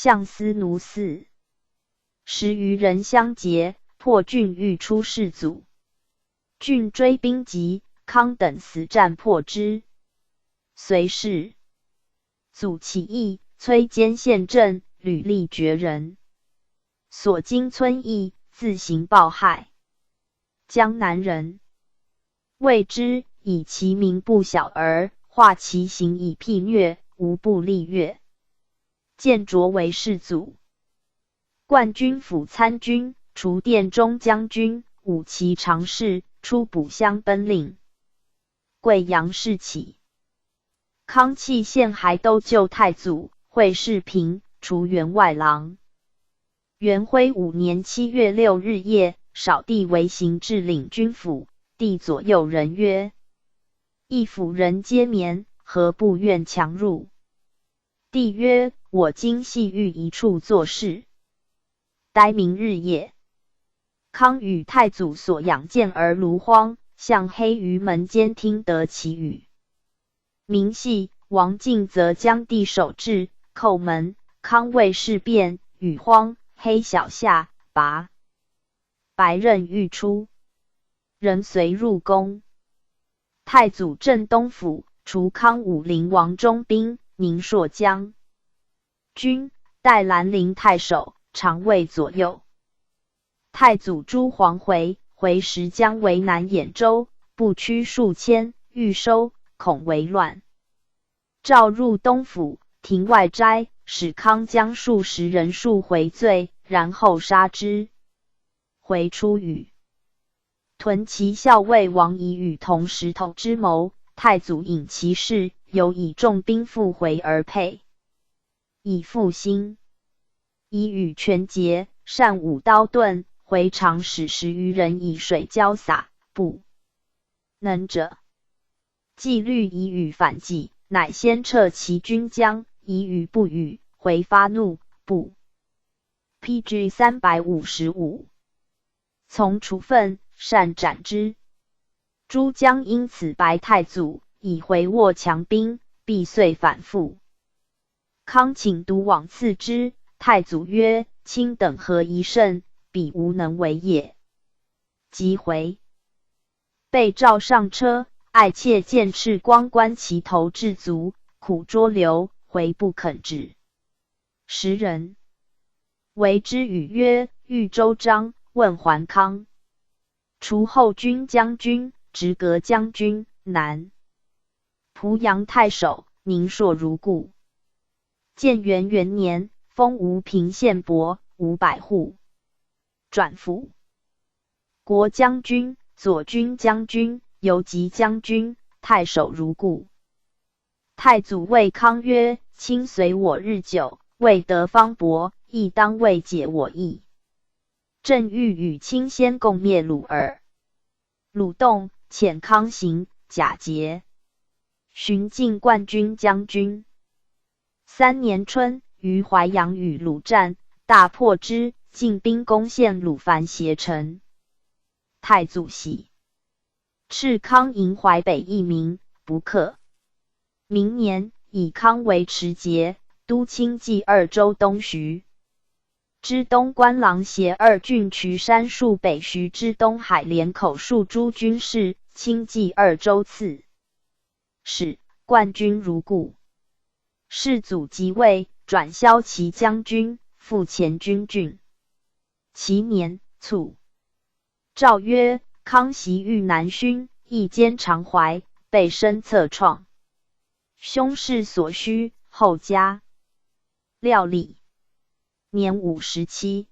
向司奴4余人相结，破郡欲出士卒。郡追兵急，康等死战破之。随士祖起义，崔坚陷阵，屡立绝人。所经村邑，自行报害。江南人谓之，以其名不小而化其行以辟虐，无不力越。见擢为士祖，冠军府参军，除殿中将军，武骑常侍，出补乡奔令。贵阳事起，康弃县还都救太祖，会世平，除员外郎。元徽5年7月6日夜，少帝为行至领军府，帝左右人曰：一府人皆眠，何不愿强入？帝曰：我今系欲一处做事，待明日也。康与太祖所养见而卢荒，向黑于门间听得其语。明夕，王进则将地守至，叩门。康谓事变，与荒、黑小下，拔白刃欲出，人随入宫。太祖镇东府，除康武陵王中兵，宁朔将军，代兰陵太守，常卫左右。太祖诛黄回，回时将为南兖州，部驱数千，欲收，恐为乱，召入东府，庭外斋，使康将数十人数回罪，然后杀之。回出语屯骑校尉王仪与同石头之谋，太祖引其事，有以重兵复回而配，以复兴。以与权节，善舞刀盾，回常使10余人以水浇洒，不能者，纪律以与反击，乃先撤其军将，以与不与，回发怒，不 PG 355，从处分，善斩之。诸将因此白太祖，以回握强兵，必遂反复。康请独往刺之，太祖曰：卿等何宜甚，彼无能为也。即回，被召上车，爱妾见赤光冠其头至足，苦捉留，回不肯止。时人为之语曰：豫州章，问桓康，除后军将军，直阁将军，南濮阳太守，宁朔如故。建元元年，封吴平县伯500户，转府国将军、左军将军、游击将军、太守如故。太祖谓康曰：卿随我日久，未得方伯，亦当为解我意。朕欲与卿先共灭鲁耳。鲁动，遣康行，假节，寻晋冠军将军。3年春，于淮阳与鲁战，大破之，进兵攻陷鲁藩胁城。太祖喜，敕康迎淮北邑民，不克。明年，以康为持节，都清冀2州东徐。知东关郎协2郡渠山戍北徐之东海连口戍诸军事，清冀2州刺史，冠军如故。世祖即位，转骁骑将军，复前军郡。其年卒。诏曰：康袭豫南勋，亦兼长淮，备身策创。兄事所需，后加料理。年57，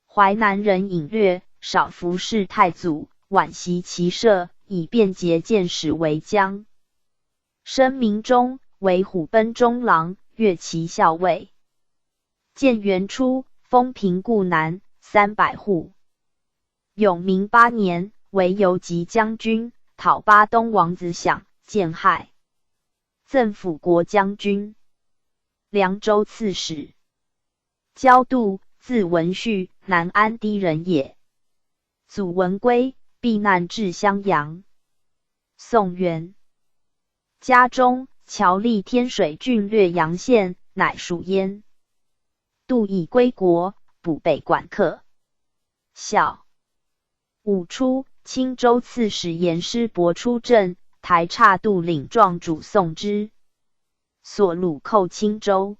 淮南人隐略，少服侍太祖，晚袭其舍，以便节见使为将。升明中，为虎贲中郎，乐骑校尉。建元初，封平固南300户。永明8年，为游击将军，讨巴东王子享，建害，赠辅国将军，凉州刺史。焦度，字文绪，南安堤人也。祖文归，避难至襄阳。宋元，嘉中，侨历天水郡略阳县，乃属焉。度以归国，补备管客。孝武初，青州刺史严师伯出镇，台岔度领壮主宋之，所虏寇青州。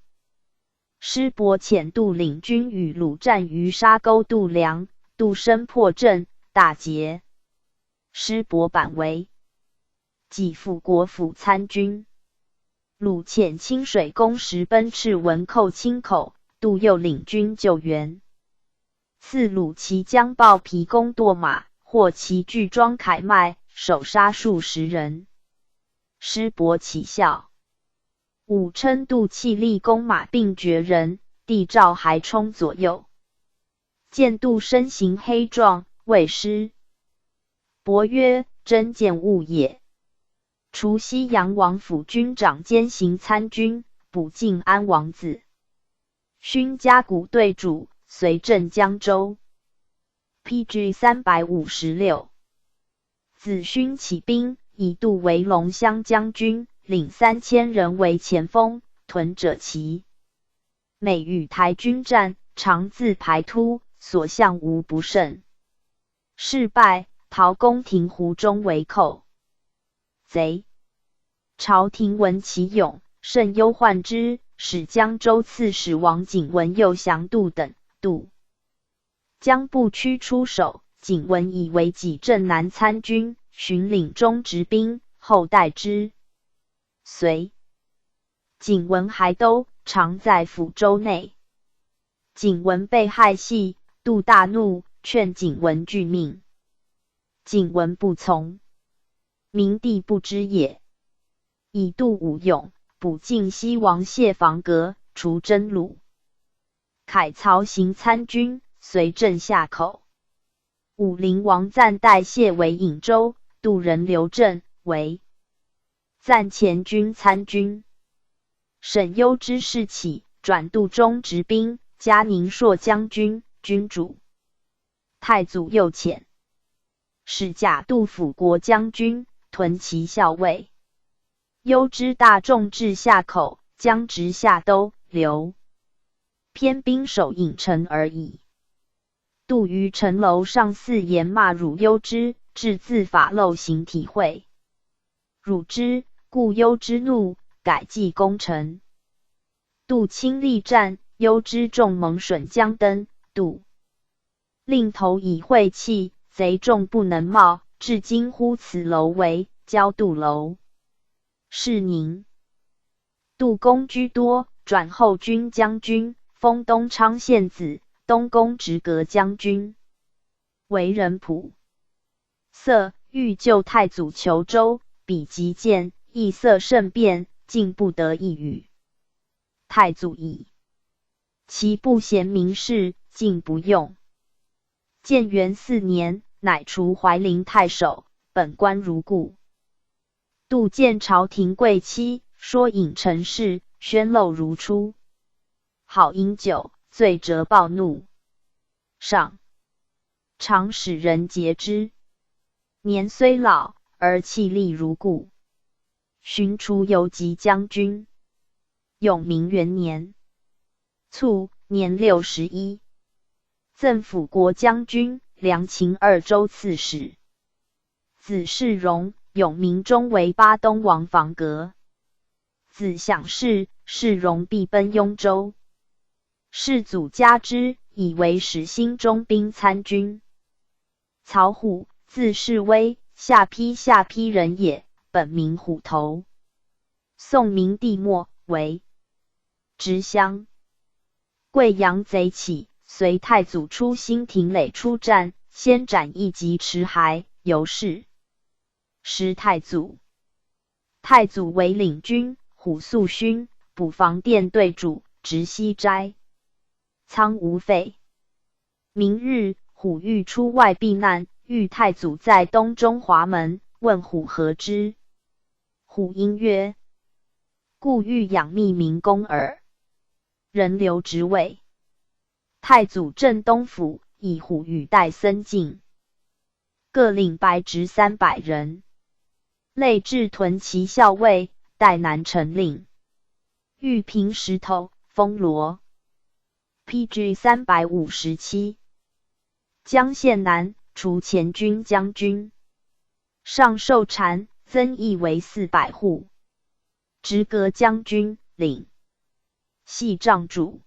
师伯遣度领军与虏战于沙沟渡梁，渡身破阵，大捷。师伯反围，即赴国府参军。虏遣清水公时奔赤文寇青口，杜又领军救援。次虏其将豹皮弓堕马，获其具装铠麦，手杀数十人。师伯起效。武称杜弃立弓马并绝人，帝诏还冲左右。见杜身形黑壮，谓师伯曰：“真见物也。”除西阳王府军长兼行参军，补晋安王子。勋加古对主，随镇江州。PG 356。子勋起兵，以杜为龙骧将军，领3000人为前锋，屯者齐。每与台军战，常自排突，所向无不胜。事败，逃宫廷湖中为寇。贼朝廷闻其勇，甚忧患之，使江州刺史王景文诱降杜等。杜将不屈出手，景文以为己镇南参军，寻领中执兵，后代之。遂景文还都，常在抚州内。景文被害系，杜大怒，劝景文拒命。景文不从，明帝不知也。以杜武勇，补晋西王谢房阁，除真虏。凯曹行参军，随镇下口。武陵王赞代谢为颍州，杜人刘镇为赞前军参军。沈攸之事起，转杜中执兵，加宁朔将军、军主。太祖又遣使假杜辅国将军，屯其校尉。攸之大众至下口，将直下都、刘偏兵守郢城而已。杜于城楼上肆言骂辱攸之，致自法漏行体会。辱之，故攸之怒，改计攻城。杜亲力战，攸之众蒙损将登，杜令投以晦气，贼众不能冒，至今呼此楼为焦杜楼。是宁，杜公居多，转后军将军，封东昌县子，东宫直阁将军，为人朴色，欲救太祖求州，比极见，异色甚变，竟不得一语。太祖以其不贤明事，竟不用。建元4年，乃除怀陵太守，本官如故。杜见朝廷贵戚，说颍城事，宣漏如出。好饮酒，醉辄暴怒。上常使人节之。年虽老，而气力如故。寻除游击将军。永明元年卒，年61。赠辅国将军，梁秦2州刺史。子世荣，永明中为巴东王房阁。子享世，世荣必奔雍州。世祖加之，以为始兴中兵参军。曹虎，字世威，下邳人也，本名虎头。宋明帝末，为直乡。贵阳贼起，随太祖出兴亭垒出战，先斩一级持骸，由是。时太祖为领军，虎肃勋，补防殿对主，直西斋。仓无废。明日，虎欲出外避难，遇太祖在东中华门，问虎何之？虎应曰：故欲养密民公耳。人留职位。太祖镇东府，以虎与代僧进，各领白职300人。累至屯骑校尉，代南城令。欲平石头，封罗。PG 357，江县南除前军将军，上授禅，增邑为400户，直阁将军，领系帐主，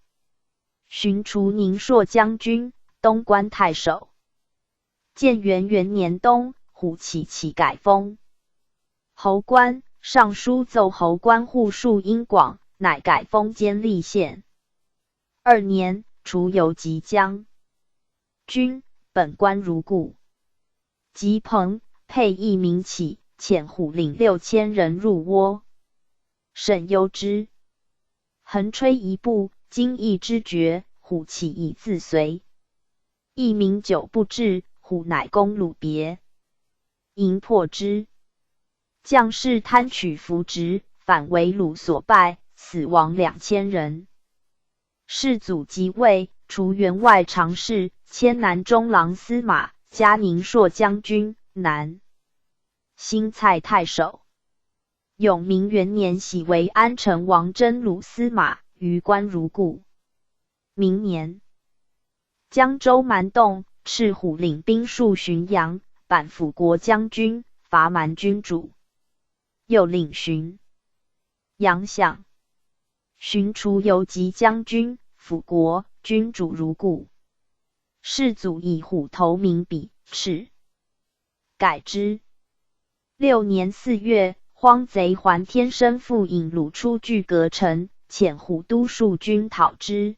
寻除宁朔将军，东关太守。建元元年冬，虎起起改封侯官，上书奏侯官户数因广，乃改封监利县。2年，除游及将军，本官如故。吉鹏配役民起，遣虎领6000人入倭，甚忧之。横吹一步，今义之绝，虎起以自随。役民久不至，虎乃攻虏别，迎破之。将士贪取服职，反为虏所败，死亡2000人。世祖即位，除员外常侍，迁南中郎司马，加宁朔将军、南新蔡太守。永明元年徙为安成王真鲁司马，余官如故。明年，江州蛮动，赤虎领兵戍浔阳，版辅国将军，伐蛮君主。又领浔阳相，寻除游及将军，辅国君主如故。世祖以虎头名比赤，改之。6年4月，荒贼还天生父引虏出巨阁城，遣虎都戍军讨之。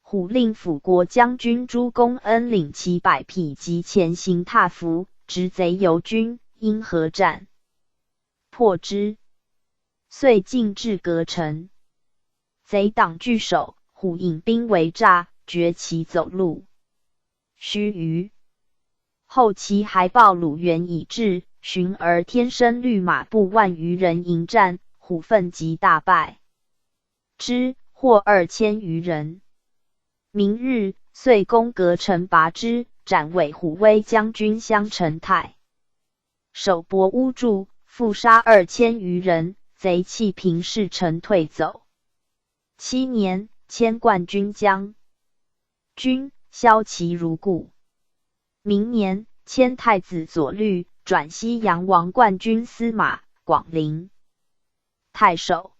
虎令辅国将军朱公恩领700匹及前行踏伏，执贼游军，因合战，破之，遂进至阁城。贼党据守，虎引兵围诈，绝其走路。须臾，后期还报鲁元已至，寻而天生绿马步万余人迎战，虎奋即大败之，获2000余人。明日，遂攻阁城拔之，斩尾虎威将军襄成泰，守博屋柱，复杀2000余人，贼弃平氏城退走。7年，迁冠军将军，骁骑如故。明年，迁太子左律，转西阳王冠军司马，广陵太守。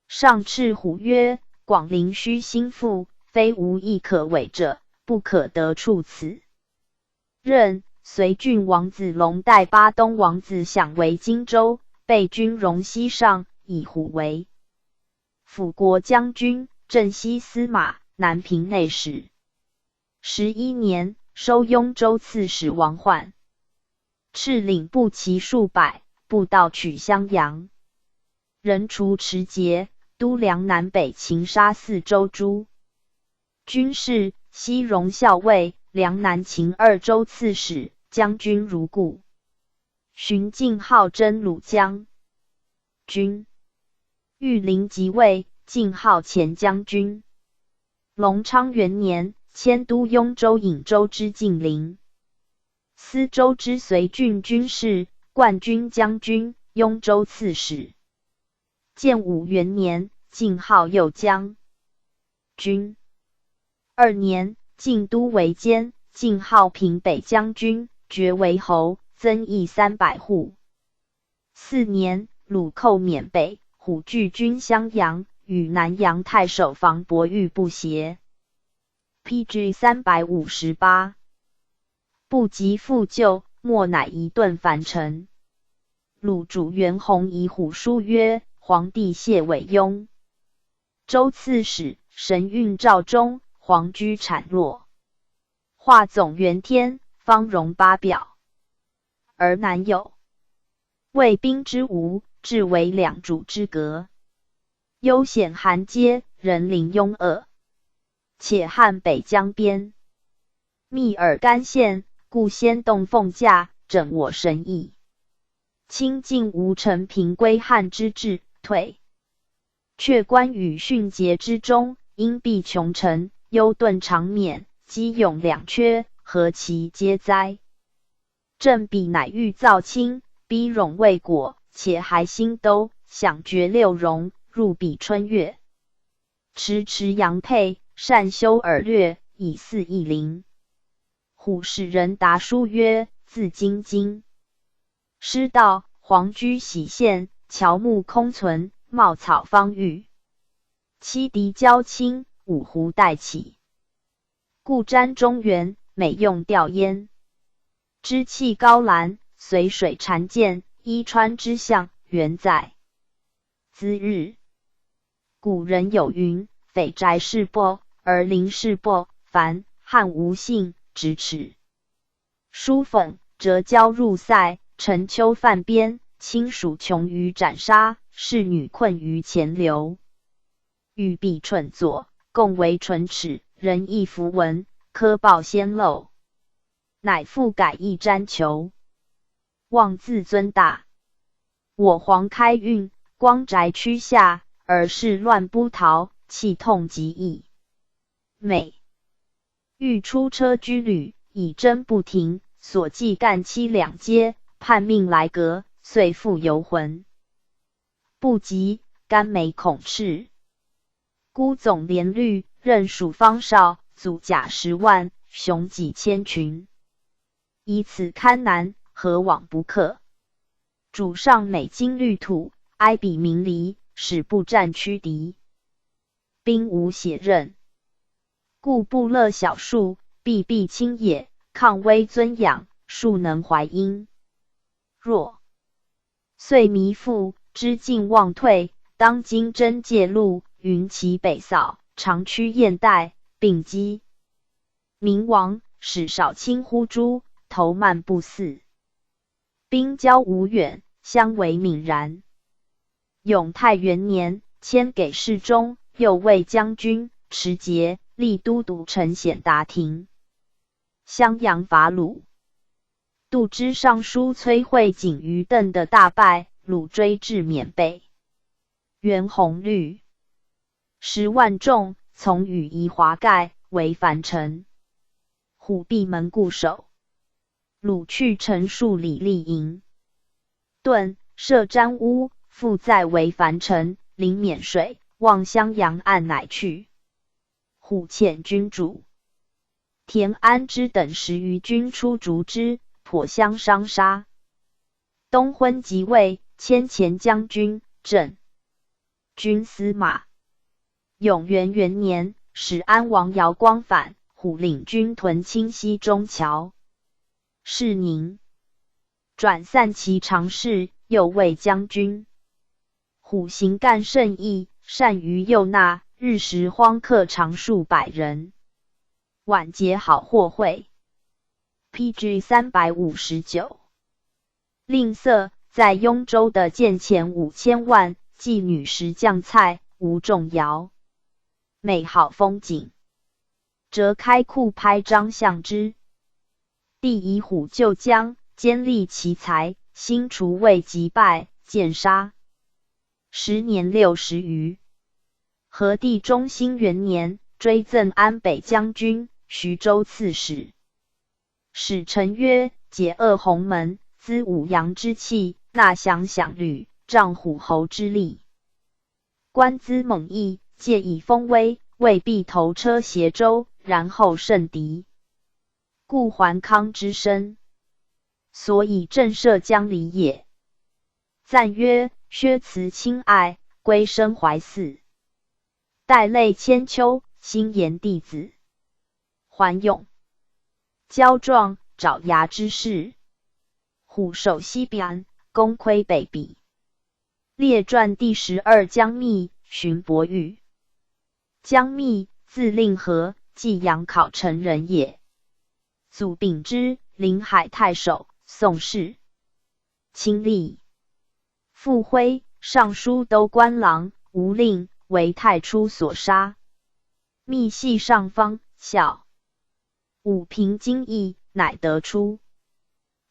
上敕虎曰：广陵虚心腹，非无义可违者，不可得处此。任随郡王子龙代巴东王子享为荆州，被军戎西上，以虎为辅国将军、镇西司马、南平内史。11年，收雍州刺史王焕，敕领步骑数百，步道取襄阳。人除持节，都梁南北擒杀4州诸军事，西戎校尉，梁南秦2州刺史，将军如故。荀敬号真鲁将军。玉林即位，敬号前将军。隆昌元年，迁都雍州颍州之晋陵，司州之随郡军事，冠军将军，雍州刺史。建武元年，敬号右将军。2年，晋都为监，敬号平北将军，爵为侯，增邑300户。4年，鲁寇缅北，虎拒军襄阳，与南阳太守房伯玉不协。PG 358，不及复救，莫乃一顿凡城。鲁主袁弘以虎书曰：皇帝谢伟雍，州刺史，神运赵忠，皇居产落。画总元天，方容八表，而南有卫兵之吴，至为两主之隔。悠险寒阶，人灵拥恶，且汉北江边，密尔干县，故先动奉驾，整我神意。清晋吴臣平归汉之志，退却关羽训节之中，因避穷臣，忧顿长免，积勇两缺，何其皆哉！朕彼乃欲造清，逼戎未果，且还新都，想绝六戎，入彼春月。迟迟阳沛，善修而略，以祀义灵。虎使人答书曰：自京津。师道，黄居喜县，乔木空存，茂草方愈。七敌交亲，五湖待起。故瞻中原，每用吊焉。之气高兰，随水缠剑，衣穿之象，原在。兹日，古人有云：匪宅是薄，而邻是薄，凡汉无信，咫尺。书讽折交入塞，陈丘犯边，亲属穷于斩杀，侍女困于钱流。欲必蠢作，共为唇齿，人亦符文，科报先漏。乃复改易瞻求，妄自尊大。我皇开运，光宅区下，而是乱不逃，气痛极易。每欲出车居旅，以征不停，所记干期两阶，叛命来革，遂复游魂。不及，甘美恐赤。孤总连律，任属方少，祖甲10万，雄几千群。以此堪难，何往不克？主上每经律土，哀彼民离，使不战驱敌。兵无血刃，故部乐小数，必轻也，抗威尊养，庶能怀因。若遂弥复，知进忘退，当今真介入，云其北扫，长驱燕代，并击明王，使少卿呼诸，头慢不嗣。兵交无远，相为泯然。永泰元年，迁给侍中，右卫将军，持节，历都督陈显达庭。襄阳伐鲁，度支尚书崔慧景于邓的大败，鲁追至缅北。袁弘律10万众，从羽夷华盖，为樊城。虎闭门固守。鲁去陈数里立营。顿设毡屋，复在为樊城，临沔水，望襄阳岸乃去。虎遣军主田安之等10余军出逐之，颇相伤杀。东昏即位，迁前将军、镇军司马。永元元年，使安王姚光反，虎领军屯清溪中桥。是宁，转散骑常侍，右卫将军。虎行干甚义，善于诱纳，日食荒客常数百人。晚节好货会。PG 359。吝啬，在雍州的建钱5000万，妓女食酱菜，无重徭。美好风景，折开库拍张相之。帝以虎救将，兼立其才，兴除魏击败，见杀。时年60余。和帝中兴元年，追赠安北将军、徐州刺史。使臣曰：解扼鸿门，滋五阳之气，纳降饷旅，仗虎侯之力。官资猛毅，借以封威，未必投车携舟，然后胜敌。故桓康之身，所以震慑江离也。赞曰：薛辞亲爱，归身怀嗣。带泪千秋，心言弟子。桓勇骄壮，爪牙之势。虎守西边，攻窥北鄙。列传第12姜密，荀伯玉。姜密，字令和，济阳考城人也。祖秉之，临海太守，宋氏。亲历。父徽，尚书都官郎，吴令，为太初所杀。密系上方，孝。武平经义，乃得出。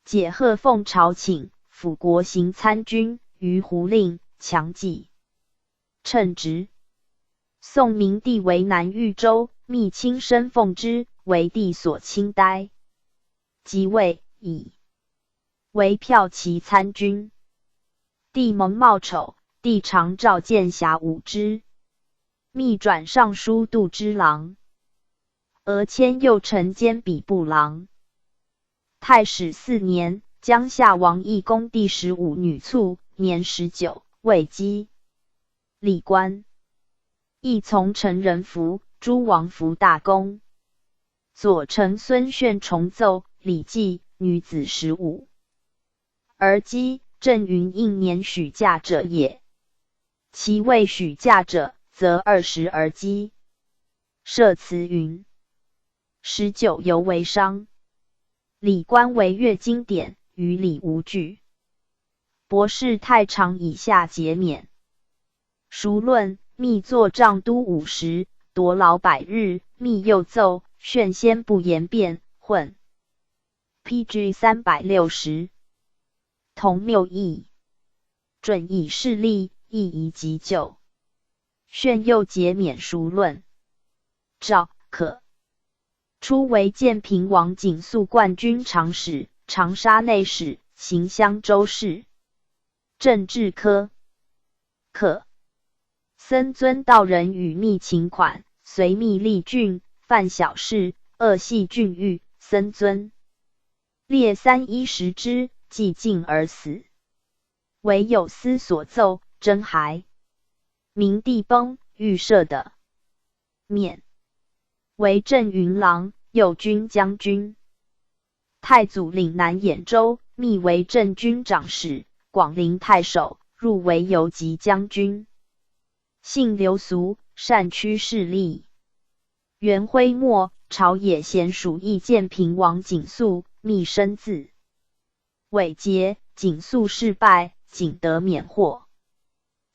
解贺奉朝请，辅国行参军，于胡令，强记。称职。宋明帝为南豫州，密亲身奉之，为帝所亲待。即位，以为骠骑参军。帝蒙冒丑，帝常召见辖武之。密转尚书度支郎。俄迁右丞监比部郎。太史4年，江夏王懿公第15女卒，年19，未姬。历官。懿从成人服，诸王服大公。左丞孙炫重奏，礼记，女子15。而姬，正云应年许嫁者也。其未许嫁者，则20而姬。设辞云：19犹为商。礼官为阅经典，于礼无据。博士太常以下节免。孰论，密作帐都50，夺劳100日，密又奏，炫先不言辩，混。PG 360。同谬议。准以事例，亦宜急救。炫又节免孰论。诏可。初为建平王景肃冠军长史、长沙内史、行襄州事。政治科。可。僧尊道人与密请款，随密立郡，犯小事，恶系郡狱，僧尊列310之，既尽而死。唯有司所奏，真骸。明帝崩，预设的。免。为镇云郎，右军将军。太祖领南兖州，密为镇军长史，广陵太守，入为游击将军。姓流俗，善驱势力。元徽末，朝野贤属议建平王景肃，密生字。伟节，景肃事败，仅得免祸。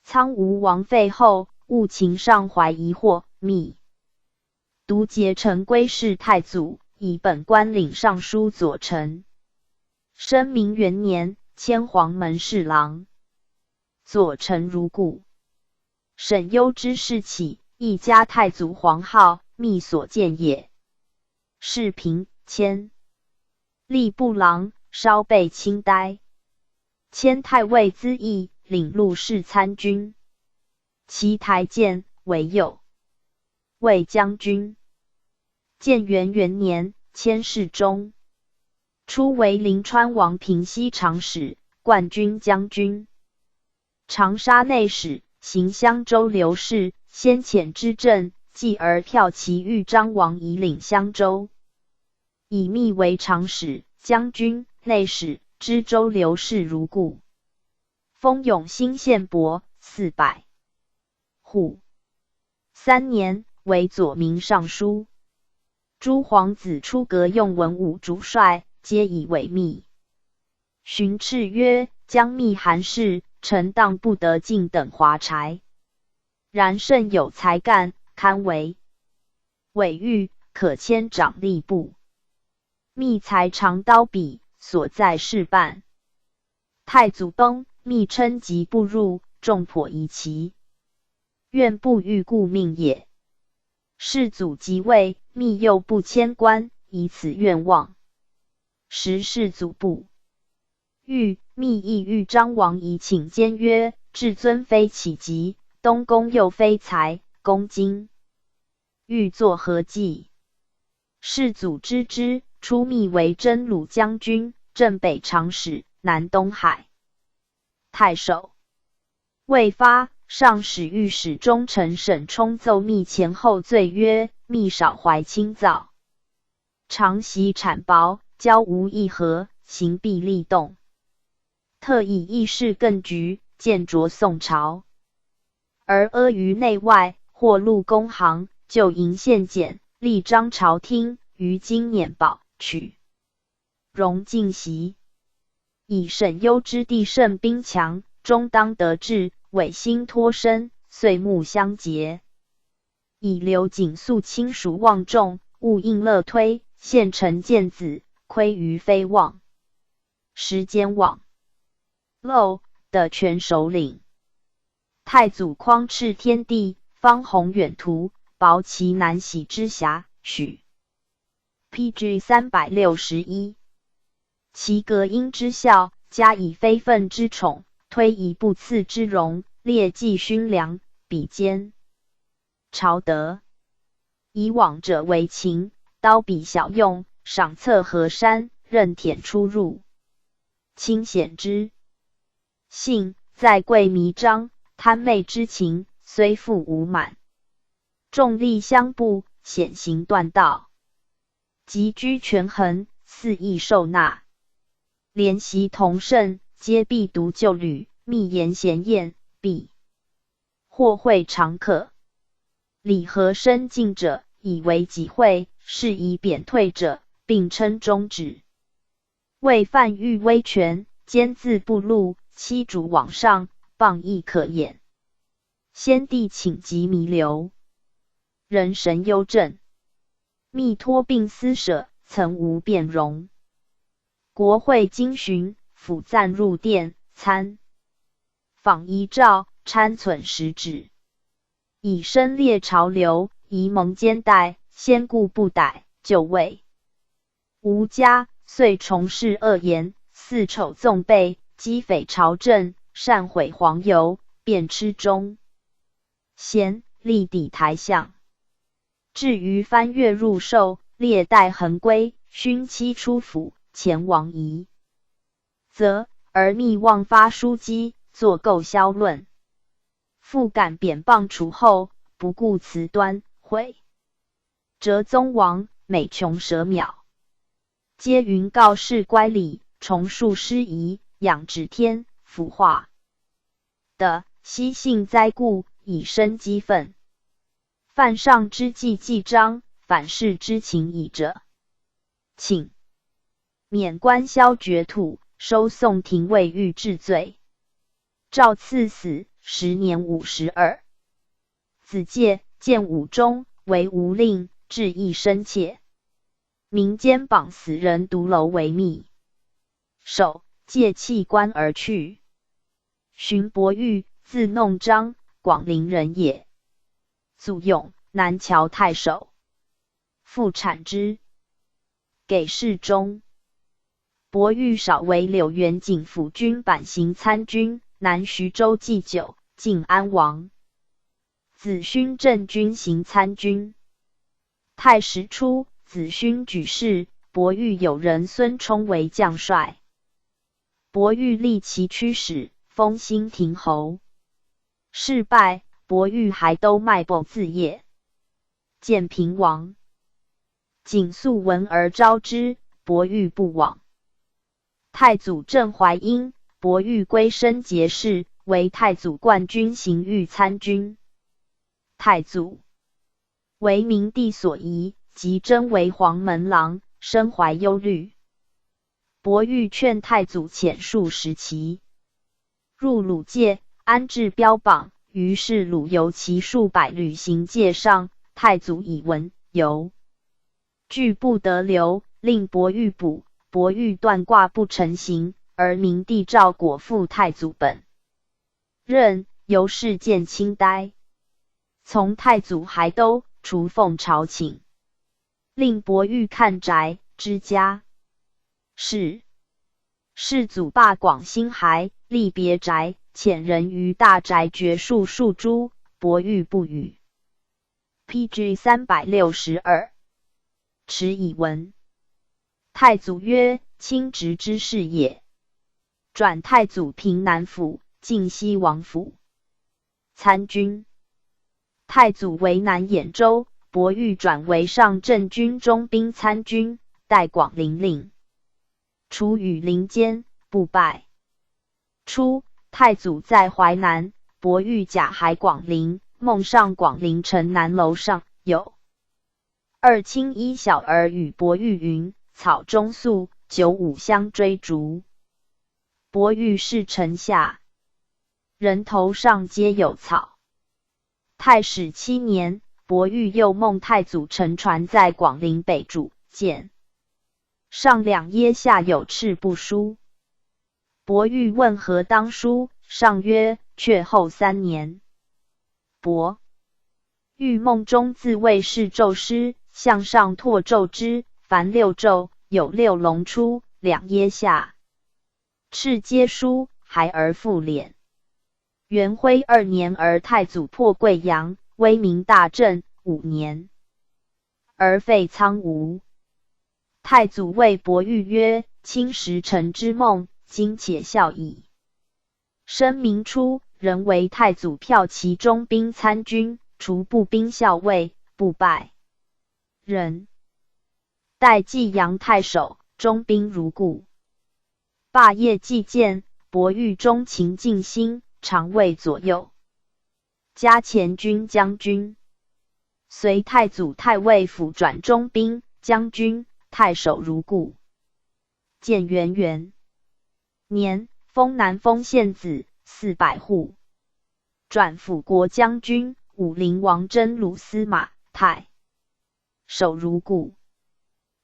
苍梧王废后，务秦上怀疑惑，密。独节成归侍太祖，以本官领尚书左丞。生明元年，迁黄门侍郎。左丞如故。沈攸之事起，亦加太祖皇号，密所见也。世平，迁吏部郎，稍被清呆。迁太尉资议，领录事参军。其台谏，为右卫将军。建元元年，迁侍中。初为临川王平西长史、冠军将军。长沙内史，行襄州刘氏，先遣之政，继而骠骑豫章王以领襄州。以密为长史、将军、内史，知州刘氏如故。封永兴县伯400。虎3年，为左民尚书。诸皇子出阁用文武主帅，皆以为密。荀斥曰：将密韩氏，臣当不得进等华柴。然甚有才干，堪为委御，可迁掌吏部。密才长刀笔，所在事办。太祖崩，密称疾不入，众颇疑其愿不欲故命也。世祖即位，密又不迁官，以此愿望。时世祖不欲，密亦豫章王以请监曰：至尊非启疾，东宫又非才，公今欲作何计？世祖知之，出密为真鲁将军、镇北长史、南东海太守。未发，上使御史中丞沈冲奏密前后罪曰：密少怀清躁，常习谄薄，交无议和，行必立动。特以议事更局，见着宋朝。而阿谀内外，或录公行，就营献检，立章朝廷，于今辇保，取荣进袭。以沈攸之地胜兵强，终当得志，委心托身，岁暮相结。以刘景肃亲属望重，勿应乐推，献臣见子，亏于非望。时间往漏的全首领。太祖匡敕天地，方宏远图，薄其南徙之辖，许。PG 361。其隔音之效，加以非分之宠，推以不次之荣，列记勋良，比肩朝德。以往者为秦，刀笔小用，赏策河山，任舔出入。清显之性，在贵弥彰，贪媚之情，虽复无满。众力相布，显行断道，极居权衡，肆意受纳。联习同甚，皆必读旧履，密言闲宴，必或会常客。礼和深敬者，以为己讳；是以贬退者，并称中止。为犯欲威权，兼自不露，欺主罔上，谤亦可掩。先帝请疾弥留，人神忧震，密托并私舍，曾无变容。国会经询，辅赞入殿，参访遗诏，参存实旨，以身列潮流，宜蒙兼代，先顾不逮，就位。吴家遂重视恶言，肆丑纵备，击匪朝政，擅毁黄油，便吃中贤，立抵台相。至于翻越入寿，列带横归，勋妻出府，前王仪，则而密妄发书机，作构销论。复敢贬谤除后，不顾辞端，毁哲宗王，每穷舍渺。皆云告示乖礼，重述师仪，养指天，腐化的悉性灾故，以身激愤。犯上之计既彰，反噬之情已者，请免官削爵土，收送廷尉欲治罪。诏赐死，10年52。子介建武中，为无令，志意深切。民间绑死人独楼为密，守借弃官而去。荀伯玉，字弄章，广陵人也。祖永，南谯太守。父产之，给事中。伯玉少为柳原景府军版行参军，南徐州祭酒，晋安王。子勋镇军行参军。太史初，子勋举事，伯玉友人孙冲为将帅。伯玉立其驱使，封兴亭侯。事败，伯玉还都卖帛自业。建平王景肃闻而招之，伯玉不往。太祖郑怀英，伯玉归身节事，为太祖冠军行御参军。太祖为明帝所疑，即征为黄门郎，身怀忧虑。伯玉劝太祖遣戍时期，入鲁界，安置标榜。于是鲁游其数百旅行界上，太祖以闻游拒不得留，令伯玉捕。伯玉断卦不成行，而明帝诏果复太祖本任，由是见清呆。从太祖还都，除奉朝请，令伯玉看宅之家。世祖罢广兴还，立别宅，遣人于大宅掘树数株，伯玉不与。PG 362。迟以闻。太祖曰：卿直之事也。转太祖平南府，晋西王府。参军。太祖为南兖州，伯玉转为上镇军中兵参军，代广陵令。处与陵间，不拜。初，太祖在淮南，伯玉假还广陵，梦上广陵城南楼上有二青衣小儿与伯玉云：草中宿，酒午相追逐。伯玉是城下，人头上皆有草。太史7年，伯玉又梦太祖乘船在广陵北渚，见上两腋下有赤不书。伯玉问何当书，上曰：却后3年。伯玉梦中自谓是咒师，向上拓咒之，凡6咒，有6龙出，两腋下赤皆书，孩而复敛。元徽2年而太祖破贵阳，威名大振，5年。而废苍梧。太祖谓伯玉曰：卿时臣之梦，今且效矣。申明初，人为太祖骠骑中兵参军，除步兵校尉，不拜。人代济阳太守，中兵如故。霸业既见，伯玉钟情尽心，常为左右。加前军将军。随太祖太尉府转中兵、将军、太守如故。建元元年，封南丰县子400户，转辅国将军、武陵王真鲁司马、太守如故。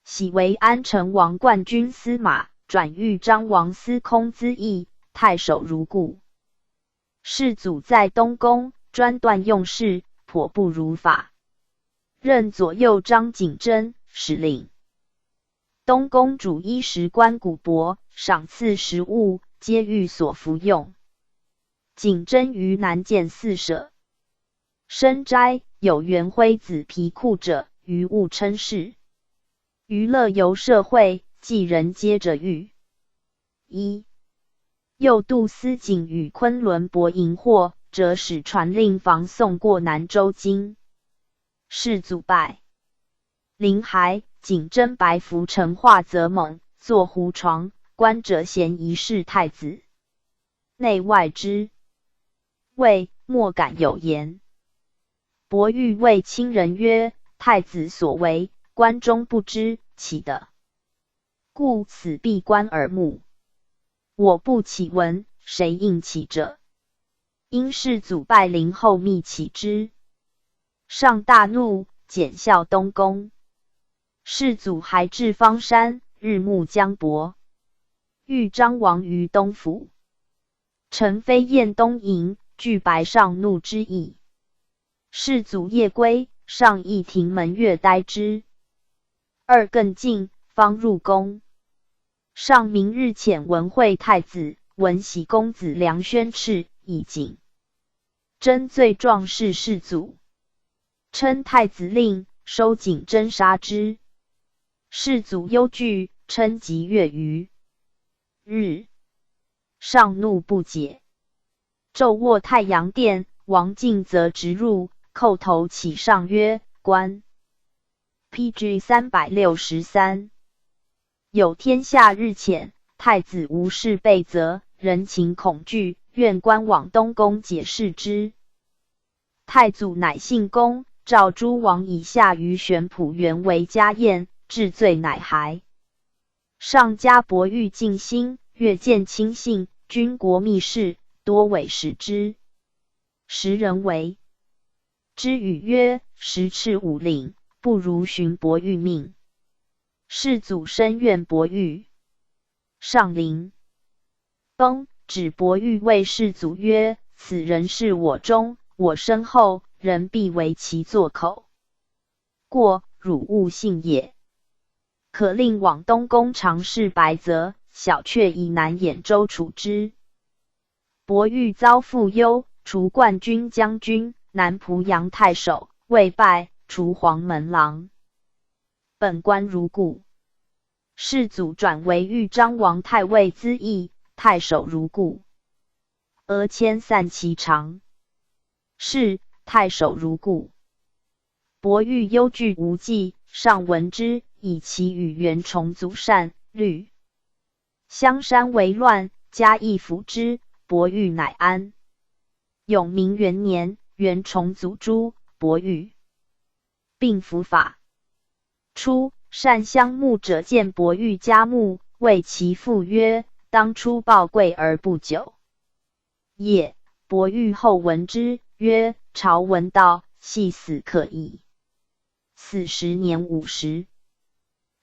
喜为安成王冠军司马，转豫章王司空资议，太守如故。世祖在东宫，专断用事，颇不如法。任左右张景真使领。东宫主衣食官古帛，赏赐食物，皆欲所服用。景真于南见四舍。深斋有元徽子皮裤者，于物称是。娱乐游社会，济人皆者欲。一右杜思景与昆仑伯迎获，折使传令防送过南州京。世祖拜。临骸，景真白服成化则猛，坐胡床，观者嫌疑是太子。内外之谓莫敢有言。伯玉谓亲人曰：太子所为，关中不知，岂得？故此闭关耳目。我不启闻，谁应启者？因世祖拜临后密启之。上大怒，检校东宫。世祖还至方山，日暮将薄。豫章王于东府。陈妃宴东瀛，具白上怒之意。世祖夜归，上亦庭门月待之。二更尽，方入宫。上明日遣文会太子，闻喜公子梁宣斥，以景真罪状示世祖。称太子令，收景真杀之。世祖忧惧，称及月余日，上怒不解，昼卧太阳殿。王进则直入，叩头启上曰：官。PG 363。有天下日浅，太子无事备责，人情恐惧，愿官往东宫解释之。太祖乃信公，召诸王以下于玄圃园为家宴，治罪乃还。上加伯玉尽心，越见亲信，军国密事，多委使之。时人为之语曰：十赤五领，不如寻伯玉命。世祖深怨伯玉。上临崩，指伯玉谓世祖曰：此人是我中，我身后，人必为其作口。过，汝勿信也。可令往东宫常侍白泽，小阙以南兖州处之。伯玉遭父忧，除冠军将军，南濮阳太守，未拜，除黄门郎。本官如故。世祖转为豫章王太尉资议，太守如故。俄迁散其常。是太守如故。伯玉忧惧无计，上闻之，以其与元崇祖善虑。襄山为乱，加议抚之，伯玉乃安。永明元年，元崇祖诛，伯玉并伏法。初，善相慕者见伯玉家墓，谓其父曰：当初报贵而不久。也，伯玉后闻之，曰：朝闻道，系死可矣。死时年50。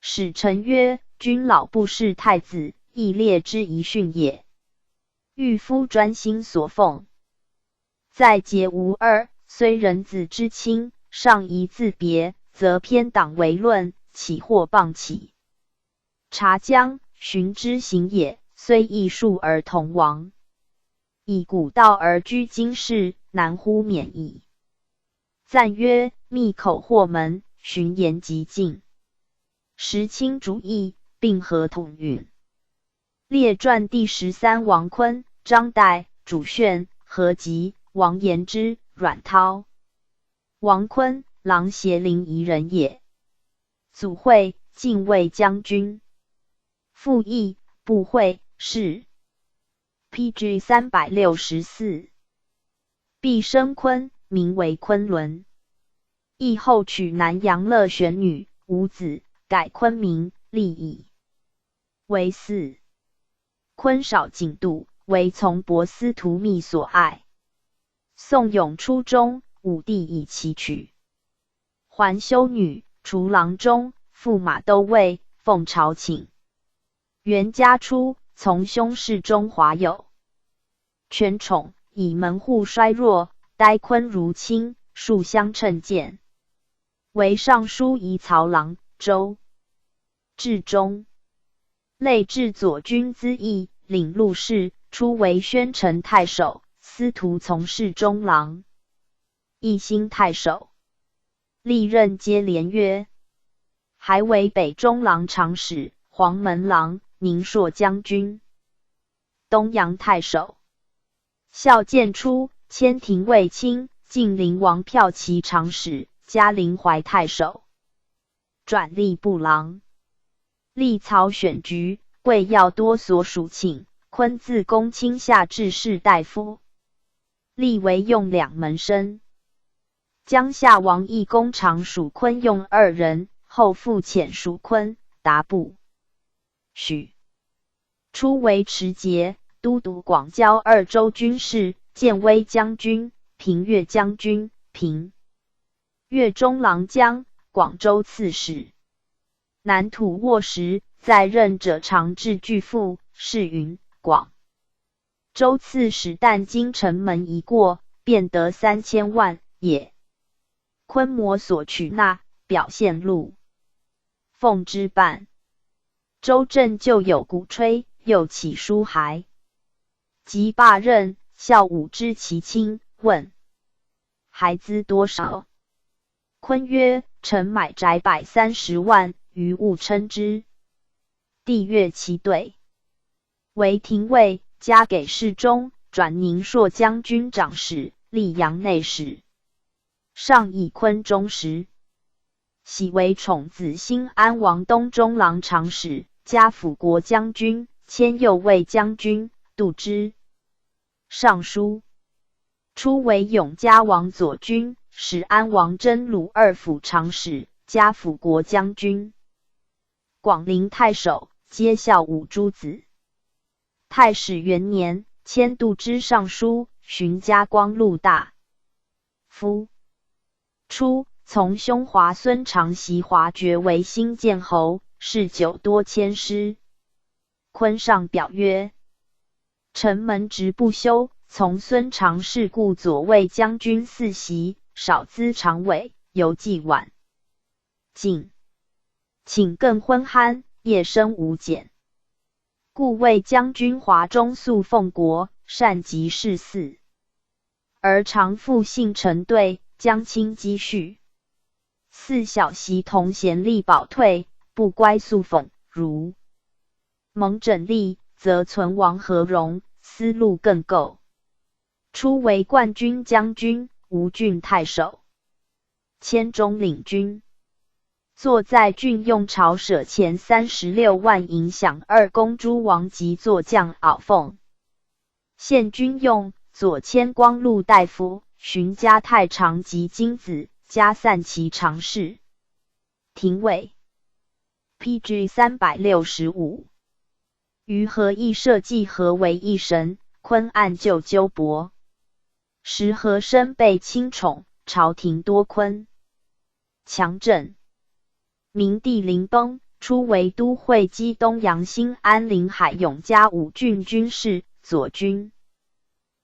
使臣曰：君老不视太子，亦列之遗训也。御夫专心所奉。在节无二，虽人子之亲，上宜自别，则偏党为论，岂或谤起。察将寻之行也，虽异数而同亡。以古道而居今世，难乎免矣。赞曰：密口或门，巡盐极进，时清主义，并合统允。列传第13王坤、张岱、主炫、何吉、王延之、阮涛。王坤，琅邪临沂人也。祖讳禁卫将军。父义，部会士。PG 364。毕生坤，名为昆仑。义后娶南阳乐玄女，无子，改昆名，立以为嗣。昆少景度，为从伯司徒密所爱。宋永初中，武帝以其娶。还修女，除郎中，驸马都尉，奉朝请。元嘉初，从兄室中华有权宠，以门户衰弱，待昆如亲，数相称见。为尚书仪曹郎，周至中，累至左军资议，领录事，初为宣城太守，司徒从事中郎，义兴太守，历任皆连约，还为北中郎长史、黄门郎、宁朔将军、东阳太守。孝建初，迁廷尉卿，晋陵王骠骑长史，加临淮太守，转吏部郎。历曹选局，贵要多所属请，昆自公卿下至士大夫，历为用2门生。江夏王义公常属昆用2人，后复遣属昆、达部、许。初为持节、都督广交2州军事，建威将军、平越将军、平越中郎将、广州刺史。南土沃时，在任者常至巨富，是云广州刺史但经城门一过，便得3000万也。昆摩所取纳，表现录奉之办。周正就有鼓吹，又起书函。即罢任，孝武知其亲，问孩资多少？昆曰：臣买宅130万，余物称之。帝阅其对，为廷尉，加给侍中，转宁朔将军长史，历阳内史。上以昆中时，喜为宠子兴安王东中郎长史，加辅国将军，迁右卫将军，度之尚书。初为永嘉王左军，使安王真鲁2府长史，加辅国将军。广陵太守，皆孝武诸子。太史元年，迁度之尚书，巡嘉光禄大夫。初，从兄华孙长袭华爵为新建侯，谥9多千师。昆上表曰：臣门职不修，从孙长事故左卫将军4袭，少资常委，犹计晚进，请更昏酣，夜深无减。故卫将军华中素奉国，善及事祀，而常复信臣对，将倾积蓄。4小习同贤力保退，不乖素讽，如蒙整吏，则存亡和荣，思路更构。初为冠军将军，吴郡太守，迁中领军。坐在郡用朝舍前36万银饷2公诸王及坐将敖奉。县军用，左迁光禄大夫，巡嘉太常及金子，加散骑常侍。廷尉。PG 365。于和议社稷和为一神，昆按就纠驳。时和生被亲宠，朝廷多昆强政。明帝临崩，初为都会稽东阳新安临海永嘉5郡军事，左军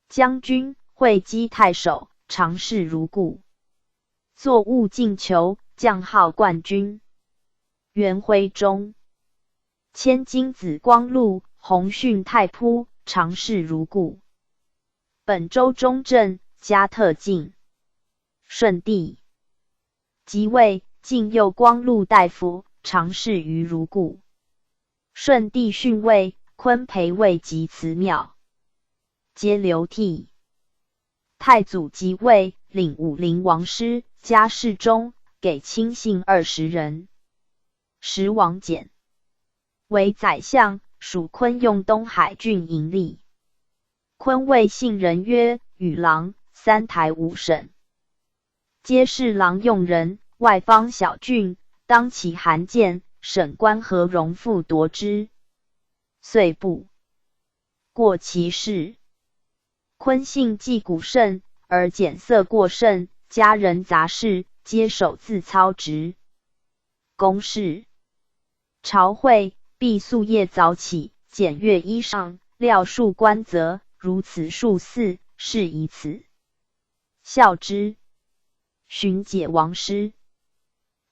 将军，会稽太守，常侍如故。作务进求，将号冠军。元徽中，迁金子光禄、弘训太仆，常侍如故。本州中正，加特进。顺帝即位，晋右光禄大夫，常侍于如故。顺帝逊位，昆培位及祠庙，皆流涕。太祖即位，领武陵王师，加侍中，给亲信20人。时王翦为宰相，属昆用东海郡营吏。昆谓信人曰：“与郎3台5省，皆是郎用人，外方小郡，当其函件，省官何容复夺之？”遂不过其事。昆性既古甚，而俭色过甚，家人杂事皆手自操职。公事朝会必夙夜早起，检阅衣裳，料数官则，如此数4，是以此。孝之。寻解王师。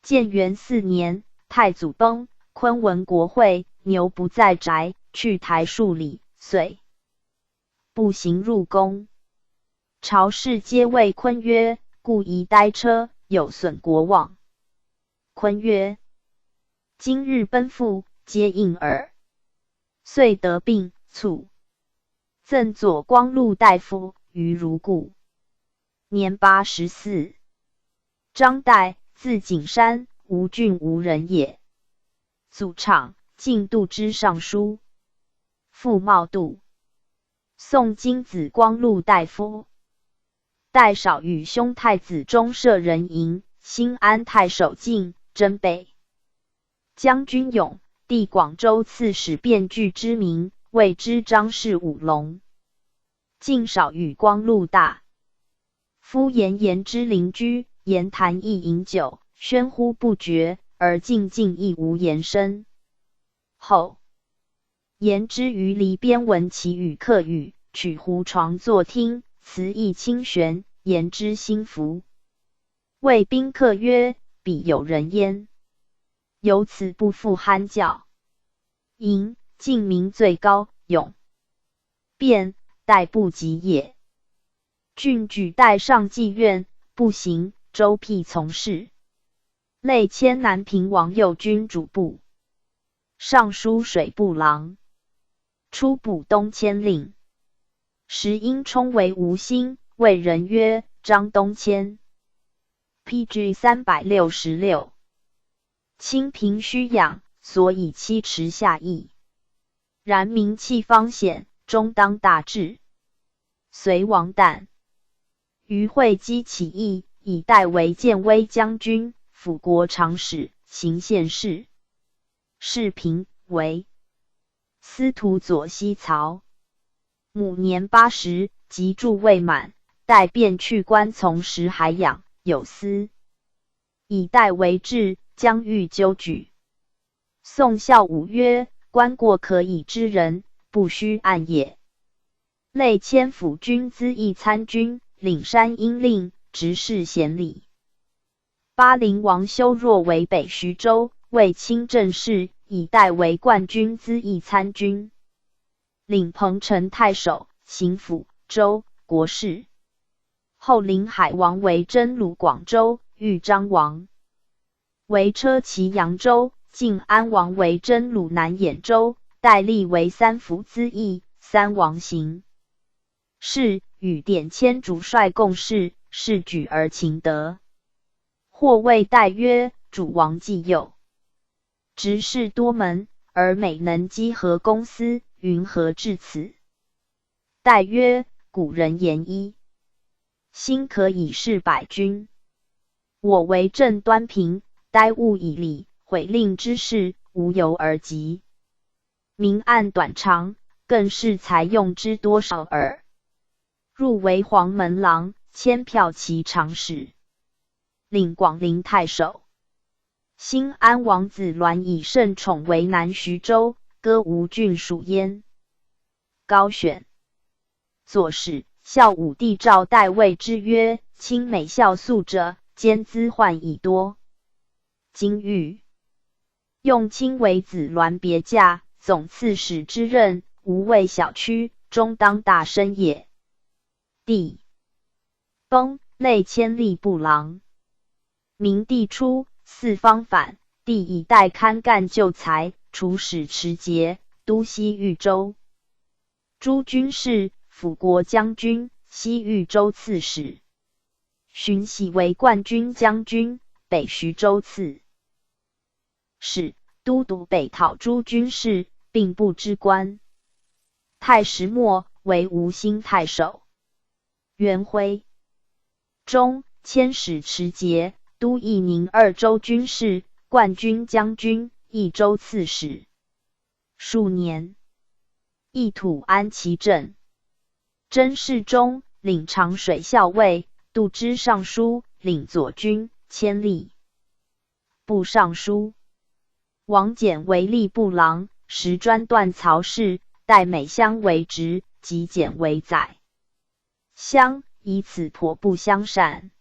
建元4年，太祖崩，昆闻国会，牛不在宅，去台数里，遂步行入宫。朝士皆谓昆曰：“故宜呆车，有损国望。”昆曰：“今日奔赴，皆应耳。”遂得病卒，赠左光禄大夫于如故。年84。张岱，字景山，吴郡吴人也。祖昶，晋度之尚书，父茂度。宋金子光禄大夫。岱少与兄太子中舍人营，兴安太守敬，征北将军勇，帝广州刺史卞据之名，谓之张氏五龙。敬少与光禄大夫言之邻居，言谈亦饮酒，喧呼不绝，而敬亦无言声。后言之于离边闻其语客语，取胡床坐听，词意清玄，言之心服。谓宾客曰：“彼有人焉。”由此不复酣教。迎敬名最高，勇卞岱不及也。郡举岱上妓院，不行，周辟从事。累迁南平王右军主簿、尚书水部郎，出补东迁令。时因充为吴兴，谓人曰：“张东迁。” PG 366。清平虚养，所以期持下邑。然名气方显，终当大治。隋王旦，于会稽起义，以岱为建威将军、辅国长史、行县事。世平为司徒左西曹。母年80，及柱未满，岱便去官从石海养，有司。以岱为质，将欲纠举。宋孝武曰：“官过可以知人，不须暗也。”累迁辅军资议参军，领山阴令，执事贤礼。巴陵王修若为北徐州，为清政事，以岱为冠军资议参军，领彭城太守、行抚、州、国事。后临海王为征虏广州，豫章王为车骑扬州，晋安王为征虏南兖州，岱立为三辅资议、三王行。是与典签主帅共事，事举而勤德。或谓岱曰：“主王既幼，执事多门，而每能稽核公司，云何至此？”岱曰：“古人言一心可以事百军。我为政端平，呆务以礼，毁令之事，无由而及。明暗短长，更是才用之多少耳。”入为黄门郎，迁骠骑长史，领广陵太守。兴安王子栾以圣宠为南徐州，割吴郡属焉。高选左使孝武帝诏岱谓之曰：“亲美孝肃者，兼资患已多。今欲用亲为子栾别驾，总刺史之任，无谓小屈，终当大身也。”帝崩，累迁吏部郎。明帝初，四方反，帝以代堪干旧才，处使持节，都西豫州。诸军事，辅国将军，西豫州刺史。荀喜为冠军将军，北徐州刺史，都督北讨诸军事，并部之官。太史末为吴兴太守。元徽中，迁使持节，都义宁2州军事，冠军将军，益州刺史。数年，益土安齐镇。真世宗领长水校尉，度支尚书，领左军，千吏部尚书。王翦为吏部郎，时专断曹氏，代美乡为职，及简为宰相，以此颇不相善。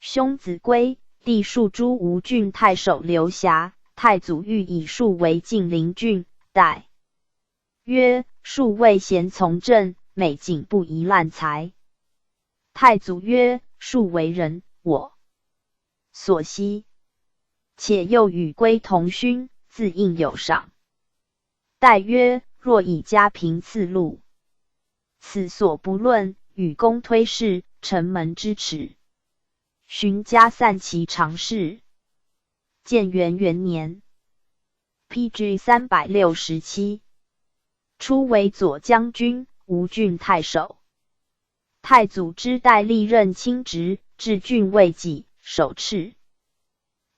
兄子归，弟庶诸吴郡太守刘遐，太祖欲以庶为晋陵郡，代曰：庶未贤从政，每景不宜滥财。太祖曰：庶为人，我所惜，且又与归同勋，自应有赏。代曰：若以家贫赐禄，此所不论，与公推事，城门之耻。荀家散其常事。建元元年 ，PG 367，初为左将军，吴郡太守。太祖之代历任卿职，至郡未己，守敕。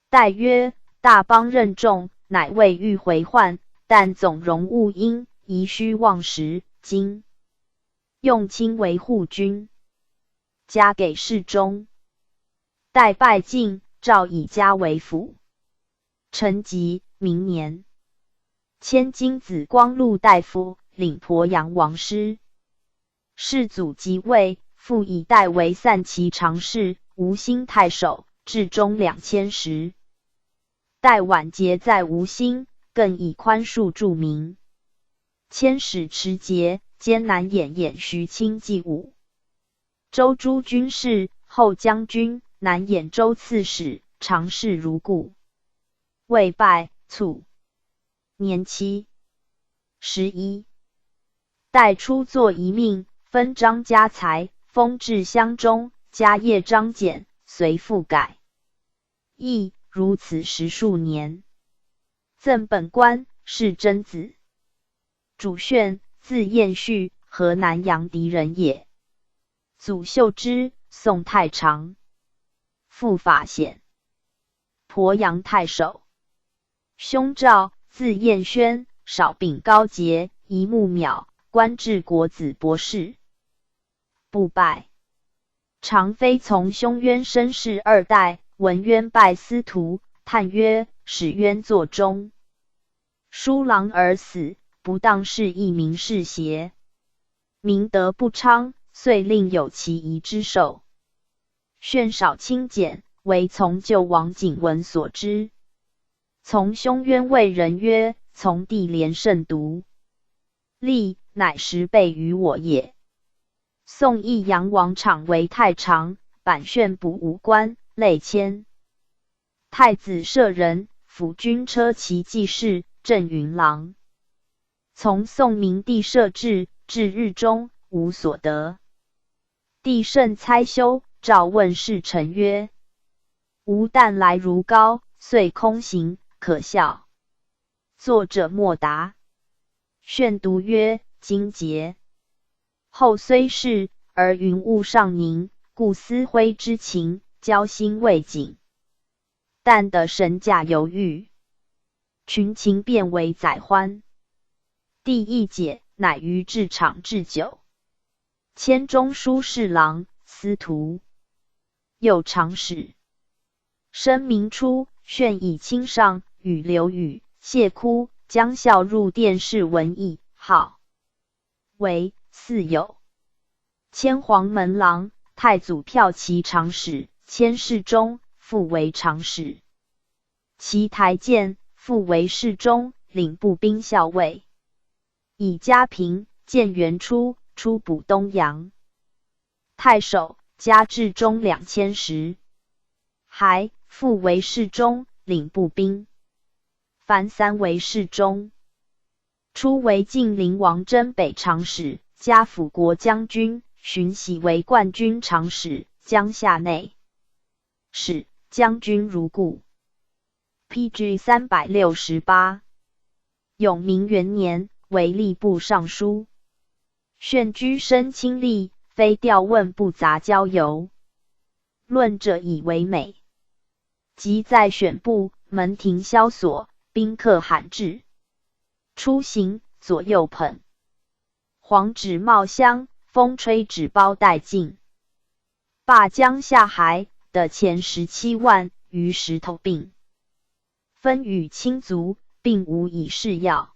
代曰：大邦任重，乃未欲回患，但总容勿因，宜须忘时。今用卿为护军，加给侍中。代拜晋，诏以家为辅。臣即明年，迁金子光禄大夫，领鄱阳王师。世祖即位，复以代为散骑常侍，吴兴太守，至中2000石。代晚节在吴兴，更以宽恕著名。迁使持节，兼南兖徐卿祭武。州诸军事，后将军，南兖州刺史，常事如故。未拜，卒。年7、11。代初作遗命，分章家财，封至乡中，家业章简，随复改。亦如此10数年。赠本官，是真子。主炫，字彦绪，河南阳翟人也。祖秀之，宋太常。父法显，鄱阳太守。兄赵，字彦轩，少秉高节，一目渺，官至国子博士。不拜。常妃从兄渊身世2代，闻渊拜司徒，叹曰：使渊作忠，疏郎而死，不当是一名士邪？明德不昌，遂令有其遗之寿。炫少轻简，唯从旧王景文所知。从兄渊谓人曰：从弟廉甚笃，立乃10倍于我也。宋义阳王昶为太常，版炫补吴官，累迁太子舍人，辅军车骑骑士，镇云郎。从宋明帝摄制，至日中，无所得。帝甚猜羞，诏问侍臣曰：吾旦来如高，遂空行，可笑。作者莫答。炫读曰：今节。后虽是，而云雾尚凝，故思徽之情，交心未尽。但得神驾犹豫，群情变为宰欢。帝一解，乃于至场置酒，迁中书侍郎、司徒，右长史。申明初，炫以亲上，与刘宇、谢哭、姜孝入殿试文议，号为四友。迁黄门郎，太祖骠骑常使，迁侍中，复为常使。其台谏，复为侍中，领步兵校尉。以家平，建元初，出补东阳。太守，加至中2000石。还父为侍中，领步兵。凡3为侍中。初为晋灵王征北长史，加辅国将军，巡徙为冠军长史，江夏内史，将军如故。PG 368。永明元年，为吏部尚书。炫居身亲吏，非调问不杂交游。论者以为美。即在选部，门庭萧索，宾客罕至。出行，左右捧黄纸帽香，风吹纸包带进。灞江下海，得钱17万余石头并。分与亲族，并无以示要。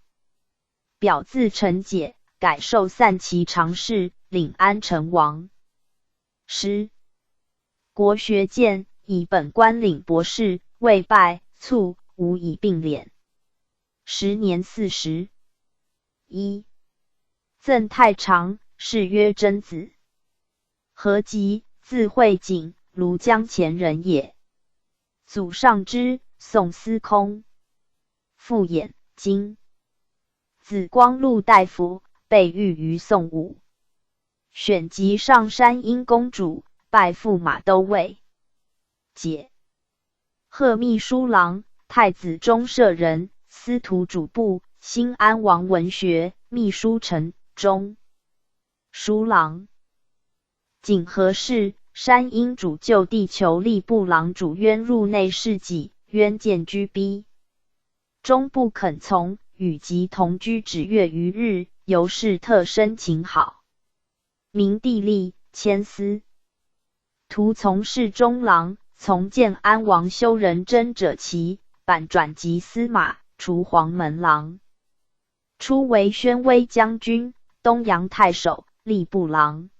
表自陈解，改授散骑常侍，领安成王。师国学荐，以本官领博士，未拜卒，无以并敛。时年40。1. 赠太常，谥曰真子。何吉，字惠景，庐江前人也。祖上之，宋司空。父衍，今。子光禄大夫，被御于宋武。选及上山阴公主，拜驸马都尉。解。贺秘书郎，太子中舍人，司徒主簿，兴安王文学秘书丞中书郎。景和氏，山阴主就地求吏部郎主渊入内侍己，渊见居逼，终不肯从，与及同居止月余日，由是特生情好。明帝立，迁司徒从事中郎，从建安王修仁贞者齐，版转及司马，除黄门郎。初为宣威将军，东阳太守，吏部郎。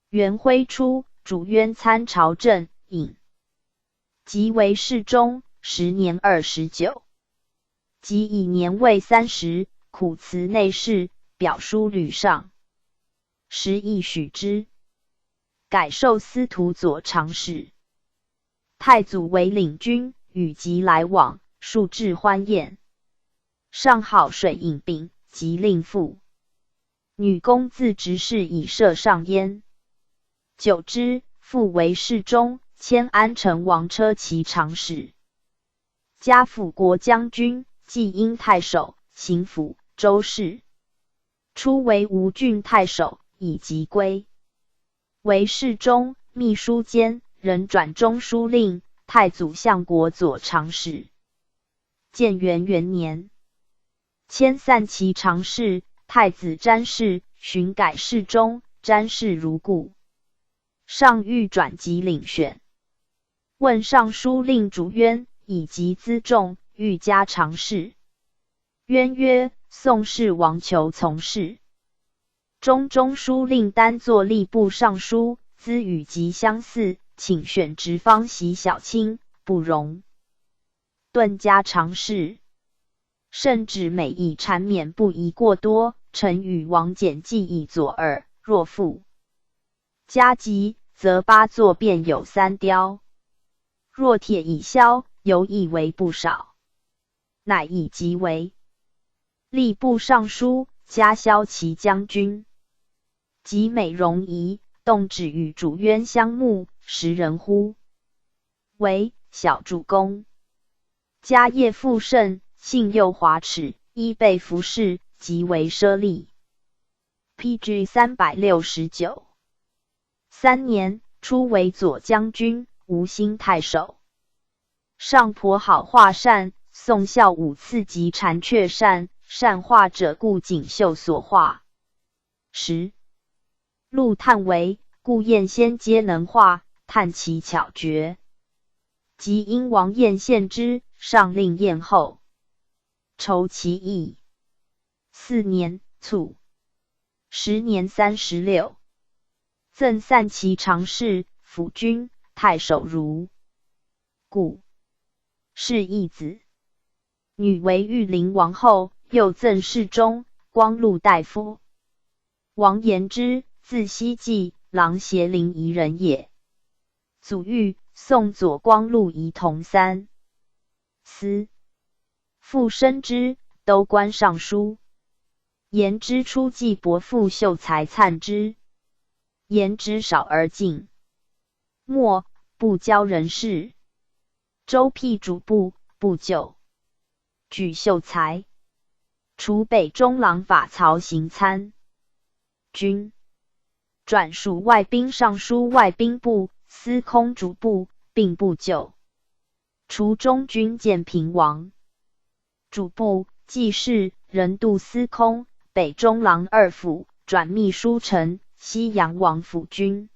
元徽初，主渊参朝政，引。即为侍中，时年29。即以年未30，苦辞内侍，表书吕尚。时亦许之。改授司徒左常侍。太祖为领军，与即来往，数至欢宴。上好水饮饼，即令父。女公自执事以设上焉。久之，复为侍中，迁安成王车骑常使。加辅国将军，济阴太守，行府、州事。初为吴郡太守，以即归。为侍中、秘书监，任转中书令，太祖相国左常使。建元元年，迁散骑常侍，太子詹事，寻改侍中，詹事如故。上谕转及领选。问尚书令主渊，以及辎重，欲加常侍。渊曰：宋氏王求从事。中书令单作吏部尚书，资与极相似，请选直方袭小卿，不容。顿加常侍。甚至每以缠绵不宜过多，臣与王简记以左耳，若复加急，则8座便有3雕；若铁已消，犹亦为不少。乃以即为吏部尚书，加骁骑将军。及美容仪，动止与主渊相慕，识人乎？为小主公。家业富盛，性又华耻，衣被服饰，极为奢丽。PG 369。3年，初为左将军，吴兴太守。上颇好画扇，宋孝武赐及蝉雀扇，善画者故锦绣所画。10. 陆探为，顾燕先皆能画，探其巧绝。即因王燕献之，上令燕后。酬其意。4年，卒。时年36。赠散骑常侍、辅军、太守如故。是义子。女为玉陵王后，又赠侍中、光禄大夫。王延之，字希季，琅邪临沂人也。祖玉，宋左光禄仪同三司，复升之都官尚书。言之初继伯父秀才粲之，言之少而进，末不教人事。周辟主簿，不就，举秀才，除北中郎法曹行参军，转属外兵尚书外兵部、司空主簿，并不就，除中军建平王主簿、记事、任度司空、北中郎二府，转秘书丞、西阳王府君。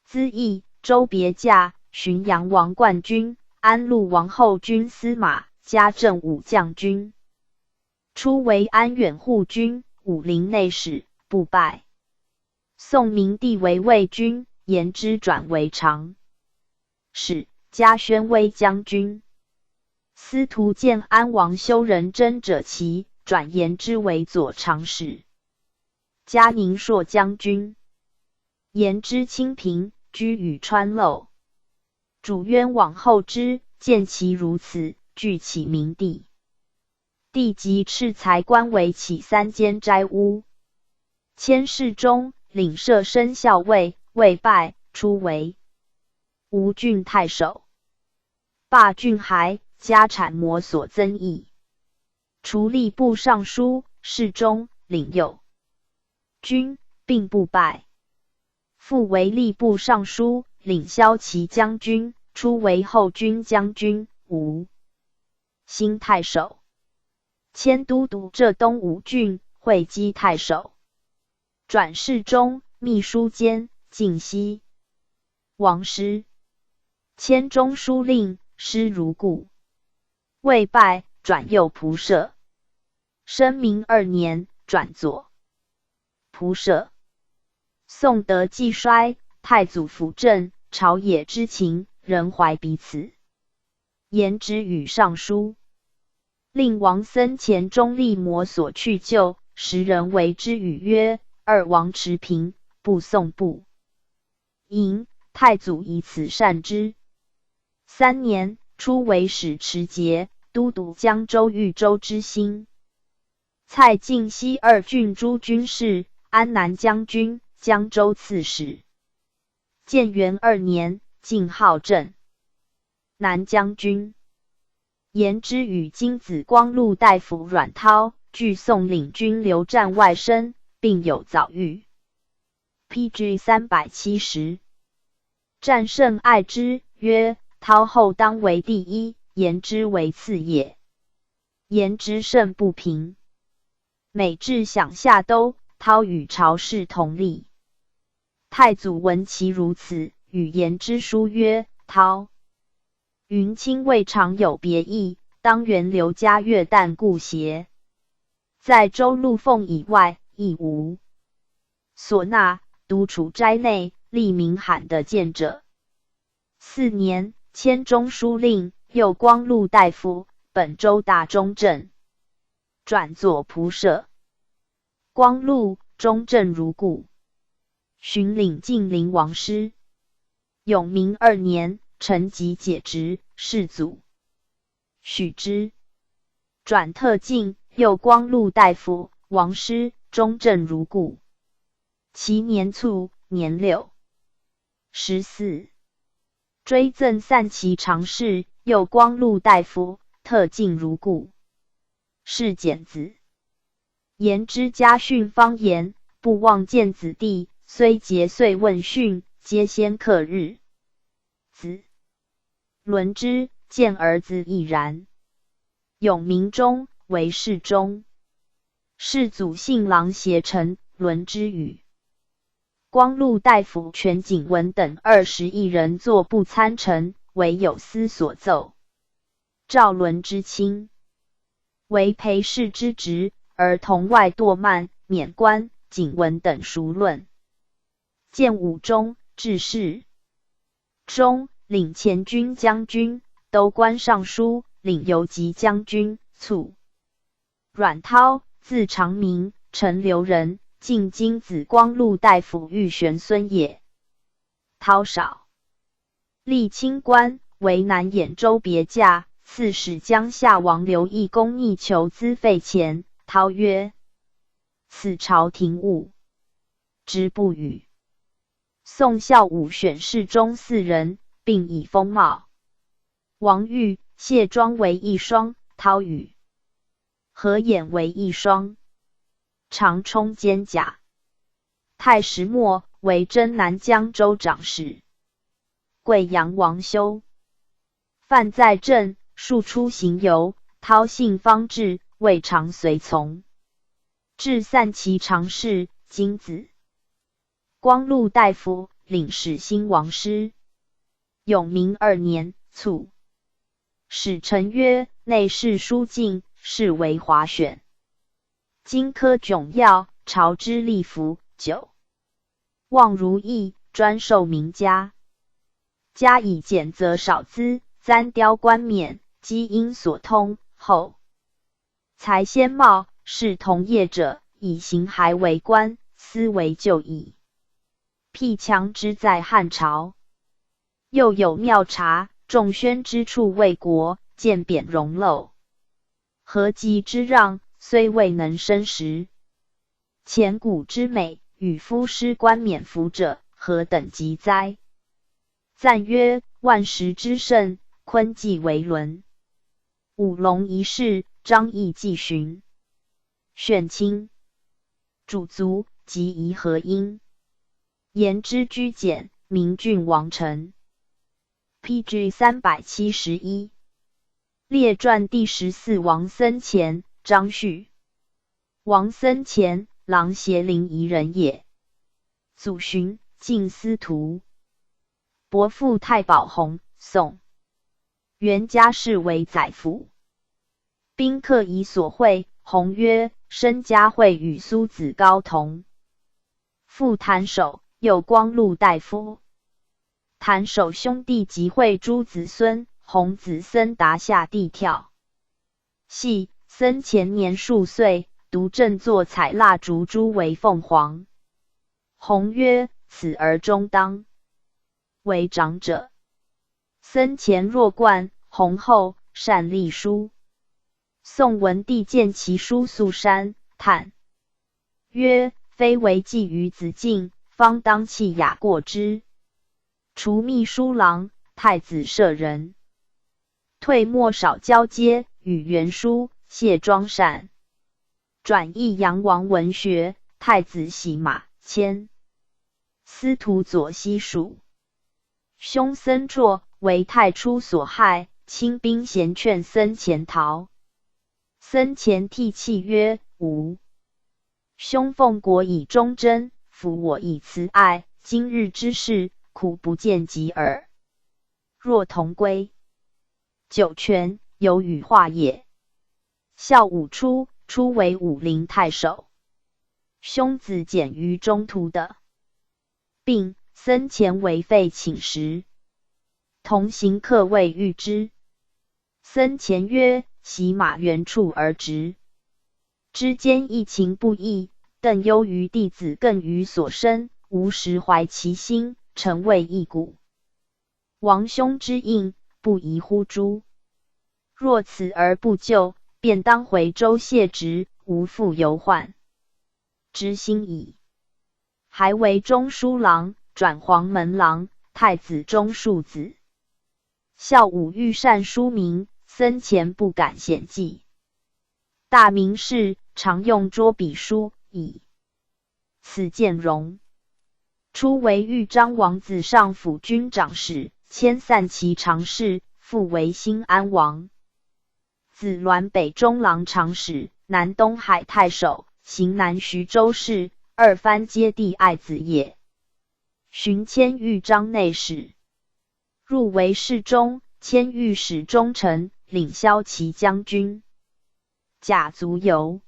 资议周别驾、浔阳王冠军、安陆王后军司马、嘉正武将军。初为安远护军、武陵内史，不拜。宋明帝为魏军，言之转为常使，加宣威将军。司徒建安王修仁真者齐，转言之为左常使，加宁朔将军。言之清平，居宇川陋。主渊往后之，见其如此，具起明帝。帝即敕裁官为起3间斋屋。迁侍中，领摄生校尉，未拜，初为吴郡太守。罢郡还，家产摩所增益。除吏部尚书、侍中，领右军，并不拜。复为吏部尚书，领骁骑将军，初为后军将军，吴兴太守。迁都督浙东5郡，会稽太守。转侍中、秘书监，晋西王师。迁中书令，师如故。未拜，转右仆射。生明2年，转左仆射。宋德既衰，太祖辅政，朝野之情，仍怀彼此。言之与尚书。令王僧虔中立摩所去就，时人为之语曰：二王持平，不宋不迎。太祖以此善之。3年，初为使持节，都督江州豫州之心。蔡晋西2郡诸军事，安南将军，江州刺史。建元2年，晋号镇南将军。言之与金子光禄大夫阮涛，据宋领军留战外甥，并有早愈。PG 370。战胜爱之，曰：涛后当为第一，言之为次也。言之甚不平。每至享夏都，涛与朝事同立。太祖闻其如此，与言之书曰：涛云卿未尝有别意，当原留家乐旦故邪？在州陆凤以外，亦无所纳，独处斋内，立名罕的见者。4年，迁中书令，右光禄大夫，本州大中正，转左仆射。光禄、中正如故。巡领晋陵王师。永明2年，陈吉解职，世祖许之。转特进，右光禄大夫，王师，中正如故。其年卒，年6。14。追赠散骑常侍，右光禄大夫，特进如故。是简子。言之家训方言，不忘见子弟，虽节岁问训，皆先克日。子伦之，见儿子亦然。永明中，为侍中。世祖信郎携臣，伦之语。光禄大夫全景文等21人作不参陈，为有司所奏。赵伦之亲，为陪侍之职，而同外堕慢，免官。景文等熟论。建武中，致仕中，领前军将军，都官尚书，领游击将军，卒。阮涛，字长明，陈留人，晋金子光禄大夫玉玄孙也。涛少历清官，为南兖州别驾，刺史江夏王刘义公逆求资费钱，涛曰：“此朝廷务之不与。”宋孝武选侍中4人，并以封茂、王玉、谢庄为一双，涛与何衍为一双，常充兼甲。太史墨为征南江州长史。贵阳王修范在镇，数出行游，涛信方志，未尝随从。至散骑常侍金子。光禄大夫，领使兴王师。永明2年卒。使臣曰：“内侍书进，是为华选。荆轲迥要，朝之立服9。望如意，专授名家。加以减则少资，簪雕冠冕，积因所通。后才先茂，是同业者，以行还为官，思为旧矣。辟强之在汉朝。又有妙察，仲宣之处为国，见贬荣陋。何及之让，虽未能申实。前古之美，与夫师冠冕服者，何等极哉！”赞曰：“万时之盛，昆既为伦。五龙一世，张翼既寻。选卿主族，及夷合音。言之居简，明郡王臣。” PG 371。列传第14王僧虔，张旭。王僧虔，琅邪临沂人也。祖寻，晋司徒。伯父太保弘，宋元嘉世为宰辅。宾客以所会，弘曰：“申嘉会与苏子高同。”父谭守，又光禄大夫。谭守兄弟集会诸子孙，弘子僧达下地跳。系僧前年数岁，独振作采蜡烛诸为凤凰。弘曰：“此儿终当为长者。”僧前若冠，弘后善隶书。宋文帝见其书素山，叹曰：“非为寄于子敬，方当弃雅过之。”除秘书郎、太子舍人。退莫少交接，与袁书、谢庄善。转译杨王文学，太子喜马迁。司徒左西蜀。兄僧绰为太初所害，亲兵咸劝僧虔逃。僧虔涕泣曰：“吾兄奉国以忠贞，辅我以慈爱，今日之事，苦不见及耳。若同归，九泉有羽化也。”孝武初，初为武陵太守。兄子简于中途的，并僧虔为废寝食。同行客谓遇之。僧虔曰：“喜马原处而直。之间疫情不义，邓忧于弟子更于所生，吾实怀其心，诚为一骨。王兄之应，不宜乎诸？若此而不救，便当回州谢职，无复忧患。知心矣。”还为中书郎，转黄门郎，太子中庶子。孝武欲善书名，僧虔不敢显记。大名士常用拙笔书以此见容。初为豫章王子上辅军长史，迁散骑常侍，复为兴安王。子鸾北中郎常使，南东海太守，行南徐州事，二藩皆弟爱子也。寻迁豫章内史，入为侍中，迁御史中丞，领骁骑将军。甲卒游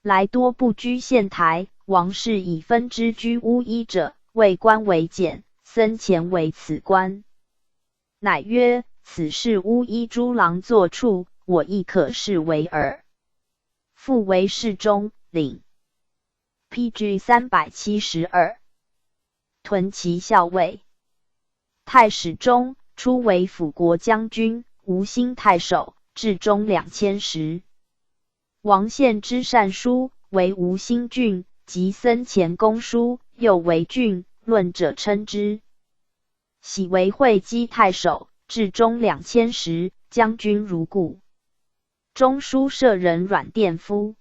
来多不居县台，王氏以分之居巫医者，为官为简，僧虔为此官。乃曰：“此事巫医诸郎作处，我亦可视为耳。”复为侍中，领 PG 372。屯骑校尉。太史中，初为辅国将军，吴兴太守，至中2000石。王献之善书，为吴兴郡，及僧前公书，又为郡，论者称之。喜为会稽太守，至中2000石，将军如故。中书舍人阮殿夫，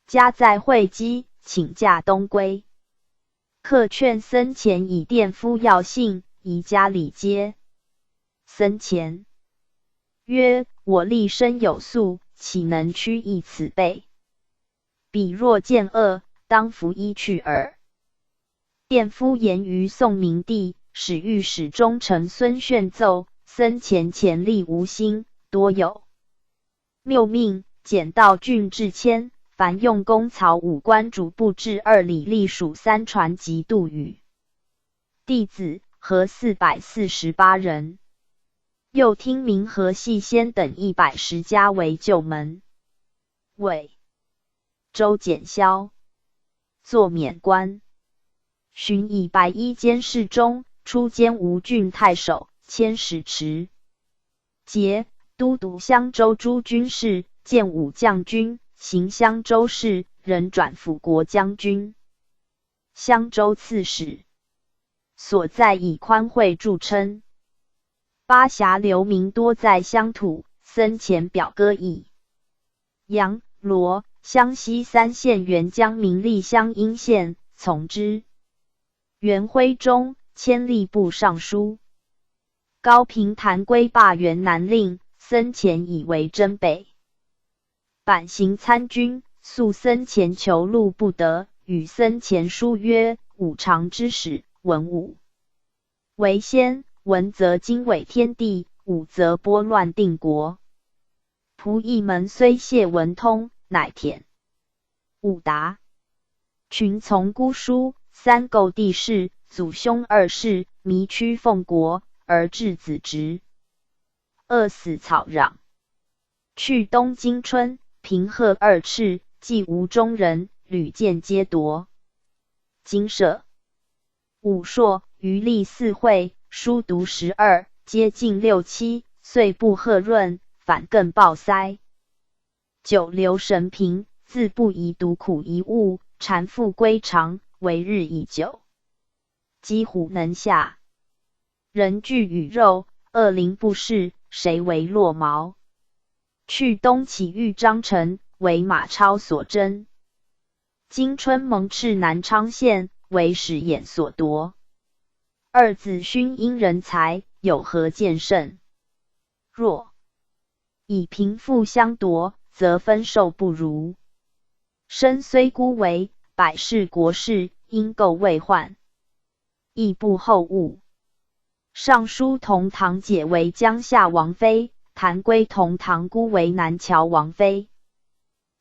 家在会稽，请假东归。客劝僧前以殿夫要信，宜家礼接。僧前曰：我立身有素，岂能屈意此辈？彼若见恶，当服依去耳。殿夫言于宋明帝，使御史中丞孙炫奏，僧前潜力无心，多有谬命，简道郡至谦，凡用公曹武官主部至2里隶属3传及杜宇。弟子合448人。又听明和系先等110家为旧门。伪周简霄作免官，寻以白衣监侍中，出兼吴郡太守，迁使池。节都督襄州诸军事，建武将军，行襄州事，任转辅国将军、襄州刺史。所在以宽惠著称。巴峡流民多在乡土，僧前表歌邑。杨、罗、湘西3县原江民立乡阴县，从之。元徽宗，迁吏部尚书。高平谭归罢原南令，僧前以为征北。版行参军，诉僧前求路不得，与僧前书曰：武常之始，文武为先。文则经纬天地，武则拨乱定国。仆役门虽谢文通，乃田武达。群从姑书，3构地势，祖兄2世，迷趋奉国，而至子侄。饿死草壤。去东京春，平贺2赤，既无中人，屡见皆夺。经舍武硕，余历4会，书读12，皆近6、7，岁不贺润，反更暴塞。久留神平，自不宜独苦一物，缠复归常，为日已久。积虎能下，人具与肉，恶灵不逝，谁为落毛？去东起豫章城，为马超所征。今春蒙斥南昌县，为使衍所夺。2子勋因人才，有何见胜？若以贫富相夺，则分受不如。身虽孤为，百世国事，因构未换，亦不后恶。尚书同堂姐为江夏王妃，谭归同堂姑为南谯王妃。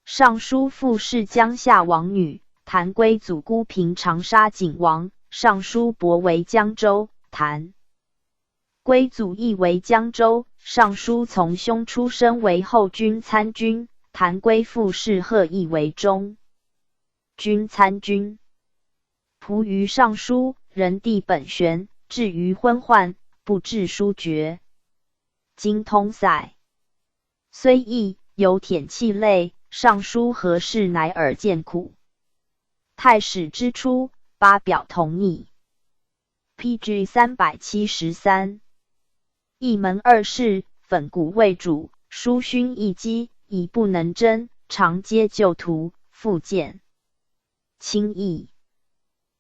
尚书父是江夏王女，谭归祖姑平长沙景王。尚书伯为江州，谭归祖亦为江州。尚书从兄出身为后军参军，谭归父是贺亦为中军参军。仆于尚书，人地本玄，至于昏患，不至书绝。今通塞，虽易，有舔气类。尚书何事乃尔见苦？太史之初，八表同拟。PG 373。一门2世，粉骨为主，书勋一击，已不能征，常皆旧图，复见轻易。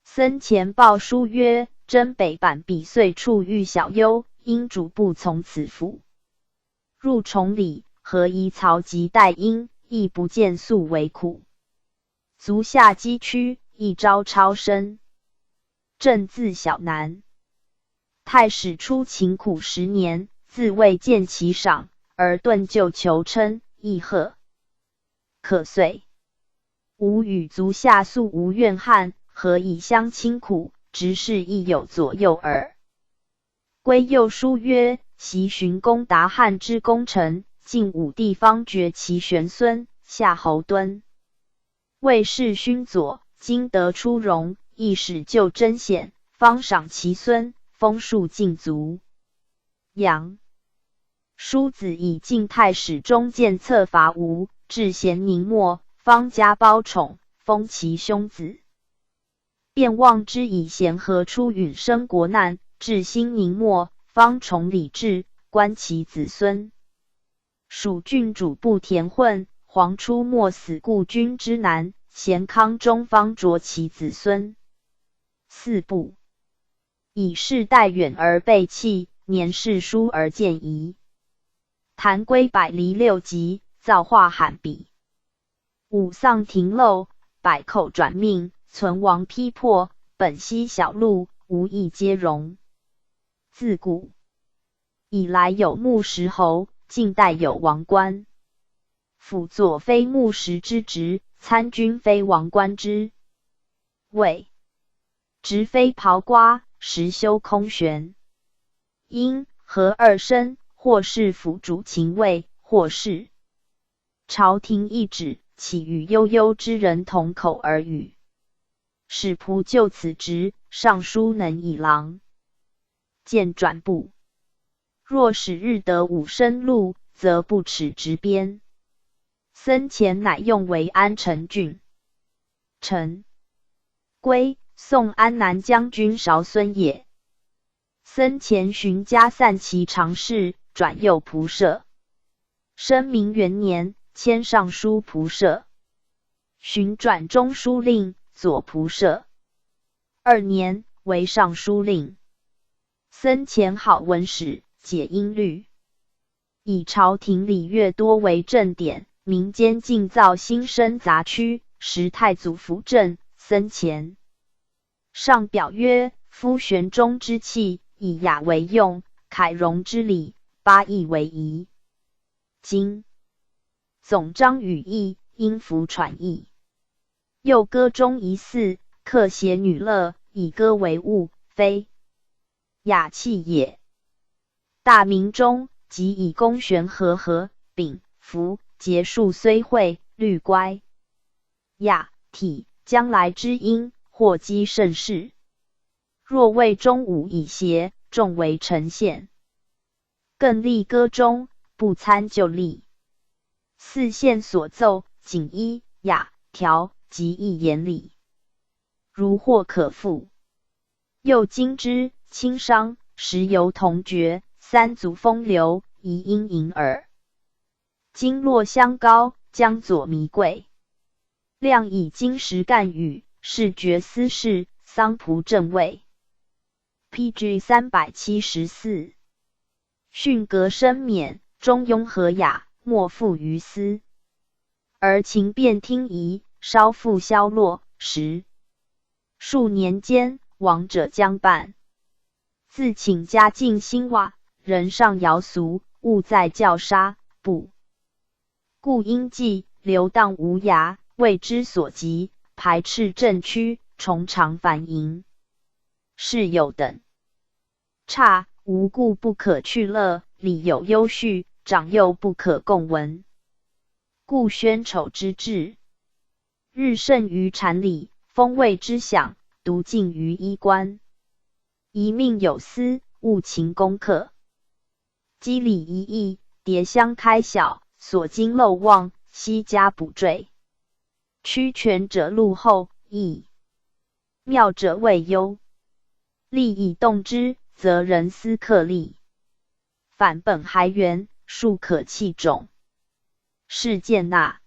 僧前报书曰：征北版比岁处遇小忧，因主不从此府。入崇礼，何夷曹及代因，亦不见素为苦。足下击屈，一朝超生。正字小难。太史初勤苦10年，自未见其赏，而顿就求称，亦贺可遂。吾与足下素无怨憾，何以相亲苦？直是亦有左右耳。归又书曰：袭寻公达汉之功臣，晋武帝方爵其玄孙，夏侯惇。魏氏勋佐，今得出荣，亦使就贞显，方赏其孙，封庶禁卒。杨叔子以晋太史中见策伐吴，至咸宁末，方加褒宠，封其兄子。便望之以咸和出允生国难，至兴宁末，方崇礼制，观其子孙。蜀郡主不田混，黄出没死故君之难，咸康中方着其子孙。四部以世代远而背弃，年事疏而见疑。谭归百离六集，造化罕比。五丧庭漏，百寇转命，存亡批破，本溪小路，无一皆容。自古以来有牧石侯，近代有王官。辅佐非牧石之职，参军非王官之位。职非袍瓜，实修空悬。因和二身，或是辅主勤位，或是朝廷懿旨，岂与悠悠之人同口而语？使仆就此职，尚书能以郎见转部。若使日得五升禄，则不耻直边。僧虔乃用为安城郡。陈归，宋安南将军韶孙也。僧虔寻家散骑常侍，转右仆射。生明元年，迁尚书仆射。寻转中书令，左仆射。2年，为尚书令。僧虔好文史，解音律，以朝廷礼乐多为正典，民间尽造新生杂区，时太祖辅政。僧虔上表曰：夫玄宗之器，以雅为用；凯荣之礼，八佾为仪。今总章语义，音符传译。又歌中疑似，客谐女乐，以歌为物，非雅器也。大明中，即以公玄和丙符节数虽会，律乖雅体，将来之音，或稽盛世。若谓中武以谐，重为呈现。更立歌中，不参就例。四县所奏，仅依雅调及一言理，如或可复。又今之轻商，时由同绝，三足风流，宜音盈耳。今落相高，江左弥贵。亮以金石干语，视觉司事，桑仆正位。PG 374。训格深勉，中庸和雅，莫负于斯。而情变听夷，稍复消落，数年间，亡者将半。自请家境兴旺，人上尧俗，物在教杀，不故应记流荡无涯，为之所及，排斥正区，崇常繁盈。是有等差，无故不可去乐，理有优序，长幼不可共闻。故宣丑之志，日甚于禅理，风味之享，独尽于衣冠。一命有司，务勤功课。机理一义，迭相开小，所经漏望，悉加补缀。曲权者禄后，义妙者位优。利以动之，则人思克利。反本还原，庶可弃种。是建纳。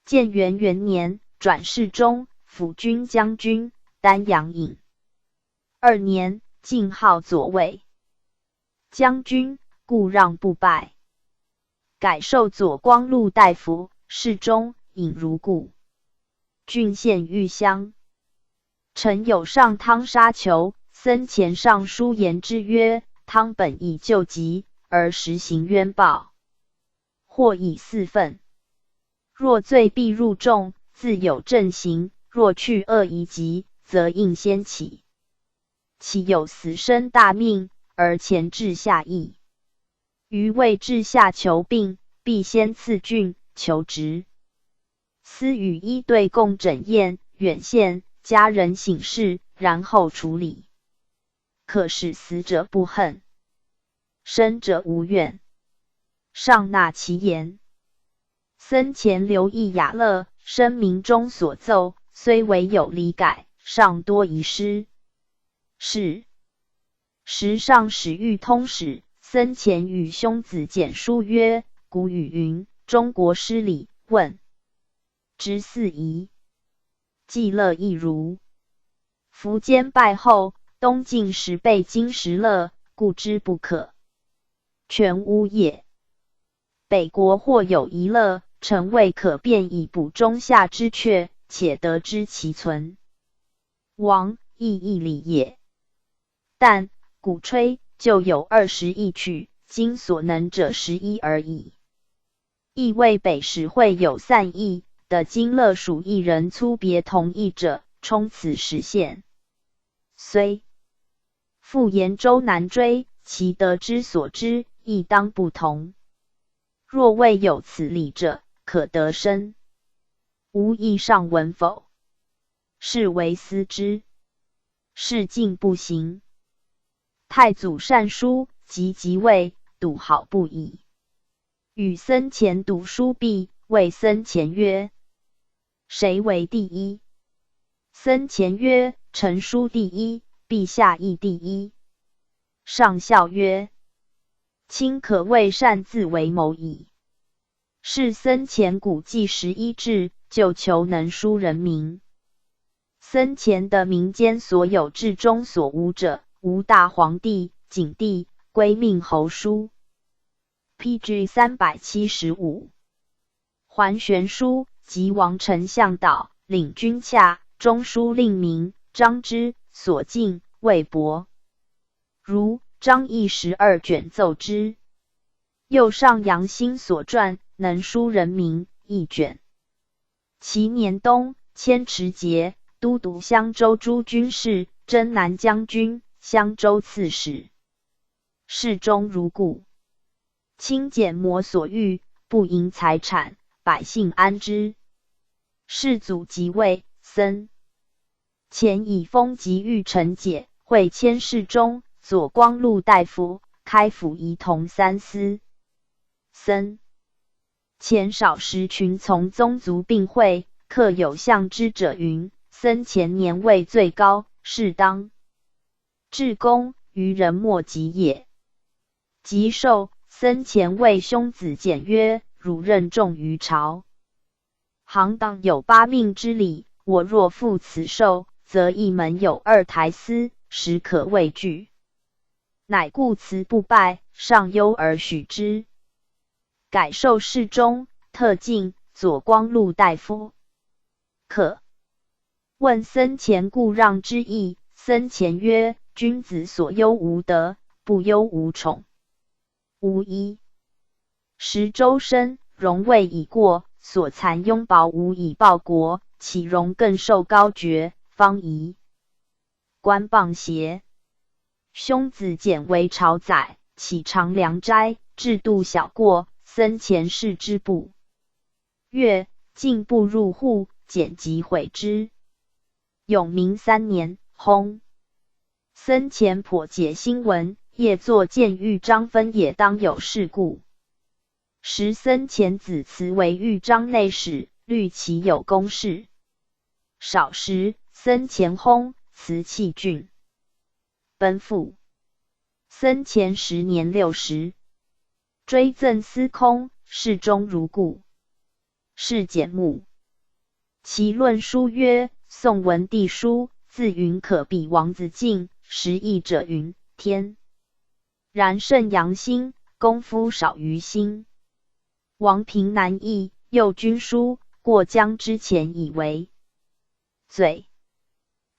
建元元年，转侍中、辅军将军，丹阳尹。2年，进号左卫将军，故让不拜。改授左光禄大夫，侍中，尹如故。郡县豫乡。臣有上汤沙求，僧虔上书言之曰：汤本以救急，而实行冤报。或以4份。若罪必入重，自有正刑；若去恶夷极，则应先起。岂有死生大命，而前至下邑？余为至下求病，必先赐郡求职。司与一对共诊验，远县家人省事，然后处理。可使死者不恨，生者无怨。上纳其言。僧前留意雅乐，声明中所奏，虽为有理改，尚多遗失。是时上使御通史，僧前与兄子简书曰：古语云，中国诗礼，问之四夷，既乐亦如。苻坚败后，东晋时被金石乐，故之不可全污也。北国或有遗乐，臣未可辨以补中下之阙，且得知其存亡，亦一理也。但鼓吹就有21曲，今所能者11而已。亦为北史会有散佚的今乐属一人粗别同义者，充此实现。虽复言周难追，其得之所知亦当不同。若未有此理者，可得生。吾意上文否？是为思之。是进不行。太祖善书，即位，笃好不已。与僧前读书毕，谓僧前曰：谁为第一？僧前曰：臣书第一，陛下亦第一。上笑曰：卿可谓擅自为谋矣。是僧前古记11志，就求能书人名。僧前的民间所有志中所无者，无大皇帝、景帝、归命侯书。pg 375。桓玄书及王丞相导，领军洽，中书令名，张之所敬，魏博。如张毅12卷奏之。又上杨欣所传，能书人名1卷。其年冬，迁持节，都督襄州诸军事，征南将军，襄州刺史。事中如故。轻简摩所欲，不盈财产，百姓安之。世祖即位，僧前以封及御臣解，会迁侍中、左光禄大夫，开府仪同3司。僧前少时群从宗族并会，客有相之者云：僧前年位最高，是当至公，于人莫及也。即寿，僧前谓兄子简曰：汝任重于朝，行当有8命之理，我若负此寿，则一门有2台司，实可畏惧。乃故辞不拜，上忧而许之。改授侍中，特进左光禄大夫。可问僧前故让之意，僧前曰：君子所忧无德，不忧无宠。无一时周身荣位已过，所残庸薄无以报国，岂容更受高爵，方宜官谤邪？兄子简为朝宰，岂常良斋，制度小过，僧前视之不悦，进步入户，简即毁之。永明3年，薨。僧前颇解新闻，夜作谏谕章分也当有事故。时僧前子慈为豫章内史，虑其有公事。少时，僧前薨，慈弃郡，奔赴。僧前时年60，追赠司空，侍中如故。是简目。其论书曰：宋文帝书，自云可比王子敬，时译者云天。然圣阳心，功夫少于心。王平难译，右军书，过江之前以为罪。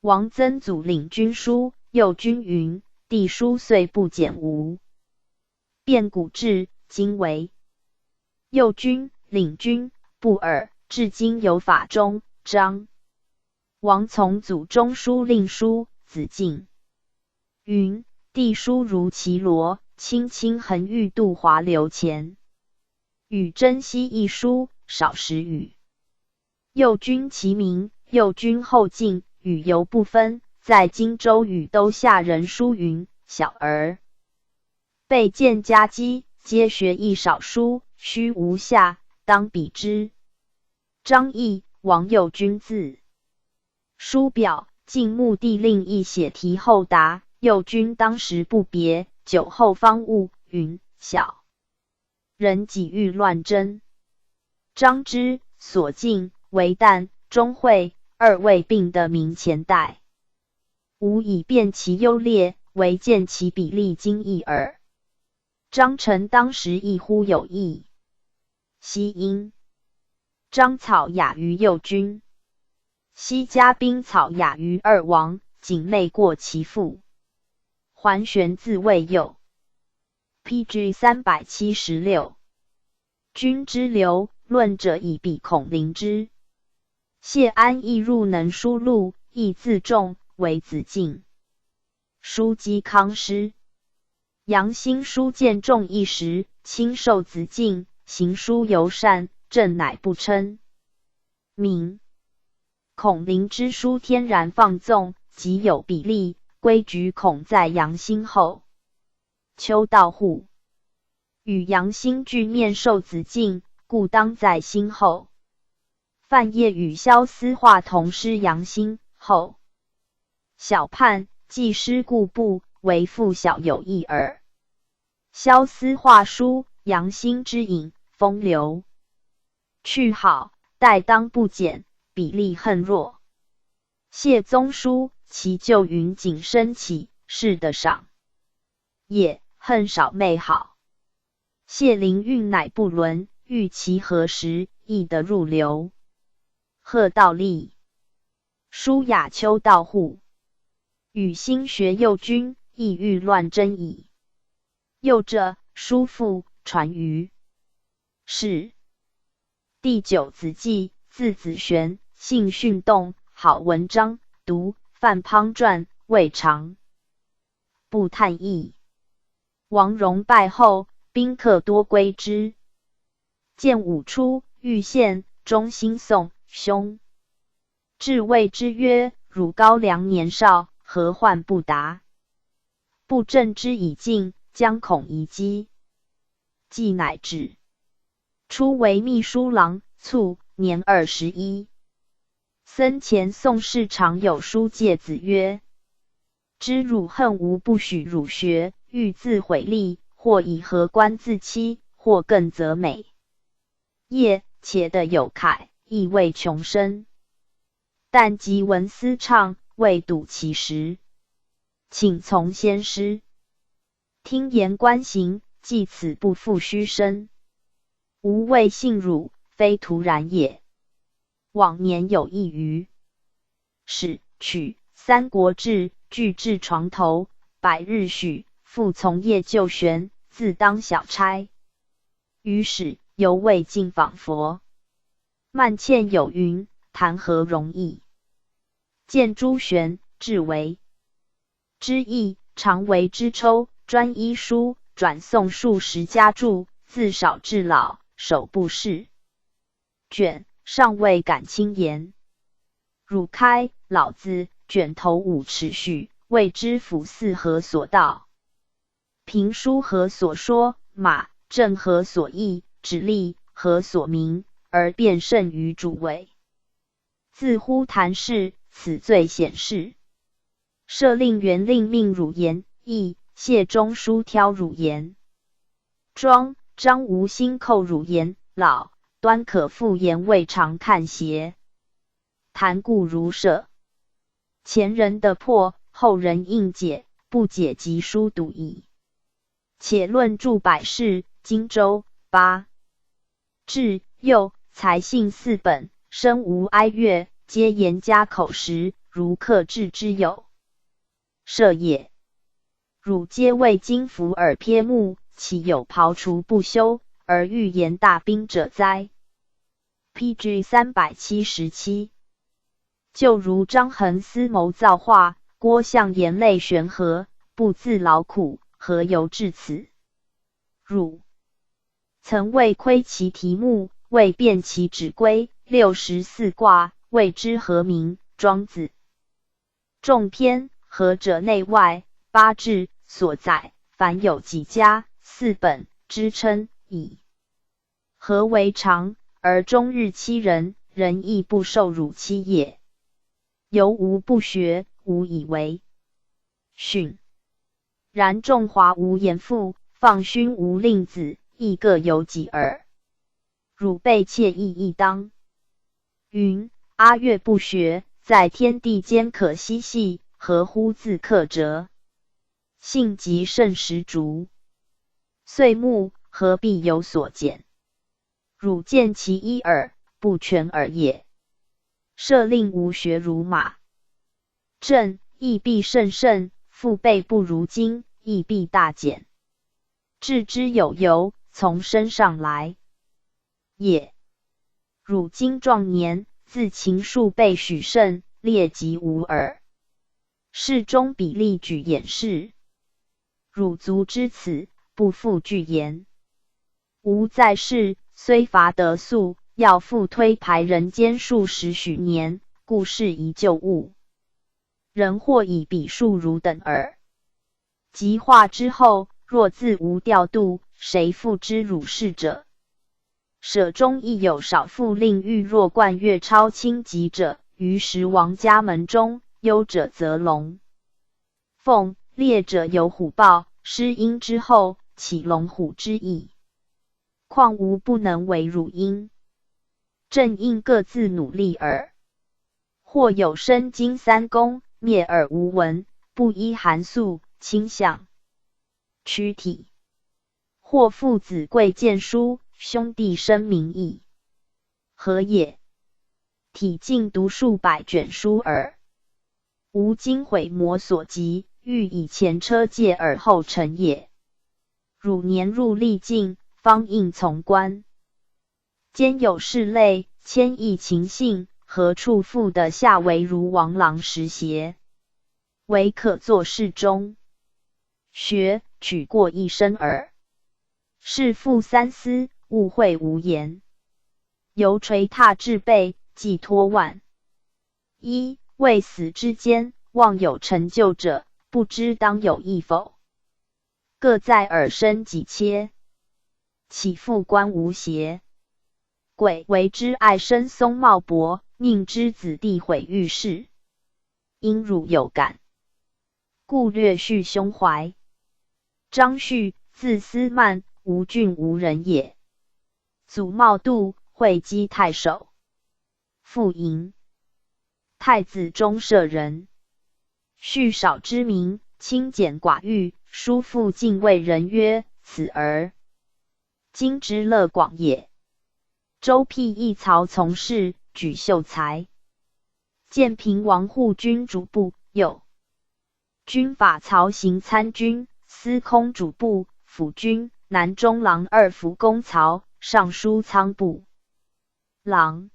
王曾祖领军书，右军云：帝书虽不简无，变古志，今为右军领军不尔，至今有法中章。王从祖中书令书，子敬云：帝书如其罗，轻轻横欲渡华流前。与珍惜一书，少时语。右军其名，右军后进，与犹不分，在荆州与都下人书云：小儿备见家机，皆学艺少书，须无下，当比之。张毅、王右军字。书表晋穆帝令一写题后答，右军当时不别，久后方悟云：小人己欲乱真。张之所进为旦、钟会二位并的明前代，吾以辨其优劣，唯见其比例精异耳。张臣当时亦乎有异。昔因张草雅于右军，昔加兵草雅于二王，仅昧过其父。桓玄自谓右。PG 376。君之流，论者以比孔灵之。谢安亦入能书录，亦自重为子敬。书姬康师。杨兴书见重一时，亲受子敬，行书尤善，朕乃不称。明孔灵之书天然放纵，极有比例，规矩恐在杨兴后。丘道户与杨兴俱面受子敬，故当在兴后。范晔与萧思化同师杨兴后。小叛既师故不为父小有异耳。萧思化书杨兴之隐风流去好，待当不减，比例恨弱。谢宗书其旧云谨深起，是的赏也恨少媚好。谢灵运乃不伦，欲其何时亦得入流。贺道立书雅丘道户与兴学右军，亦欲乱真矣。右者书父传于是。第九子季，字子玄，性训动，好文章，读范滂传，未尝不叹异。王戎败后，宾客多归之。建武初，欲献，中兴宋兄至谓之曰：汝高粱年少，何患不达？不正之以尽，将恐遗机。既乃止。初为秘书郎，卒，年21。僧前宋氏常有书诫子曰：知汝恨无不许汝学，欲自毁立，或以何官自欺，或更则美。业且得有慨，亦未穷深。但即闻思畅，未睹其实。请从先师。听言观行，即此不复虚声。吾谓信汝，非徒然也。往年有异于使取《三国志》，具至床头，百日许，复从业就玄，自当小差。于是犹未尽访佛。曼倩有云：谈何容易？见朱玄，至为之意，常为之抽，专医书，转诵数十家注，自少至老，手不释卷，尚未敢轻言。汝开老子卷头5尺许，谓之府寺何所道？评书何所说？马正何所译？指吏何所明？而辩胜于主谓。自乎谈事，此最显示。设令元令命汝言，亦谢中书挑汝言。庄张无心扣汝言，老端可复言，未尝看邪。谈故如舍。前人的破，后人应解，不解即书读矣。且论著百事，荆州八至右才信4本，身无哀乐，皆言家口实，如克制之有。设也。汝皆为金服而撇目，岂有庖厨不修，而欲言大兵者哉？ PG 377。就如张衡思谋造化，郭象言泪悬河，不自劳苦，何由至此？汝曾未窥其题目，未辨其指归，64卦，谓之何名？庄子。众篇何者内外八志所载，凡有几家4本之称矣。何为常而终日欺人，人亦不受辱欺也？犹吾不学，无以为训。然仲华无言父，放勋无令子，亦各有己耳。汝辈窃意亦当。云阿月不学，在天地间可嬉戏，何乎自克折？性极甚实竹，岁暮何必有所减？汝见其一耳，不全耳也。设令无学如马，正亦必甚甚，父辈不如今，亦必大减。置之有由，从身上来也。汝今壮年，自秦数倍许甚，列极无耳。世中比例举掩饰，汝足知此，不复具言。吾在世，虽乏得素，要复推排人间数十许年，故是宜旧物。人或以彼数汝等耳。及化之后，若自无调度，谁复知汝是者？舍中亦有少妇令欲若冠岳超轻疾者，于时王家门中，忧者则龙凤，猎者有虎豹，失鹰之后，起龙虎之意。况无不能为汝因？正应各自努力耳。或有身经3公，灭耳无闻，不依寒素，倾向躯体；或父子贵贱殊，兄弟生名义，何也？体尽读数百卷书耳。吾今毁魔所及，欲以前车戒而后成也。汝年入力尽，方应从官。兼有事类，谦抑情性，何处复得下为如王郎时邪？唯可作事中，学取过一生耳。是复三思，误会无言。犹垂榻至背，寄托万。一未死之间，望有成就者，不知当有益否？各在耳身己切，岂复观无邪？鬼为之爱生松茂勃，宁之子弟毁玉室。因汝有感，故略叙胸怀。张旭，字思曼，吴郡吴人也。祖茂度，会稽太守。父嬴，太子中舍人。叙少之名，清简寡欲，叔父敬畏人曰：“此儿今之乐广也。”周辟一曹从事，举秀才。建平王护军主簿，右军法曹行参军，司空主簿，辅军南中郎二福公曹，尚书仓部郎，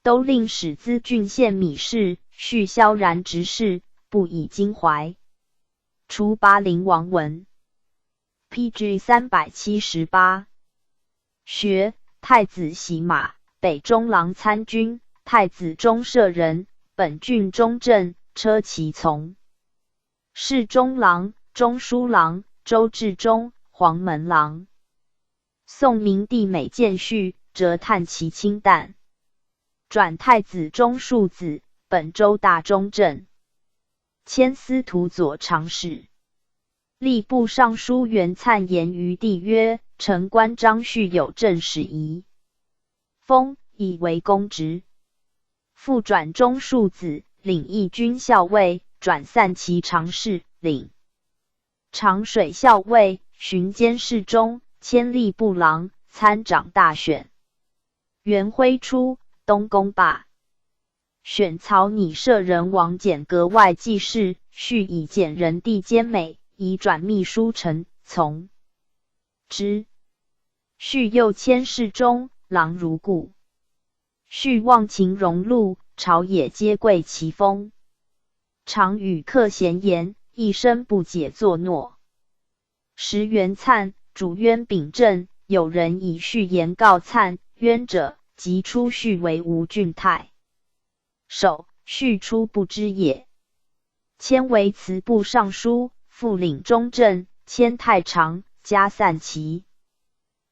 都令史资郡县米氏，续萧然执事，不以襟怀。除巴陵王文。PG 378。学太子洗马，北中郎参军，太子中舍人，本郡中正，车骑从。侍中郎、中书郎、周至中、黄门郎。宋明帝每见序，折叹其清淡。转太子中庶子，本州大中正。迁司徒左常侍。吏部尚书袁粲言于帝曰：“臣观张旭有正史仪，封以为公职。复转中庶子，领义军校尉，转散骑常侍，领长水校尉，巡监侍中，迁吏部郎，参掌大选。元徽初，东宫罢，选曹拟舍人王简格外记事，续以简人地兼美，以转秘书丞，从之。续又迁侍中、郎如故。续忘秦荣禄，朝野皆贵其封。常与客闲言，一生不解作诺。时元粲主冤秉正，有人以续言告粲，冤者即出续为吴郡太守，续初不知也。迁为祠部尚书，复领中正，迁太常，加散骑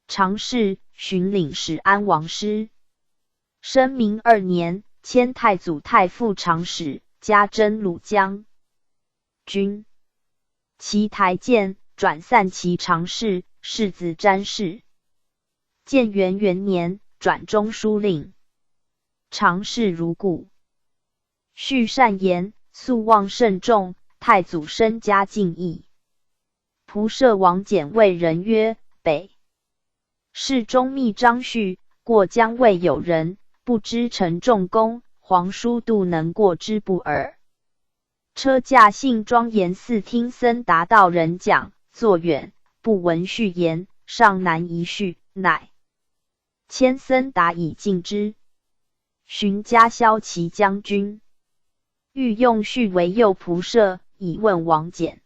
常侍，巡领使安王师。申明2年，迁太祖太傅长史，加征鲁将军。其台谏，转散骑常侍，世子詹事。建元元年，转中书令，常侍如故。续善言，素望甚重，太祖深加敬意。仆射王翦谓人曰：北侍中密张旭，过江未有人，不知陈重功，皇叔度能过之不耳。车驾信庄严寺听僧达道人讲，坐远，不闻序言，尚难移序，乃迁僧达以敬之。寻加骁骑将军，欲用序为右仆射，以问王翦。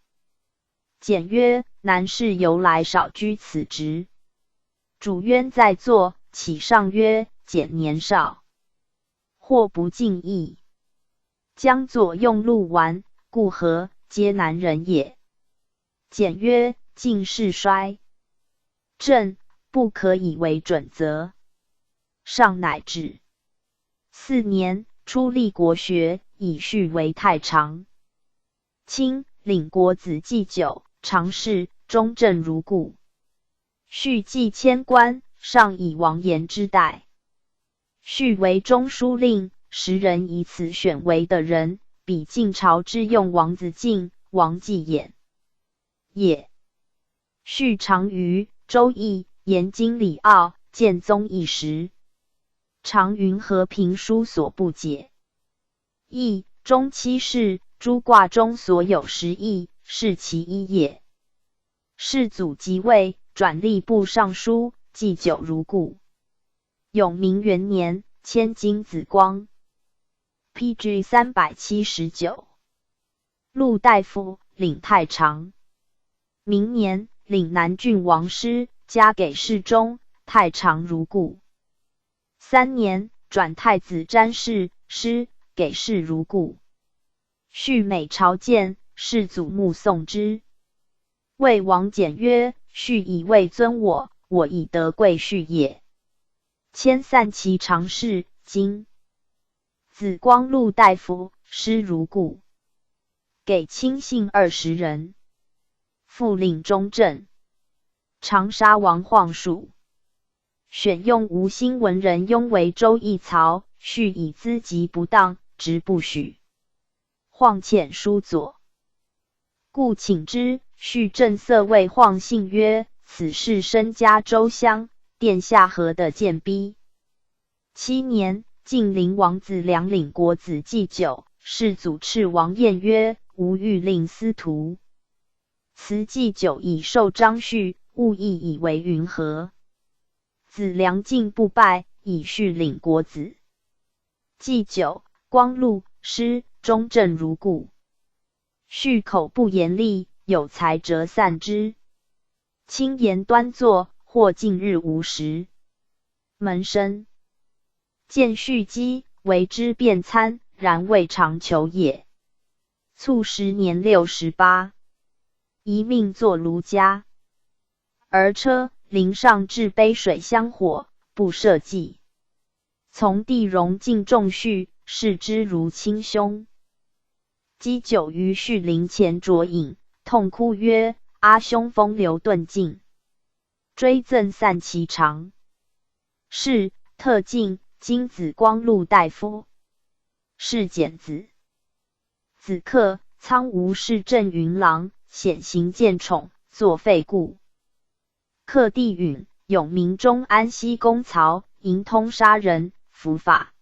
简曰：南士由来少居此职。主渊在座，启上曰：简年少，或不敬意，将左用禄丸，故何皆难人也。简曰：进士衰正，不可以为准则。上乃止。4年，出立国学，以序为太常。清领国子祭酒，常侍，中正如故。序记迁官，上以王延之代。序为中书令，时人以此选为的人，比晋朝之用王子敬、王继衍也。序常于周易、颜经里奥、建宗一时，常云和平书所不解。易中七事，诸卦中所有10义，是其一也。世祖即位，转吏部尚书，祭酒如故。永明元年，迁京子光。PG 379。陆大夫，领太常。明年，领南郡王师，加给侍中，太常如故。3年，转太子詹事，师，给事如故。续每朝见，世祖目送之。谓王翦曰：续以位尊我，我以德贵续也。迁散骑常侍，今子光禄大夫，师如故。给亲信20人。复领中正，长沙王晃蜀。选用吴兴文人雍为州议曹，续以资籍不当，直不许。晃遣书左，故请之。续正色谓晃信曰：此事身家州乡，殿下何得见逼？7年，晋灵王子良领国子祭酒，世祖敕王晏曰：吾欲令司徒。辞祭酒以受张旭，务意以为云何？子良进不拜，以续领国子祭酒，光禄，师，中正如故。续口不严厉，有才折散之。清言端坐，或近日无时。门生见续机，为之便参，然未尝求也。卒10年68，一命作卢家。儿车陵上置杯水香火，不设祭。从弟荣敬重续，视之如亲兄。积酒于续陵前酌饮，痛哭曰：阿兄风流遁尽。追赠散骑常侍，特进今子光禄大夫。是简子。子克，苍梧市镇云郎，显行见宠，作废故。克帝允，永明中安西公曹，营通杀人，伏法。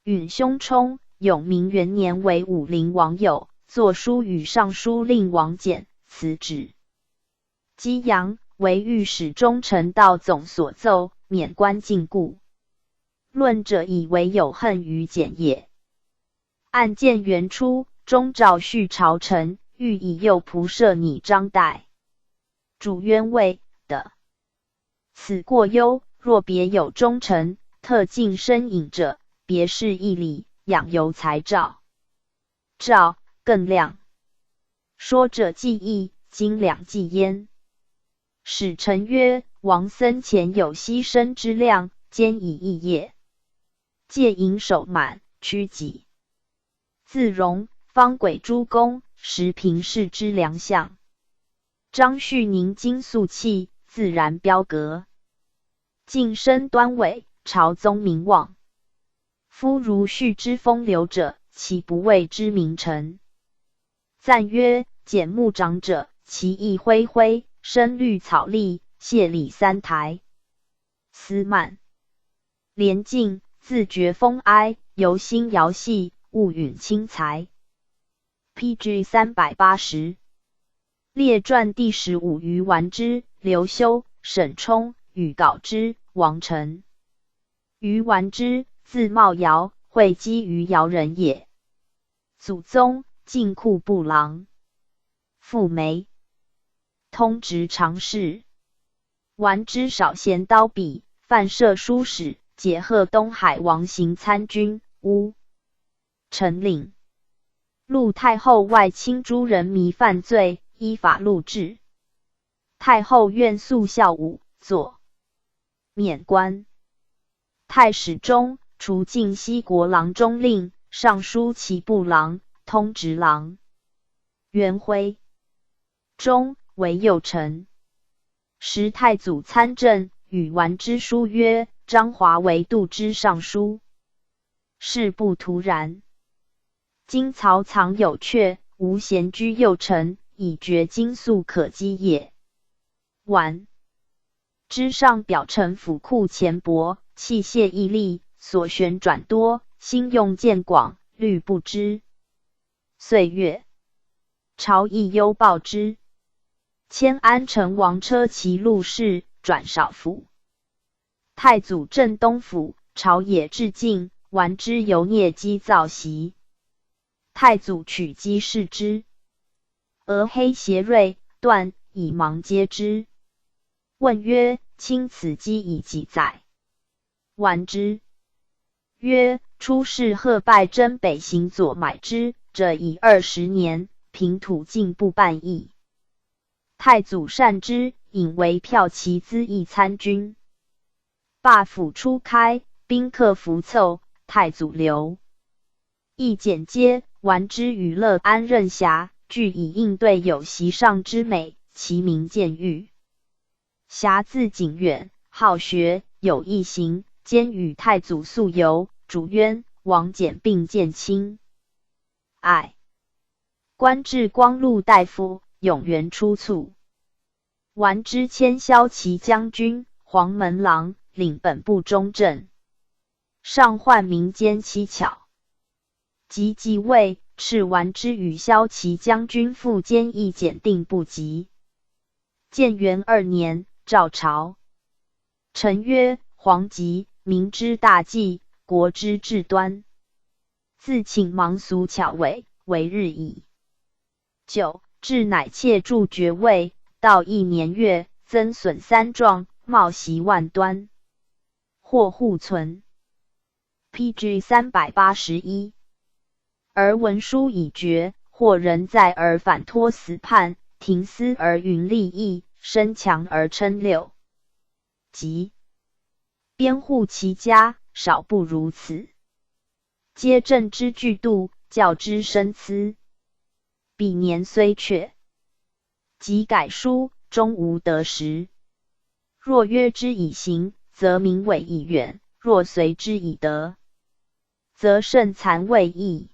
允兄冲，永明元年为武陵王友，作书与尚书令王翦，辞职。基阳，为御史中丞道总所奏，免官禁锢。论者以为有恨于简也。案件元初，中诏续朝臣，欲以右仆射拟章代。主冤谓的。此过忧，若别有忠臣，特进身隐者，别是一礼，养由才诏。诏更亮。说者记忆，今两记焉。使臣曰：王僧前有牺牲之量，兼以义业。借营守满，屈己。自容，方轨诸公，实平世之良相。张旭宁经肃气，自然标格。晋升端伟，朝宗名望。夫如旭之风流者，其不谓之名臣？赞曰：简木长者，其意恢恢，深绿草立，谢礼三台。司曼。廉敬，自觉风哀，由心遥细，物允轻才。PG 380。列传第15余完之、刘修、沈冲、禹杲之、王臣。余完之，字茂尧，会稽余姚人也。祖宗，进库部郎。父梅。通直常侍。完之少衔刀笔，犯射书使，解贺东海王行参军，乌陈领。陆太后外亲诸人迷犯罪，依法录治。太后愿肃孝武，作免官。太史中，除晋西国郎中令、尚书骑部郎、通直郎。元徽。中，为右丞。时太祖参政，与完之书曰：张华为度之尚书。事不突然。今曹藏有阙，无闲居右丞，以绝今粟可积也。完之上表陈府库钱帛，器械易利，所旋转多，兴用见广，虑不知。岁月。朝议忧报之。迁安成王车骑录事，转少府。太祖镇东府，朝野致敬，完之由聂姬造袭。太祖取姬视之，俄黑邪锐，断以芒接之。问曰：卿此姬以几载？完之曰：出仕贺拜征北行左买之者已20年，平土进步半邑。太祖善之，引为骠骑资议参军。罢府初开，宾客浮凑，太祖留意简接。完之与乐安任侠，俱以应对有席上之美，其名见誉。侠字景远，好学，有一行，兼与太祖素游，主渊、王翦并见亲。爱。官至光禄大夫，永元出卒。完之迁骁骑将军、黄门郎，领本部中正。上患民间蹊跷。及继位，斥完之与骁骑将军傅坚议检定不及。建元2年，诏朝。臣曰：皇极，民之大计，国之治端。自请忙俗巧伪，为日矣。9. 至乃窃助爵位，到1年月，增损3状，冒袭万端。或互存。PG 381。而文书已决，或人在而反托死判，停私而云利益，身强而称六。即编户其家，少不如此。皆政之巨度，教之深思。彼年虽阙，即改书，终无得实。若约之以行，则民委以远；若随之以德，则甚残未益。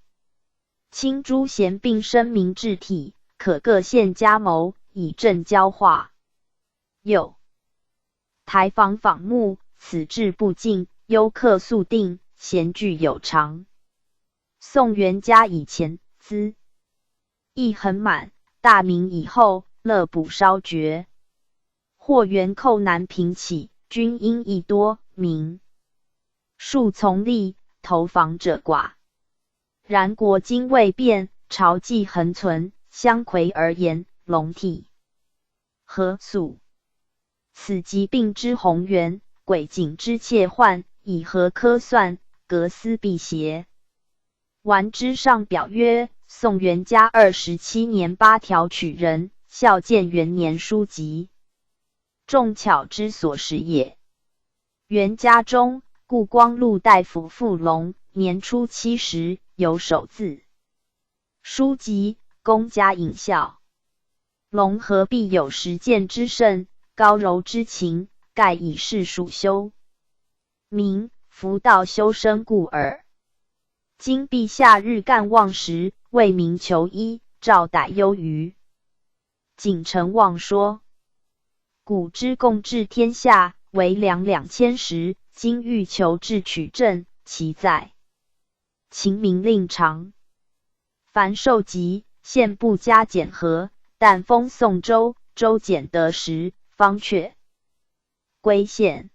亲诸贤并生民治体，可各献家谋，以正交化。又台房访目，此志不尽，幽客速定，闲聚有常。宋元嘉以前，资亦很满；大明以后，乐补稍绝。或元寇难平起，军因益多，民数从吏，投防者寡。然国今未变，朝纪恒存，相魁而言，龙体何素？此疾病之宏源，诡景之切换，以何科算？革思辟邪。完之上表曰：宋元嘉27年8条取人，孝建元年书籍。众巧之所识也。元嘉中，故光禄大夫傅龙年初70，有手字。书籍，公家引孝。龙何必有实践之甚，高柔之情，盖以世属修。名福道修身故耳。今陛下日干望时，为民求医，赵逮忧于谨臣妄说。古之共治天下，为良2000石，今欲求治取政，其在秦民令常。凡受疾，现不加减和，但封宋州，州减得10，方却归县。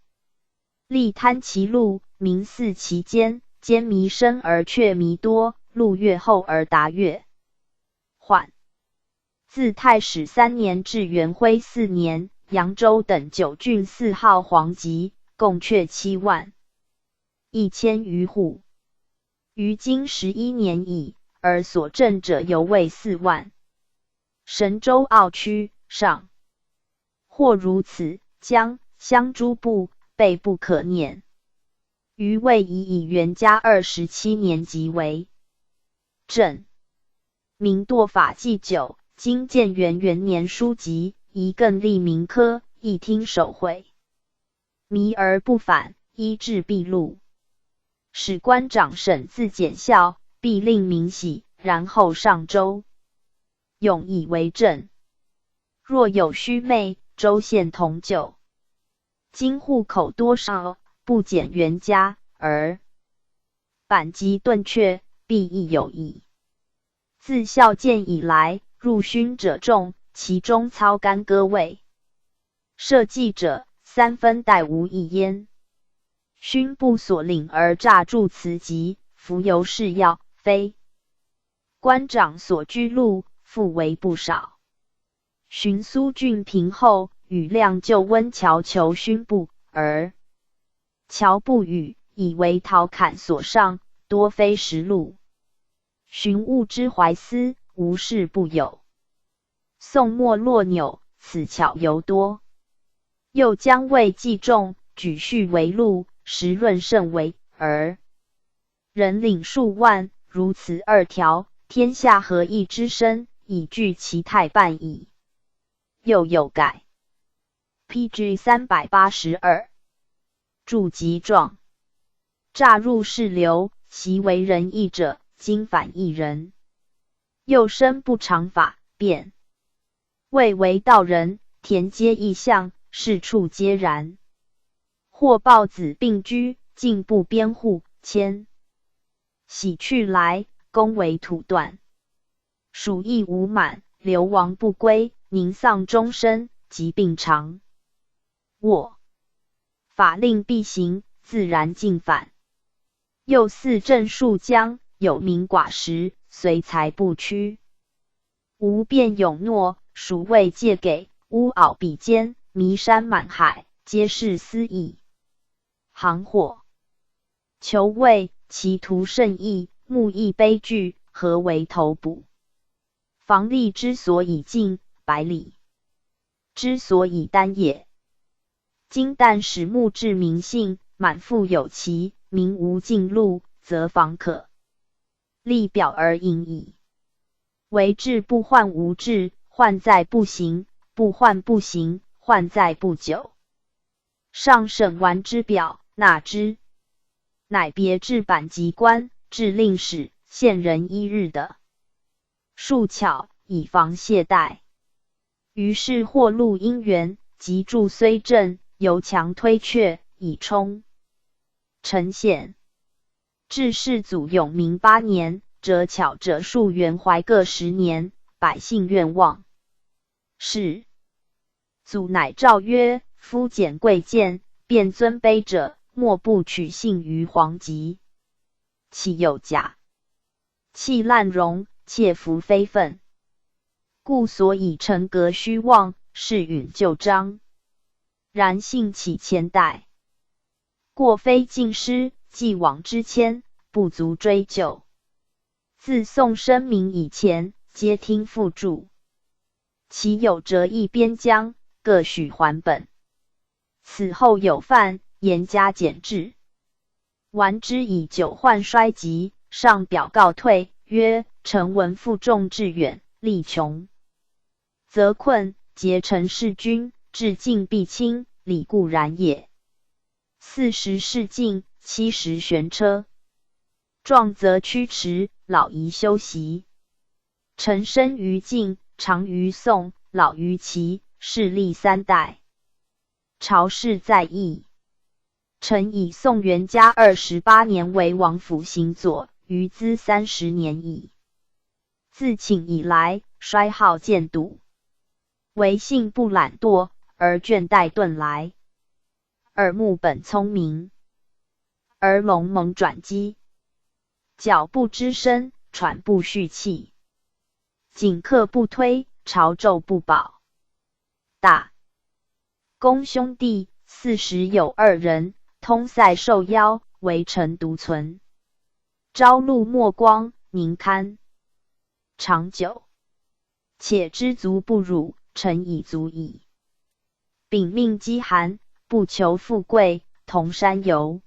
吏贪其禄，民肆其奸，奸弥深而却弥多，禄越厚而达越缓。自太史3年至元徽4年，扬州等9郡4号黄籍，共却7万1千余户。于今11年矣，而所镇者犹未4万。神州奥区上，或如此，江襄诸部备不可念。余谓以元嘉27年即为镇。民堕法纪久，今建元元年书籍，宜更立民科，亦听守会。迷而不反，依制必录。使官长审自检校，必令民喜，然后上州。永以为正。若有虚昧，州县同救。今户口多少，不减元嘉，而板籍顿却，必亦有异。自孝建以来，入勋者众，其中操干戈位，社稷者3分殆无一焉。勋部所领而诈铸词籍，浮游是要，非官长所居禄，复为不少。寻苏郡平后，与亮就温峤求勋部，而峤不与，以为陶侃所上，多非实录。寻物之怀思，无事不有。宋末落纽，此巧尤多。又将谓记重，举序为录，时论甚为，而人领数万，如此2条，天下合一之身，以具其态半矣。又有改。PG 382。注集状。诈入士流，其为仁义者，今反义人。又身不常法，便谓为道人，田皆异象，事处皆然。或抱子并居，进不边户，迁徙去来，公为土断。属义无满，流亡不归，宁丧终身，疾病长。我法令必行，自然尽反。又似镇戍疆，有民寡食，随财不屈。无辩勇诺，孰未借给，乌袄比肩，弥山满海，皆是私意。行货求谓，其图甚异，目亦悲剧，何为头补？房吏之所以敬，百里之所以单也。今但使目至民信，满腹有其，民无尽禄，则方可立表而引矣。为治不患无治，患在不行；不患不行，患在不久。上审完之表，纳之，乃别制版籍官，制令史，限人1日的术巧，以防懈怠。于是或录因缘，及注虽正，由强推却，以充陈显。至世祖永明8年，折巧者数元怀各10年，百姓愿望。是祖乃诏曰：夫简贵贱，便尊卑者，莫不取信于皇籍。岂有假弃滥容，窃服非分？故所以成格虚妄，是允旧章。然幸起前代，过非尽失，既往之谦，不足追究。自宋声明以前，皆听附注。其有折议边疆，各许还本。此后有犯，严加减制。完之以久患衰疾，上表告退，曰：臣闻负重志远，力穷，则困，结陈弑君，至尽必亲，理固然也。40事尽，70悬车。壮则驱驰，老宜休息。臣生于晋，长于宋，老于齐，势历3代。朝事在役。臣以宋元嘉28年为王府行佐，余资30年矣。自请以来，衰好见笃，唯性不懒惰，而倦怠顿来。耳目本聪明，而龙蒙转机，脚不知声，喘不蓄气，景客不推，朝昼不保。大公兄弟40有2人，通塞受邀，唯臣独存。朝露墨光，宁堪长久。且知足不辱，臣已足矣。秉命饥寒，不求富贵，同山游。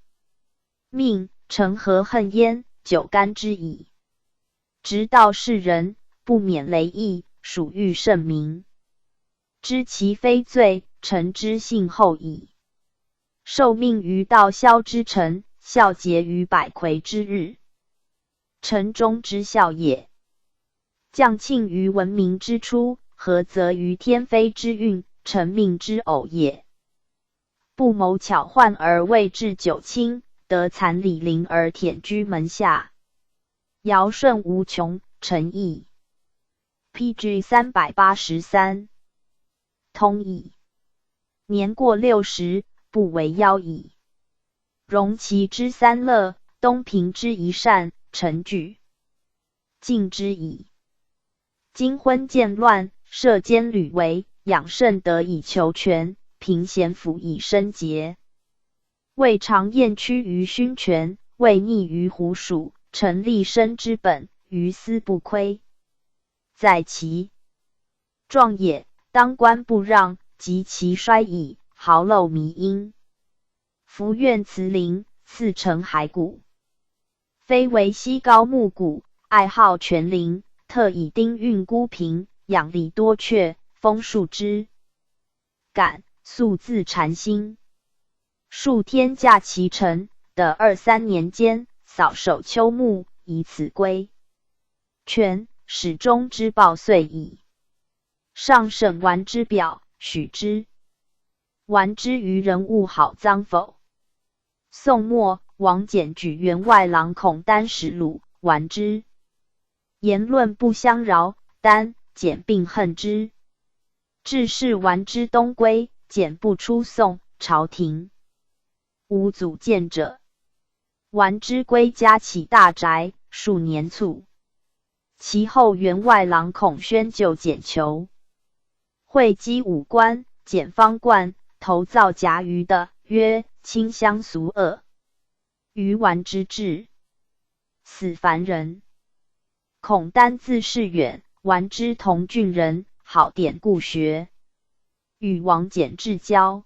命臣何恨焉，久甘之矣。直道世人，不免雷役，属欲圣明。知其非罪，臣之幸后矣。受命于道消之臣，孝节于百魁之日，臣忠之孝也。将庆于文明之初，何则于天非之运，臣命之偶也。不谋巧宦而位至九卿，得残李陵而忝居门下。尧舜无穷，臣义。PG 383。通义。年过60，不为妖矣。荣其之3乐，东平之1善，臣惧。敬之矣。今昏渐乱，涉奸屡为，养圣德以求全，平贤辅以生节。未尝厌屈于勋权，未逆于胡属，臣立身之本，于斯不亏。在其壮也，当官不让，及其衰矣，毫漏迷因。夫愿慈陵，赐臣骸骨，非为西高木骨，爱好全陵，特以丁运孤贫，养力多阙，封树之感，素自禅心。数天驾其臣，得2-3年间，扫首秋木，以此归权，始终之报遂矣。上审完之表，许之。完之于人物好赃否？宋末，王简举员外郎孔丹实鲁完之，言论不相饶，丹、简并恨之。致仕完之东归，简不出宋朝廷，无祖见者。完之归家起大宅，数年卒。其后员外郎孔宣就简求，会稽武官，简方冠，投造夹于的，曰：清相俗恶，于完之志，死凡人。孔丹自是远，完之同郡人，好典故学，与王简至交，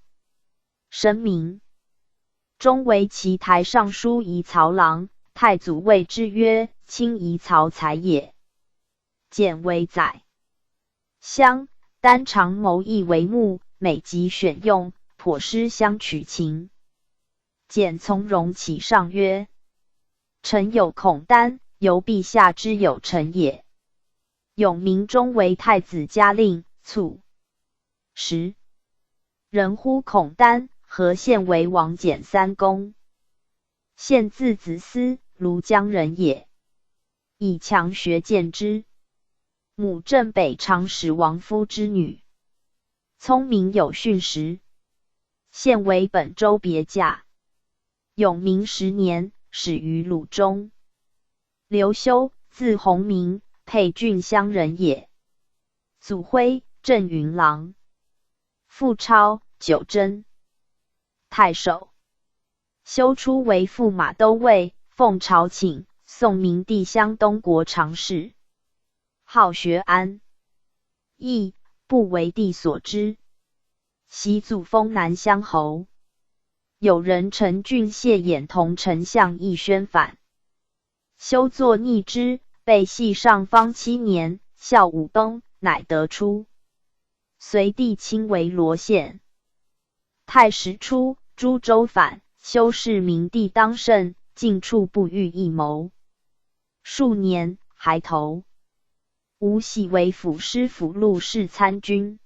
声名。终为其台尚书仪曹郎，太祖谓之曰：卿仪曹才也。简为宰相，丹常谋议为目，每集选用，颇施相取情。简从容其上曰：臣有孔丹，由陛下之有臣也。永明终为太子嘉令，卒。10人呼孔丹，何县为王简3公。县字子思，庐江人也。以强学见之。母镇北长史王夫之女，聪明有训时。现为本州别驾。永明10年，始于鲁中。刘修，字弘明，沛郡乡人也。祖辉，镇云郎。父超，九真太守。修初为驸马都尉，奉朝请，宋明帝襄东国常侍，号学安，亦不为帝所知。其祖封南乡侯。有人陈俊谢衍同丞相议宣反，修作逆之，被系上方7年，孝武崩，乃得出。隋帝亲为罗县太史出，诸州反，修士明帝当政，尽处不遇一谋。数年，还投。吴喜为抚师府录事参军，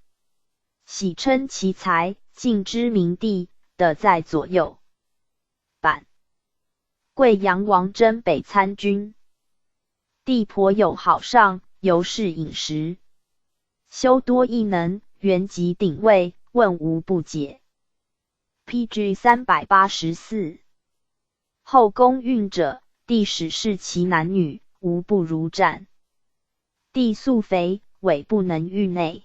喜称其才，尽知明帝，得在左右。版贵阳王征北参军，帝颇有好上，由是饮食。修多异能，原籍鼎位，问无不解。PG 384。后宫运者，帝使视其男女，无不如战。帝素肥，委不能御内。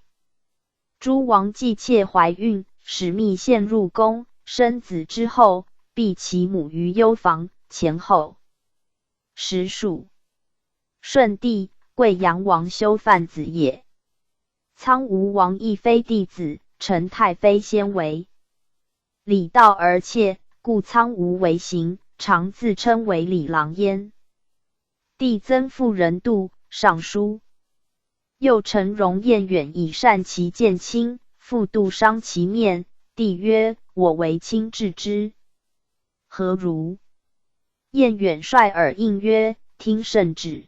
诸王继妾怀孕，使密献入宫，生子之后，避其母于幽房，前后实数。顺帝，贵阳王修范子也。苍梧王亦非弟子，陈太妃先为。礼道而妾，故苍梧为行，常自称为李郎焉。帝增复仁度，上书。又陈荣彦远以善其见亲，复度伤其面。帝曰：我为亲治之，何如？彦远率尔应曰：听圣旨。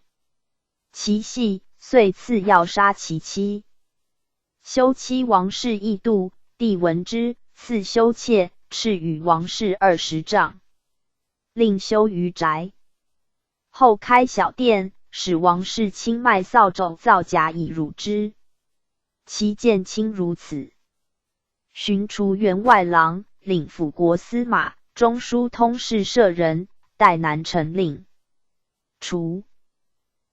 其系，遂赐要杀其妻。修妻王氏异妒，帝闻之，赐修妾，敕与王氏20丈，令修于宅。后开小店，使王氏亲卖扫帚造假以辱之。其见亲如此，寻除员外郎，领辅国司马，中书通事舍人，代南丞令。除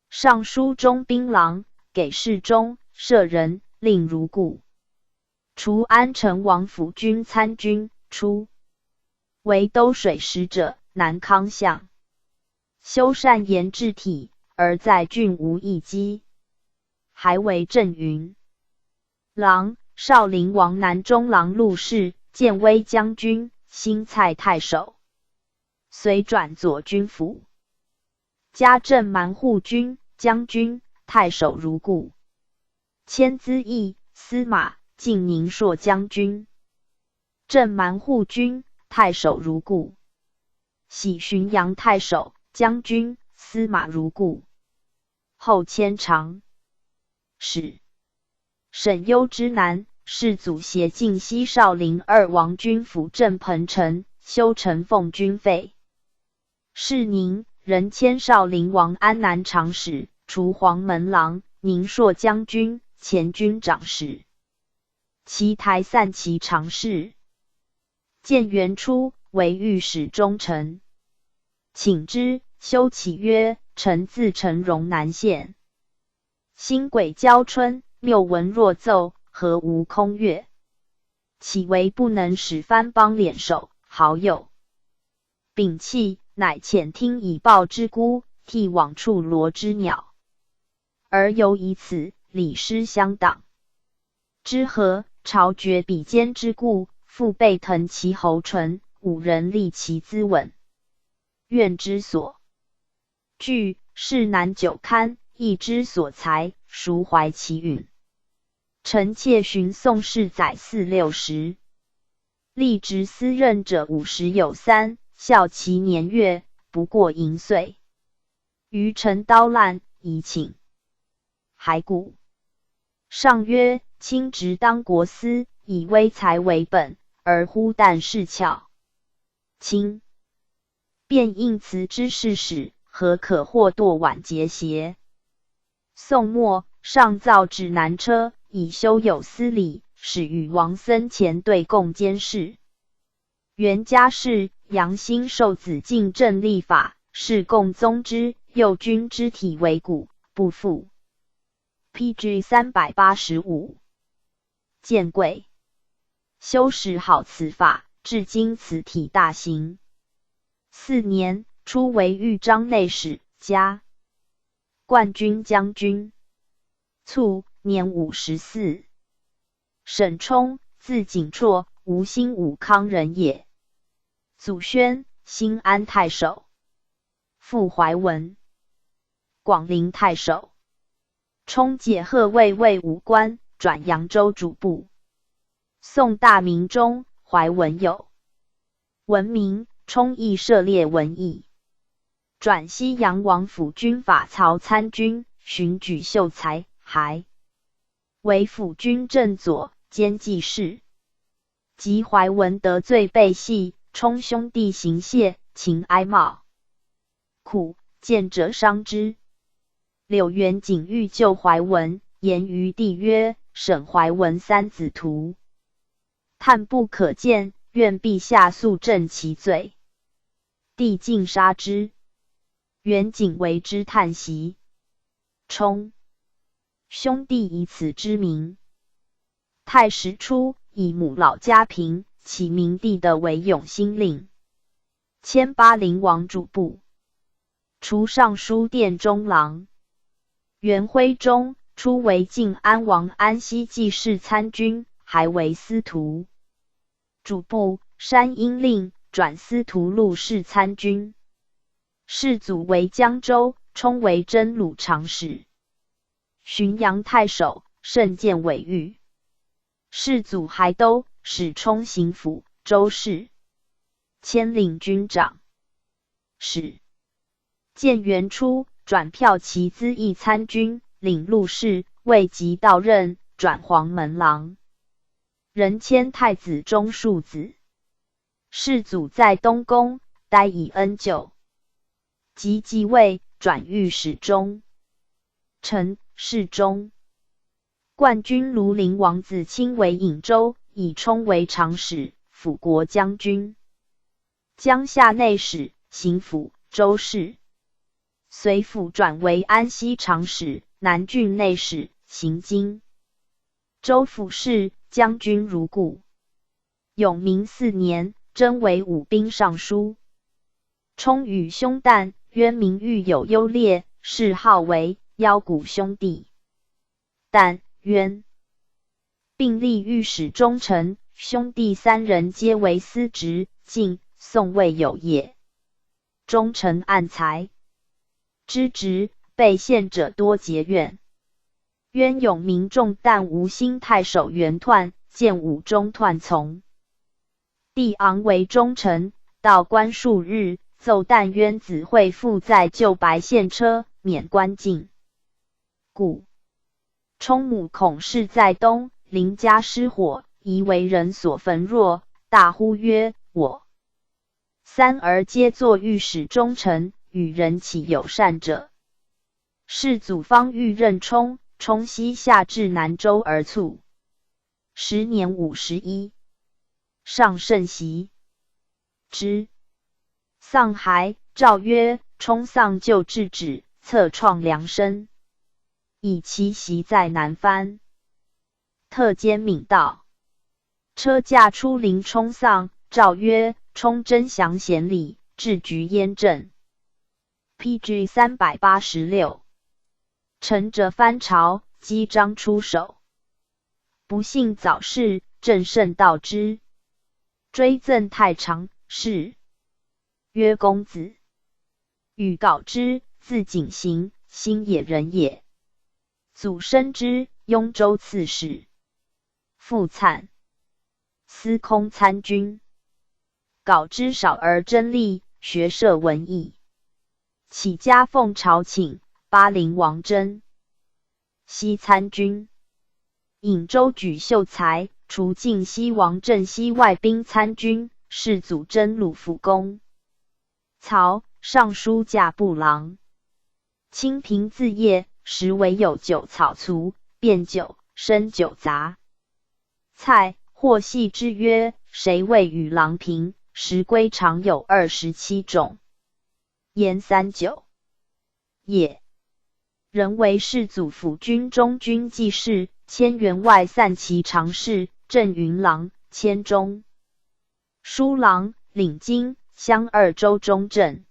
尚书中兵郎，给事中，舍人，令如故。除安成王府军参军，出为兜水使者，南康相。修善言治体，而在郡无一击。还为镇云郎、少陵王南中郎陆氏，建威将军，新蔡太守。遂转左军府，加镇蛮护军、将军、太守如故。迁资议、司马、晋宁朔将军，镇蛮护军、太守如故。喜浔阳太守、将军、司马如故。后迁长史。沈攸之南，世祖携晋西少陵2王军辅镇彭城，修陈凤军费。是宁，人迁少陵王安南长史，除黄门郎、宁朔将军、前军长史。其台散骑常侍。建元初，为御史中丞。请之，修启曰：臣自陈荣南县。星轨交春，谬文若奏，何无空阅？岂为不能使藩邦敛首，好友摒弃，乃遣听以报之孤，替往处罗之鸟，而犹以此，礼失相党。之何？朝决比肩之故，复备腾其侯唇，5人立其资稳。愿之所据，是南九堪，亦之所才，孰怀其允？臣妾寻宋世载4、60，历职司任者50有3，效其年月，不过1岁。余臣刀烂，宜请。骸骨。上曰：卿职当国司，以威才为本，而忽旦事巧。卿便应辞之事使，何可或堕晚节邪？宋末，上造指南车，以修有司礼，使与王僧前对共监事。元嘉氏、杨兴受子敬正立法，是共宗之，右军之体为骨，不复。PG 385。见贵。修史好此法，至今此体大行。4年，初为豫章内史，嘉冠军将军。卒年54。沈冲，字景绰，吴兴武康人也。祖宣，兴安太守，父怀文，广陵太守。冲解贺卫尉武官，转扬州主簿。宋大明中，怀文有文明，冲亦涉猎文艺。转西阳王府军法曹参军，巡举秀才，还为辅军正左，兼记事。及怀文得罪被系，冲兄弟行谢，情哀冒，苦，见者伤之。柳元景欲救怀文，言于帝曰：“审怀文三子徒，探不可见，愿陛下速正其罪。”帝尽杀之。元景为之叹息。冲兄弟以此知名。太史初，以母老家贫，起明帝的为永兴令，迁巴陵王主簿，除尚书殿中郎。元徽宗，初为晋安王安西记事参军，还为司徒主簿、山阴令，转司徒录事参军。世祖为江州，冲为征虏长史。浔阳太守，甚见委御。世祖还都，使冲行府、州事，迁领军长。使建元初，转骠骑资议参军，领录事，未及到任，转黄门郎。人迁太子中庶子。世祖在东宫，待以恩旧。即继位，转御史中丞、侍中。冠军庐陵王子卿为颍州，以冲为长史、辅国将军。江夏内史、行府、州事。随府转为安西长史、南郡内史、行经州府事，将军如故。永明4年，征为武兵尚书。冲与兄旦，渊明育有优劣，谥号为腰骨兄弟。旦、渊并立御史中丞，兄弟3人皆为司职，晋、宋未有也。中丞暗才，知职，被陷者多结怨。渊永明众但吴兴太守袁彖，见武中彖从。帝昂为中丞，到官数日，奏但渊子会附在旧白县车，免官禁。故冲母恐事在东，邻家失火，疑为人所焚若，大呼曰：“我3儿皆作御史中丞，与人起友善者。”世祖方欲任冲，冲西下至南州而卒。时年51。上甚喜之。丧骸，诏曰：“冲丧就制止，策创良身，以其席在南藩。”特兼敏道。车驾出临冲丧，诏曰：“冲真详贤礼，治局焉正。” PG 386。乘着藩朝，击张出手，不幸早逝，朕甚悼之。追赠太常，谥曰公子。禹皋之，字景行，新野人也。祖生之，雍州刺史。父粲，司空参军。皋之少而真力，学涉文艺。起家奉朝请，巴陵王真。西参军。颍州举秀才，除晋西王镇西外兵参军，世祖征虏府公。曹，尚书驾部郎。清平自业，时为有酒草卒，变酒，生酒杂菜，或戏之曰：“谁谓与郎平？”时归常有27种。焉3酒也。人为世祖府军中军记事，迁员外散骑常侍，镇云郎，迁中书郎，领京、襄2州中正。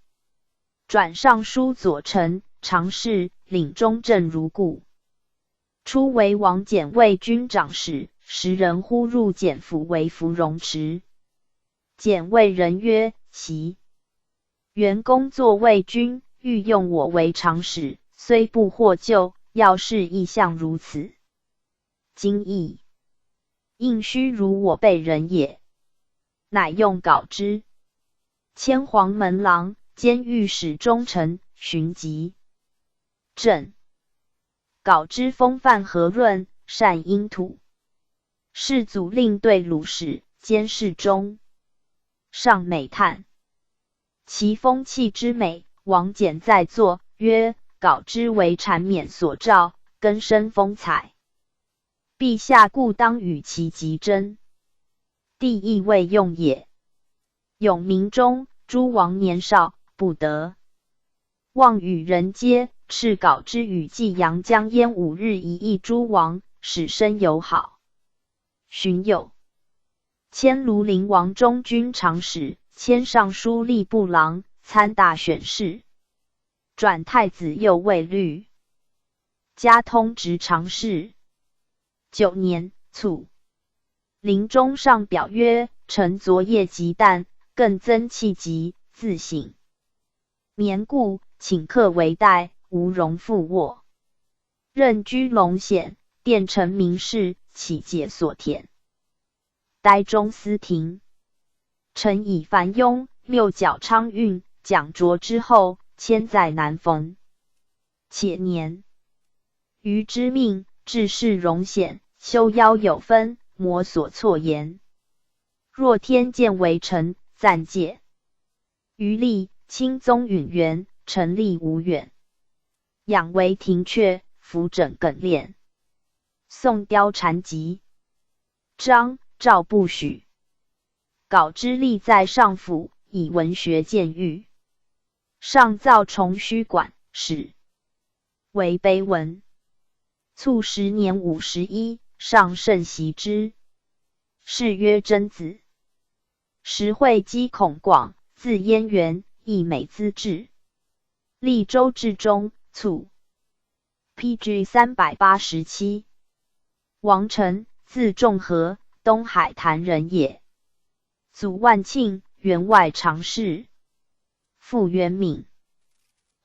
转尚书左丞、常侍，领中正如故。初为王翦卫军长史，时人呼入蹇府为芙蓉池。蹇谓人曰：习元公作卫军，欲用我为常使，虽不获救，要事亦相如此。今亦应须如我辈人也。乃用稿之。迁黄门郎、兼御史中丞、巡疾。正稿之风范和润，善阴土。世祖令对鲁史、监侍中。上美叹其风气之美。王翦在作曰：稿之为缠冕所照，根深风采。陛下故当与其极真。帝亦未用也。永明中，诸王年少，不得望与人接，敕稿之与济阳江淹5日一役诸王，使生友好。荀有迁庐陵王中军常使，迁尚书吏部郎，参大选事，转太子右卫律，加通直常侍。9年卒。临终上表曰：臣昨夜极旦，更增气急，自省。眠故，请客为待，无容复卧。任居龙显，殿丞名士，启解所填。呆中司庭。臣以樊庸、谬矫昌运、蒋卓之后，迁在南冯。且年，余之命，治事容显，修腰有分，摩所错言。若天见为臣，暂戒。余立钦宗允元，臣立无远。养为廷阙，辅整耿练。宋雕禅集。张、赵不许。稿之立在上府，以文学见誉。上造崇虚馆，始为碑文。卒10年51，上甚习之。谥曰真子。时会稽孔广，字燕元，亦美资质。历州治中，卒。PG 387。王臣，字仲和，东海坛人也。祖万庆，员外常侍。父元敏，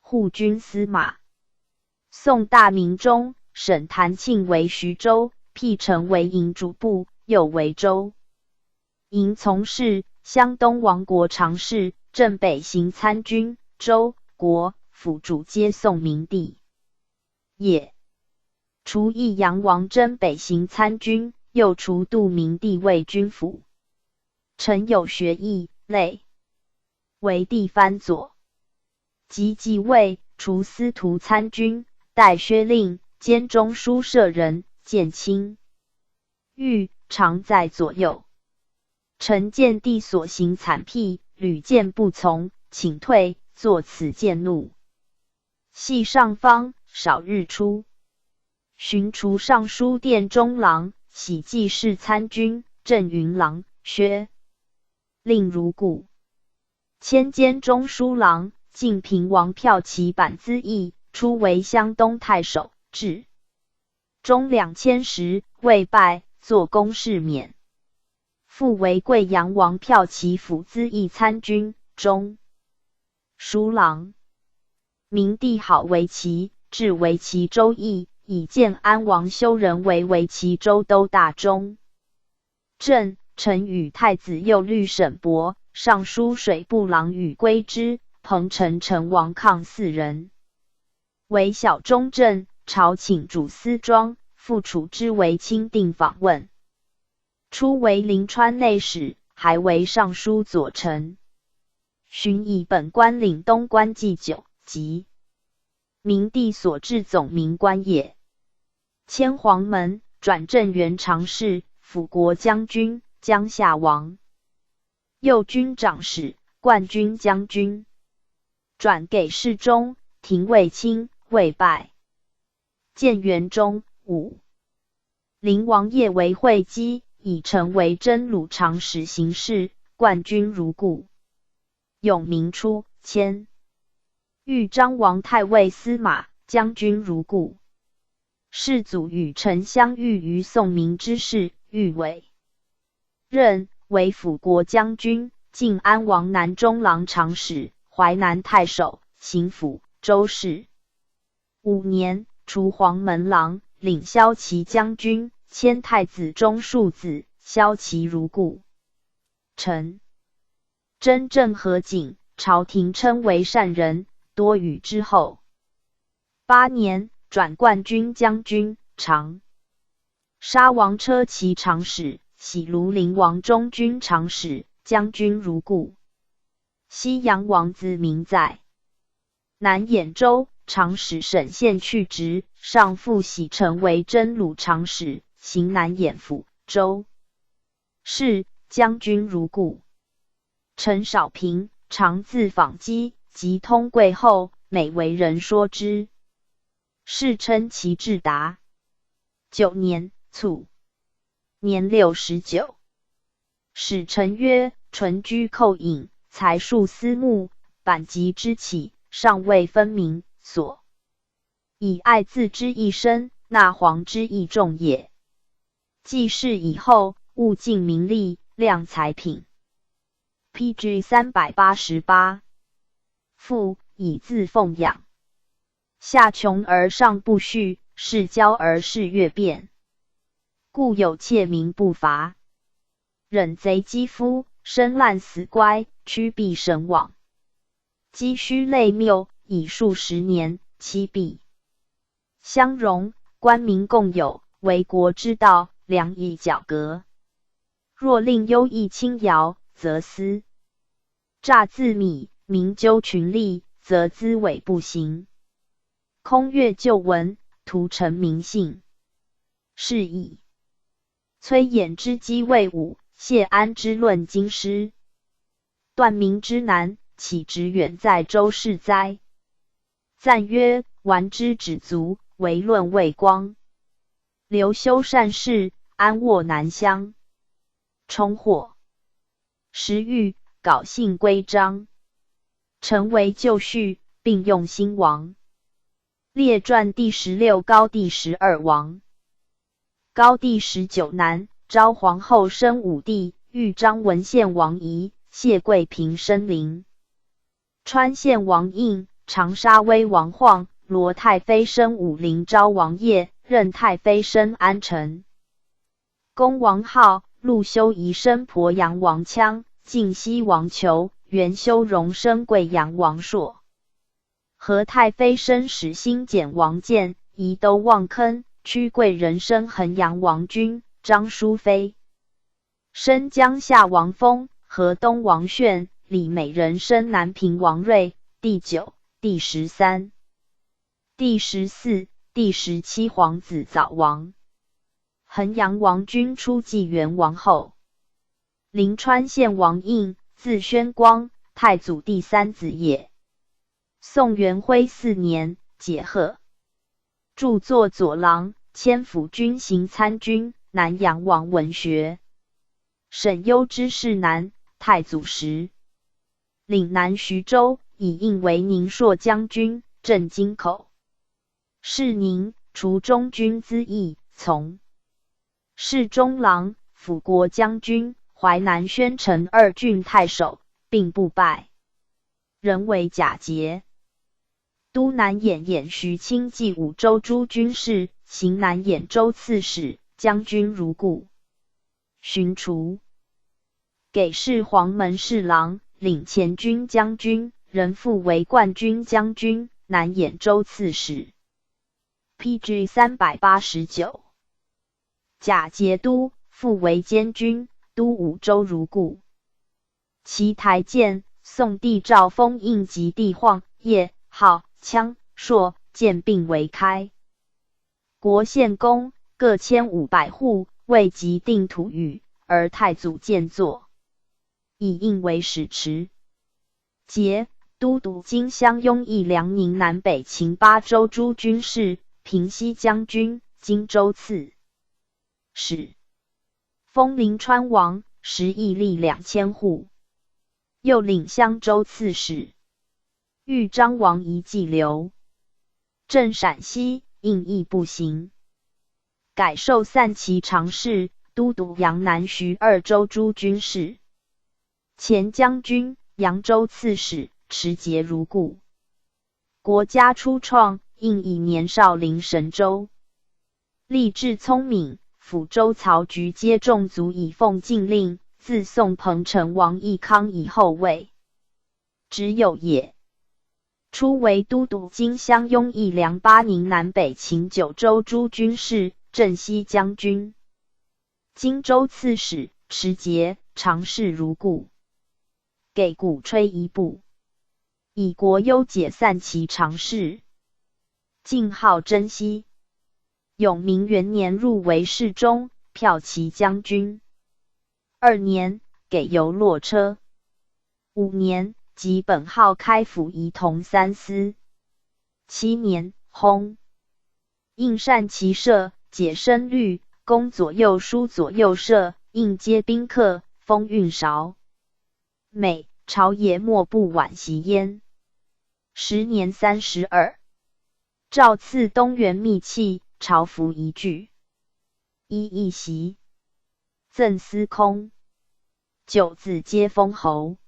护军司马。宋大明中，沈谭庆为徐州，辟城为营主簿，又为州营从事，湘东王国常侍，镇北行参军，州、国、府主皆宋明帝也。除益阳王征北行参军，又除度明帝为军府。臣有学艺，类为帝藩佐。及继位，除司徒参军，代薛令，兼中书舍人，见卿御，常在左右。臣见帝所行惨辟，屡见不从，请退，作此谏怒。系上方，少日出。寻除尚书殿中郎，喜记事参军，镇云郎，薛令如故。迁监中书郎，晋平王骠骑板资议，初为湘东太守，至中2000时，未拜，作公事免。复为贵阳王骠骑辅资议参军，中书郎。明帝好为齐，至为齐州邑，以建安王修仁为为齐州都大中正。臣与太子右律沈伯、尚书水部郎宇归之、彭城陈王抗4人，为小中正。朝请主司庄，复处之为钦定访问。初为临川内史，还为尚书左丞。寻以本官领东官祭酒，即明帝所置总民官也。迁黄门，转正元常侍，辅国将军、江夏王，右军长史、冠军将军。转给侍中，廷尉卿，未拜。建元中武灵王业为会稽，以成为真鲁长史行事，冠军如故。永明初，迁豫章王太尉司马将军如故。世祖与臣相遇于宋明之事，豫委任为辅国将军、晋安王南中郎长史、淮南太守、行府、州事。5年，除黄门郎，领骁骑将军，迁太子中庶子，骁骑如故。臣真正和景，朝廷称为善人，多与之后。8年，转冠军将军、长沙王车骑长史，喜庐陵王中军长史，将军如故。西阳王子明在南兖州长史沈宪去职，上复喜成为真鲁长史，行南兖府、州是将军如故。陈少平，常自访讥，及通贵后，每为人说之，世称其智达。9年，卒，年69。使臣曰：纯居寇隐，才数私募，阪籍之起，尚未分明，所以爱自之一身，纳皇之意重也。继世以后，务尽名利，量才品。PG 388。父以自奉养，下穷而上不恤，世骄而事越变，故有窃民不伐，忍贼击夫，生滥死乖，屈必神往。积虚累谬，以数10年，期毕。相容，官民共有，为国之道，良以矫革。若令优异轻徭，则私诈自靡，民纠群利，则资伪不行。空阅旧闻，徒成民信。是以崔琰之击魏武，谢安之论京师，段明之难，岂直远在周氏哉？赞曰：玩之止足，惟论魏光。刘修善事，安卧南乡。冲祸时遇，稿信归章，成为旧序，并用兴亡。列传第16，高第12王。高第19男，昭皇后生武帝，豫章文献王仪，谢贵嫔生灵。川县王应，长沙威王晃，罗太妃生武陵昭王业，任太妃生安城。恭王浩，陆修仪生鄱阳王羌，晋西王求，元修荣生贵阳王朔。何太妃生始兴简王建，宜都望坑，屈贵人生衡阳王君，张淑妃生江夏王封，河东王炫，李美人生南平王睿。第9、第13、第14、第17皇子早亡。衡阳王君出继元王后。临川县王应，字宣光，太祖第3子也。宋元徽4年，解贺，著作左郎，迁辅军行参军，南阳王文学。沈攸之世南，太祖时，岭南徐州，以应为宁朔将军，镇京口。是宁，除中军资议，从侍中郎、辅国将军、淮南宣城2郡太守，并不拜，人为假节。都南兖徐清冀5州诸军事，行南兖州刺史，将军如故。寻除，给事黄门侍郎，领前军将军，人复为冠军将军，南兖州刺史。PG 389。假节都，复为监军，都5州如故。其台谏，宋帝诏封印及帝晃、叶、浩、羌、朔、建并为开国县公，各1500户，未及定土宇，而太祖建作，以应为使持。节，都督今襄雍邑辽宁南北秦8州诸军事，平西将军，荆州刺史。封临川王，食邑吏2000户。又领襄州刺史。豫章王一计留，镇陕西，应议不行，改授散骑常侍，都督阳南徐二州诸军事，前将军、扬州刺史，持节如故。国家初创，应以年少临神州，立志聪明，抚州曹局皆众族以奉禁令，自宋彭城王义康以后位，只有也。初为都督今襄雍义梁巴宁南北秦九州诸军事，镇西将军，荆州刺史，持节，常侍如故。给鼓吹一部，以国忧解散骑常侍，晋号征西。永明元年入为侍中，骠骑将军。2年，给游洛车。5年，即本号开府仪同3司。7年，薨。应善骑射，解身律，攻左右书左右射，应接宾客，封运韶。每朝野莫不惋惜焉。10年32，诏赐东原秘器，朝服一具，一袭，赠司空。9子皆封侯。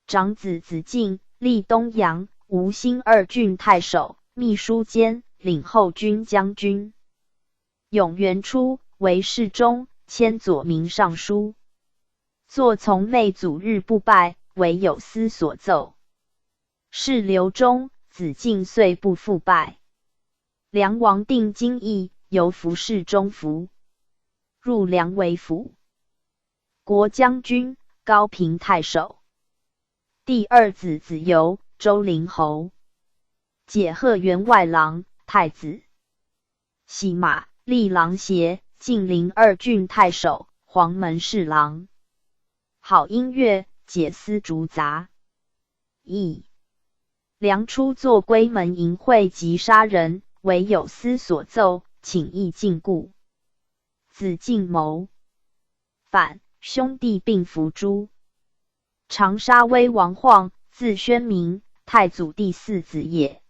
长子子敬历东阳、吴兴2郡太守、秘书监，领后军将军。永元初，为侍中，迁左民尚书。坐从妹祖日不拜，为有司所奏。是刘忠，子敬遂不复拜。梁王定京邑，由服侍中服，入梁为府。国将军，高平太守。第2子子由，周陵侯。解贺员外郎，太子。喜马，历郎协，晋陵2郡太守，黄门侍郎。好音乐，解丝竹杂。梁初作归门淫秽及杀人，为有司所奏，请议禁锢。子敬谋反，兄弟并伏诛。长沙威王晃，字宣明，太祖第4子也。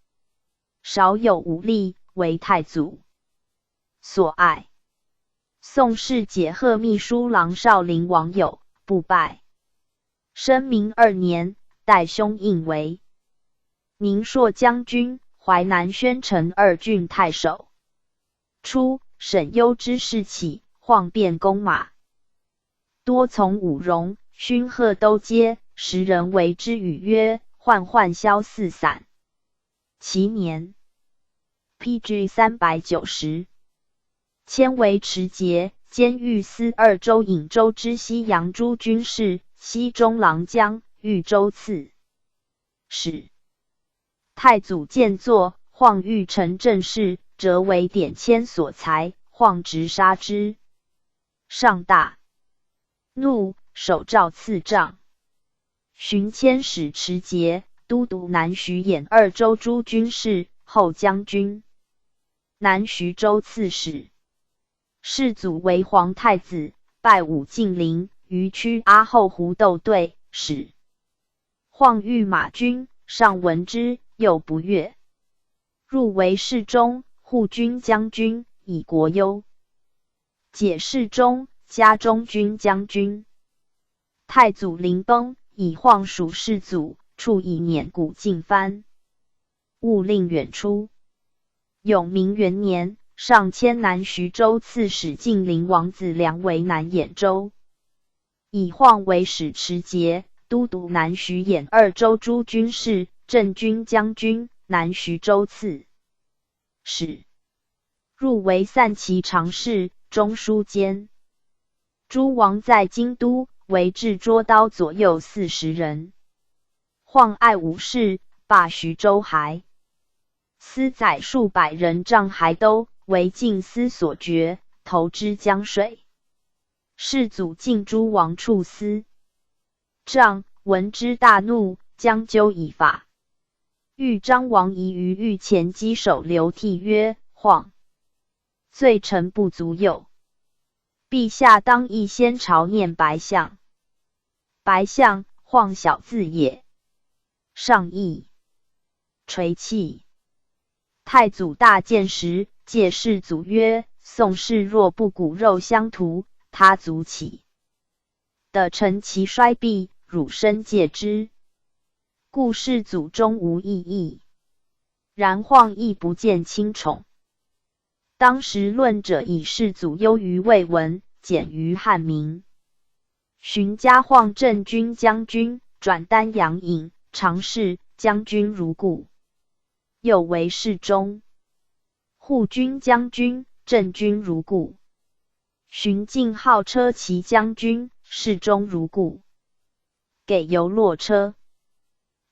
少有武力，为太祖所爱。宋氏解贺秘书郎少陵王友，不拜。生明2年，代兄应为宁朔将军、淮南宣城2郡太守。初，沈攸之事起，晃变弓马，多从武戎、勋贺都街，时人为之语曰：“涣涣消四散。”其年 ，PG 390，迁为持节，兼御司2州颍州之西阳诸军事，西中郎将，豫州刺史。太祖见作，晃欲成正事，折为典签所裁，晃直杀之。上大怒，手诏赐杖。巡佥使持节，都督南徐兖2州诸军事，后将军，南徐州刺史。世祖为皇太子，拜武晋陵，于曲阿后胡斗队使。晃欲马军，上闻之，又不悦，入为侍中、护军将军，以国忧。解侍中，加中军将军。太祖临崩，以晃属世祖，处以碾骨尽藩，勿令远出。永明元年，上迁南徐州刺史晋陵王子良为南兖州，以晃为使持节，都督南徐兖2州诸军事，镇军将军，南徐州刺史。入为散骑常侍，中书监。诸王在京都，为制捉刀左右40人。晃爱武士，罢徐州还。司宰数百人仗还都，为晋司所决，投之江水。世祖进诸王处司。仗闻之大怒，将究以法。豫章王仪于御前稽首流涕曰：“晃罪臣不足有，陛下当亦先朝念白象。白象，晃小字也。上意垂泣。太祖大见时，戒世祖曰：宋氏若不骨肉相图，他族岂得成其衰弊，汝身戒之。故世祖终无异议。然晃亦不见轻宠。当时论者以世祖优于魏文，简于汉明。荀家晃镇军将军，转丹阳尹，常侍将军如故，又为侍中、护军将军，镇军如故。荀敬号车骑将军，侍中如故，给游骆车，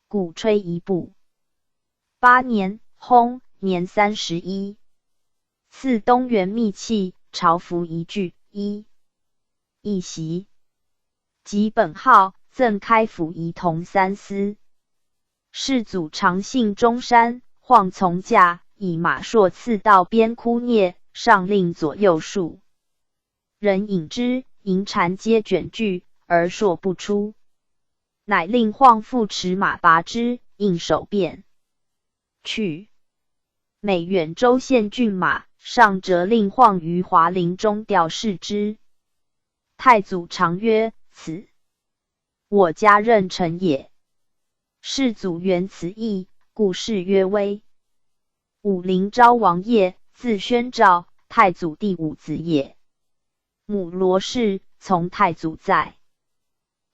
鼓吹一部。8年，薨，年31。赐东原秘器，朝服一具，一袭。及本号，赠开府仪同3司。世祖常幸中山，晃从驾，以马槊刺到边枯孽，上令左右戍。人引之，银蝉皆卷具，而槊不出。乃令晃复持马拔之，应手便去。每远州县骏马，上折令晃于华陵中吊饰之。太祖常曰：此我家任臣也。世祖原此意，故谥曰威。武陵昭王业，字宣昭，太祖第5子也。母罗氏，从太祖在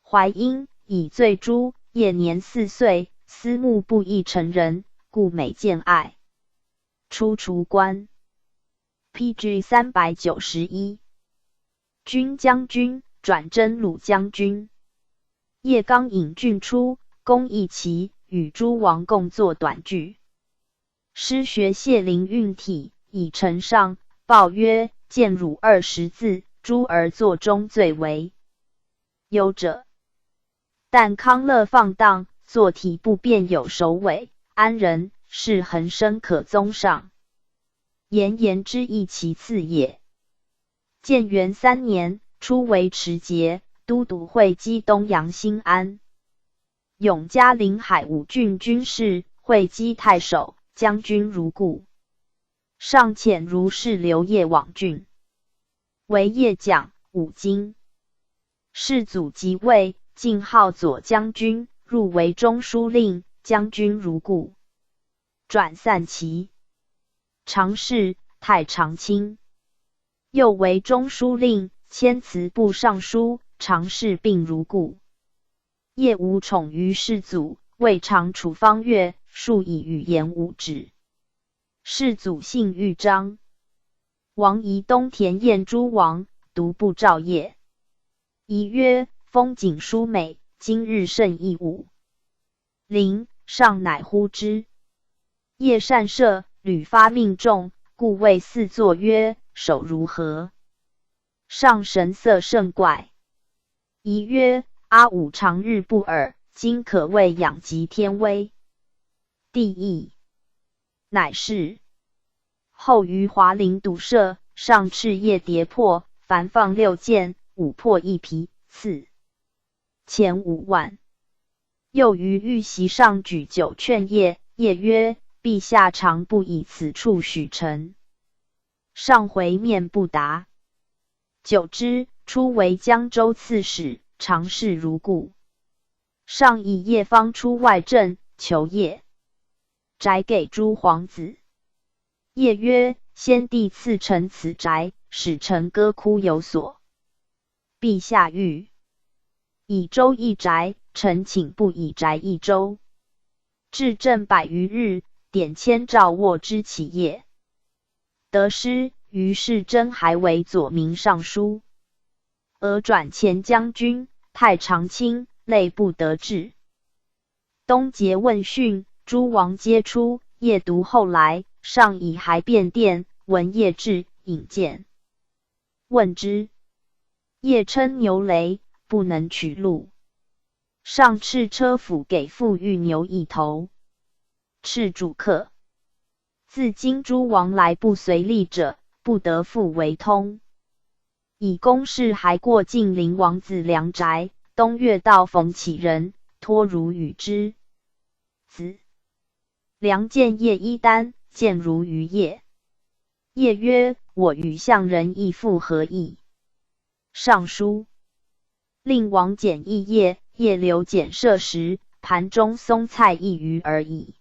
淮阴，以罪诛，业年4岁，思慕不义成人，故每见爱。出除官。PG 391。军将军，转征虏将军。叶刚引郡出，攻义齐，与诸王共作短句。师学谢灵运体，以呈上，报曰：见汝20字，诸而作中最为优者。但康乐放荡，作体不便有首尾，安人是恒生可宗上。言之亦其次也。建元3年，初为持节，都督会稽东阳新安。永嘉临海5郡军事，会稽太守，将军如故。上遣如是留业往郡，为业将5京。世祖即位，晋号左将军，入为中书令，将军如故。转散骑常侍，太常卿。又为中书令，迁祠部尚书，常侍并如故。业无宠于世祖，未尝处方月，数以语言无止。世祖幸豫章，王仪东田彦诸王，独不召业。仪曰：风景殊美，今日甚异物。临，上乃呼之。业善射，屡发命中，故谓四作曰：手如何？上神色甚怪。仪曰：阿武常日不尔，今可谓养极天威。帝意，乃是。后于华陵堵舍，上敕业跌破，凡放6箭，5破1皮，赐钱5万。又于玉席上举酒劝业，业曰：陛下常不以此处许臣。上回面不答。久之，初为江州刺史，常侍如故。上以业方出外镇，求业宅给诸皇子。业曰：先帝赐臣此宅，使臣歌哭有所。陛下欲以州一宅，臣请不以宅一州。至正100余日，典签诏握之起业。得失，于是征还为左民尚书，俄转前将军、太常卿，累不得志。东节问讯，诸王皆出，业读后来，上以还变殿，闻业至，引荐。问之，业称牛雷，不能取路。上敕车府给付御牛1头。敕主客：自今诸王来不随立者，不得复为通。以公事还过晋陵王子良宅，东越道冯启人，托如与之。子梁见业衣丹，见如于业。业曰：我与相人亦复何异？上书。令王简议业，业留简射时，盘中松菜一鱼而已。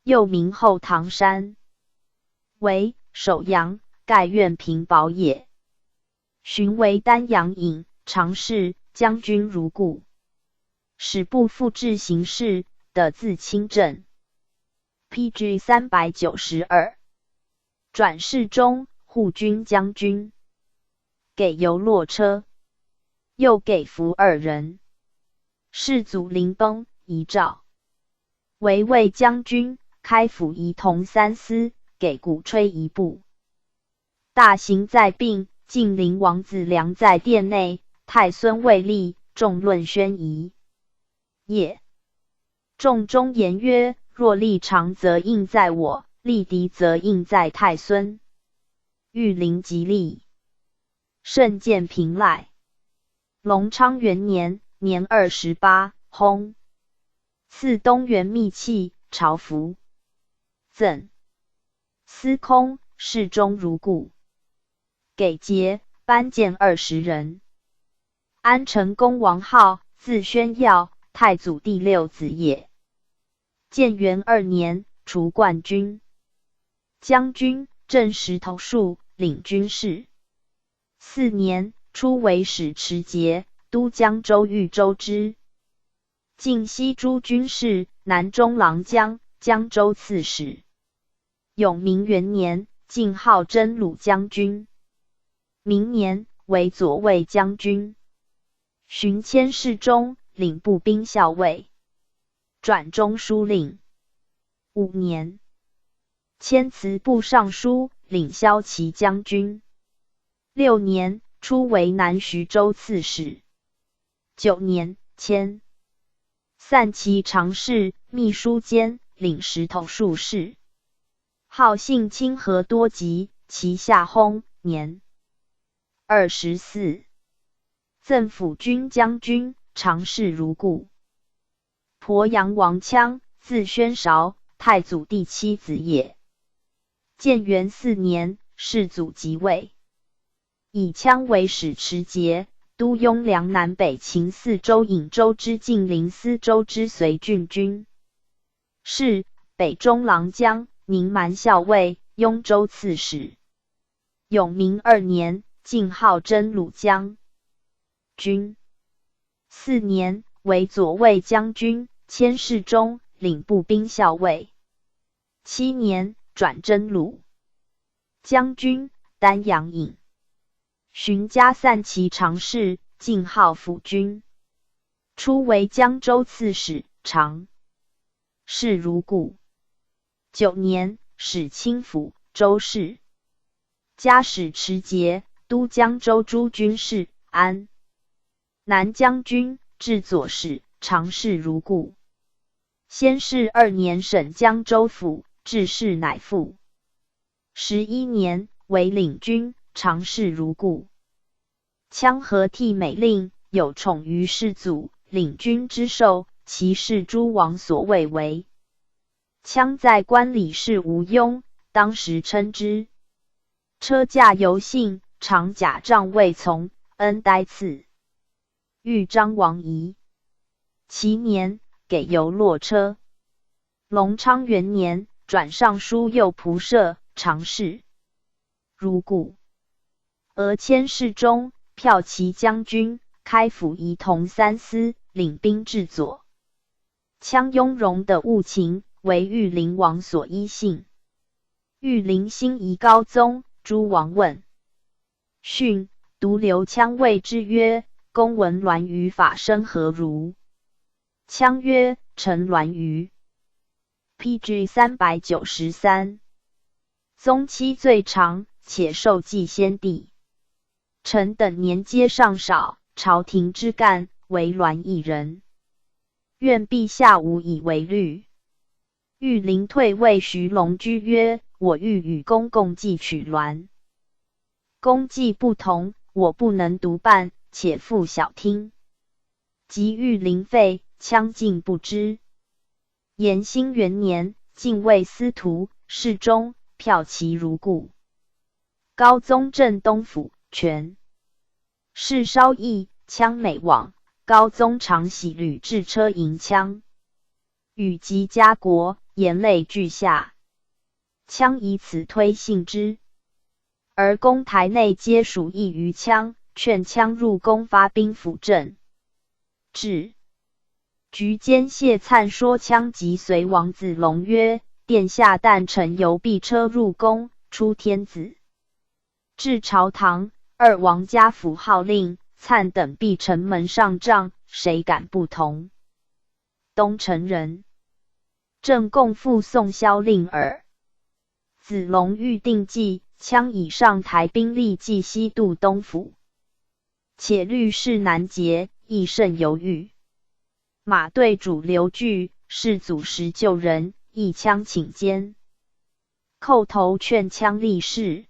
又名后唐山，为首阳盖苑平保也。寻为丹阳尹，常侍将军如故。使部复置行事，得自清正。PG 392。转侍中、护军将军，给游骆车，又给服2人。世祖临崩，遗诏为卫将军，开府仪同3司，给鼓吹1部。大行在并，晋灵王子良在殿内，太孙未立，众论宣仪。业众中言曰：若立长则应在我，立嫡则应在太孙。玉灵即立。圣见平赖。隆昌元年，年28，薨。赐东原秘器，朝服。赠司空、侍中如故。给节，颁荐20人。安成公王浩，字宣耀，太祖第6子也。建元2年，除冠军。将军，镇石头树，领军事。4年，初为使持节，都江州豫州知。晋西诸军事，南中郎将，江州刺史。永明元年，晋号真鲁将军。明年，为左卫将军。巡迁侍中，领步兵校尉。转中书令。5年，迁祠部尚书，领骁骑将军。6年，初为南徐州刺史。9年，迁散骑常侍、秘书监，领石头术士。好性亲和多疾，其下薨，年24。赠辅军将军，常侍如故。鄱阳王羌，字宣韶，太祖第7子也。建元4年，世祖即位，以羌为使持节，都雍凉南北秦4州颍州之晋陵司州之随郡君。是北中郎将，宁蛮校尉，雍州刺史。永明2年，晋号真鲁将军。4年，为左卫将军，迁侍中，领步兵校尉。7年，转真鲁将军，丹阳尹。寻加散骑常侍，晋号辅军。初为江州刺史，常侍如故。9年，使清府、州事。加使持节，都江州诸军事，安南将军，至左使，常侍如故。先是2年，省江州府，致仕乃复。11年，为领军，常侍如故。羌和替美令，有宠于世祖，领军之寿，其事诸王所谓为。羌在官礼事无庸，当时称之。车驾游幸，常假仗未从，恩待赐。豫章王仪。其年，给游骆车。隆昌元年，转尚书右仆射，常侍如故。俄迁侍中，骠骑将军，开府仪同3司，领兵至左。羌雍容的务勤，为玉灵王所依信。玉灵心仪高宗，诸王问训，独留羌谓之曰：公闻栾舆法生何如？羌曰：臣栾舆。PG 393。宗期最长，且受继先帝。臣等年皆尚少，朝廷之干，唯栾一人。愿陛下无以为虑。玉灵退谓徐龙居曰：我欲与公共计取栾。公计不同，我不能独办，且复小听。及玉灵废，羌尽不知。延兴元年，进位司徒，侍中，骠骑如故。高宗镇东府，权势稍异，羌每往，高宗常喜旅制车迎羌，与及家国，言泪俱下。羌以此推信之，而宫台内皆属意于羌，劝羌入宫发兵辅政。至局间谢粲说羌即随王子龙曰：殿下但乘游敝车入宫，出天子。至朝堂，二王家府号令，粲等必城门上帐，谁敢不同？东城人，正共赴送萧令耳。子龙欲定计，羌以上台兵力继西渡东府，且虑事难节，亦甚犹豫。马队主刘据，士祖时救人，亦羌请监。叩头劝羌立誓。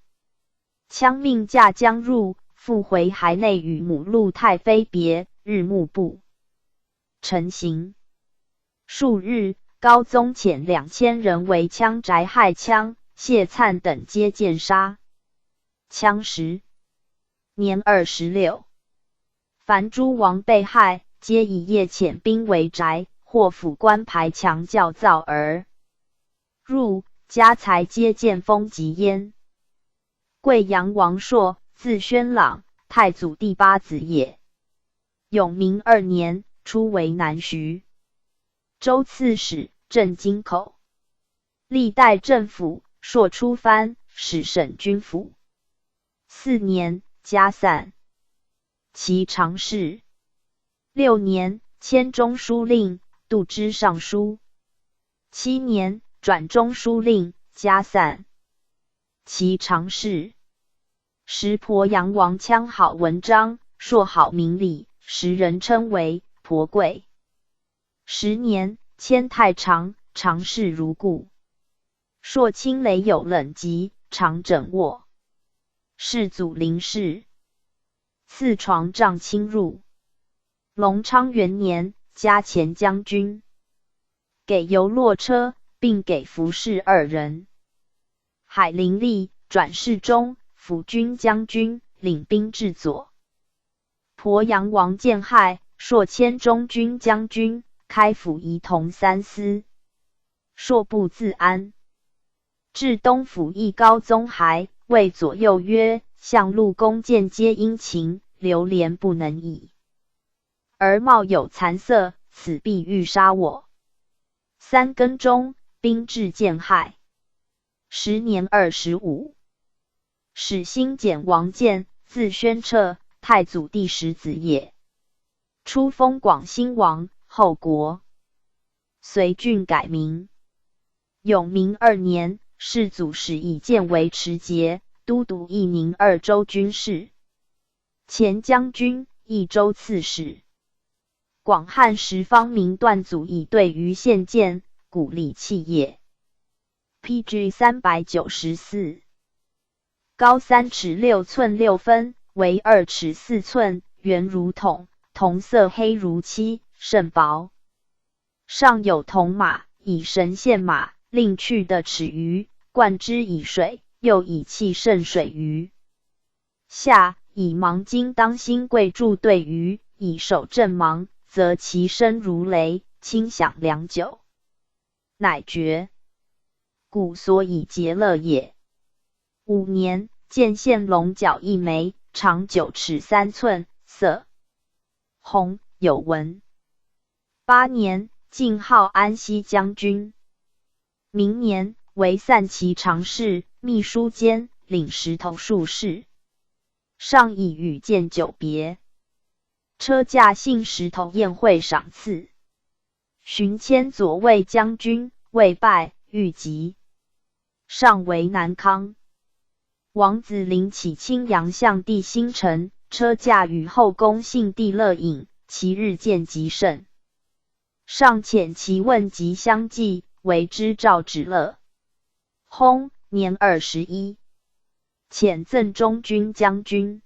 羌命驾将入，复回海内与母陆太妃别，日暮不成行。数日，高宗遣2000人围羌宅害羌，谢粲等皆见杀。羌时年26，凡诸王被害，皆以夜遣兵围宅，或府官排墙教造而入，家财皆见封及焉。贵阳王朔，字宣朗，太祖第8子也。永明2年，初为南徐州刺史，镇京口。历代政府，朔出藩，使省军府。4年，家散，其常侍。6年，迁中书令，度支尚书。7年，转中书令，家散，其常侍。时鄱阳王羌好文章，硕好明理，时人称为鄱贵。10年，迁太常，常侍如故。朔清雷有冷疾，常枕卧。世祖临逝，赐床帐亲入。隆昌元年，加前将军，给游骆车，并给服侍2人。海陵吏，转侍中，辅军将军，领兵至左。鄱阳王见害，朔迁中军将军，开府仪同3司。朔不自安。至东府议高宗还，谓左右曰：相陆公见皆殷勤，流连不能已。而貌有残色，此必欲杀我。3更中，兵至见害。时年25，始兴简王建，字宣彻，太祖第10子也。初封广兴王，后国随郡改名。永明2年，世祖使以建为持节，都督义宁2州军事，前将军，益州刺史。广汉时方明段祖以对于县见，鼓励弃业。PG 394，高3尺6寸6分，为2尺4寸，圆如筒，铜色黑如漆，甚薄。上有铜马，以神献马，另去的齿鱼，灌之以水，又以气渗水鱼。下以芒金当心贵柱对鱼，以手镇芒，则其声如雷，轻响良久，乃绝。故所以节乐也。5年，建献龙角1枚，长9尺3寸，色红，有纹。8年，晋号安西将军。明年，为散骑常侍，秘书监，领石头术士。上以与见久别。车驾幸石头宴会赏赐。寻迁左卫将军，未拜，欲疾。上为南康。王子陵起清阳相帝新城，车驾与后宫幸帝乐饮，其日见极甚。上遣其问及相继，为之诏止乐。薨，年21。遣赠中军将军。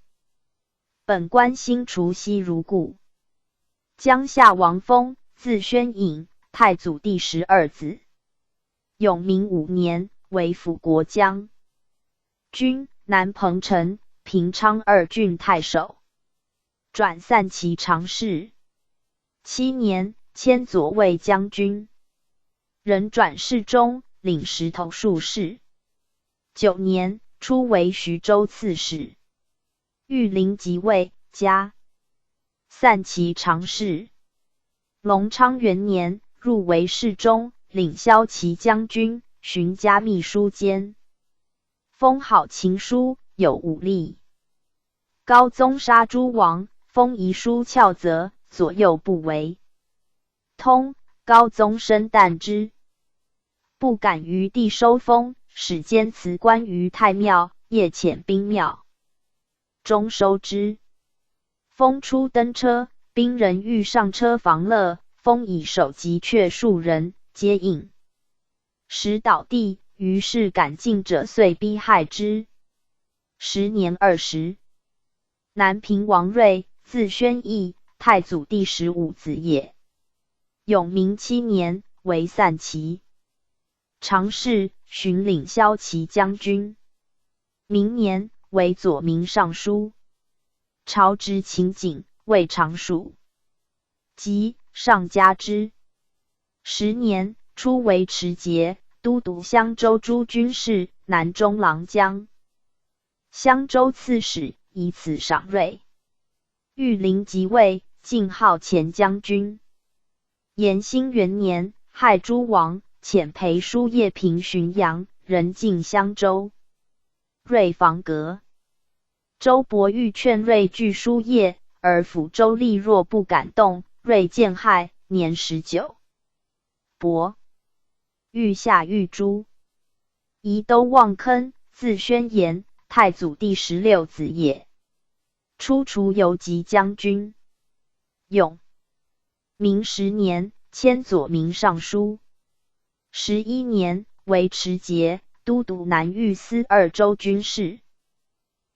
本官新除夕如故。江夏王封，字宣颖，太祖第12子。永明5年，为辅国将军、南彭城、平昌2郡太守，转散骑常侍。7年，迁左卫将军，任转侍中，领石头术士。9年，初为徐州刺史。御林即位，加散骑常侍。隆昌元年，入为侍中，领骁骑将军，巡家秘书监。封好秦书，有武力。高宗杀诸王，封遗书翘则，左右不为。通，高宗深惮之，不敢于地收封，使监辞官于太庙，夜遣兵庙，终收之。封出登车，兵人欲上车防勒，封以首级却数人，皆应。时倒地，于是赶进者遂逼害之。时年20。南平王睿，字宣义，太祖第15子也。永明7年，为散骑常侍，巡领骁骑将军。明年，为左民尚书。朝执秦景，为常属。即上加之。10年，初为持节，都督襄州诸军事，南中郎将。襄州刺史，以此赏瑞。御林即位，晋号前将军。延兴元年，害诸王，遣裴叔叶平巡阳，人进襄州。瑞防革。周勃欲劝瑞拒叔叶，而抚州力弱不敢动，瑞见害，年19。勃欲下狱诛。宜都望坑，字宣言，太祖第16子也。初除游击将军。永明10年，迁左民尚书。11年，为持节，都督南豫司2州军事。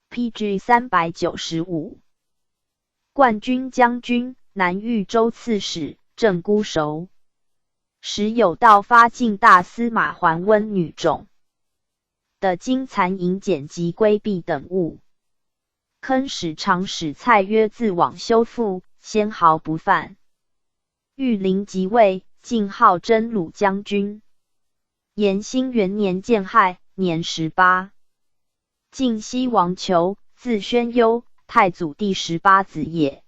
PG 395。冠军将军，南豫州刺史，正姑熟。时有道发晋大司马桓温女种的金蚕银简及规避等物，坑使常使蔡约自往修复，纤毫不犯。御林即位，晋号真鲁将军。延兴元年建害，年18。晋西王求，字宣幽，太祖第18子也。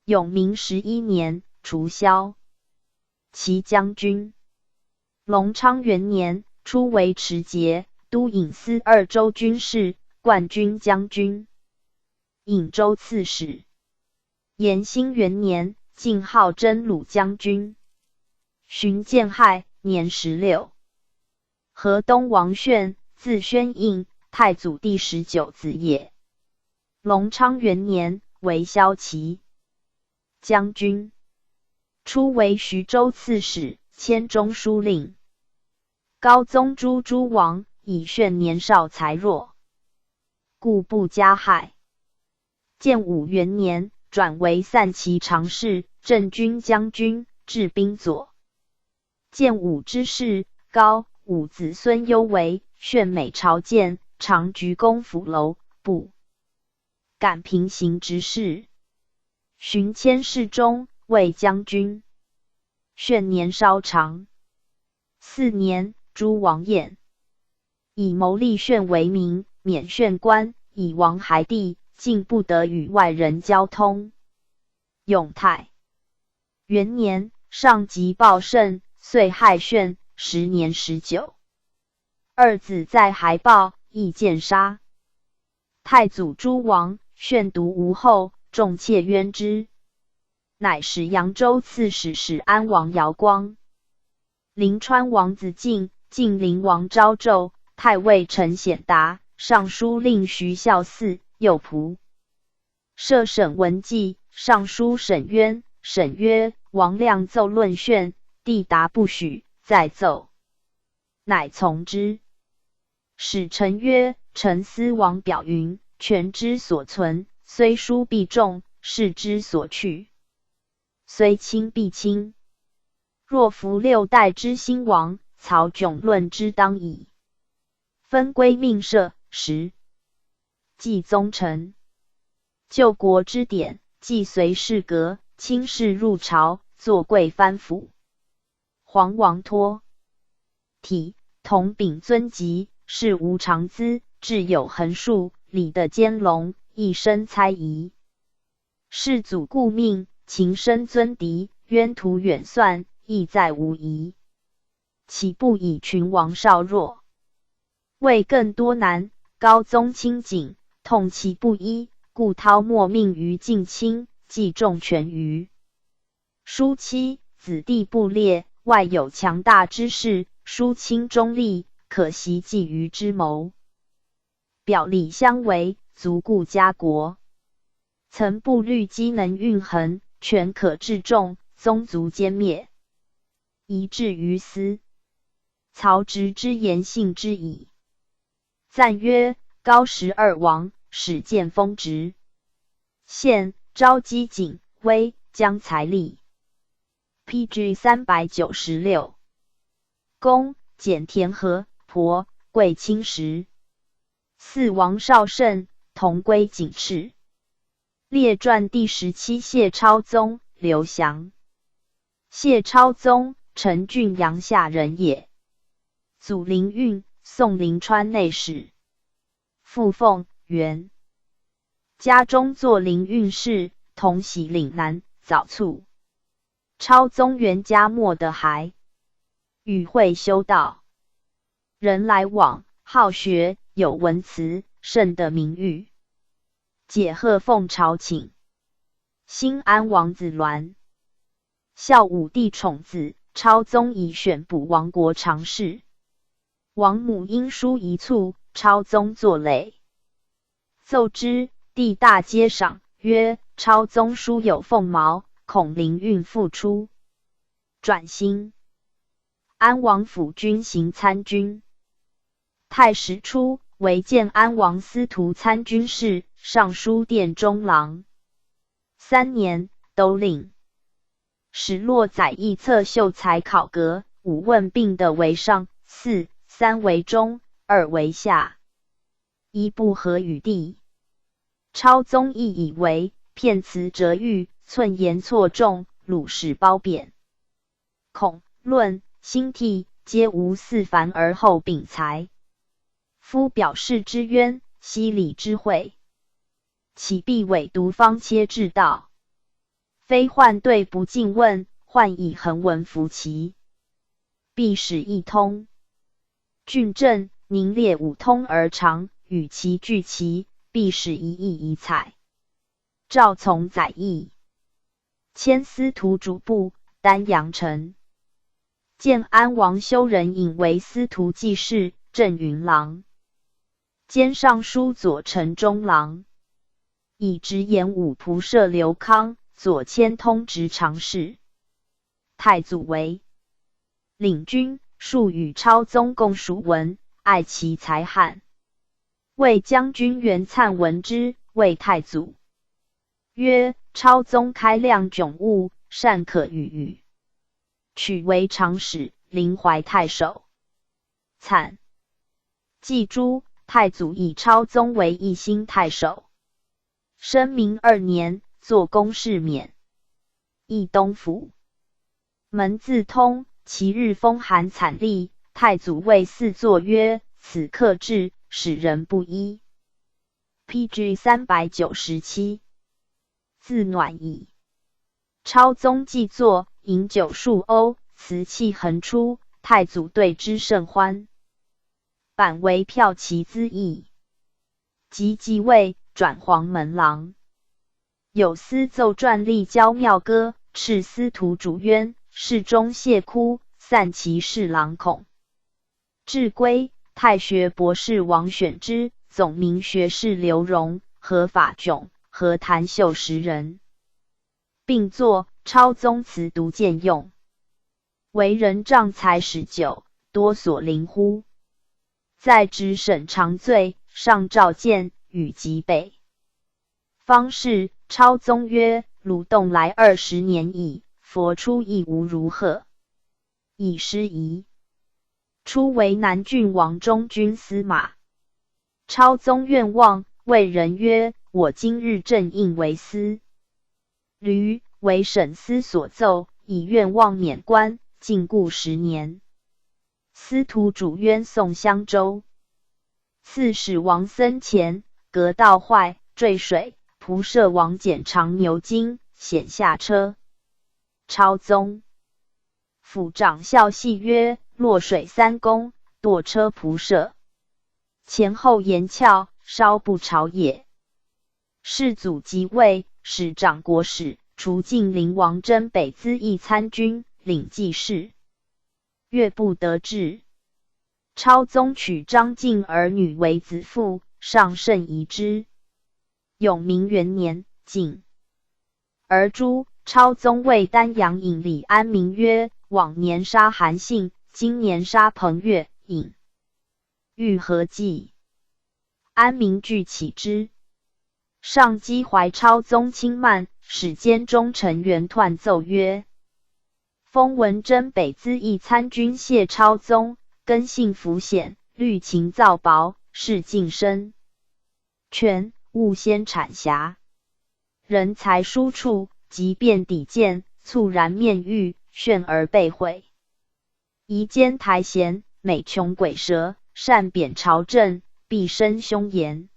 永明11年，除骁骑将军。隆昌元年，初为持节，都颍司2州军事，冠军将军。颍州刺史。延兴元年，晋号真鲁将军。巡建害，年16。河东王炫，字宣应，太祖第19子也。隆昌元年，为骁骑将军。初为徐州刺史，迁中书令。高宗诛诸王，以炫年少才弱，故不加害。建武元年，转为散骑常侍，镇军将军，治兵左。建武之事，高武子孙幽为，炫每朝见，常鞠躬府楼，不敢平行之事。巡迁侍中，卫将军。炫年稍长。4年，诛王晏，以谋立炫为名，免炫官，以王孩弟，竟不得与外人交通。永泰元年，上疾暴甚，遂害炫，时年19。二子在海豹，亦见杀。太祖诛王，炫独无后，众窃冤之，乃使扬州刺史使安王姚光、临川王子敬、晋陵王昭胄、太尉陈显达、尚书令徐孝嗣、右仆射沈文纪、尚书沈渊。沈曰：王亮奏论炫，帝答不许，再奏，乃从之。使臣曰：臣思王表云，权之所存，虽疏必重，势之所去，虽轻必轻。若服6代之兴亡，曹迥论之当矣。分归命社10。继宗臣。救国之典，既随事革，卿士入朝，坐贵藩府。黄王托体，同秉尊籍，事无常资，志有横竖，礼的兼容，一生猜疑。世祖故命，情深尊敌，渊途远算，意在无疑。岂不以群王少弱？为更多难，高宗亲景，痛其不依，故涛没命于近亲，计重权于叔妻，子弟不列，外有强大之势，叔亲中立，可袭觊觎之谋。表里相违，足顾家国。曾不虑机能运衡，权可治众，宗族歼灭，宜至于斯。曹植之言信之矣。赞曰：高12王，始见封职。现昭机警威，将财力。PG 396。公简田和婆贵卿时。四王少胜，同归景赤。列传第17。谢超宗，刘翔。谢超宗，陈郡阳夏人也。祖灵运，宋临川内史。父凤元。家中作灵运事，同喜岭南，早卒。超宗元家末的孩，与会修道，人来往，好学，有文辞，甚得名誉。解贺奉朝请。兴安王子鸾。孝武帝宠子，超宗以选补亡国常侍。王母因书一促，超宗作累，奏之，帝大皆赏，曰：超宗书有凤毛，恐灵运复出。转兴安王府军行参军。太史初，为建安王司徒参军事，尚书殿中郎。3年，都令。史洛载议策秀才考革，5问病的为上，4、3为中，2为下。一不合与帝。超宗亦以为骗辞折喻，寸言错重，鲁史褒贬。孔、论、辛替皆无似凡而后秉才。夫表示之渊，悉理之会，岂必伪独方切治道？非患对不敬问，患以恒文服其。必使一通。俊正凝列5通而长，与其俱齐，必使一异一采。赵从载议。迁司徒主簿，丹阳丞。建安王修仁引为司徒记事，正云郎。兼尚书左丞中郎。以直言武仆射刘康，左迁通直常侍。太祖为领军，数与超宗共属文，爱其才罕。魏将军袁粲闻之，谓太祖曰：超宗开亮迥悟，善可与语，取为常使，临淮太守。粲既诛，太祖以超宗为义兴太守。生明2年，做公事免。议东府。门自通，其日风寒惨厉，太祖谓四座曰：此克制，使人不依。PG 397。自暖矣。超宗既坐，饮酒数瓯，瓷器横出，太祖对之甚欢。版为骠骑资议。即即位，转黄门郎。有司奏传立交妙歌，敕司徒主渊，侍中谢哭，散骑侍郎孔至归，太学博士王选之，总名学士刘荣，和法炯、和谭秀10人，并作超宗词独见用。为人仗才始久，多所临乎。在职审常罪，上诏谏，与极北。方士超宗曰：鲁动来20年矣，佛出亦无如贺。以师夷。初为南郡王中军司马。超宗愿望，谓人曰：“我今日正应为司驴，为审司所奏，以愿望免官，禁锢10年。”司徒主冤送襄州。刺史王僧虔，革道坏，坠水。仆射王翦长牛筋，险下车。超宗府长校戏曰：“落水3公，堕车仆射。前后言诮，稍不朝也。”世祖即位，使掌国史，除晋陵王征北资议参军，领记事。越不得志。超宗娶张敬儿女为子妇，上甚疑之。永明元年，晋儿诛。超宗谓丹阳尹李安民曰：“往年杀韩信，今年杀彭越、尹，欲何计？”安民惧起之。上讥怀超宗轻慢，使监中丞袁彖奏曰：“封文征北资议参军谢超宗，根性浮险，虑情造薄，事近身权，务先产瑕。人才疏处，即便抵谏，猝然面狱，炫而被毁。夷奸台贤，美穷鬼蛇，善贬朝政，必生凶言。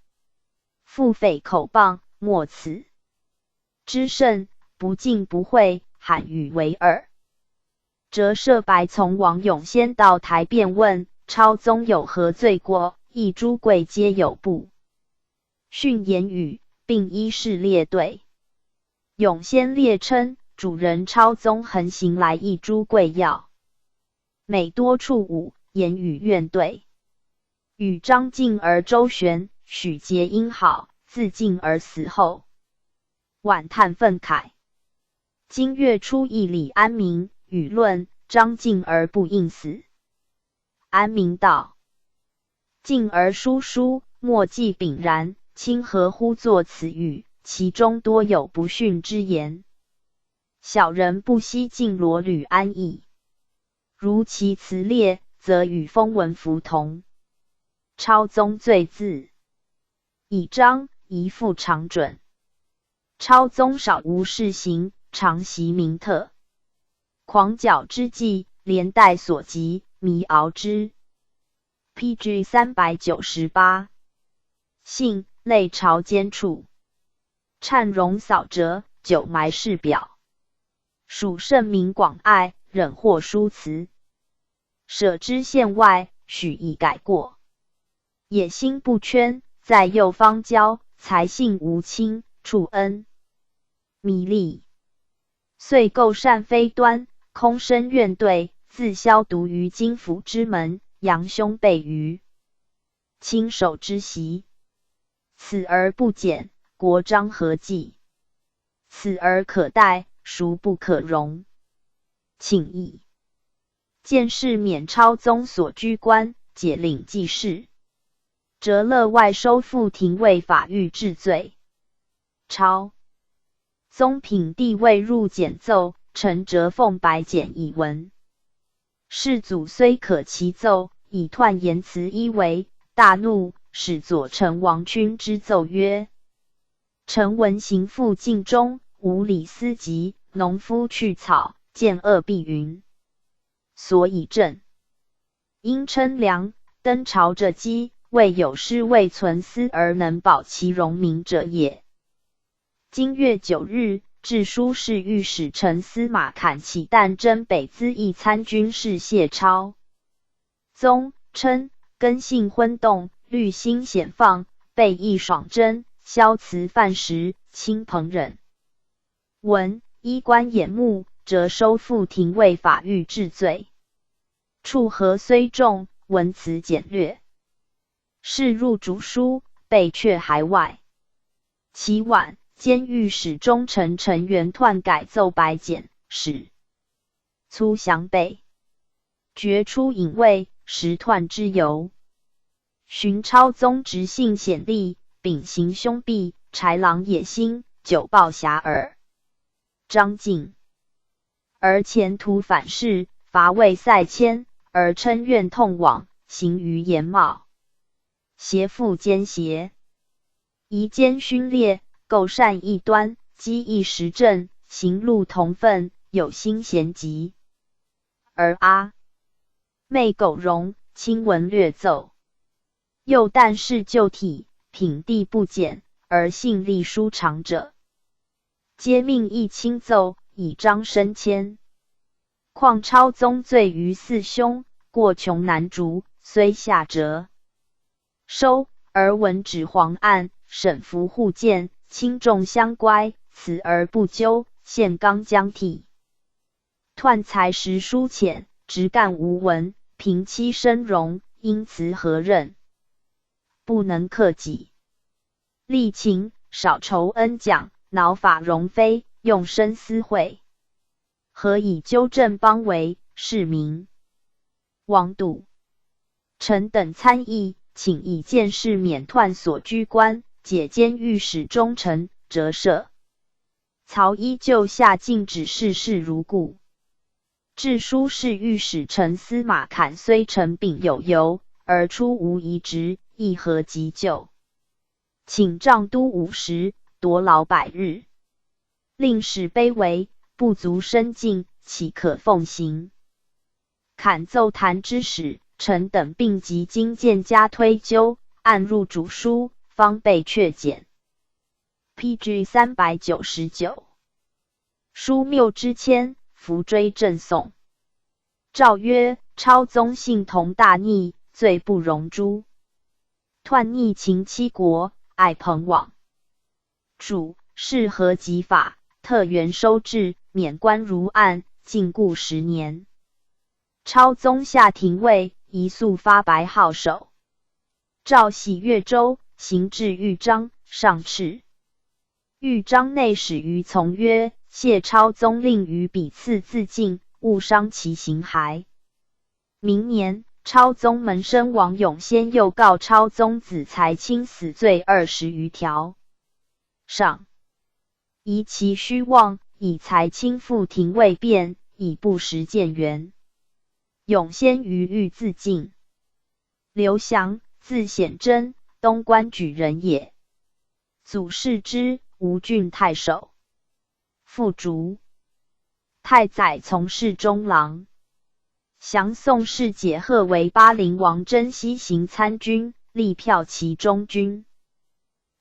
腹诽口谤，莫此之甚，不敬不讳，罕与为耳。”折射白从王永先到台辩问，超宗有何罪过？亦诸贵皆有不逊言语，并依事列对。永先列称，主人超宗横行来议诸贵要，每多处侮，言语怨对。与张敬儿周旋，许结因好，自敬而死后，晚叹愤慨。今月初议李安民，舆论张敬儿不应死。安民道：“敬儿叔叔，莫记炳然，卿何乎作此语？其中多有不逊之言。小人不惜尽罗履安逸，如其辞列，则与风文符同。”超宗罪自以章，宜复常准。超宗少无事行，常习明特，狂矫之计，连带所及，迷熬之。PG 398。幸类朝监处，忏容扫折，久埋事表。属圣明广爱，忍获殊辞。舍之县外，许以改过。野心不圈，在右方交，才性无亲，处恩弥利。遂构善非端，空生怨怼，自消毒于京府之门，扬兄背于亲手之席。此而不减，国彰何计？此而可待，孰不可容？请议见事免超宗所居官，解领记事。折勒外收复廷尉法狱治罪。超宗品帝未入简奏，臣折奉白简以闻。世祖虽可其奏，以彖言辞一为，大怒，使左丞王勋之奏曰：“臣闻行妇尽忠，无礼思疾，农夫去草，见恶必云。所以正因称良，登朝者讥，未有失未存私而能保其荣名者也。”今月9日，致书侍御史丞司马侃起旦征北资议参军事谢超宗，称根性昏动，虑心显放，备意爽贞，消辞犯时，亲朋忍。文衣冠掩目，折收复廷尉法狱治罪。处核虽重，文辞简略。事入主书，被阙海外。其晚，监狱使中丞陈元彖改奏白简，使粗详备，决出隐尉，实彖之由。寻超宗直性显利，秉行凶弊，豺狼野心，久暴遐迩。张敬而前途反噬，伐魏塞迁，而称怨痛往，行于言茂。邪妇奸邪，夷奸勋烈，构善异端，机异时政，行路同愤，有心咸极。而昧苟容，轻闻略奏，又但是旧体，品地不减，而性力舒长者，皆命亦轻奏，以彰身谦。况超宗罪于四凶，过穷难逐，虽下折收，而闻指黄案，审服互见，轻重相乖，辞而不究，现刚将体。彖才识疏浅，直干无闻，平妻生容，因辞何任？不能克己，力勤，少酬恩奖，恼法容非，用深思会，何以纠正邦为市民？王笃、臣等参议，请以见事免彖所居官，解监御史中丞，折赦。曹依旧下禁止事事如故。至书侍御史丞司马侃虽臣秉有由，而出无疑职，亦何急救？请帐都5时，夺劳100日，令使卑微，不足深进，岂可奉行？侃奏弹之使，臣等并及经见加推究，按入主书，方被确检。PG 399。书谬之谦，伏追正讼。诏曰：超宗信同大逆，罪不容诛。彖逆秦七国，爱朋往。主是何极法，特原收治，免官如案，禁锢10年。超宗下廷尉，一速发白号手。诏喜越州，行至豫章，上敕。豫章内史于从曰：谢超宗令于彼次自尽，勿伤其形骸。明年，超宗门生王永先又告超宗子才卿死罪20余条。上疑其虚妄，以才卿复廷尉辩，以不实见源。永先于狱自尽。刘翔，字显真，东关举人也。祖世之，吴郡太守。父竹。太宰从事中郎。降宋氏解贺为巴陵王真西行参军，力骠骑中军。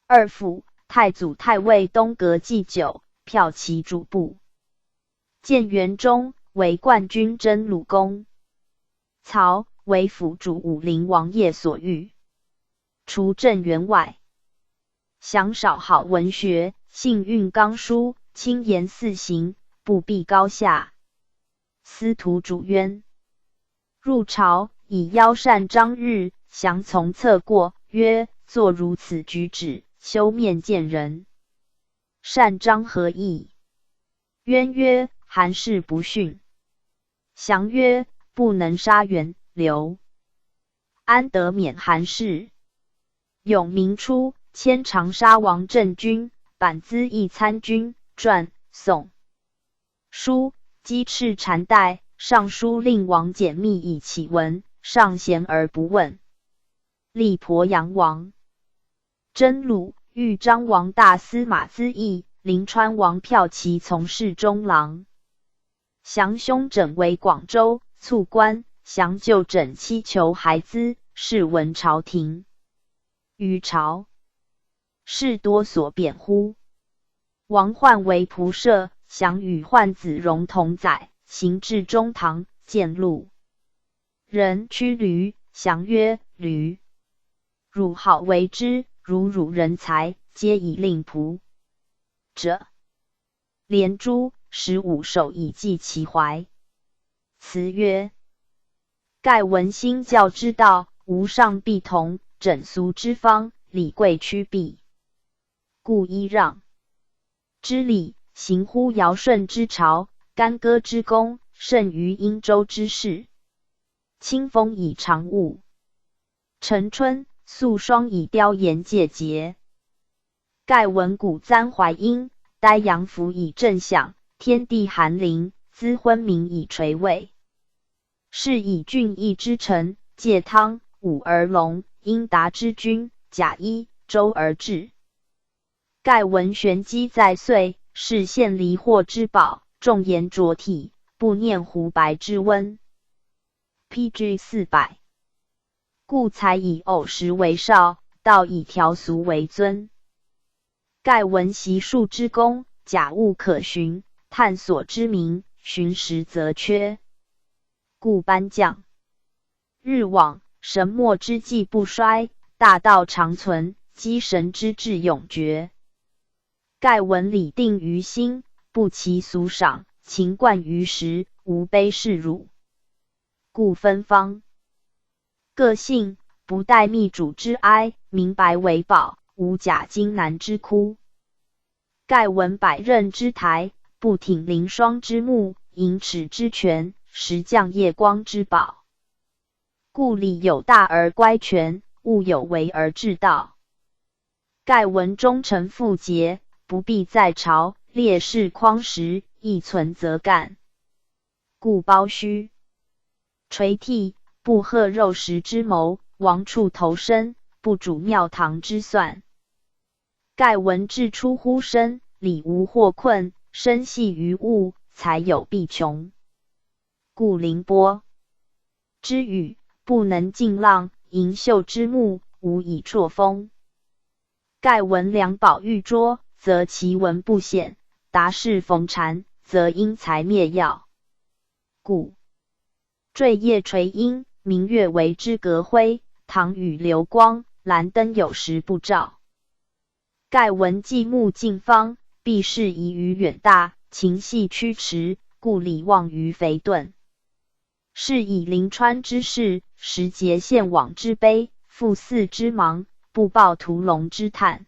二父太祖太尉东阁祭酒，骠骑主簿。建元中为冠军真鲁公。曹为辅主武陵王爷所御。除镇员外，详少好文学，性运刚疏，轻言四行，不避高下。司徒主渊。入朝，以邀善张日，降从侧过，曰：作如此举止，休面见人。善张何意？渊曰：韩氏不逊。降曰：不能杀元刘，安得免韩氏？永明初，迁长沙王镇军，板资议参军，传宋书，击斥缠带，上书令王简密以启文，上贤而不问。立鄱阳王。真鲁、豫章王大司马资议，临川王骠骑从事中郎。降兄整为广州卒官，降舅整妻求孩资，是闻朝廷。于朝，士多所辩乎？王焕为仆射，降与焕子荣同宰，行至中堂，见路人驱驴，降曰：驴，汝好为之，如汝人才，皆以令仆者。连珠15手以寄其怀。辞曰：盖闻新教之道，无上必同，整俗之方，礼贵趋避，故揖让之礼，行乎尧舜之朝，干戈之功，甚于殷周之事。清风以长物，晨春肃霜以雕岩介节。盖闻鼓簪怀音，呆阳符以震响，天地寒灵，资昏冥以垂位。是以郡邑之臣，介汤、武而龙、英达之君，贾谊、周而治。盖闻玄机在岁，是献离获之宝，重言浊体，不念胡白之温。PG 400。故才以偶识为少，道以条俗为尊。盖闻习术之功，假物可循，探索之明，寻实则缺。故颁降。日往，神墨之际不衰，大道长存，积神之志永绝。盖闻礼定于心，不其俗赏，情贯于时，无卑视辱。故分方。个性，不待密主之哀，明白为宝，无假金难之哭。盖闻百仞之台，不挺凌霜之木，银尺之泉，实降夜光之宝。故礼有大而乖全，物有为而治道。盖闻忠臣妇节，不必在朝，烈士匡时，亦存则干。故包虚。垂涕，不贺肉食之谋，王处投身，不主庙堂之算。盖闻志出乎身，理无或困，身系于物，才有必穷。故凌波之语，不能尽浪，银袖之目，无以绰风。盖闻良宝玉拙，则其文不显；达士逢蝉，则因才灭耀。故坠叶垂阴，明月为之隔辉，唐雨流光，兰灯有时不照。盖闻既目近方，必是宜于远大，情系驱驰，故礼忘于肥钝。是以临川之事，时节献往之悲，复祀之忙，不报屠龙之叹。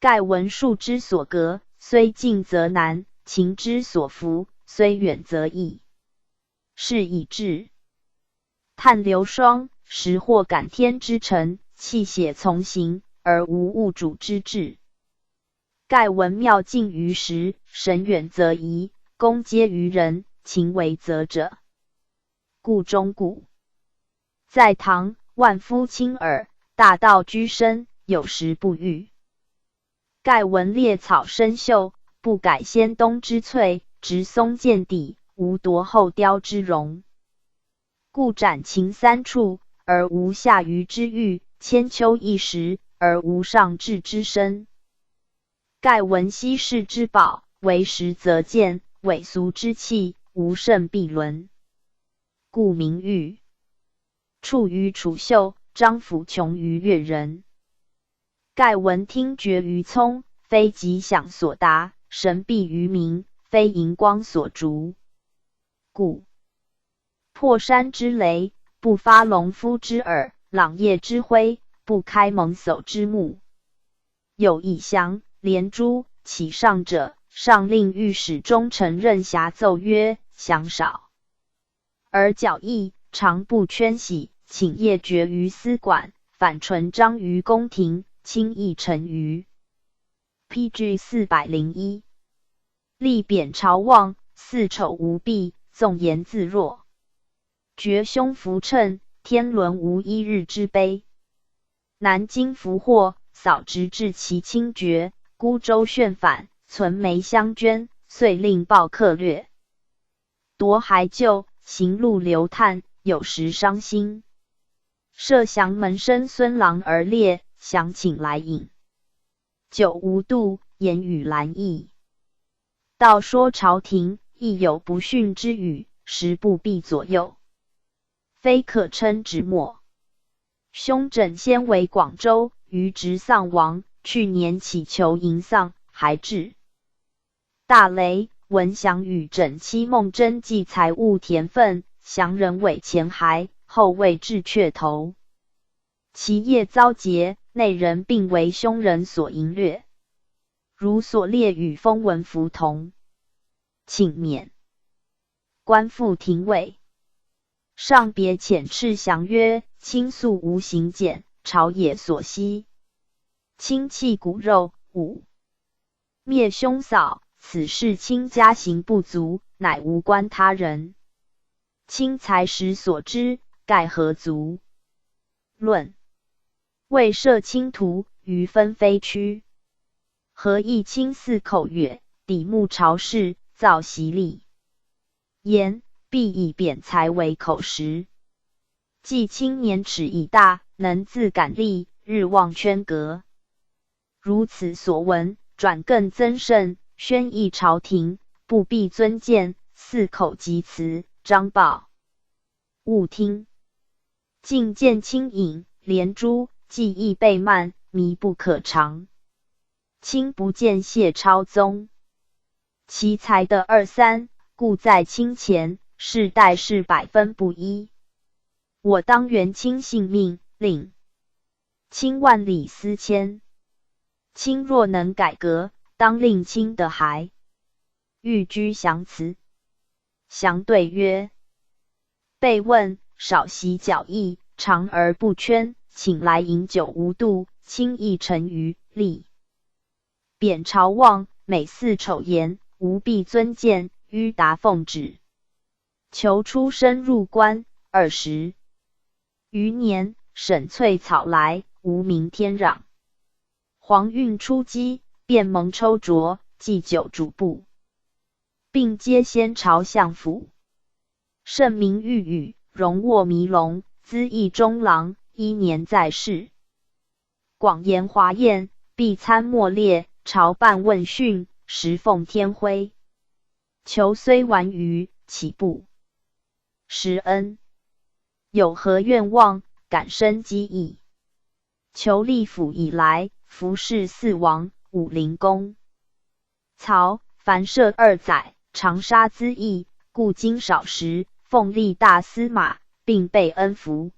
盖闻术之所隔，虽近则难；情之所伏，虽远则易。是以至叹流霜，时或感天之诚，气血从行，而无物主之志。盖闻妙近于时，神远则疑，功皆于人，情为则者。故中古。在唐，万夫轻耳，大道居身，有时不遇。盖闻猎草生锈，不改先冬之翠，植松见底，无夺后雕之容。故斩禽三处，而无下虞之欲；千秋一时，而无上至之身。盖闻稀世之宝，为实则见；伪俗之器，无胜必伦。故名誉处于楚秀，张府穷于越人。盖闻听觉于聪，非吉祥所达；神秘于民，非荧光所逐。故破山之雷，不发农夫之耳；朗夜之辉，不开蒙叟之目。有以降、连珠、起上者，上令御史中丞任辖奏曰：降少。而矫易，常不圈喜，请夜绝于司馆，反纯章于宫廷，轻易沉于。PG 401。力贬朝望，四丑无弊，纵言自若。绝胸扶衬，天伦无一日之悲。南京俘获，扫直至其清绝；孤州旋反，存梅香捐，遂令报客掠。夺还旧，行路流叹，有时伤心。设降门生孙郎而列，详请来饮。酒无度，言语兰意。道说朝廷，亦有不逊之语，时不必左右。非可称直末。兄枕先为广州，余侄丧亡，去年祈求迎丧，还至。大雷，闻降与枕妻孟真计财物田分，降人尾前骸，后未至阙头。其业遭劫，内人并为凶人所淫掠。如所列与风闻符同。请免。官复廷尉。上别遣斥降曰：卿素无行俭，朝野所希。轻弃骨肉，五灭兄嫂，此事卿家行不足，乃无关他人。卿才识所知，盖何足？论。未设卿图，余分非曲。何以卿四口曰：抵慕朝事，造习礼。言必以贬才为口实。既卿年齿已大，能自感力，日望圈阁。如此所闻，转更增盛，宣议朝廷，不必尊谏，四口及辞，张报。勿听。进见卿隐，连珠，技艺倍慢，弥不可长。卿不见谢超宗，其才的二三，故在卿前，世代是百分不一。我当原卿性命，令卿万里思迁。卿若能改革，当令卿的还。欲居降辞。降对曰：被问少习矫意，长而不圈，请来饮酒无度，轻易沉于利。贬朝望，每似丑言，无必尊谏，迂达奉旨。求出身入关20余年，沈翠草来，无名天壤。黄运出击，便蒙抽擢，祭酒主簿，并皆先朝相府。圣明御宇，荣卧弥龙，资议中郎，1年在世。广言华宴，必参莫列，朝办问讯，时奉天徽。求虽完余，岂不施恩？有何愿望，感生机意。求立府以来，服侍4王、武陵公。曹凡设2载，长沙资议，故今少时，奉立大司马，并被恩服。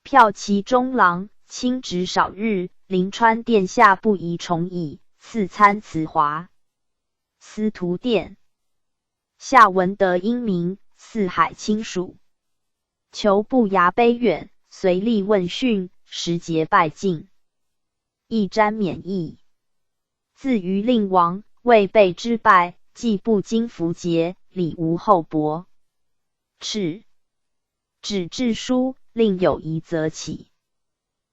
骠骑中郎，亲职少日，临川殿下不宜重矣，赐参慈华。司徒殿下闻得英名，四海亲属。求不牙卑远，随力问讯，时节拜敬。亦瞻免疫。自于令王，未被之拜，既不经符节，礼无厚薄。敕旨致书，令有疑则起。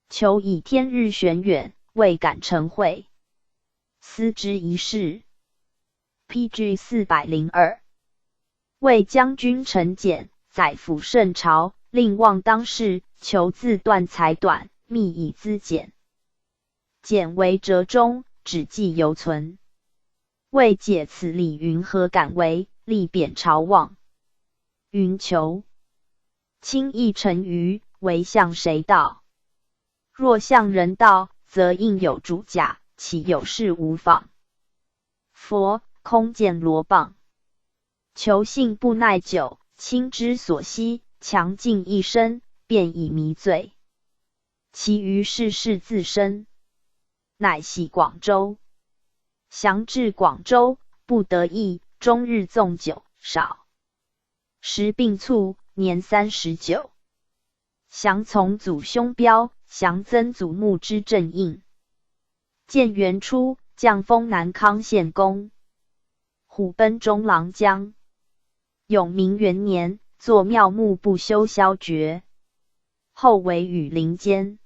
求以天日玄远，未敢成会。思之一事。PG 402。为将军陈简，载抚圣朝，令望当世，求自断才短，密以资简。简为折中，只记犹存。未解此理，云何敢为？力贬朝望。云求卿亦臣愚，唯向谁道？若向人道，则应有主假，岂有事无妨？佛空见罗棒。求性不耐久，卿之所惜，强尽一身，便以迷醉。其余事自身，乃徙广州。降至广州，不得意，终日纵酒，少时病卒，年39。降从祖兄彪，降曾祖母之正印。建元初，降封南康县公。虎贲中郎将。永明元年，作庙墓不修萧爵。后为羽林监。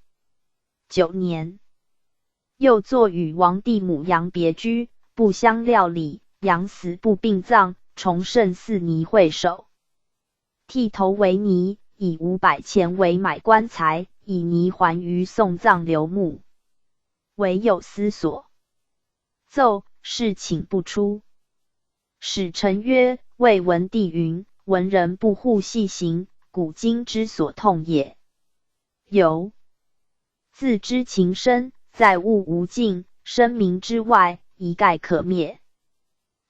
9年，又作与王帝母杨别居，不相料理，杨死不并葬，崇圣寺泥会首。剃头为泥，以500钱为买棺材，以泥还于送葬留墓。唯有司所。奏事请不出。使臣曰：魏文帝云，文人不护细行，古今之所痛也。由自知情深，在物无尽，生民之外，一概可灭。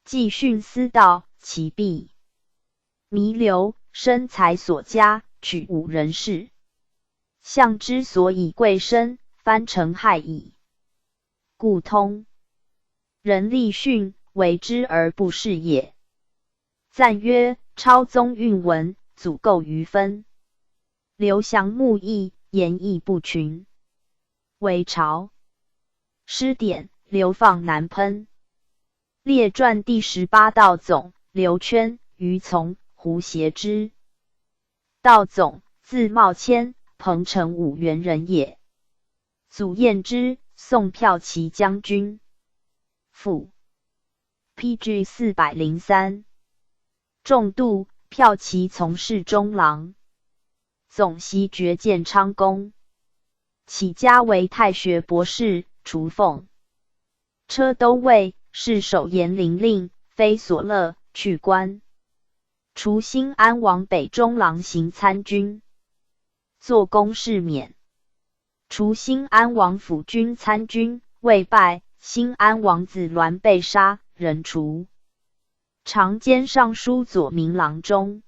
既训思道，其必弥留，生财所加，取吾人事。相之所以贵身，藩成害矣。故通人力训，为之而不是也。赞曰：超宗韵文，祖构于分。刘降慕义，言义不群。为朝诗典，流放难喷。列传第18道总，刘圈、于从、胡协之。道总，字茂谦，彭城武元人也。祖彦之，宋骠骑将军。父 PG 403。仲度，骠骑从事中郎。总袭爵建昌公。起家为太学博士，除奉车都尉，是守延陵令，非所乐，去官。除兴安王北中郎行参军，做公事免。除兴安王辅军参军，未败，兴安王子栾被杀，人除。常兼尚书左民郎中。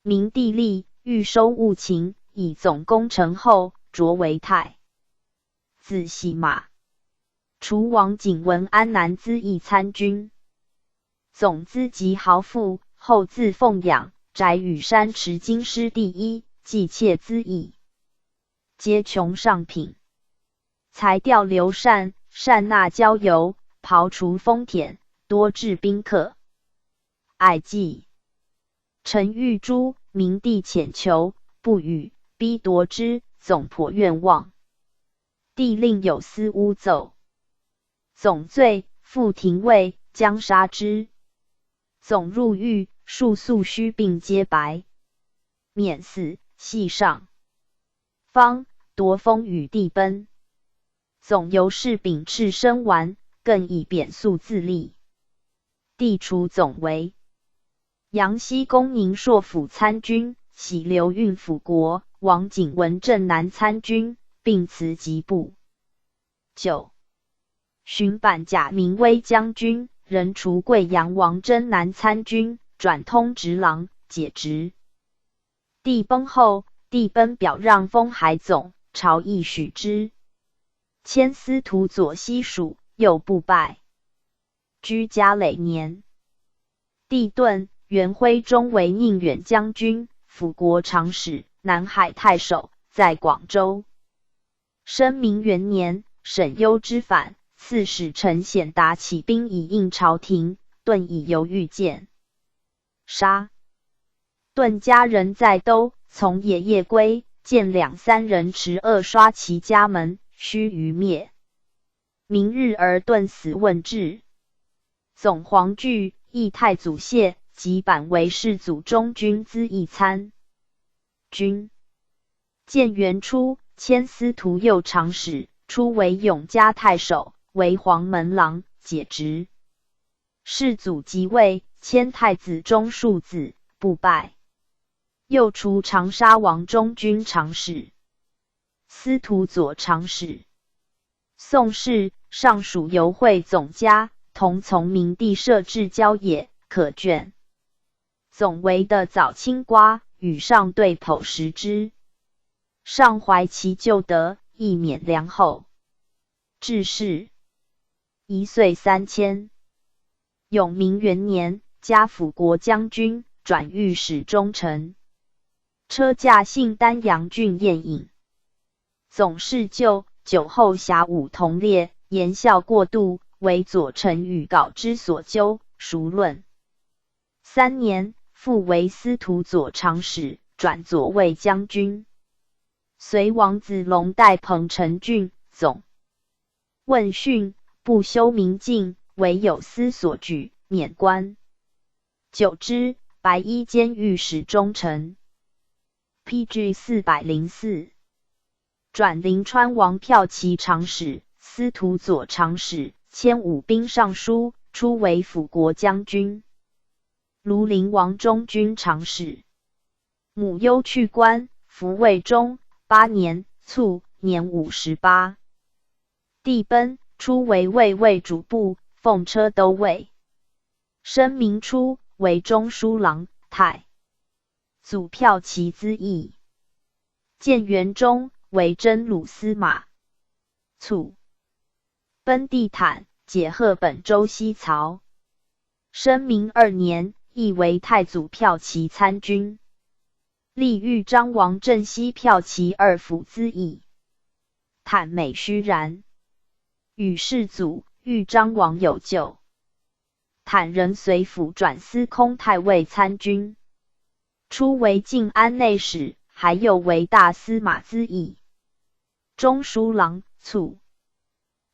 明帝立，欲收务勤，以总攻城后，擢为太子洗马。除王景文安南资议参军。总资及豪富，后自奉养，宅羽山持京师第一，既窃资议，皆穷上品。才调刘禅，善纳交游，庖厨丰田，多治宾客。爱计陈玉珠，明帝遣求，不与，逼夺之，总颇愿望。帝令有司诬奏，总罪，复廷尉，将杀之。总入狱，数宿虚病皆白，免死，系上方，夺封与帝奔。总由是秉斥身丸，更以贬肃自立。帝除总为阳西公宁朔府参军，喜留运辅国。王景文镇南参军，并辞疾部。9. 巡版贾明威将军，人除贵阳王征南参军，转通直郎，解职。帝崩后，帝奔表让封海总，朝议许之。迁司徒左西蜀，又不拜。居嘉累年，帝遁。元徽中为宁远将军，辅国长史，南海太守，在广州。生明元年，沈攸之反，刺史陈显达起兵以应朝廷，顿以犹豫见杀。顿家人在兜，从野夜归，见2、3人持恶刷其家门，须臾灭。明日而顿死问至。总黄惧，议太祖谢，即版为世祖中军资议参军。建元初，迁司徒右长史，初为永嘉太守，为黄门郎，解职。世祖即位，迁太子中庶子，不拜。又除长沙王中军长史、司徒左长史。宋氏，尚属游会总家，同从明帝设置郊野，可卷。总为的早青瓜，与上对剖食之。上怀其旧德，亦免良后。致仕1岁3千。永明元年，加辅国将军，转御史中丞。车驾幸丹阳郡宴饮。总是旧，酒后侠武同列，言笑过度，为左丞与稿之所纠，孰论。3年，复为司徒左长史，转左卫将军。随王子龙代彭城郡总问讯，不修明镜，为有司所举，免官。久之，白衣监御史中丞。PG 404。转临川王骠骑长史，司徒左长史，迁武兵尚书，初为辅国将军。庐陵王中军长史。母忧去官，服魏中8年，卒，年58。帝奔，初为卫尉主簿，奉车都尉。生明初，为中书郎，太祖骠骑资议。建元中，为真鲁司马。卒。奔地坦，解贺本州西曹。生明2年，亦为太祖骠骑参军。历豫章王镇西骠骑2府资议。坦美虚然，与世祖、豫章王有旧。坦仍随府转司空太尉参军。初为晋安内史，还又为大司马咨议。中书郎卒。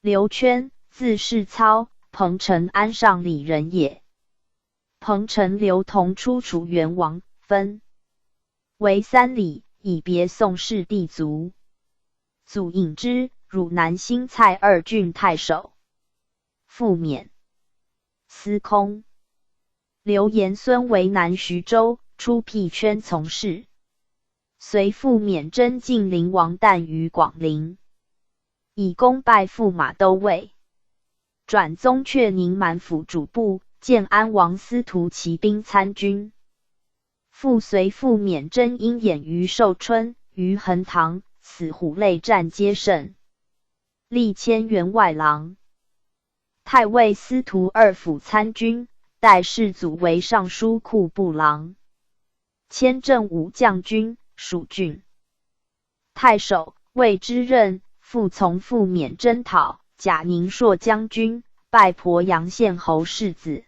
刘圈，字世操，彭城安上里人也。彭城刘同出楚元王，分为3里，以别宋氏弟族。祖尹之，汝南新蔡2郡太守。复免司空。刘延孙为南徐州，出辟圈从事。随复免真晋灵王诞于广陵，以功拜驸马都尉，转宗阙宁满府主簿，建安王司徒骑兵参军。复随复免真鹰演于寿春、于衡堂，此虎类战皆胜，历迁员外郎。太尉司徒2府参军，代世祖为尚书库部郎，迁正武将军，蜀郡太守，谓之任。复从复免征讨，假宁朔将军，拜鄱阳县侯世子。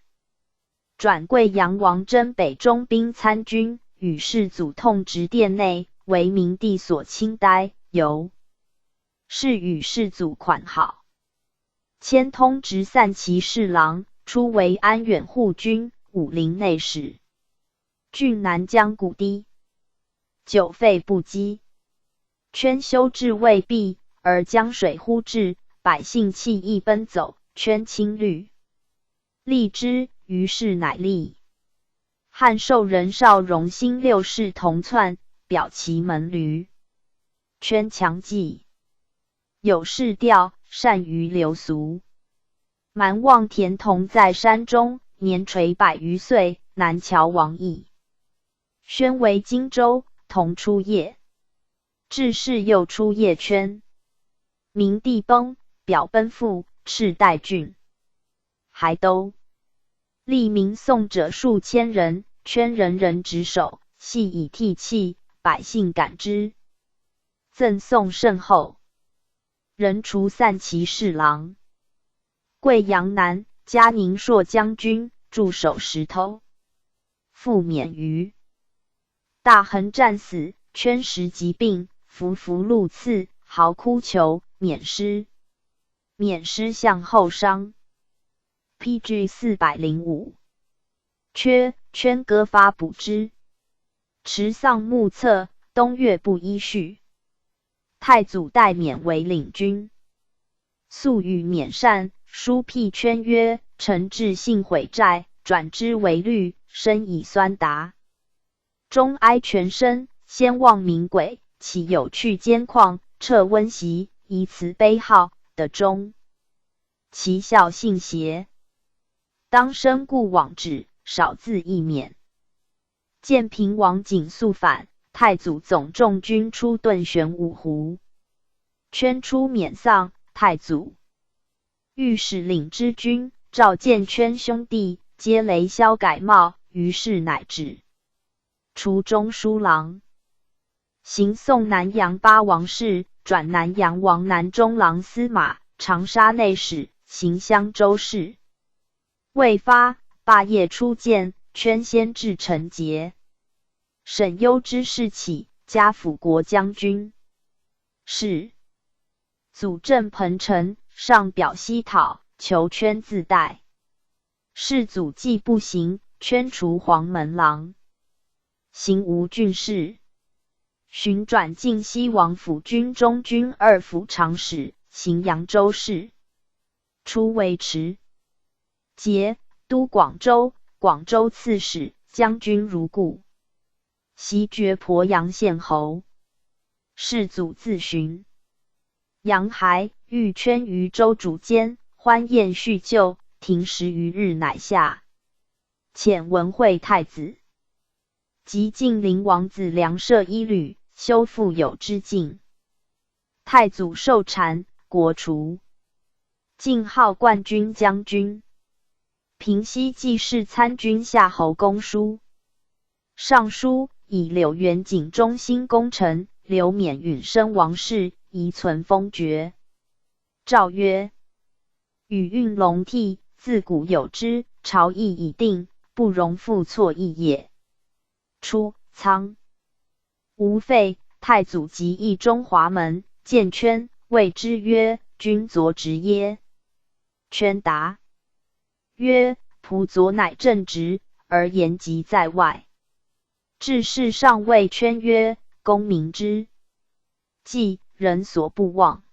转贵阳王征北中兵参军，与世祖痛直殿内，为明帝所亲呆，由是与世祖款好。迁通直散骑侍郎，初为安远护军、武陵内史。郡南江谷堤，久废不击。圈修治未毕，而江水忽至，百姓弃义奔走，圈轻虑，立之，于是乃立。汉寿人少荣兴6世同窜，表其门闾。圈强记，有士调，善于流俗。蛮望田同在山中，年垂100余岁，南侨王邑。宣为荆州，同出邺。至是又出邺圈。明帝崩，表奔赴，赤代郡。还都。立民宋者数千人，圈人人执手，系以替器，百姓感之。赠宋甚厚。人除散骑侍郎。贵阳南，加宁朔将军，驻守石头。复免于大横战死，圈时疾病，服禄赐，嚎哭求，免师。免师向后伤。PG 405。圈割发补之。持丧目测，东岳不依序。太祖代免为领军。素与免善，书辟圈曰：臣至信悔债，转之为律，深以酸达。终哀全身，先望冥鬼，其有去监旷，彻温习，以此悲号的中。其效信邪。当身故往止，少自易免。建平王景肃反，太祖总众军出顿玄武湖。圈出免丧，太祖御史领之军，召见圈兄弟，皆雷萧改帽，于是乃止。除中书郎。行宋南阳8王事，转南阳王南中郎司马，长沙内史，行襄州事。未发，罢业出见，圈先至陈节。沈攸之事起，加辅国将军。是。祖镇彭城，上表西讨，求圈自代。世祖既不行，圈除黄门郎。行吴郡事。寻转晋西王府军中军2府长史，行扬州事。初为池节，都广州，广州刺史，将军如故。袭爵鄱阳县侯。世祖自寻。杨孩欲圈于州主监，欢宴叙旧，停10余日乃下。遣文惠太子。及晋灵王子梁设一旅，修复有之境。太祖受禅，国除。晋号冠军将军。平西记事参军夏侯公书。上书以柳元景忠心功臣，刘勉允生王室，宜存封爵。诏曰：禹运龙替，自古有之，朝议已定，不容复错议也。初，仓。吴废，太祖即诣中华门，见圈，谓之曰：“君昨直耶？”圈答曰：“仆昨乃正直，而言及在外。”至是上谓圈曰：“公明之计，人所不忘。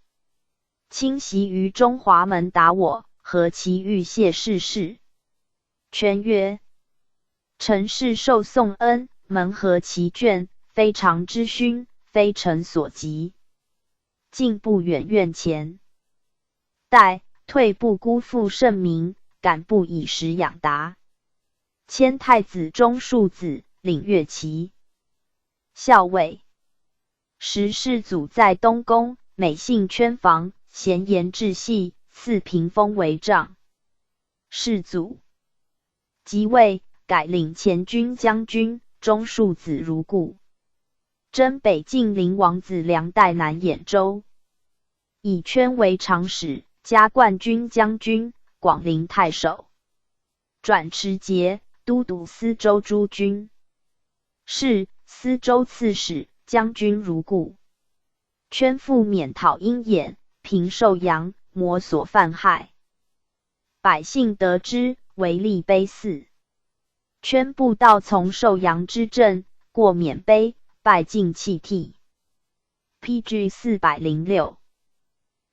卿袭于中华门打我，何其欲谢世事？”圈曰：“臣是受宋恩，门合其眷，非常之勋，非臣所及。进不远院前，待退不辜负圣明，敢不以时养达。迁太子中庶子，领乐旗，校尉。时世祖在东宫，每幸圈房，闲言致细，赐屏风为帐。世祖即位，改领前军将军，中庶子如故。征北晋灵王子梁代南兖州，以圈为长史，加冠军将军、广陵太守，转持节、都督司州诸军，是司州刺史、将军如故。圈复免讨鹰眼，平寿阳、摩所犯害，百姓得知，为立碑祀。圈步道从寿阳之阵，过免碑，拜尽弃替。PG 406。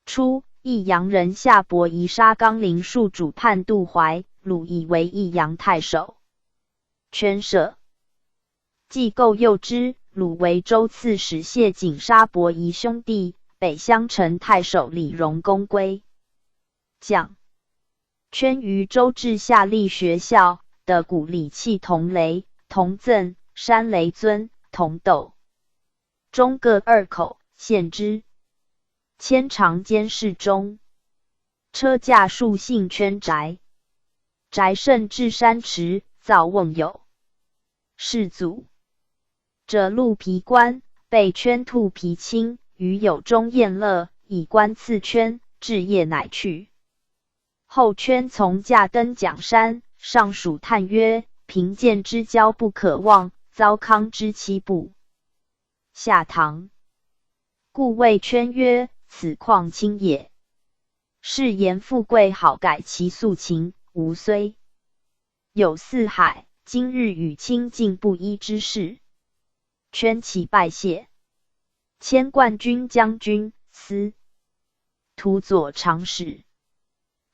初，益阳人夏伯夷杀纲陵庶主叛杜怀，鲁以为益阳太守。圈赦。既构诱之，鲁为州刺史谢景杀伯夷兄弟，北襄城太守李荣公归。将。圈于州治下立学校，的鼓礼器铜雷、铜赠、山雷尊、铜斗，中各2口，献之。迁长监侍中，车驾数姓圈宅，宅甚至山池，造瓮有。世祖者鹿皮冠，被圈兔皮青，于有中宴乐，以冠赐圈，至夜乃去。后圈从驾登蒋山，上属叹曰：“贫贱之交不可忘，糟糠之妻不下堂。”故谓圈曰：“此况卿也。”是言富贵好改其素情，吾虽有四海，今日与卿进不一之事。圈其拜谢，迁冠军将军、司徒左长史，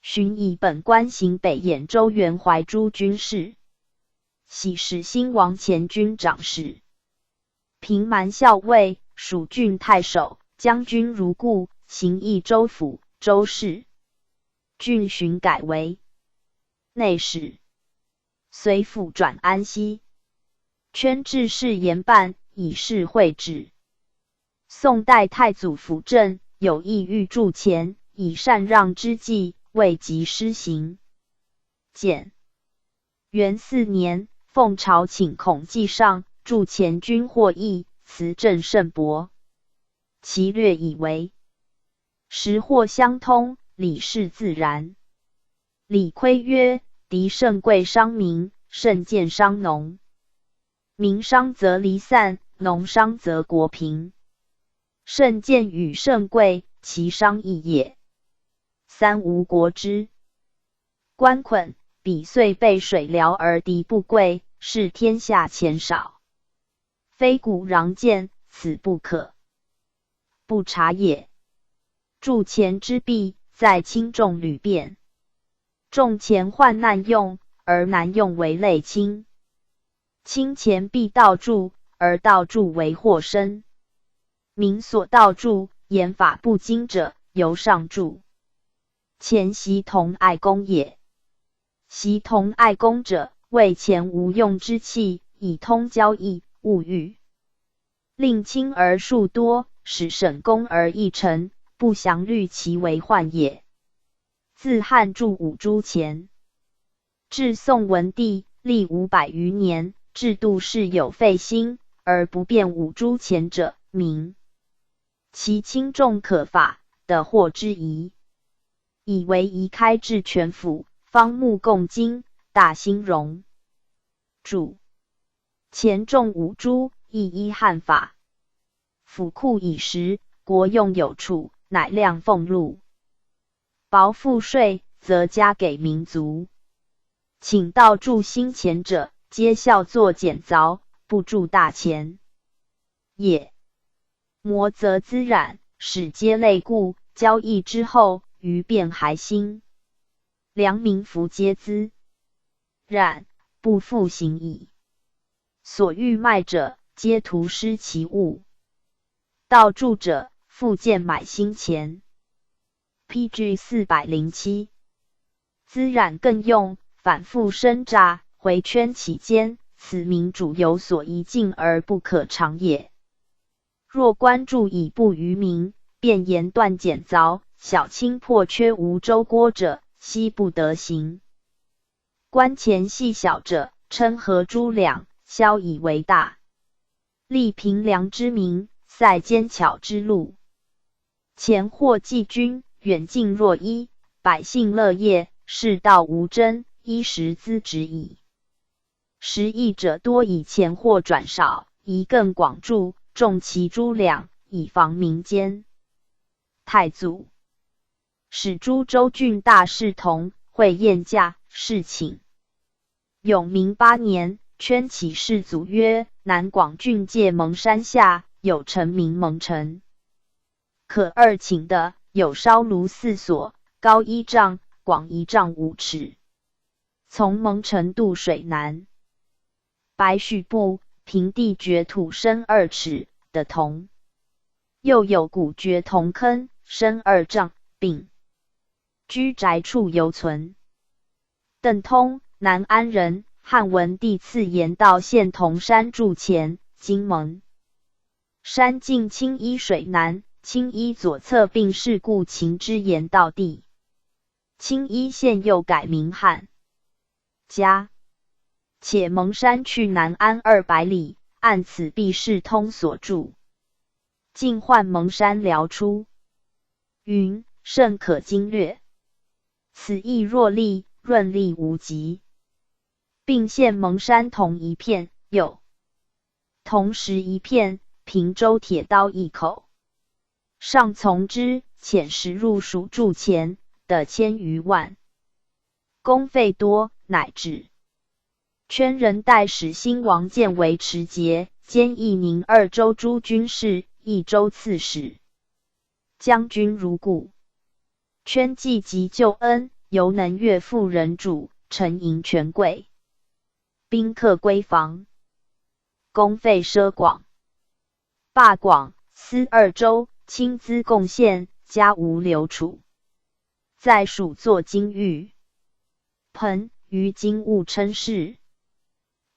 寻以本官行北兖州元怀诸军事，喜使兴王前军长史，平蛮校尉，蜀郡太守，将军如故，行益州府、州事。郡巡改为内史，随府转安西。圈治事严办，以示惠治。宋代太祖辅政，有意欲铸钱，以禅让之计，未及施行。简元4年，奉朝请孔继上铸钱均获益，辞政甚薄。其略以为时货相通，理事自然。李悝曰：“敌甚贵商民，甚贱商农。民商则离散，农商则国贫。甚贱与甚贵，其商异也。三无国之官捆，彼遂被水疗而敌不贵，是天下钱少。非古壤见，此不可不察也。铸钱之弊，在轻重屡变。重钱患难用，而难用为累轻；轻钱必盗铸，而盗铸为祸生。民所盗铸，言法不精者，由上铸。钱习同爱公也。习同爱公者，谓钱无用之器，以通交易、物欲。令轻而数多，使省功而益臣，不详虑其为患也。自汉铸5铢钱，至宋文帝历500余年，制度是有废兴，而不变5铢钱者，明其轻重可法，得获之宜。以为宜开至全府，方木共金，大兴荣。注钱重5铢，亦依汉法。府库已实，国用有处，乃量俸禄。薄赋税，则加给民族。请到铸新钱者，皆效作简凿，不铸大钱也。磨则滋染，使皆类固，交易之后，余变还新。良民服皆资染，不复行矣。所欲卖者，皆徒失其物。盗铸者，复见买新钱。PG 407。滋染更用，反复生诈，回圈其间，此民主有所宜禁而不可长也。若官铸以不于民，便言断简凿，小轻破缺无周郭者，悉不得行。官钱细小者，称合诸两，销以为大。利平良之民，塞奸巧之路。钱货济君，远近若一，百姓乐业，世道无争，衣食资止矣。时役者多以钱货转少，宜更广铸，重其诸两，以防民间。太祖使诸州郡大士同会宴驾，侍请。永明8年，圈起士祖曰：南广郡界蒙山下有城名蒙城，可2顷的，有烧炉4所，高1丈，广1丈5尺。从蒙城渡水南，白许部平地掘土深2尺的铜，又有古掘铜坑，深2丈，并居宅处犹存。邓通，南安人，汉文帝赐盐道县铜山筑前，今蒙山近青衣水南，青衣左侧并是故秦之盐道地。青衣县又改名汉家。且蒙山去南安200里，按此必是通所筑。晋换蒙山辽出，云甚可经略。此意若利，润利无极，并现蒙山同一片，有同时一片，平州铁刀1口。上从之，遣时入蜀铸钱，得1000余万，公费多，乃止。圈人代使兴王建为持节，兼义宁2州诸军事，益州刺史，将军如故。圈既及救恩，犹能悦妇人主，承迎权贵，宾客闺房，公费奢广。罢广、司2州，亲资贡献，家无留储。在蜀作金玉盆，于今勿称是。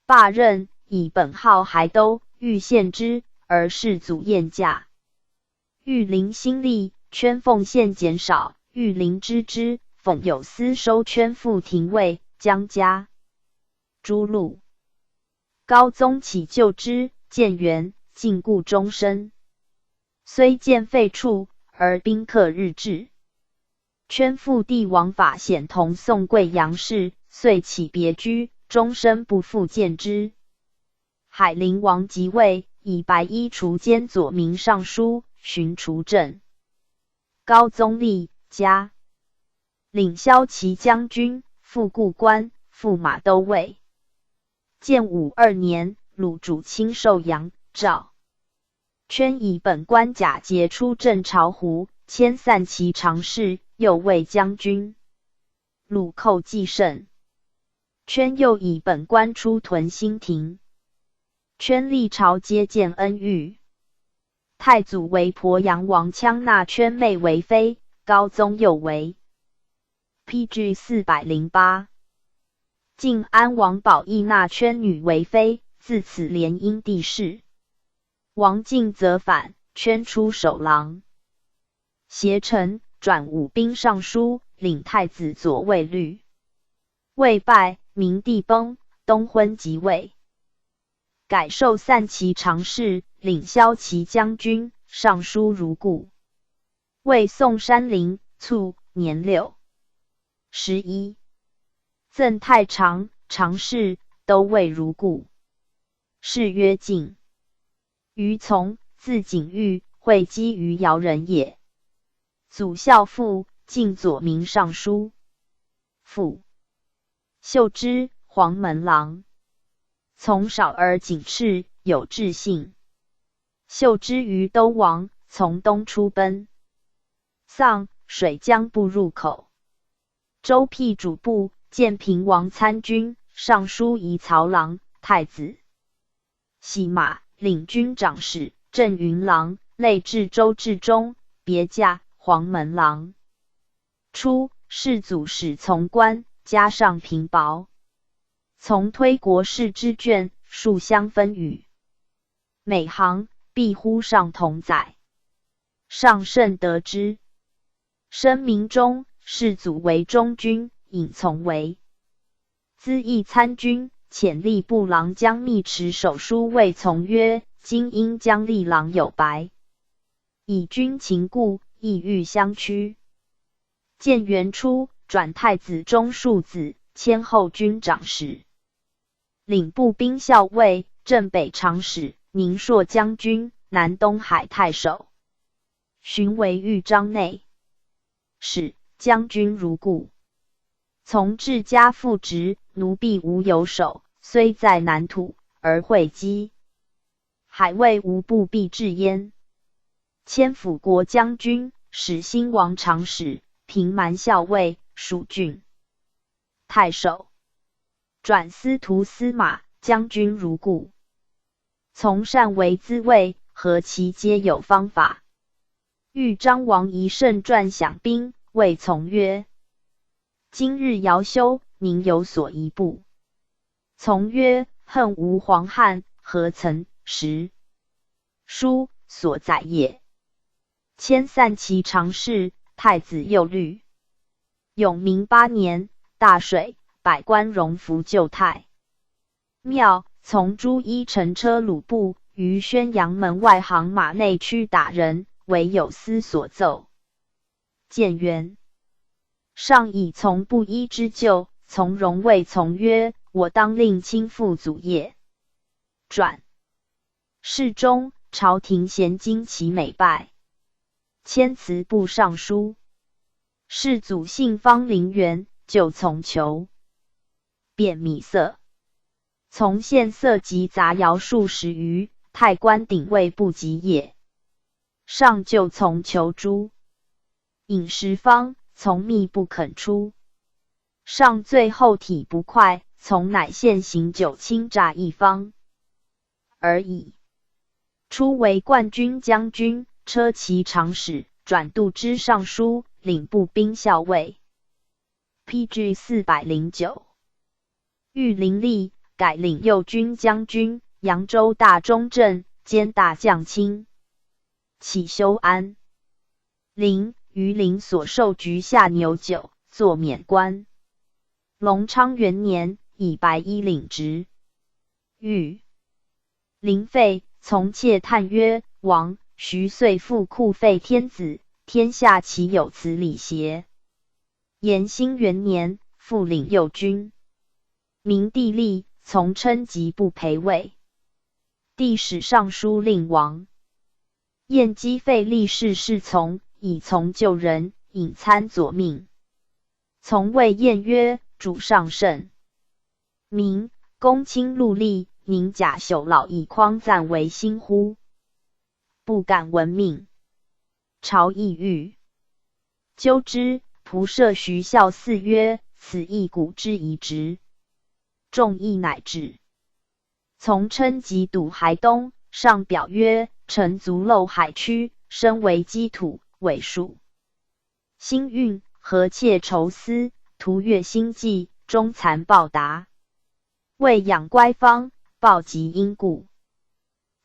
罢任，以本号还都，欲献之，而士祖宴驾。御林兴利，圈奉献减少，御林之，讽有司收圈复廷尉，将加诸禄。高宗起就之，建元，禁锢终身。虽建废黜，而宾客日至。圈复帝王法显同宋贵阳氏，遂起别居，终身不复见之。海陵王即位，以白衣除监左民尚书，巡除政。高宗立加领骁骑将军，副故官，驸马都尉。建武2年，鲁主亲授杨赵。圈以本官假节出镇巢湖，迁散骑常侍，右卫将军。鲁寇既甚，圈又以本官出屯兴亭。圈历朝皆见恩遇。太祖为鄱阳王羌纳圈妹为妃，高宗又为。PG 408。晋安王宝义纳圈女为妃，自此联姻帝室。王进则反，圈出守郎。携臣转武兵尚书，领太子左卫律。未拜，明帝崩，东昏即位。改授散骑常侍，领骁骑将军，尚书如故。为宋山陵，卒年6。11。赠太常、常侍，都尉如故。谥曰敬。于从，字景玉，会稽余姚人也。祖孝父，晋左民尚书。父秀之，黄门郎。从少而谨斥，有志信。秀之于都王，从东出奔，丧，水江不入口。周辟主簿，建平王参军，尚书仪曹郎，太子。喜马，领军长史，镇云郎，累至州治中，别驾，黄门郎。初，世祖使从官，加上平薄。从推国事之卷，数相分语。每行，必呼上同载。上甚得之。申明中，世祖为中军，引从为资议参军，遣吏部郎将密持手书谓从曰：今因将吏郎有白，以军情故，意欲相驱。建元初，转太子中庶子，迁后军长史，领步兵校尉，镇北长史，宁朔将军，南东海太守，巡为豫章内使，将军如故。从至家父职，奴婢无有守，虽在南土，而会稽海卫无不必至焉。迁辅国将军，使兴王长史，平蛮校尉，蜀郡太守，转司徒司马，将军如故。从善为滋味，何其皆有方法。豫章王仪胜传饷兵，谓从曰：今日尧休，宁有所疑不？从曰：恨无黄汉，何曾识书所载也。迁散骑常侍，太子右律。永明8年，大水，百官荣服旧太庙，从朱衣乘车鲁布，于宣阳门外行马内区打人，为有司所奏。建元上以从不依之咎，从容谓从曰：我当令亲父祖业。传世中，朝廷咸惊其美拜，迁祠部尚书。世祖幸方陵园，就从求变米色。从献色及杂徭数十余，太官鼎位不及也。上就从求诸饮食方，从密不肯出。上最后体不快，从乃现行酒清诈一方而已。初为冠军将军，车骑常使，转度支尚书，领步兵校尉。PG 409。遇林立，改领右军将军，扬州大中正，兼大将卿。起修安陵，于陵所授局下牛酒，作免官。隆昌元年，以白衣领职。遇陵废，从窃叹曰：王徐遂复库废天子，天下岂有此理邪？延兴元年，复领右军。明帝立，从称疾不陪位。帝使尚书令王晏击废立事侍从，以从救人，引参左命。从谓晏曰：主上甚明，公卿戮力，宁假朽老以匡赞为新乎？不敢闻命。朝议欲纠之，仆射徐孝嗣曰：此一古之遗职。众议乃至。从称疾堵海东，上表曰：臣足漏海区，身为积土，委属星运，何切愁思，图阅心计，终残报答。为养乖方，报及因故。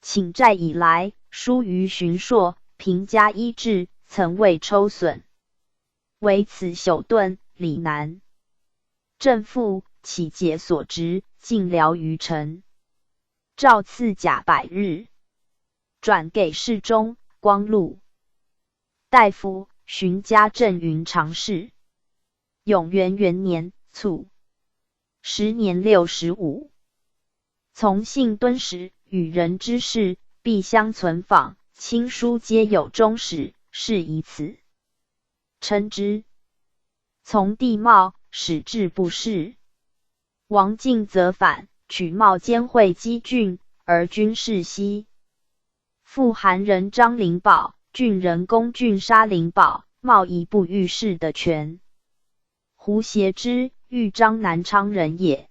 请债以来，疏于巡朔，平家医治，曾未抽损。唯此朽顿，理难。正父岂解所职，尽疗于臣。诏赐甲100日，转给侍中、光禄大夫、巡家镇云常侍。永元元年卒，时年65。从信敦时，与人之事，必相存访，亲疏皆有终始，是以此称之。从地貌，始至不仕。王进则反，取茂监会稽郡，而军事西。复韩人张灵宝，郡人公郡沙灵宝，茂夷部御史的权。胡协之，豫章南昌人也。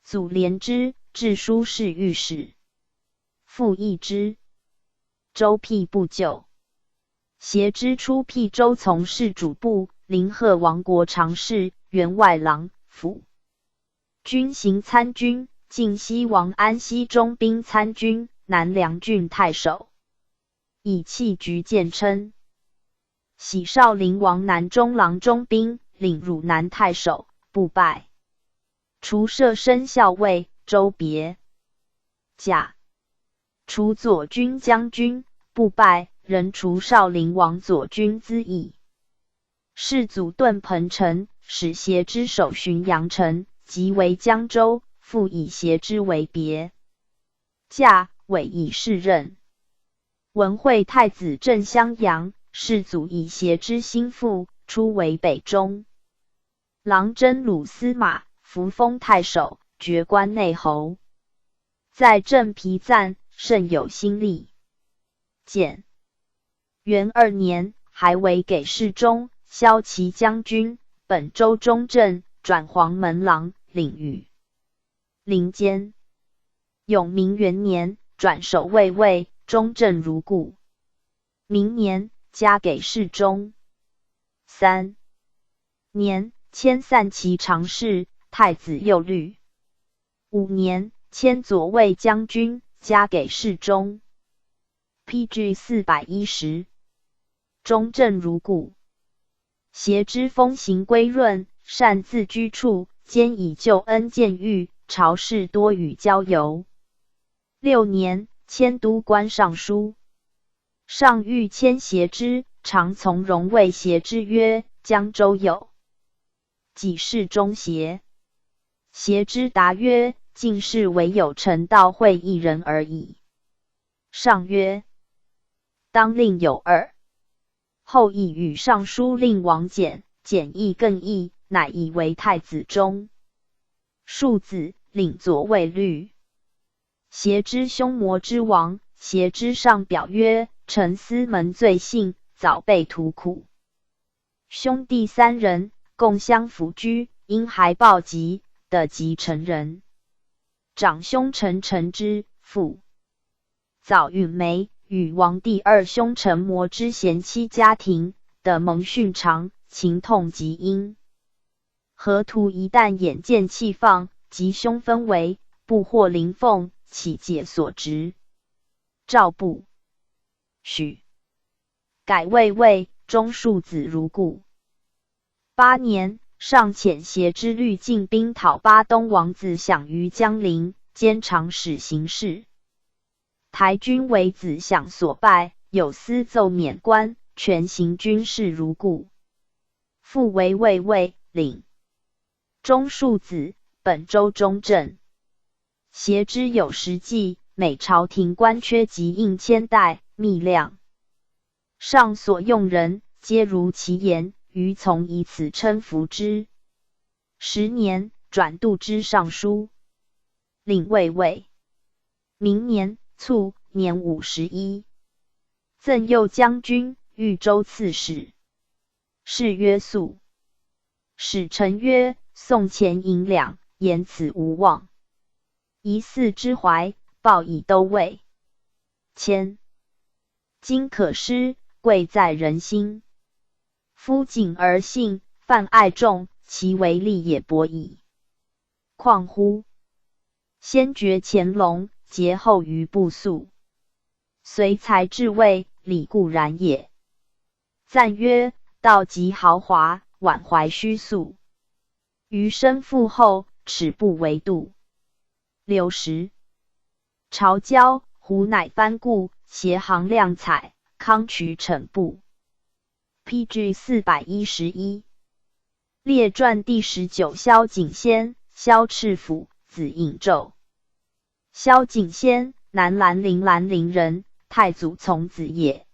祖连之，治书侍御史。复议之。州辟部就。协之出辟州从事主簿，临贺王国常侍，员外郎，辅军行参军，晋西王安西中兵参军，南梁郡太守，以弃局见称。喜少陵王南中郎中兵，领汝南太守，不拜。除设生校尉，州别驾。除左军将军，不拜，仍除少陵王左军资议。世祖顿彭城，使协之守巡阳城，即为江州，复以协之为别驾，委以是任。文惠太子镇襄阳，世祖以协之心腹，出为北中郎真鲁司马，扶封太守，爵关内侯。在镇皮赞，甚有心力。建元2年，还为给事中，骁骑将军，本州中正，转黄门郎，领羽林监。永明元年，转守卫尉，中正如故。明年，加给事中。3年，迁散骑常侍，太子右律。5年，迁左卫将军，加给事中。PG 410。中正如故。协之风行归润，善自居处，兼以救恩见誉，朝事多与交游。6年，迁都官尚书。上欲迁协之，常从容谓协之曰：江州有几事中协。协之答曰：进士唯有陈道会一人而已。上曰：当令有2。后亦与尚书令王简，简亦更易，乃以为太子中。庶子，领左卫律。协之兄魔之王，协之上表曰：臣私门罪幸，早被荼苦。兄弟3人，共相辅居，因还报疾，得及成人。长兄陈之，父早允梅，与王第2兄陈魔之贤妻家庭，得蒙训长，情痛极殷。河图一旦眼见气放，及兄分为，不获灵凤，起解所职。诏不许。改魏尉，中庶子如故。8年，上遣协之律进兵讨巴东王子享于江陵，兼长史行事。台军为子享所败，有司奏免官，全行军事如故。复为卫尉，领中庶子，本州中正。协之有时计，每朝廷官缺及应千代，密量。上所用人，皆如其言，余从以此称服之。10年，转度之尚书，领卫尉。明年卒，年51。赠右将军，豫州刺史。谥曰肃。使臣曰：送钱银两，言此无妄。疑似之怀，报以都尉。谦。今可施，贵在人心。夫谨而信，泛爱众，其为利也薄矣。况乎先绝乾隆，节后于不肃。随才至位，礼固然也。赞曰：道极豪华，宛怀虚素。余生父后，耻不为度。刘时。朝交，胡乃藩固，协行亮彩，康渠惩部。PG 411。列传第19萧景先，萧赤府，子尹胄。萧景先，南兰陵人，太祖从子也。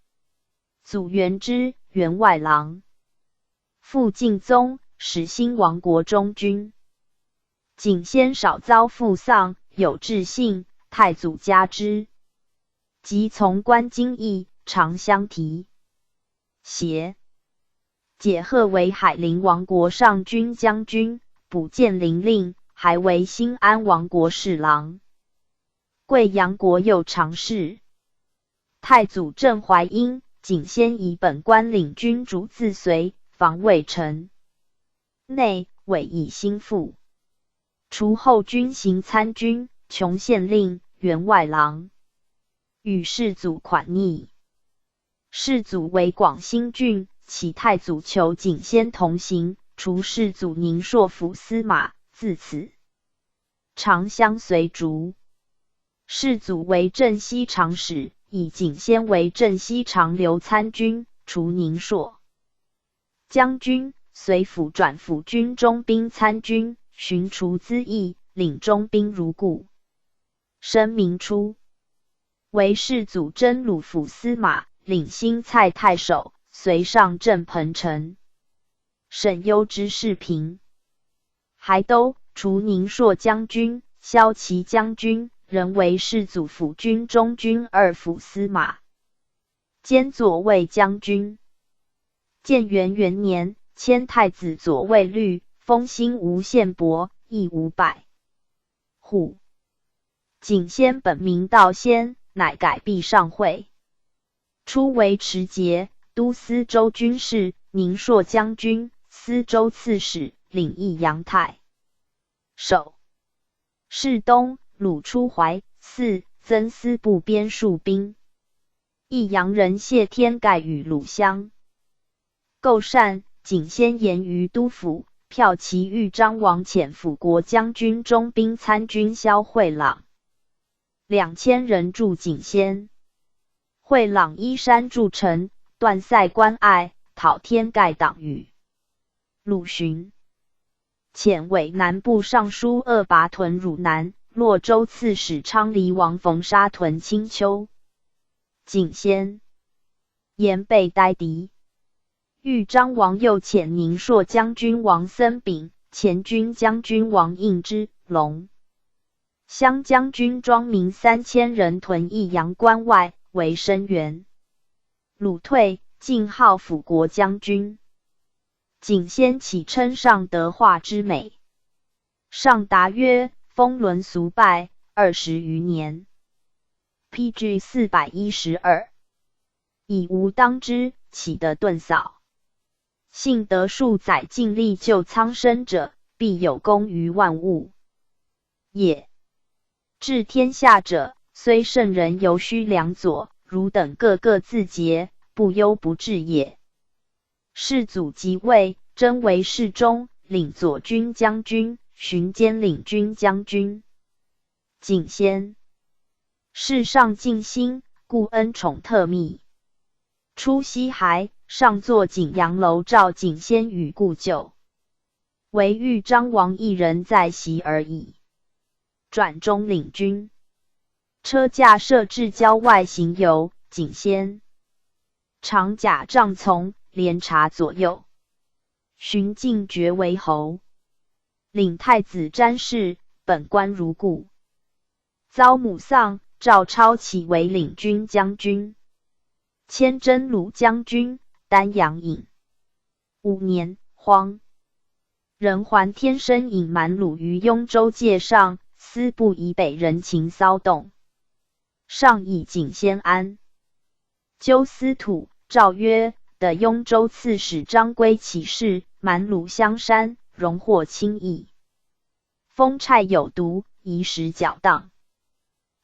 祖元之，员外郎。父敬宗，始兴王国中君。景先少遭父丧，有志信，太祖嘉之。即从官京邑，常相提携。解贺为海陵王国上军将军，补建陵令，还为新安王国侍郎。贵阳国右常侍。太祖郑怀英，景先以本官领军逐自随，防卫城内，委以心腹。除后军行参军，穷县令，员外郎。与世祖款逆。世祖为广兴郡，启太祖求景先同行，除世祖宁朔府司马，自此常相随逐。世祖为镇西长史，以景先为镇西长留参军，除宁朔将军，随府转辅军中兵参军，巡除资役，领中兵如故。申明初，为世祖真鲁府司马，领新蔡太守，随上镇彭城。沈攸之事平。还都，除宁朔将军、骁骑将军，仍为世祖府军中军二府司马，兼左卫将军。建元元年，迁太子左卫律，封新吴县伯，邑500户。景先本名道先，乃改避上讳。初为持节、都司州军事、宁朔将军、司州刺史，领益阳太守。侍东、鲁出淮泗，增司部边戍兵。益阳人谢天盖与鲁相构善，景先言于都府，骠骑豫章王遣辅国将军中兵参军萧惠朗2000人助景先。惠朗依山筑城，断塞关隘，讨天盖党羽。鲁寻遣委南部尚书鄂拔屯汝南，洛州刺史昌黎王冯沙屯青丘。景先言被呆敌。豫章王又遣宁朔将军王森秉、前军将军王应之、龙骧将军庄民3000人屯益阳关外，为声援。鲁退，晋号辅国将军。景先起称上德化之美。上答曰：封伦俗拜，20余年。PG 412。以无当之，岂得顿扫？幸得数载尽力救苍生者，必有功于万物也。治天下者，虽圣人犹须良佐，汝等个个自节，不忧不治也。世祖即位，征为侍中，领左军将军，巡兼领军将军。景先世上尽心，故恩宠特密。初西还，上作景阳楼召景先与故旧，唯豫章王一人在席而已。转中领军，车驾设至郊外行游，景先常甲帐从，连察左右。寻进爵为侯，领太子詹事，本官如故。遭母丧，赵超起为领军将军，迁真鲁将军，丹阳尹。5年，荒。人还天生隐瞒鲁于雍州界上，司部以北人情骚动。上以景先安。纠司土诏曰：的雍州刺史张归起事，瞒鲁香山，荣获轻易。封差有毒，遗时矫当。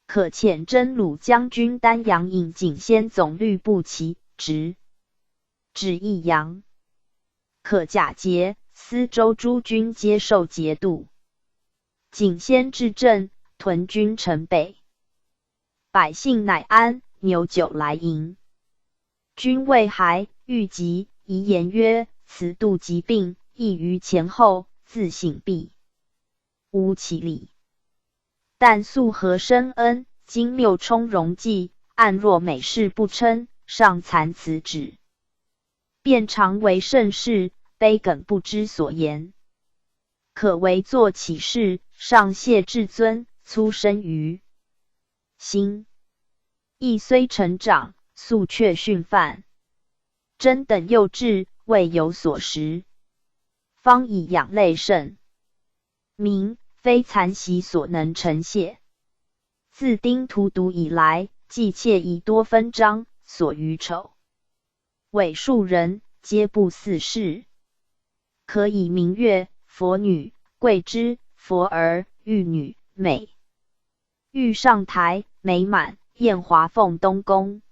可遣真鲁将军丹阳尹景先总律部骑，直指益阳。可假节、司州诸军皆受节度。景先至镇，屯军城北，百姓乃安，牛酒来迎。君未还，欲疾，遗言曰：此度疾病，亦于前后，自省必无其理。但素和生恩，经谬充容记，暗若美事不称，上惭辞止。便常为盛世，悲耿不知所言。可为作启事，上谢至尊，粗生于心。亦虽成长，素却训范。真等幼稚，未有所识，方以养类甚明，非残习所能承谢。自丁荼毒以来，既窃以多分章，所余丑伪数人，皆不似是。可以明月、佛女、桂枝、佛儿、玉女、美玉上台、美满、艳华凤东宫。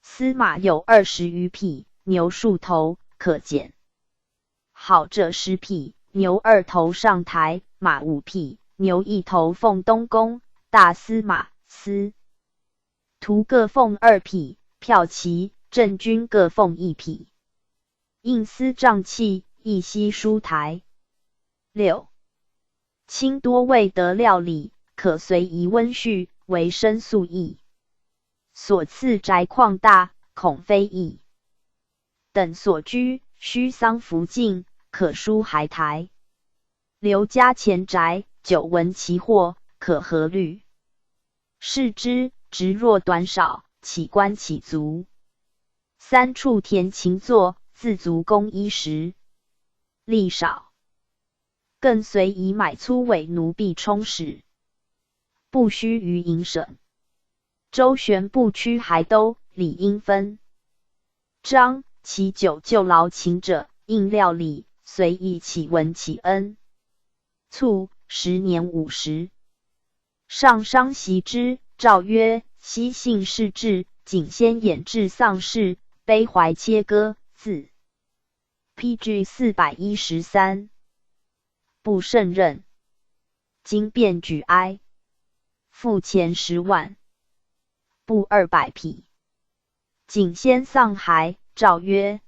司马有20余匹，牛数头，可检。好者10匹，牛2头上台，马5匹，牛1头奉东宫。大司马、司徒各奉2匹，骠骑、镇军各奉1匹。应司帐器，一悉书台。6. 卿多未得料理，可随宜温煦，为生素易。所赐宅旷大，恐非易。等所居，须桑福晋，可书孩台。刘家前宅，久闻其祸，可合虑。视之，直若短少，岂观其足。3处田勤作，自足供衣食。力少，更随以买粗尾奴婢充实。不须于营省。周旋不屈还都，理应分。章，其久就劳勤者，应料理，随意启闻其恩。卒10年50。上商袭之，诏曰：昔幸事至，仅先衍至丧事，悲怀切割。自 PG 413。不胜任。今便举哀。付钱10万。布200匹。景先丧骸，诏曰：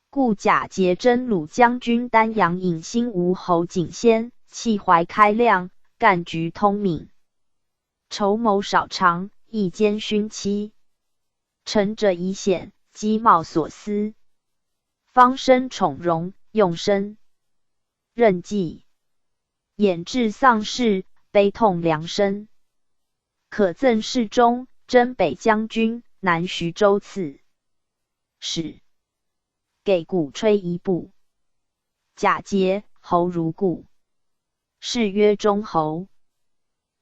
故假节真鲁将军丹阳尹新吴侯景先，气怀开亮，干局通敏，筹谋少长，亦兼勋戚。臣者以显，机貌所思，方生宠荣，用身任计，衍至丧事，悲痛良深。可赠侍中、征北将军、南徐州刺史，给鼓吹一部。假节，侯如故，谥曰中侯。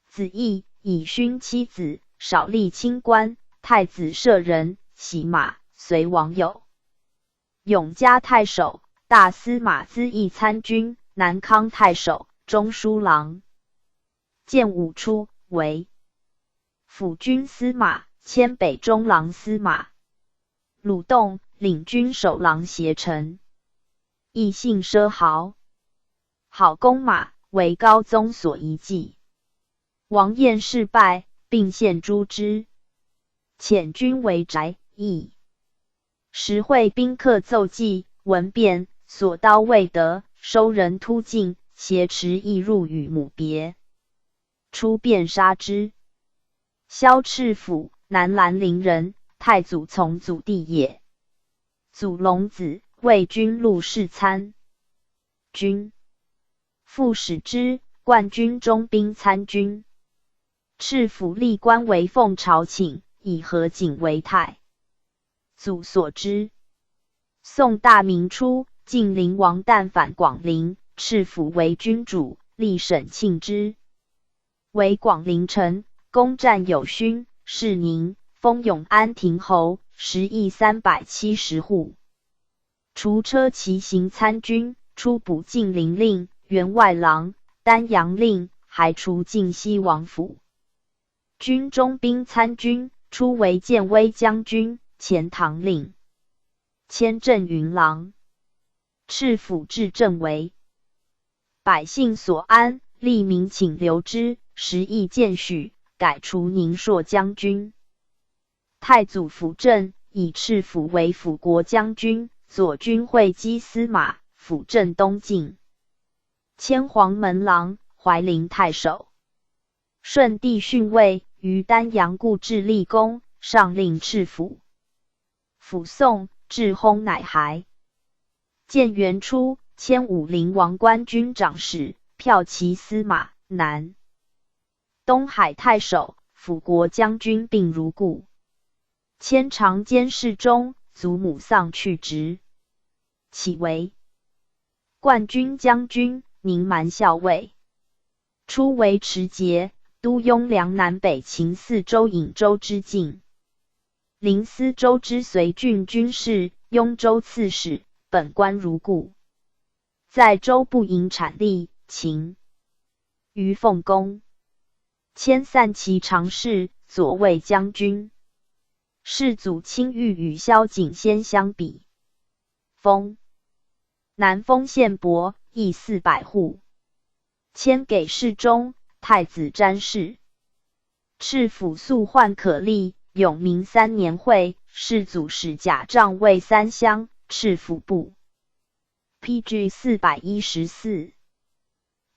子义以勋妻子，少立清官，太子舍人，喜马，随王友。永嘉太守、大司马资议参军、南康太守、中书郎。建武初为辅军司马，迁北中郎司马。鲁栋领军守郎协臣。异姓奢豪，好弓马，为高宗所遗迹。王晏事败，并献诛之。遣军为翟邑。时会宾客奏计，闻变，所刀未得，收人突进，挟持亦入与母别。出便杀之。萧赤府，南兰陵人，太祖从祖弟也。祖龙子，为军录事参军。父使之，冠军中兵参军。赤府历官为奉朝请，以何景为太祖所知。宋大明初，晋灵王旦反广陵，赤府为君主，历审庆之。为广陵城，攻占有勋，是宁，封永安亭侯，10邑370户。除车骑行参军，出补晋陵令、员外郎、丹阳令，还除晋西王府。军中兵参军，出为建威将军、钱塘令。迁镇云郎。赤府治政为百姓所安，吏民请留之，10邑渐许，改除宁朔将军。太祖辅政，以赤府为辅国将军、左军会稽司马，辅政东晋。迁黄门郎、怀陵太守。顺帝逊位，于丹阳故置立功，上令敕府。辅宋至薨乃还。建元初，迁武陵王官军长史、骠骑司马、南东海太守、辅国将军，并如故。迁长监侍中，祖母丧去职，起为冠军将军、宁蛮校尉。初为持节，都雍凉南北秦四州颍州之境。临淄州之随郡军事，雍州刺史，本官如故。在州部营产吏，秦于凤宫。迁散骑常侍，左卫将军。世祖亲御与萧景先相比。封南丰县伯，邑400户。迁给侍中、太子詹事。敕府素宦可立，永明3年会，世祖使甲帐尉3乡，敕府部。PG 414。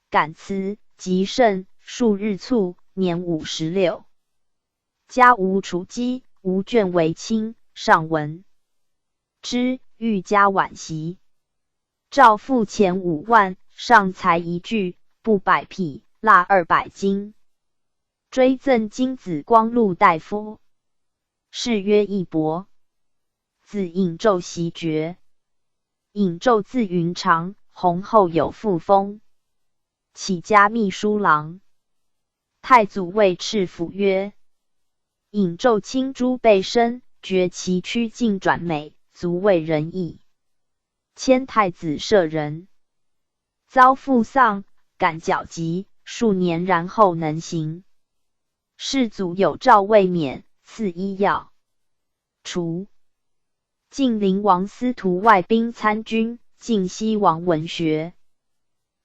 感辞，极盛，数日卒，年56。家无除积，无眷为亲，上闻之，愈加惋惜。诏付钱5万，上才一具，布100匹，蜡200斤。追赠金子光禄大夫。谥曰义伯。子尹胄袭爵。尹胄字云长，弘后有父封，起家秘书郎。太祖谓敕府曰：尹胄亲诸备身，觉其趋近转美，足为人义。迁太子舍人。遭父丧，感脚疾，数年然后能行。世祖有诏未免，赐医药。除晋灵王司徒外兵参军，晋西王文学。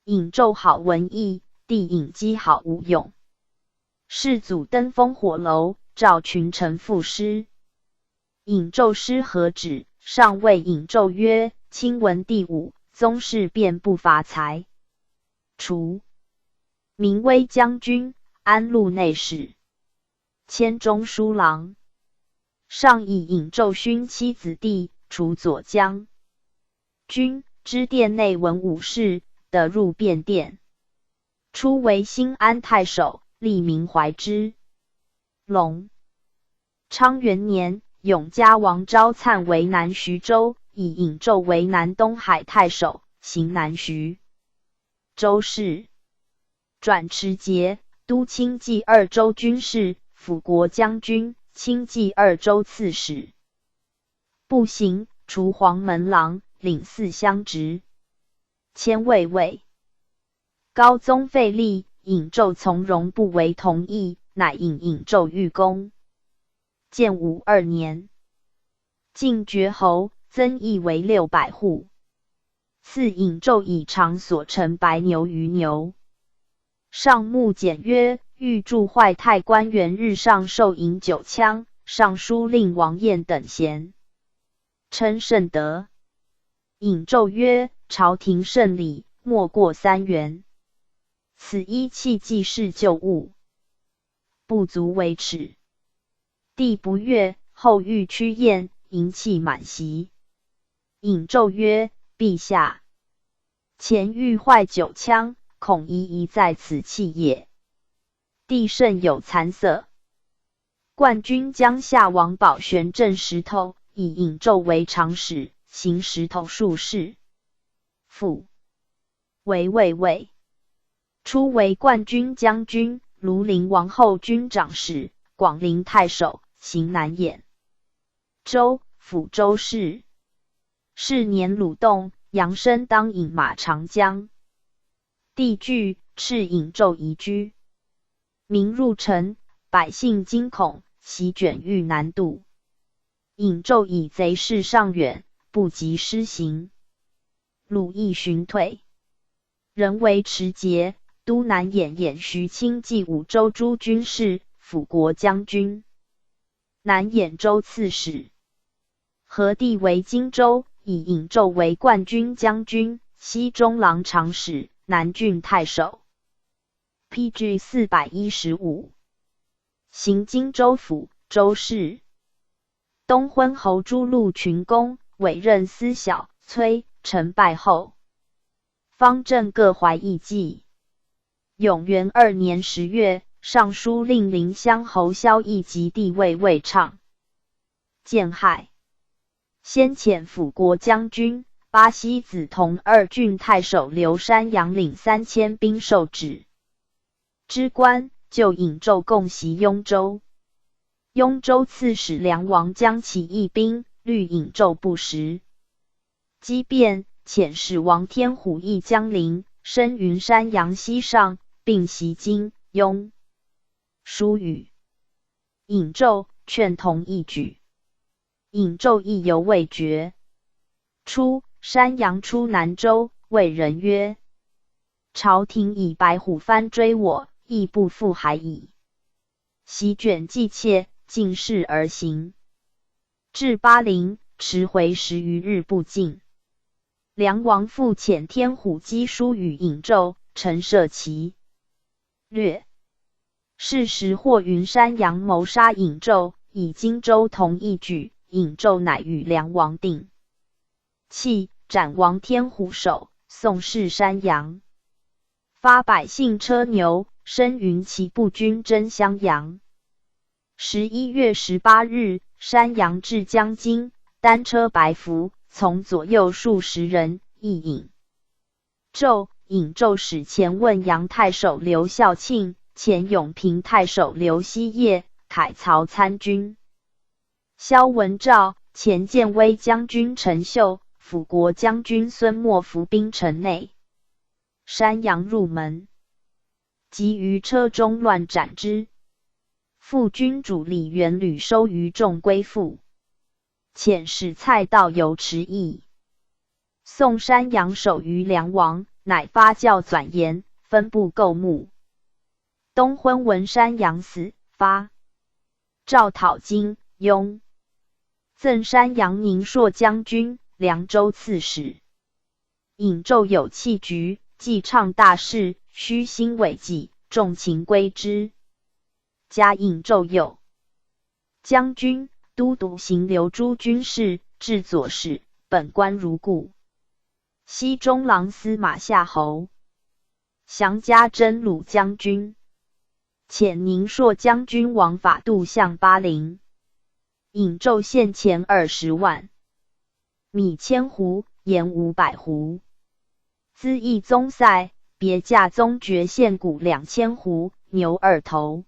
尹胄好文艺，弟尹基好武勇。世祖登烽火楼，召群臣赋诗。尹胄诗何止？上谓尹胄曰：卿闻第5宗室，便不乏才。除明威将军，安陆内史。迁中书郎。上以尹胄勋妻子弟，除左将军，知殿内文武事，得入便殿。初为新安太守，立名怀之。隆昌元年，永嘉王昭粲为南徐州，以尹胄为南东海太守，行南徐州事。转持节，都清冀2州军事，辅国将军，清冀2州刺史。步行，除黄门郎，领4乡职。迁卫尉。高宗废立，尹胄从容不为同议，乃引尹胄御公。建武2年，晋爵侯，增邑为600户。赐尹胄以长所乘白牛于牛。上慕简曰：欲助坏太官员日上受饮9枪，尚书令王彦等闲，称甚德。尹胄曰：朝廷盛礼，莫过3元。此一器既是旧物，不足为耻。帝不悦，后欲趋宴，银器满席。尹胄曰：陛下，前欲坏9枪，恐疑在此器也。帝甚有惭色。冠军江夏王宝玄镇石头，以尹胄为长史，行石头术士。父为卫尉。初为冠军将军，庐陵王后军长史，广陵太守，行南兖州、抚州事。是年鲁动，杨生当引马长江。帝惧，敕尹胄移居。民入城，百姓惊恐，席卷欲南渡。尹胄以贼势尚远，不及施行。鲁亦寻退。人为持节，都南兖徐清冀5州诸军事，辅国将军。南兖州刺史。何帝为荆州，以尹胄为冠军将军，西中郎长史，南郡太守。PG 415，行荆州府州事。东昏侯朱陆群公委任司小崔陈败后，方正各怀异计。永元2年10月，上书令临乡侯萧绎及地位未畅，见害。先遣辅国将军巴西子同二郡太守刘山阳领3000兵受旨。知官就颍州共袭雍州。雍州刺史梁王将起义兵虑颍州不实，激变，遣使王天虎诣江陵，升云山阳西上，并袭荆、雍。书语颍州，劝同一举。颍州意犹未决。初，山阳出南州，谓人曰：朝廷以白虎藩追我，亦不复还矣。席卷计切，尽势而行。至巴陵，迟回10余日不进。梁王复遣天虎击书与颍州，陈涉其略。是时获云山阳谋杀颍州，以荆州同一举，颍州乃与梁王定。弃，斩王天虎首，送至山阳。发百姓车牛，申云骑步军征襄阳。11月18日，山阳至江津，单车白服，从左右数十人，亦颍州使前问阳太守刘孝庆，前永平太守刘希业，凯曹参军萧文照，前建威将军陈秀，辅国将军孙默伏兵城内。山阳入门，即于车中乱斩之。副军主李元履收于众归附，遣使蔡道游迟议。宋山阳守于梁王，乃发教纂言，分部构目。东昏闻山阳死，发诏讨荆、雍，赠山阳宁朔将军、凉州刺史。颍州有弃局，既倡大事，虚心违纪，众情归之。加颍州右将军、都督行留诸军事，至左侍，本官如故。西中郎司马夏侯降加征虏将军，遣宁朔将军王法度向巴陵。颍州献钱20万，米1000斛，盐500斛。资义宗塞，别驾宗爵献谷2000斛，牛2头。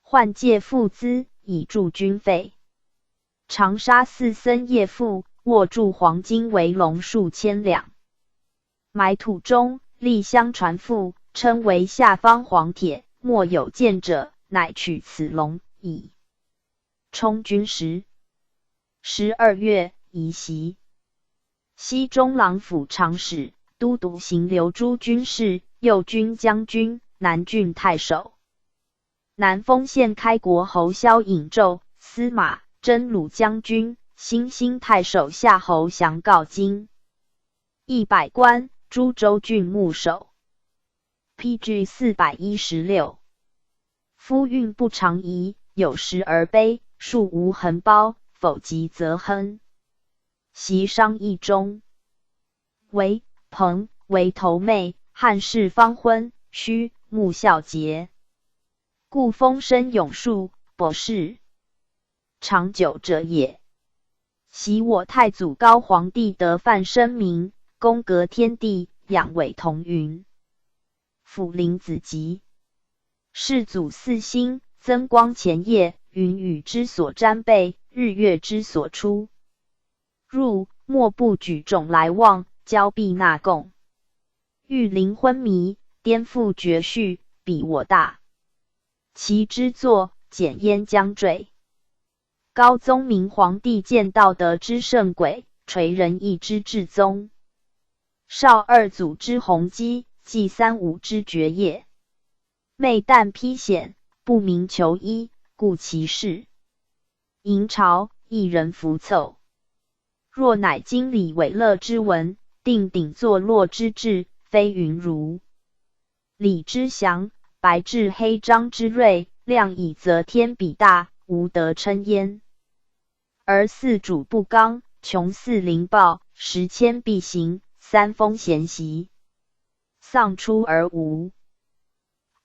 换借赋资，以助军费。长沙4僧叶父，握铸黄金为龙数千两。埋土中，立相传赋，称为下方黄铁，莫有见者，乃取此龙，以充军时。12月，移袭。西中郎府长史，都督行留诸军事，右军将军，南郡太守。南丰县开国侯萧颍州司马、征虏将军、新兴太守夏侯降告荆。100官，诸州郡牧守。PG 416。夫运不常宜，有时而悲，数无横包，否极则亨。袭商议中。为彭为头妹，汉室方婚，须穆孝节。故风声永树，博士长久者也。昔我太祖高皇帝得范声明，宫阁天地，养伟同云。辅灵子集。世祖4星，增光前夜，云雨之所沾备，日月之所出入，莫不举踵来望，交臂纳贡。欲灵昏迷，颠覆绝序，比我大。其之作，简焉将坠。高宗明皇帝见道德之圣轨，垂仁义之至宗。少二祖之弘基，祭三五之爵业。昧旦披险，不明求医，故其事。迎朝，一人浮凑。若乃经理伟乐之文，定鼎坐落之志，非云如。李之祥，白至黑章之锐，量以则天比大，无得称焉。而四主不刚，穷似灵暴，时迁必行，三风咸习，丧出而无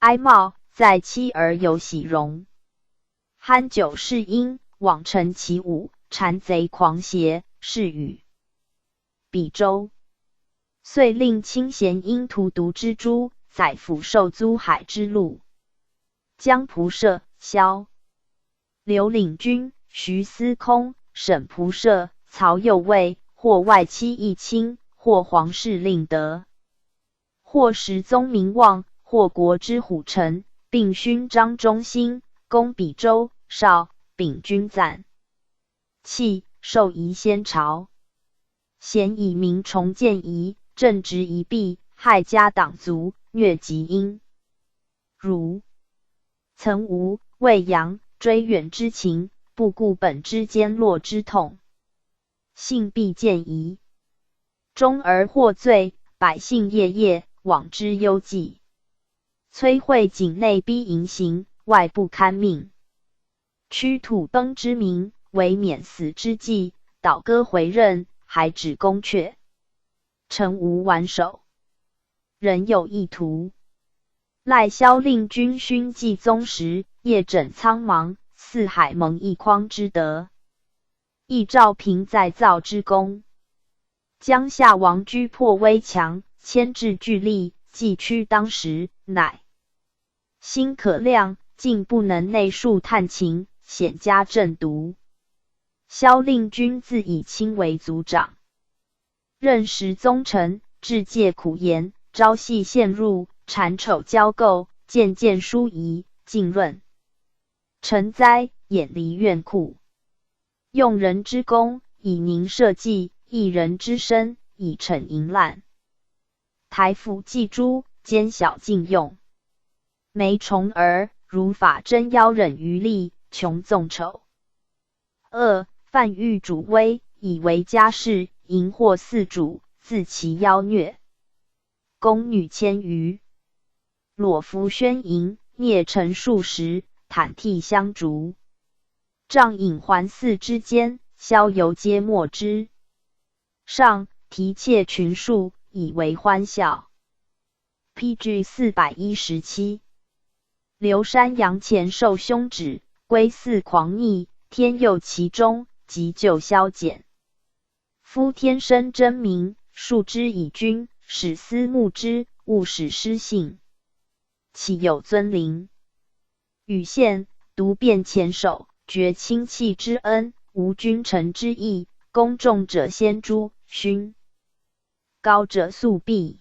哀貌，在妻而有喜容。酣酒是因，往陈其舞，谗贼狂邪，是与比周。遂令清咸因荼毒之诛，宰府受租海之戮。江仆射、萧刘领军、徐司空、沈仆射、曹右卫，或外戚议卿，或皇室令德，或时宗名望，或国之虎臣，并勋章中兴，攻比州、绍、秉均赞，弃受夷先朝。咸以民重建夷，正直一弊，害家党族，虐及殷。如曾无魏阳追远之情，不顾本之坚弱之痛，性必见夷，终而获罪，百姓夜夜往之忧计。摧毁境内逼淫行，外不堪命。驱土崩之民，为免死之计，倒戈回任，还止宫阙。臣无挽手，人有意图。赖萧令君勋继宗时，夜枕苍茫，四海蒙一匡之德。亦赵平再造之功。江夏王居破危强，牵制巨力，既驱当时，乃心可量，竟不能内述探情，显加正毒。萧令君自以亲为族长，任时宗臣，治戒苦严，朝夕陷入，谗丑交构，渐渐疏夷，尽润。臣哉，眼离怨酷！用人之功，以宁社稷；一人之身，以惩淫滥。台府祭诸，奸小禁用。梅虫儿，如法真妖忍余力，穷纵丑。2. 犯欲主威，以为家事，淫惑四主，自其妖虐。宫女千余，裸服宣淫，孽臣数十，袒涕相逐。帐饮环伺之间，逍游皆莫之。上提妾群数，以为欢笑。PG 417。刘山阳前受凶指，归寺狂逆，天佑其中，急救消减。夫天生真名，树之以君，使思慕之，勿使失信。岂有尊灵？禹宪独辩前首，绝亲戚之恩，无君臣之义。公众者先诛，勋高者速毙。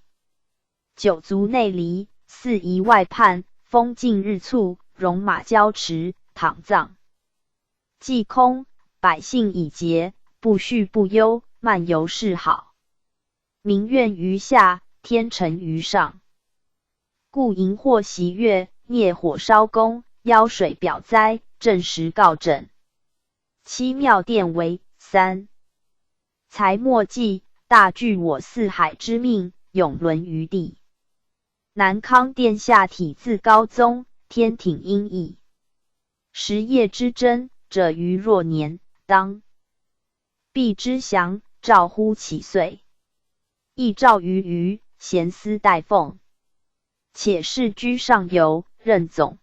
九族内离，四夷外叛，风尽日促，戎马交驰，躺葬。既空，百姓已节，不恤不忧，漫游是好。民怨于下，天成于上。故淫惑习乐，孽火烧宫，妖水表灾，正时告枕。七庙殿为3。才莫记，大据我四海之命，永沦于地。南康殿下体自高宗，天挺阴翳。时业之真，者于若年，当必之祥，召乎其岁。亦召于余，咸思待奉。且世居上游，任总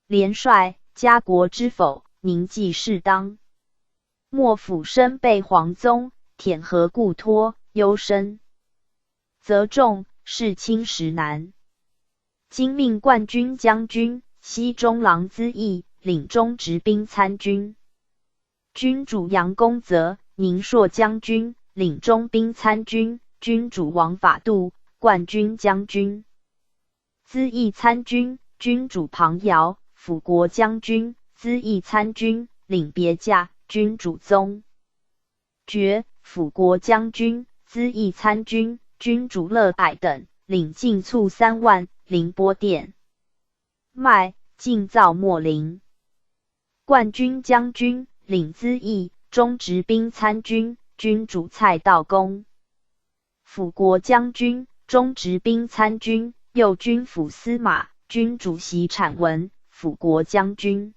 连帅，家国之否，宁既适当。莫俯身背皇宗，忝何故托，忧深则重，事轻时难。今命冠军将军，西中郎资议，领中直兵参军。君主杨公则，宁朔将军，领中兵参军。君主王法度，冠军将军。资议参军，君主庞尧，辅国将军。资议参军，领别驾，君主宗爵，辅国将军。资议参军，君主乐蔼等，领进卒3万，凌波殿麦，进造莫陵。冠军将军，领资议，中直兵参军。君主蔡道公，辅国将军，中直兵参军。右军辅司马，军主席产文，辅国将军。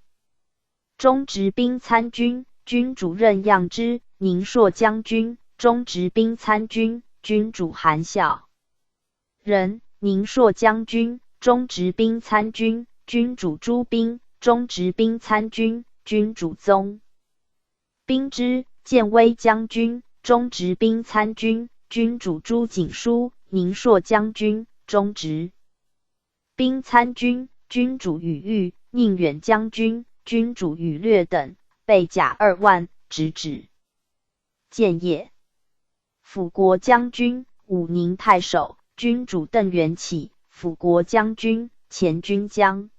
中直兵参军，军主任样之；宁朔将军，中直兵参军，军主韩孝仁；宁朔将军，中直兵参军，军主朱彬；中直兵参军，军主宗兵之；建威将军，中直兵参军，军主朱景书；宁朔将军，中直兵参军，军主宇玉；宁远将军，军主宇略等，备甲2万，直指建业。辅国将军，武宁太守，军主邓元起；辅国将军，前军将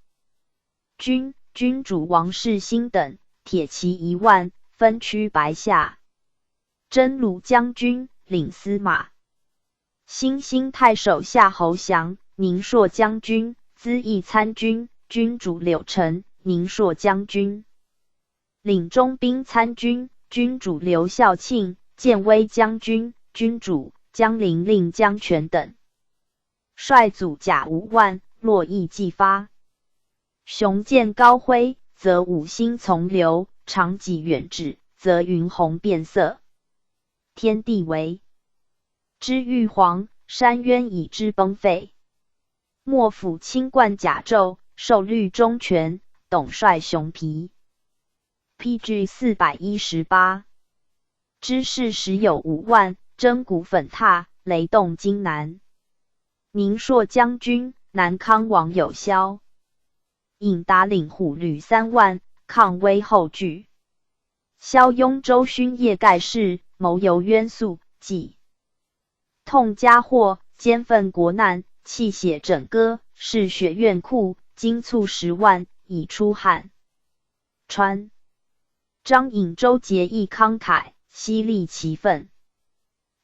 军，军主王世兴等，铁骑1万，分驱白下。真鲁将军，领司马。新兴太守夏侯降，宁朔将军，资义参军，军主柳成；宁朔将军，领中兵参军，军主刘孝庆；建威将军，军主江陵令江全等。率祖甲5万，络绎既发。雄剑高挥，则五星从流；长戟远指，则云虹变色。天地为之玉皇，山渊以之崩废。莫府轻冠甲胄，受律中权，董率熊皮。PG 418。知事时有5万，征鼓粉榻，雷动京南。宁朔将军，南康王有萧颖达领虎旅3万，抗威后拒。萧雍州勋业盖世，谋游冤诉，计痛家祸，兼愤国难，泣血枕戈，嗜血院库，金簇10万，以出汉川。张颖州节义慷慨，犀利其愤。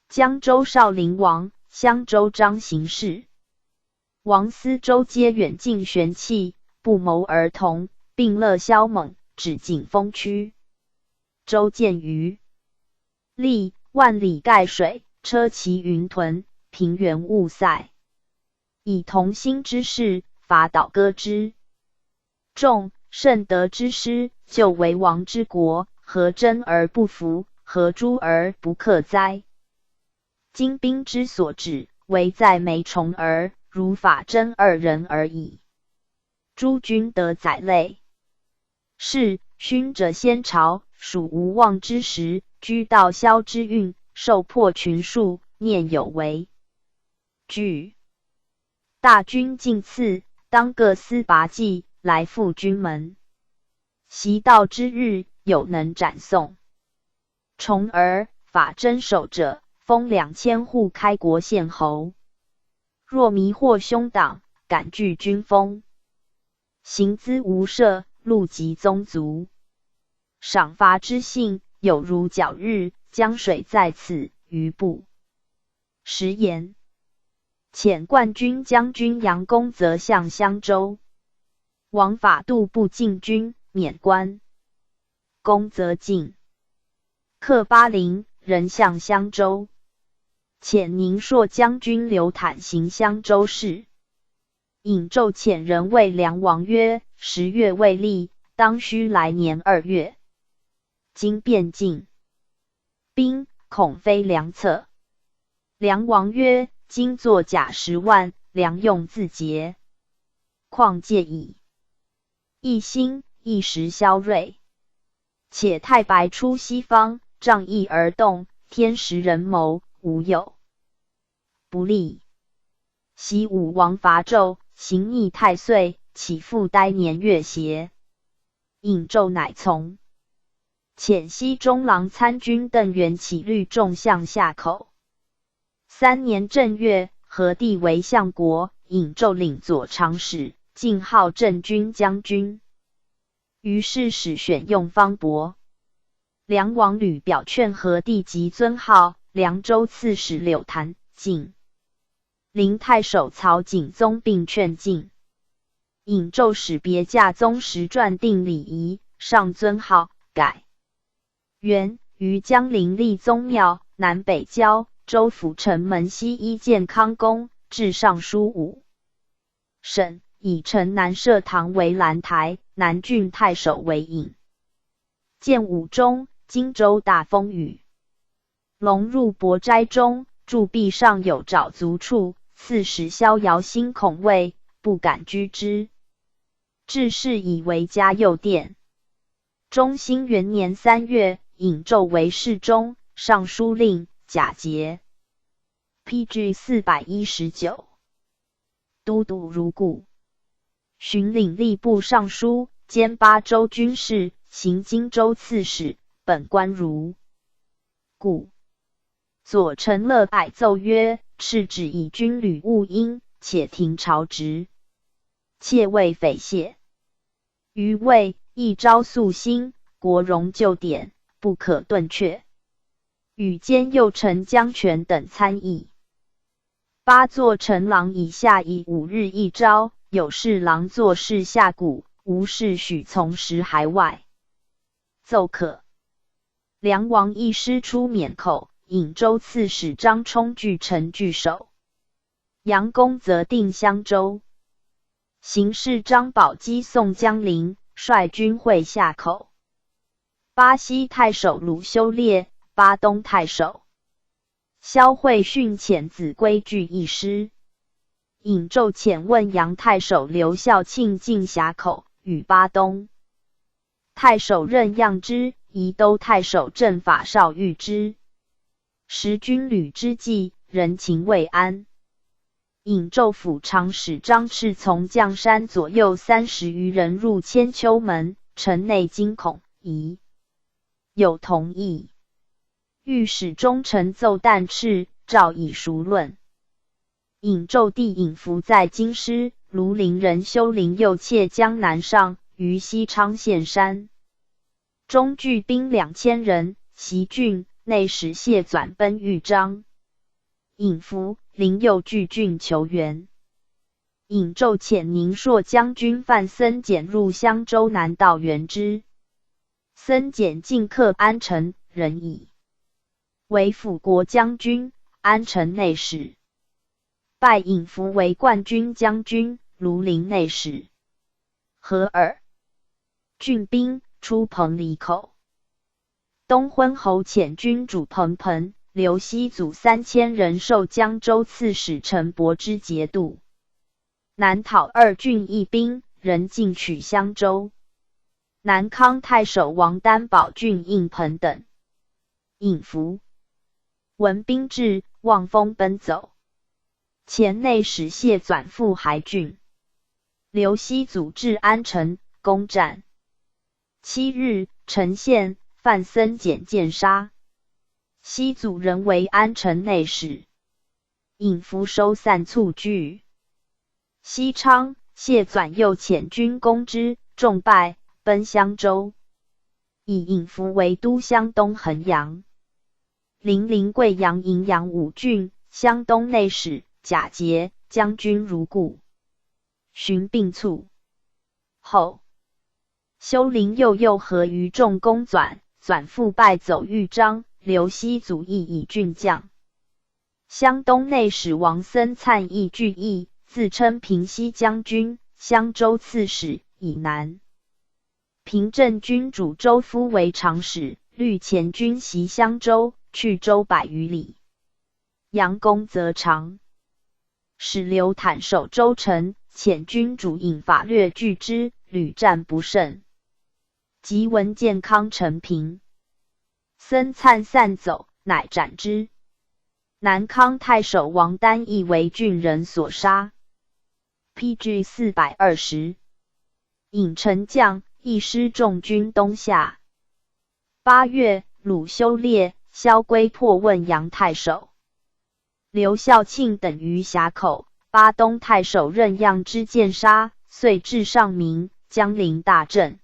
江州少陵王，襄州张行事。王思州皆远近玄气，不谋而同，并乐萧猛，止景风区。州见于历万里盖水，车骑云屯，平原雾塞。以同心之士，伐倒戈之众，甚得之师，就为王之国，何争而不服？何诛而不克哉？今兵之所指，唯在枚虫儿，如法真2人而已。诸君得宰类。是勋者先朝，属无望之时，居道萧之运，受迫群庶，念有为。据大军进次，当各司拔计，来赴军门。习道之日，有能斩送。虫儿法真守者，封2000户开国县侯。若迷惑兄党，敢拒军锋。行资无赦，路及宗族。赏罚之性，有如皎日，江水在此，余不食言。遣冠军将军杨公则向襄州。王法度不进军，免官。公则进。克巴陵，人向襄州。遣宁朔将军刘坦行襄州事。尹胄遣人谓梁王曰：10月未立，当须来年2月。今便进兵，恐非良策。梁王曰：今作甲10万，粮用自节，况介矣。一心一时消锐。且太白出西方，仗义而动，天时人谋，无有不利。习武王伐纣，行逆太岁，岂复待年月邪？尹胄乃从。遣西中郎参军邓元起率众向下口。3年正月，何帝为相国，尹胄领左长史，进号镇军将军。于是使选用方伯。梁王吕表劝何帝即尊号，凉州刺史柳谭、晋陵太守曹景宗并劝进。尹胄使别驾宗时传定礼仪，上尊号，改元。于江陵立宗庙，南北郊，州府城门西依建康宫，至尚书5省，以城南社堂为兰台，南郡太守为尹。建武中，荆州大风雨，龙入博斋中，筑壁上有爪足处，刺史逍遥心恐畏，不敢居之。致仕以为嘉佑殿。中兴元年3月，尹胄为侍中、尚书令、假节。PG 419。都督如故。巡领吏部尚书，兼巴州军事，行荆州刺史，本官如故。左丞乐矮奏曰：敕旨以军旅勿因，且停朝职，窃谓匪懈。余谓一朝肃兴，国荣旧典，不可顿却。与兼右丞姜权等参议。八座丞郎以下以5日一朝，有侍郎作事下谷，无事许从10骸外。奏可。梁王一师出免口，颍州刺史张充据城据守。杨公则定襄州。行事张宝基宋江陵，率军会下口。巴西太守鲁修烈，巴东太守萧惠训遣子规据一师。尹胄遣问杨太守刘孝庆进峡口，与巴东太守任样之、宜都太守郑法少遇之。时军旅之际，人情未安。尹胄府长史张赤从绛山左右30余人入千秋门，城内惊恐，疑有同意。御史中丞奏旦敕，诏以赎论。尹胄弟尹福在京师，庐陵人修陵右窃江南上，于西昌县山中聚兵2000人，袭郡，内史谢纂奔豫章。尹福、灵右据郡求援。尹胄遣宁朔将军范森简入襄州南道援之。森简进克安城，人矣。为辅国将军，安城内史。拜尹福为冠军将军，庐陵内史。合尔郡兵出彭蠡口。东昏侯遣军主彭彭、刘熙祖3000人受江州刺史陈伯之节度，南讨2郡一兵，人进取襄州。南康太守王担保郡应彭等。尹福闻兵至，望风奔走。前内史谢纂赴海郡。刘熙祖至安城，攻战。7日，陈县范森简见杀。熙祖仍为安城内史。尹福收散卒居。西昌，谢纂又遣军攻之，众败，奔襄州。以尹福为都襄东衡阳。临贵阳、荥阳5郡，襄东内史贾节将军如故。寻病卒后，修陵右合于众攻纂复败走豫章，刘熙祖亦以郡将。襄东内史王森粲亦据义，自称平西将军、襄州刺史，以南。平镇君主周夫为长史，率前军袭襄州，去州100余里。杨公则长。使刘坦守州城，遣君主引法略拒之，屡战不胜。及闻建康城平，森粲散走，乃斩之。南康太守王丹亦为郡人所杀。PG 420。尹丞将，一师众军东下。8月，鲁修烈、萧规破问阳太守。刘孝庆等于峡口，巴东太守任样之见杀，遂至上明，江陵大震。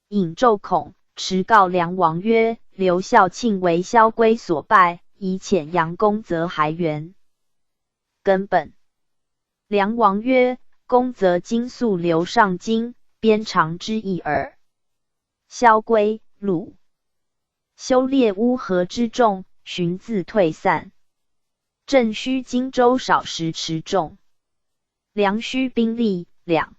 尹胄恐，持告梁王曰：刘孝庆为萧规所败，以遣杨公则还原。根本。梁王曰：公则今速刘上京，鞭长之意耳。萧规、鲁修烈乌合之众，寻自退散。正须荆州少时持众。梁须兵力两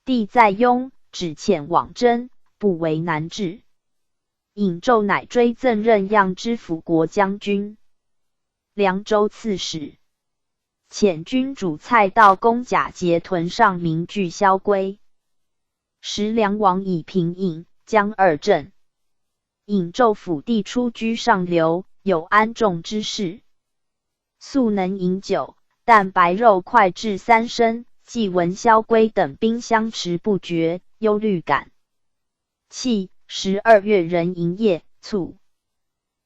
帝在雍，只遣往征，不为难治。尹胄乃追赠任样知辅国将军、凉州刺史，遣军主蔡道攻假节屯上明拒萧归。时梁王已平尹、江二镇，尹胄辅弟出居上流，有安众之事，素能饮酒，但白肉脍至3升，既闻萧归等兵相持不绝，忧虑感气。12月壬寅夜，卒。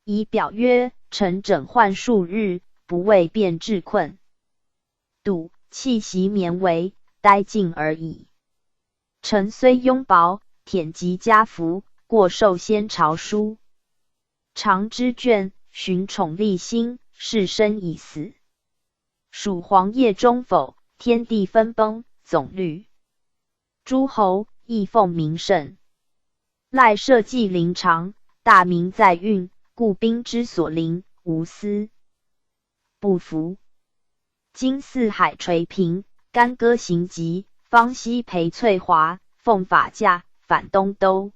以表曰：臣整患数日，不为变至困。笃气息绵为，殆尽而已。臣虽庸薄，忝及家福，过受先朝书。常之眷，寻宠立心，是生已死。属黄叶中否，天地分崩，总虑。诸侯亦奉名盛。赖社稷临长，大名在运，故兵之所临，无私不服。今四海垂平，干戈行疾，方西裴翠华，奉法驾，反东都。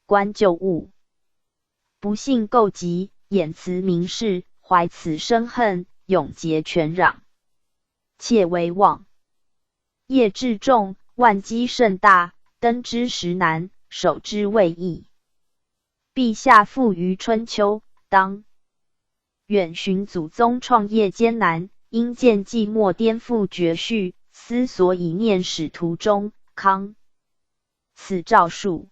观旧物，不幸构疾，掩辞名士，怀此生恨，永结权壤。窃为望。业至重，万机甚大，登之实难，守之未易。陛下富于春秋，当远寻祖宗创业艰难，因见寂寞颠覆绝序，思所以念使途中，康此诏书。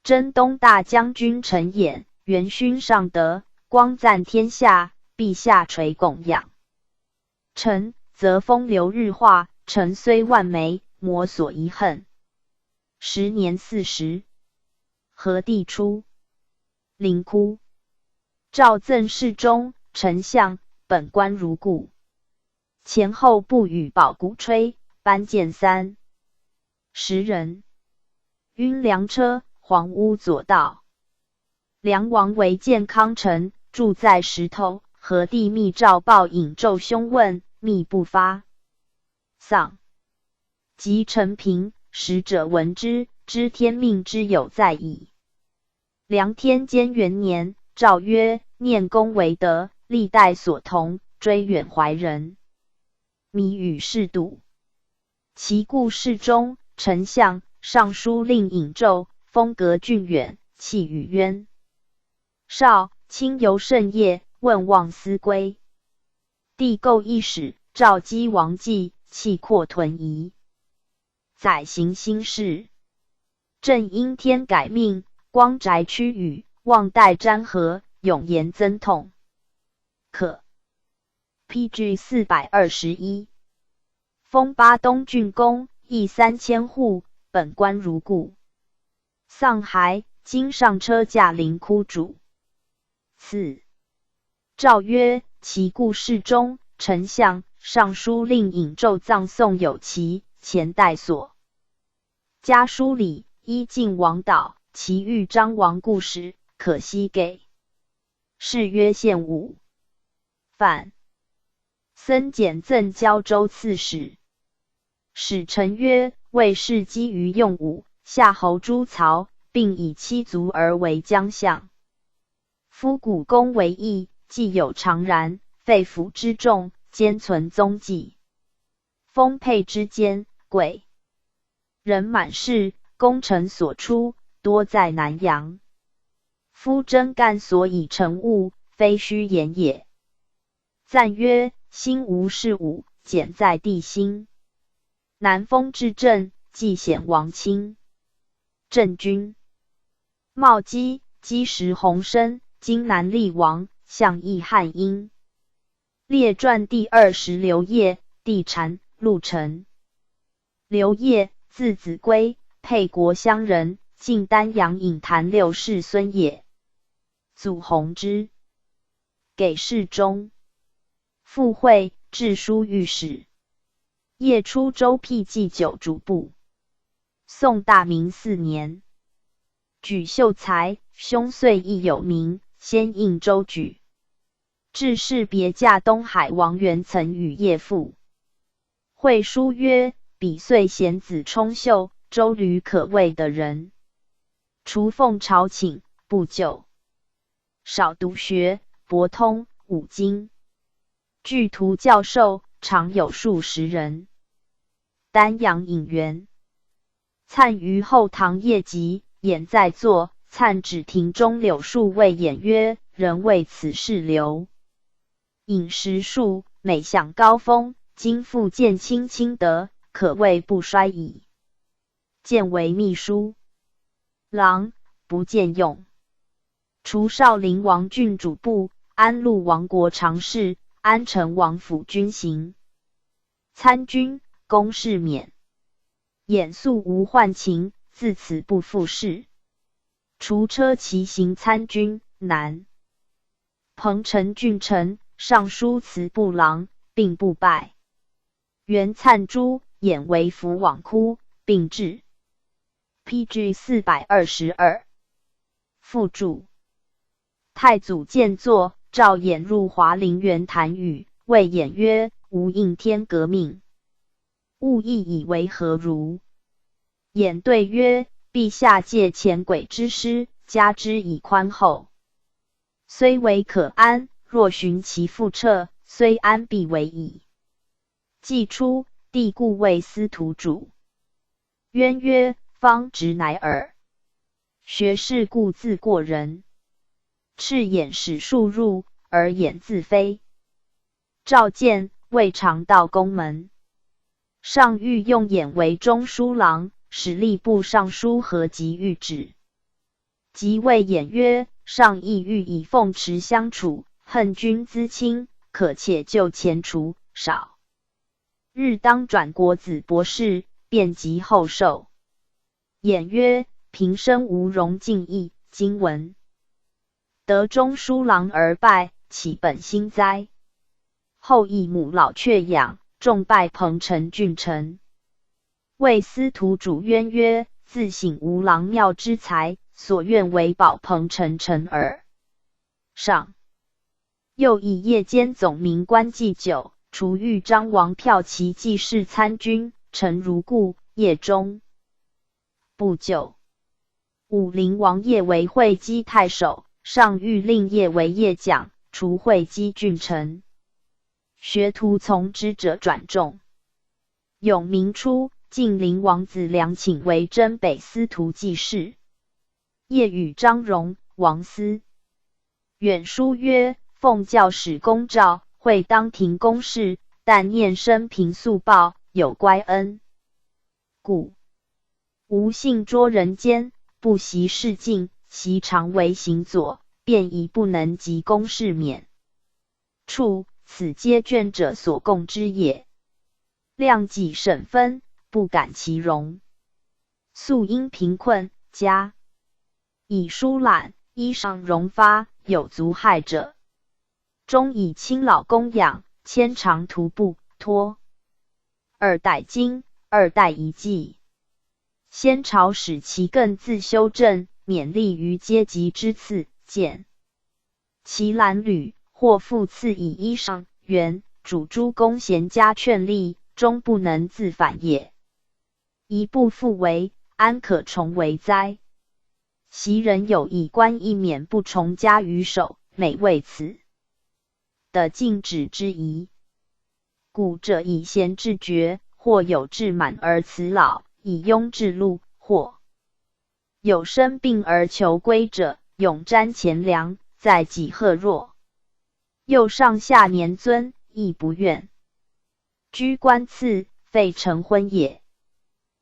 征东大将军陈演，元勋上德，光赞天下，陛下垂拱养。臣则风流日化，臣虽万枚，魔所遗恨。时年40，和帝初，临哭。诏赠侍中、丞相，本官如故。前后不与保鼓吹，班见30人。晕粮车，黄屋左道。梁王为建康臣，住在石头。和帝密诏报尹胄兄问，密不发。丧。及陈平，使者闻之，知天命之有在矣。梁天监元年，诏曰：念公为德，历代所同，追远怀人。靡与士笃。其故侍中、丞相、尚书令尹胄，风格峻远，气宇渊。少亲游甚业，问望思归。帝构一使，召击王继，气阔屯夷。载行新事。朕因天改命，光宅屈宇，望代瞻和，永言增痛。可。PG 421。封巴东郡公，邑3000户，本官如故。丧骸，今上车驾临哭主。4. 诏曰：其故侍中、丞相、尚书令尹胄葬送有其前代所。家书里依晋王导，其豫章王故事，可悉给。谥曰献武。范僧简赠交州刺史。使臣曰：魏氏基于用武，夏侯朱曹，并以7族而为将相。夫古公为义，既有常然，肺腑之众，兼存踪迹。丰沛之间，贵人满室，功臣所出，多在南阳。夫真干所以成物，非虚言也。赞曰：心无事武，简在地心。南风至正，既显王卿。郑君茂姬，姬时洪生，今南厉王，相义汉阴。列传第20刘烨，弟禅，陆臣。刘烨，字子规，沛国乡人，晋丹阳颍谭6世孙也。祖弘之。给事中。复会，致书御史。夜出州辟祭9主簿。宋大明4年。举秀才，兄遂亦有名，先应州举。致仕别驾东海王元岑与叶父。会书曰：彼遂贤子充秀，周吕可谓的人。除奉朝请，不就，少读学，博通五经，具徒教授，常有数十人。丹阳尹元，粲于后堂夜集，演在座。粲指庭中柳树谓演曰：“人为此事留。”尹时数，每享高峰，今复见卿卿德，可谓不衰矣。见为秘书郎，不见用。除少陵王郡主簿，安陆王国常侍，安成王府军行。参军，公事免。演素无宦情，自此不复事。除车骑行参军，南彭城郡丞，尚书祠部郎，并不拜。元粲诛，演为辅往哭，并至。PG 422。附注：太祖见作，召演入华陵园谈语，谓演曰：“吾应天革命，勿亦以为何如？”演对曰：“陛下借前鬼之师，加之以宽厚，虽为可安，若循其复彻，虽安必为矣。”既出，帝故谓司徒主。渊曰：“方直乃耳。学士故自过人。赤眼使数入，而眼自飞。”召见，未尝到宫门。上欲用眼为中书郎，使吏部尚书何及谕旨。即谓演曰：“上意欲以奉持相处，恨君资亲，可且就前除，少日当转国子博士，便及后授。”演曰：“平生无容敬意，今闻得中书郎而拜，岂本心哉？后义母老却养，重拜彭城郡丞。”谓司徒主渊曰：“自省无郎庙之才，所愿为保彭城城耳。”上又以夜间总民官祭酒，除豫章王骠骑记事参军，臣如故。夜中不久，武陵王业为会稽太守，上谕令业为夜将，除会稽郡丞。学徒从之者转众。永明初，晋陵王子良请为征北司徒记事。业与张荣、王思远书曰：“奉教使公诏，会当庭公事，但念生平速报，有乖恩。故吾信捉人间，不习事尽，习常为行左，便已不能及公事免。处此皆眷者所共之也。量己审分，不敢其容。素因贫困，家以疏懒，衣裳荣发，有足害者，终以亲老供养，牵长途步，托二代经，二代遗迹。先朝使其更自修正，勉励于阶级之次，见其褴褛，或复赐以衣裳，原主诸公贤家劝力，终不能自反也。一不复为，安可重为哉？昔人有以官一免不重加于手，每为此的禁止之宜。故者以贤治绝，或有志满而辞老，以庸治禄，或有生病而求归者，永瞻前梁，在己贺若。又上下年尊，亦不愿居官次，废成婚也。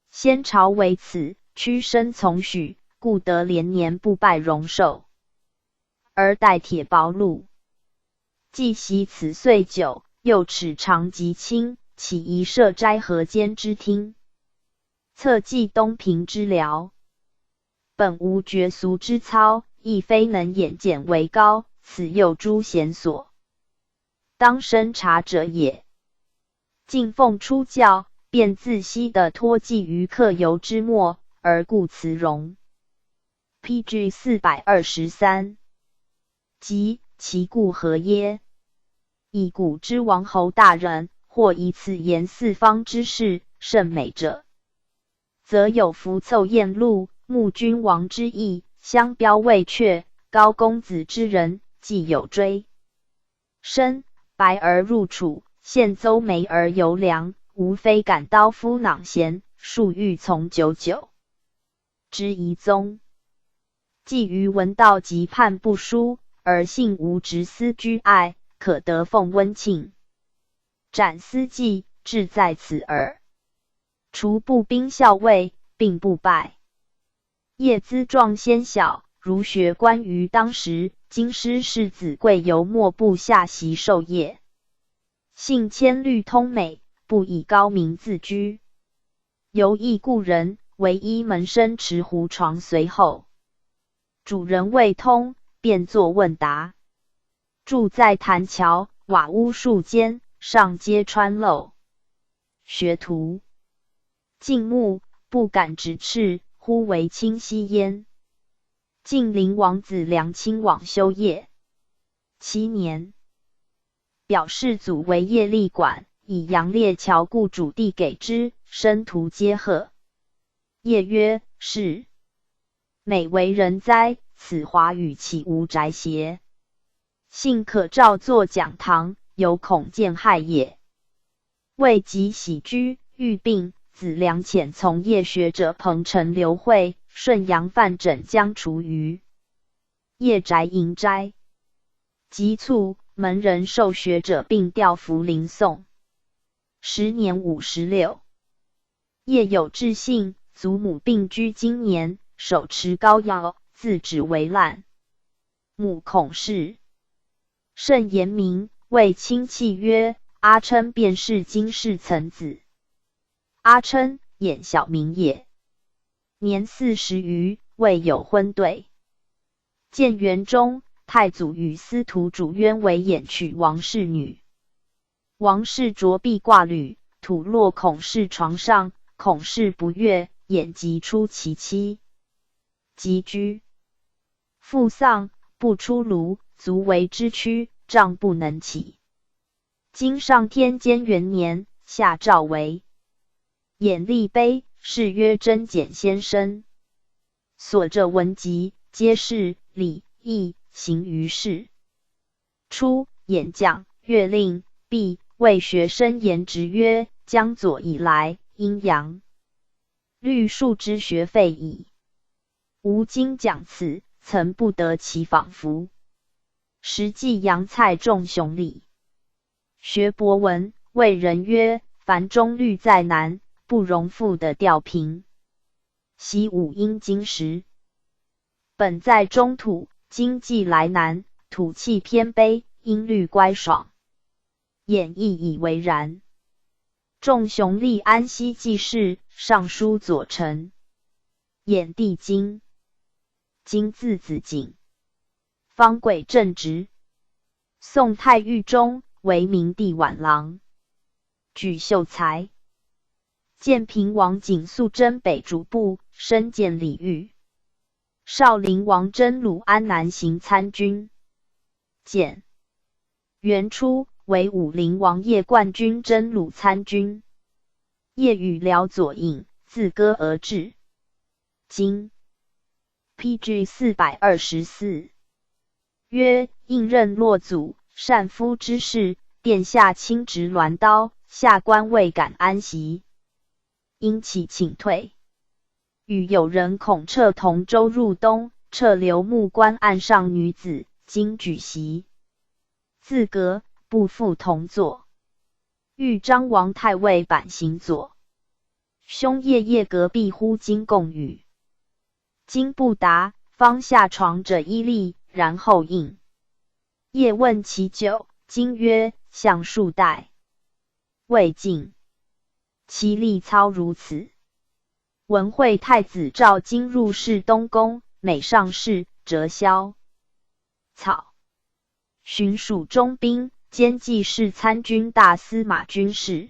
先朝为此，屈身从许，故得连年不拜荣寿，而待铁薄禄。既习此岁久，又齿长及轻，岂宜设斋河间之厅，侧记东平之辽？本无绝俗之操，亦非能眼见为高，此又诸贤所当深察者也。敬奉出教，便自悉的托寄于客游之末，而故辞容。PG 423。即其故何耶？以古之王侯大人，或以此言四方之事，甚美者，则有符凑燕禄、穆君王之意，相标未阙，高公子之人，既有追身，白而入楚，现邹眉而游梁，无非感刀夫囊贤，数欲从久久之遗踪。既于闻道及判不书，而幸无执私居爱，可得奉温庆。斩私计，志在此耳。除步兵校尉，并不败。业资壮先小，儒学观于当时，京师士子贵由末部下习授业。性谦律通美，不以高明自居。游艺故人，唯一门生持胡床随后。主人未通，便作问答。住在坛桥，瓦屋数间，上皆穿漏。学徒敬目，不敢直视，忽为清溪焉。晋灵王子良亲往修业7年，表世祖为业力管，以杨烈桥故主地给之，生徒皆贺。业曰：是。美为人哉，此华语岂无宅邪？幸可照作讲堂，犹恐见害也。未及喜居，欲病，子良遣从业学者彭城刘惠、顺阳范缜将除于业宅营斋。及卒，门人受学者并调服临宋。时年56。业有志信，祖母病居今年，手持膏药，自指为滥。母孔氏甚严明，谓亲戚曰：阿琛便是今世曾子。阿琛，眼小名也。年40余，未有婚对。建元中，太祖与司徒主渊为掩娶王氏女。王氏着璧挂履，吐落孔氏床上，孔氏不悦，眼疾出其妻。即居。父丧，不出炉，足为之躯，杖不能起。今上天监元年，下诏为衍立碑，谥曰真简先生。所着文集，皆是礼义行于世。初，演讲乐令毕，为学生言直曰：江左以来，阴阳律数之学废矣。吾今讲此，曾不得其仿佛。实际阳蔡仲雄礼。学博文，谓人曰：凡中律在南，不容复的调平。习五音经时，本在中土，今既来南，土气偏卑，音律乖爽。演亦以为然。仲雄立安西记事，尚书左丞。演帝经。今字子景。方贵正直。宋太狱中，为明帝晚郎。举秀才。建平王景肃征北主簿，身见礼遇。少陵王真鲁安南行参军。建元初，为武陵王叶冠军真鲁参军。叶与辽左尹，自歌而至。今 PG 424。曰：应任洛祖，善夫之事，殿下亲执鸾刀，下官未敢安息，因其请退。与有人恐撤同州入东，撤留木关岸上女子，今举席。自革，不复同坐。豫章王太尉板行左。兄夜隔壁呼今共语。今不答，方下床者依立，然后应。夜问其久，今曰：相数代。未尽。其力操如此。文惠太子召今入侍东宫，每上侍，折萧草。巡属中兵，兼记事参军大司马军事。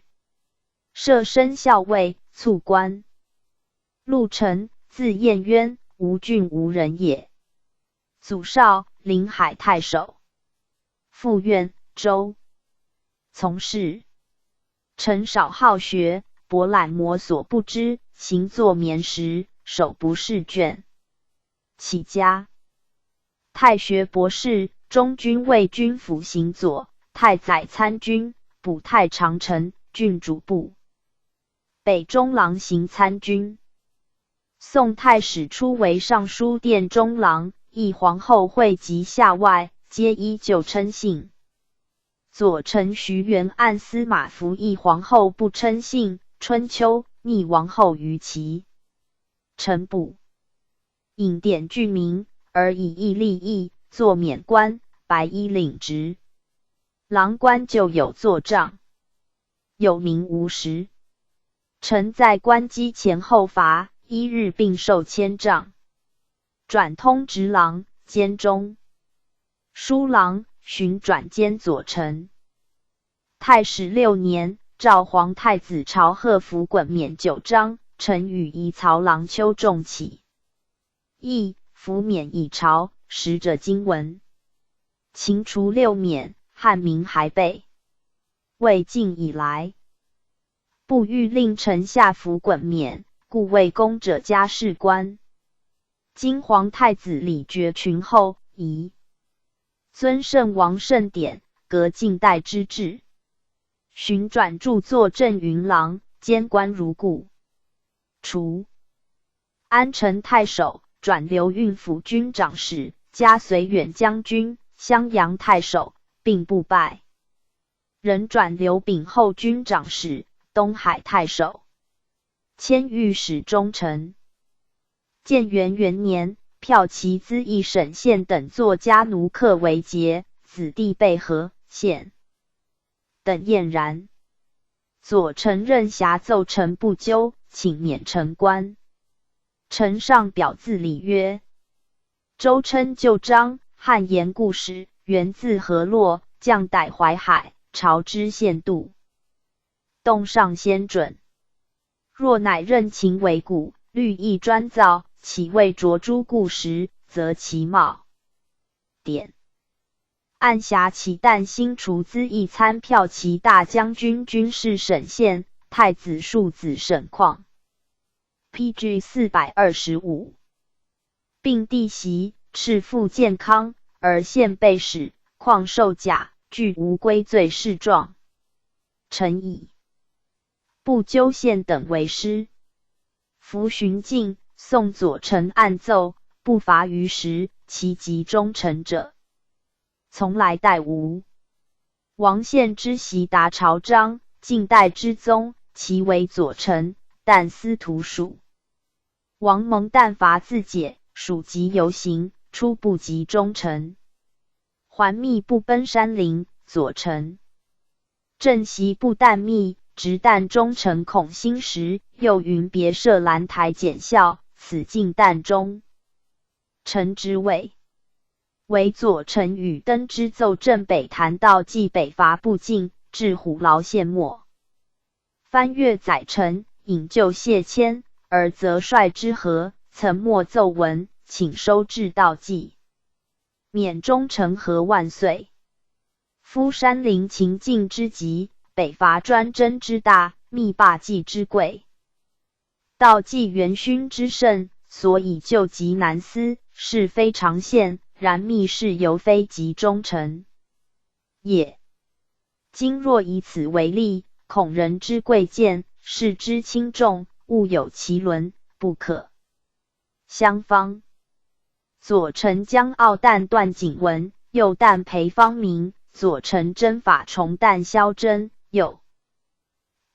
设身校尉，卒官。陆臣，字彦渊，吴郡吴人也。祖少，临海太守。父愿，州。从事。臣少好学，博览摩所不知，行作眠时，手不释卷。起家，太学博士，中军卫军辅行佐，太宰参军，补太常丞，郡主簿，北中郎行参军。宋太史初为尚书殿中郎，议皇后会及下外，皆依旧称姓。左丞徐元按司马服议皇后不称姓，春秋逆王后于齐。臣不引典具名，而以义立义，作免官，白衣领职。郎官就有作帐，有名无实。臣在官机前后罚，1日并受千杖。转通直郎、监中书郎，巡转监左丞。太史6年，赵皇太子朝贺服衮免9章，臣与仪曹郎邱仲起议，服免以朝，使者经文。秦除6免，汉民还备。魏晋以来，不欲令臣下服衮免，故为公者家事官。今皇太子李傕群后，宜尊圣王圣典，革近代之制。巡转著作正云郎，监官如故。除安成太守，转留运府军长史，加绥远将军、襄阳太守，并不拜。仍转留秉后军长史、东海太守，迁御史中丞。建元元年，骠骑资议省县等作家奴客为节，子弟被和县等晏然。左丞任辖奏臣不究，请免臣官。臣上表自礼曰：周称旧章，汉言故事，源自河洛，降逮淮海，朝之县度。动上先准。若乃任秦为古，律义专造，岂为着诸故时，则其貌典。按辖其旦新除资议参骠骑大将军军事省县，太子庶子省况。PG 425。并弟袭，赤腹健康，而县备使，况受甲，具无归罪事状。臣以不纠县等为师。夫巡境，宋左丞按奏，不乏于时，其及忠臣者，从来殆无。王献之袭达朝章，晋代之宗，其为左丞，但司徒属。王蒙但伐自解，属籍游行，初不及忠臣。还密不奔山林，左丞。正袭不但密，直但忠臣恐兴时，又云别设兰台检校，此尽旦中。臣之位。为左丞与登之奏正北谭道济北伐不进，至虎牢县末。翻阅载臣，引咎谢谦，而则率之和，曾默奏文，请收至道济。免忠诚和万岁。夫山林秦境之急，北伐专征之大，密霸济之贵。道济元勋之盛，所以救急难思，是非常现，然密事犹非及忠臣也。今若以此为例，恐人之贵贱，事之轻重，物有其伦，不可相方。左丞江傲旦段景文，右旦裴方明，左丞征法重旦萧真，右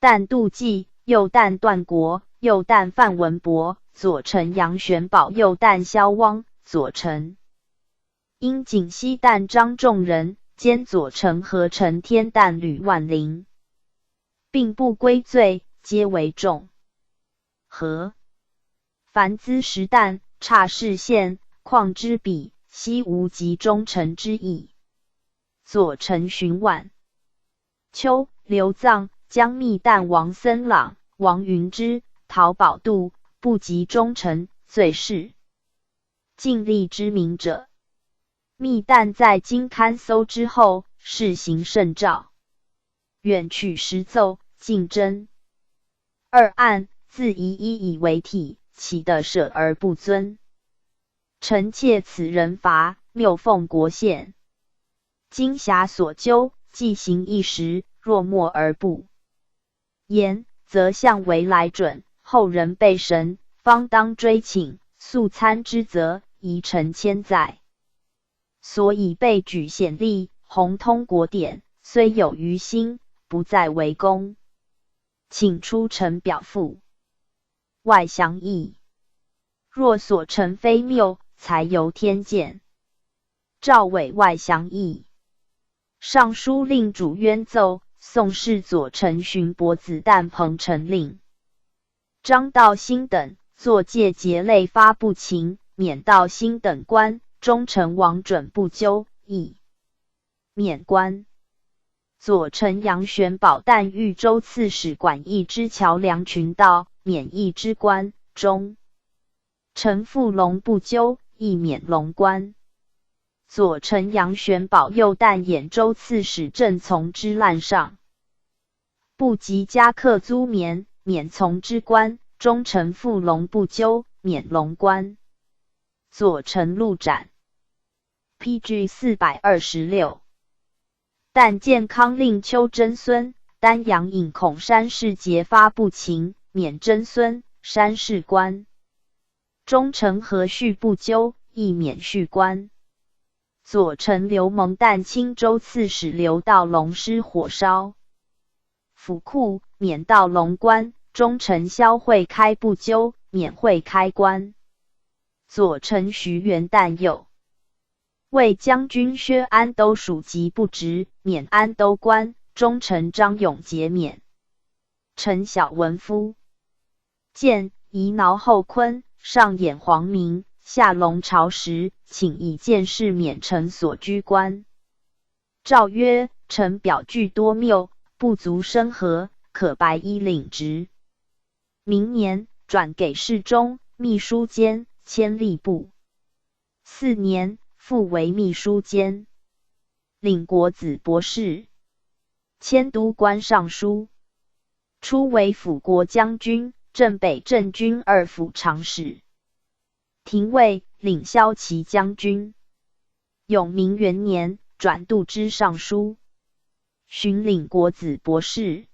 旦杜季，右旦段国，右旦范文博，左丞杨玄宝，右旦萧汪，左丞因景西旦张仲仁，兼左丞合成天旦吕万灵，并不归罪，皆为重和。凡资时旦，差事县，况之比，悉无及忠臣之意。左丞荀婉、秋、刘臧、江密旦王森朗、王云之、陶宝度，不及忠臣，最是尽力之名者。密旦在京刊搜之后，事行甚兆，远取实奏，竞争二案，自以一以为体，其的舍而不尊。臣妾此人伐，谬奉国宪。今遐所究，既行一时，若默而不言，则相为来准，后人备审，方当追请，速参之责，宜臣千载。所以被举显例，弘通国典，虽有余心，不再为功。请出臣表复。外详议。若所陈非谬，才由天见。赵伟外详议。尚书令主冤奏，宋氏左丞荀伯子旦彭城令。张道兴等作戒节类发不勤，免道兴等官，忠臣王准不究，亦免官。左丞杨玄保旦豫州刺史管驿之桥梁群盗，免驿之官，中丞傅龙不究，亦免龙官。左丞杨玄保右旦兖州刺史郑从之滥上，不及加客租棉，免从之官，中丞傅龙不究，免龙官。左丞陆展 PG 426。但建康令邱真孙、丹阳尹孔山氏节发不勤，免真孙、山氏官。中丞何绪不究，亦免绪官。左丞刘蒙旦青州刺史刘道龙失火烧府库，免道龙官。中丞萧会开不究，免会开官。左丞徐元旦右为将军薛安都属籍不职，免安都官。中丞张永节免。陈小文夫见宜挠后坤，上演皇明，下龙朝时，请以见事免臣所居官。诏曰：臣表具多谬，不足升和，可白衣领职。明年转给侍中、秘书监、签吏部。4年复为秘书监，领国子博士，迁都官尚书。初为辅国将军、镇北镇军二府长史。廷尉，领骁骑将军。永明元年转度支尚书，巡领国子博士。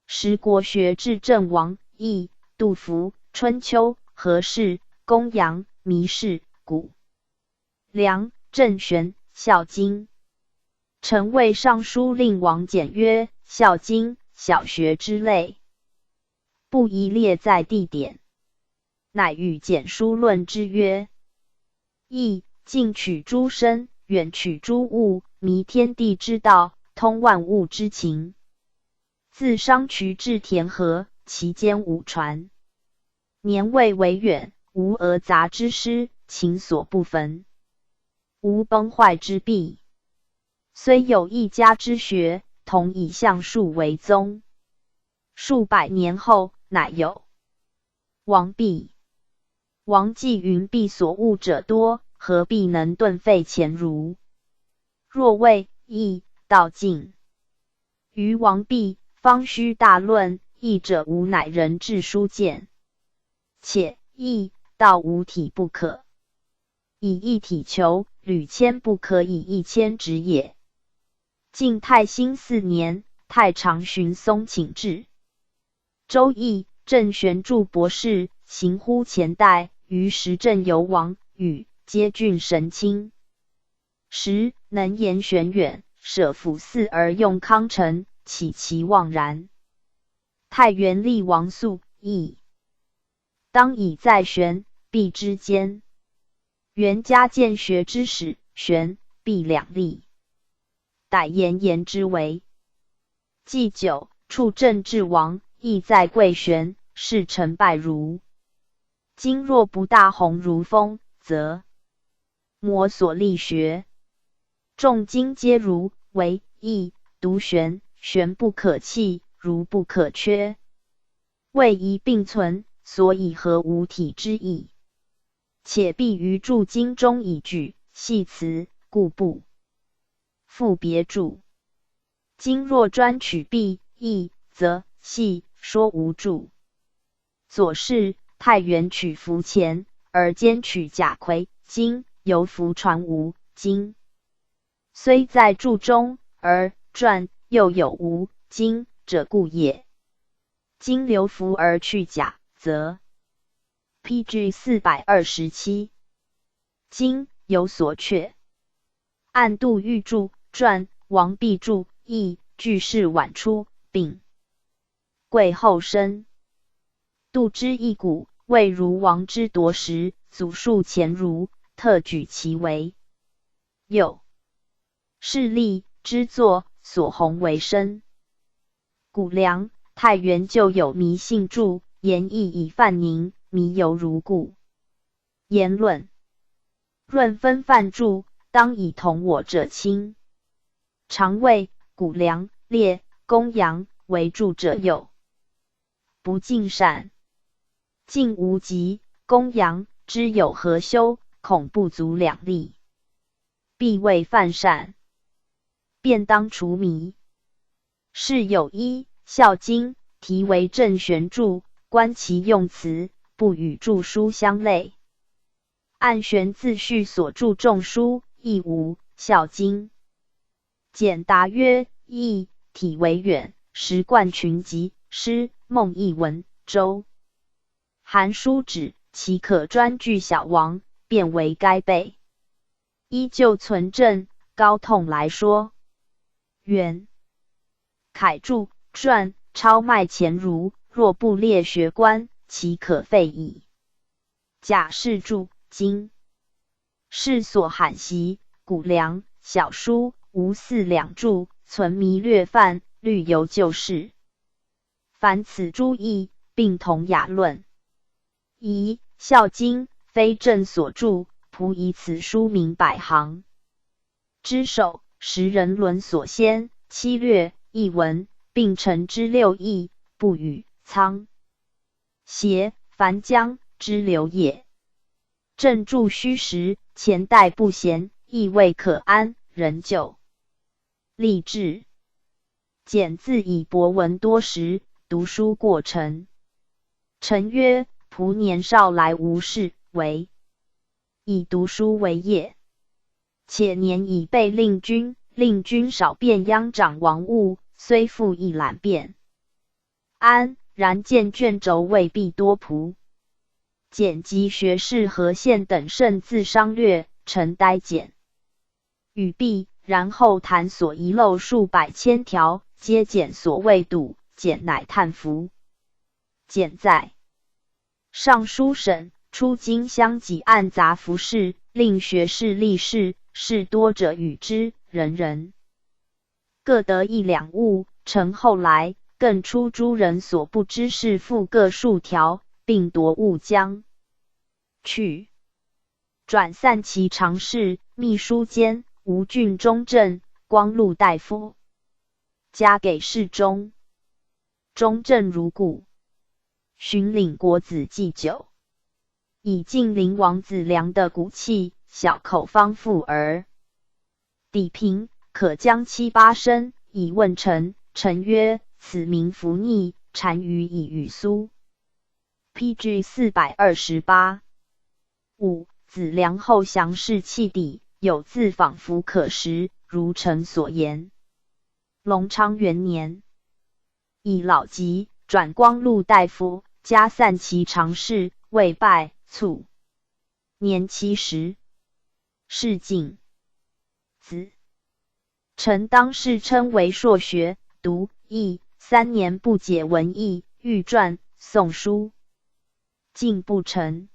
时国学至正王、易、杜甫、春秋、何氏、公羊、弥氏、古梁、郑玄、孝经。臣谓尚书令王简曰：孝经、小学之类，不宜列在地点。乃与简书论之曰：义近取诸身，远取诸物，弥天地之道，通万物之情。自商渠至田河，其间无传。年未为远，无讹杂之师，情所不焚。无崩坏之弊，虽有一家之学，同以象数为宗。数百年后，乃有王弼。王既云必所恶者多，何必能顿废前儒？若谓义道尽，于王弼方须大论，义者无乃人治书见。且义道无体不可，以一体求，屡迁不可以一迁直也。晋太兴4年，太常巡松请至。周易、郑玄著博士，行乎前代，于时郑游王与皆郡神卿。时能言玄远，舍辅嗣而用康成，岂其妄然？太元立王肃，亦当以在玄、弼之间。元嘉见学之始，玄、弼两立，逮言之为。祭酒，处政治王，亦在贵玄，是成败如。今若不大弘如风，则摩所立学，众今皆如，唯义独玄，玄不可弃，如不可缺。谓宜并存，所以合无体之意。且必于注经中以举，系辞，故不复别注。今若专取必义，则系说无著。左氏太原取符钱，而兼取甲魁金，由符传吴金。虽在注中，而传又有吴金者故也。今留符而去甲，则 PG 427。今有所却。按杜预注传王弼注亦句式晚出，并贵后生。杜之一古，魏如王之夺时，祖述前儒，特举其为右。势力之作，所弘为深。谷梁太原就有迷信注，言意以犯宁，迷犹如故。言论分犯注，当以同我者亲。常谓谷梁、列、公羊为注者有，不尽善。尽无极，公羊之有何修，恐不足两力，必为犯善，便当除迷。是有一《孝经》，题为正玄注，观其用词，不与注书相类。按玄自序所著众书，亦无《孝经》。简答曰：义体为远，时贯群集，诗孟译文周韩书指，其可专据小王，便为该备。依旧存正高通来说，元楷注传超迈前儒，若不列学官，其可废矣。贾氏注今世所罕习，谷梁小书吴四两注，存迷略犯，虑犹旧事。凡此诸义，并同雅论。宜《孝经》非正所著，仆以此书名百行。之首时人伦所先，七略译文，并陈之六义，不与仓协樊江之流也。正注虚实，前代不贤，意味可安，仍旧立志。简自以博闻多时，读书过程。臣曰：仆年少来无事，为以读书为业。且年已被令君，令君少便央长王务，虽复一览便安，然见卷轴未必多仆。简及学士何宪等甚自商略，臣呆简语毕，然后谈所遗漏数百千条，皆简所未睹，简乃叹服。简在尚书省出京乡己按杂服事，令学士立事，事多者与之，人人各得一两物。臣后来更出诸人所不知事赋各数条，并夺物将去，转散其常侍、秘书监、吴郡中正、光禄大夫，加给侍中。中正如故。寻领国子祭酒，以晋灵王子良的骨气，小口方腹而抵平，可将七八升，以问臣。臣曰：此名服逆，单于以语苏。PG 428。5. 子良后降士气底，有自仿佛可食，如臣所言。隆昌元年，以老疾，转光禄大夫，加散其常侍，未拜卒，年70。是晋子。臣当世称为硕学，读易3年不解文义，欲传宋书，竟不成。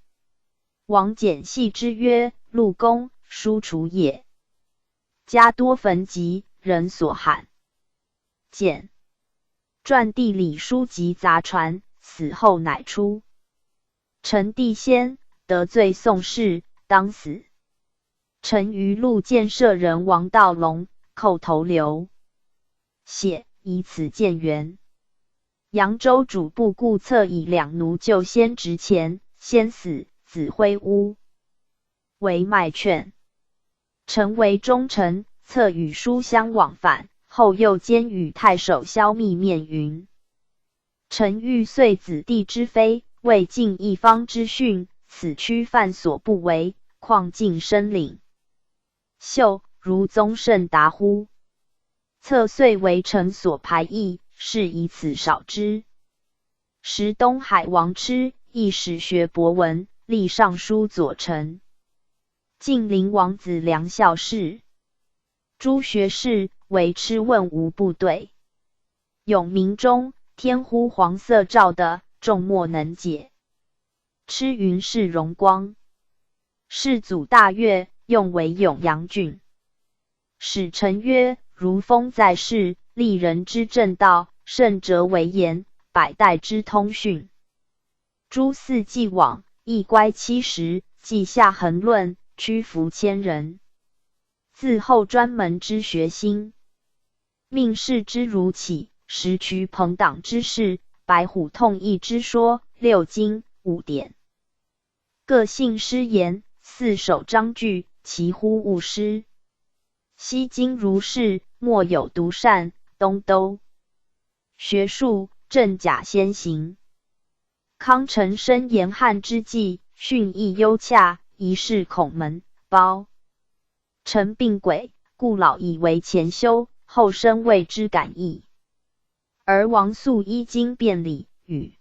王简系之曰：陆公，书除也。家多焚籍，人所罕。简传地理书籍杂传，死后乃出。臣帝先得罪宋氏，当死。臣于陆建设人王道隆叩头流血，以此见援。扬州主簿顾策以两奴就先职前，先死，子挥乌为卖劝。臣为忠臣，策与书相往返，后又兼与太守消密面云。臣欲遂子弟之非，未尽一方之训，此区犯所不为，况尽申领。秀如宗甚达乎？策遂为臣所排异，是以此少之。时东海王痴亦始学博闻，历尚书左丞。晋灵王子良校士。诸学士为痴问无不对。永明中天呼黄色照的，众莫能解。痴云是荣光。世祖大悦，用为永阳郡。使臣曰：如风在世，立人之正道，圣哲为言，百代之通训。诸嗣既往，亦乖70，稷下衡论，屈服千人。自后专门之学心，命世之如起，时渠朋党之事，白虎痛议之说，六经五典，各信师言，四守章句，其乎勿失。西经如是，莫有独善，东都学术正假先行。康成生严汉之际，训义优洽，一世孔门包。臣病鬼，故老以为前修，后生谓之感意。而王素依经辩理，与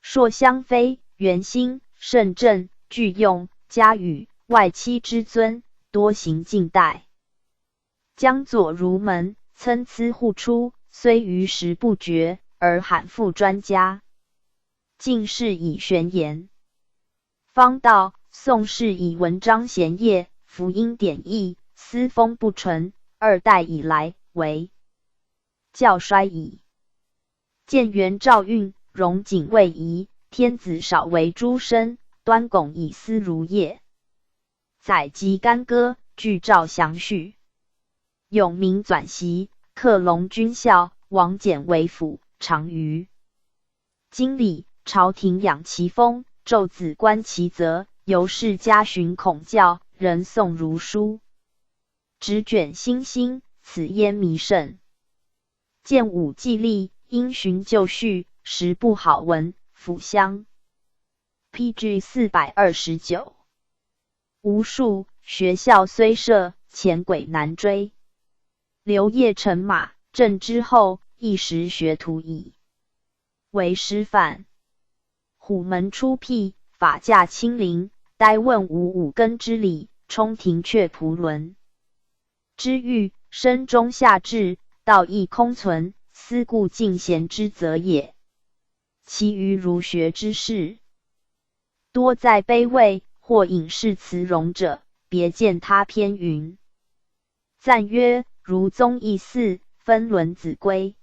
硕相非，元心慎正，具用嘉语，外戚之尊，多行近代。江左儒门，参差互出，虽于时不绝，而罕复专家。进士以玄言，方道；宋士以文章贤业，福音典义，私风不纯。2代以来，为教衰矣。建元赵运，荣景未移，天子少为诸生，端拱以思如业。载籍干戈，具赵详序。永明转袭，克隆军校，王翦为辅，常于经理，朝廷养其风，奏子观其责，由是家巡孔教，人诵如书。直卷星星，此焉弥甚。建武纪历，因循旧序，时不好闻，辅乡。PG 429。无数学校虽设，前轨难追。刘烨乘马，郑之后，一时学徒矣。为师范。虎门出辟，法驾亲临，呆问无五更之理，冲庭阙仆伦。知欲身中下至，道义空存，思故尽贤之责也。其余儒学之士，多在卑位，或隐士辞荣者，别见他篇云。赞曰：如宗义嗣，分轮子规。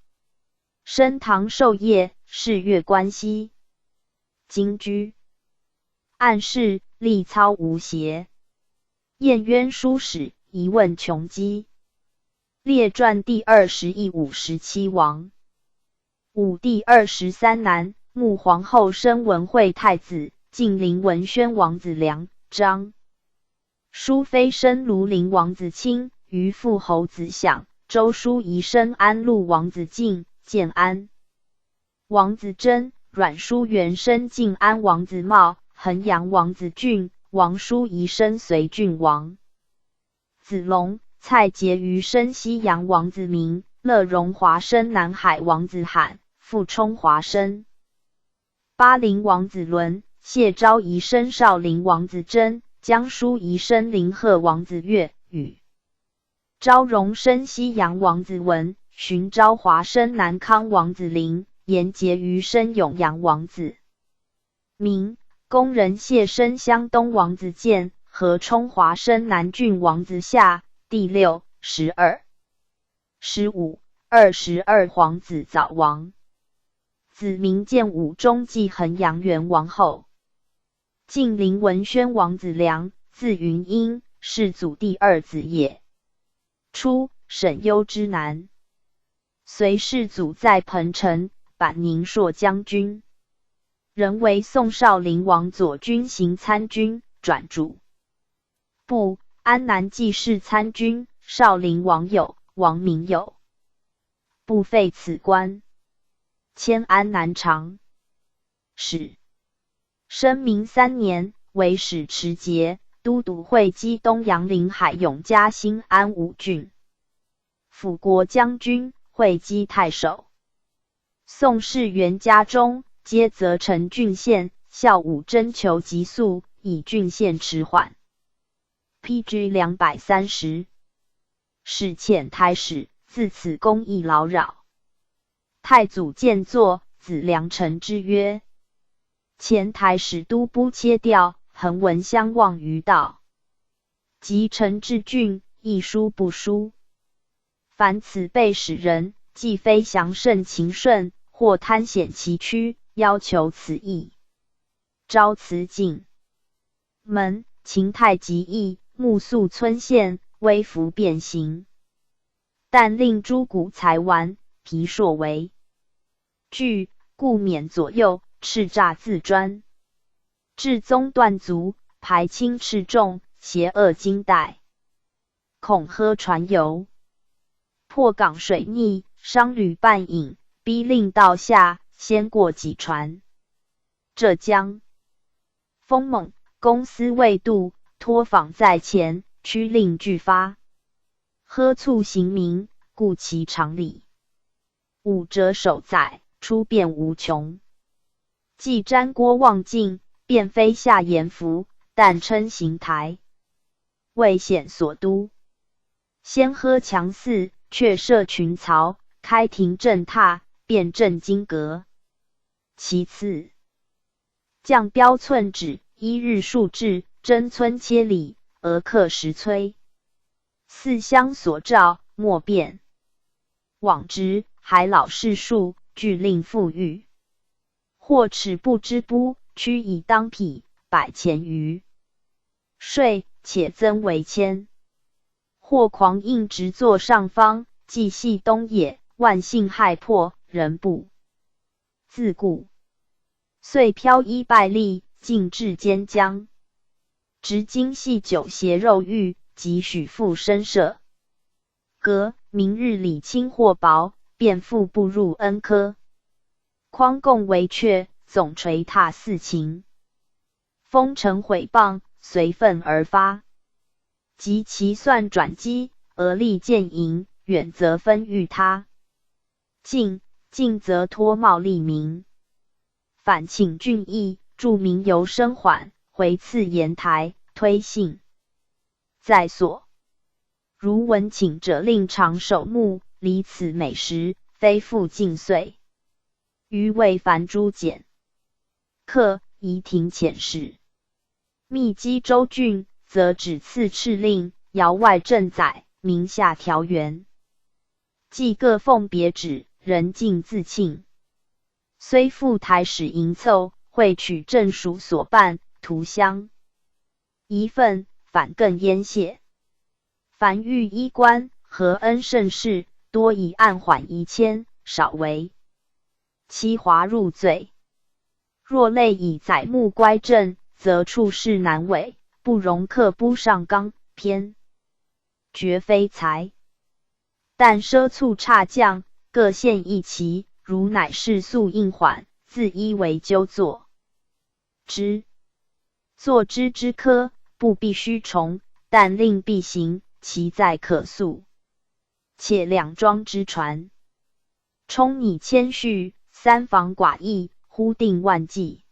升堂授业，是月关西。京居暗室，力操无邪。晏渊书史，疑问穷基。列传第20义57王。武帝23男，穆皇后生文惠太子，晋灵文宣王子良、张。淑妃生庐陵王子卿，于父侯子享。周淑仪生安陆王子敬、建安王子真。阮淑元生晋安王子茂、衡阳王子俊。王淑仪生随郡王子龙。蔡婕妤生西阳王子明。乐荣华生南海王子罕。傅冲华生巴陵王子伦。谢昭仪生少陵王子真。江淑仪生临贺王子岳。与昭荣生西阳王子文。荀昭华生南康王子林。严婕妤生永阳王子明。宫人谢生湘东王子建。何冲华生南郡王子夏。第6、12、15、22皇子早亡。子明建武中继衡阳元王后。晋灵文宣王子良，字云英，世祖第2子也。初，沈攸之男。隋世祖在彭城，版宁朔将军。人为宋少陵王左军行参军，转主部安南记事参军。少陵王友，王明友，不废此官。迁安南长史。生明3年，为使持节、都督会稽东阳临海永嘉兴安武郡，辅国将军、会稽太守。宋士元家中，皆责成郡县，校武征求急速，以郡县迟缓。PG 230。是遣台使，自此公益劳扰。太祖见作，子良臣之曰：前台使都督切调，恒闻相望于道。及臣至郡，亦书不书。凡此辈使人，既非详慎勤顺，或贪显其躯，要求此意。昭辞进门，秦太极义，目宿村县，微服变形。但令诸谷才完，皮硕为具，故免左右，叱咤自专。至宗断足，排轻斥重，邪恶经代。恐喝船游，破港水逆，商旅半饮，逼令道下，先过几船。浙江锋猛，公私未度，托访在前，驱令俱发。喝促刑民，故其常理。武者守在，出变无穷。既沾郭望晋，便非下言服，但称行台。未显所督。先喝强肆，却设群曹，开庭震榻，辨证经阁。其次，降标寸指，一日数制，征村切里，俄客时催。四乡所召，莫变。往直，还老士数，俱令复狱。或尺不知不，屈以当匹，100钱余。税且增为1000。或狂应直坐上方，既系东野，万幸害迫，人不自顾。遂飘衣败吏，进至监江。直今系酒邪肉狱，即许复深舍。隔明日礼轻或薄，便复步入恩科。匡贡为阙，总垂榻四秦。封臣毁谤，随愤而发。及其算转机，而利见淫，远则分御他。近则脱帽立名。反请郡邑，著名游生缓，回赐言台，推信。在所。如闻请者，令长守墓，离此美食，非复尽岁。余为凡诸简客，宜庭遣使。密击州郡，则只赐敕令，遥外镇宰，名下条员。既各奉别旨，人尽自庆。虽复台使营凑，会取镇属所办，图相一份，反更淹泄。凡遇衣冠，和恩盛世，多以按缓移迁，少为欺华入罪。若类以载木乖正，则处事难违，不容刻不上纲偏，绝非才。但奢促差将，各献一旗，如乃是速应缓，自依为纠作之。作之科，不必虚崇，但令必行，其在可速。且两庄之传，充拟谦虚，三防寡义，忽定万计。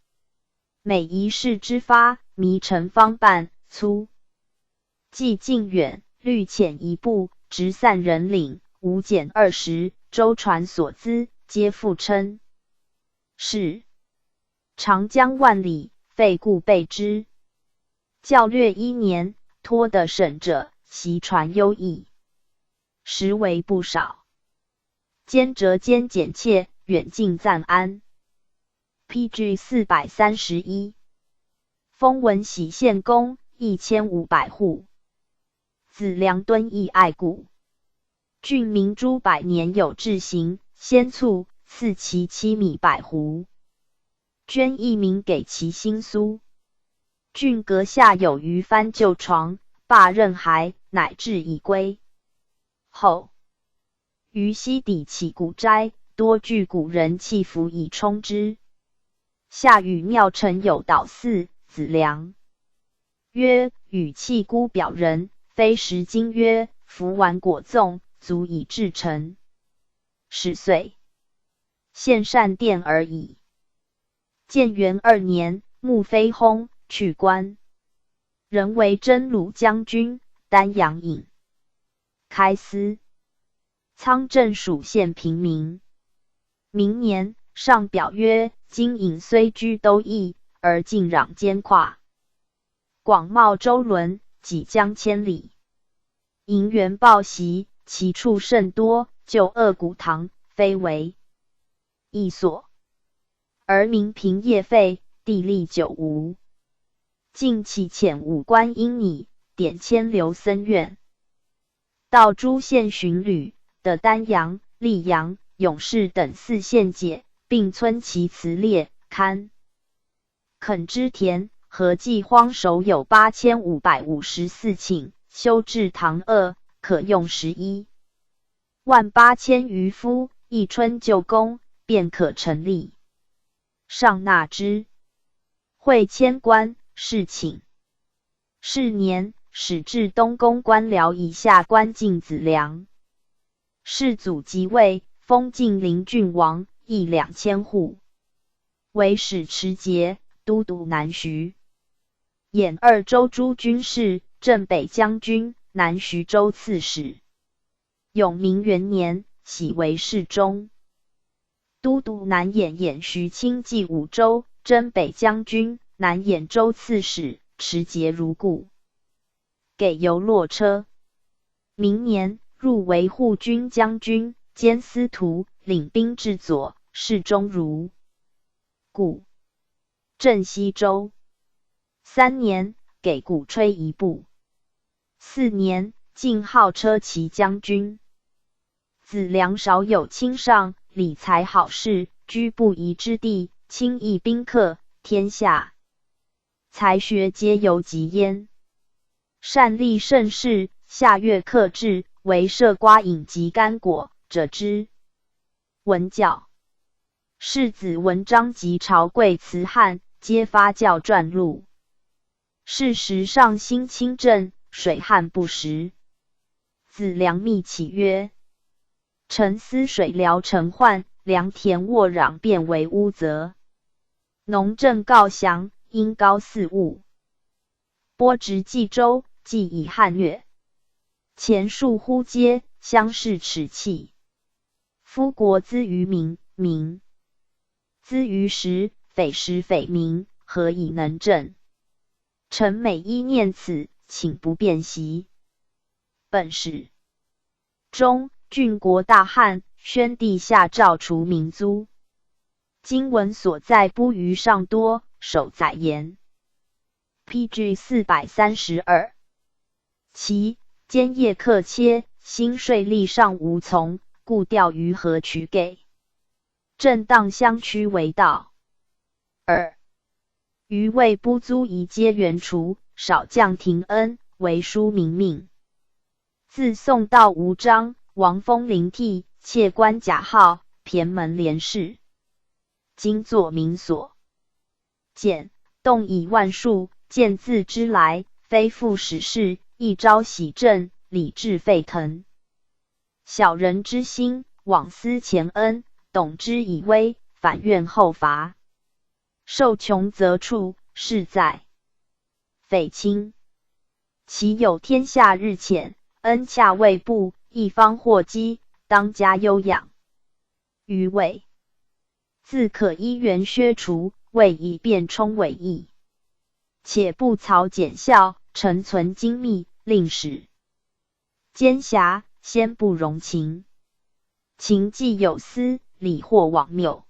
每一事之发，迷成方办，粗计近远，虑浅一步，直散人领，无减20，舟船所资，皆复称是。长江万里，费故备之。教略1年，托得审者，习传优异，实为不少。兼折兼简切，远近赞安。PG 431。封文喜献公1500户。子良敦义爱故。郡民诸百年有志行，先卒赐其7米100斛。捐一民给其新苏。郡阁下有余翻旧床，罢任还，乃至已归。后于西底起古斋，多据古人弃服以充之。夏禹庙臣有导嗣子良曰：禹弃孤表人，非时经曰：服完果粽，足以至诚。10岁，献善殿而已。建元2年，穆飞薨，去官，人为真鲁将军、丹阳尹。开司，苍镇属县平民。明年，上表曰：今尹虽居都邑，而竟攘兼跨，广袤周伦，几将千里。银元报袭，其处甚多，就恶古堂，非为役所。而民贫业废，地利久无。竟起遣武官因拟，典迁留僧院。到诸县巡旅，的丹阳、溧阳、永世等4县解，并村其祠列，堪垦之田，合计荒熟有8554顷，修治堂2，可用118000余夫，一春就工，便可成立。上纳之，会迁官，事请。是年，始至东宫官僚以下官进子良。世祖即位，封晋陵郡王，邑2000户，为使持节、都督南徐。兖2州诸军事，镇北将军、南徐州刺史。永明元年，徙为侍中。都督南兖徐亲继5州，征北将军、南兖州刺史，持节如故。给游骆车。明年，入为护军将军，兼司徒，领兵至左，侍中如故。镇西州。3年，给鼓吹一部。4年，晋号车骑将军。子良少有卿上，理财好事，居不疑之地，轻易宾客，天下才学皆由及焉。善立盛世，下乐克制，为设瓜饮及干果者之文教。世子文章及朝贵辞汉，皆发教传录。是时上兴清正，水旱不时。子良密启曰：臣思水疗成患，良田沃壤，变为污泽。农政告降，因高祀物。播植冀州，既以汉越。前述乎皆，相视齿气。夫国资于民，民资于时，匪时匪民，何以能正？臣每一念此，请不便习。本史中，郡国大旱，宣帝下诏除民租。今文所在不于上多，首载言。PG 432。其兼业克切，新税吏上无从，故调于河渠给。正当乡区为道。2. 余谓不租宜皆原除，少降廷恩，为书民命。自宋到吴章，王封临替，窃官假号，骈门连氏。今作民所。简动以万数，见自之来，非复史事，一朝喜振，礼制沸腾。小人之心，往思前恩，懂之以微，反怨后罚。受穷则处，事在匪轻。其有天下日浅，恩洽未布，一方祸积，当加忧养。余谓自可依原削除，未以变充伪义。且不曹简效，陈存精密，令使奸侠先不容情。情既有私，理或罔谬。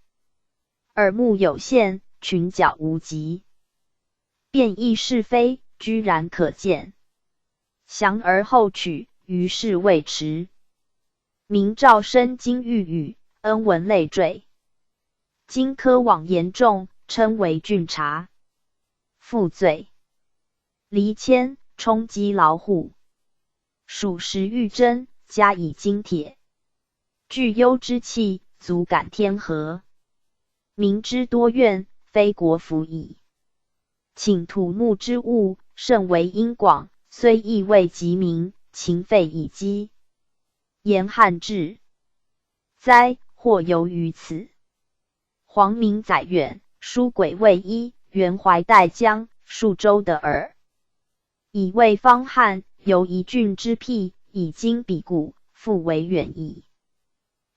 耳目有限，群角无极。辨异是非，居然可见。降而后取，于是未迟。明赵生金玉宇，恩闻累赘。今科枉严重，称为郡察。负罪。离迁，充饥劳户。属实欲征，加以金铁。具忧之气，足感天和。民之多怨，非国服矣。请土木之物，甚为殷广，虽亦未及民，情废以积。言汉至，哉，或由于此。皇明载远，书轨未一，元怀代江，数州的耳。以为方汉，由一郡之辟，以今彼故，复为远矣。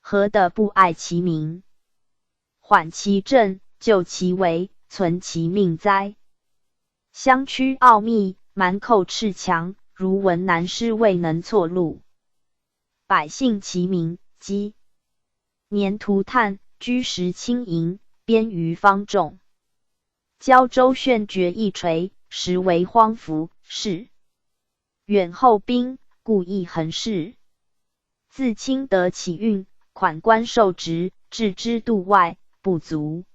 何得不爱其民？缓其政，救其危，存其命哉？相趋奥秘，蛮寇赤强，如闻南师未能错路。百姓其民，饥年涂炭，居食轻盈，边于方众。胶州炫绝一垂，实为荒服，是远后兵，故意横事。自清德起运，款官受职，置之度外，不足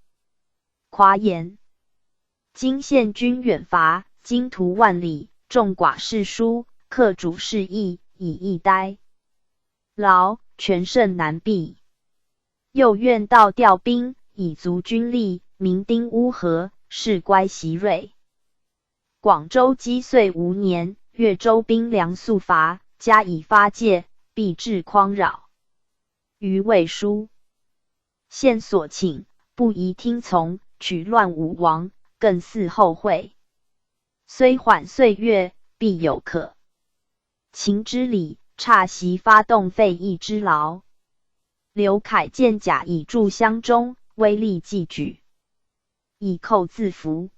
夸言。今献军远伐，经途万里，众寡势疏，克主事役，以逸待劳，全胜难避。又愿道调兵，以足军力，民丁乌合，士乖习锐。广州积岁无年，越州兵粮速乏，加以发戒，必致匡扰。余未书，现所请，不宜听从，取乱武王，更似后悔。虽缓岁月，必有可秦之理，差习发动费役之劳。刘凯见甲以助乡中，威力既举，以寇自服。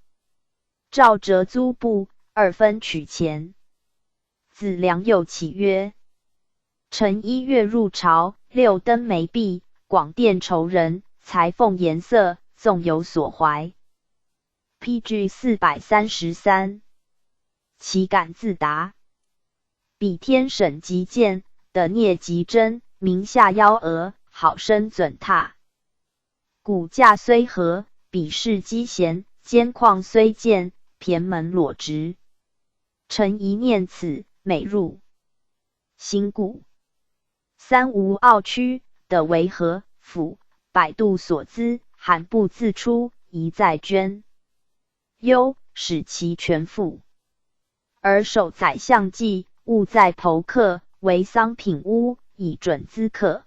赵折租布，二分取钱。子良又起曰：臣1月入朝，6登梅壁，广殿仇人，裁缝颜色，纵有所怀。PG 433。岂敢自答？彼天审极见，的聂极真，名下幺蛾，好生准踏。骨架虽合，彼势积贤，坚旷虽见，骈门裸直。臣一念此，每入心故。三无傲屈，的为何府，百度所资，罕不自出，宜在捐。忧，使其全复。而守宰相计，务在剖刻，为丧品屋，以准资客。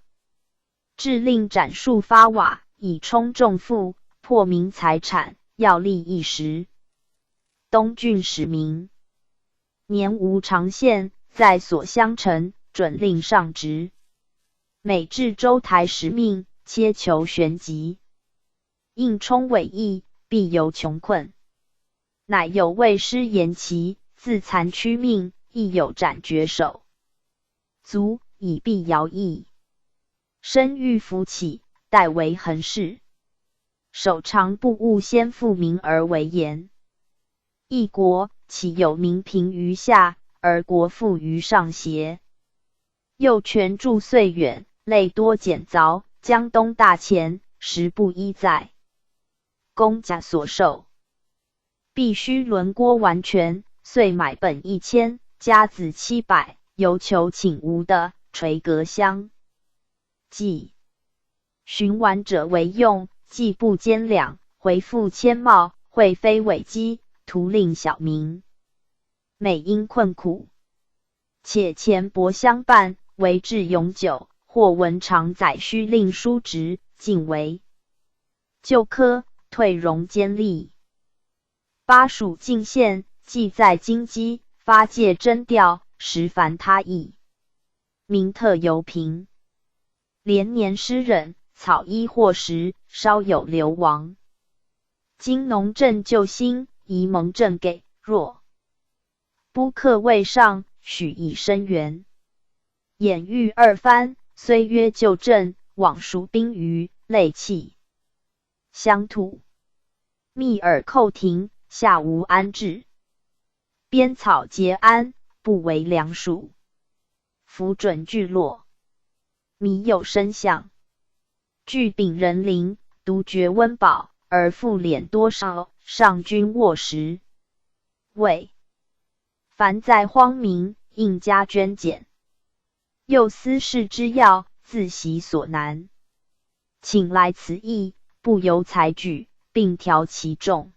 制令斩树发瓦，以充重赋，破民财产，要利一时。东郡使民，年无长限，在所相承，准令上职。每至州台时命，切求旋急。应充委役，必有穷困。乃有为师言其，自残屈命，亦有斩绝手。卒，以必徭役。身欲扶起，待为衡事。手长不务先父民而为言。一国，岂有民贫于下，而国富于上邪？又权著岁远，累多简凿，江东大钱，实不依在。公家所受，必须轮郭完全，遂买本1000，家子700，犹求请无的垂阁乡。即寻完者为用，既不兼两，回复千茂，会非伪机，图令小民。每因困苦，且钱帛相伴，为至永久，或闻常载须令叔侄，尽为旧科，退荣兼吏。巴蜀进献，既在京畿，发戒征调，实烦他役。民特尤贫，连年失忍，草衣或食，稍有流亡。今农政救兴，宜蒙政给，若布克未上，许以生源。眼欲二番，虽曰旧政，往熟兵于累气。乡土密耳寇庭，下无安置。边草结安，不为良属。夫准聚落，靡有声响。据丙人灵，独绝温饱，而复敛多少，上君卧食。谓凡在荒民，应加捐减。又思事之要，自习所难。请来此意，不由裁举，并调其重。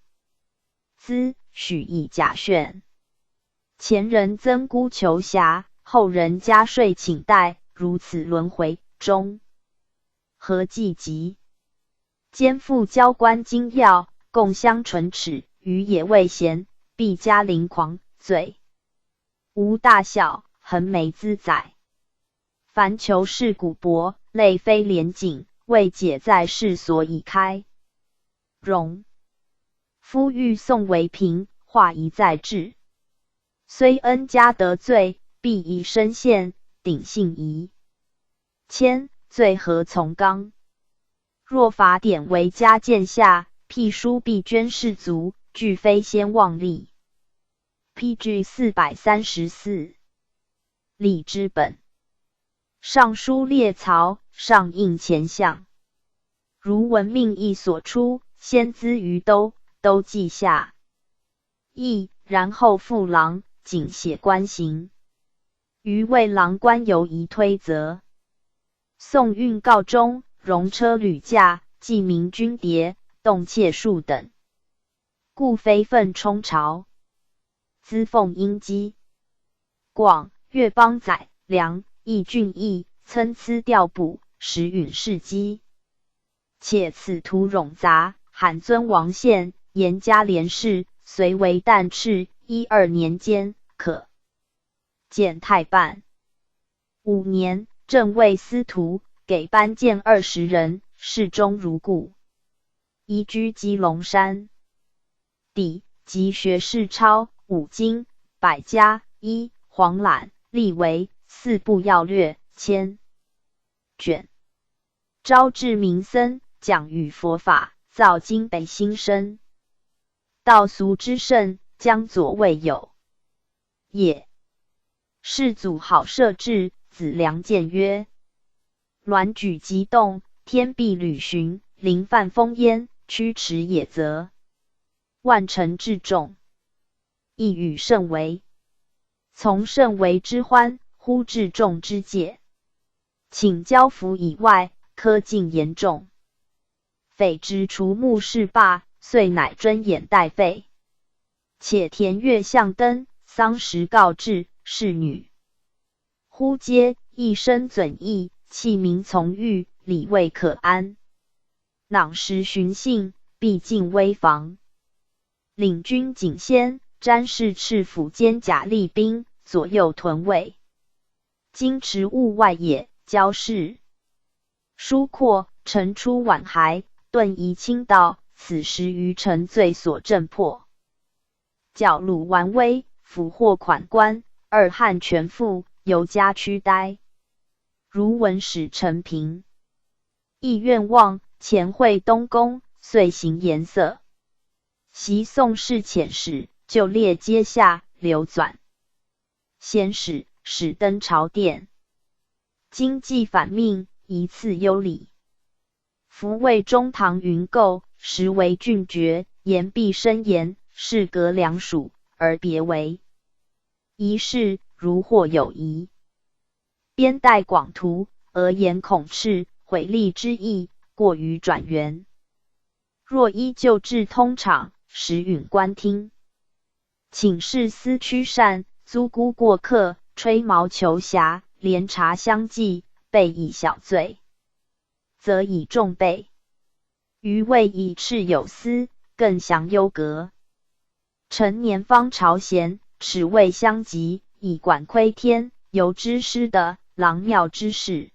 兹许以甲戌。前人增孤求暇，后人加税请贷，如此轮回中，何计及？肩负交官精要，共相唇齿，余也未闲，必加凌狂罪。无大小，横眉滋载。凡求是古薄，类非廉警，未解在世所以开。容夫欲宋为平，化一再治。虽恩家得罪，必以身陷，顶信疑。谦罪何从纲？若法典为家鉴下，辟书必捐士卒，俱非先望立。PG 434礼之本。尚书列曹，上应前项。如闻命意所出，先资于都记下。议，然后复郎，仅写官行。余为郎官犹疑推责。宋运告中，戎车屡驾，记名军牒，动妾数等，故非分冲朝。资奉殷基。广越邦载良义郡邑，参差调补，时允事机。且此图冗杂，罕尊王宪，严加廉士，虽为旦敕12年间，可见太办。5年，正尉司徒，给班监20人，侍中如故。移居基隆山。底及学士超5经百家1黄览，立为4部要略千卷。招致名僧，讲语佛法，造京北新生。道俗之盛，将左未有也。世祖好摄治，子良谏曰：鸾举极动，天必履巡，临犯风烟，驱驰野泽。万乘至众，亦与甚为。从甚为之欢，忽至众之戒。请交服以外，苛禁严重。匪之除目视罢，遂乃睁眼待废。且田月相登，丧时告至，是女。忽皆一身准义，弃民从欲，礼未可安。囊时寻信，必尽危防。领军警先，詹事赤府兼甲立兵，左右屯卫。今持物外野，交事。疏阔，臣出晚还，顿移倾道，此时于臣罪所震破。剿虏顽威，俘获款官，2汉全复，犹加屈呆。如闻使陈平，亦愿望前会东宫，遂行颜色。袭宋氏遣使，就列阶下，流转。先使，使登朝殿。今既反命，一次优礼。夫为中堂云构，实为郡爵，言必深言，事隔两属，而别为。一事如或有疑，边代广图，而言恐斥，毁立之意，过于转圆。若依旧制通场，时允官听。请示司驱善，租沽过客，吹毛求瑕，连查相继，备以小罪，则以重备。余谓以赤有司，更详优格。臣年方朝贤，齿未相及，以管窥天，由之师的郎庙之事。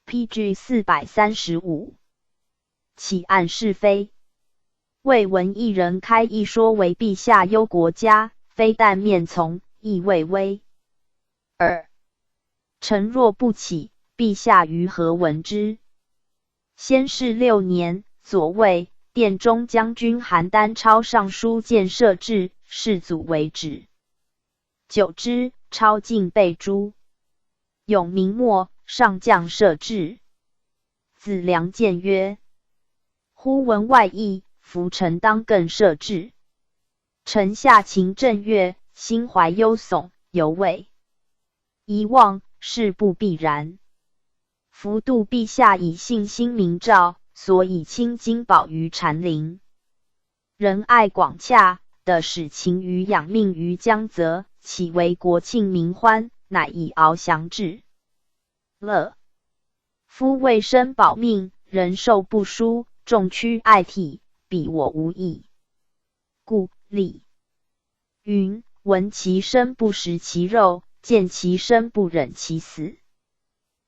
PG 435。起案是非。未闻一人开一说为陛下忧国家，非但面从，亦未威。2. 臣若不起，陛下于何闻之？先是6年，左卫、殿中将军韩丹超上书谏设置，世祖为止。久之，超尽被诛。永明末，上将设置。子良谏曰：忽闻外议，夫臣当更设置。臣下情正月，心怀忧悚，犹未遗忘，事不必然。福度陛下以信心明诏，所以亲金宝于禅林。仁爱广洽，的使勤于养命于江泽，岂为国庆民欢，乃以翱翔至乐。夫为身保命，人寿不疏，众屈爱体，彼我无益。故礼云：闻其生不食其肉，见其生不忍其死。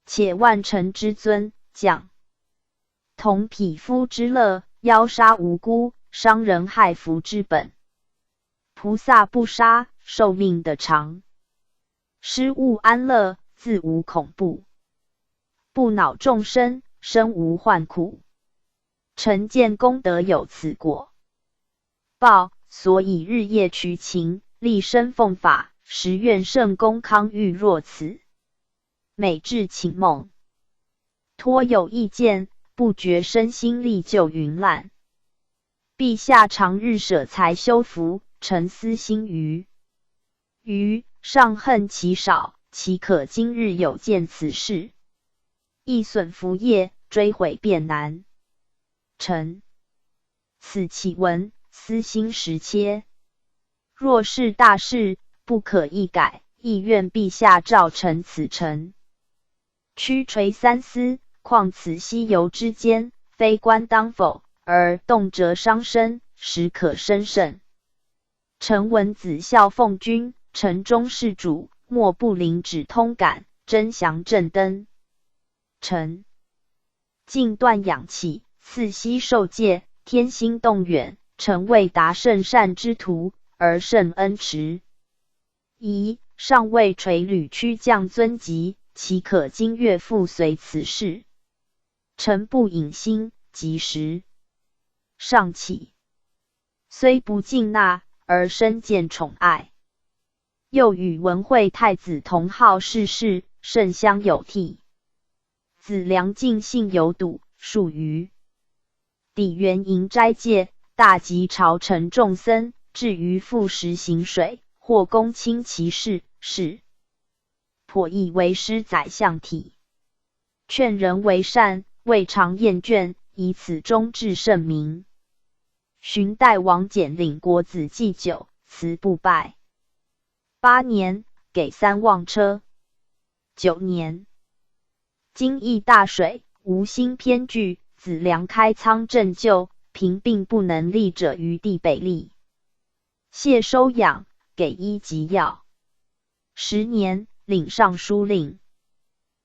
且万臣之尊，将同匹夫之乐，妖杀无辜，伤人害福之本。菩萨不杀，寿命的长。施物安乐，自无恐怖。不恼众生，生无患苦。臣见功德有此果报，所以日夜取勤，立身奉法，实愿圣公康裕若此。每至寝梦，托有意见，不觉身心力就云烂。陛下常日舍财修福，臣私心愚。上恨其少，岂可今日有见此事？亦损福业，追悔便难。臣此启文，私心实切。若是大事，不可一改，亦愿陛下照臣此诚。屈垂三思，况此西游之间，非官当否，而动辄伤身，实可生慎。臣闻子孝奉君，臣忠事主，莫不领旨通感，真祥正登。臣尽断养气，赐息受戒，天心动远，臣未达圣善之途，而甚恩迟。尚未垂履屈将尊级，岂可今月复随此事？臣不隐心，及时上启，虽不敬纳，而深见宠爱。又与文惠太子同好世事，甚相有替。子良尽信有笃，数余抵元营斋戒，大集朝臣众僧，至于复食行水，或公卿其事，是颇以为师宰相体。劝人为善，未尝厌倦，以此忠治圣明。寻代王简领国子祭酒，辞不拜。8年，给3望车。9年，经益大水，无心偏据，子良开仓赈救，贫病不能立者于地北立。谢收养，给医及药。10年，领尚书令。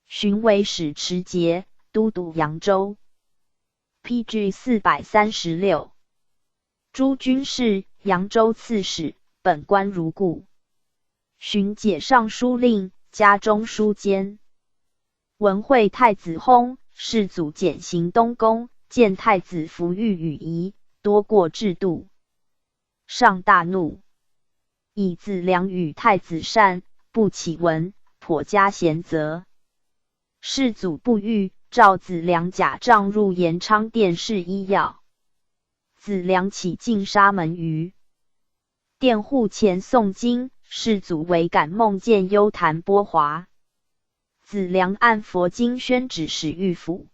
巡为使持节，都督扬州。PG 436。诸军事，扬州刺史，本官如故。巡解尚书令，家中书监。文惠太子薨，世祖简行东宫，见太子服御与仪，多过制度。上大怒，以子良与太子善，不起文，颇加贤责。世祖不欲，召子良假仗入延昌殿试医药。子良起进沙门隅，殿户前诵经，世祖唯感梦见幽檀波华。子良按佛经宣旨使御府，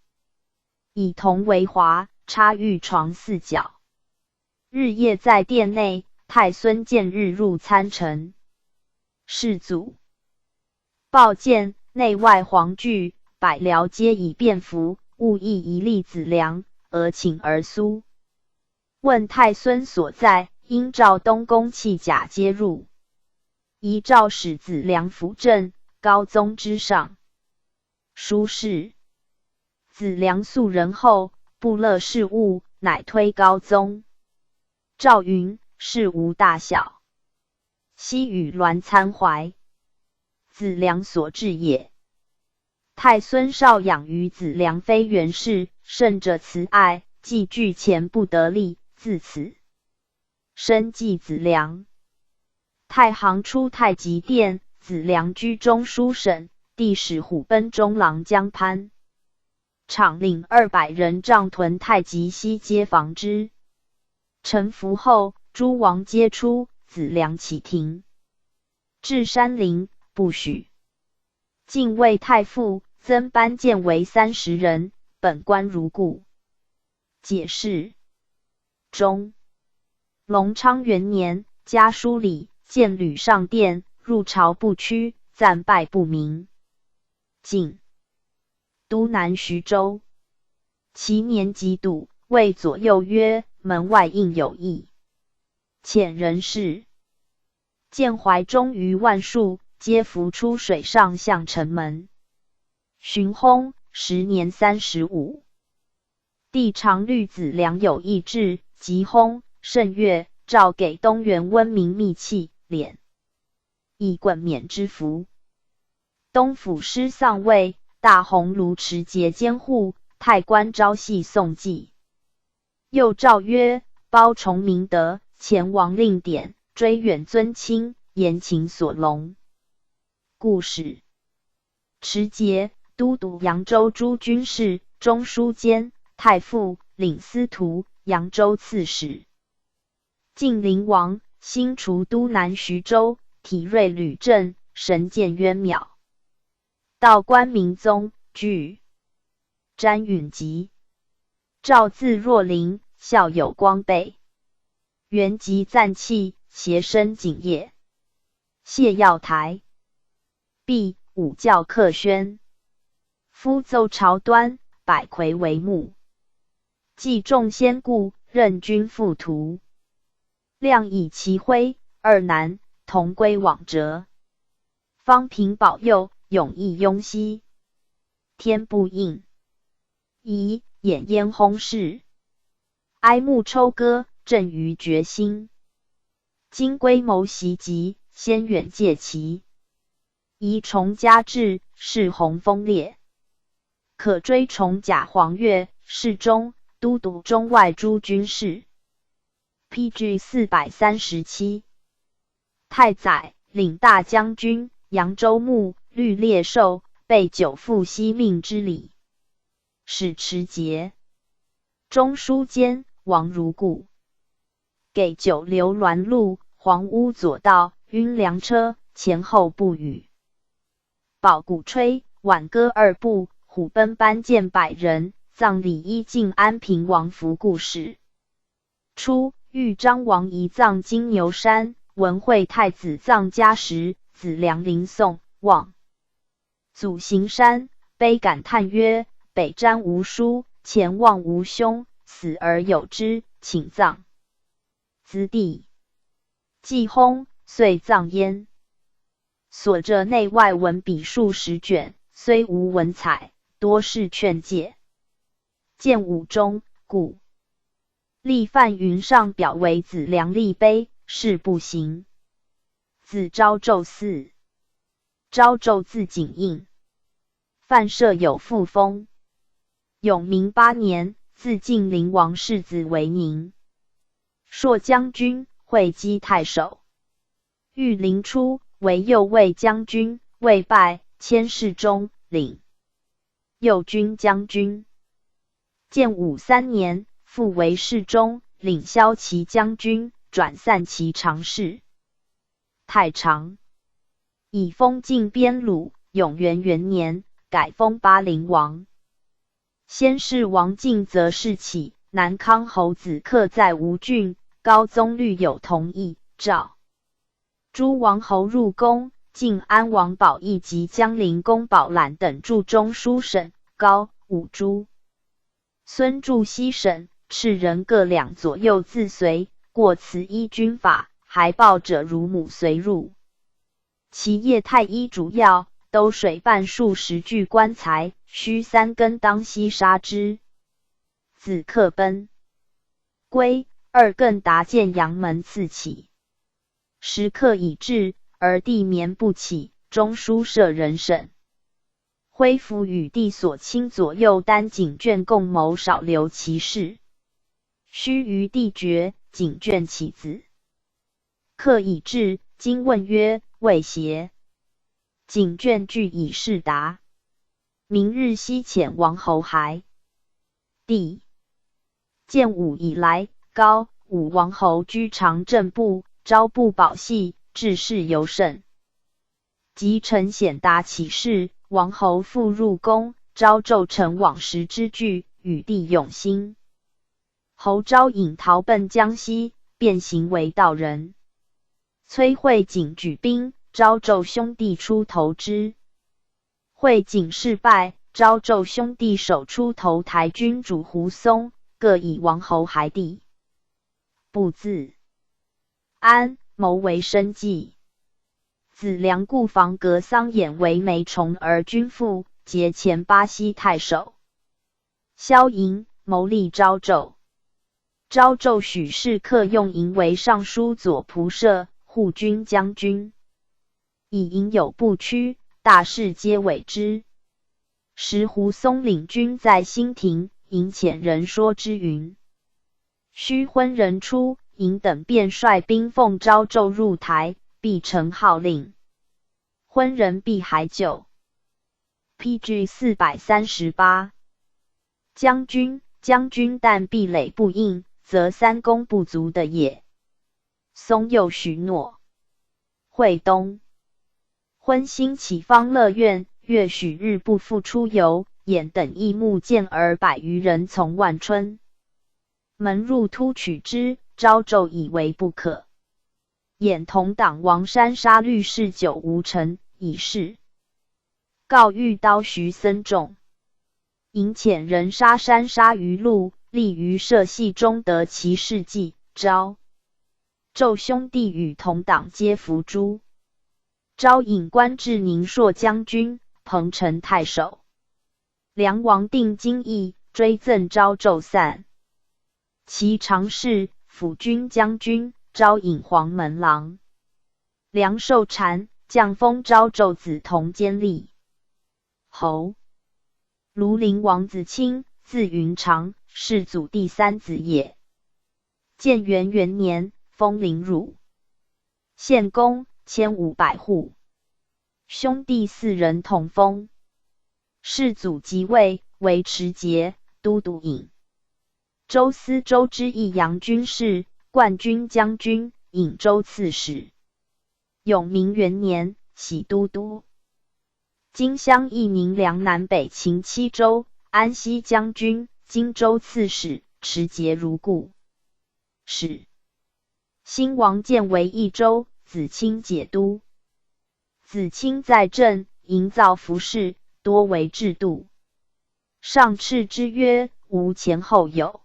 以铜为华，插玉床4角。日夜在殿内，太孙见日入参陈。世祖报见，内外皇具百僚皆以便服，务亦一立子良，请而苏。问太孙所在，因召东宫器甲皆入。遗诏使子良辅政，高宗之上。书事子良素仁厚，不乐事务，乃推高宗。诏云：事无大小，悉与鸾参怀。子良所至也。太孙少养于子良非元氏，甚者慈爱，既拒前不得力，自此深记子良。太行出太极殿，子良居中书省，帝使虎贲中郎将潘昶领200人帐屯太极西街防之。臣服后，诸王皆出，子良启庭。至山陵，不许。晋魏太傅，增班建为30人，本官如故。解释中，隆昌元年，家书里见吕上殿，入朝不趋，暂拜不明。晋都南徐州，其年己笃，谓左右曰：门外应有异。遣人事，见怀中余万数，皆浮出水上向城门。荀薨，时年35。帝常虑子良有异志，即薨，甚悦，诏给东原温明密器，敛以衮冕之服。东府师丧位，大鸿胪持节监护，太官朝夕送祭。又诏曰：包崇明德，前王令典，追远尊亲，言情所隆。故事持节都督扬州诸军事，中书监、太傅、领司徒、扬州刺史。晋灵王，新除都南徐州，体锐屡振，神剑渊邈。道光明宗，据詹允吉。诏字若灵，孝有光备。原籍赞器，携身景业。谢耀台。毕武教克宣。夫奏朝端，百魁为幕。祭众先故，任军副图。亮以其徽，二男同归往折。方平保佑，永义雍熙。天不应。宜掩燕轰氏。哀慕抽歌，震于决心。今归谋袭击，先远戒其。宜崇嘉志，是弘风烈。可追崇贾黄钺，侍中、都督中外诸军事。PG 437。太宰，领大将军，扬州牧，律列寿，备久负惜命之礼。使持节。中书监王如故。给九流銮路，黄屋左道，晕粮车，前后不语。保鼓吹，挽歌2部，虎贲班见100人，葬礼依晋安平王服故事。初，豫章王仪葬金牛山，文惠太子葬嘉实，子良临宋望。祖行山，悲感叹曰：北瞻无书，前望无兄，死而有之，请葬。兹弟既薨，遂葬焉。所着内外文笔数10卷，虽无文采，多是劝诫。建武中，故立范云上表为子良立碑，事不行。子昭纣嗣。昭纣字景应。范设有父封。永明8年，自晋灵王世子为宁。朔将军，会稽太守。御林初，为右卫将军，未拜，迁侍中，领右军将军。建武3年，复为侍中，领骁骑将军，转散骑常侍。太常。以封晋边鲁，永元元年，改封巴陵王。先是王进则事起，南康侯子克在吴郡，高宗虑有同意，诏诸王侯入宫，晋安王宝义及江陵公宝览等驻中书省，高、武诸。孙驻西省，敕人各2左右自随，过慈依军法，还报者如母随入。其业太医主要，兜水办数10具棺材，须3更当夕杀之。子克奔归，2更达建阳门赐起。时刻已至，而帝眠不起，中书舍人审。恢复与帝所亲左右单景卷共谋少留其事。须于帝决，景卷起子。克已至，今问曰：未协？景卷具以示答。明日西遣王侯还。帝建武以来，高、武王侯居常政部，招部保系，治事尤甚。及陈显达起事，王侯复入宫，昭纣乘往时之惧，与帝永兴。侯昭引逃奔江西，变形为道人。崔慧景举兵，昭纣兄弟出投之。慧景事败，昭纣兄弟手出投台君主胡松，各以王侯孩弟。不自安，谋为生计。子良故房革桑衍为梅虫而君父，节前巴西太守。萧营谋立昭纣。昭纣许氏客用营为尚书左仆射、护军将军，以营有不屈，大事皆委之。时胡松领军在新亭，营遣人说之云：须昏人出，营等便率兵奉昭纣入台，必承号令。昏人必还救。PG 438。将军但壁垒不应，则三公不足的也。松又许诺。惠东，昏兴起方乐院，月许日不复出游，衍等益目见而100余人从万春门入突取之，昭纣以为不可。衍同党王山杀律士9无成，以示。告欲刀徐僧众。引遣人杀山杀于路，立于社戏中得其事迹。昭纣兄弟与同党皆伏诛。昭引官至宁朔将军、彭城太守。梁王定京邑，追赠昭纣散。其常侍、辅军将军，昭引黄门郎。梁受禅，降封昭纣子同监吏。侯。庐陵王子卿，字云长，世祖第3子也。建元元年，封临汝县公，1500户。兄弟4人同封。世祖即位，为持节、都督尹。州司州之益阳军事，冠军将军，颍州刺史。永明元年，徙都督。今襄邑宁梁南北秦7州，安西将军，荆州刺史，持节如故。使新王建为益州，子卿解都。子卿在政，营造服饰，多为制度。上敕之曰：无前后有。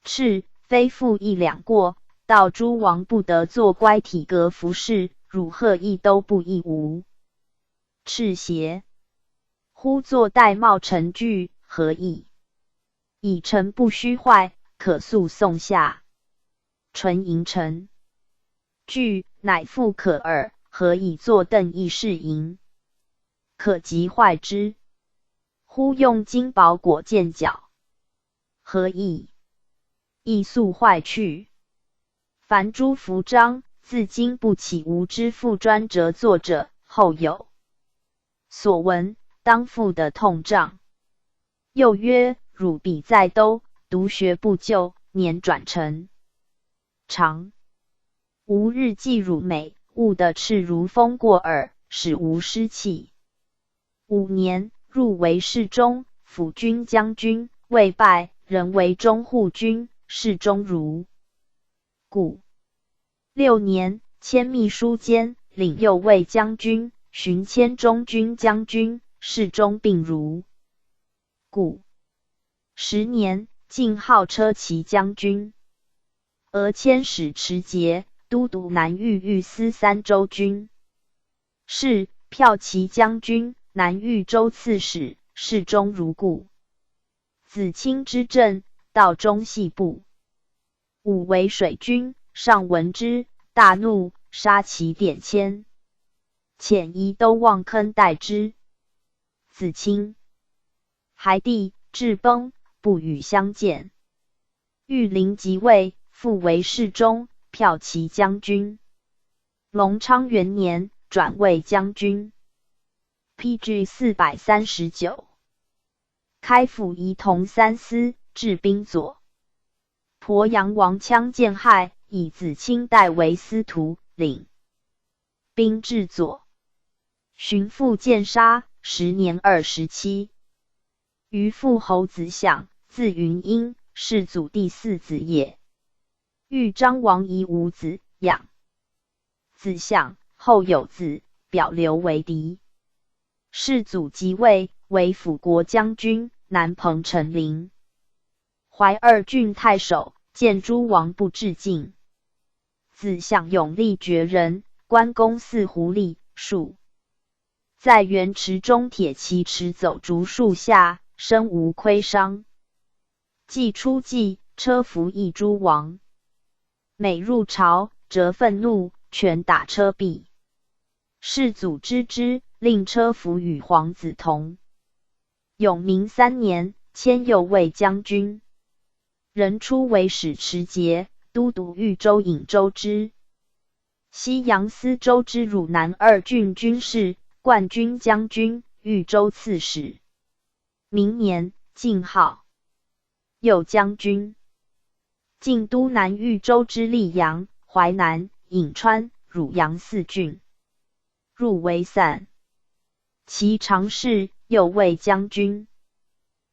敕非复1两过，道诸王不得作乖体格服饰，汝贺一都不亦无。敕邪？忽作玳瑁成具，何意？以诚不虚坏，可速送下。纯银成具，乃复可耳，何以作邓亦是银？可即坏之。忽用金宝裹剑角，何意？亦速坏去。凡诸服章，自今不起无之复专折作者，后有所闻，当复的痛杖。又曰：汝彼在都，独学不就，年转成长。吾日记汝美，悟得赤如风过耳，使无失气。5年，入为侍中、辅军将军，未拜，仍为中护军，侍中如故。6年，迁秘书监，领右卫将军，巡迁中军将军，侍中并如故。10年，进号车骑将军，俄迁使持节，都督南豫御司3州军，是骠骑将军，南豫州刺史，侍中如故。子卿之政，道中系部。武为水军，上闻之，大怒，杀其典签。遣移都望坑待之。子卿孩弟至崩，不与相见。玉林即位，复为侍中、骠骑将军。隆昌元年，转为将军。PG 439。开府仪同3司，置兵左。鄱阳王羌见害，以子卿代为司徒，领兵至左。寻父见杀，时年27。余父侯子相，字云英，世祖第4子也。豫章王夷五子，养子相，后有子表刘为嫡。世祖即位，为辅国将军，南彭城陵。怀2郡太守，见诸王不致敬。子相勇力绝人，关公似狐狸树，在元池中铁骑驰走竹树下，身无亏伤。既出骑，车服一诸王。每入朝，折愤怒，拳打车壁。世祖知之，令车服与皇子同。永明3年，迁右卫将军。人初为使持节，都督豫州颍州之。西阳司州之汝南2郡军事，冠军将军，豫州刺史。明年，晋号右将军。晋都南豫州之溧阳、淮南、颍川、汝阳4郡。入为散。其常侍，右卫将军。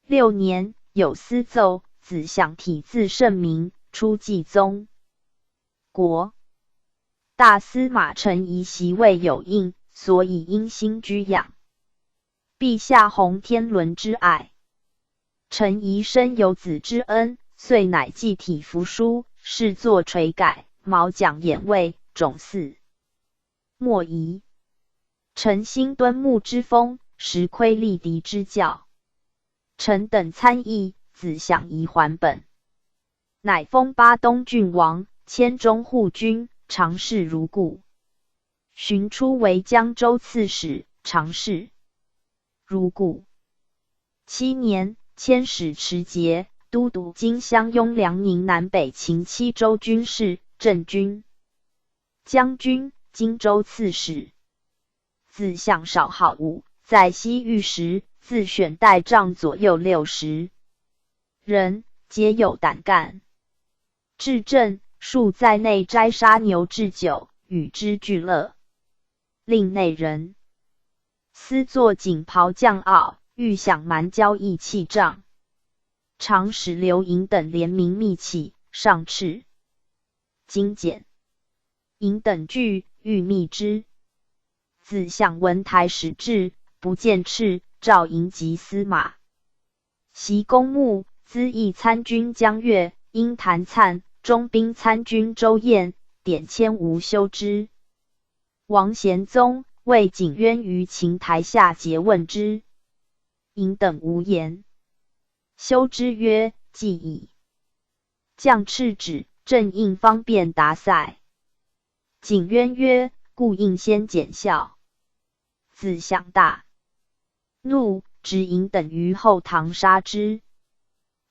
6年，有司奏，子相体字圣明，出继宗国。大司马陈仪袭位有应，所以因心居养。陛下弘天伦之爱。陈仪深有子之恩，遂乃继体服书，谥作垂改，毛讲眼位，种嗣。莫仪。陈兴敦睦之风，实窥力敌之教。陈等参议，子相宜还本。乃封巴东郡王，迁中护军，常侍如故。寻初为江州刺史，常侍如故。7年，迁使持节，都督今襄雍辽宁南北秦7州军事，镇军将军，荆州刺史。子相少好武，在西域时，自选代帐左右60人，皆有胆干。至镇，数在内摘杀牛置酒，与之俱乐。令内人私作锦袍将袄，欲享蛮交易器仗。常使刘盈等联名密启，上敕精简。盈等惧，欲密之。子相闻台使至，不见敕，召盈及司马。袭公墓，资议参军江越、殷谭粲，中兵参军周彦，典迁吴修之。王贤宗谓景渊于琴台下诘问之，盈等无言。修之曰：既矣。将敕旨，正应方便答塞。景渊曰：故应先检校。子相大怒，执盈等于后堂杀之。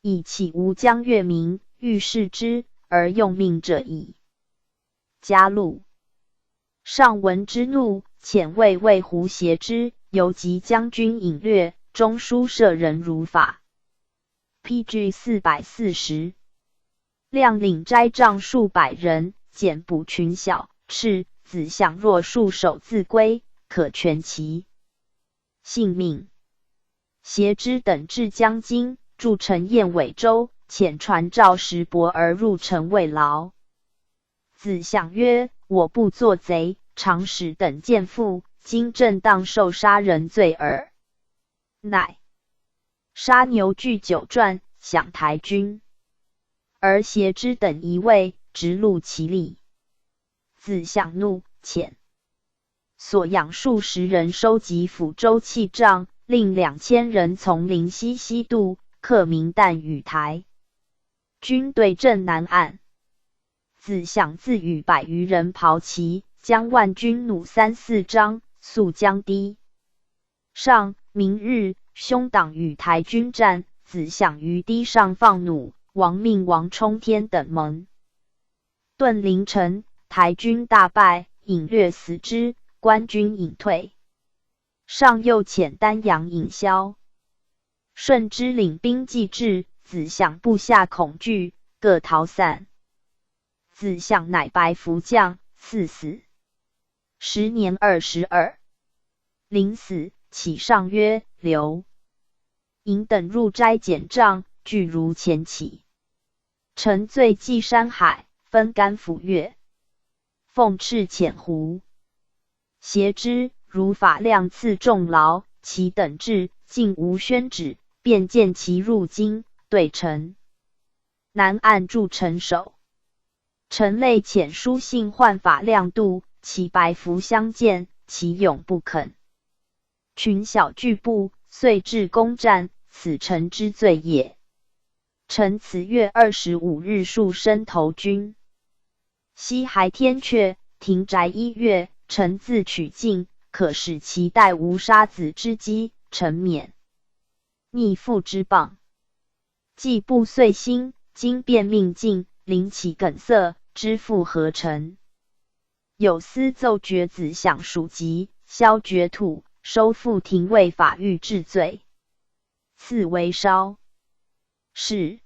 以岂无江越名，欲弑之，而用命者矣。嘉禄上闻之怒，遣卫胡挟之，游击将军隐略，中书舍人如法。PG 440。亮领斋帐数百人，简捕群小，敕子相若束手自归，可全其性命。挟之等至江津，筑城燕尾州，遣传召石伯而入城慰劳。子相曰：我不作贼，常使等见父，今正当受杀人罪耳。乃杀牛具酒馔，享台军。而挟之等一位，直戮其力。子相怒，遣所养数十人收集抚州器仗，令2000人从灵溪西渡，克明旦与台。军对阵南岸。子相自与100余人庖骑，将万军弩3、4张，速将堤上。明日，兄党与台军战，子相于堤上放弩，亡命王冲天等蒙。顿凌晨，台军大败，隐略死之，官军隐退。上又遣丹阳尹萧顺之领兵继至，子相部下恐惧，各逃散。子相乃白服将，赐死。时年22。临死，启上曰：留。尹等入斋检帐，俱如前起。臣醉济山海，分甘抚越，奉敕遣胡。挟之，如法量赐重劳，其等至，竟无宣旨，便见其入京，对臣。南按助臣首。臣类遣书信唤法量度，其白服相见，其勇不肯。群小拒步，遂至攻战，此臣之罪也。臣此月25日戍申头军，西还天阙，停宅1月，臣自取境，可使其待无杀子之机，臣免。逆父之谤。既不遂心，今便命尽，临起梗塞，知父何臣？有司奏决子享属籍，削爵土，收复廷尉法狱治罪，赐为稍。是。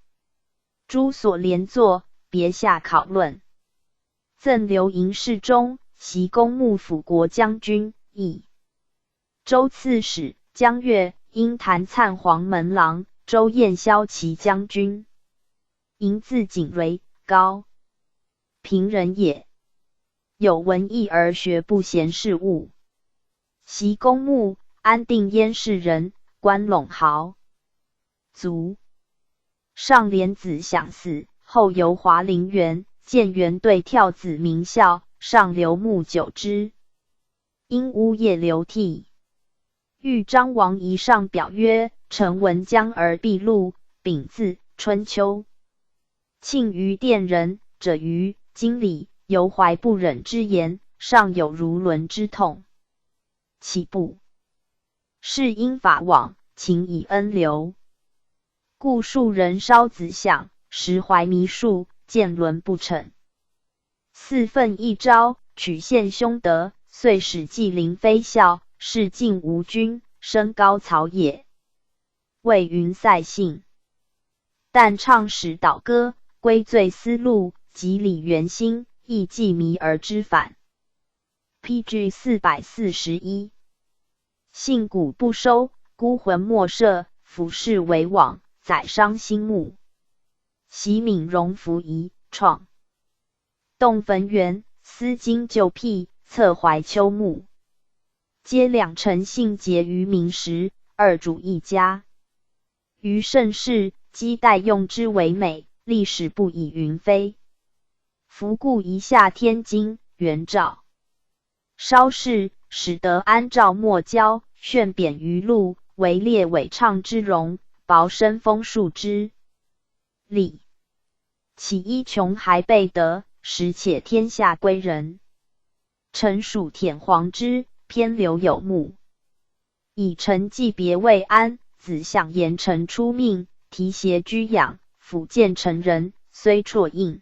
诸所连坐，别下考论。赠刘营侍中，袭公牧辅国将军，益州刺史，江越因谭粲黄门郎，周彦骁骑将军。营字景蕊，高平人也。有文艺而学不贤事务。袭公牧，安定燕市人，官陇豪族。上莲子享死，后游华陵园，见元对跳子名校，上留慕久之。因呜咽流涕。豫章王仪上表曰：臣闻江而毕露，丙字，春秋。庆余殿人者于经理，犹怀不忍之言，尚有如伦之痛。岂不是因法往，情以恩留？故庶人烧子享，实怀迷术，见伦不逞。四分一朝，曲献兄德，遂使纪灵妃孝，是晋吴君，升高曹也。谓云塞信。但唱史倒歌，归罪思路，及理原心，亦既迷而知返。PG 441。信古不收，孤魂莫摄，俯视为往，宰伤心目。袭敏荣服仪，创洞坟园，思今旧癖，侧怀秋木。皆两臣信结于民时，二主一家。于盛世，积代用之为美，历史不以云飞。夫故一下天津，元照。稍事，使得安照莫交，炫贬于陆，为列伪唱之容，薄身封树之礼。其一穷还备得，实且天下归人。臣属舔黄之，偏留有目。以臣既别未安，子享言臣出命，提携居养，辅见臣人，虽辍应。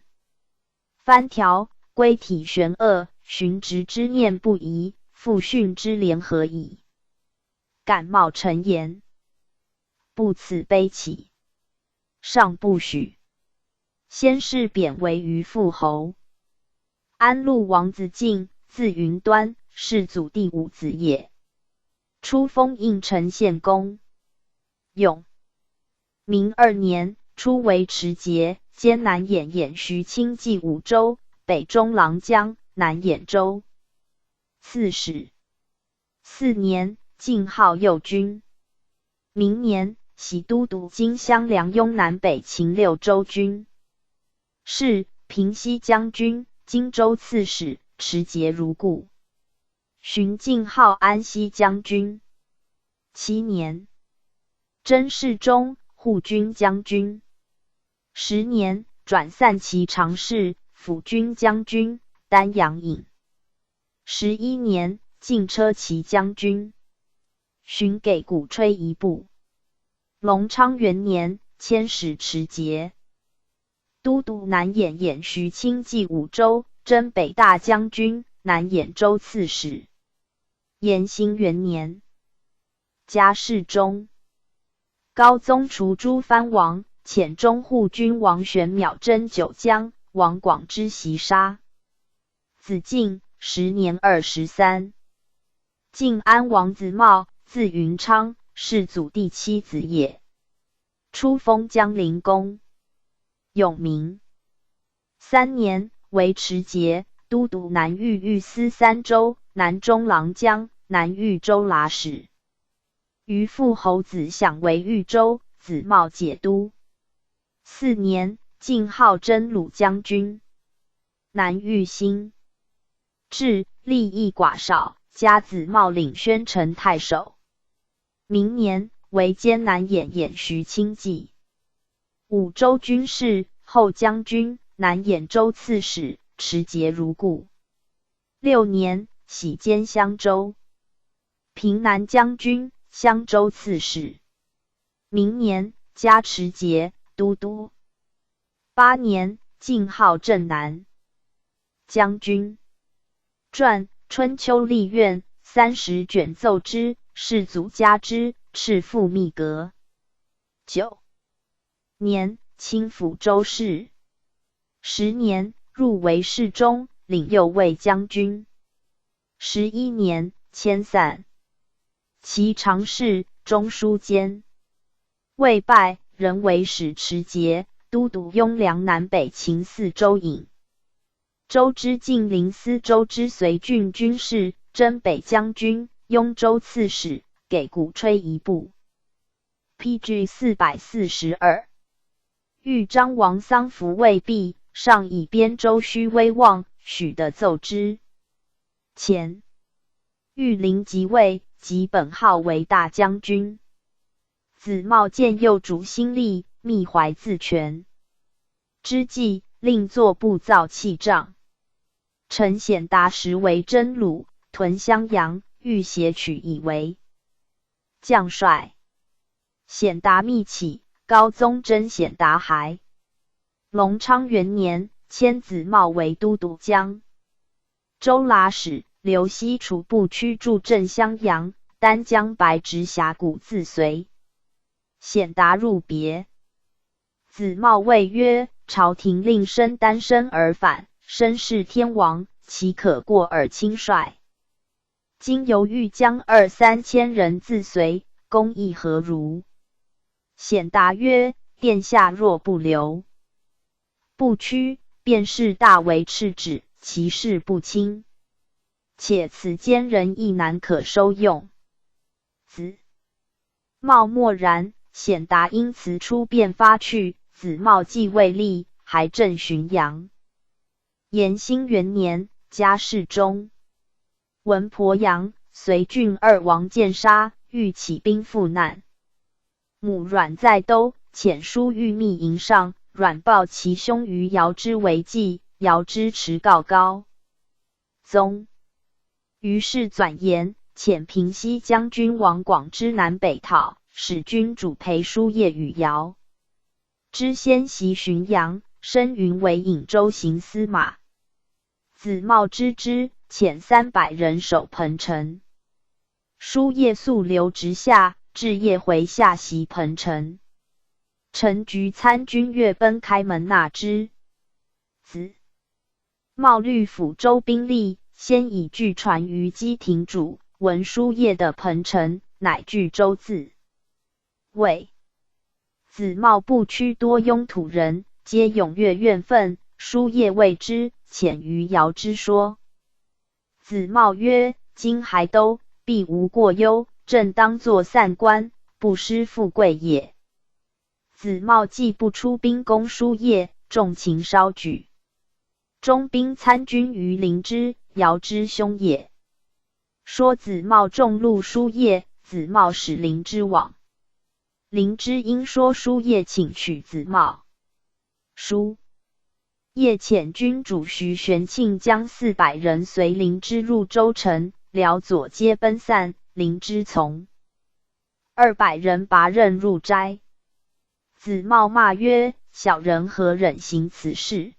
藩条规体玄恶，循职之念不移，复训之廉何矣？敢冒臣言，不此悲戚，尚不许。先是贬为于父侯。安陆王子敬，字云端，世祖第5子也。初封应城县公。永明2年，初为持节，兼南兖兖徐清冀5州，北中郎将，南兖州刺史。4年，晋号右军。明年，袭都督今襄梁雍南北秦6州军。是平西将军，荆州刺史，持节如故。寻晋号安西将军。7年，征侍中，护军将军。10年，转散骑常侍，辅军将军，丹阳尹。11年，进车骑将军。寻给鼓吹一部。隆昌元年，迁使持节。都督南兖兖徐清冀5州，征北大将军，南兖州刺史。延兴元年，加侍中。高宗除诸藩王，遣中护军王玄邈征九江，王广之袭杀。子敬10年23。晋安王子茂，字云昌，世祖第7子也。初封江陵公，永明3年，为持节、都督南豫御司3州、南中郎将、南豫州剌史。于父侯子享为豫州，子茂解都。4年，晋号真鲁将军。南豫兴至，利益寡少，加子茂领宣城太守。明年，为监南兖徐清济。5州军事，后将军，南兖州刺史，持节如故。6年，徙监襄州。平南将军，襄州刺史。明年，加持节、都督。8年，晋号镇南将军。传春秋历苑30卷奏之，世祖加之，敕付密阁。9年，清抚州事。10年，入为侍中，领右卫将军。11年，迁散。其常侍、中书监。未拜，仍为使持节、都督雍凉南北秦4州尹。州之晋陵司州之随郡军事，征北将军，雍州刺史，给鼓吹一部。PG 442。豫章王丧服未毕，上以边州虚威望，许的奏之。前豫陵即位，即本号为大将军。子茂见右主心力，密怀自权之际，令作步造器杖。陈显达时为真鲁，屯襄阳，欲挟取以为将帅。显达密启，高宗真显达还。隆昌元年，迁子茂为都督江州剌史，刘熙楚部驱驻镇襄阳，丹江白直峡谷自随。显达入别。子茂谓曰：朝廷令申丹生而返，申是天王，岂可过而轻率？今犹豫将2-3千人自随，公义何如？显达曰：殿下若不留不屈，便是大为斥止，其事不轻。且此间人亦难可收用。子茂默然，显达因辞出便发去。子茂既未立，还镇浔阳。延兴元年，加侍中。闻鄱阳、随郡2王见杀，欲起兵赴难。母阮在都，遣书谕密营上，阮报其兄于遥之为计，遥之持告高宗。于是转言，遣平西将军王广之南北讨，使君主裴叔夜与遥之先袭浔阳，升云为颍州行司马。子茂知之，遣300人守彭城。叔夜宿留直下，至夜回下袭彭城。陈局参军越奔开门纳之。子茂虑抚州兵力，先以据传于基廷主，闻叔夜的彭城，乃据州自卫。子茂部区多拥土人，皆踊跃怨愤。叔夜谓之，遣于遥之说。子茂曰：今还都，必无过忧，正当作散官，不失富贵也。子茂既不出兵攻叔夜，众情稍举。中兵参军于灵芝，遥之兄也。说子茂众戮叔夜，子茂使灵芝往。灵芝因说叔夜请取子茂。叔夜遣军主徐玄庆将400人随灵芝入州城，辽左皆奔散，灵芝从。200人拔刃入斋。子茂骂曰：小人何忍行此事？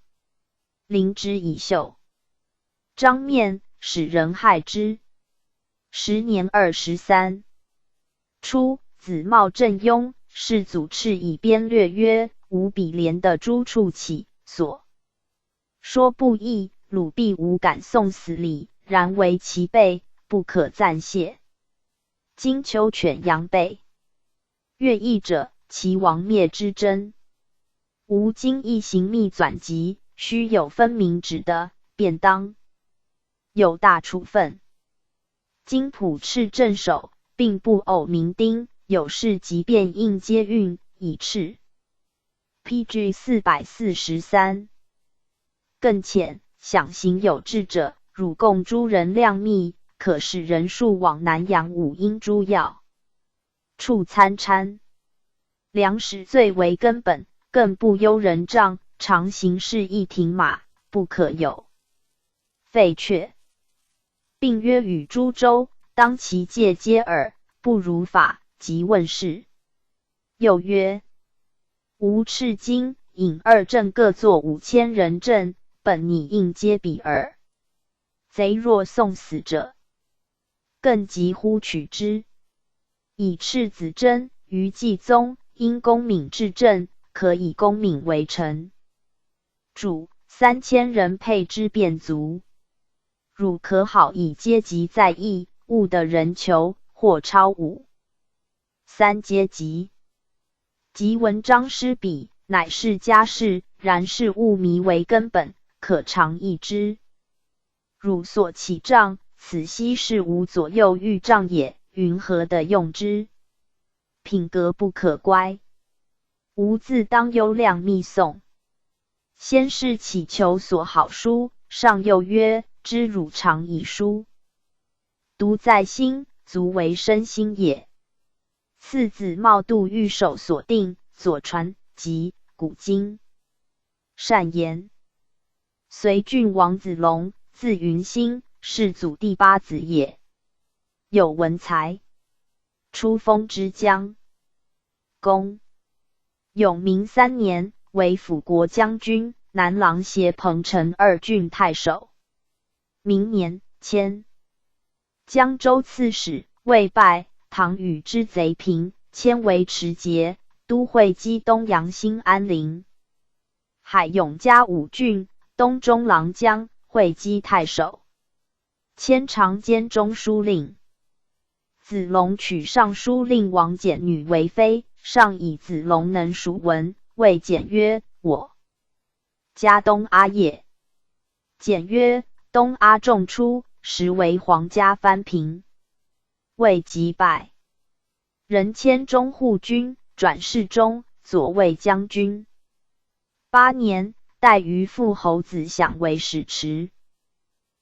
灵芝以袖张面，使人害之。时年23。初，子茂正雍，世祖敕以编略曰：吾比连的诸处起，所说不义，鲁必无敢送死礼，然为其备，不可暂谢。今秋犬阳北。乐毅者，其王灭之真。吾今一行密纂辑，须有分明指的，便当有大处分。今普敕镇守，并不偶明丁，有事即便应皆运以敕。PG 443。更浅，想行有志者，汝共诸人量密，可使人数往南阳五阴诸要处参参。粮食最为根本，更不忧人杖，常行事一停马，不可有废阙。并曰与诸州，当其戒皆耳，不如法，即问事。又曰：吾敕今引二镇各作5000人阵，本拟应皆比耳。贼若送死者，更急乎取之。以敕子真于季宗，因公敏治政，可以公敏为臣。主3000人配之便足。汝可好以阶级在役，务的人求，或超5、3阶级。及文章诗笔，乃是家事，然是务弥为根本，可常议之。汝所起杖，此悉是无左右御杖也，云何的用之？品格不可乖。吾自当优良密诵。先是乞求所好书，上又曰：知汝常以书读在心，足为身心也。次子茂度御手所定，左传及古今。善言。隋郡王子龙，字云兴，世祖第8子也。有文才，出封之江公。永明3年，为辅国将军、南郎协彭城2郡太守。明年，迁江州刺史，未拜。唐禹之贼平，迁为持节，都会稽东阳新安陵。海永嘉5郡，东中郎将，会稽太守。迁长兼中书令。子龙娶尚书令王简女为妃，上以子龙能熟文，谓简曰：我家东阿也。简曰：东阿仲出，实为皇家藩平。谓即拜。人迁中护军，转侍中，左卫将军。8年，代于父侯子享为使持。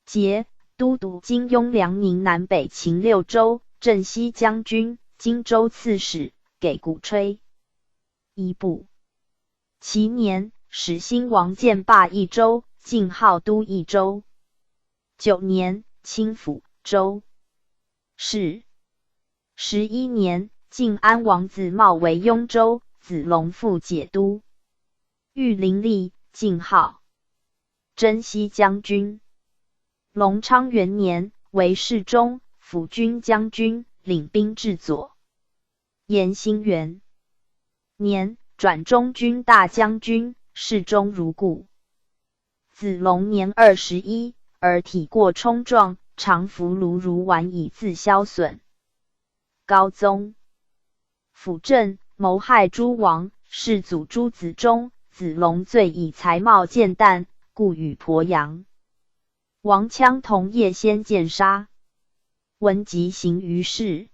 节都督今雍凉宁南北秦6州，镇西将军，荆州刺史，给鼓吹一部。其年，始兴王建霸益州，晋号都益州。9年，清抚州是。11年，晋安王子茂为雍州，子龙复解都。玉林立，晋号征西将军。隆昌元年，为侍中、辅军将军，领兵至左。延兴元年，转中军大将军，侍中如故。子龙年21，而体过冲撞，常服卢如丸以自消损。高宗辅政，谋害诸王，世祖诸子中，子龙罪以才貌见淡，故与鄱阳王羌同夜先见杀。闻即行于世。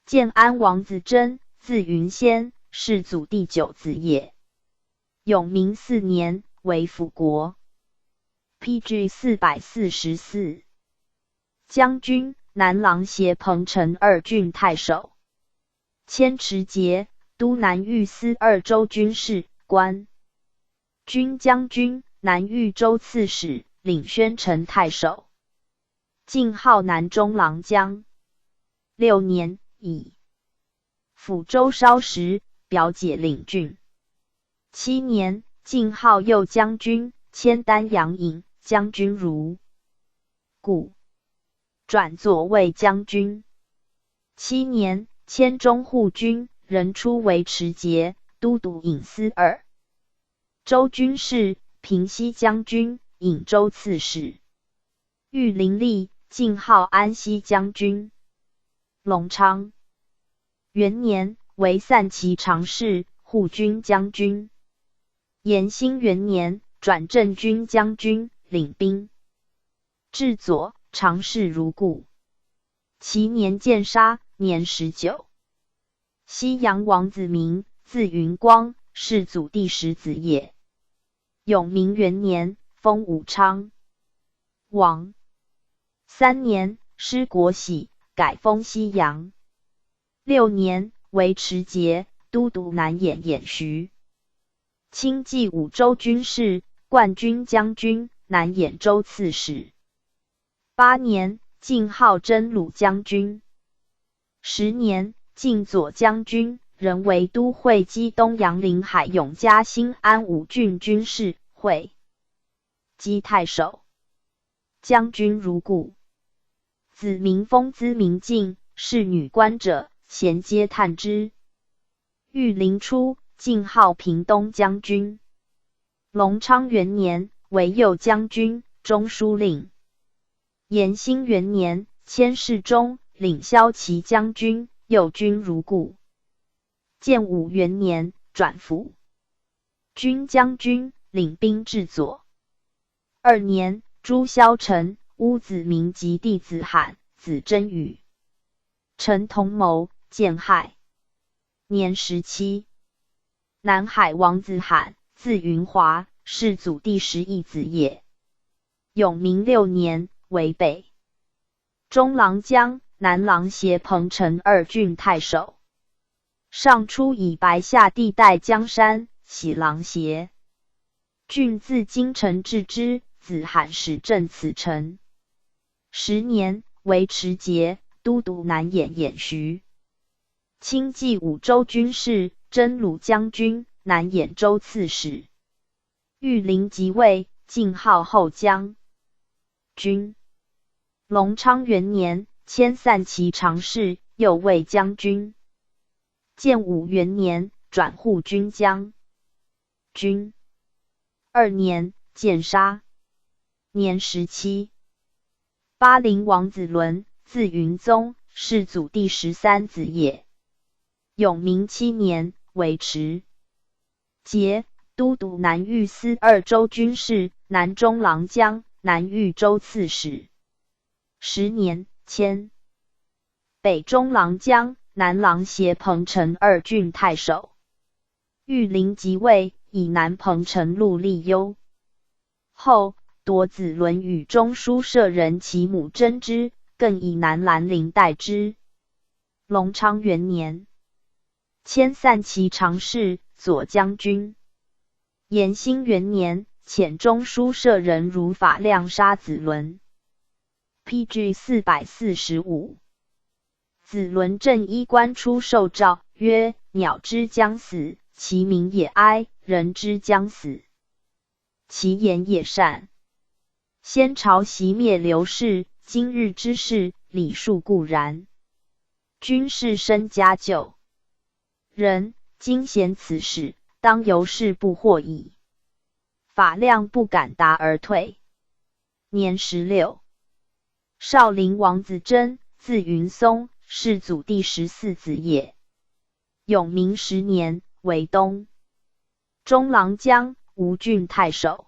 建安王子真，字云仙，世祖第9子也。永明4年，为辅国。PG 444。将军，南郎协彭城2郡太守。迁持节，都南豫司2州军事，官军将军，南豫州刺史，领宣城太守。晋号南中郎将。6年，以抚州烧时，表解领郡。7年，晋号右将军，迁丹阳尹将军如故，转左卫将军。7年，迁中护军，人出为持节，都督尹司2州军事，平西将军，颍州刺史。玉林立，晋号安西将军。隆昌元年为散骑常侍、护军将军。延兴元年转镇军将军，领兵。至左常侍如故。其年渐杀，年19。西阳王子明，字云光，世祖第10子也。永明元年封武昌王。3年失国玺，改封西阳。6年为持节，都督南兖兖徐。清冀五州军事，冠军将军，南兖州刺史。8年晋号真鲁将军。10年晋左将军，仍为都会稽东阳临海永嘉兴安五郡军事，会稽太守。将军如故。子明封资明进，是女官者，咸皆探之。玉陵初，晋号平东将军。隆昌元年为右将军、中书令。延兴元年迁侍中，领骁骑将军，右军如故。建武元年转辅军将军，领兵至左。2年诛萧臣、乌子明及弟子罕、子真与陈同谋，见害。年17。南海王子罕，字云华，世祖第11子也。永明6年为北中郎将、南郎协彭城2郡太守。上初以白下地带江山，喜郎协。郡自京城置之，子罕使镇此城。10年为持节，都督南兖兖徐。清冀五州军事，真鲁将军，南兖州刺史。玉陵即位，晋号后将军。隆昌元年迁散骑常侍，右卫将军。建武元年转护军将军。2年渐杀，年17。巴陵王子伦，字云宗，世祖第13子也。永明7年为持节，都督南豫司2州军事，南中郎将，南豫州刺史。10年迁北中郎将，南郎协彭城2郡太守。玉陵即位，以南彭城陆立幽。后夺子伦与中书舍人其母争之，更以南兰陵代之。隆昌元年迁散骑常侍、左将军。延兴元年遣中书舍人如法亮杀子伦。PG 445。子伦正衣冠出受诏，曰：鸟之将死，其鸣也哀；人之将死，其言也善。先朝熄灭刘氏，今日之事，礼数固然。君士身家旧，人今贤此事，当由是不惑矣。法亮不敢答而退。年16。少陵王子真，字云松，世祖第14子也。永明10年为东中郎将、吴郡太守。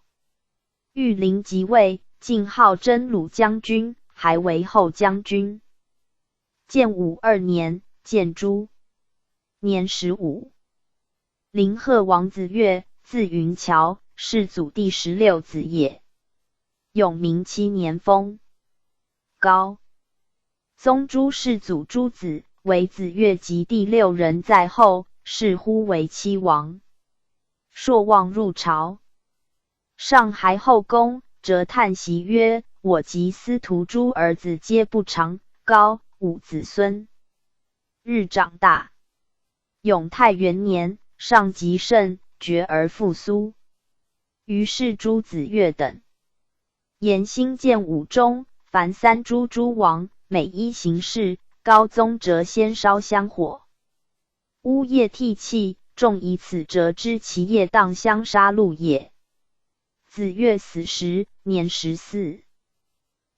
玉陵即位，晋号真鲁将军，还为后将军。建武2年建诸。年15。临贺王子越，字云桥，世祖第16子也。永明7年封高宗朱世祖诸子，为子越及第6人在后，谥呼为七王。朔望入朝，上还后宫，辄叹息曰：我及司徒诸儿子皆不长，高武子孙日长大。永泰元年，上极盛，绝而复苏。于是诸子越等。延兴建武中，凡3诸诸王，每一行事，高宗辄先烧香火，屋业涕泣，众以此辄知其业当相杀戮也。子越死时，年14。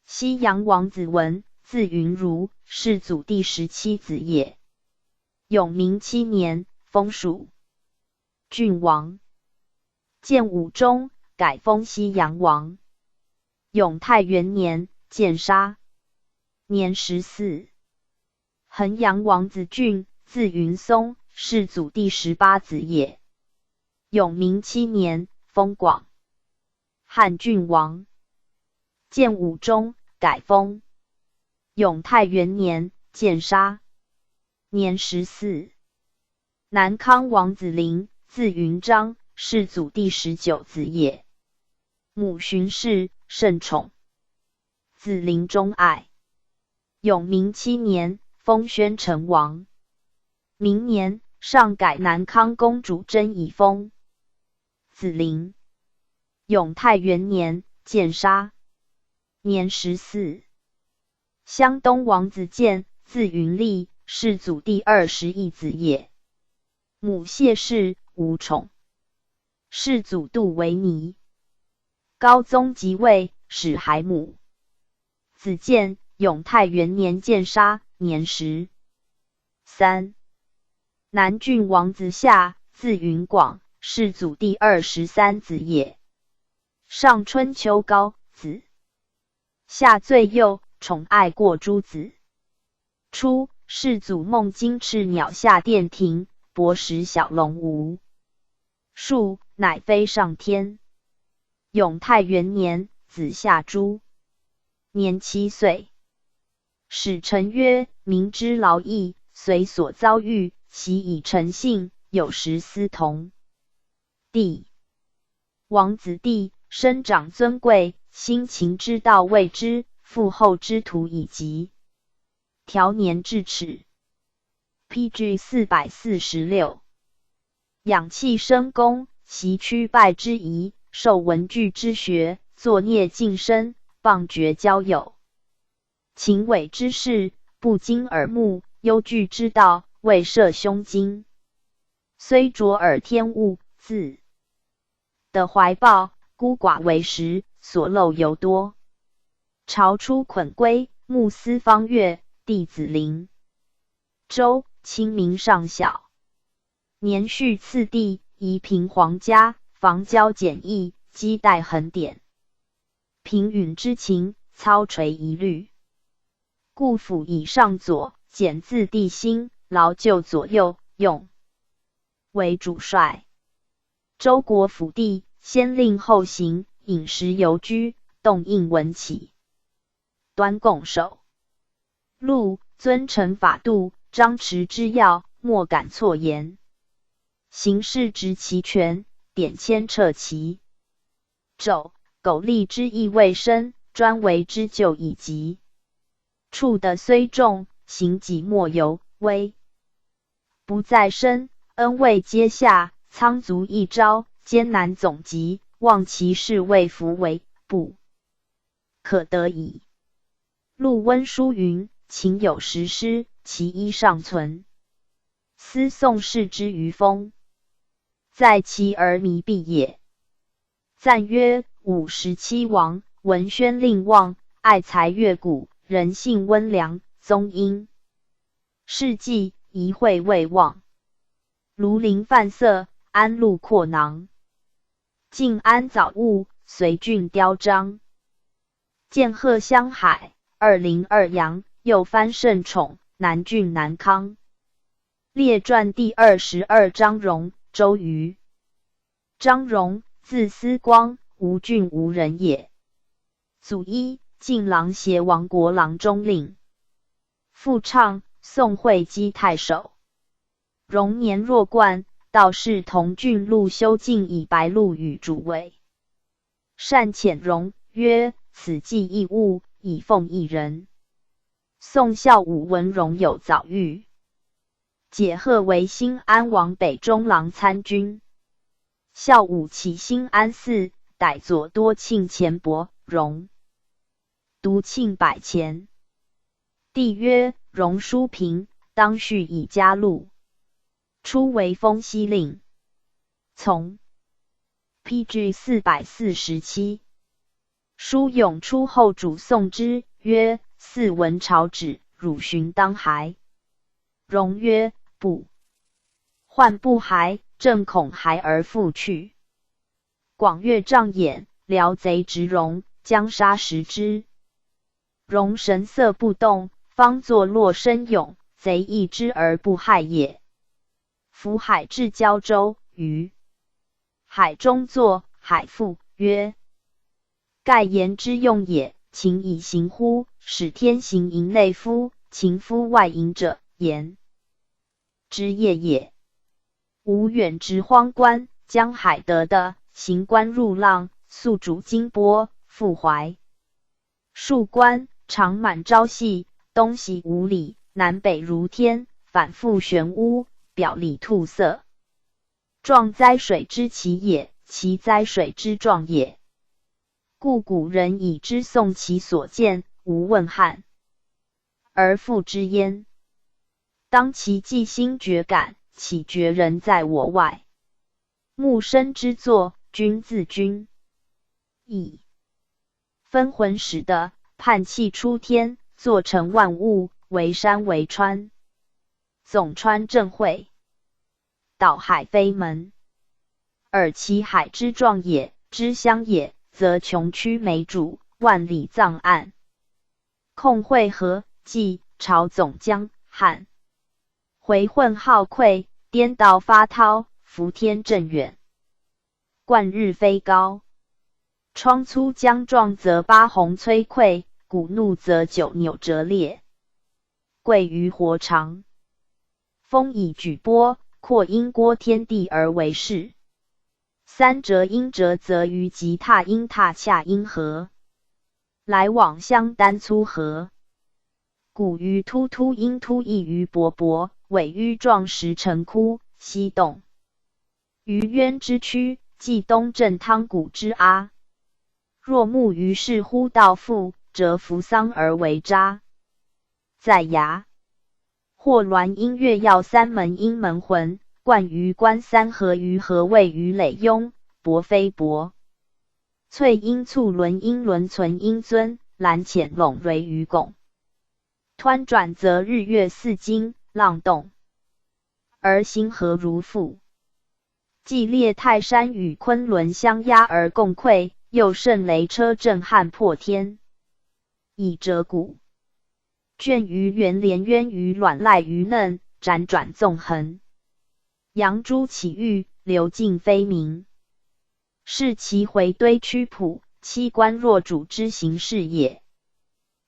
西阳王子文，字云如，世祖第17子也。永明7年，封属郡王。建武中，改封西阳王。永泰元年，建杀，年14。衡阳王子俊，字云松，世祖第18子也。永明7年，封广汉郡王。建武中，改封。永泰元年，建杀，年14。南康王子陵，字云章，世祖第19子也。母荀氏，甚宠，子陵钟爱。永明7年，封宣城王。明年，上改南康公主真以封子陵。永泰元年，建杀，年14。襄东王子建，字云立，世祖第21子也。母谢氏，无宠。世祖杜维尼。高宗即位，始海母。子建，永泰元年建杀，年13。南郡王子夏，字云广，世祖第23子也。上春秋高子夏最幼，宠爱过诸子。初，世祖梦金翅鸟下殿庭，博识小龙无数，乃飞上天。永泰元年，子夏诛，年7岁。使臣曰：民之劳役，随所遭遇，其以诚信，有时思同。弟王子弟，生长尊贵，辛勤之道未知，父后之徒已及。条年至齿。PG 446。养气生功，习屈拜之仪，受文具之学，作孽近身，谤绝交友。勤伪之事，不经耳目，忧惧之道，未涉胸襟。虽着耳天物，自的怀抱，孤寡为食，所漏尤多。朝出捆归，穆司方月，弟子陵周，亲民上小。年续次第，宜平皇家，防交简易，积代恒典。平允之情，操垂一律。故府以上左，简字帝辛，劳就左右，用为主帅。周国府地，先令后行，饮食游居，动应文起。端贡守录，遵承法度，张弛之要，莫敢错言。行事执其权，典签彻其奏，苟利之意未深，专为之救以急。处得虽重，行己莫尤，危不在身，恩未阶下，苍卒一朝，艰难总集，望其事未服为不可得矣。陆温书云：秦有10诗，其一尚存。思宋氏之余风，在其而弥毕也。赞曰：57王，文宣令望，爱才乐鼓，人性温良，宗殷事迹，仪会未忘。庐陵泛色，安陆阔囊。晋安早物，随郡雕章。建贺湘海，202阳，又藩甚宠，南郡南康。列传第22张荣，周瑜。张荣，字思光，吴郡吴人也。祖一，晋郎协王国郎中令。父畅，宋会稽太守。荣年弱冠，道士同郡陆修敬以白鹿与主位。善遣荣曰：此计异物，以奉一人。宋孝武闻荣有早愈，解贺为新安王北中郎参军。孝武起新安寺，逮左多庆钱帛，荣独庆百钱。帝曰：荣书平，当续以加禄。初为封西令。从。PG 447。书永出后主宋之，曰：似闻朝旨，汝寻当还。荣曰：不。患不还，正恐孩而复去。广越障眼，辽贼直荣，将杀食之。荣神色不动，方作落身勇，贼易之而不害也。夫海至交州，于海中作，海父曰：盖言之用也。秦以行乎？使天行营内夫，秦夫外营者，言之业也。吾远之荒关，江海得的，行官入浪，宿主金波，复怀。戍关，长满朝夕，东西无里，南北如天，反复旋乌，表里兔色。壮哉水之奇也，奇哉水之壮也。故古人以之颂其所见，无问汉而复之焉。当其既心觉感，岂觉人在我外？木生之作，君自君矣。分魂使的，判气出天，作成万物，为山为川，总川正会，导海飞门。尔其海之壮也，之乡也，则穷曲梅渚，万里藏岸，控会河，冀朝总江汉，回混浩溃，颠倒发涛，伏天震远，贯日飞高。疮粗将壮，则八鸿摧溃；鼓怒，则九扭折裂。贵于活长，风以举波，扩因郭天地而为势。三折因折，则于极踏因踏洽因合，来往相单粗合。鼓于突突因突异于勃勃，尾于壮实成枯，西动。于渊之区，即东震汤谷之阿。若木于是乎道复，折扶桑而为渣。在牙。或鸾音乐要三门阴门魂，冠于关三合于合位于累雍，伯非伯。翠阴簇轮阴轮存阴尊，蓝浅笼蕊于拱。湍转则日月四经，浪动而星河如覆。既列泰山与昆仑相压而共溃，又胜雷车震撼破天，以折骨。卷于圆连渊于卵赖于嫩，辗转纵横。阳珠起郁，流尽飞鸣。是其回堆曲谱，七官若主之形式也。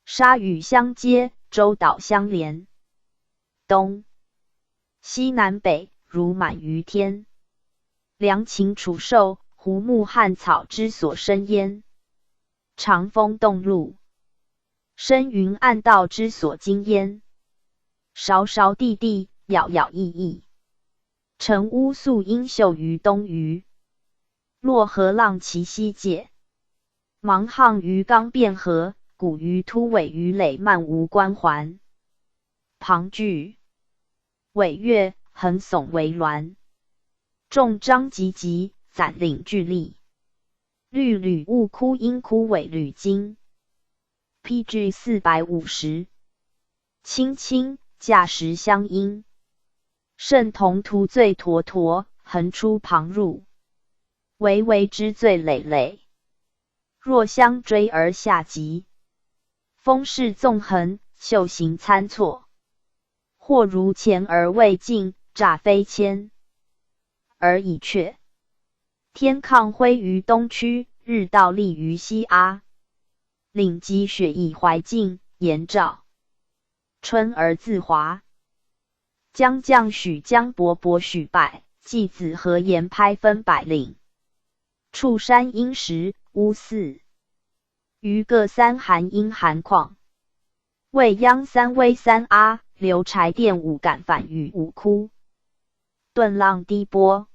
沙与相接，洲岛相连。东西南北，如满于天。良禽楚兽，胡木汉草之所生焉。长风动路，深云暗道之所经焉。韶韶地地，杳杳熠熠。晨乌宿阴秀于东隅。洛河浪其西界。芒沆于冈汴河，鼓于突尾于累漫无关环。庞巨尾月，横耸为峦。众张急急，攒领巨力。绿缕雾枯阴枯尾缕金。PG 450。青青，价时相因。圣同图罪坨坨，横出旁入。为为之罪累累。若相追而下疾。风势纵横，秀行参错。或如前而未尽，乍飞迁而已却。天亢辉于东区，日倒立于西阿。岭积雪以怀尽，炎照春而自华。将将许将勃勃许败，季子和言拍分百岭。触山阴石，乌四。余各三寒阴寒旷。未央三危三阿，流柴电五感反与五枯。顿浪低波。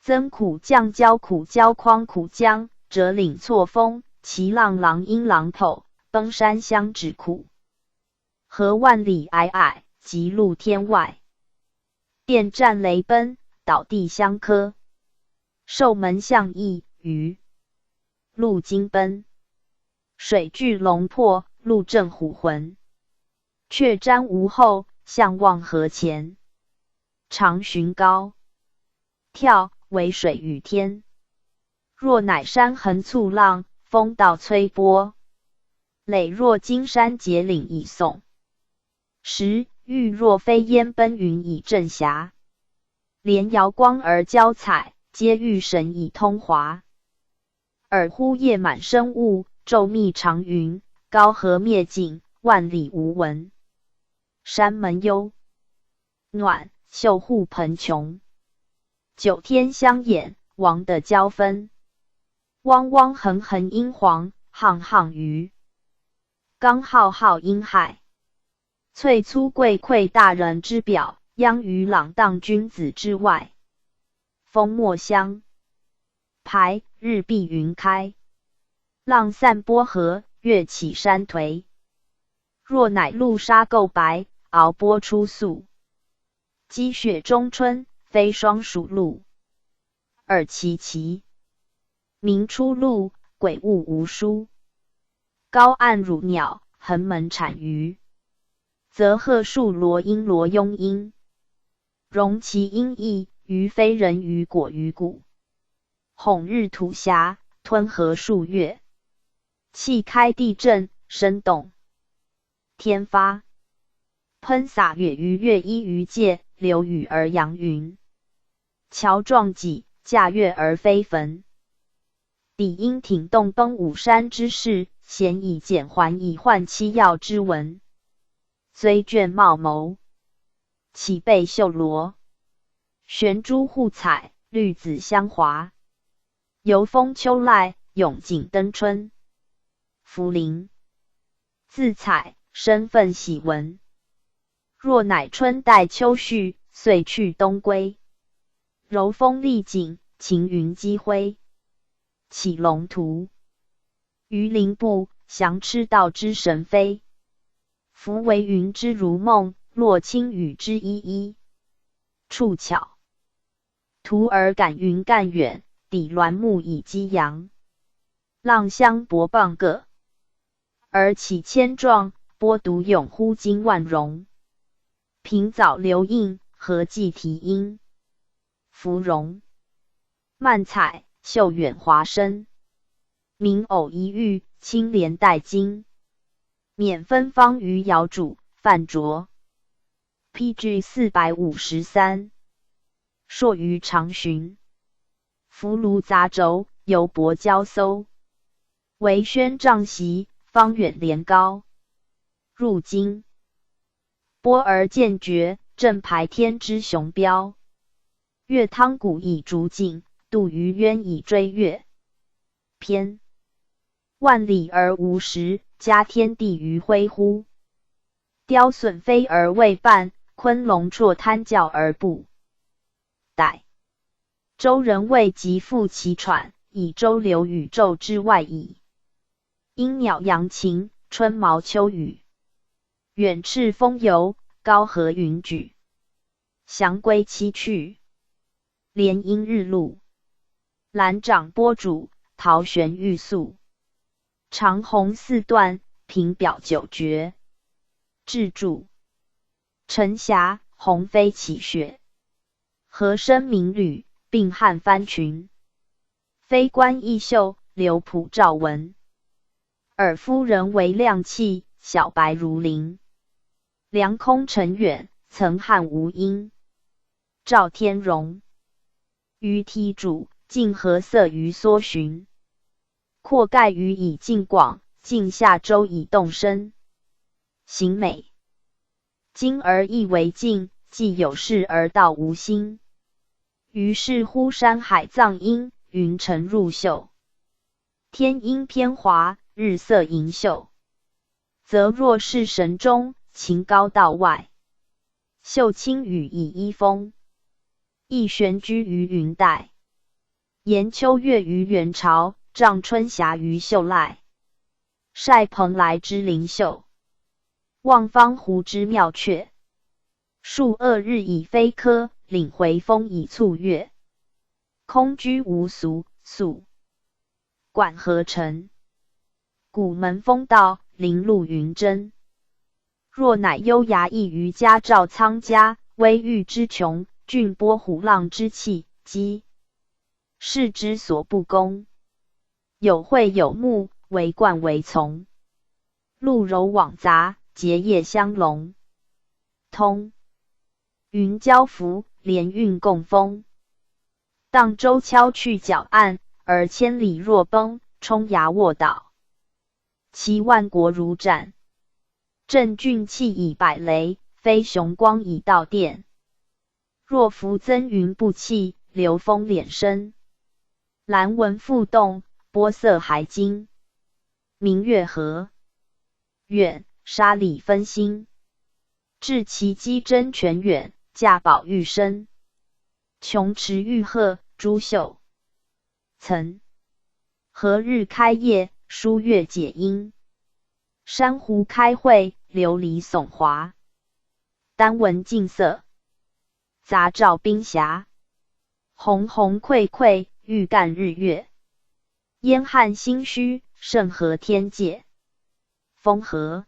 增苦降交苦交匡苦江，折岭错峰，其浪狼阴狼头，崩山相指苦。河万里皑皑，极露天外。电战雷奔，倒地相磕。兽门象翼，鱼路惊奔。水巨龙破，鹿正虎浑。却瞻吴后，相望河前。长寻高眺，为水与天。若乃山横簇浪，风倒摧波。垒若金山结岭以送。时玉若飞烟奔云以振霞。连瑶光而交彩，皆玉神以通华。尔忽夜满生雾，昼密长云。高河灭尽，万里无闻。山门幽暖，秀户盆穷。九天相掩，王的交分。汪汪横横阴黄，沆沆鱼。刚浩浩阴海。翠粗贵愧大人之表，央于朗荡君子之外。风墨香排，日蔽云开。浪散波河，月起山颓。若乃露沙垢白，鳌波出宿。积雪中春，飞霜暑露。尔其其。明出露，鬼物无殊。高岸乳鸟，横门产鱼。则鹤树罗音罗庸音。容其音译，鱼非人鱼果鱼骨。哄日吐霞，吞河数月。气开地震，声动天发。喷洒月于月依于界，流雨而扬云。桥撞脊，驾月而飞坟。底因挺动登武山之势，咸以简还以患七曜之文。虽卷茂谋，其背绣罗。悬珠互彩，绿紫相华。游风秋籁，永景登春。茯苓自采，身份喜闻。若乃春带秋绪，岁去冬归。柔风丽景，晴云积辉。起龙图。于林部，降魑道之神飞。浮为云之如梦，落青雨之依依。触巧。图而感云干远，抵鸾木以激扬。浪相搏蚌各。而起千状，波独涌乎经万荣。平藻流映，何计啼音。芙蓉漫彩，秀远华深。明偶一遇，青莲带金。免芬芳于瑶主，范卓。PG 453。硕于长寻。伏庐杂轴，游泊交搜。惟宣帐席，方远连高。入京。波而见绝，正排天之雄标。越汤谷以逐景，渡于渊以追月。篇。万里而无实，加天地于灰乎。雕隼飞而未半，昆龙绰贪叫而不逮。周人未及复其喘，以周流宇宙之外矣。鹰鸟扬禽，春毛秋雨。远赤风游，高河云举。祥归期去。连阴日露。兰长波主，桃旋玉素。长虹四段，平表九绝。志注。晨霞，鸿飞起雪。和声明履，并汉翻群。非官异秀，流普照文。尔夫人为亮气，小白如灵。凉空尘远，曾汉无音。赵天荣。于梯主，镜河色于缩寻。阔盖于以尽广，镜下周以动身。行美。今而意为镜，既有事而道无心。于是乎山海藏阴，云沉入秀。天阴偏华，日色盈秀。则若是神中，擎高道外。秀清雨以依风。亦悬居于云带。言秋月于元朝，仗春霞于秀赖。晒蓬莱之灵秀。望方湖之妙阙。数恶日以飞科，领回风以簇月。空居无俗，宿管何成。古门风道，凌陆云真。若乃优雅异于家赵仓家，威郁之穷，峻波虎浪之气，积世之所不公。有会有目，为冠为从。路柔网杂，结业相笼。通云交浮，连运共风。荡舟敲去角岸，而千里若崩，冲崖卧倒。其万国如斩。振俊气以百雷，飞雄光以道电。若浮增云不气，流风敛身。兰纹复动，波色还金。明月和。远，沙里分心。至其机真泉远，驾宝玉深。琼池玉鹤，珠秀。曾。何日开业，书月解音。珊瑚开会，琉璃耸华。丹纹净色。杂照冰霞。红红溃溃，欲干日月。燕汉心虚，盛和天界。风和。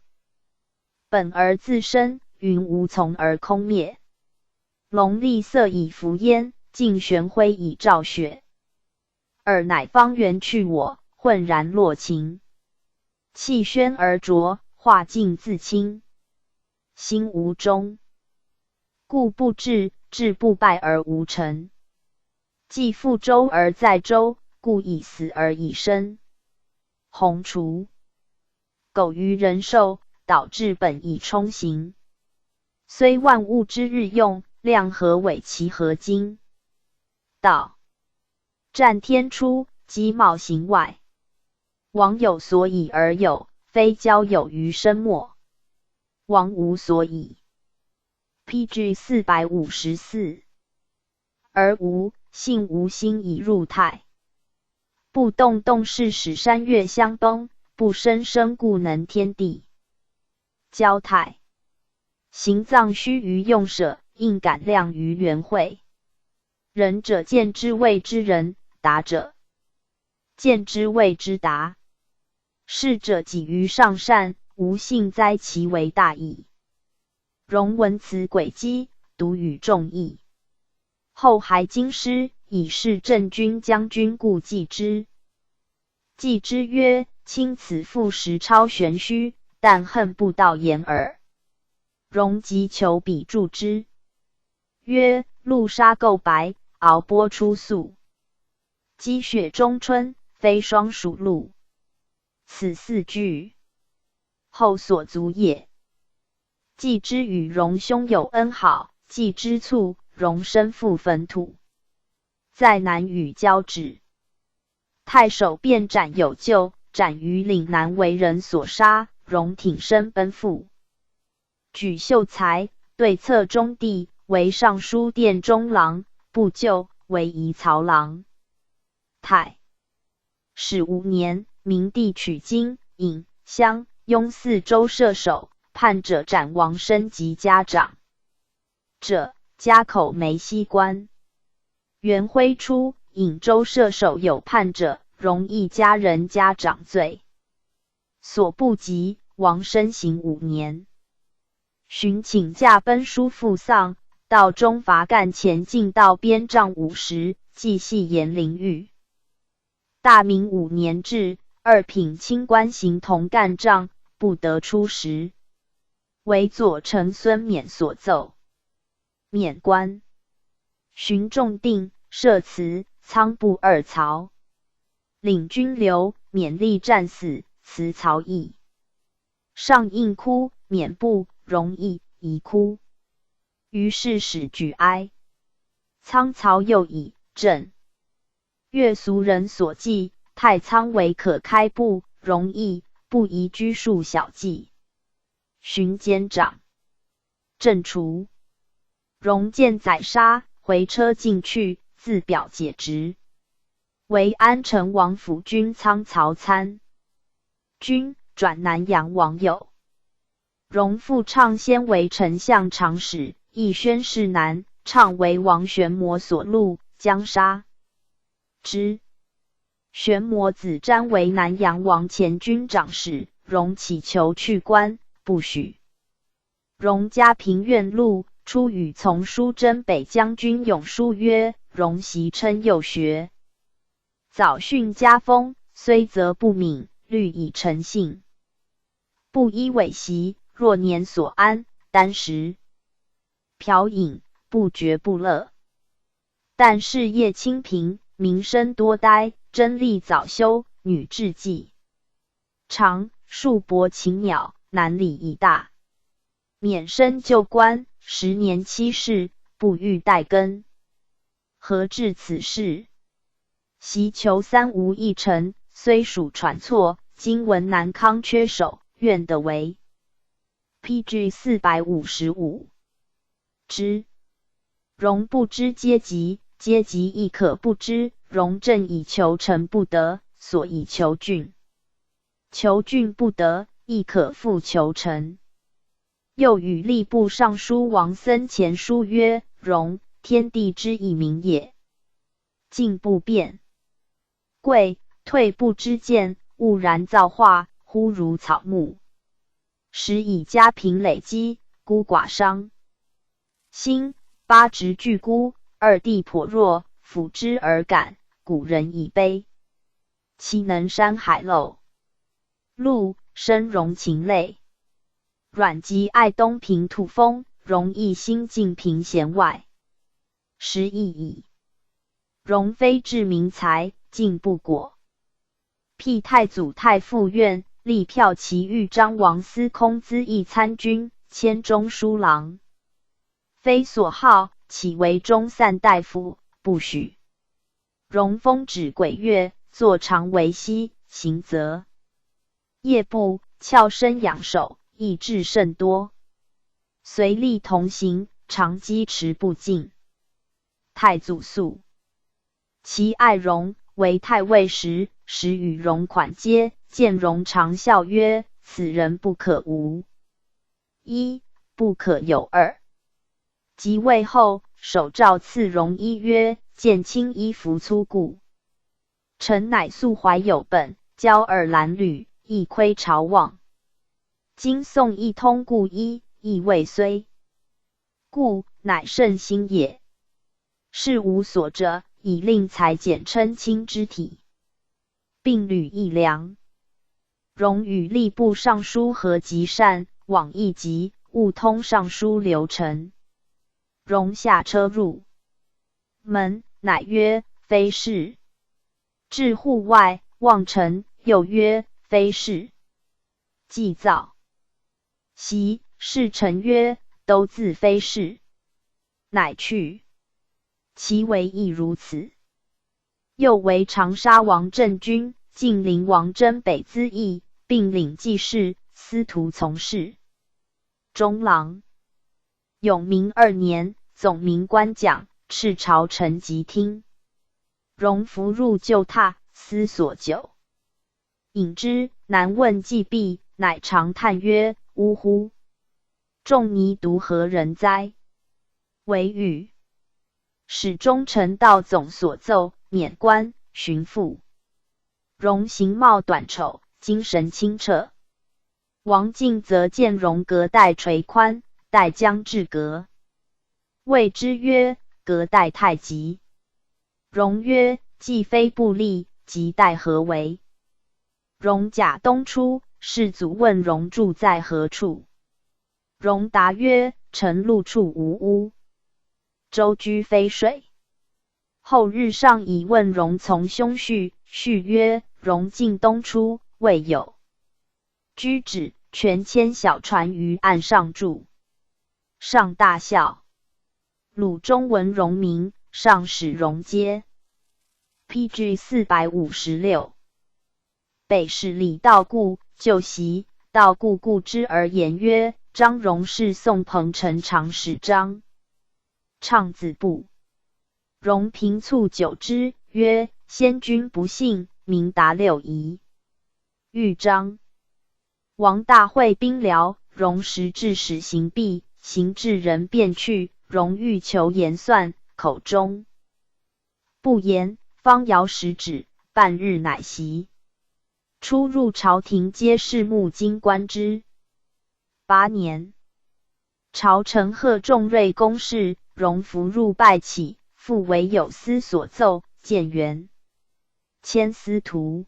本而自生，云无从而空灭。龙厉色以浮烟，镜玄辉以照雪。尔乃方圆去我，浑然落情。气宣而浊，化尽自清。心无终，故不至；志不败而无成。既覆舟而载舟，故以死而以生。鸿锄。苟于人寿，导致本以充行。虽万物之日用，量何伪其何精？道。占天出，机冒形外。王有所以而有，非交有于身末。王无所以。PG 454。而无，性无心以入态。不动动势使山岳相崩，不生生故能天地。交态。行藏须于用舍，应感量于圆会。仁者见之谓之仁，达者见之谓之达。士者己于上善，无幸哉其为大义。容文辞诡机，独与众议。后还京师，以示镇军将军故记之。记之曰：卿此赋实超玄虚，但恨不到言耳。容即求笔注之。曰：陆沙垢白，敖波出素。积雪中春，非霜暑露。此四句。后所足也。记之与容兄友恩好，记之卒，容身负坟土。在南与交趾。太守便斩有救，斩于岭南为人所杀，容挺身奔赴。举秀才，对策中第，为尚书殿中郎，不就，为仪曹郎。太始5年，明帝取经、颍、襄、雍4州射手，叛者斩王身及家长。者，家口梅溪关。元徽初，颍州射手有叛者，容易家人家长罪。所不及，王身刑5年。寻请驾奔书父丧，到中伐干前进到边帐50，既系延陵狱。大明5年至，2品清官行同干帐，不得出时。为左丞孙冕所奏。冕官。寻仲定，设祠，仓部2曹。领军留，勉力战死，辞曹邑。上应哭，冕部，容易，遗哭。于是使举哀。仓曹又以正。越俗人所记，太仓为可开部，容易，不宜拘束小计。巡监长。正除。容见宰杀，回车进去，自表解职。为安城王府军仓曹参军，转南阳王友。容复唱先为丞相长史，亦宣室南，唱为王玄谟所录，将杀之。玄谟子瞻为南阳王前军长史，容乞求去官，不许。容嘉平院录出与从书征北将军永书曰：容习称幼学，早训家风，虽则不敏，虑以成性。不依伪习，若年所安，单食嫖饮，不觉不乐。但事业清贫，民生多呆，真力早休，女志计长，数博禽鸟，难理以大。免身就官，10年7事，不欲待更。何至此事？习求3无一成，虽属传错，今闻南康缺守，愿得为。PG 455之。容不知阶级，阶级亦可不知。容正以求成不得，所以求俊；求俊不得，亦可复求成。又与吏部尚书王僧前书曰：容，天地之以明也。进不变，贵退不知见，兀然造化，忽如草木。时以家贫累积，孤寡伤心。8直俱孤，2弟颇弱，辅之而感，古人以悲。其能山海漏陆，生容情类。阮籍爱东平土风，容一心近平贤外。时亦矣。容非至明才，进不果。辟太祖太傅院，立骠骑豫章王司空资议参军，迁中书郎。非所好，岂为中散大夫，不许。容风止鬼月，坐常为息，行则夜步，翘身仰首，益智甚多。随吏同行，常积持不尽。太祖肃其爱容，为太尉时，时与容款接，见容常笑曰：此人不可无。一不可有二。即位后，手诏赐容衣曰：见卿衣服粗故，臣乃素怀有本，交耳褴褛，亦窥朝望。今宋一通故衣，亦未虽，故乃圣心也。是无所者，以令才简称卿之体，并履亦良。容与吏部尚书何极善，往议急，误通尚书流程。容下车入门，乃曰：非是。至户外，望臣，又曰：非是。既造袭，侍臣曰：都自非是。乃去。其为亦如此。又为长沙王镇军，晋陵王征北资议，并领记事、司徒从事。中郎。永明2年，总明官奖，敕朝臣即听。容伏入旧榻，思所久，饮之，难问既毕，乃长叹曰：呜呼！仲尼独何人哉？惟语。使中丞道总所奏，免官，巡抚。容形貌短丑，精神清澈。王进则见容隔带垂宽，带将至阁，谓之曰：隔带太急。容曰：既非不利，即待何为？容甲东出，士卒问容住在何处。容答曰：臣路处无屋，舟居非水。后日上以问容从兄婿，婿曰：容进东出，未有居止，全牵小船于岸上住。上大笑。鲁中闻容名，上使容接。PG 456。北市李道固就席，道固顾之而言曰：张荣是宋彭城长史张畅子部。容平促久之，曰：先君不幸，明达6夷。豫章。王大会兵辽，容时致使行毕，行至人便去，容欲求言算，口中不言，方遥食指，半日乃息。出入朝廷皆视目京观之。8年，朝臣贺仲瑞公事，荣服入拜起，复为有司所奏，建元迁司徒，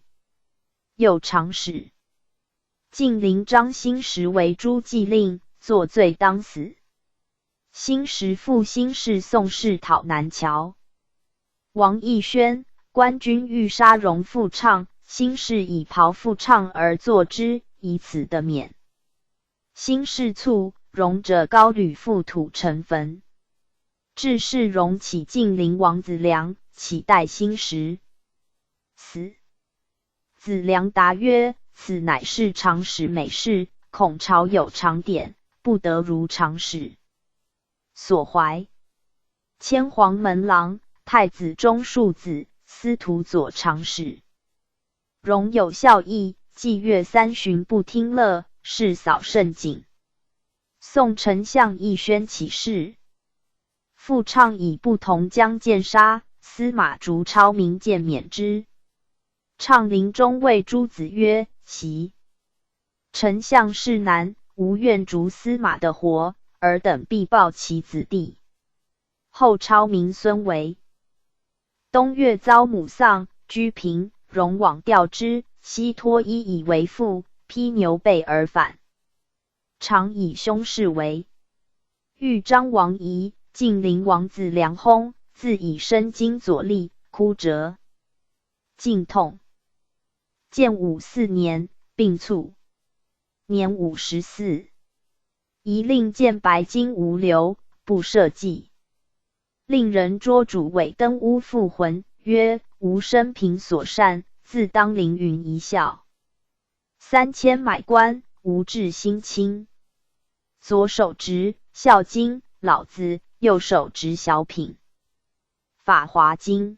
右长史。晋陵张兴时为诸祭令，作罪当死。兴时复兴事宋氏讨南侨。王义宣官军欲杀荣复畅，兴氏以袍复畅而作之，以此得免。兴氏卒，荣者高吕覆土成坟。至是荣起晋陵王子良，乞代兴时。死。子良答曰：此乃是常使美事，恐朝有常典，不得如常使所怀。迁黄门郎、太子中庶子、司徒左常使。荣有孝义，祭月3旬不听乐，事扫甚谨。宋丞相义宣起事，复倡以不同将见杀，司马烛超明谏免之。畅陵中谓诸子曰：其丞相事难，无愿逐司马的活，尔等必报其子弟。后超明孙为。冬月遭母丧，居平，荣往吊之，悉脱衣以为父，披牛背而返。常以兄事为。豫章王仪，晋陵王子良薨，自以身经左吏，哭折。晋痛。建武4年，病卒，年54。宜令见白金无流，不赦祭。令人捉主伪登屋复魂，曰：吾生平所善，自当凌云一笑。3000买官，无志兴亲。左手执孝经、老子，右手执小品、法华经。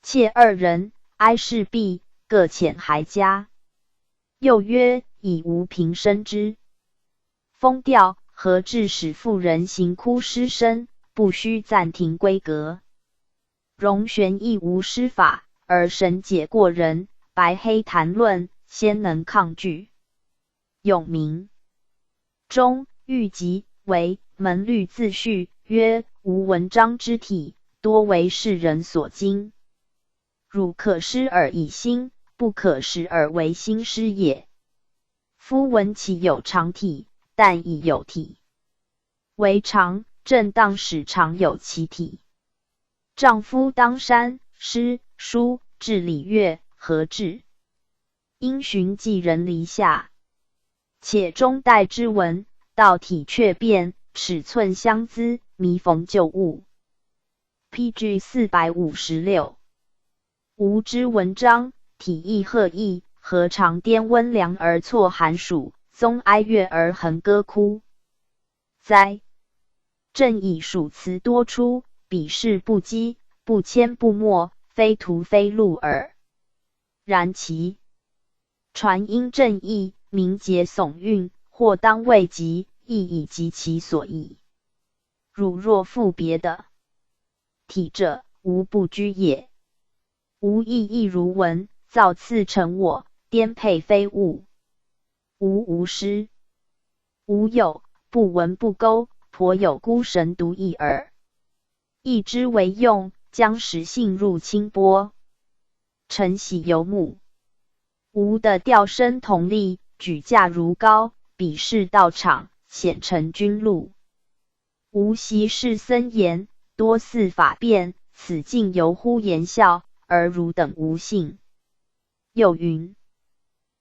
妾2人，哀事毕，各遣还家。又曰：以无平生之风调，何致使妇人行哭失声，不须暂停归阁。荣玄亦无施法，而神解过人，白黑谈论，先能抗拒。永明中御籍为门律自序，曰：吾文章之体，多为世人所经。汝可施而以心，不可使而为心施也。夫闻其有常体，但亦有体为常，正当使常有其体。丈夫当山、诗、书、治礼乐，何至？因循寄人篱下。且中代之文，道体却变，尺寸相资，弥缝旧物。PG 456。吾之文章，体意赫异，何尝颠温凉而错寒暑，宗哀乐而横歌哭哉？正以蜀词多出，笔势不羁，不阡不没，非图非录耳。然其传音正义，名节耸韵，或当未及，亦以及其所意。汝若复别的体者，无不居也。吾意如文，造次成我，颠沛非物。吾无诗，吾有不闻不钩，颇有孤神独异耳。意之为用，将实性入清波，承喜游牧。吾的调声同力，举驾如高，比试道场，显成军路。吾习事森严，多似法变，此尽由乎言笑，而汝等无信。又云：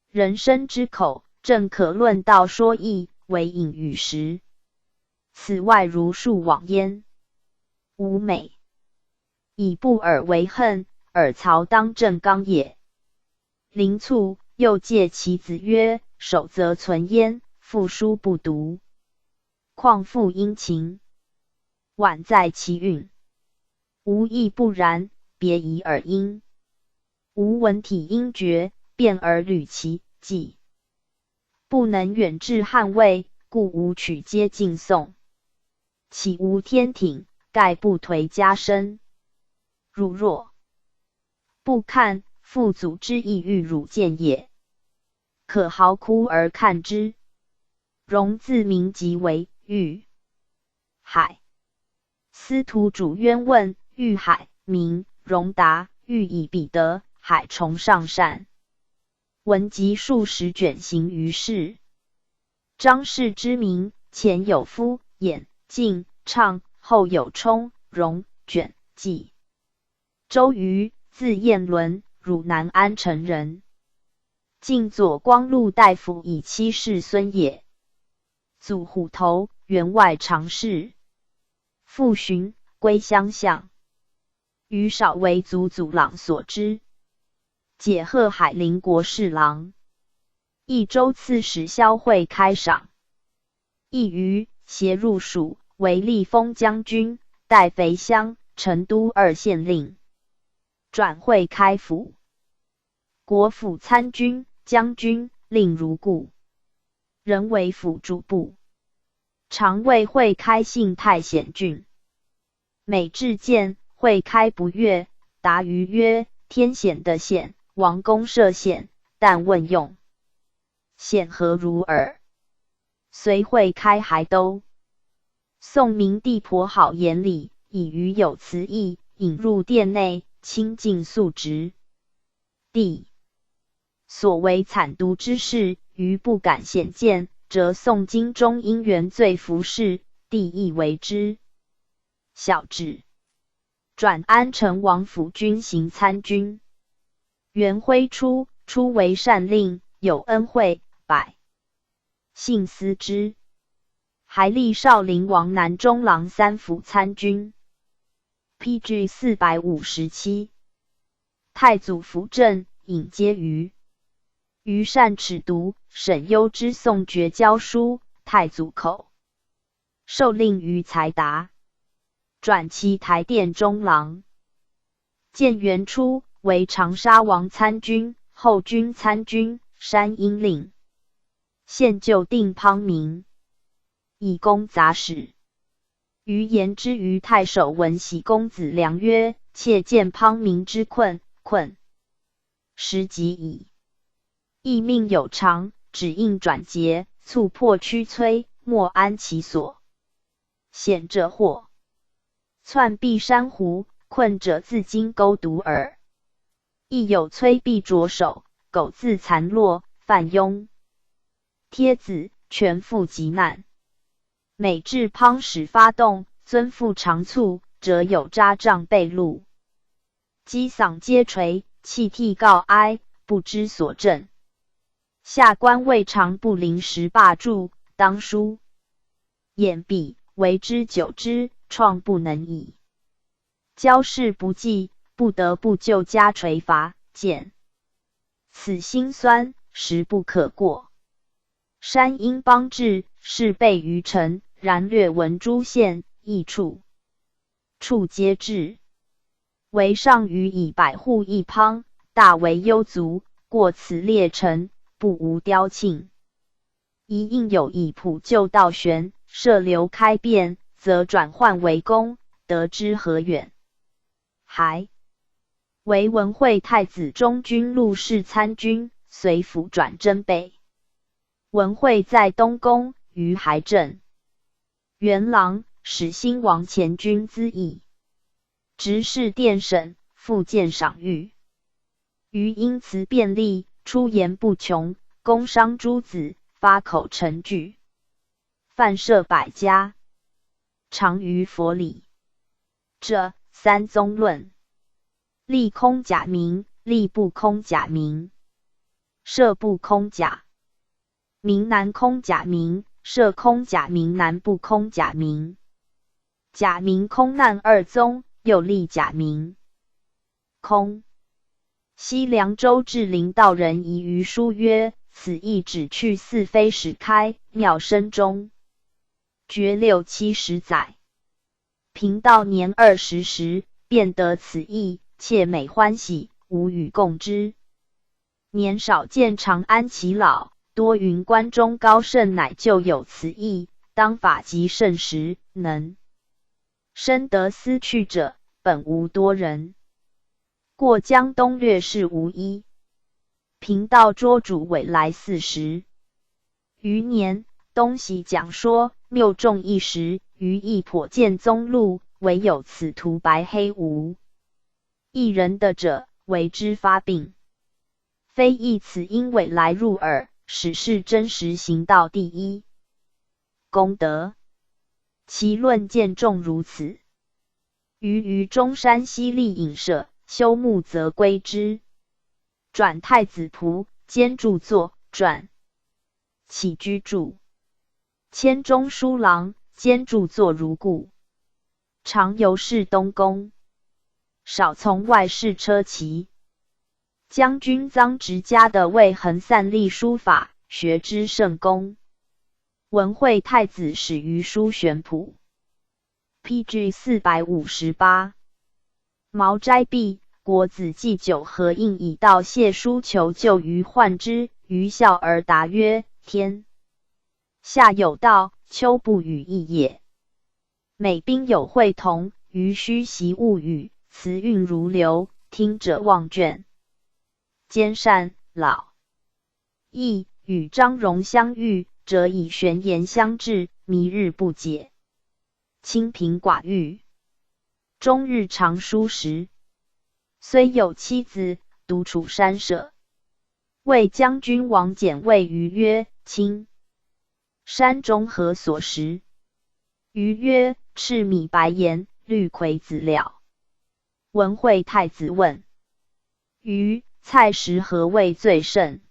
人生之口，正可论道说义，为隐语实。此外如数往焉。吾美以不尔为恨，尔曹当正刚也。临卒，又戒其子曰：守则存焉，复书不读，况复殷勤，宛在其韵。吾亦不然，别宜尔因。吾文体音绝，变而履其迹，不能远至汉魏，故吾曲皆尽宋。岂无天挺，盖不颓加深。汝若不看，父祖之意欲汝见也。可嚎哭而看之。荣自名即为玉海。司徒主渊问玉海名，荣答玉以彼得，海崇尚善。文集数十卷行于世。张氏之名，前有夫、演、进、畅，后有冲、荣、卷、纪。周瑜，字彦伦，汝南安城人。晋左光禄大夫以妻世孙也。祖虎头，员外常侍。父荀，归乡相。余少为祖祖朗所知。解贺海陵国侍郎。益州刺史萧惠开赏。益于携入蜀，为立封将军，代肥乡、成都二县令。转会开府。国府参军、将军，令如故。人为府主簿。常为会开幸太险郡。每至见，会开不悦，答于曰：天险的险，王公设险，但问用。险何如耳？随会开还都。宋明帝颇好言礼，以于有辞意，引入殿内，清净肃直。帝所为惨毒之事，余不敢显见，则宋经中因原罪服侍，帝亦为之。小旨。转安成王府军行参军。元徽初为善令，有恩惠，百姓思之。还历少陵王南中郎三府参军。PG 457。太祖扶正，引皆于。余善尺读，沈攸之宋绝交书，太祖口授令于才达。转其台殿中郎。建元初，为长沙王参军、后军参军、山阴令。现就定滂名，以公杂史。余言之于太守文喜公子良曰：妾见滂名之困时极矣。亦命有常，只应转节，促破驱摧，莫安其所。险者祸。窜避珊瑚，困者自经钩毒耳。亦有摧壁着手，苟自残落，犯庸。帖子，全负急难。每至滂始发动，尊父长卒，则有扎帐被戮。击嗓皆垂，泣涕告哀，不知所振。下官未尝不临时罢著，当书掩蔽，为之久之，创不能已。交事不济，不得不就加垂罚减。此辛酸，实不可过。山阴邦至，事备于城，然略闻诸县益处皆至。为上虞以百户一滂，大为幽族，过此列城，不无雕磬。一应有以普救道玄，设流开变，则转换为公，得之何远？还为文惠太子中军陆氏参军，随府转征北。文惠在东宫，于还镇。元郎，始兴王前军资议。执事殿审，复见赏谕。余因辞便利，出言不穷，工商诸子，发口成句。范设百家，常于佛理。这三宗论。立空假名，立不空假名。设不空假名，南空假名，设空假名，南不空假名。假名空难二宗，又立假名空。西凉州治临道人疑于书曰：此意只去似非始开，妙生中。绝6、70载。平道年20时，便得此意，妾美欢喜，无与共之。年少见长安其老，多云关中高圣乃就有此意，当法极盛时，能深得思去者，本无多人。过江东略士无一。频道桌主委来40余年，东西讲说谬众一时，余亦颇见踪录，唯有此图白黑无一人的者，为之发病。非亦此因伪来入耳，使是真实行道第一功德。其论见重如此。于中山西立隐舍，修墓则归之。转太子仆，兼著作，转起居注。迁中书郎，兼著作如故。常游侍东宫，少从外侍车骑。将军臧植家的为恒散立书法，学之甚功。文惠太子始于书选谱。PG 458。毛斋弼，国子祭酒合印以道谢书求救于患之，于笑而答曰：天下有道，秋不语义也。每宾有会同，余须习物语，词韵如流，听者忘卷。兼善老易与张荣相遇，则以玄言相治，弥日不解。清贫寡欲，终日常书时。虽有妻子，独处山舍。谓将军王翦谓余曰：卿山中何所食？余曰：赤米白盐，绿葵子料。文惠太子问余：菜食何味最甚？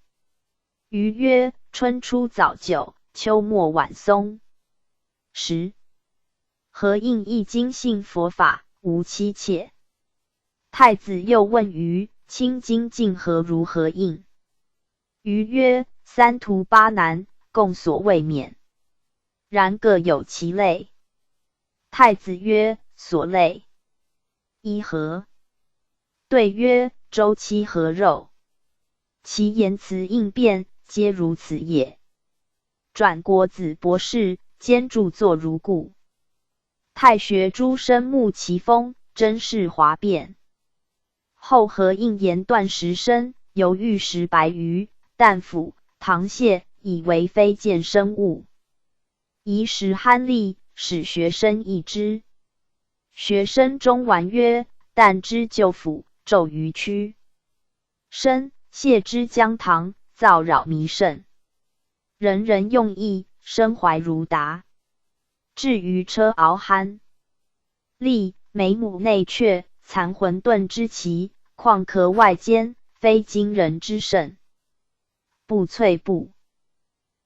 余曰：春初早酒，秋末晚松。10. 何应一经信佛法，无妻妾。太子又问余：卿今竟何如何应？余曰：三途八难，共所未免，然各有其类。太子曰：所类一何？对曰：周期和肉。其言辞应变，皆如此也。转国子博士，兼著作如故。太学诸生慕其风，真是华变。后何应言断食生，犹豫食白鱼、蛋腐、糖蟹，以为非见生物。宜食酣利，使学生易之。学生中玩曰：但之就腐，骤于躯。生蟹之姜糖，燥扰弥甚。人人用意，身怀如达。至于车熬酣利，眉目内阙，残混沌之奇，况壳外坚，非惊人之甚。不翠不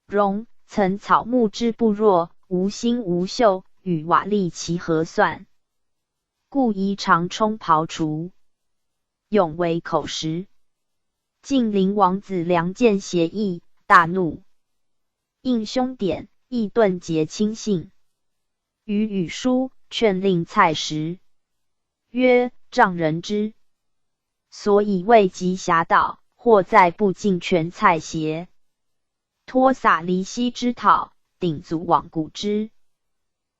容，曾草木之不若，无心无秀，与瓦砾其何算？故宜常冲刨除，永为口实。晋灵王子梁见邪义，大怒，应凶典，亦顿结亲信。余与书劝令菜食，曰：丈人之所以未及侠道，或在不尽全菜邪？托撒离析之讨，鼎足罔顾之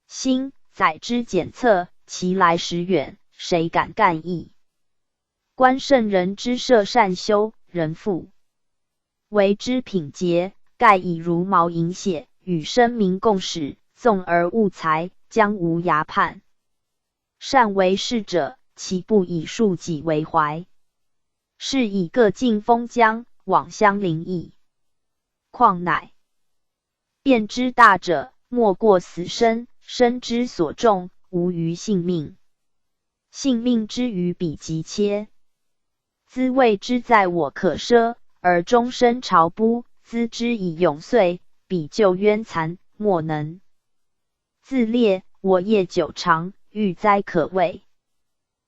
心，载之检测，其来时远，谁敢干议？观圣人之设善修，人复为之品节，盖以如毛饮血，与生民共使，纵而误财，将无涯判。善为士者，其不以庶己为怀？是以各尽封疆，往乡邻邑。况乃变之大者，莫过死生，生之所重，无余性命。性命之于彼极切，兹谓之在我可奢，而终身朝不资之以永岁，彼就冤残，莫能自烈。我业久长，欲哉可畏。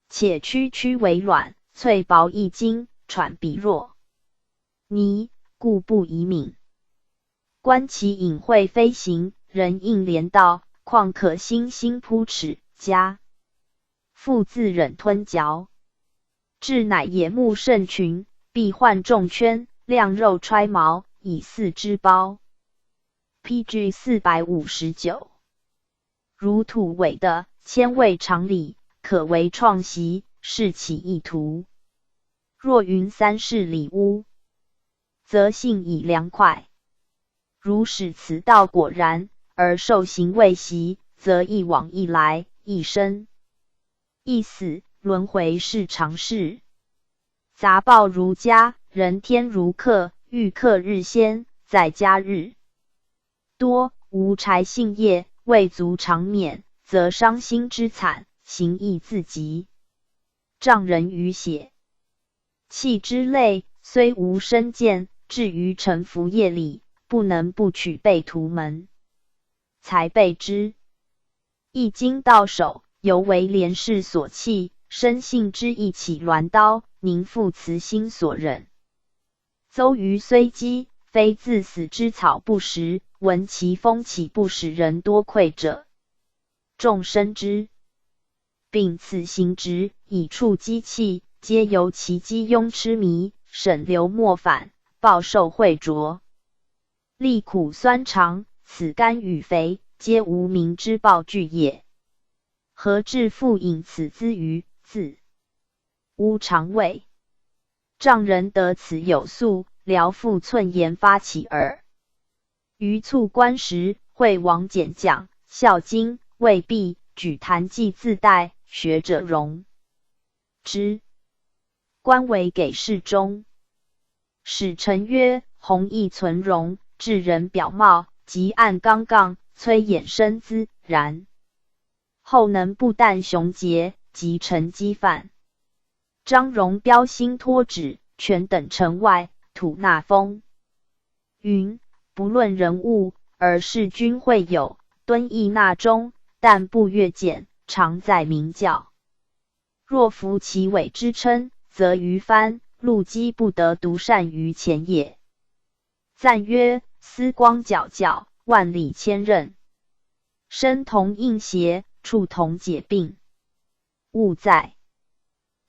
且区区为卵，脆薄易精，喘彼弱泥，故不宜泯。观其隐晦飞行，人应怜道，况可星星扑齿，家复自忍吞嚼。至乃野木甚群，必患重圈，亮肉揣毛，以饲之包。PG 459。如土伪的，千位常理，可为创习，是其意图。若云三世里屋，则信以凉快。如使此道果然，而受刑未息，则一往一来，一生一死，轮回是常事。杂报如家，人天如客，欲客日先，在家日多，无柴性业，未足长免，则伤心之惨，行亦自极，障人于血气之类，虽无身见，至于臣服业里，不能不取背图门，才备之。一经到手，犹为连氏所弃，生性之意起鸾刀，宁复慈心所忍。邹瑜虽讥，非自死之草不食，闻其风岂不使人多愧者？众生之并此行直，以触机器，皆由其机庸痴迷，审流莫返，报受秽浊，历苦酸长，此甘与肥，皆无名之报具也。何至复引此资于自污肠胃？丈人得此有素，聊复寸言发起耳。余卒官时，会王简讲，孝经未必，举坛记自带，学者容之。官为给事中，使臣曰：弘毅存容，治人表貌，极按刚杠，催衍身姿，然后能不但雄杰，即成机犯。张荣标新托旨，权等城外，吐纳风云，不论人物，而视君会友，敦义纳中，但不越简，常在明教。若服其伪之称，则于藩陆基不得独善于前也。赞曰：思光皎皎，万里千仞，身同应邪，处同解病。物在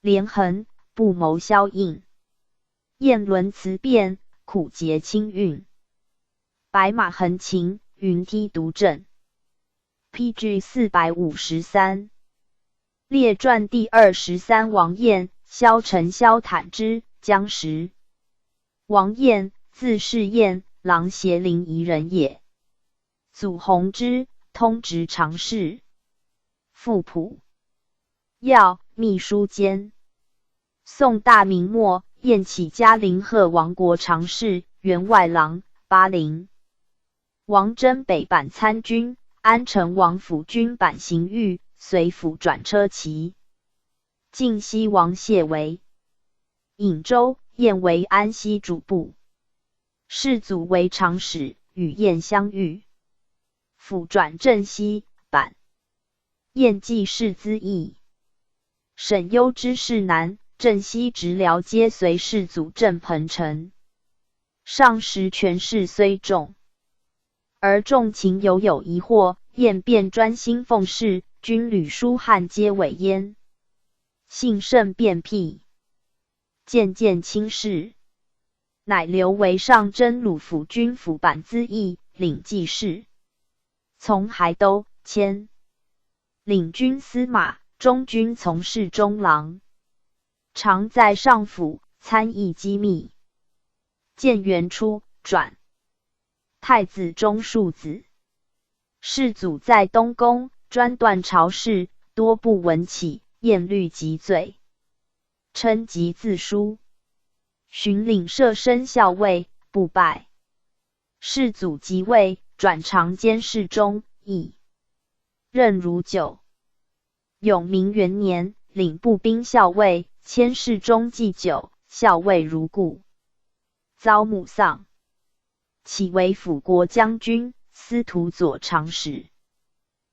连横，不谋消应。燕伦辞变，苦节清韵。白马横琴，云梯独正。PG 453。列传第23王彦，萧臣萧坦之，江时。王彦，字士彦，琅邪临沂人也。祖弘之，通直常侍，副仆要秘书监。宋大明末，彦起嘉陵贺王国常侍、员外郎、巴陵王真北版参军，安成王府军版行御，随府转车骑。晋西王谢为颍州，彦为安西主簿。世祖为长史，与彦相遇。府转镇西版。彦记世资议。沈攸之事南，镇西直僚皆随世祖镇彭城。上时权势虽重，而众情犹有疑惑，彦便专心奉事，军旅书汉皆委焉。性甚变僻，渐渐轻视，乃留为上真鲁府军府版资议，领记事。从海都迁领军司马，中军从事中郎，常在上府参议机密。建元初转太子中庶子。世祖在东宫，专断朝事，多不闻起，彦虑极罪，称疾自书。巡领舍身校尉，不拜。世祖即位，转长监侍中，亦任如久。永明元年，领步兵校尉，迁侍中祭酒，校尉如故。遭母丧，起为辅国将军、司徒左长史。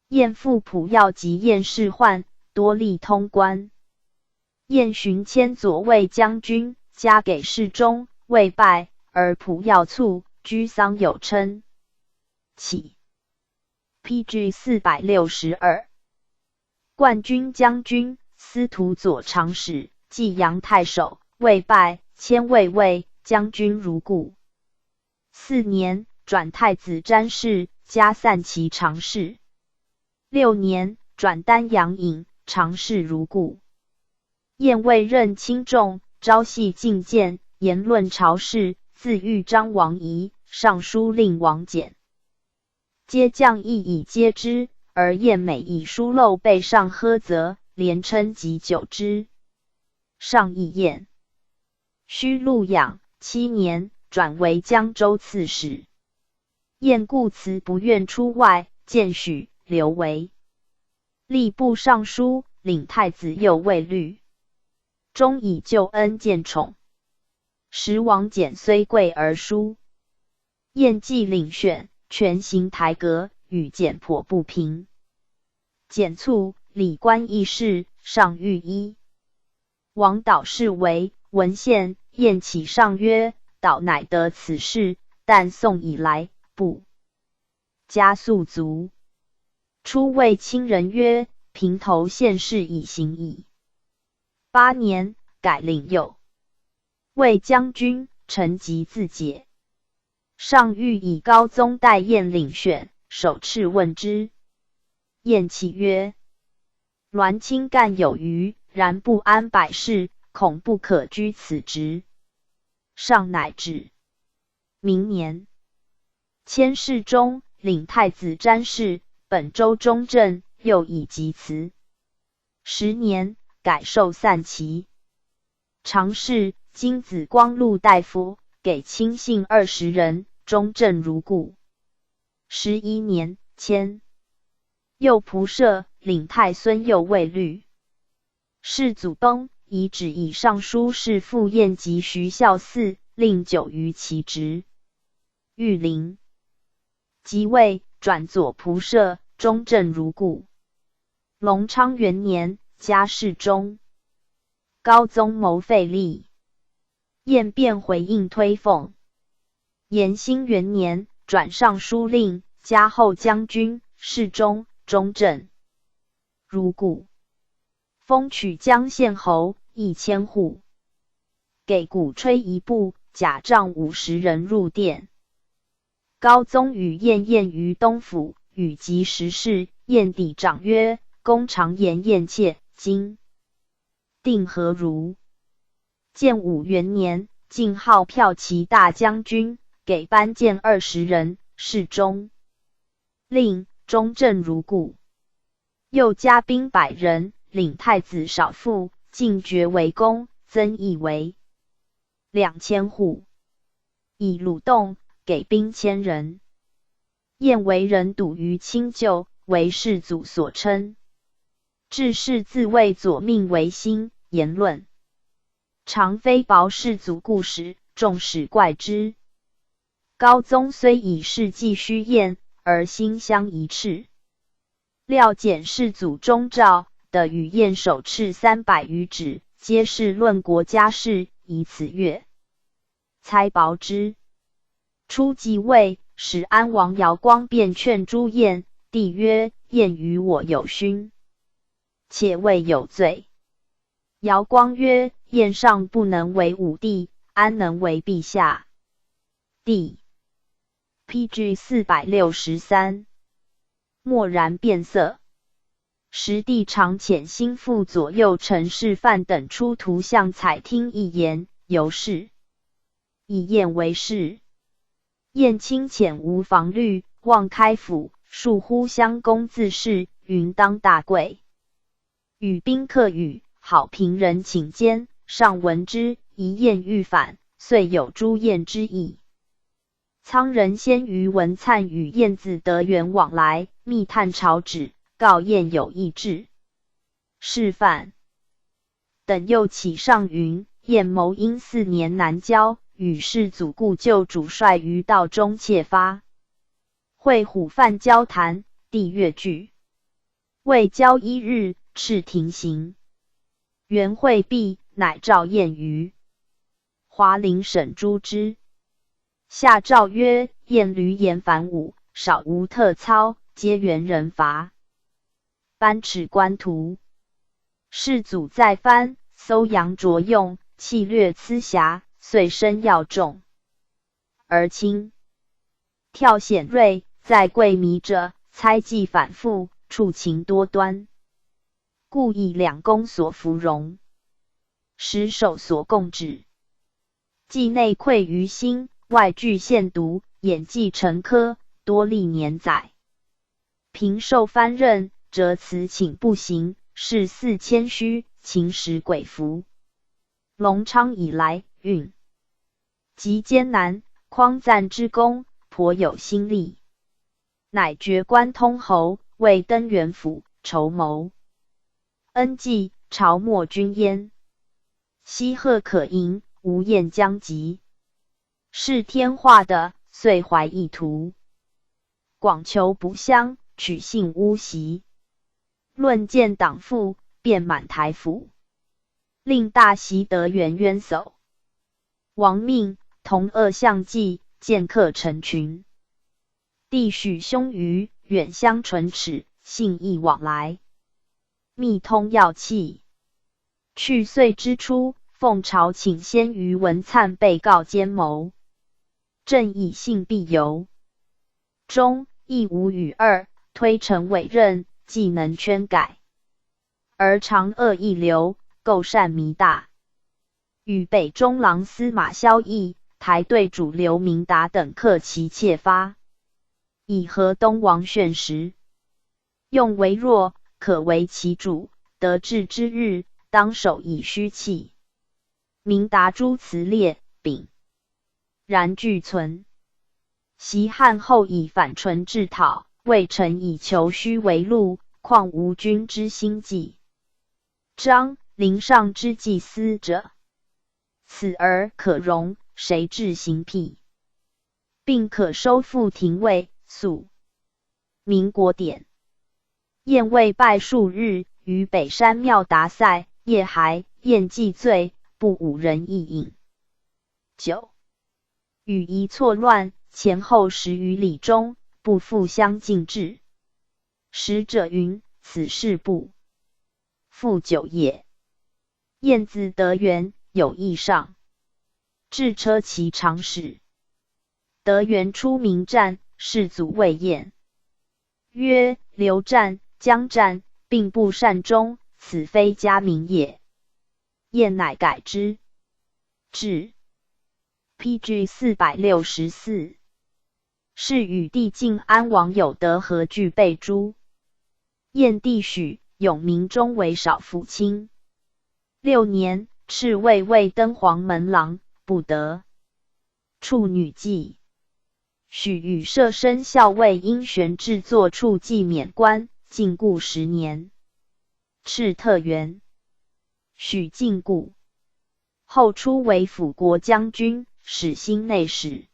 彦父仆要及彦仕宦，多力通关。彦寻迁左卫将军，加给侍中，未拜，而仆要卒，居丧有称。起 PG 462。冠军将军、司徒左长史，济阳太守，未拜，迁卫尉将军如故。4年，转太子詹事，加散骑常侍。6年，转丹阳尹，常侍如故。彦位任轻重，朝夕进谏，言论朝事，自豫章王仪、尚书令王翦，皆将亦以接之，而燕每以疏漏备上呵责，连称及久之。上议燕，须陆养7年，转为江州刺史。燕故辞不愿出外，荐许留为吏部尚书，领太子右卫律。终以旧恩见宠。时王翦虽贵而疏，燕既领选，权行台阁，与翦颇不平。翦卒，礼官议事，上谕一。王导视为文献，燕启上曰：“导乃得此事，但宋以来，不加速足。”初谓亲人曰：“平头县事已行矣。”8年，改领右卫将军，陈吉自解。上谕以高宗代燕领选，手敕问之。燕启曰：“栾卿干有余，然不安百事，恐不可居此职。”上乃止。明年，迁侍中，领太子詹事，本州中正，又以及辞。10年，改授散骑常侍，金子光禄大夫，给亲信20人，中正如故。11年，迁右仆射，领太孙右卫律。世祖崩，以旨以尚书事傅彦及徐孝嗣，令久于其职。御陵即位，转左仆射，中正如故。隆昌元年，加侍中。高宗谋废立，燕便回应推奉。延兴元年，转尚书令，加后将军、侍中、中正如故。封曲江县侯，1000户，给鼓吹一部，甲仗50人入殿。高宗与燕于东府，与及时事，燕抵长曰：“公常言燕妾，今定何如？”建武元年，晋号骠骑大将军，给班荐20人，侍中令，中正如故。又加兵100人，领太子少傅，进爵为公，增邑为2000户。以鲁洞，给兵1000人。燕为人笃于亲旧，为世祖所称。致仕自谓左命为心，言论常非薄世祖故事，众使怪之。高宗虽以事迹虚燕，而心相一斥。料简世祖中诏，的与燕手敕300余纸，皆是论国家事，以此阅猜薄之。初即位，使安王姚光便劝诛燕，帝曰：“燕与我有勋，且未有罪。”姚光曰：“燕尚不能为武帝，安能为陛下？”帝 PG 463，默然变色。时帝常遣心腹左右丞侍范等出图像采听一言，由是以燕为事。燕清浅无防律，望开府，庶乎襄公自是，云当大贵。与宾客语，好评人请间，上闻之，疑燕欲反，遂有诛燕之意。苍人先于文粲与燕子得缘往来，密探朝旨，告燕有意志。是范等又起上云：燕谋因4年南郊，与世祖故旧主帅于道中窃发。会虎犯交谈，帝阅据。未交1日，敕停刑。元会毕，乃召燕于华陵审诛之。下诏曰：燕闾言反武，少无特操，皆原人罚。班尺官图。世祖再藩，搜阳着用，弃略疵瑕，遂身要重而轻。跳显锐，在贵迷者，猜忌反复，处情多端。故以2公所服容，10手所供旨。既内溃于心，外具腺毒，眼既沉疴，多历年载。平受藩任，折辞请不行，事似谦虚，情使鬼服。隆昌以来，运极艰难，匡赞之功，颇有心力，乃爵关通侯，为登元府筹谋。恩济，朝莫君焉。西贺可迎，吴燕将及。是天化的，遂怀意图。广求不相，取信乌袭。论谏党父，遍满台府。令大袭德元渊叟。王命，同恶相继，剑客成群。帝许兄于远相唇齿，信义往来。密通要器。去岁之初，奉朝请先于文粲被告奸谋。正以信必由。中亦无与二，推陈委任，既能圈改。而常恶易流，构善弥大。与北中郎司马萧绎、台对主刘明达等克其妾发。以河东王炫时，用为弱，可为其主，得志之日，当守以虚弃。明达诸辞列丙，然俱存。袭汉后以反唇制讨，魏臣以求虚为禄，况无君之心计。张陵上之祭司者，此而可容，谁治行辟？并可收复廷尉。肃民国典。燕未拜数日，于北山庙达赛，夜还，燕既醉，不五人一饮。9. 语仪错乱，前后10余里中，不复相近至。使者云：此事不复久也。燕子德元有异上，至车骑常使。德元出名战，士卒谓燕曰：刘战、将战，并不善终，此非佳名也。燕乃改之。至 PG 464。是与帝晋安王有德合具被诛。燕帝许永明中为少府卿。6年，敕为登黄门郎，不得。处女妓。许与舍身校尉因玄制作处记免官，禁锢10年。敕特原。许禁锢。后出为辅国将军，使兴内史。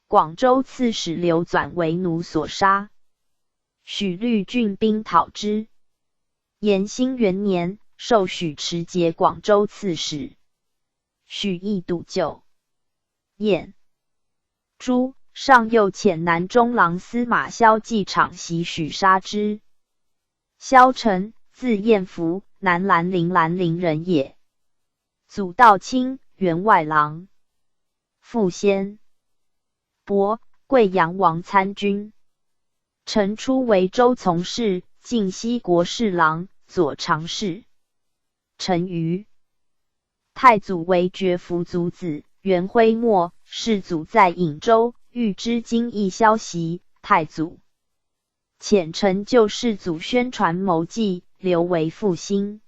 广州刺史刘纂为奴所杀。许率郡兵讨之。延兴元年，授许持节广州刺史。许亦笃救。燕诛。上右遣南中郎司马萧纪场袭许杀之。萧晨，字彦福，南兰陵人也。祖道清，员外郎。父先伯，贵阳王参军。臣初为州从事，晋西国侍郎，左常侍。臣于太祖为爵服族子，元徽末，世祖在颍州，欲知今义消息，太祖遣臣就世祖宣传谋计，留为复兴。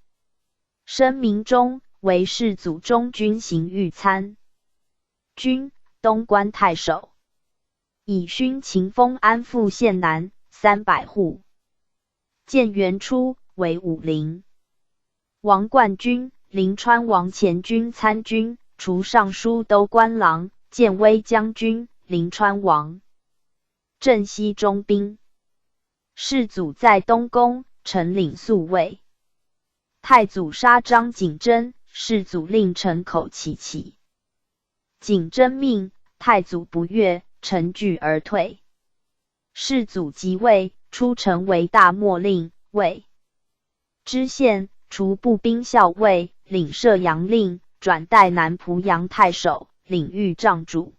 升明中，为世祖中军行御参军、东关太守。以勋秦封安富县南300户。建元初，为武陵王冠军、临川王前军参军，除尚书都官郎、建威将军、临川王。镇西中兵。世祖在东宫，臣领宿卫。太祖杀张景真，世祖令臣口其起。景真命，太祖不悦，臣惧而退。世祖即位，出臣为大墨令，尉知县，除步兵校尉，领射阳令，转代南濮阳太守，领御帐主。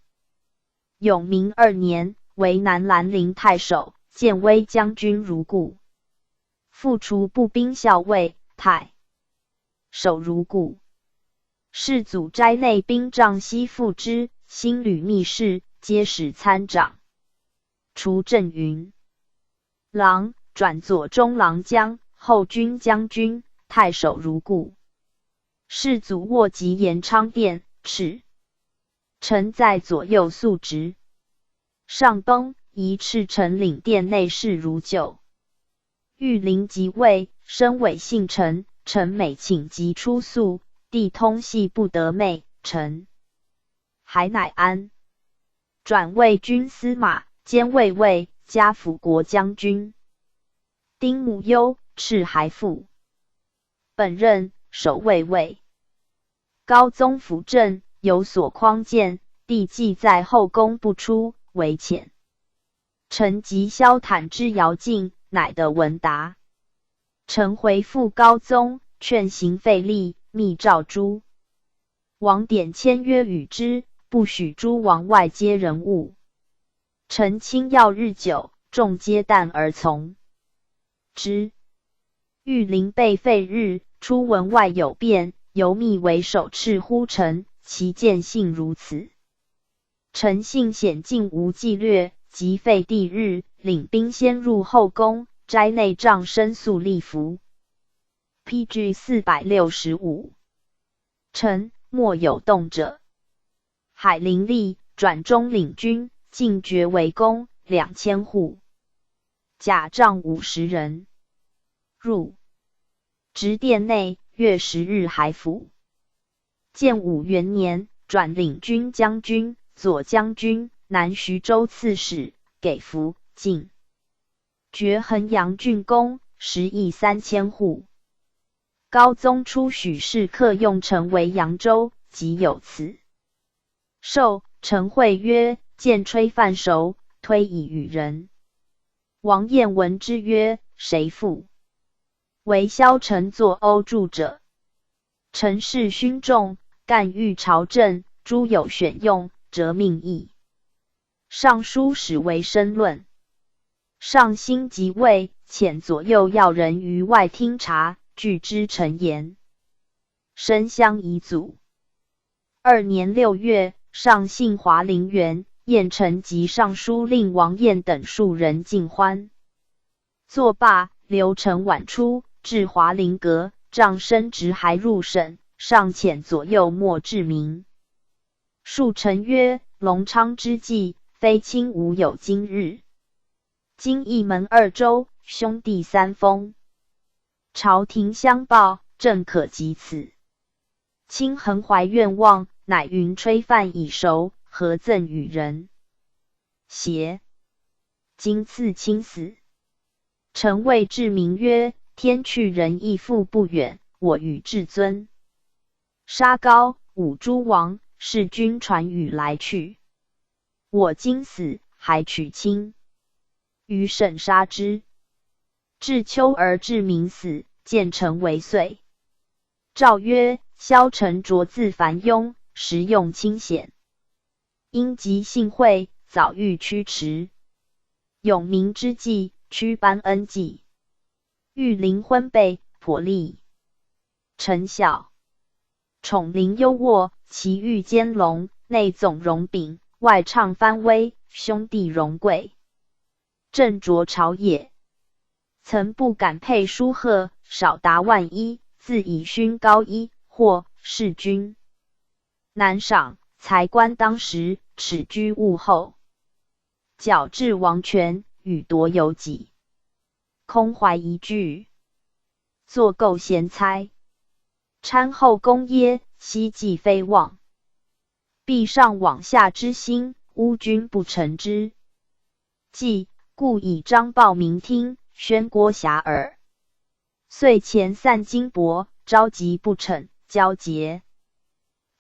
永明2年，为南兰陵太守，建威将军如故。复除步兵校尉，太守如故。世祖斋内兵仗悉附之，新旅密事，皆使参掌。除镇云郎，转左中郎将，后军将军，太守如故。世祖卧及延昌殿，敕臣在左右肃职。上崩，宜敕臣领殿内事如旧。御临即位，身伪幸臣，臣每请即出宿，帝通系不得寐，臣还乃安。转为军司马，兼卫尉，加辅国将军。丁母忧，敕还父。本任守卫尉。高宗辅政，有所匡谏，帝既在后宫不出，为遣臣即萧坦之遥敬，乃得闻达。臣回复高宗，劝行废立，密诏诸王典签约与之，不许诸王外接人物。臣亲要日久，众皆惮而从之。御临被废日，初闻外有变，由密为首敕呼臣，其见信如此。臣信显尽无纪略，即废帝日，领兵先入后宫，斋内帐申诉立服。PG 465。臣莫有动者。海陵吏转中领军，进爵为公2000户，甲帐50人。入直殿内，月10日还府。建武元年，转领军将军、左将军、南徐州刺史，给服进爵衡阳郡公10邑3000户。高宗初许氏客用城为扬州，即有此。授陈惠曰：见吹饭熟，推以与人。王彦闻之曰：谁复？为萧臣作欧著者。臣事勋重，干预朝政，诸有选用，则命议。尚书始为申论。上兴即位，遣左右要人于外听察，据之陈言。申相遗祖。2年6月，上幸华陵园，彦臣及尚书令王彦等数人尽欢。作罢，刘承晚出，至华陵阁，杖申直还入省，上遣左右莫至明。庶臣曰：隆昌之际，非卿无有今日。今一门2州，兄弟3封，朝廷相报，正可及此。卿恒怀愿望，乃云吹饭已熟，何赠与人？邪？今赐卿死。臣谓至明曰：天去人亦复不远，我与至尊、沙高、武诸王，是君传语来去。我今死，还取卿，于省杀之。至秋而至明死，见臣为岁。诏曰：萧臣着字繁庸，实用清显，因及幸会，早欲驱驰。永明之际，屈班恩济。欲临婚备，颇利。臣晓。宠临优渥，其欲兼容，内总荣炳，外畅藩威，兄弟荣贵。正着朝野，曾不敢配书贺，少达万一，自以勋高一，或弑君。难赏，才官当时，耻居物后。矫治王权，与夺有己。空怀一句，作构贤猜。参后宫耶，希冀非望。必上往下之心，乌君不成之。既故以张报明听，宣郭遐迩。遂遣散金帛，召集不逞，交结。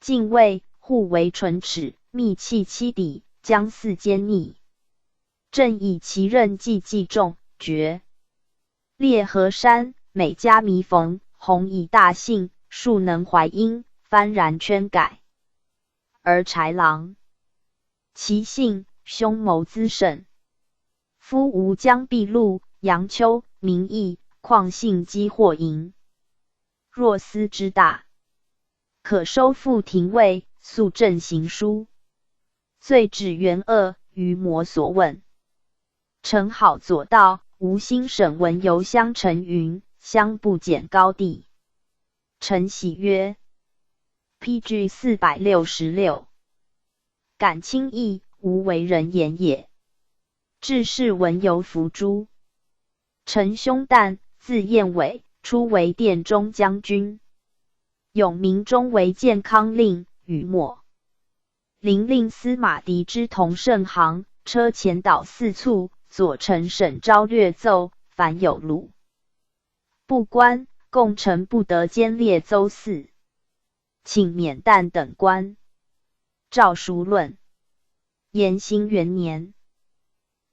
晋魏互为唇齿，密契欺敌，将肆奸逆。正以其任计计重，绝列河山，每家弥缝，弘以大幸，庶能怀因，幡然圈改。而豺狼，其性凶谋滋甚。夫吴江毕路，阳丘、民邑，况性积祸淫。若思之大，可收复廷尉，肃正行书。罪指元恶，于摩所问。臣好左道，吴兴省闻游相陈云，相不减高第。臣喜曰 ：PG 466。感轻易，无为人言也。致仕闻游伏诛。臣兄旦，字彦伟，初为殿中将军。永明中为健康令，与末。临令司马狄之同盛行，车前导四卒，左丞沈昭略奏，凡有鲁不官，共臣不得兼列邹祀，请免旦等官。诏书论。延兴元年，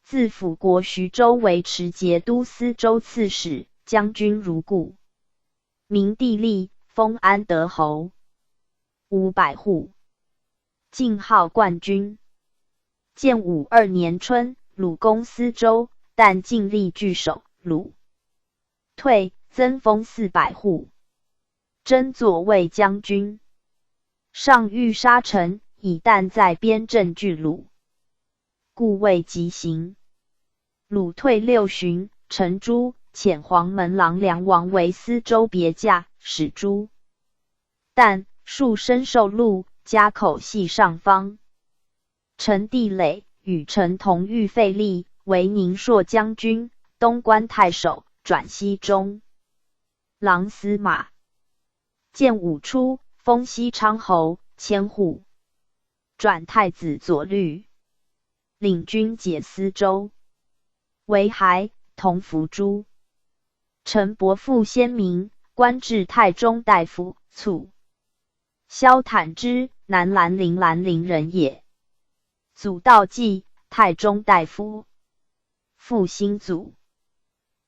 自辅国徐州为持节都司州刺史，将军如故。明帝立，封安德侯，500户，进号冠军。建武2年春，鲁攻司州，但尽力据守，鲁退，增封400户，征左卫将军。上欲杀臣，以旦在边镇拒鲁，故未及行。鲁退6旬，陈诛，遣黄门郎梁王为司州别驾，使诛。旦数身受禄，家口系上方。陈地垒与陈同遇费力，为宁朔将军、东关太守，转西中郎司马。建武初，封西昌侯，千户，转太子左律，领军解司州。为还，同伏诛。陈伯父先民，官至太中大夫，卒。萧坦之，南兰陵人也。祖道济，太中大夫，父兴祖。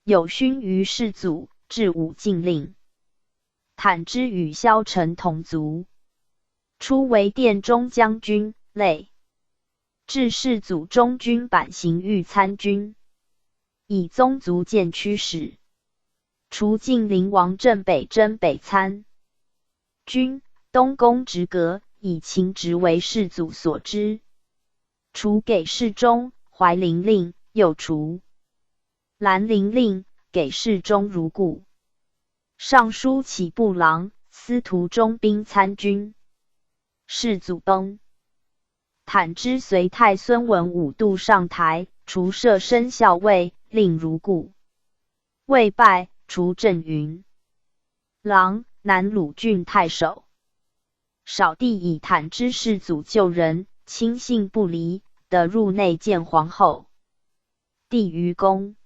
有勋于世祖，至武禁令。坦之与萧臣同族，初为殿中将军，累。至世祖中军版行御参军，以宗族见驱使。除晋陵王镇北征北参军，东宫直阁，以秦职为世祖所知。除给侍中，怀陵令，又除兰陵令，给侍中如故。尚书启部郎，司徒中兵参军。世祖崩，坦之随太孙文武度上台，除设生校尉，令如故。未拜，除镇云郎，南鲁郡太守。少帝以坦之世祖旧人，亲信不离，得入内见皇后。帝于宫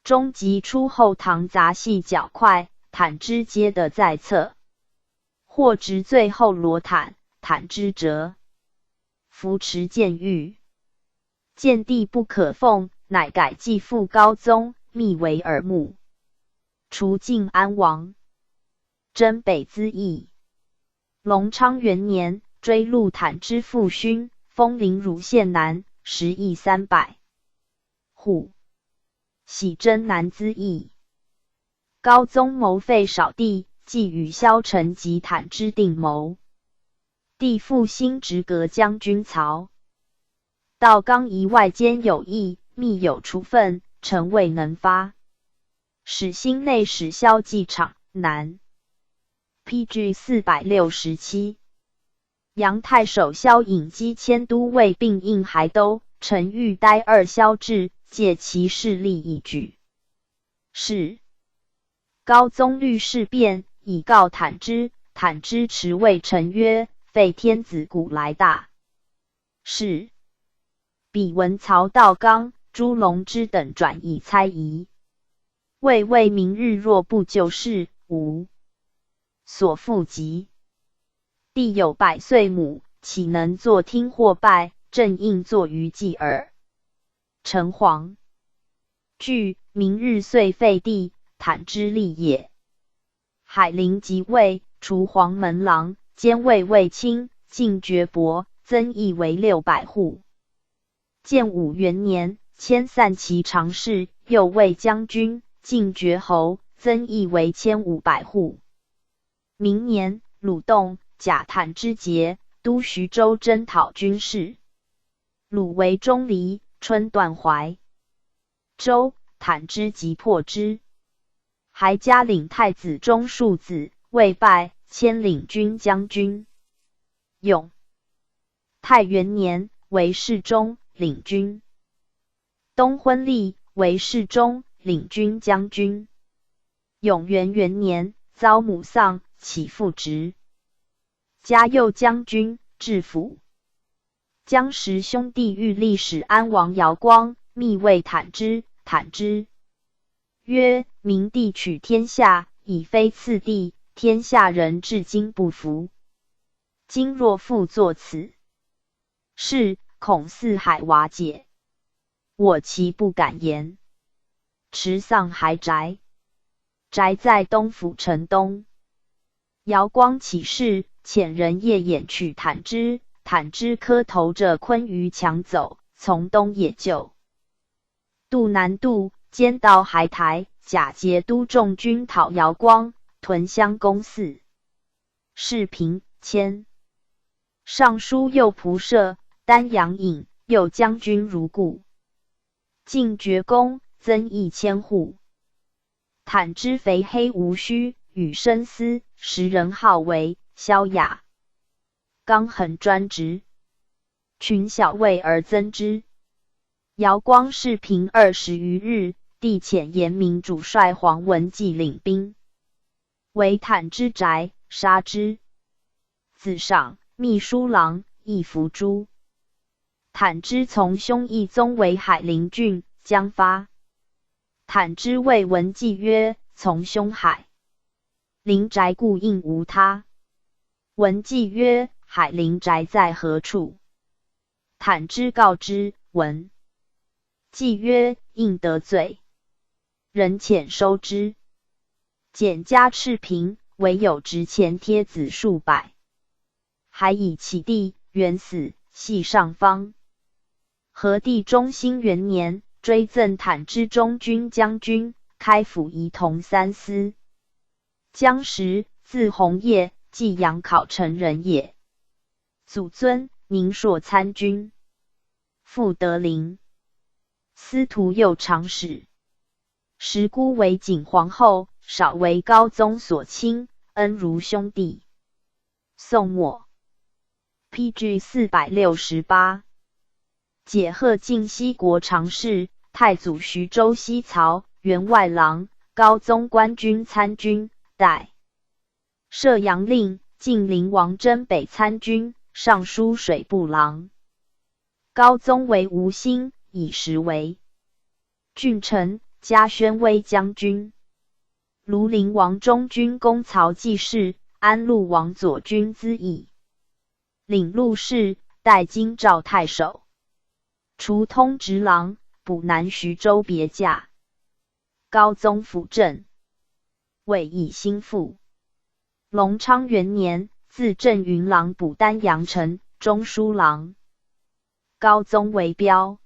中及出后堂杂戏较快，坦之皆得在侧。或执罪后罗坦，坦之折，扶持谏狱。见帝不可奉，乃改继父高宗，密为耳目。除晋安王，征北资邑。隆昌元年，追录坦之父勋，封临汝县男，10邑300户。喜征南资邑。高宗谋废少帝，即与萧臣及坦之定谋。帝复兴直阁将军曹道刚疑外间有异，密有处分，臣未能发。使兴内史萧继场，南。PG 467。杨太守萧隐基迁都尉，并应还都，臣欲待2萧至，借其势力一举。是高宗虑事变，以告坦之。坦之持谓臣曰：废天子古来大事。彼闻曹道刚、朱龙之等转以猜疑，谓明日若不就事，无所复及。帝有100岁母，岂能坐听或拜？正应坐于继耳。臣惶惧明日遂废帝，坦之立也。海陵即位，除黄门郎，兼卫卫卿，进爵伯，增邑为600户。建武元年，迁散骑常侍，右卫将军，进爵侯，增邑为1500户。明年，鲁栋、假坦之节，都徐州征讨军事。鲁为钟离，春断怀州，坦之即破之。还加领太子中庶子，未拜，迁领军将军。永泰元年，为侍中、领军。东昏历，为侍中、领军将军。永元元年，遭母丧，起复职。嘉佑将军，治府。江时兄弟欲立使安王姚光，密谓坦之，坦之曰：明帝取天下，已非次第，天下人至今不服。今若复作此事，恐四海瓦解。我其不敢言。持丧还宅，宅在东府城东。姚光起事，遣人夜掩取坦之，坦之磕头着昆鱼抢走，从东野救。渡南渡，兼到海台，假节都众军讨姚光，屯襄公寺。事平，迁尚书右仆射，丹阳尹，右将军如故。晋爵公，增1000户。坦之肥黑无须，与深思，时人号为萧雅。刚很专直，群小位而增之。姚光事平20余日，帝遣严明主帅黄文纪领兵，为坦之宅，杀之。子赏，秘书郎，亦伏诛。坦之从兄义宗为海陵郡，将发。坦之谓文纪曰：从兄海陵宅故应无他。文纪曰：海陵宅在何处？坦之告之，文纪曰：应得罪，人遣收之。简家赤贫，唯有值钱贴子数百。还以其弟，元死，系上方。和帝中兴元年，追赠坦之中军将军，开府仪同3司。姜时，字弘业，济阳考城人也。祖尊，宁朔参军。父德龄，司徒右长史。时姑为景皇后，少为高宗所亲，恩如兄弟。宋末 PG 468。解贺晋西国常侍，太祖徐州西曹，员外郎，高宗官军参军，代摄阳令，晋陵王征北参军，尚书水部郎。高宗为吴兴，以时为郡丞，加宣威将军。庐陵王中军公曹济事，安陆王左军资议，领录事，代京兆太守。除通直郎，补南徐州别驾。高宗辅政，委以心腹。隆昌元年，自镇云郎补丹阳城，中书郎。高宗为标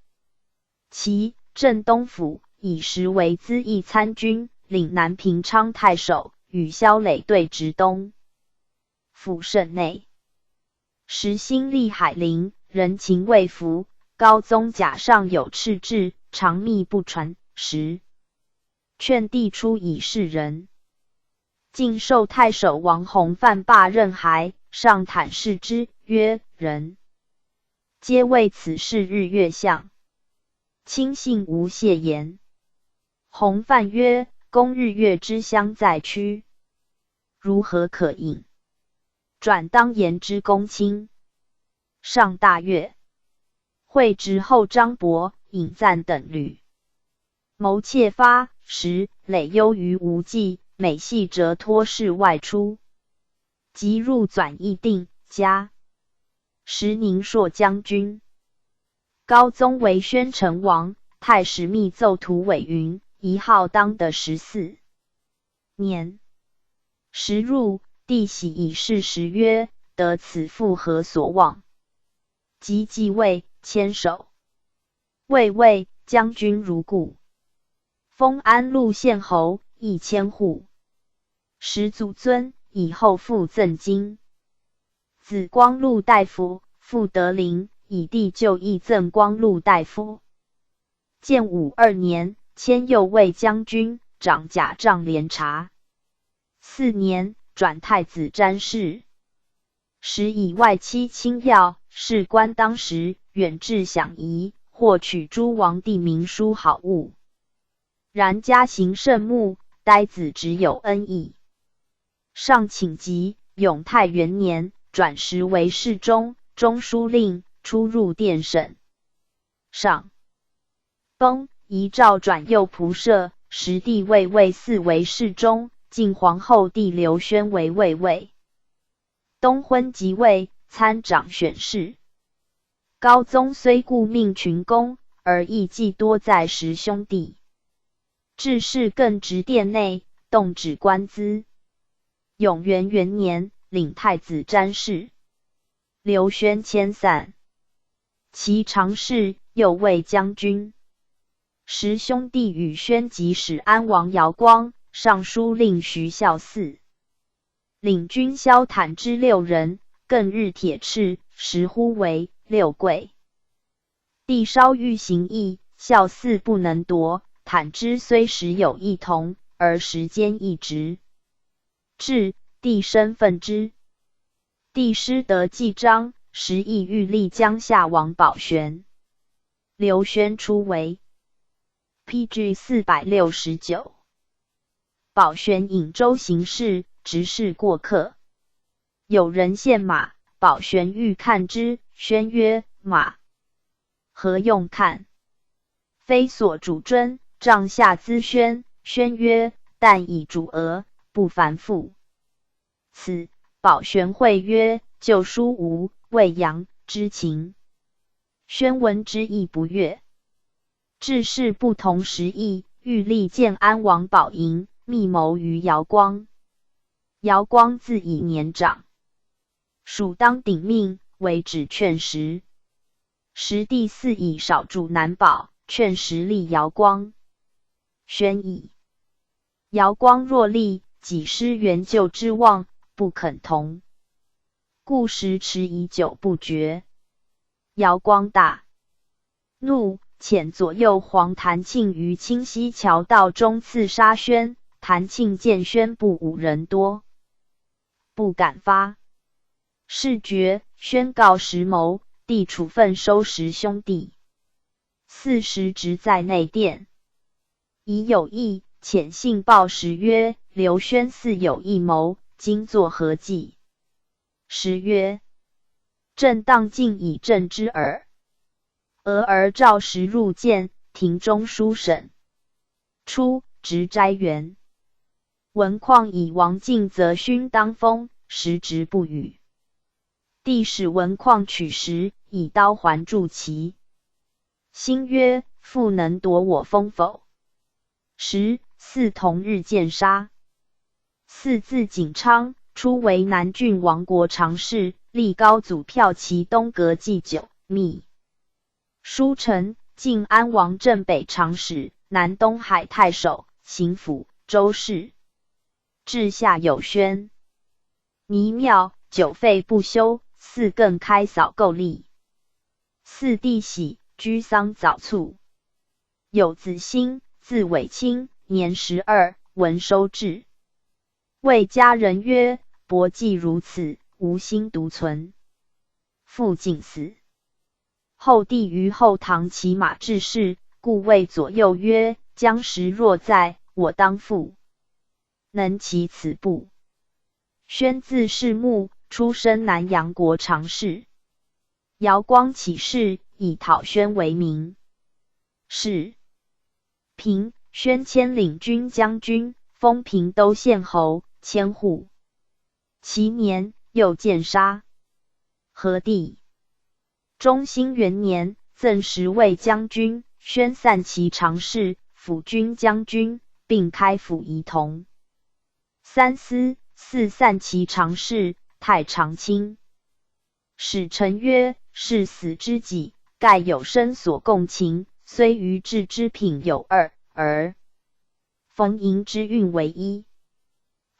齐镇东府，以时为资议参军，领南平昌太守，与萧累对直东府省内。时兴立海陵，人情未服。高宗假上有敕制，常密不传。时劝帝出以示人。晋授太守王弘范罢任还，上坦视之，曰：人皆为此事日月相，亲信无谢言。弘范曰：公日月之相在屈，如何可应？转当言之公卿。上大悦。会直后张伯、尹赞等屡谋窃发，时累忧于无计，每系折托事外出。即入纂议定，加时宁朔将军。高宗为宣城王，太史密奏图委云：一号当的14年，时入，帝喜以事时曰：得此复何所望？即继位，牵手。魏将军如故。封安陆县侯，1000户。时祖尊以后复赠金。子光禄大夫傅德龄以弟就义赠光禄大夫。建武2年，迁右卫将军，掌甲帐连察。4年，转太子詹事。时以外戚亲要，事官当时，远至享仪，或取诸王帝名书好物。然家行甚睦，呆子只有恩义。上请疾，永泰元年，转时为侍中、中书令，出入殿审。上崩，遗诏转右仆射，时帝位魏嗣为侍中，晋皇后帝刘宣为卫尉。东昏即位，参掌选事。高宗虽顾命群公，而意计多在十兄弟。治事更直殿内，动止官资。永元元年，领太子詹事。刘宣迁散，其常侍、右卫将军。十兄弟与宣即使安王姚光、尚书令徐孝嗣。领军骁坦之6人，更日铁赤，时呼为6贵。帝稍欲行义，孝嗣不能夺。坦之虽时有异同，而时间异直。至，帝身愤之。帝失得纪章，时意欲立江夏王宝玄。刘宣出为 PG 469。宝玄颍州行事，直视过客。有人献马，宝玄欲看之，宣曰：马何用看？非所主尊，帐下咨宣。宣曰：但以主额，不凡复。此宝玄会曰：旧书吴、魏阳之情。宣闻之意不悦。治事不同时意，欲立建安王宝寅，密谋于姚光。姚光自以年长，属当顶命，为止劝时。时帝嗣以少主难保，劝时立姚光。宣议。姚光若立，己失援救之望，不肯同。故时迟已久不决。姚光大怒，遣左右黄谭庆于清溪桥道中刺杀宣。谭庆见宣部5人多，不敢发。事决，宣告时谋，帝处分收拾兄弟。40直在内殿。已有意，遣信报时曰：刘宣似有异谋，今作何计？时曰：朕当尽以正之耳。俄而召时入见，庭中书审。初，执斋园。闻况以王敬则勋当封，时直不语。帝使文况取时，以刀环筑其。兴曰：复能夺我封否？时，嗣同日见杀。嗣字景昌，初为南郡王国常侍，历高祖骠骑东阁祭酒，密。书臣，晋安王镇北长史、南东海太守、刑府、州事。治下有宣。倪庙，久废不修，嗣更开扫构立。嗣帝喜，居丧早卒。有子兴，字伟清，年12，文收治。谓家人曰：伯既如此，吾心独存。父竟死。后帝于后堂骑马致仕，故谓左右曰：将时若在，我当复。能骑此步。宣字世穆，出身南阳国常侍。姚光起事，以讨宣为名。是平，宣迁领军将军，封平都县侯，千户。其年，又见杀。和帝中兴元年，赠10位将军，宣散骑常侍、辅军将军，并开府仪同。3司、4散骑常侍，太常卿。使臣曰：是死之己，盖有生所共情，虽于治之品有2，而逢迎之运为1。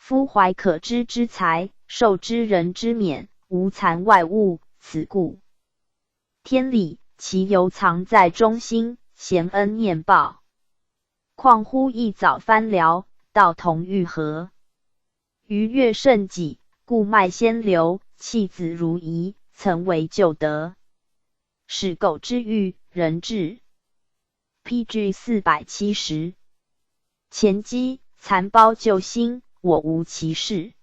夫怀可知之财，受之人之免，无残外物，此故天理其犹藏在中心，贤恩念报。况乎一早藩僚，道同欲合。余悦甚己，故迈先流，弃子如仪，曾为旧德。使苟之欲，人至。PG 470。前击残包救星，我无其事。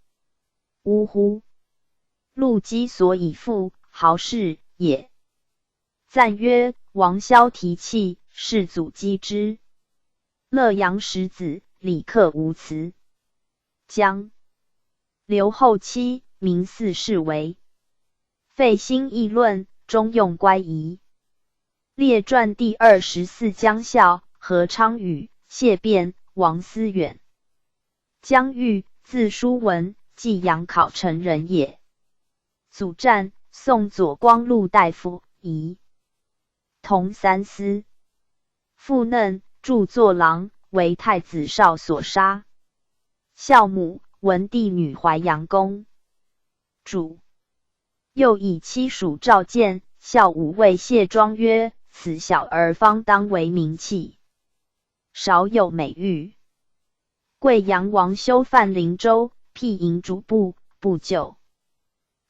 呜呼！陆机所以复，豪士也。赞曰：王萧提气，世祖击之。乐阳十子，李克无辞。将刘后期，名四世为。废新议论，中用乖疑。列传第24姜孝、何昌宇、谢辩、王思远。姜玉，字叔文，济阳考城人也。祖战，宋左光禄大夫，仪同三司。父嫩，著作郎，为太子少所杀。孝母，文帝女淮阳公主。又以妻属赵建，孝武为谢庄曰：此小儿方当为名器，少有美誉。贵阳王修范灵州，辟营主簿，不救。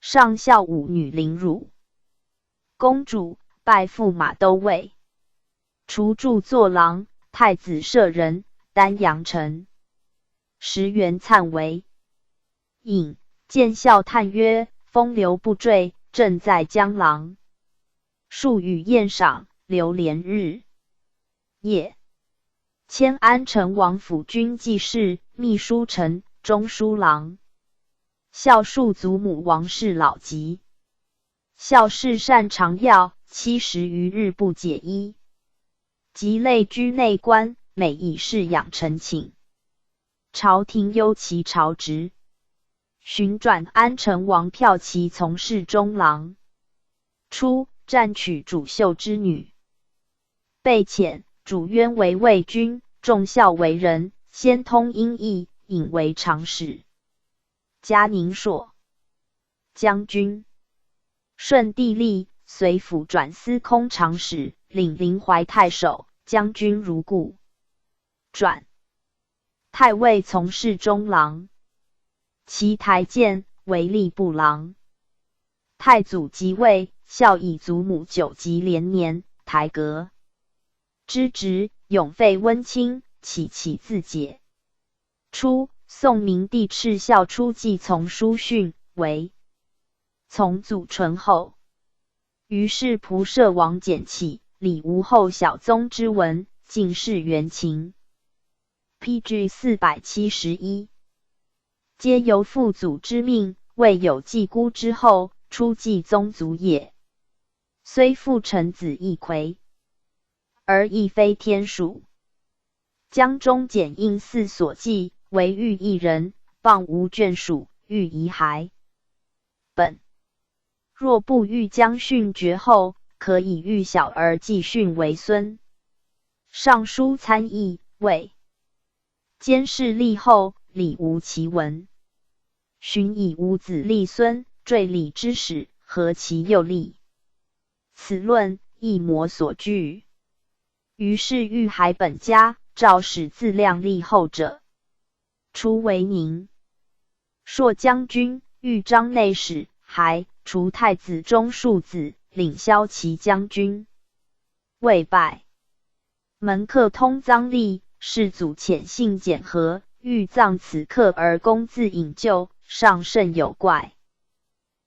上孝武女凌辱。公主，拜驸马都尉。除著作郎，太子舍人，丹阳城。时元粲为尹，见孝叹曰：风流不坠，正在江郎。数与宴赏，流连日夜。迁安成王府军记事、秘书丞、中书郎。孝庶祖母王氏老疾，孝氏擅长药，70余日不解衣。即累居内官，每以侍养陈请。朝廷忧其朝职，寻转安成王骠骑从事中郎。初，战取主秀之女，被遣，主渊为魏君，重孝为人，先通音译，引为长史。嘉宁朔将军。顺帝立，随府转司空长史，领临淮太守，将军如故。转太尉从事中郎。其台谏，为吏部郎。太祖即位，孝以祖母9级连年，台阁。之职，永废温卿，岂其自解。初，宋明帝敕孝出继从书训，为从祖淳后。于是仆射王简起，李吴后小宗之文，尽是原情。PG 471。皆由父祖之命，未有继孤之后，出继宗族也。虽父臣子一魁，而亦非天属。江中简应嗣所记，为御一人，傍无眷属，欲遗骸。本若不欲将训绝后，可以育小儿继训为孙。尚书参议谓监视立后，礼无其文。寻以无子立孙，坠礼之始，何其诱立？此论亦魔所据。于是欲骸本家，诏使自量立后者。初为宁朔将军、豫章内史，还除太子中庶子，领骁骑将军。未拜。门客通赃吏，世祖遣信简和，欲葬此客而公自引咎，尚甚有怪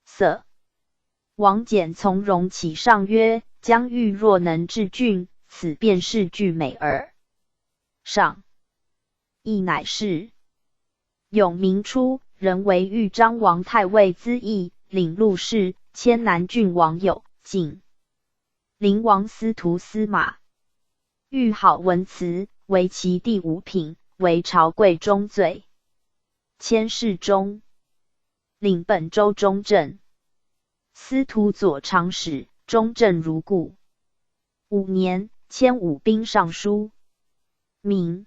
色。王简从容启上曰：将欲若能治郡，此便是具美耳。上亦乃是。永明初，人为豫章王太尉资议，领陆氏，迁南郡王有景。灵王司徒司马。欲好文辞，为其第5品，为朝贵中罪。迁侍中，领本州中正。司徒左长史，中正如故。5年，迁武兵尚书。明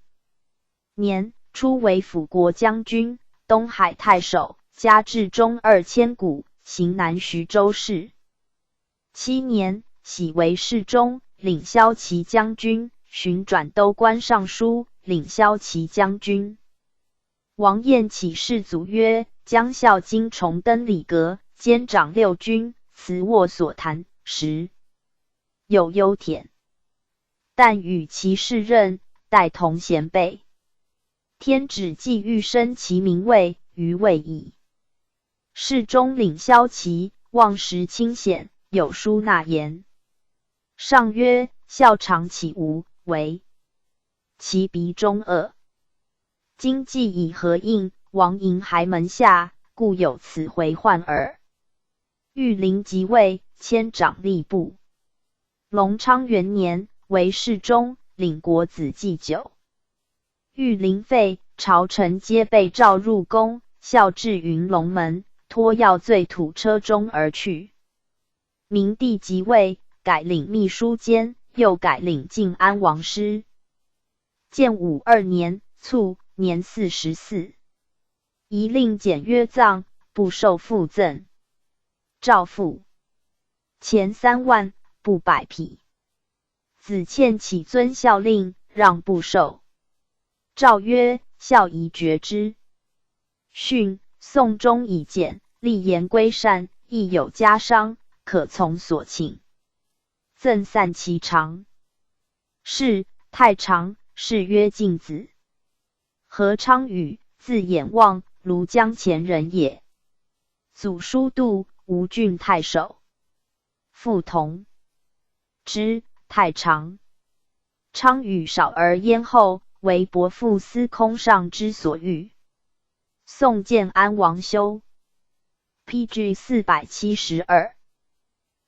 年，初为辅国将军，东海太守，加至中2000斛，行南徐州事。7年，徙为侍中，领骁骑将军，巡转都官尚书，领骁骑将军。王晏起士卒曰：将校经重登里阁，兼掌6军，辞握所谈时，有忧忝，但与其士任，待同衔辈。天旨既欲升其名位，余未矣。侍中领骁骑，望时清显，有书纳言。上曰：校常岂无为？其鼻中恶。今既以合应，王营还门下，故有此回患耳。玉陵即位，迁掌吏部。隆昌元年，为侍中，领国子祭酒。玉陵废，朝臣皆被召入宫，校至云龙门，托药醉土车中而去。明帝即位，改领秘书监，又改领晋安王师。建武2年卒，年44。宜令简约葬，不受附赠。诏赋钱3万，布100匹。子倩起遵校令，让不受。诏曰：校宜决之。训宋中以简，立言归善，亦有家商，可从所请。赠散其长。是太常，谥曰敬子。何昌宇，字衍望，庐江前人也。祖叔度，吴郡太守。父同之，太常。昌宇少而焉厚，为伯父司空上之所欲。宋建安王修 PG 472，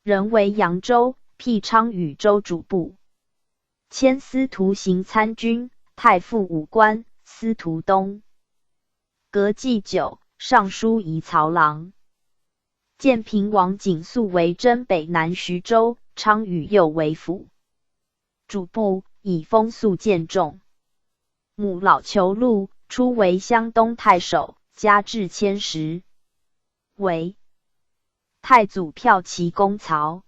人为扬州，辟昌宇州主簿，迁司徒行参军，太傅武官，司徒东阁祭酒，尚书仪曹郎。建平王景肃为征北南徐州，昌宇又为府主簿，以封肃见重。母老裘禄，初为湘东太守，加至千石，为太祖骠骑公曹。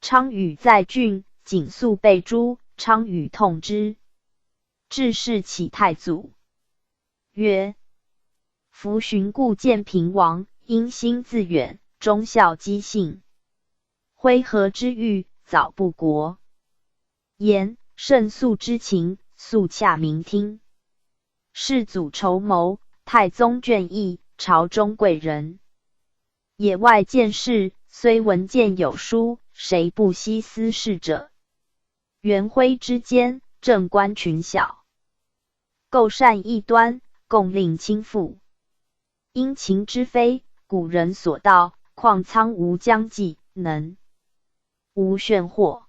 昌宇在郡，景肃被诛，昌宇痛之，致仕启太祖，曰：夫寻故建平王，因心自远，忠孝积信，徽和之欲，早不国。言胜肃之情，肃洽民听。世祖筹谋，太宗眷意，朝中贵人。野外见事，虽闻见有书，谁不悉思事者？元徽之间，政官群小，构善异端，共令倾覆。因情之非，古人所道，况苍无将计，能无炫惑。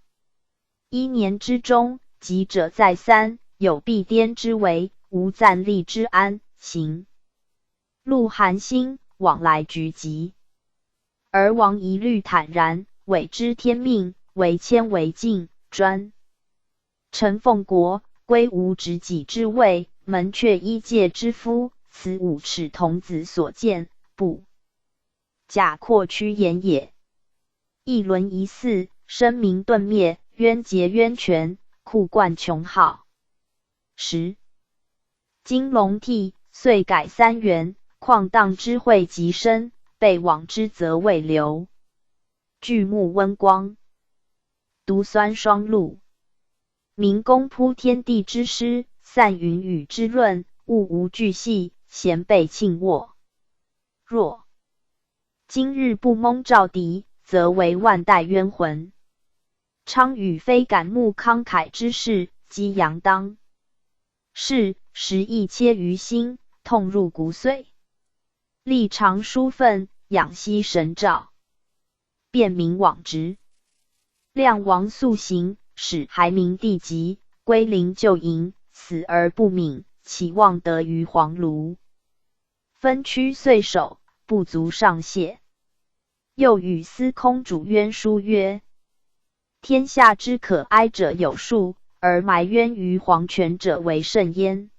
1年之中，吉者再三，有必颠之为，无暂立之安行。陆寒心，往来局急。而王一律坦然，委之天命，为谦为敬，专承奉国，归无执己之位，门阙一介之夫，此5尺童子所见，不假阔屈言也。一伦一嗣，声名顿灭，渊结渊泉，库灌穷耗。今龙替，遂改3元，旷荡之惠极深，被往之则未留。巨木温光，毒酸双露。民公铺天地之师，散云雨之论，物无巨细，咸被庆握。若今日不蒙召敌，则为万代冤魂。昌宇非感慕慷慨之事，激扬当是时亦切于心，痛入骨髓。历常疏愤，仰息神诏，便民往直。亮王速行，使还明帝疾，归陵就营，死而不泯，岂望得于黄庐？分区岁首，不足上谢。又与司空主渊书曰：天下之可哀者有数，而埋冤于黄泉者为甚焉。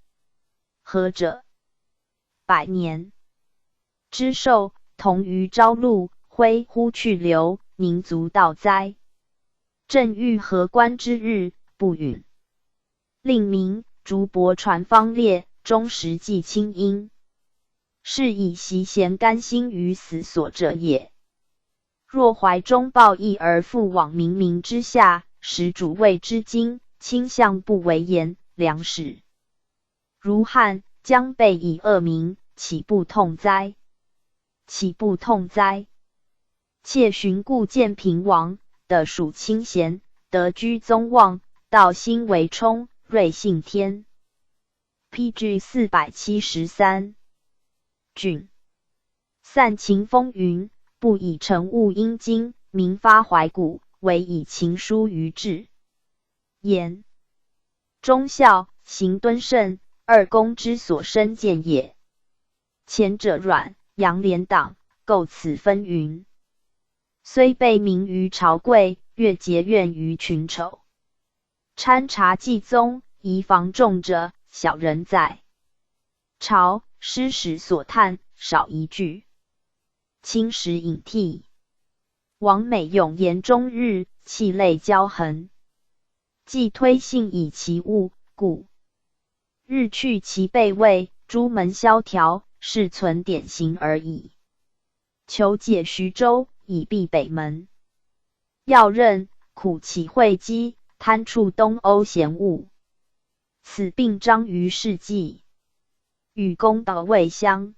何者？百年之寿，同于朝露，挥乎去留，宁足道哉？正欲何观之日，不允。令民竹帛传芳烈，终时寄清音。是以习贤甘心于死所者也。若怀忠报义而复往冥冥之下，使主谓之精，倾向不为言，良使。如汉将被以恶名，岂不痛哉？岂不痛哉？妾寻故建平王，的属清贤，德居宗望，道心为冲，瑞信天。PG 473。郡散秦风云，不以成物阴经，民发怀古，唯以情书于志。言忠孝，行敦慎，二公之所生见也。前者阮、杨连党，构此纷纭，虽被名于朝贵，越结怨于群丑。参察季宗，宜防重者，小人在朝，失时所叹，少一句。清时隐涕，王美永言终日，泣泪交痕。既推信以其物，故日去其备位，朱门萧条，是存典型而已。求解徐州，以避北门。要任苦其会稽，贪触东欧闲物。此病章于世纪。与公道未相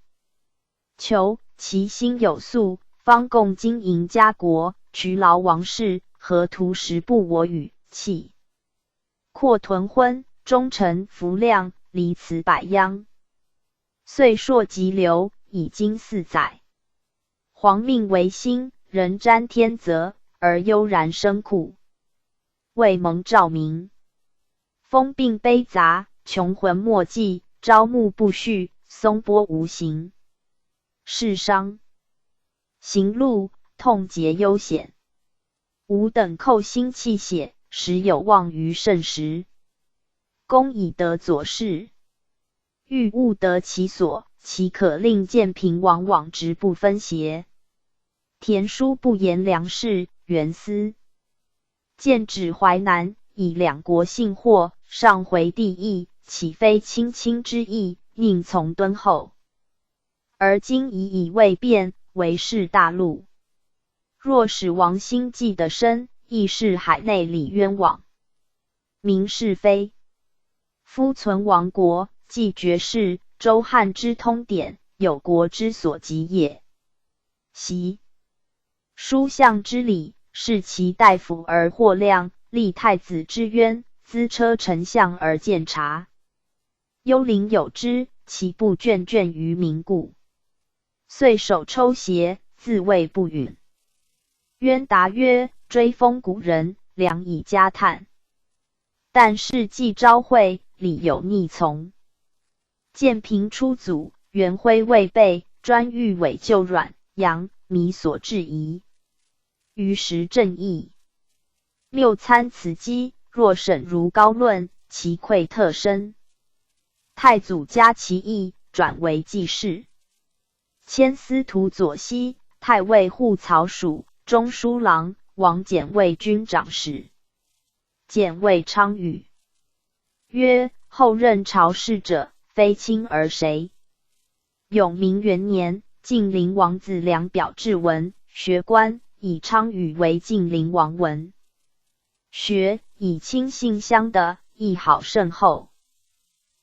求，其心有素，方共经营家国，劬劳王室，何图时不我与弃？阔屯昏，忠臣服亮，离辞百殃。岁朔急流，已经4载。皇命维新，人沾天泽，而悠然生酷。未蒙照明，风病悲杂，穷魂莫际，朝暮不续，松波无形。世伤行路，痛结忧险。吾等寇心泣血，实有望于盛时。公以得左氏，欲务得其所，岂可令建平王往直不分邪？田书不言良事，原思建指淮南，以两国幸祸，上回帝意，岂非卿卿之意，宁从敦厚？而今已以未变，为是大陆。若使王兴继得生，亦是海内里冤枉。明是非，夫存亡国，既绝世，周汉之通典，有国之所及也。习书相之礼，视其大夫而获量，立太子之渊，资车丞相而见察。幽灵有之，其不眷眷于民故。遂手抽鞋，自谓不允。渊答曰：追封古人，良以加叹。但事既昭会，理有逆从。建平出祖，元徽未备，专欲委就阮、杨、弥所质疑。于时正义谬参此机，若审如高论，其愧特深。太祖加其意，转为记事。迁司徒左熙、太尉护曹署、中书郎，王翦为军长史。翦谓昌宇曰：后任朝事者，非卿而谁？永明元年，晋灵王子良表志文，学官，以昌宇为晋灵王文学，以亲信相的，亦好甚厚。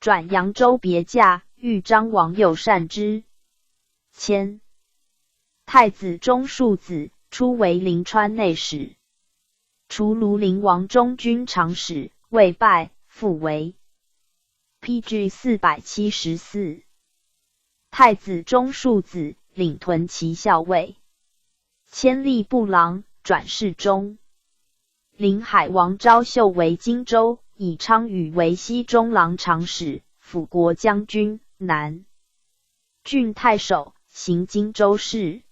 转扬州别驾，豫章王右善之。迁太子中庶子，初为临川内史，除庐陵王中军长史，未拜，复为。PG 474。太子中庶子，领屯骑校尉，迁吏部郎，转侍中。临海王昭秀为荆州，以昌宇为西中郎长史，辅国将军，南郡太守，行荆州事。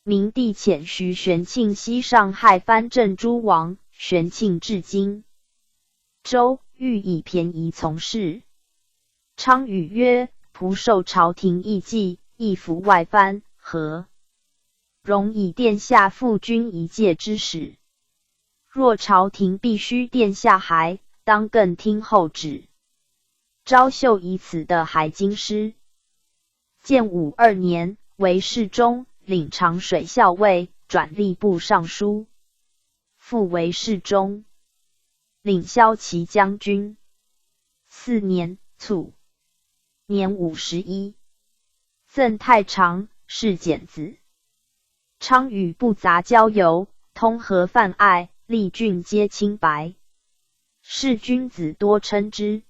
明帝遣徐玄庆西上害藩镇诸王，玄庆至荆州，欲以便宜从事。昌宇曰：仆受朝廷议记，亦服外藩，和容以殿下复军一介之使。若朝廷必须殿下还，当更听后旨。昭秀以此的海京师。建武2年，为侍中，领长水校尉，转吏部尚书，复为侍中，领骁骑将军。4年卒，年51，赠太常，是简子。昌与不杂交游，通和泛爱，立郡皆清白。是君子多称之。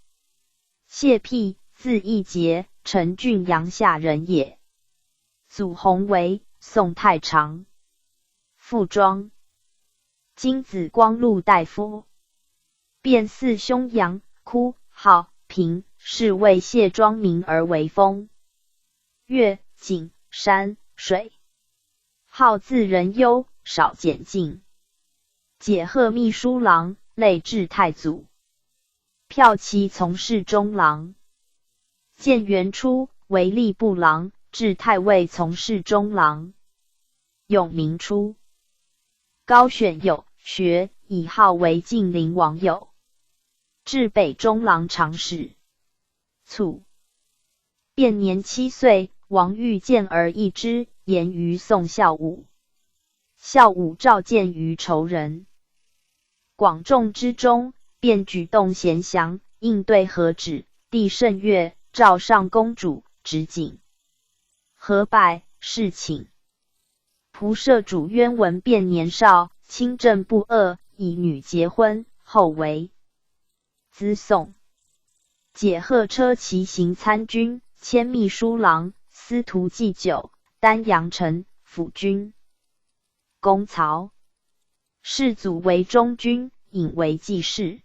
谢辟，字义节，陈郡阳夏人也。祖弘为，宋太常。父庄。今子光禄大夫。卞四兄杨哭、浩、平，是为谢庄名而为封。岳、景、山、水。号字仁幽，少简进。解贺秘书郎，累至太祖。骠骑从事中郎。建元初，为吏部郎，至太尉从事中郎。永明初，高选有学，以号为晋陵王友。至北中郎常侍。卒。便年7岁，王欲见而异之，言于宋孝武。孝武召见于仇人。广众之中，便举动贤祥，应对和旨，帝甚悦，召上公主，执景。和拜，侍请。仆射主渊闻便年少，清正不阿，以女结婚，后为资送。解贺车骑行参军，迁秘书郎，司徒祭酒，丹阳城辅军。公曹。世祖为中军，引为记事。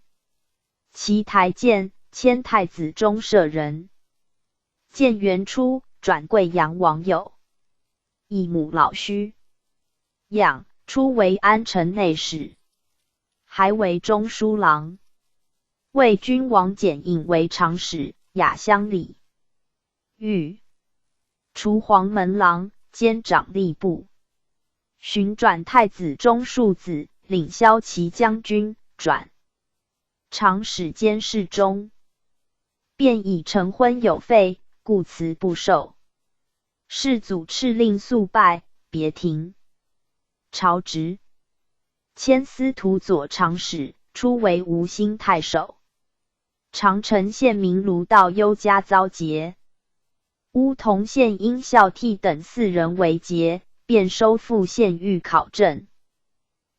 其台谏，迁太子中舍人。建元初，转贵阳王友。义母老胥。养，初为安城内史，还为中书郎。魏君王简引为长史，雅乡里。御，除黄门郎，兼掌吏部。寻转太子中庶子，领骁骑将军，转长史兼侍中。便已成婚有废，故辞不受。世祖敕令速拜，别庭。朝职。迁司徒左长史，初为吴兴太守。长城县民卢道幽家遭劫。乌同县因孝悌等4人为劫，便收复县狱考证。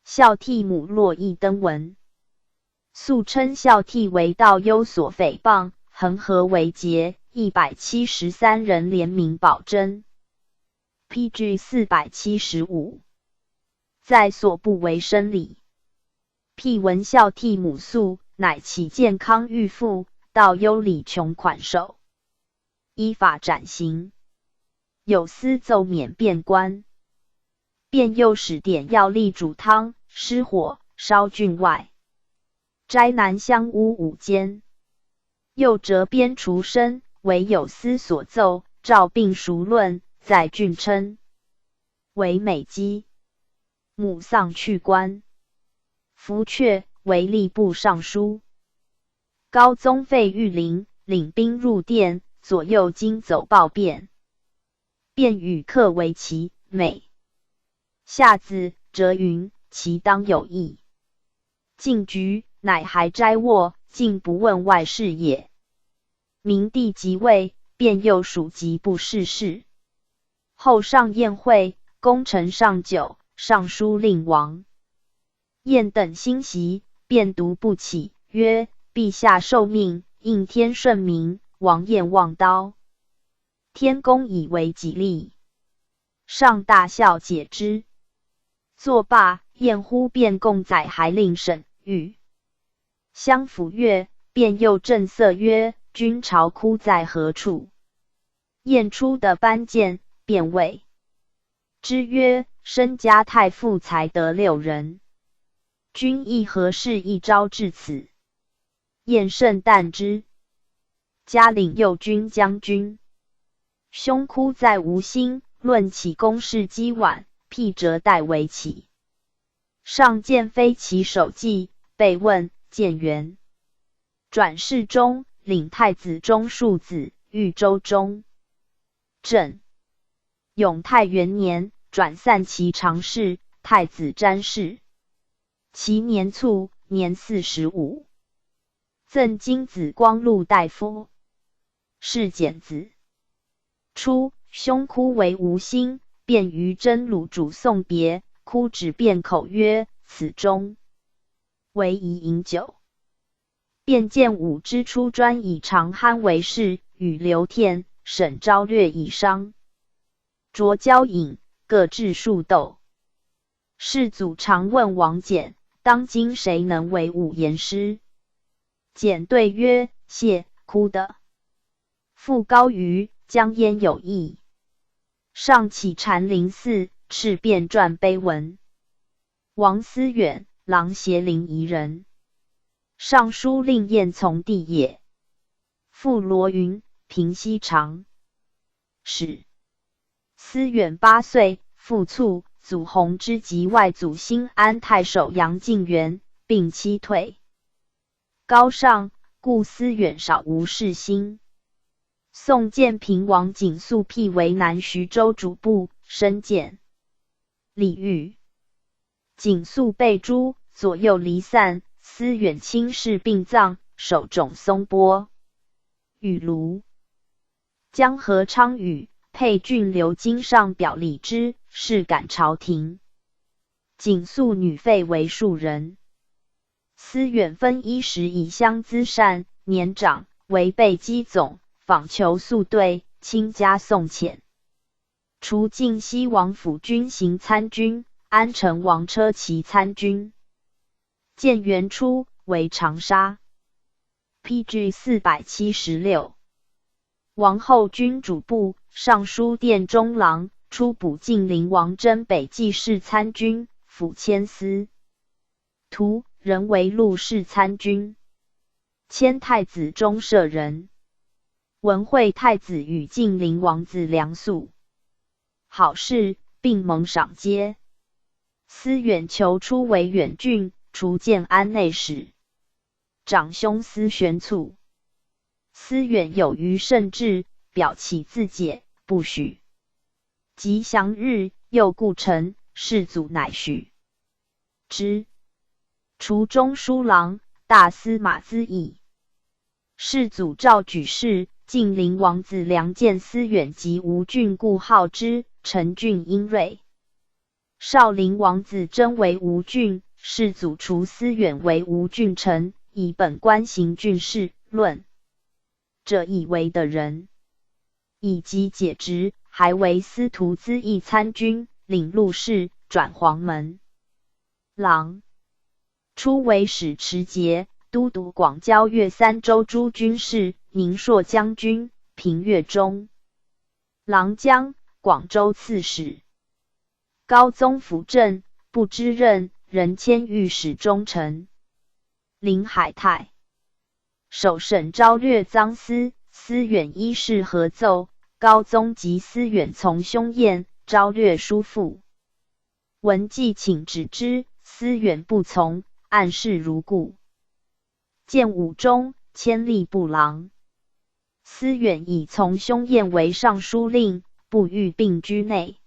孝悌母骆亦登闻，素称孝悌为道幽所诽谤，恒河为劫，173人联名保真。PG 475，在所不为生理。辟闻孝悌母诉，乃起健康预付，道幽礼穷款手，依法斩刑。有司奏免便官。便又使点药力煮汤，失火，烧郡外。斋南乡屋5间。又折边除身，为有司所奏，照并熟论，在郡称为美姬。母丧去官。福阙，为吏部尚书。高宗废御林，领兵入殿，左右经走报变。便与客为其美。下子折云，其当有意。进局，乃还斋卧，竟不问外事也。明帝即位，便又属籍部事事。后上宴会，功臣上酒，上书令王。宴等欣习，便独不起，曰：陛下受命，应天顺民，王宴望刀。天公以为己利。上大笑解之。作罢，宴乎便共载还令审谕。相府阅，便又正色曰：君朝哭在何处？宴出的班见，便谓之曰：身家太傅才得6人，君亦何事一朝至此？宴甚惮之。加领右军将军。兄哭在无心，论起公事积晚，辟折代为起。上见非其首记，被问建元。转世中，领太子中庶子，豫州中正。永泰元年，转散骑常侍，太子詹事。其年卒，年45。赠金子光禄大夫。是简子。初，兄哭为无心，便于真鲁主送别，哭只辩口曰：“此中为宜饮酒。”便见武之初专以长酣为事，与刘天、沈昭略以商。酌交饮，各置数斗。世祖常问王翦：“当今谁能为武言师？”简对曰：“谢哭的。复高于江淹有意。”上启禅林寺，敕便撰碑文。王思远，琅邪临沂人。尚书令晏从弟也。父罗云，平西常使。思远8岁，父卒，祖弘之及外祖新安太守杨敬元，并妻退。高尚，故思远少无事心。宋建平王景肃辟为南徐州主簿，身见李煜。景肃被诛，左右离散，思远亲事并葬，首冢松波。与卢江河昌宇、沛郡刘金上表礼之，事感朝廷。景肃女废为庶人。思远分衣食以相资善，年长，为备机总，访求宿对，亲家送遣。除晋西王府军行参军，安成王车骑参军。建元初，为长沙。PG 476。王后军主簿、尚书殿中郎，出补晋陵王真北济士参军，辅迁司徒，人为陆氏参军。迁太子中舍人。文惠太子与晋陵王子梁肃好事，并蒙赏阶。思远求出为远郡，除建安内史。长兄思玄卒。思远有余甚至，表启自解，不许。吉祥日，又故臣，世祖乃许之。除中书郎、大司马资议。世祖诏举事，晋陵王子梁见思远及吴郡，故号之，陈郡英锐。少陵王子真为吴郡，世祖除思远为吴郡丞，以本官行郡事，论者以为的人，以及解职，还为司徒资议参军，领陆事，转黄门郎。初为使持节，都督广交越三州诸军事，宁朔将军，平越中郎将，广州刺史。高宗辅政，不知任，人迁御史中丞。临海太守沈昭略赃司，思远依事合奏，高宗及思远从兄宴，昭略书复。文纪请止之，思远不从，按事如故。建武中，迁吏部郎。思远以从兄宴为尚书令，不欲并居内。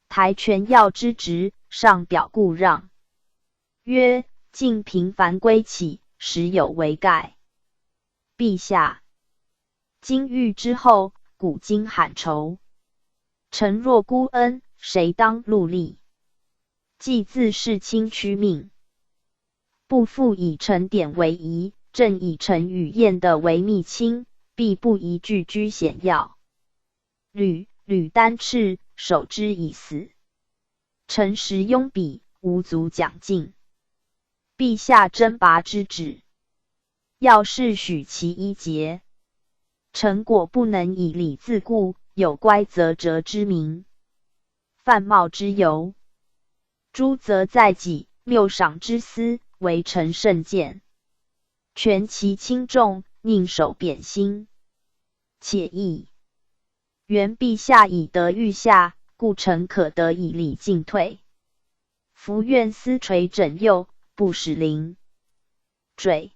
台权要之职，上表故让，曰：“晋频繁归起，时有违盖。陛下，今欲之后，古今罕酬。臣若孤恩，谁当戮力？既自视亲屈命，不复以臣典为宜，正以臣与晏的为密亲，必不宜拒居险要。屡单斥，守之以死。臣实拥彼，无足讲尽。陛下征拔之旨，要事许其一节。臣果不能以礼自固，有乖则折之名，犯冒之尤。诛则在己，谬赏之私，为臣甚见。权其轻重，宁守贬心。且亦原陛下以德御下，故臣可得以礼进退。伏愿思垂枕右，不使凌坠。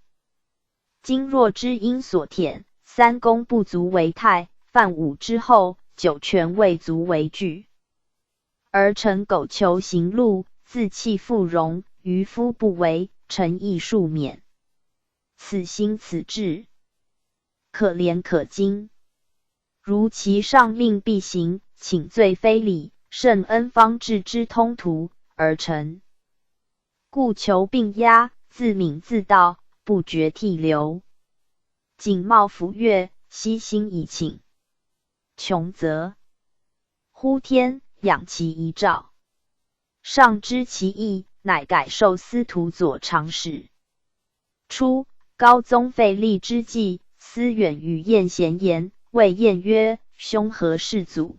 今若知因所舔，三公不足为泰，犯五之后，九权未足为惧。而臣苟求行路，自弃妇容，渔夫不为，臣亦恕免。此心此志，可怜可惊。如其上命必行，请罪非礼，圣恩方治之通途，而臣故求并压，自悯自道，不觉涕流。景茂抚乐，悉心以请。穷则呼天，仰其遗诏。上知其意，乃改授司徒左长史。初，高宗废立之际，司远与晏咸言，谓晏曰：“兄何世祖？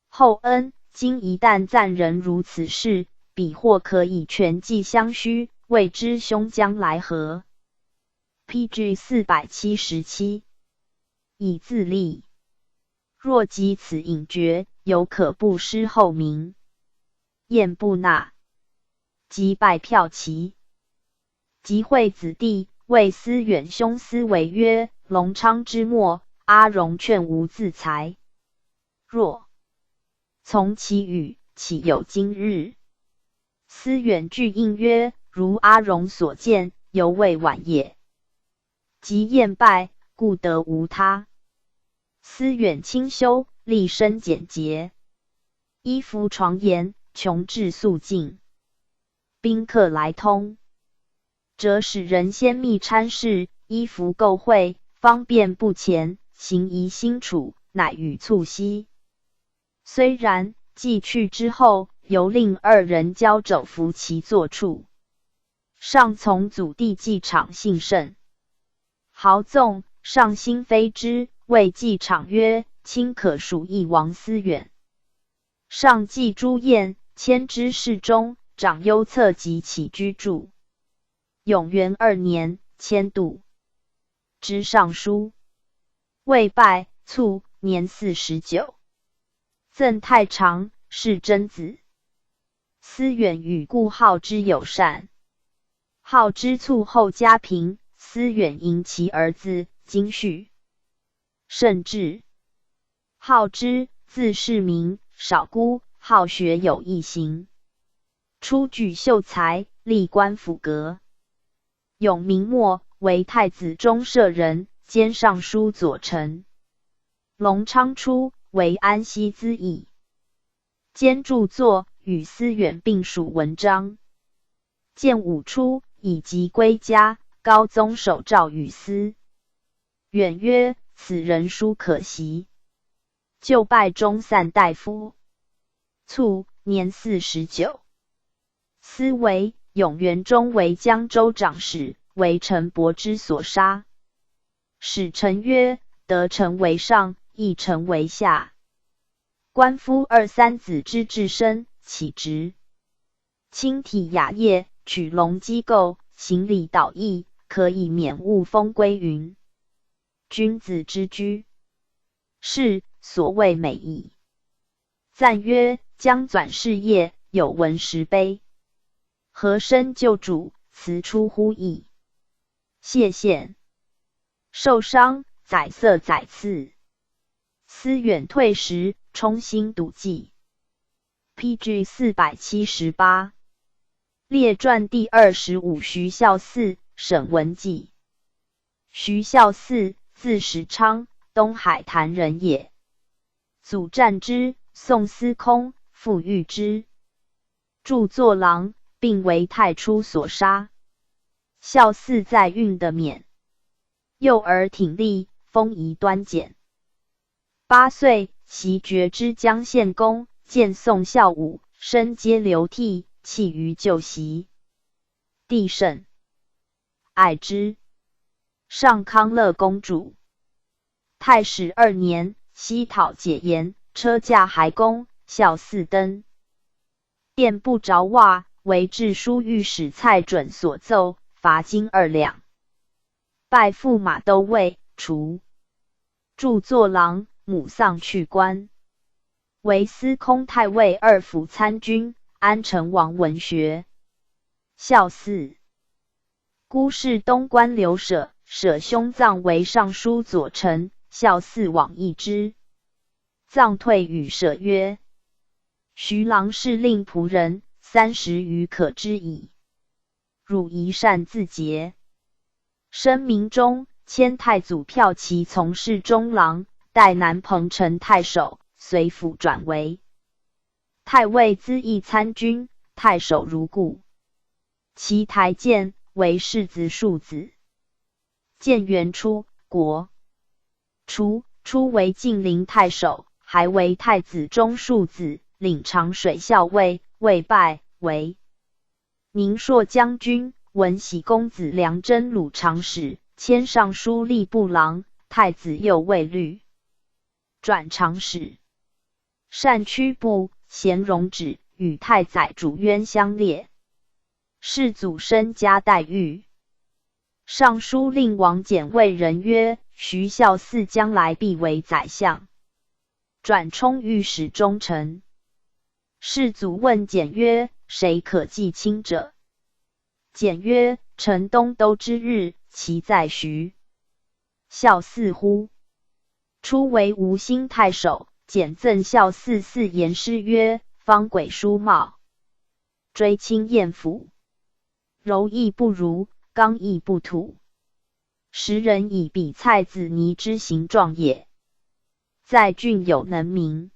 厚恩，今一旦赞人如此事，彼或可以全计相须，未知兄将来何？” PG 477以自立。若及此隐绝，犹可不失后名。晏不纳，即拜骠骑。及会子弟，谓司远兄司为曰：“隆昌之末，阿荣劝吾自裁。若从其语，岂有今日？”司远具应曰：“如阿荣所见，犹未晚也。”及晏拜，故得无他。司远清修，立身简洁，衣服床沿，穷至肃静。宾客来通，则使人先密参事，衣服垢秽，方便不前，行宜心处，乃与促膝。虽然，既去之后，犹令二人交肘扶其坐处。上从祖弟祭场幸甚。豪纵，上心非之，谓祭场曰：“卿可属义王司远。”上祭朱晏，迁之侍中，掌忧策及起居注。永元2年，迁度知尚书。未拜，卒，年49。赠太常，是真子。司远与故好之友善。好之卒后家贫，司远迎其儿子，今续甚至。好之，字世民，少孤，好学有一行。初举秀才，历官府阁。永明末，为太子中舍人，兼尚书左丞。隆昌初，为安西咨议，兼著作，与司远并属文章。建武初，以疾归家，高宗手诏与司远曰：“此人殊可惜。”就拜中散大夫。卒，年49。司为永元中为江州长史，为陈伯之所杀。使臣曰：“得臣为上，亦臣为下。官夫二三子之至身，岂直？清体雅业，取龙机构，行礼导义，可以免误风归云。君子之居，是所谓美矣。”赞曰：“将纂事业，有闻石碑。和珅救主，辞出乎意。谢县受伤，载色载次。司远退时，充心笃记。” PG 478列传第25徐孝嗣，沈文纪。徐孝嗣，字时昌，东海坛人也。祖战之，宋司空，父御之，著作郎，并为太初所杀。孝嗣在运的免，幼儿挺立，风仪端简。8岁，袭爵之江献公，见宋孝武，身皆流涕，泣于旧席。帝甚爱之。上康乐公主。太史2年，西讨解严，车驾还公，孝嗣登殿不着袜，为治书御史蔡准所奏，罚金2两。拜驸马都尉，除著作郎，母丧去官，为司空太尉二辅参军，安成王文学。孝嗣，孤氏东官刘舍，舍兄葬为尚书左丞，孝嗣往诣之。葬退与舍曰：徐郎是令仆人，30余可知矣。汝宜善自节。申明中，迁太祖骠骑从事中郎，代南彭城太守，随府转为太尉资议参军，太守如故。其台谏为世子庶子。建元初，国初为晋陵太守，还为太子中庶子，领长水校尉，未拜为宁朔将军，文喜公子梁真鲁长史，迁尚书吏部郎，太子右卫律，转长史。善曲部，贤容止，与太宰主渊相列。世祖身加待遇。尚书令王翦谓人曰：徐孝嗣将来必为宰相。转充御史中丞。世祖问简曰：谁可继卿者？简曰：臣东都之日，其在徐孝嗣乎？初为吴兴太守，简赠孝嗣4言诗曰：方轨书貌，追卿艳府，柔亦不如，刚亦不土。时人以比蔡子尼之形状也。在郡有能名。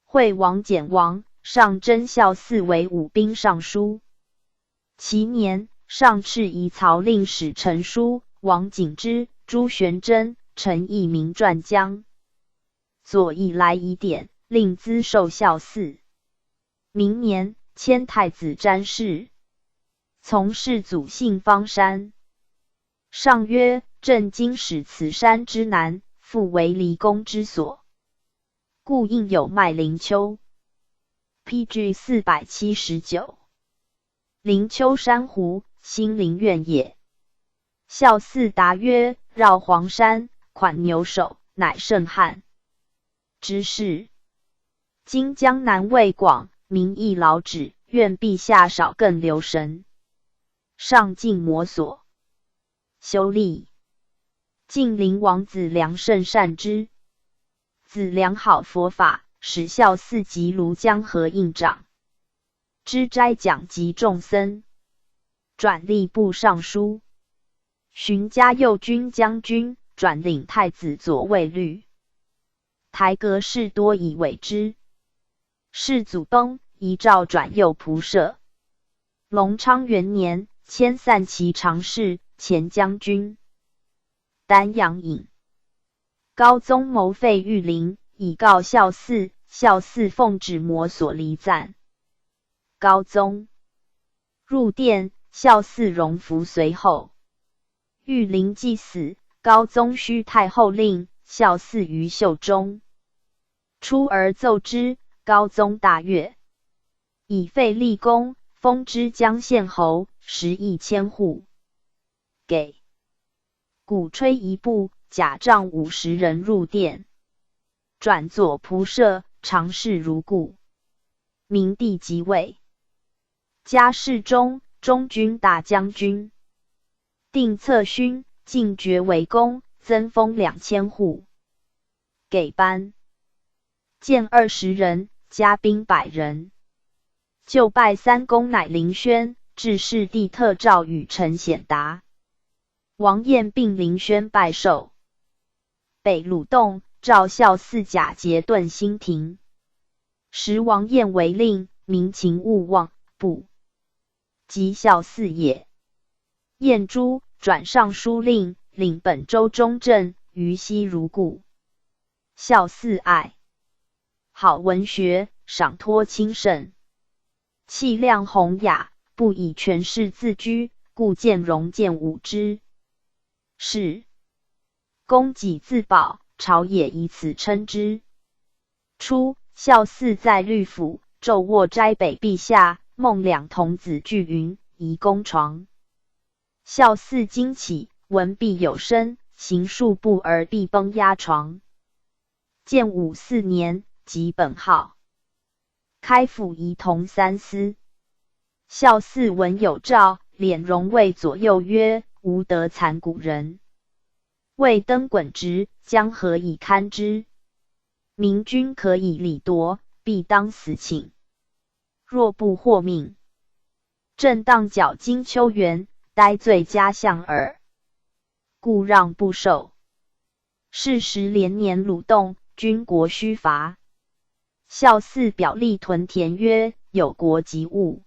惠王简王，上征孝嗣为武兵尚书。其年，上敕夷曹令史陈书、王景之、朱玄真、陈义明传将。左以来疑典，令资授孝嗣。明年，迁太子詹事。从世祖幸方山。上曰：朕今使此山之南，复为离宫之所，故应有麦灵丘。PG 479。灵丘珊瑚，兴陵苑也。孝嗣答曰：绕黄山，款牛首，乃甚罕之事。今江南魏广，民亦劳止，愿陛下少更留神。上进摩所，修立。晋陵王子良甚善之。子良好佛法，使孝嗣及庐江河印长。知斋讲及众僧，转吏部尚书。寻嘉右军将军，转领太子左卫律。台阁事多以委之。世祖东，遗诏转右仆射。隆昌元年，迁散骑常侍、前将军。丹阳尹。高宗谋废御林，以告孝嗣，孝嗣奉旨摩所离赞。高宗入殿，孝嗣荣服随后。御林既死，高宗虚太后令，孝嗣于袖中。出而奏之，高宗大悦，以废立功，封之江县侯，10亿千户。给。鼓吹一部，甲仗50人入殿。转左仆射，常侍如故。明帝即位。加侍中，中军大将军。定策勋，进爵为公，增封2000户。给班。建20人，加兵100人。就拜3公乃凌轩，致仕帝特诏与陈显达。王彦并凌轩拜寿。北鲁洞，诏孝嗣假节顿兴亭。时王彦为令，民情勿忘，不及孝嗣也。彦诛，转尚书令，领本州中正，于西如故。孝嗣爱好文学，赏托清盛，气量宏雅，不以权势自居，故见荣见侮之。是供给自保，朝野以此称之。初，孝嗣在律府，昼卧斋北壁下，梦2童子聚云，移宫床。孝嗣惊起，闻壁有声，行数步而壁崩压床。建武4年，即本号。开府仪同3司。孝嗣闻有诏，敛容谓左右曰：吾得残古人，未登衮职，将何以堪之？明君可以礼夺，必当死请。若不获命，正当缴金丘园，待罪加项耳。故让不受。是时连年鲁动，军国虚乏。孝嗣表力屯田曰：有国及物，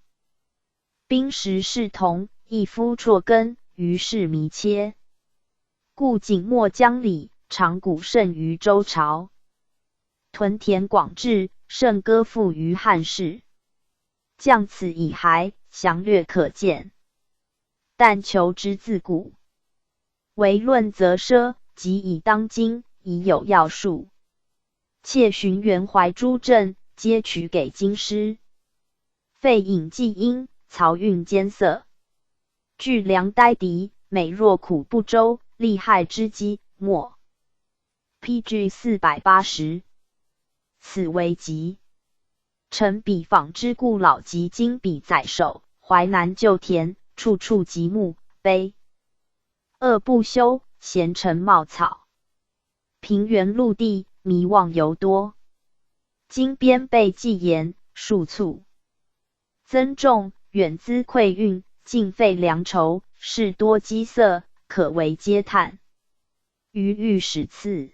兵实是同，一夫辍根，于是弥切。故景末将礼，长谷甚于周朝。屯田广治，甚歌赋于汉室。降此以骸，详略可见。但求之自古，唯论则奢，即以当今，已有要术。窃寻袁怀诸镇，皆取给京师。废尹季婴，漕运艰涩。据粮呆敌，每若苦不周，利害之机，末。PG 480。此为急。臣彼访之故老及今彼在手，淮南旧田，处处极木碑。恶不休，闲尘茂草。平原陆地，迷望尤多。今边备纪严，数促增重，远资馈运，尽费粮筹，事多积塞，可为嗟叹。余欲使赐，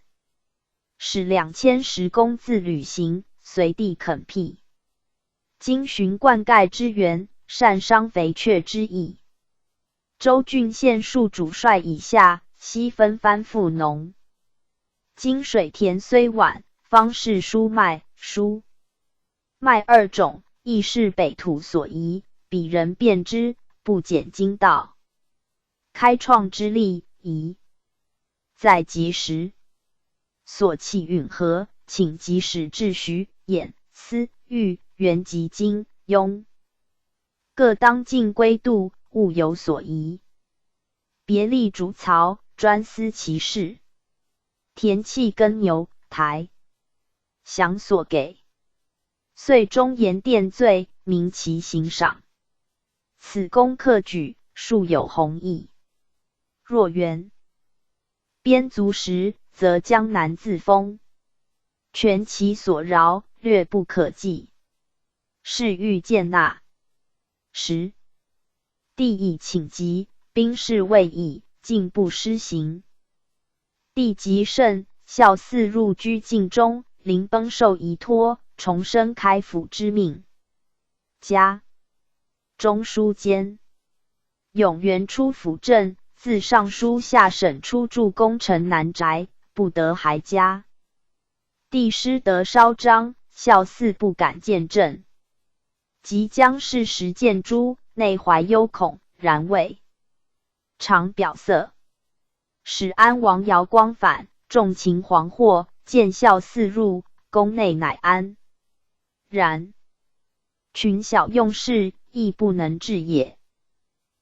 使2010公自履行，随地垦辟。今寻灌溉之源，善伤肥阙之意。州郡县戍主帅以下，悉分藩赋农。今水田虽晚，方是蔬麦、蔬麦2种，亦是北土所宜，彼人辨之，不减经道。开创之力，宜在及时。所弃允和，请即使至徐、兖、司、豫、元及金、雍，各当尽归度，勿有所疑。别立主曹，专司其事。田契耕牛、台详所给。遂忠言殿罪，明其行赏。此功克举，数有弘毅。若元边卒时，则江南自封，全其所饶，略不可计。是欲见纳时，帝以请疾，兵士未已，竟不施行。帝极甚，孝嗣入居境中，临崩受遗托，重申开府之命。家中书监永元出府镇，自尚书下省出驻功臣南宅，不得还家。帝师得稍张，孝嗣不敢见朕。即将事时见诸，内怀忧恐，然未常表色。使安王姚光反，重情惶惑，见孝嗣入，宫内乃安。然群小用事，亦不能治也。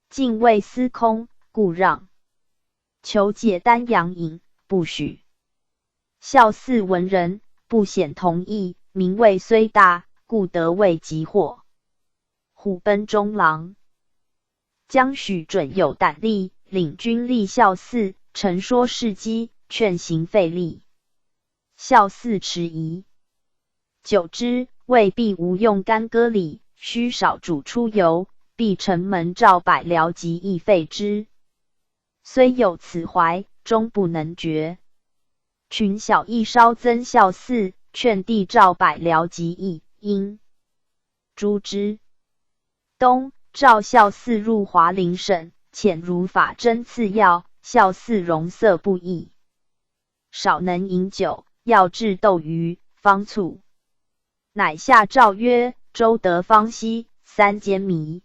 竟谓司空，故让。求解丹阳尹，不许。孝嗣闻人，不显同意，名位虽大，故得未及获。虎贲中郎将许准有胆力，领军立孝嗣，陈说事机，劝行费力。孝嗣迟疑，久之，未必无用干戈礼，须少主出游，必城门召百僚及亦废之。虽有此怀，终不能决。群小亦稍增孝嗣，劝帝召百僚及亦，应诛之。冬，召孝嗣入华陵省，遣如法真赐药，孝嗣容色不异，少能饮酒，要制斗鱼、方醋。乃下诏曰：周德方西3监迷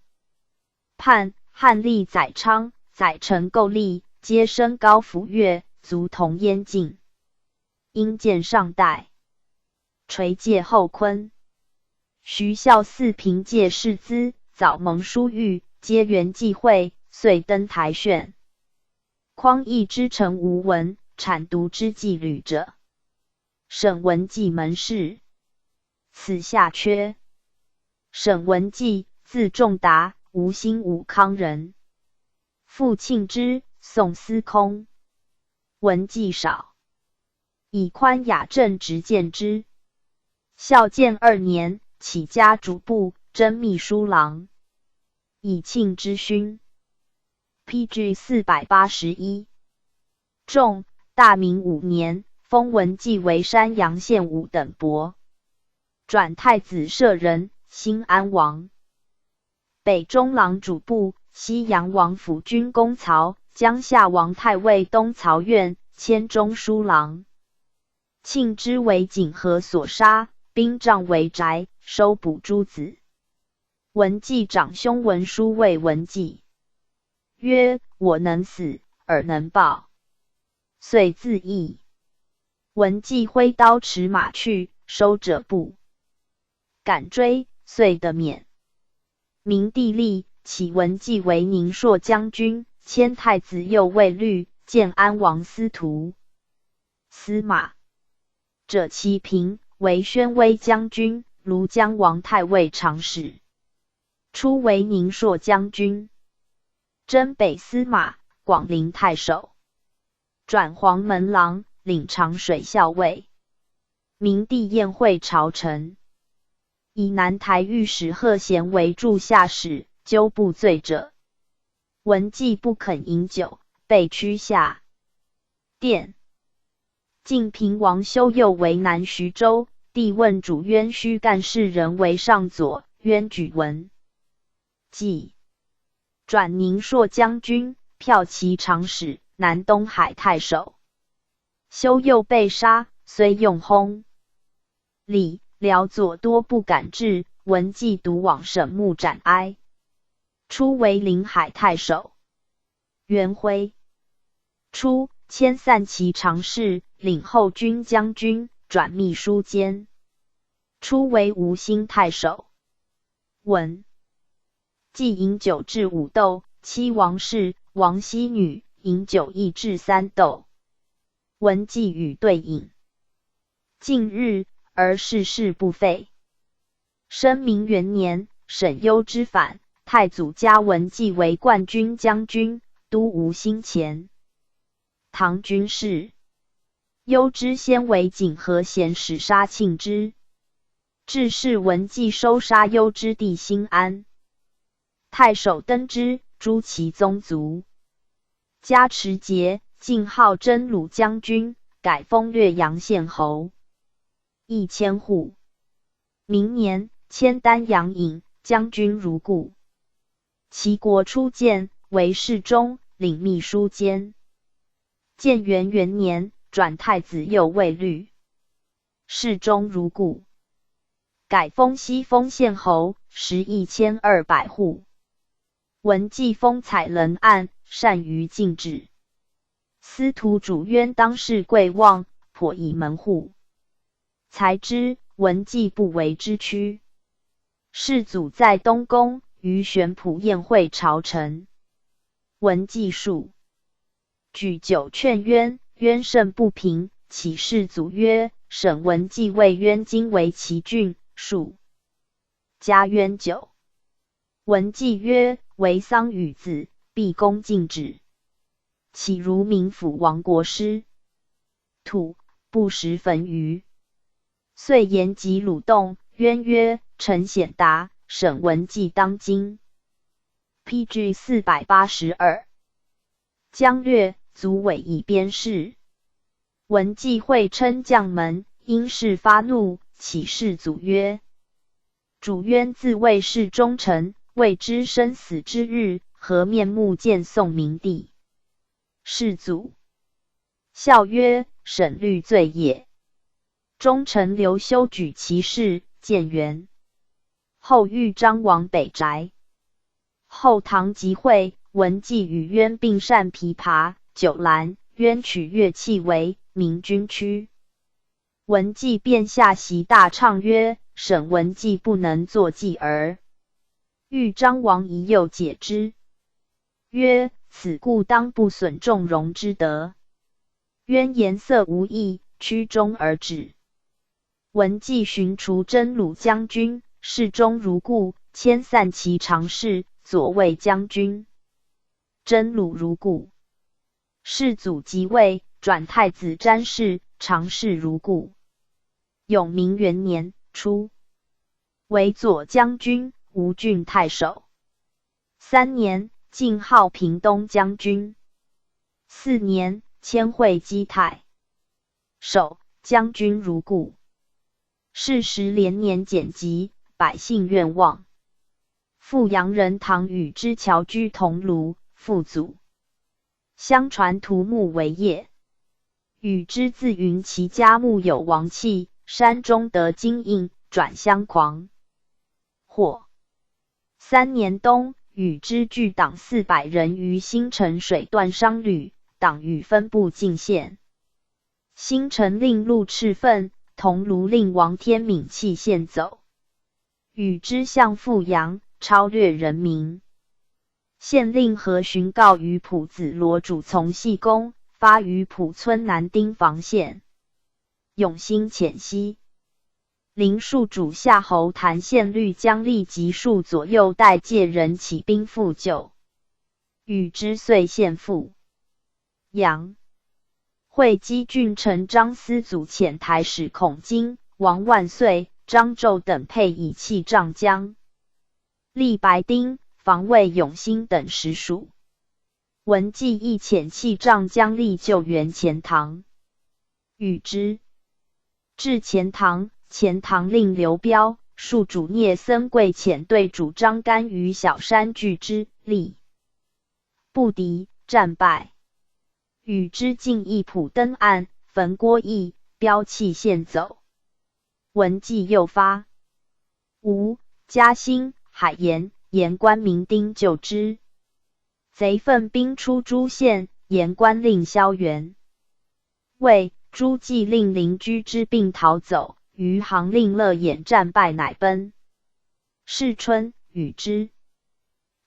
叛，汉立载昌、载臣构立，皆升高府乐，卒同燕境。因见上代，垂戒后坤。徐孝嗣凭借士资，早蒙殊遇，皆缘际会，遂登台旋。匡义之臣无闻，产毒之计履者。沈文季门士，此下阙。沈文季，字仲达，吴兴武康人，父庆之，宋司空。文季少，以宽雅正直见之。孝建2年，起家主簿，征秘书郎，以庆之勋。PG 481。仲，大明5年，封文季为山阳县武等伯，转太子舍人，兴安王。北中郎主簿，西阳王府军公曹，江夏王太尉东曹院，迁中书郎。庆之为景和所杀，兵杖为宅，收捕诸子。文季长兄文书谓文季曰：我能死，尔能报。遂自缢。文季挥刀持马去，收者不敢追，遂得免。明帝立，起文季为宁朔将军，迁太子右卫律，建安王司徒。司马者其平，为宣威将军，庐江王太尉长史。初为宁朔将军，征北司马，广陵太守。转黄门郎，领长水校尉。明帝宴会朝臣，以南台御史贺贤为柱下使，纠部罪者。文季不肯饮酒，被驱下殿。晋平王修右为南徐州，帝问主渊须干事人为上左，渊举文季，转宁朔将军，骠骑长史，南东海太守。修右被杀，虽用轰礼，辽左多不敢至，文季独往省墓斩哀。初为临海太守。元徽初，迁散骑常侍，领后军将军，转秘书监。初为吴兴太守。文季饮酒至5斗，妻王氏、王熙女饮酒亦至3斗。文季与对饮。近日，而事不废。生明元年，沈攸之反，太祖加文季为冠军将军，都吴兴前唐军事。攸之先为景和贤使杀庆之，致使文季收杀攸之地兴安。太守登之，诛其宗族。加持节，晋号真鲁将军，改封略阳县侯。邑千户。明年，迁丹阳尹，将军如故。齐国初建，为侍中，领秘书监。建元元年，转太子右卫律，侍中如故。改封西丰县侯，食1200户。文季风采能案，善于禁止。司徒主渊当世贵望，颇以门户。才知文季不为之屈。世祖在东宫，于玄圃宴会朝臣。文季述，举酒劝渊，渊甚不平，启世祖曰：审文季谓渊今为其郡，述加渊酒。文季曰：为丧与子，必恭敬止。岂如民府亡国师？土不食焚于。遂言及鲁动，渊曰：臣显达，审文季当今。PG 482。将略，卒委以边事。文季会称将门，因事发怒，启世祖曰：主渊自谓是忠臣，未知生死之日，何面目见宋明帝？世祖笑曰：审虑罪也。忠臣刘修举其事，建元。后遇张王北宅。后唐即会，文季与渊并善琵琶、酒兰，渊取乐器为明军曲。文季便下席大唱曰：审文季不能作妓儿。欲张王疑诱解之，曰：此故当不损仲容之德。渊颜色无益，曲终而止。文纪寻除真鲁将军，侍中如故，迁散骑常侍、左卫将军。真鲁如故。世祖即位，转太子詹事、常侍如故。永明元年初，为左将军、吴郡太守。3年，晋号平东将军。4年，迁会稽太守、将军如故。是时连年减疾，百姓愿望。富阳人唐禹之侨居桐庐，父祖相传屠木为业。禹之自云其家木有王气，山中得金印，转相狂。或3年冬，禹之聚党400人于新城水断商旅，党羽分布进县。新城令陆赤奋、桐庐令王天敏弃县走。禹之向富阳，超掠人民。县令何寻告于卜子罗主从系公，发于卜村南丁房县。永兴潜西。林庶主夏侯谭县律将立即数左右带介人起兵复救。禹之遂献复阳。会稽郡丞张思祖遣台使孔金、王万岁、张胄等配以弃瘴江。立白丁、防卫永兴等实属。文纪亦遣弃瘴江力救援钱塘。禹之至钱塘，钱塘令刘彪、庶主聂僧贵遣队主张干于小山拒之，力不敌，战败。禹之进一浦登岸，焚郭邑，彪弃县走。文纪又发吴、嘉兴、海盐、盐官民丁救之。贼奋兵出诸县，盐官令萧元、魏、朱季令邻居之病逃走，余杭令乐演战败乃奔。是春，禹之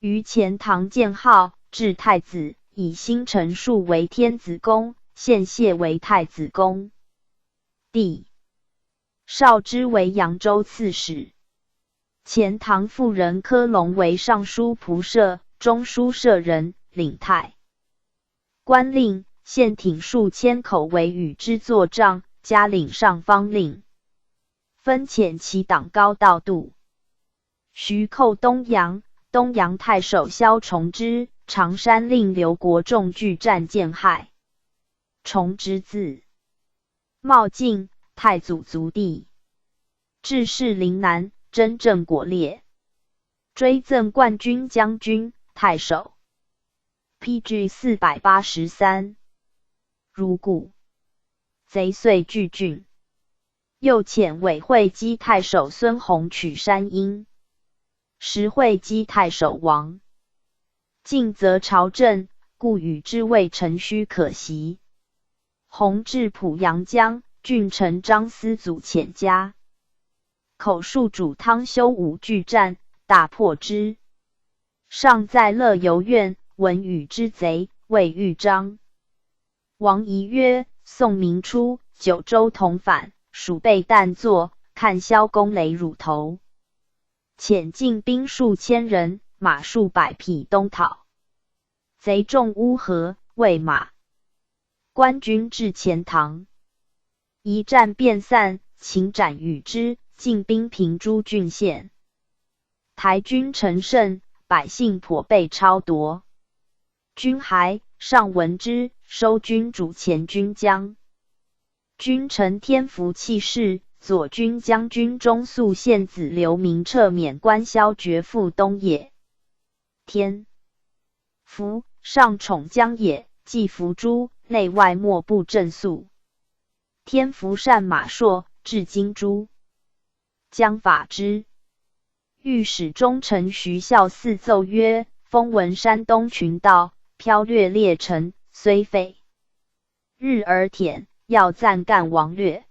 于钱塘建号，至太子，以新陈述为天子宫，献谢为太子宫。帝绍之为扬州刺史。钱塘妇人柯龙为尚书仆射、中书舍人，领太官令，县挺数千口为禹之作帐，加领上方令。分遣其党高道度。徐寇东阳，东阳太守萧崇之、常山令刘国仲拒战见害。崇之字茂进，太祖族弟。致仕陵南，真正果烈。追赠冠军将军、太守。PG 483。如故。贼遂拒郡。又遣伪会稽太守孙弘取山阴。时会稽太守亡。进则朝政，故禹之未成虚可袭。弘至濮阳江，郡丞张思祖遣家。口述主汤修武拒战，大破之。尚在乐游院，闻禹之贼，谓豫章。王仪曰：宋明初，九州同反，蜀备旦作，看萧公雷乳头。遣进兵数千人，马数百匹东讨。贼众乌合，未马。官军至钱塘，一战便散，请斩禹之，进兵平诸郡县。台军乘胜，百姓颇被超夺。军还，上闻之，收军主前军将。君臣天福弃市，左军将军中肃县子刘明撤免官萧爵赴东野。天福上宠江野，既伏诛，内外莫不振肃。天福善马槊，至金珠。将法之。御史中丞徐孝嗣奏曰：风闻山东群盗，剽掠列城，虽废日而舔，要暂干王掠。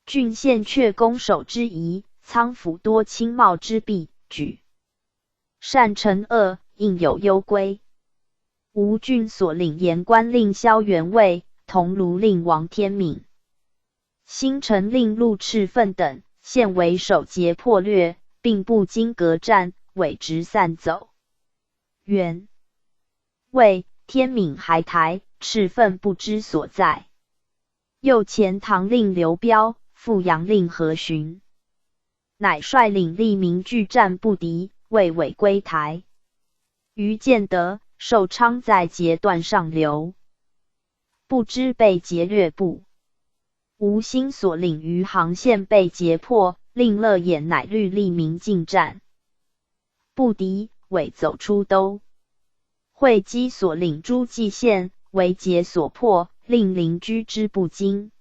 郡县却攻守之宜，仓府多轻茂之弊，举善惩恶，应有攸归。吴郡所领盐官令萧元卫，桐庐令王天敏。新城令陆赤奋等现为首节破掠，并不经隔战，委直散走。元、魏天闽还台，赤奋不知所在。右前唐令刘彪，复阳令何询，乃率领吏民拒战不敌，未尾归台。于建德、寿昌在节段上流，不知被劫掠部。吴兴所领余航线被截破，令乐演乃律吏民进战，不敌，尾走出都。会稽所领诸蓟县为劫所破，令邻居之不惊。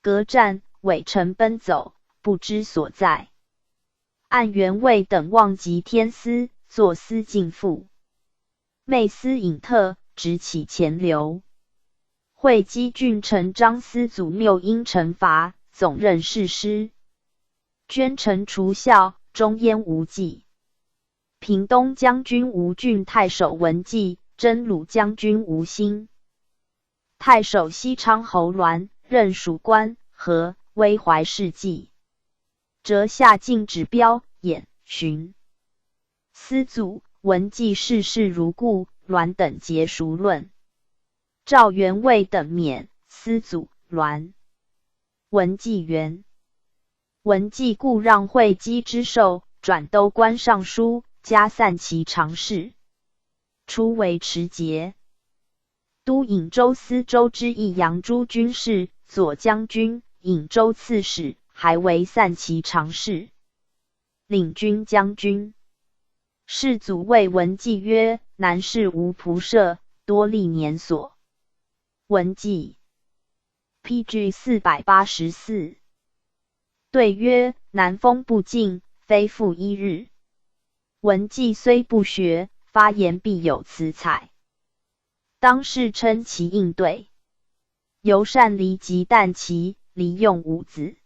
隔战，尾城奔走，不知所在。按元魏等望及天司，作司进赋。昧司尹特，直起前流。会稽郡丞张司祖谬因惩罚，总任事师。捐城除校，终焉无忌。平东将军吴郡太守文纪，征虏将军吴兴。太守西昌侯栾，任属官，和威怀事迹。折下禁指标，演询。司祖文纪事事如故，栾等皆熟论。赵元魏等免，司祖栾。文纪元。文纪故让会稽之授，转都官尚书，加散骑常侍。初为持节。都颍州司州之益阳诸军事，左将军、颍州刺史，还为散骑常侍。领军将军。世祖谓文纪曰：南市无仆射，多历年所。文纪 PG 484对曰：南风不进，非复一日。文纪虽不学，发言必有辞采。当世称其应对。尤善离及旦齐，离用五子，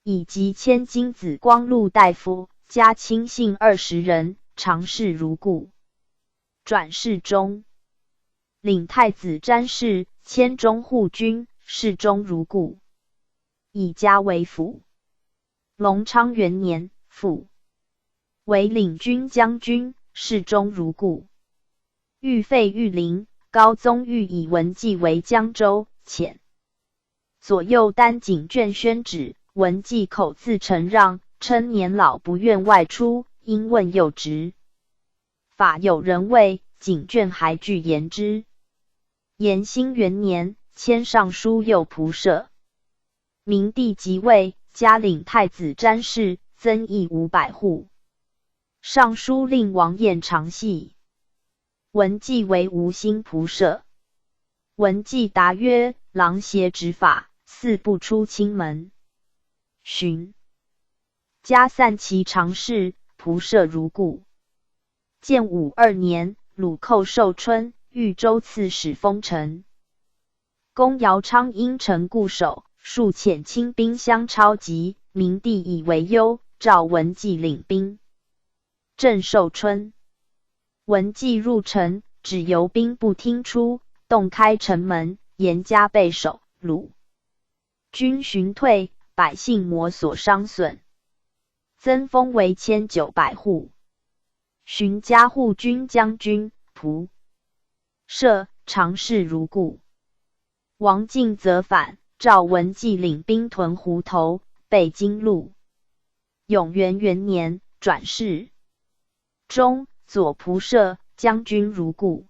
以及千金子光禄大夫，加亲信20人，常事如故。转侍中。领太子詹事，迁中护军，侍中如故。以家为辅。隆昌元年，复为领军将军，侍中如故。欲废御林，高宗欲以文纪为江州，遣左右丹景卷宣旨，文纪口自承让，称年老不愿外出，因问幼职。法有人谓，景卷还拒言之。延兴元年，迁尚书右仆射。明帝即位，加领太子詹事，增邑500户。尚书令王彦常系。文纪为吴兴仆射。文纪答曰：郎邪执法，似不出卿门。询。加散骑常侍，仆射如故。建武2年，鲁寇寿春，豫州刺史封臣。公姚昌因城固守，数遣轻兵相抄击，明帝以为忧，召文纪领兵。镇寿春。文纪入城，只由兵不听出，洞开城门，严加备守，鲁军寻退，百姓摩所伤损。增封为1900户。寻加护军将军、仆射，常事如故。王进则反，召文纪领兵屯湖头，备金路。永元元年，转侍中，左仆射，将军如故。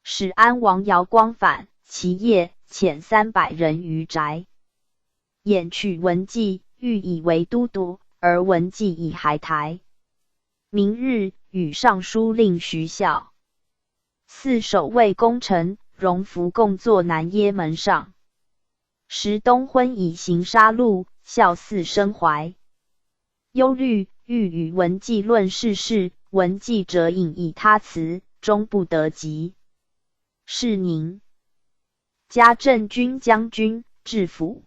使安王姚光反，其夜遣300人于宅，掩取文纪，欲以为都督，而文纪以还台。明日，与尚书令徐孝、四守卫功臣荣福共坐南耶门上。时东昏以行杀戮，孝嗣生怀忧虑，欲与文纪论世事，文纪者引以他辞，终不得及。是宁。加镇军将军，治府。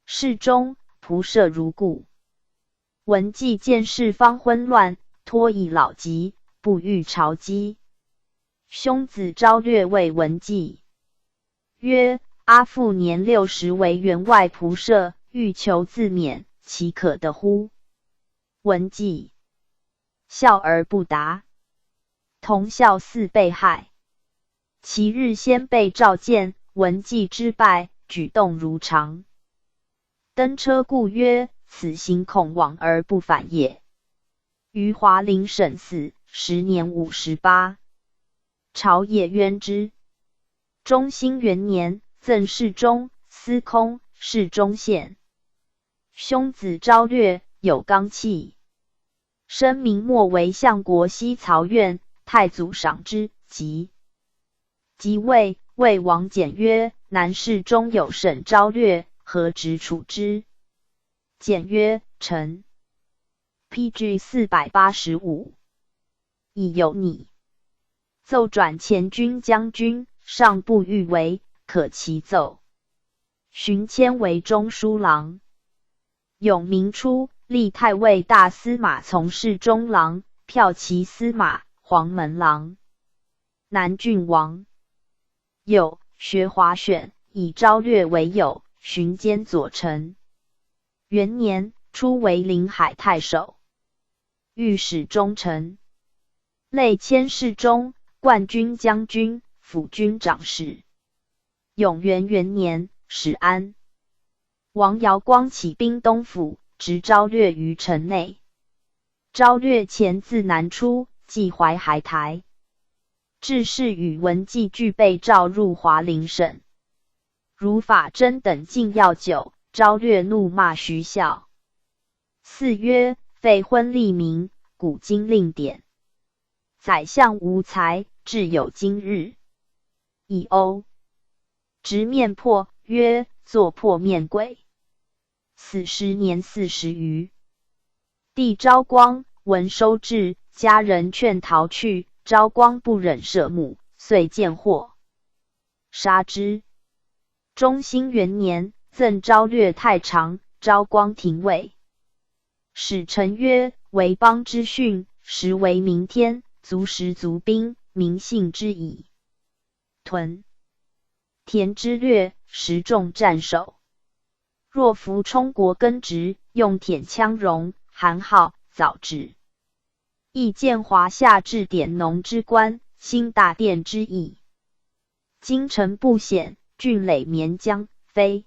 侍中，仆射如故。文纪见事方昏乱，托以老疾，不欲朝击。兄子昭略谓文纪曰：阿父年60为员外仆射，欲求自免，岂可得乎？文纪笑而不答。同校4被害，其日先被召见，文纪之败，举动如常。登车故曰：此行恐往而不返也。于华陵省死，时年58。朝野冤之。中兴元年，赠侍中、司空、侍中县。兄子昭略有刚气，生明末为相国西曹院，太祖赏之，即位，魏王简曰：南侍中有沈昭略，何直处之？简曰：臣。PG 485。已有拟。奏转前军将军，上不欲为，可其奏。荀谦为中书郎。永明初，立太尉大司马从事中郎，骠骑司马、黄门郎。南郡王。有学华选，以昭略为友，巡监左丞。元年，初为临海太守，御史中丞，累迁侍中、冠军将军、辅军长史。永元元年，始安。王尧光起兵东府，执昭略于城内。昭略前自南出，即淮海台。致仕与文纪俱被召入华陵省。如法真等进药酒，昭略怒骂徐孝。4曰：废昏立民，古今令典。宰相无才，至有今日。以欧直面破，曰：作破面鬼。死时年40余。帝昭光闻收至，家人劝逃去，昭光不忍舍母，遂见祸，杀之。中兴元年，赠昭略太常，昭光廷尉。使臣曰：为邦之训，实为明天，足食足兵，民信之矣。屯田之略，实重战守。若服充国耕植，用舔羌戎，韩浩早止。亦见华夏至典农之官，兴大殿之意。京城不险，峻垒绵江，非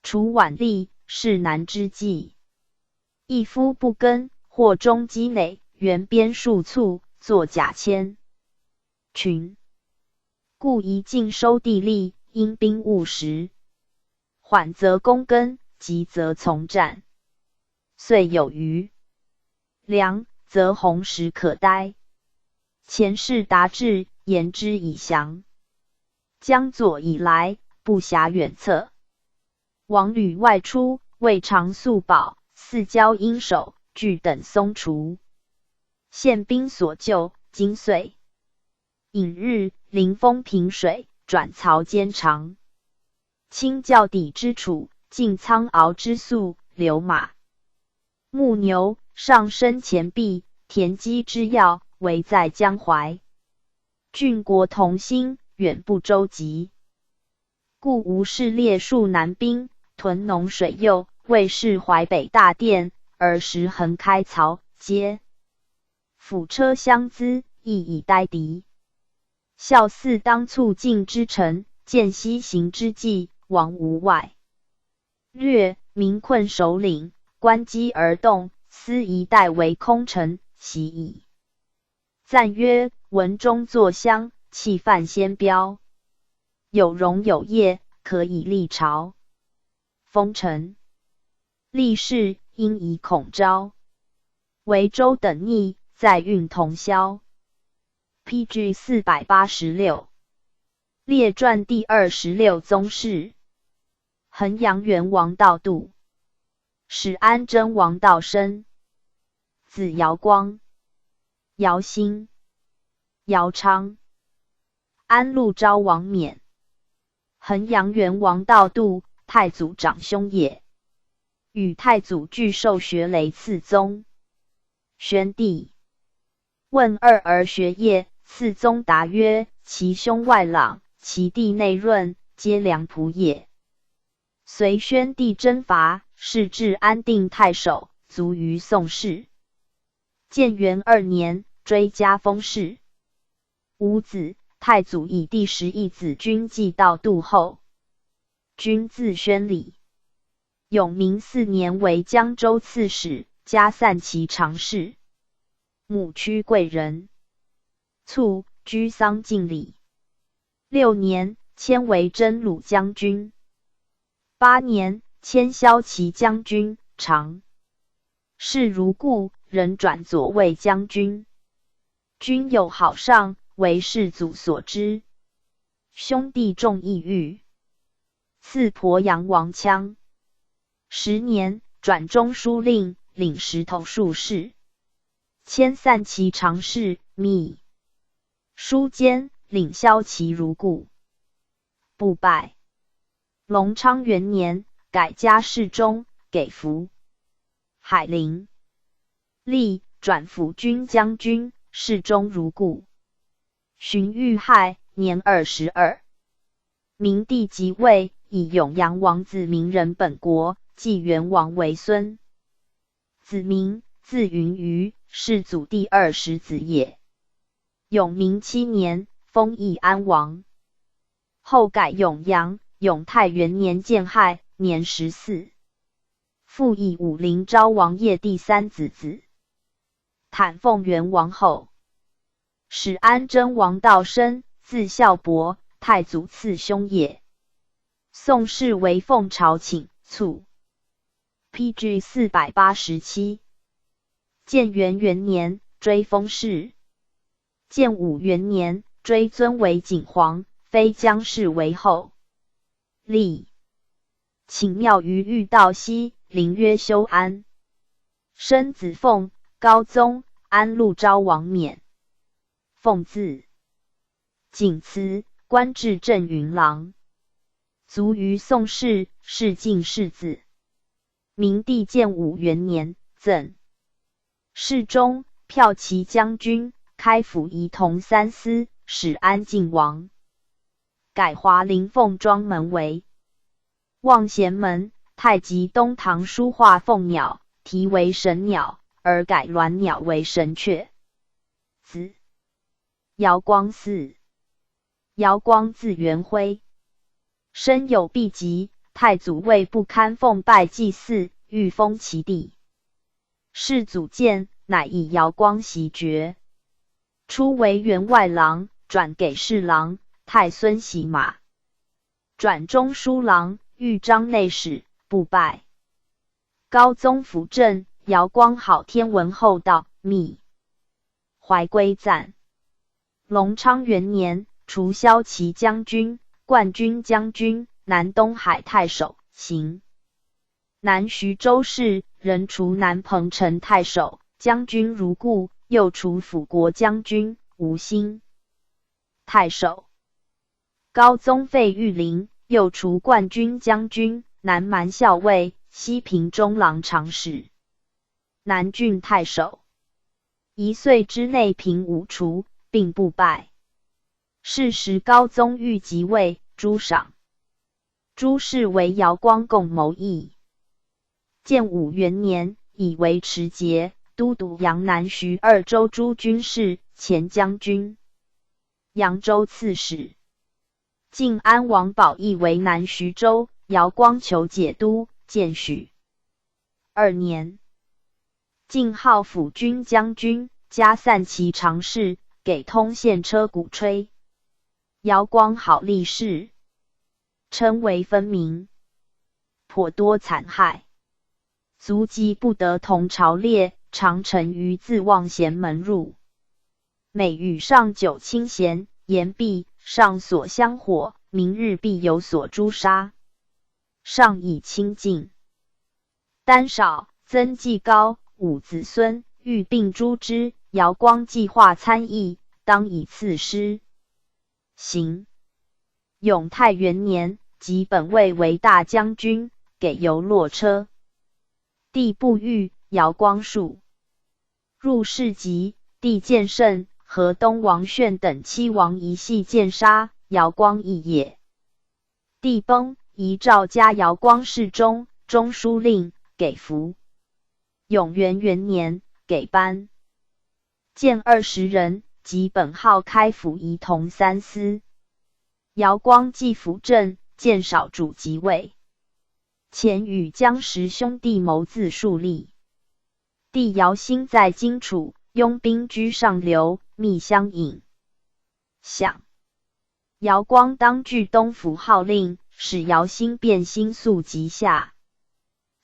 除宛力，是难之计。一夫不耕，或中积馁，原边数簇，作甲迁群。故宜尽收地利，因兵务实。缓则攻耕，急则从战。遂有余粮，则洪时可待。前世达志，言之以详。江左以来，不暇远测。王旅外出，未尝宿保，四郊应守，俱等松除。献兵所救，今遂引日，临风平水，转曹兼长。清教底之楚，尽苍敖之粟，流马、牧牛，上升前壁，田基之要，围在江淮。郡国同心，远不周集。故吴氏列戍南滨，屯农水右，魏氏淮北大殿，尔时横开曹街。辅车相资，亦以待敌。孝嗣当促进之臣，见西行之计，王无外。略民困首领，观机而动，思一代为空城，习矣。赞曰：文中作乡，气泛先标，有容有业，可以立朝。封臣立事，因以恐招。为州等逆，在运同销。PG 486。列传第26宗室。衡阳元王道度，始安贞王道生，子尧光、尧兴、尧昌。安陆昭王冕。衡阳元王道度，太祖长兄也。与太祖俱受学雷次宗。宣帝问二儿学业，次宗答曰：其兄外朗，其弟内润，皆良仆也。隋宣帝征伐，仕至安定太守，卒于宋氏。建元2年，追加封谥。五子，太祖以第11子君继到杜后。君字宣礼。永明4年为江州刺史，加散骑常侍。母屈贵人。卒，居丧敬礼。6年，迁为征虏将军。8年，迁骁骑将军，常侍如故，仍转左卫将军。君有好上，为世祖所知。兄弟重义欲，赐鄱阳王羌。10年，转中书令，领石头术士。迁散骑常侍，秘书监，领骁骑如故。不拜。隆昌元年，改加侍中，给服海陵。历，转辅军将军，侍中如故。荀彧亥，年22。明帝即位，以永阳王子明人本国，继元王为孙。子明，字云瑜，世祖第20子也。永明7年，封义安王。后改永阳。永泰元年建亥，年14。复以武陵昭王业第3子子。袒奉元王后。始安贞王道生，字孝伯，太祖次兄也。宋氏为奉朝请，卒。PG 487。建元元年，追封谥。建武元年，追尊为景皇，非姜氏为后。立，请庙于玉道西，陵曰修安。生子凤，高宗，安陆昭王冕。凤字景慈，官至镇云郎。卒于宋氏，是进士子。明帝建武元年，赠侍中、骠骑将军、开府仪同3司，使安靖王。改华陵凤庄门为望贤门，太极东堂书画凤鸟，题为神鸟，而改鸾鸟为神阙。子姚光嗣。姚光字元辉。生有避疾，太祖为不堪奉拜祭祀，欲封其弟。世祖见，乃以姚光袭爵。初为员外郎，转给侍郎，太孙喜马。转中书郎，豫章内史，不拜。高宗辅政，姚光好天文厚道，密怀归赞。隆昌元年，除骁骑将军、冠军将军、南东海太守，行南徐州事，仍除南彭城太守、将军如故，又除辅国将军、吴兴太守。高宗废御林，又除冠军将军、南蛮校尉、西平中郎常使、南郡太守。1岁之内平5除，并不拜。是时高宗欲即位，诸赏诸氏为姚光共谋议。建武元年，以为持节、都督扬南徐2州诸军事、前将军、扬州刺史。晋安王宝义为南徐州，姚光求解都，建许2年。晋号辅军将军，加散骑常侍，给通县车鼓吹。姚光好立事，称为分明，颇多残害，卒即不得同朝列，常乘于自望贤门入。每与上酒清闲，言必上所相火，明日必有所诛杀。上以清净，丹少，曾纪高，5子孙，欲并诛之。姚光计划参议，当以赐师。行。永泰元年，即本尉为大将军，给游骆车。帝不遇，姚光戍。入市集，帝见胜，河东王炫等7王一系剑杀，姚光亦也。帝崩，遗诏加姚光侍中、中书令，给服。永元元年，给班监20人，及本号开府仪同3司。姚光继辅政，见少主即位。前与江石兄弟谋自树立。弟姚兴在荆楚，拥兵居上流，密相引。想姚光当据东府号令，使姚兴变心速即下。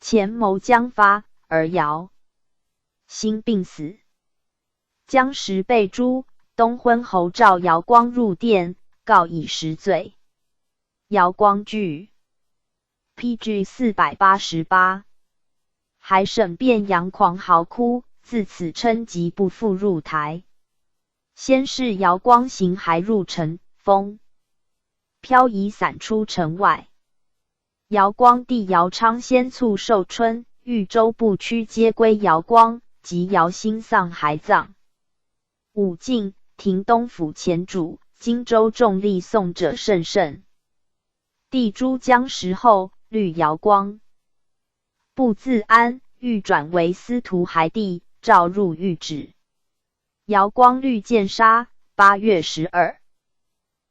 前谋将发，而姚兴病死。江石被诛，东昏侯召姚光入殿，告以实罪。姚光据。PG 488，还审辩杨狂嚎哭，自此称疾不复入台。先是姚光行还入城，风飘移散出城外。姚光弟姚昌先卒寿春，豫州部区皆归姚光，及姚兴丧还葬。武进庭东府前主，荆州重力颂者甚甚。帝诛江石后，虑姚光不自安，欲转为司徒还地，诏入御旨。姚光虑见杀。8月12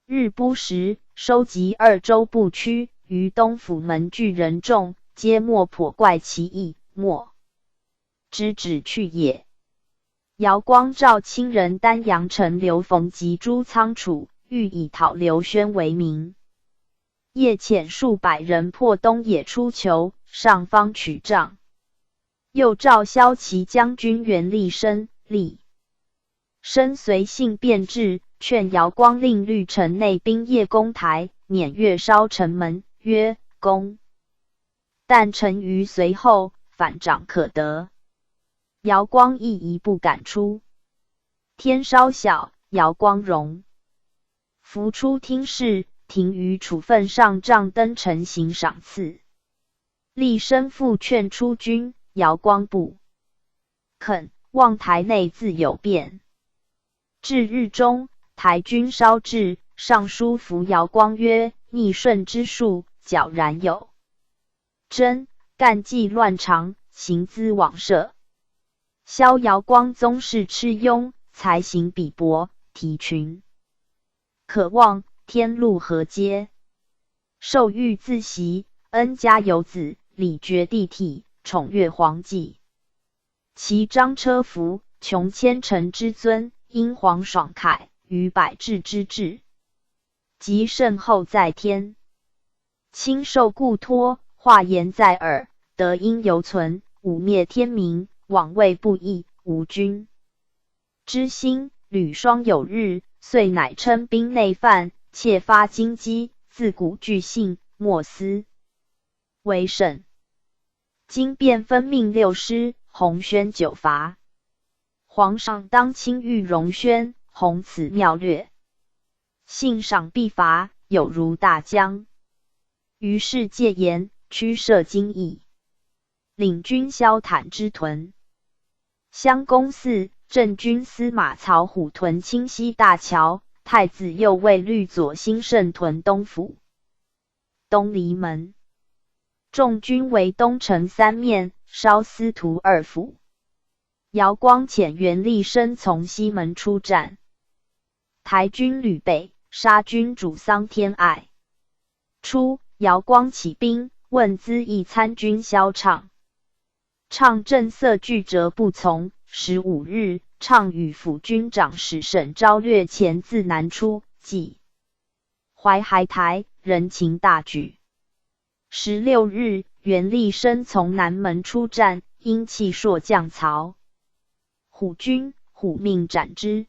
日不时，收集2州部区，于东府门聚人众，皆莫颇怪其意，莫知止去也。姚光召亲人丹阳城刘逢及诸仓储，欲以讨刘宣为名。夜遣数百人破东野出求，上方取帐。又召骁骑将军袁立生，立生随性便至，劝姚光令律城内兵夜攻台，免月烧城门，曰：攻。但陈余随后，反掌可得。姚光亦疑不敢出。天稍晓，姚光荣伏出听事，庭于处分上帐登城行赏赐。立生复劝出军，姚光不肯，望台内自有变。至日中，台军稍至，上书服姚光曰：逆顺之术，皎然有真，干纪乱常，行资罔涉。萧姚光宗室痴庸，才行鄙薄，体群可望，天禄何皆。受御自袭，恩家有子，礼绝地体，宠越皇纪。其张车服，穷千乘之尊，英皇爽慨，于百治之治。及圣后在天，亲受故托，话言在耳，德应犹存，武灭天明，往未不义，无君之心，屡霜有日，遂乃称兵内犯，窃发京畿，自古据信，莫思为甚。今便分命6师，洪宣9罚。皇上当亲谕荣宣，弘此妙略，信赏必罚，有如大江。于是戒严，驱摄京邑，领军骁坦之屯。襄公嗣，镇军司马曹虎屯清溪大桥，太子右卫律左兴盛屯东府。东篱门，众军围东城3面，烧司徒2府。姚光遣袁立生从西门出战，台军屡北，杀军主桑天爱。初，姚光起兵，问资议参军萧畅。畅正色拒折不从。15日，畅与辅军长史沈昭略前自南出，即淮海台，人情大举。16日，袁立生从南门出战，因弃朔降曹虎军，虎命斩之。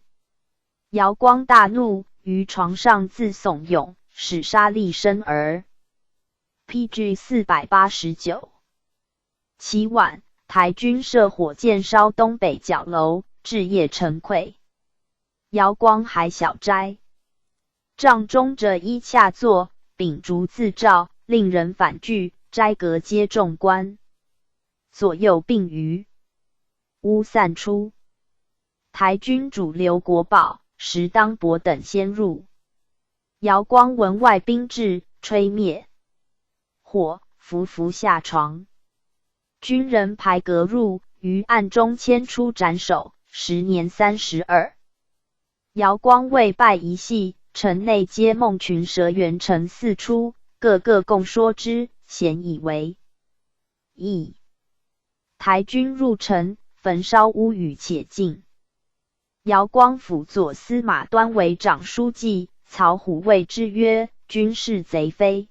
姚光大怒，于床上自耸勇，使杀立生而。PG 489。其晚，台军射火箭烧东北角楼，至夜成溃。姚光还小斋，帐中者衣下坐，秉烛自照，令人反拒，斋阁皆众观，左右并余，屋散出。台军主刘国宝、石当伯等先入。姚光闻外兵至，吹灭。或伏伏下床。军人排革入，于暗中牵出斩首。时年32。姚光为败一系，城内皆梦群蛇猿成四出，个个共说之，咸以为义。台军入城，焚烧屋宇，且尽。姚光辅佐司马端为长书记，曹虎谓之曰：“军是贼非？”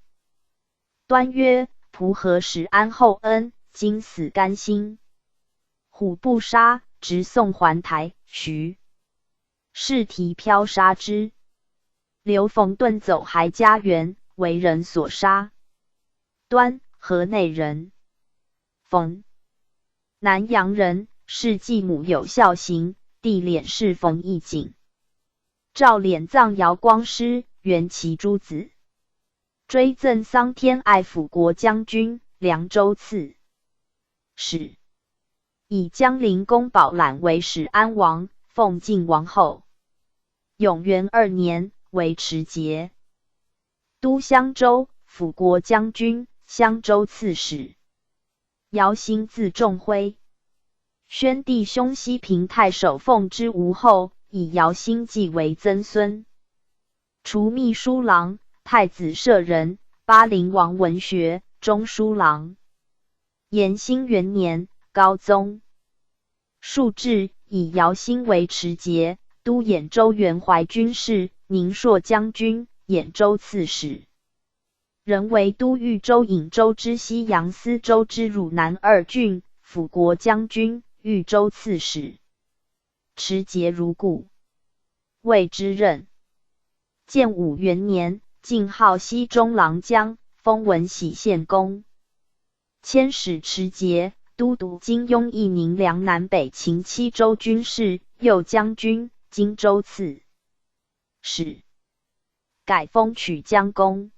端曰：“仆何时安厚恩，今死甘心？”虎不杀，直送还台。徐士提飘杀之。刘逢遁走还家园，为人所杀。端，河内人。冯，南阳人，是继母有孝行，弟敛是冯义景。赵敛葬姚光师，原其诸子。追赠桑天爱辅国将军、凉州刺史，以江陵公保览为始安王，奉晋王后。永元2年，为持节，都襄州，辅国将军、襄州刺史。姚兴字仲辉。宣帝兄西平太守奉之吴后，以姚兴继为曾孙。除秘书郎、太子舍人、巴陵王文学、中书郎。延兴元年，高宗述志，以姚兴为持节，都兖州元怀军事，宁朔将军、兖州刺史。人为都豫州颍州之西阳司州之汝南2郡，辅国将军、豫州刺史。持节如故，谓之任。建武元年，晋号西中郎将，封文喜县公。迁使持节，都督金庸义宁梁南北秦7州军事，右将军、荆州刺史。改封曲江公。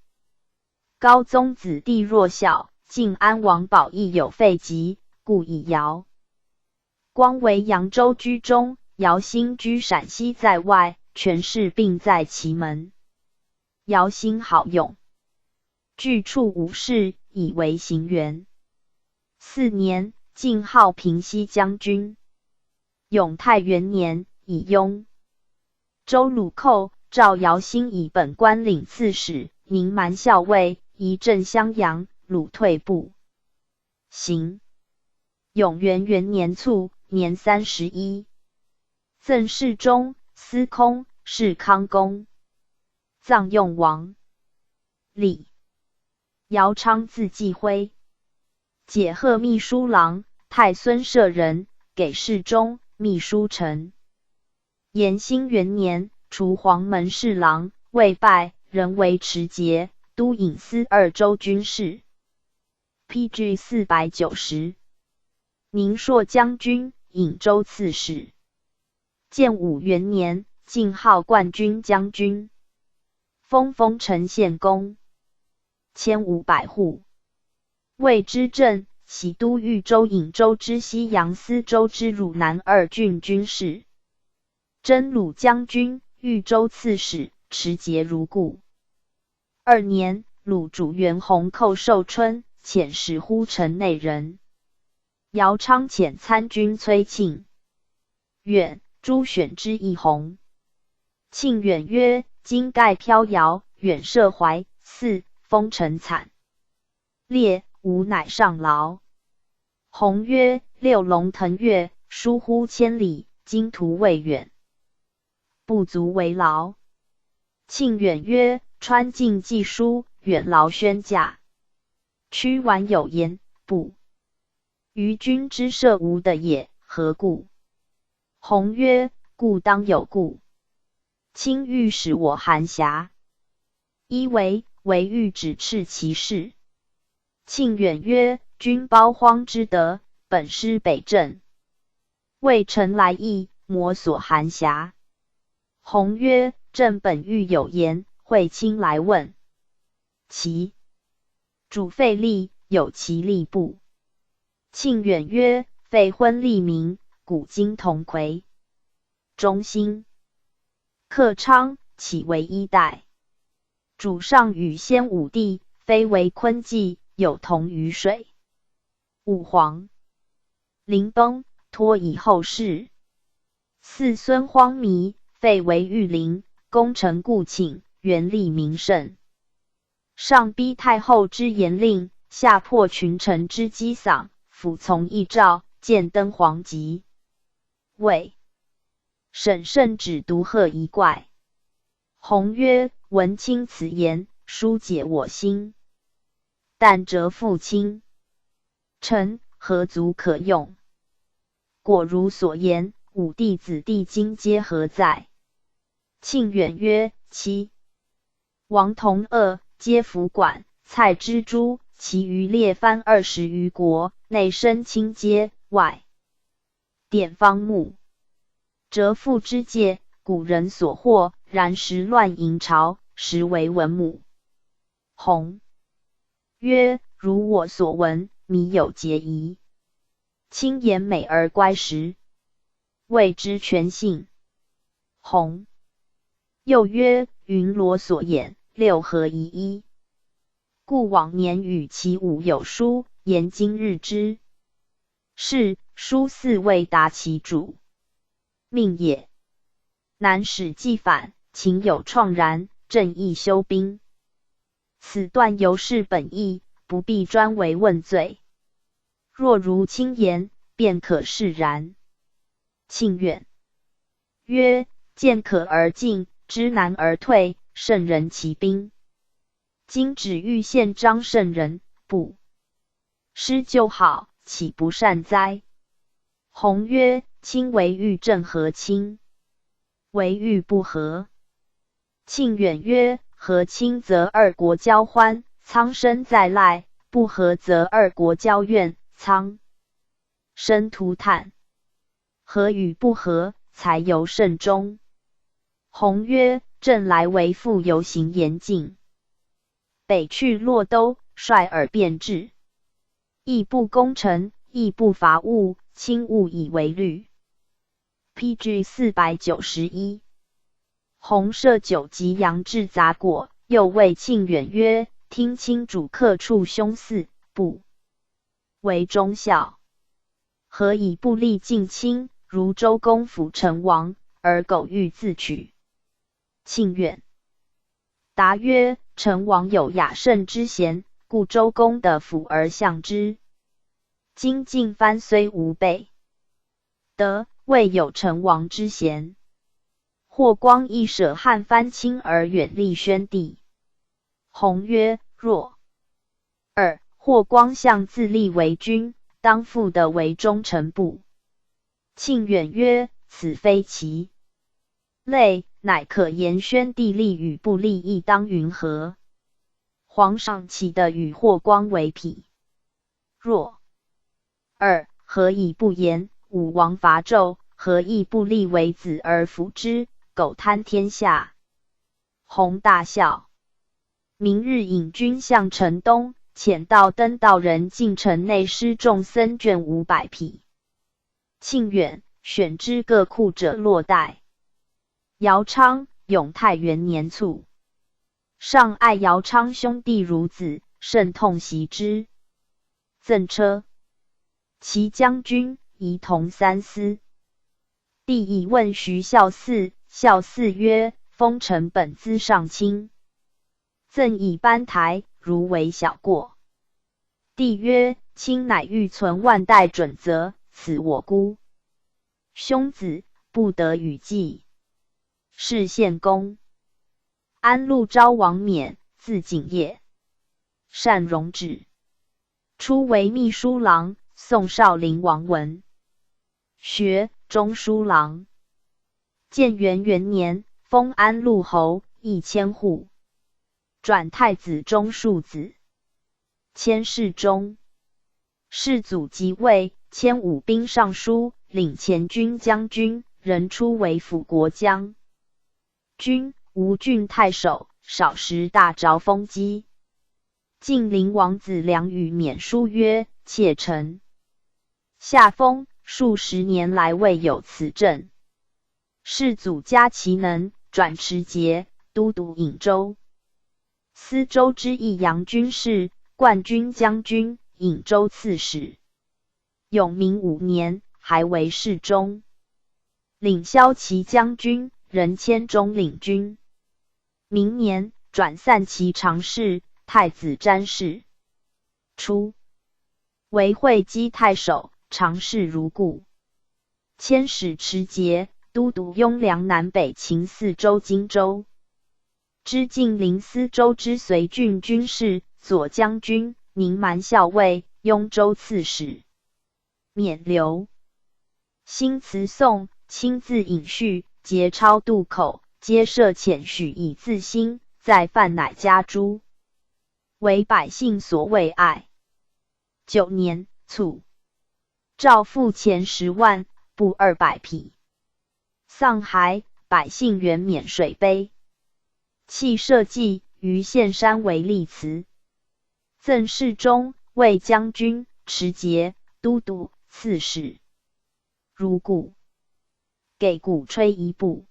高宗子弟弱小，晋安王保义有废疾，故以姚光为扬州居中，姚兴居陕西在外，权势并在其门。姚兴好用，据处无事，以为行辕。4年，晋号平西将军。永泰元年，以雍州鲁寇，召姚兴以本官领刺史、宁蛮校尉，移镇襄阳，鲁退步行。永元元年卒，年31。赠侍中、司空、侍康公。葬用王。李姚昌字继辉。解贺秘书郎、太孙舍人，给侍中、秘书丞。延兴元年，除黄门侍郎，未拜，人为持节，都颍司2州军事。PG 490。宁朔将军、颍州刺史。建武元年，晋号冠军将军。封丰城县公。1500户。谓之镇，徙都豫州颍州之西阳司州之汝南2郡军事。征虏将军、豫州刺史，持节如故。2年，鲁主元弘寇寿春，遣使呼城内人。姚昌遣参军崔庆远、朱选之义弘。庆远曰：“今盖飘摇，远涉淮泗，风尘惨烈，吾乃上劳。”弘曰：“六龙腾跃，疏忽千里，今途未远，不足为劳。”庆远曰：“川晋既疏，远劳宣驾。屈完有言，不于君之射无的也，何故？”弘曰：“故当有故。卿欲使我韩侠，一为欲指斥其事。”庆远曰：“君包荒之德，本师北镇，为臣来意，摩所韩侠。”弘曰：“朕本欲有言，会卿来问。其主废立，有其立不？”庆远曰：“废昏立明，古今同魁。中兴。克昌，岂为一代？主上与先武帝，非为昆迹，有同于水。武皇临崩，托以后事。嗣孙荒靡，废为御林，功成故寝，元立名盛。上逼太后之严令，下破群臣之激丧，俯从议诏，见登皇极。谓审慎只独贺一怪。弘曰：闻卿此言，疏解我心。但折父亲，臣何足可用？果如所言，武帝子弟今皆何在？庆远曰：其王同恶，皆服管、蔡之诸，其余列藩20余国，内生亲皆，外典方木。折父之戒，古人所获，然时乱淫朝，实为文母。弘曰：如我所闻，靡有节疑。卿言美而乖时，谓之全信。弘又曰：云罗所言，六合一一。故往年与其武有书，言今日之。是书四未达其主命也。南使既反，秦有创然，正义修兵。此段由是本意，不必专为问罪。若如卿言，便可释然。庆远曰：见可而进，知难而退，圣人其兵。今只欲献张圣人，不施就好，岂不善哉？弘曰：卿为欲正合卿，为欲不合。庆远曰：合卿则二国交欢，苍生在赖；不合则二国交怨，苍生涂炭。合与不合，才由慎终。弘曰：朕来为父游行严禁，北去洛都，率尔变质，亦不攻城，亦不伐物，轻勿以为虑。PG 491。弘设酒及羊至杂果，又谓庆远曰：听卿主客处凶肆，不为忠孝，何以不立近亲？如周公辅成王，而苟欲自取。庆远答曰：成王有雅圣之贤，故周公的辅而相之。今晋藩虽无备德，未有成王之贤。霍光亦舍汉藩亲而远立宣帝。弘曰：若二霍光相自立为君，当复得为忠臣不？庆远曰：此非其类，乃可言宣帝立与不立，亦当云何？皇上岂得与霍光为匹？若二何以不言？武王伐纣，何以不立为子而辅之？苟贪天下。弘大笑。明日引军向城东，遣道登道人进城内施众僧卷500匹。庆远选之各库者落袋。姚昌永泰元年卒。上爱姚昌兄弟如子，甚痛惜之。赠车骑将军，仪同三司。帝以问徐孝嗣，孝嗣曰：封臣本资上卿，赠以班台，如为小过。帝曰：卿乃欲存万代准则，此我孤兄子，不得与计。是献公。安陆昭王冕，字景业，善容止，初为秘书郎，宋少陵王文学中书郎。建元元年，封安陆侯，1000户，转太子中庶子，迁侍中。世祖即位，迁武兵尚书，领前军将军，人出为辅国将军、吴郡太守，少时大着封基。晋灵王子良与免书曰：妾臣下封，数十年来未有此政。世祖加其能，转持节，都督颍州。司州之益阳军事，冠军将军，颍州刺史。永明5年，还为侍中，领骁骑将军，任迁中领军。明年，转散骑常侍、太子詹事。初，为会稽太守，常侍如故。迁使持节，都督雍凉南北秦4州荆州。知晋陵司州之随郡军事，左将军，宁蛮校尉，雍州刺史。免流。新词颂，亲自引序，节抄渡口，皆设遣许以自新，再犯乃加诛，为百姓所畏爱。9年，卒。诏付钱10万，布200匹。丧骸，百姓原免水杯。弃社稷，于县山为立祠。赠侍中、卫将军、持节、都督、刺史。如故。给鼓吹一部。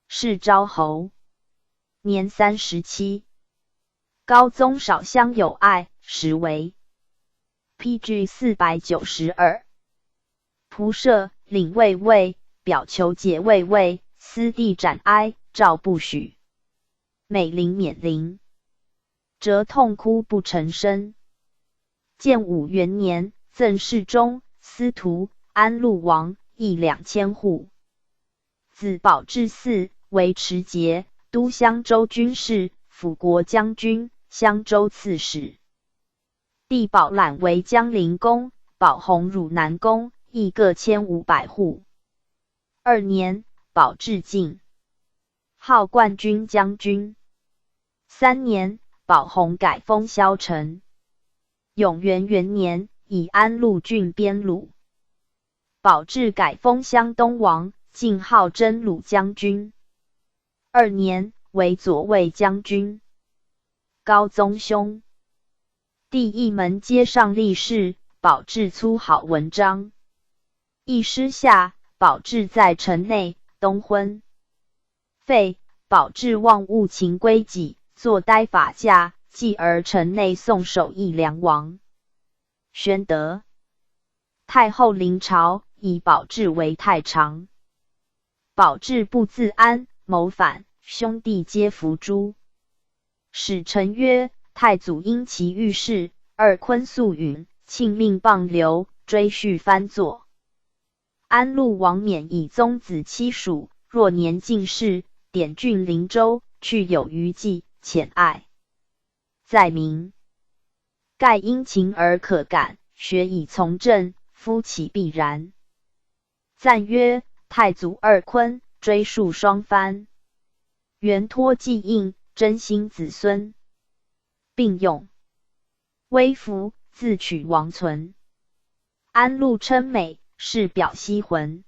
是昭侯。年37。高宗少乡有爱，实为。PG 492。仆射，领卫尉，表求解卫尉，司地斩哀，诏不许。美陵免陵。折痛哭不成声。建武元年，赠侍中、司徒、安陆王，邑2000户。子保至嗣，为持节，都襄州军事，辅国将军，襄州刺史。弟保览为江陵公，保弘汝南公，邑各1500户。2年，保至晋，号冠军将军。3年，保弘改封萧城。永元元年，以安陆郡边虏。保至改封襄东王，晋号真鲁将军。2年，为左卫将军。高宗兄弟一门皆上立士，保至粗好文章。一师下，保至在城内，东昏。废，保至忘物勤归己，坐呆法驾，继而城内送守义梁王。宣德。太后临朝，以保至为太常。保至不自安，谋反，兄弟皆伏诛。使臣曰：太祖因其遇事，二坤素允，庆命谤流，追叙藩作。安陆王免以宗子妻属，若年进士，典郡灵州，去有余悸，浅爱。在明。盖因勤而可感，学以从政，夫其必然。赞曰：太祖二坤，追溯双藩，原托继应，真心子孙，并用微服，自取王存。安陆称美，是表西魂。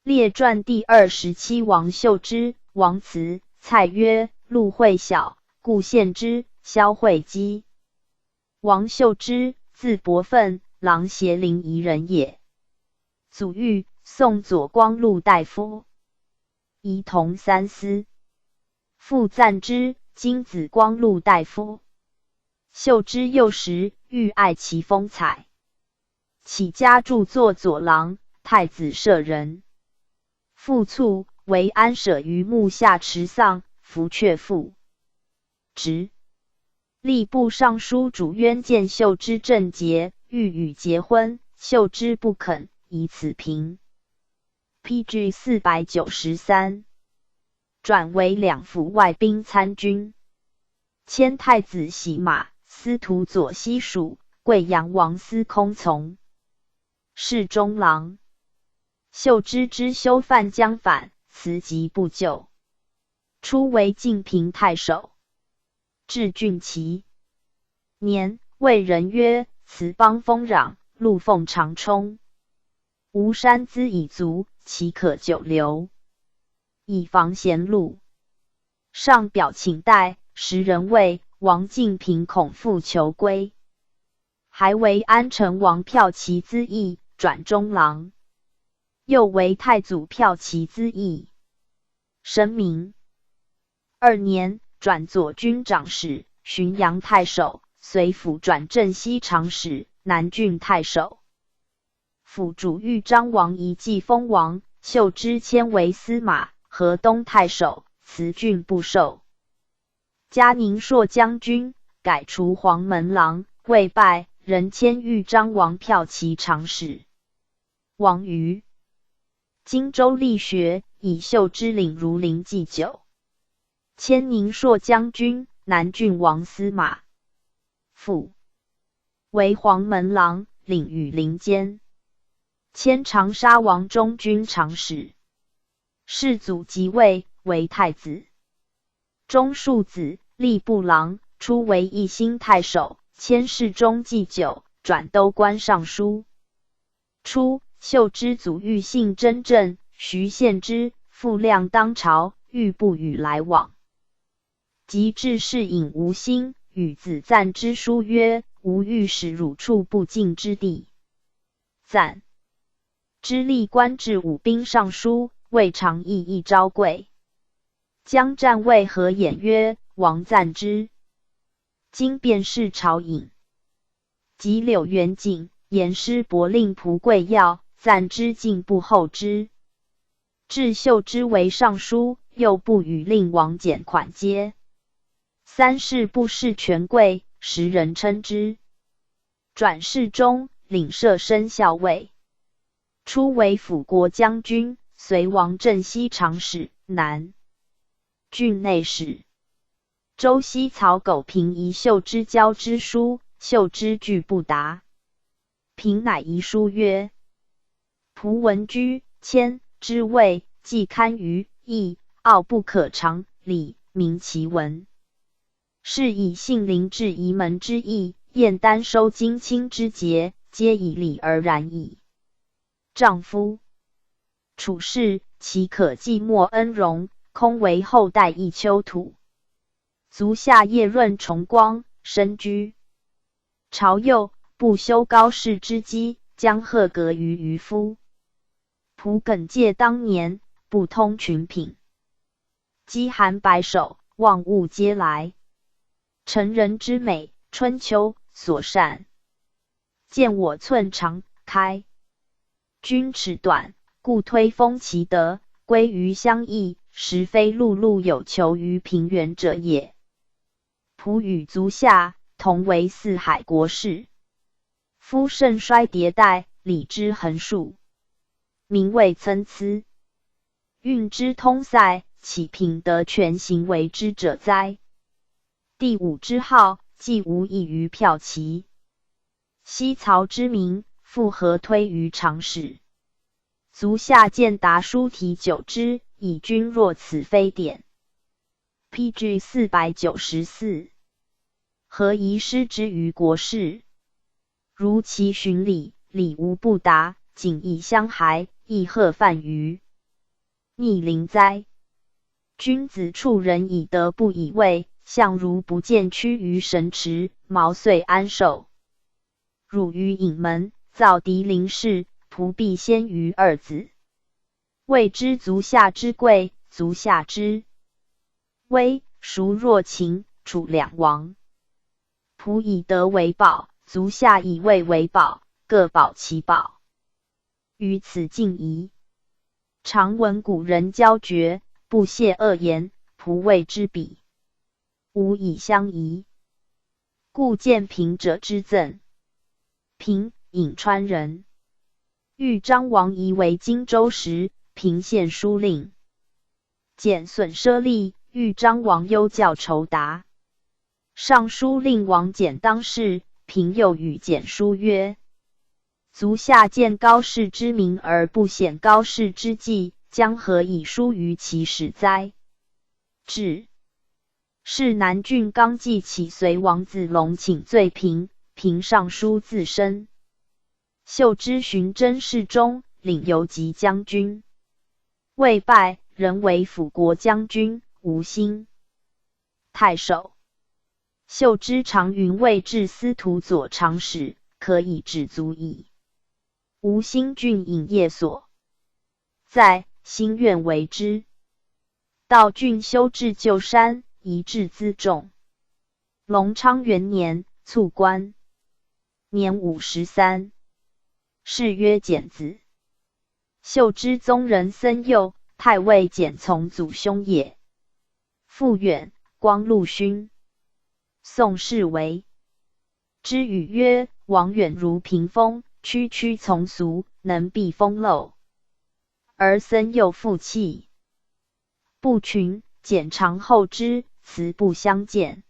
列传第27王秀之，王慈，蔡曰：陆会小，故献之，萧会稽。王秀之，字伯奋，琅邪临沂人也。祖玉，宋左光禄大夫，仪同三司。父赞之，今子光禄大夫。秀之幼时，欲爱其风采，起家著作左郎，太子舍人。父卒，为安舍于墓下持丧，服却父。直。吏部尚书主渊见秀之正节，欲与结婚，秀之不肯，以此平。PG 493。转为两府外兵参军。迁太子洗马，司徒左西蜀，贵阳王司空从。侍中郎。秀之知修范将反，辞疾不救。初为晋平太守。至郡齐年，谓人曰：此邦丰壤，陆凤长冲，吴山资已足，岂可久留？以防贤路。上表请代，时人谓王晋平恐复求归，还为安成王骠骑资议，转中郎。又为太祖骠骑资议。申明2年，转左军长史、浔阳太守，随府转镇西长史、南郡太守。辅主豫章王一继封王，秀之迁为司马、河东太守，辞郡不受。加宁朔将军，改除黄门郎，未拜，仍迁豫章王骠骑长史。王于荆州立学，以秀之领如陵祭酒。迁宁朔将军，南郡王司马。父为黄门郎，领羽林监。迁长沙王中军长史。世祖即位，为太子。中庶子，吏部郎，初为义兴太守，迁侍中祭酒，转都官尚书。初，秀之祖欲信真正，徐献之、傅亮当朝，欲不与来往。及至士尹吴兴，与子赞之书曰：“吾欲使汝处不敬之地。”赞之历官至武兵尚书，未尝意义昭贵。将战为何演曰：“王赞之今便是朝尹。”及柳元景、言师伯令仆贵要，赞之进不后之。至秀之为尚书，又不与令王减款阶。三世不事权贵，时人称之。转侍中，领摄生校尉。初为辅国将军，随王镇西长史、南郡内史。周西曹苟平疑秀之交之书，秀之拒不答。平乃遗书曰：“仆闻居、谦之谓，既堪于义，傲不可长，礼明其文。是以信陵至夷门之意，燕丹收荆卿之节，皆以礼而然矣。丈夫处世，岂可寂寞恩荣，空为后代一丘土。足下夜润重光，身居朝右，不修高士之基，将贺格于渔夫。仆耿介当年，不通群品，饥寒白首，万物皆来。成人之美，春秋所善。见我寸长，开君尺短，故推封其德，归于乡邑，实非碌碌有求于平原者也。仆与足下，同为四海国士。夫盛衰迭代，礼之横竖，名位参差，运之通塞，岂品德全行为之者哉？第五之号，既无异于骠骑。西曹之名，复何推于长史？足下见达书题久之，以君若此非典。PG 494。何宜失之于国士？如其循礼，礼无不达，谨以相孩，亦贺犯于逆鳞哉？君子处人以德不以位，相如不见屈于神池，毛遂安寿。汝于隐门，造敌临事，仆必先于二子。谓之足下之贵，足下之威，孰若秦、楚两王？仆以德为宝，足下以位为宝，各保其宝。于此尽疑。常闻古人交绝，不屑恶言，仆谓之比。吾以相疑，故见平者之赠。平，颍川人。豫章王仪为荆州时，平县书令。简损奢吏，豫章王忧教酬答。尚书令王简当事，平又与简书曰：“足下见高士之名而不显高士之迹，将何以疏于其始哉？”至是南郡刚纪起随王子龙请罪平，平上书自申。秀之寻真侍中，领游击将军。未拜，仍为辅国将军，吴兴太守。秀之常云位至司徒左长史，可以止足矣。吴兴郡尹业所在，心愿为之。道郡修至旧山，移至辎重。隆昌元年，卒官，年53，谥曰简子。秀之宗人僧佑，太尉简从祖兄也。父远，光禄勋。宋氏为之语曰：王远如屏风，区区从俗，能避风漏。而僧佑负气不群，简长后之，辞不相见。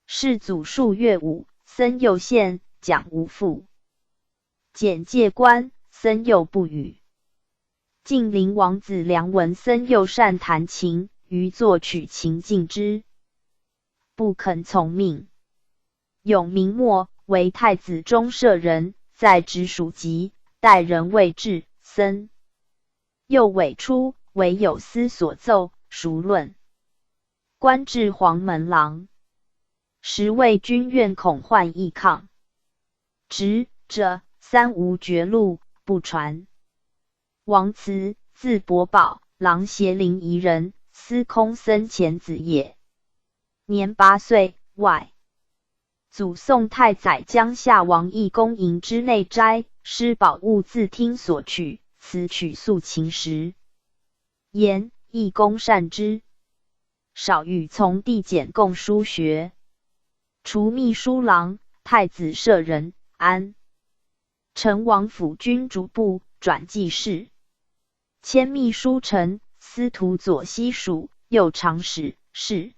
世祖数月午，僧佑献，讲无父。简戒官，僧佑不语。晋灵王子良闻僧佑善弹琴，于作曲琴敬之，不肯从命。永明末，为太子中舍人，在直属籍，待人未至，僧佑委出，为有司所奏，孰论。官至黄门郎。时为军院恐患易抗，职者三无绝路，不传。王慈，字伯宝，琅邪临沂人，司空僧前子也。年8岁，外。祖宋太宰江夏王义公营之内斋，施宝物自听所取，此取素琴时，言义公善之，少与从弟简共书学。除秘书郎、太子舍人，安成王府君主部转记事，迁秘书丞、司徒左西蜀右长史，是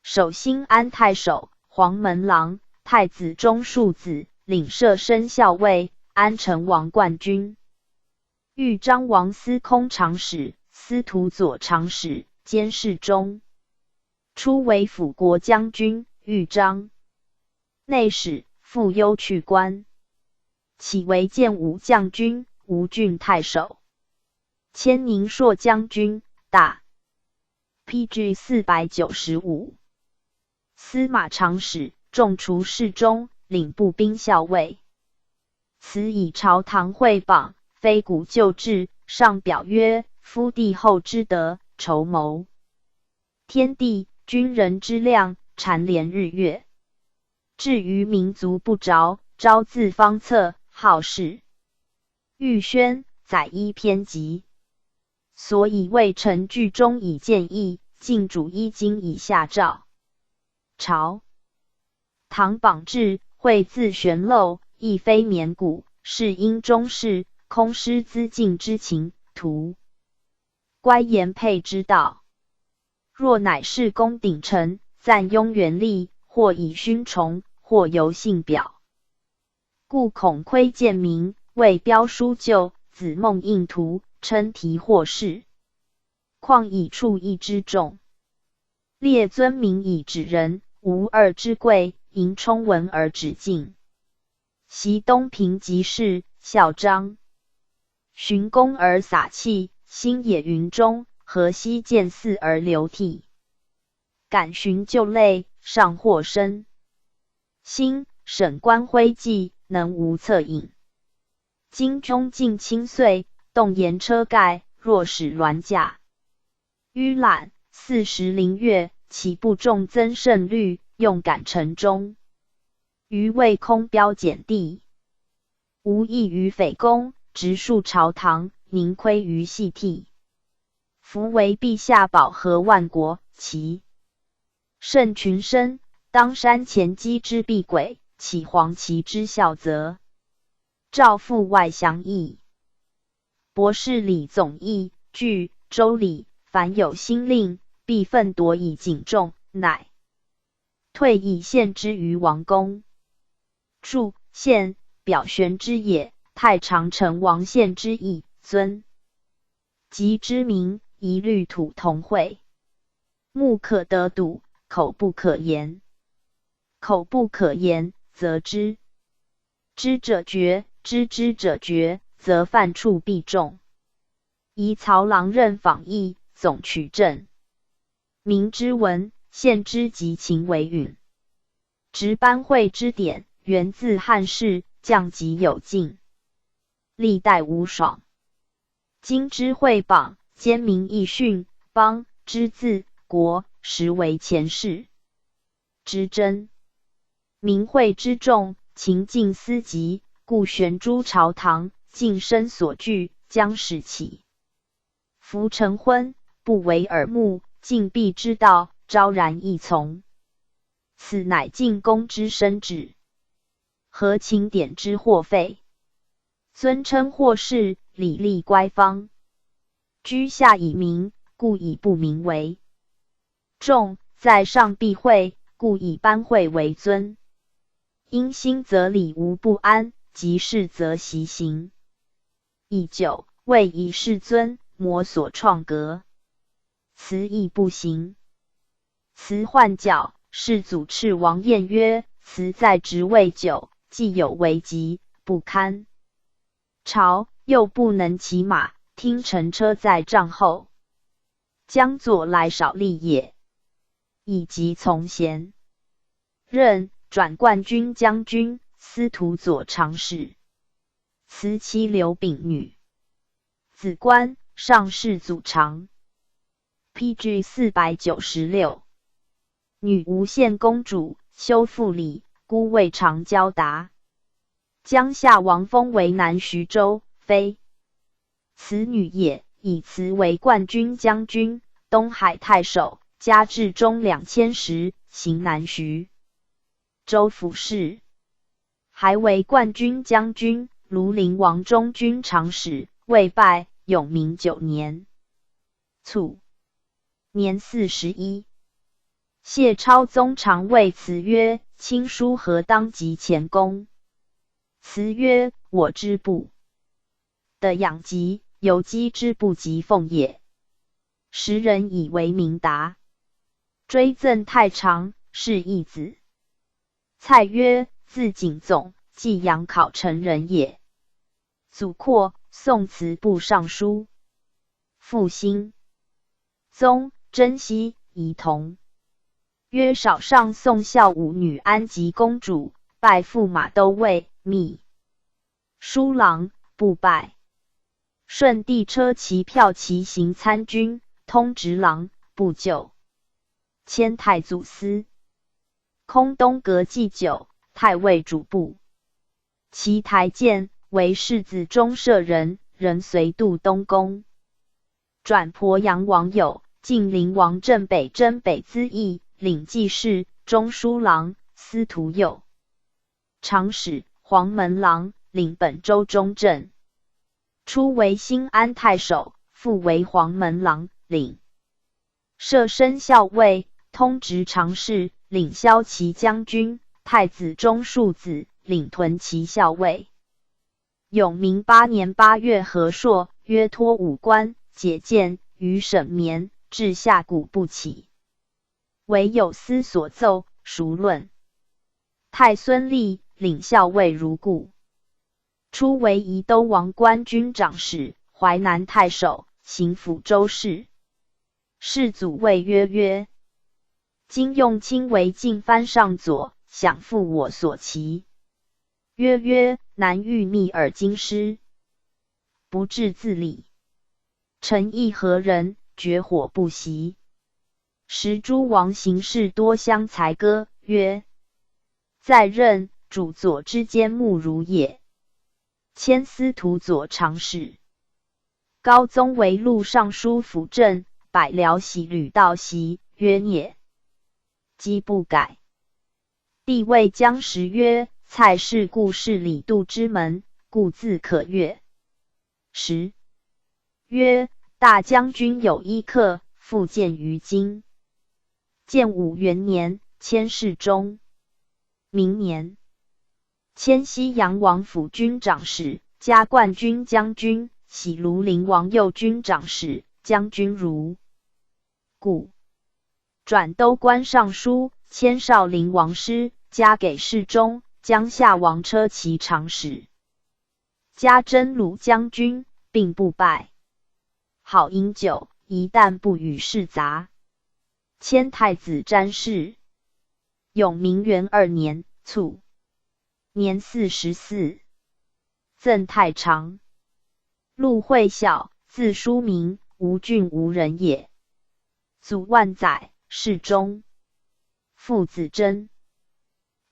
守兴安太守、黄门郎、太子中庶子，领摄生校尉，安成王冠军。豫章王司空长史、司徒左长史，兼侍中。初为辅国将军。豫章内史，复幽去官，起为建武将军、吴郡太守，迁宁朔将军，大 PG 495，司马长史，中厨侍中，领步兵校尉。此以朝堂会榜，非古旧制，上表曰：夫帝后之德，筹谋天地君人之量，蝉联日月。至于民族不着，朝自方策，好事。玉轩载一篇集，所以未臣剧中以见议，晋主一经以下诏。朝唐榜志，会自玄陋，亦非绵古，是因中士，空失资进之情，图乖言配之道。若乃是公鼎臣，赞雍元历，或以勋崇，或由信表，故恐窥见名，为标书旧，子孟印图，称题或是。况以处一之众，列尊名以指人，无二之贵，迎充文而止境。袭东平即事，孝章寻功而洒气，心野云中，河西见寺而流涕。感寻旧类，上或深。新沈官徽记，能无恻隐。今中尽清岁，动言车盖，若使銮驾。迂览40灵月，岂不重增胜率，用感城中。余谓空标简地，无益于匪公，直树朝堂，宁亏于细替。夫为陛下保和万国，其胜群生，当山前击之避鬼，岂黄旗之效则？诏复外详议。博士礼总议，据周礼，凡有新令，必奋夺以警重，乃退以献之于王公。注：献，表玄之也，太常成王献之意，尊及之名，一律土同会。目可得睹，口不可言。口不可言，则知者绝，知之者绝，则犯处必重。宜曹郎任访议，总取证。明之文，献之及秦为允。执班会之典，源自汉室，降级有进，历代无爽。今之会榜，兼明义训，邦之字国实为前世之真。明慧之众，勤尽思极，故悬诸朝堂，尽身所惧，将使起。夫成昏，不为耳目，禁闭之道，昭然易从。此乃进宫之深旨，何请典之祸费？尊称或是，礼立乖方。居下以明，故以不明为重；在上必讳，故以班会为尊。因心则理无不安，及事则习行。以久，谓以世尊，魔所创格。辞亦不行。辞换角，世祖斥王晏曰：辞在职位久，既有危急，不堪朝，又不能骑马，听乘车在帐后，将作来少利也。以即从贤，任转冠军将军、司徒左长史。辞妻刘秉女，子观，上世祖长。PG 496。女无献公主，修复礼，孤未尝交达。江夏王封为南徐州，非此女也。以辞为冠军将军、东海太守，加至中2000石，行南徐州府事。还为冠军将军、庐陵王中军长史，未拜，永明9年卒，年41。谢超宗常谓辞曰：卿书何当及前功？辞曰：我之不得养疾，有机之不及奉也。时人以为明达。追赠太常，是义子。蔡曰：字景总，济阳考成人也。祖括，宋词部尚书。复兴宗征西仪同。曰少上宋孝武女安吉公主，拜驸马都尉、秘书郎，不拜。顺帝车骑骠骑行参军、通直郎，不就。迁太祖司空东阁祭酒，太尉主簿。其台监为世子中舍人，仍随渡东宫。转鄱阳王友、晋陵王镇北征北资议，领记事、中书郎、司徒右长史、黄门郎，领本州中正。初为新安太守，复为黄门郎，领摄生校尉，通直常侍，领骁骑将军，太子中庶子，领屯骑校尉。永明8年8月和硕，约托武官，解谏于省眠，至下谷不起。唯有司所奏，孰论？太孙立，领校尉如故。初为宜都王官军长史、淮南太守，行抚州事。世祖谓曰：今用卿为进藩上左，享复我所期。曰：难欲逆耳京师，不治自理。臣亦何人，绝火不息。时诸王行事多相才歌，曰：在任主佐之间目如也。迁司徒左长史。高宗为录尚书辅政，百僚喜吕道袭，曰孽，积不改。帝谓将时曰：蔡氏故是李杜之门，故自可悦。时曰：大将军有一客，复见于今。建武元年，迁侍中。明年，迁西阳王府军长史，加冠军将军，喜庐陵王右军长史、将军如故。转都官尚书，迁少陵王师，加给侍中，江夏王车骑长史。加征虏将军，并不拜。好饮酒，一旦不与世杂。迁太子詹事。永明元2年卒，年44。赠太常。陆会晓，字叔明，吴郡吴人也。祖万载，世宗。父子贞。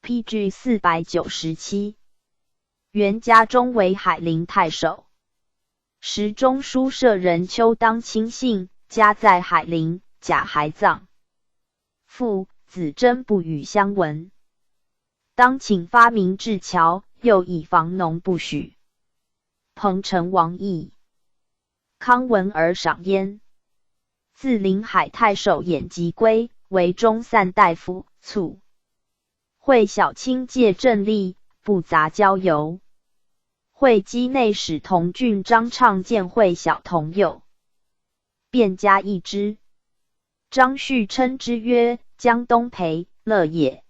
PG 497。元嘉中为海陵太守，时中书舍人邱当亲信，家在海陵，假还葬。父子贞不与相闻，当请发明治侨，又以防农不许。彭城王议，康闻而赏焉。自临海太守衍吉归，为中散大夫，卒。会小卿戒政吏，不杂交游。会稽内史同郡张畅见会小同幼，便加议之。张旭称之曰：江东培乐也。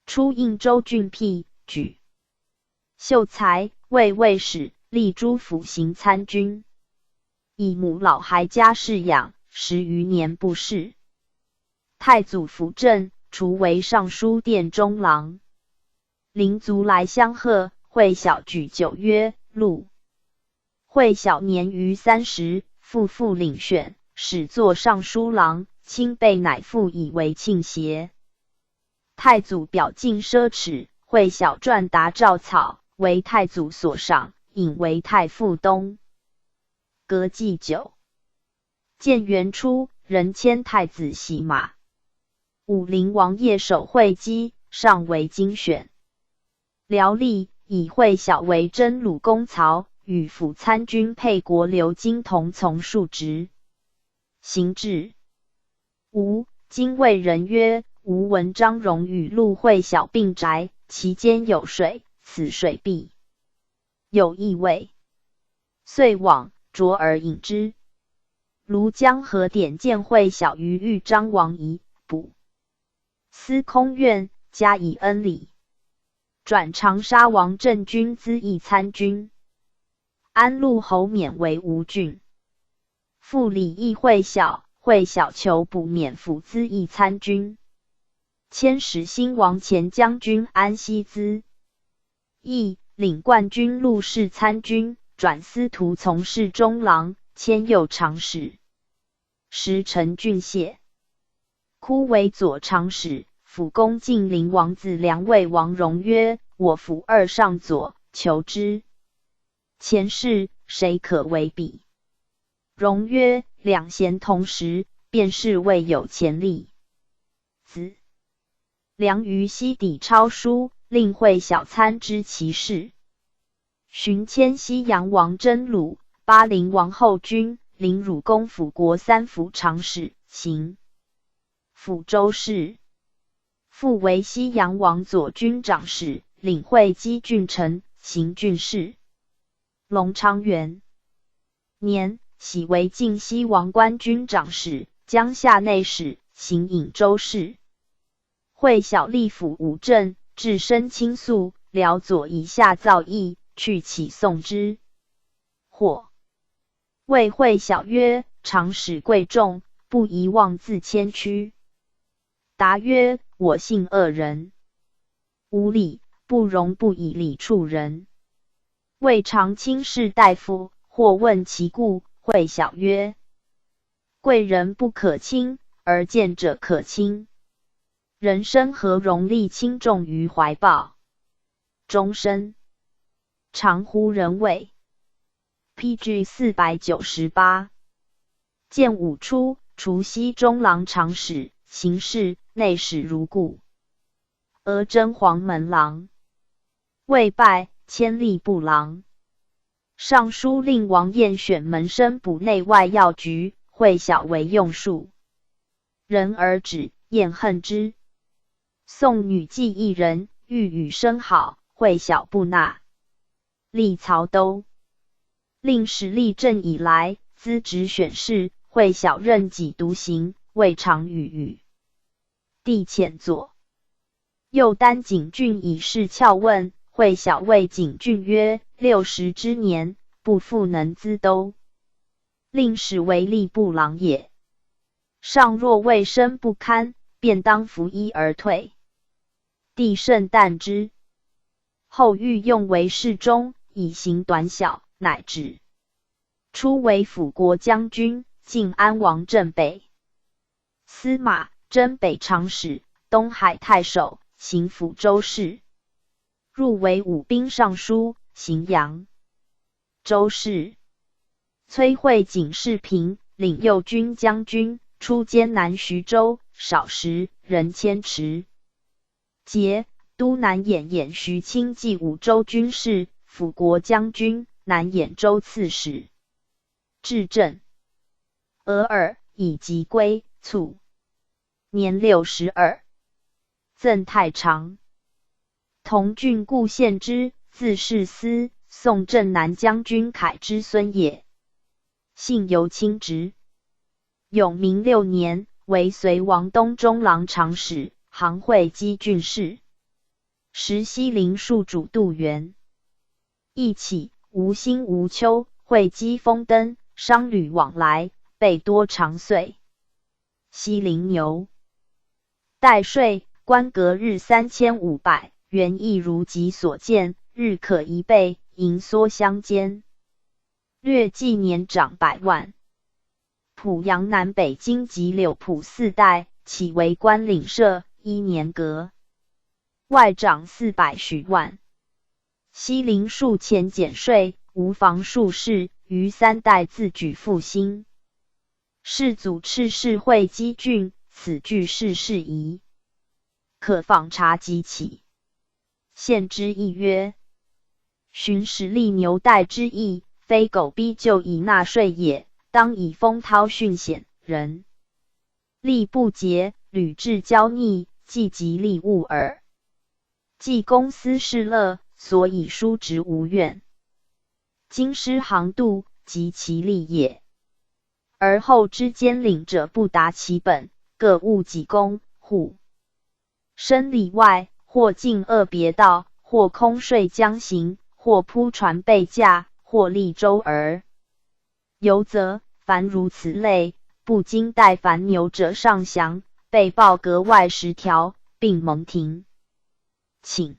出应州郡辟，举。秀才，为卫使，历诸府行参军。以母老孩家侍养，10余年不仕。太祖辅政，除为尚书殿中郎。邻族来相贺，会小举酒曰：禄。会小年逾30，父领选，始作尚书郎，亲辈乃父以为庆协。太祖表敬奢侈，会小撰答诏草，为太祖所赏，引为太傅东。革祭酒。建元初，人迁太子洗马。武陵王爷守会稽，上为经选。辽历以会小为真鲁公曹，与辅参军沛国刘金同从庶职。行至吴，今谓人曰：吴闻张荣与陆会小并宅，其间有水，此水必有异味。遂往，酌而饮之。庐江河典见会小于豫章王仪，补司空院，加以恩礼。转长沙王镇军资议参军。安陆侯免为吴郡。复礼议会小，会小求补免府资议参军。迁始兴王前将军安西资议，领冠军陆氏参军，转司徒从事中郎，迁右长史。时陈郡谢。哭为左长史。辅公晋陵王子梁谓王荣曰：我辅二上左，求之。前世谁可为比？荣曰：两贤同时，便是未有前例。子梁于西底抄书，令会小参知其事。寻迁西阳王真鲁、巴陵王后君、临汝公辅国3府长史，行抚州事。复为西阳王左军长史，领会稽郡丞，行郡事。隆昌元年，徙为晋西王官军长史，江夏内史，行颍州事。会小吏府吴镇，置身倾诉，辽左以下造诣，去起送之。或谓会小曰：长史贵重，不宜妄自谦屈。答曰：我性恶人，无礼，不容不以礼处人。未尝轻视大夫，或问其故，会小曰：贵人不可轻，而贱者可轻。人生何容力轻重于怀抱？终身常乎人畏。PG 498。建武初，除西中郎长史，行事内史如故。俄真黄门郎。未拜，迁吏部郎。尚书令王彦选门生补内外要局，会小为用术。人而止，厌恨之。宋女妓一人，欲与生好，会小不纳。立曹都。令史立政以来，资职选事，会小任己独行，未尝与。帝遣左右丹景峻以示拷问，会小谓景峻曰：60之年，不复能资都。令史为吏部郎也。上若未生不堪，便当服衣而退。帝甚惮之。后欲用为侍中，以行短小，乃止。初为辅国将军，晋安王镇北。司马征北长史、东海太守、行抚州事，入为武兵尚书、荥阳州事。崔慧景世平，领右军将军，出监南徐州，少时，任千池。节都南兖兖徐清冀武州军事，辅国将军，南兖州刺史。至正俄尔，以疾归，卒，年62，赠太常。同郡故县之，字世思，宋镇南将军凯之孙也。姓尤亲直。永明6年，为隋王东中郎长史，行会稽郡事。时西陵戍主杜元。一起，无星无丘，会稽封登，商旅往来，备多长岁。西陵牛。代税，官隔日3500，原亦如己所见，日可1倍，银缩相间。略计年长100万。濮阳南北京及柳浦4带，起为官领社，1年革。外长400许万。西陵数前减税，无防术士，于3代自举复兴。世祖敕事会稽郡，此具事事宜，可访察及起。献之议曰：寻实力牛代之意，非狗逼就以纳税也，当以风涛训显人。力不竭，屡致骄逆，既极利物耳。既公私事乐，所以叔侄无怨。今师航度，及其利也。而后之监领者不达其本，各误己功，互生里外，或进恶别道，或空税将行，或铺船备驾，或立周儿。尤则凡如此类，不经代凡牛者上降，被报格外10条，并蒙庭请。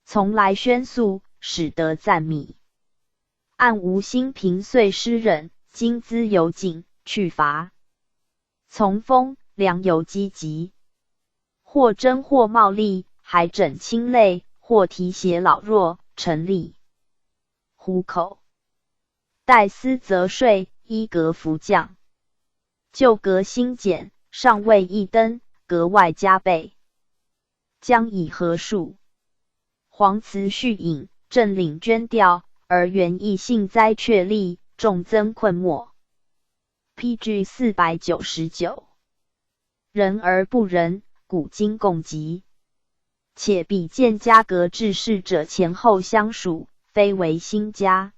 从来宣诉，使得赞米。按无心平遂施忍，今兹有警，去罚。从风，良由积极。或真或冒利，还整轻类，或提携老弱，成立虎口。待司则税，依格服降。旧格新减，尚未一登，格外加倍。将以何数？黄祠续引，正领捐调，而原意幸灾却利，重增困没。PG 499。仁而不仁，古今共极。且比见家格治世者前后相属，非为新家。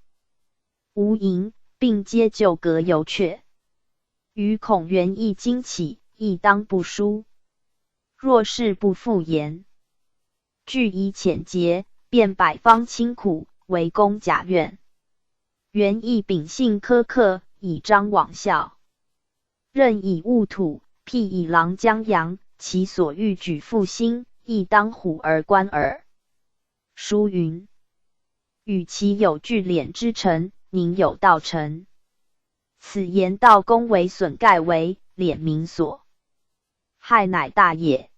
无淫，并皆旧格有阙。余恐原意惊起，亦当不疏。若是不复言，据以浅节，便百方清苦，为公假怨。原意秉性苛刻，以彰罔效。任以务土，辟以狼江阳，其所欲举复兴，亦当虎而观耳。书云：与其有聚敛之臣，宁有道臣？此言道公为损盖为敛民所害，乃大也。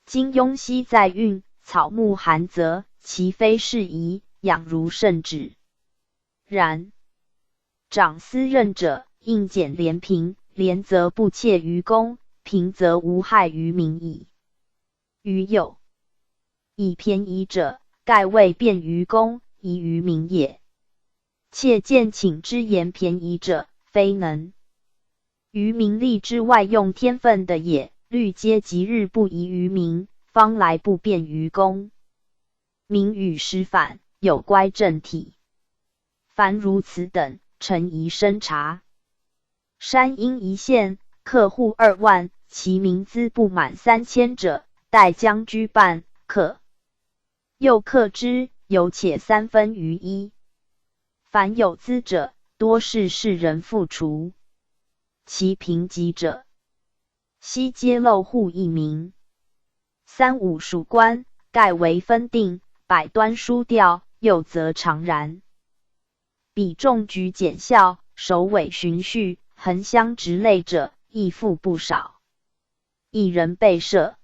今庸熙在运，草木寒泽，其非适宜，养如圣旨。然掌司任者，应检廉平，廉则不窃于公，平则无害于民矣。余有以便宜者，盖未便于公，宜于民也。窃见请之言便宜者，非能于民利之外用天分的也，虑皆即日不宜于民，方来不便于公。民与时反，有乖正体。凡如此等，臣宜深察。山阴一县，客户2万，其民资不满3000者，待将居半，克。又克之，有且3分于1。凡有资者，多是世人复除。其贫瘠者，悉皆漏户一民。3、5属官，盖为分定，百端殊调，又则常然。比重举检校，首尾循序，横相直类者，亦复不少。一人被射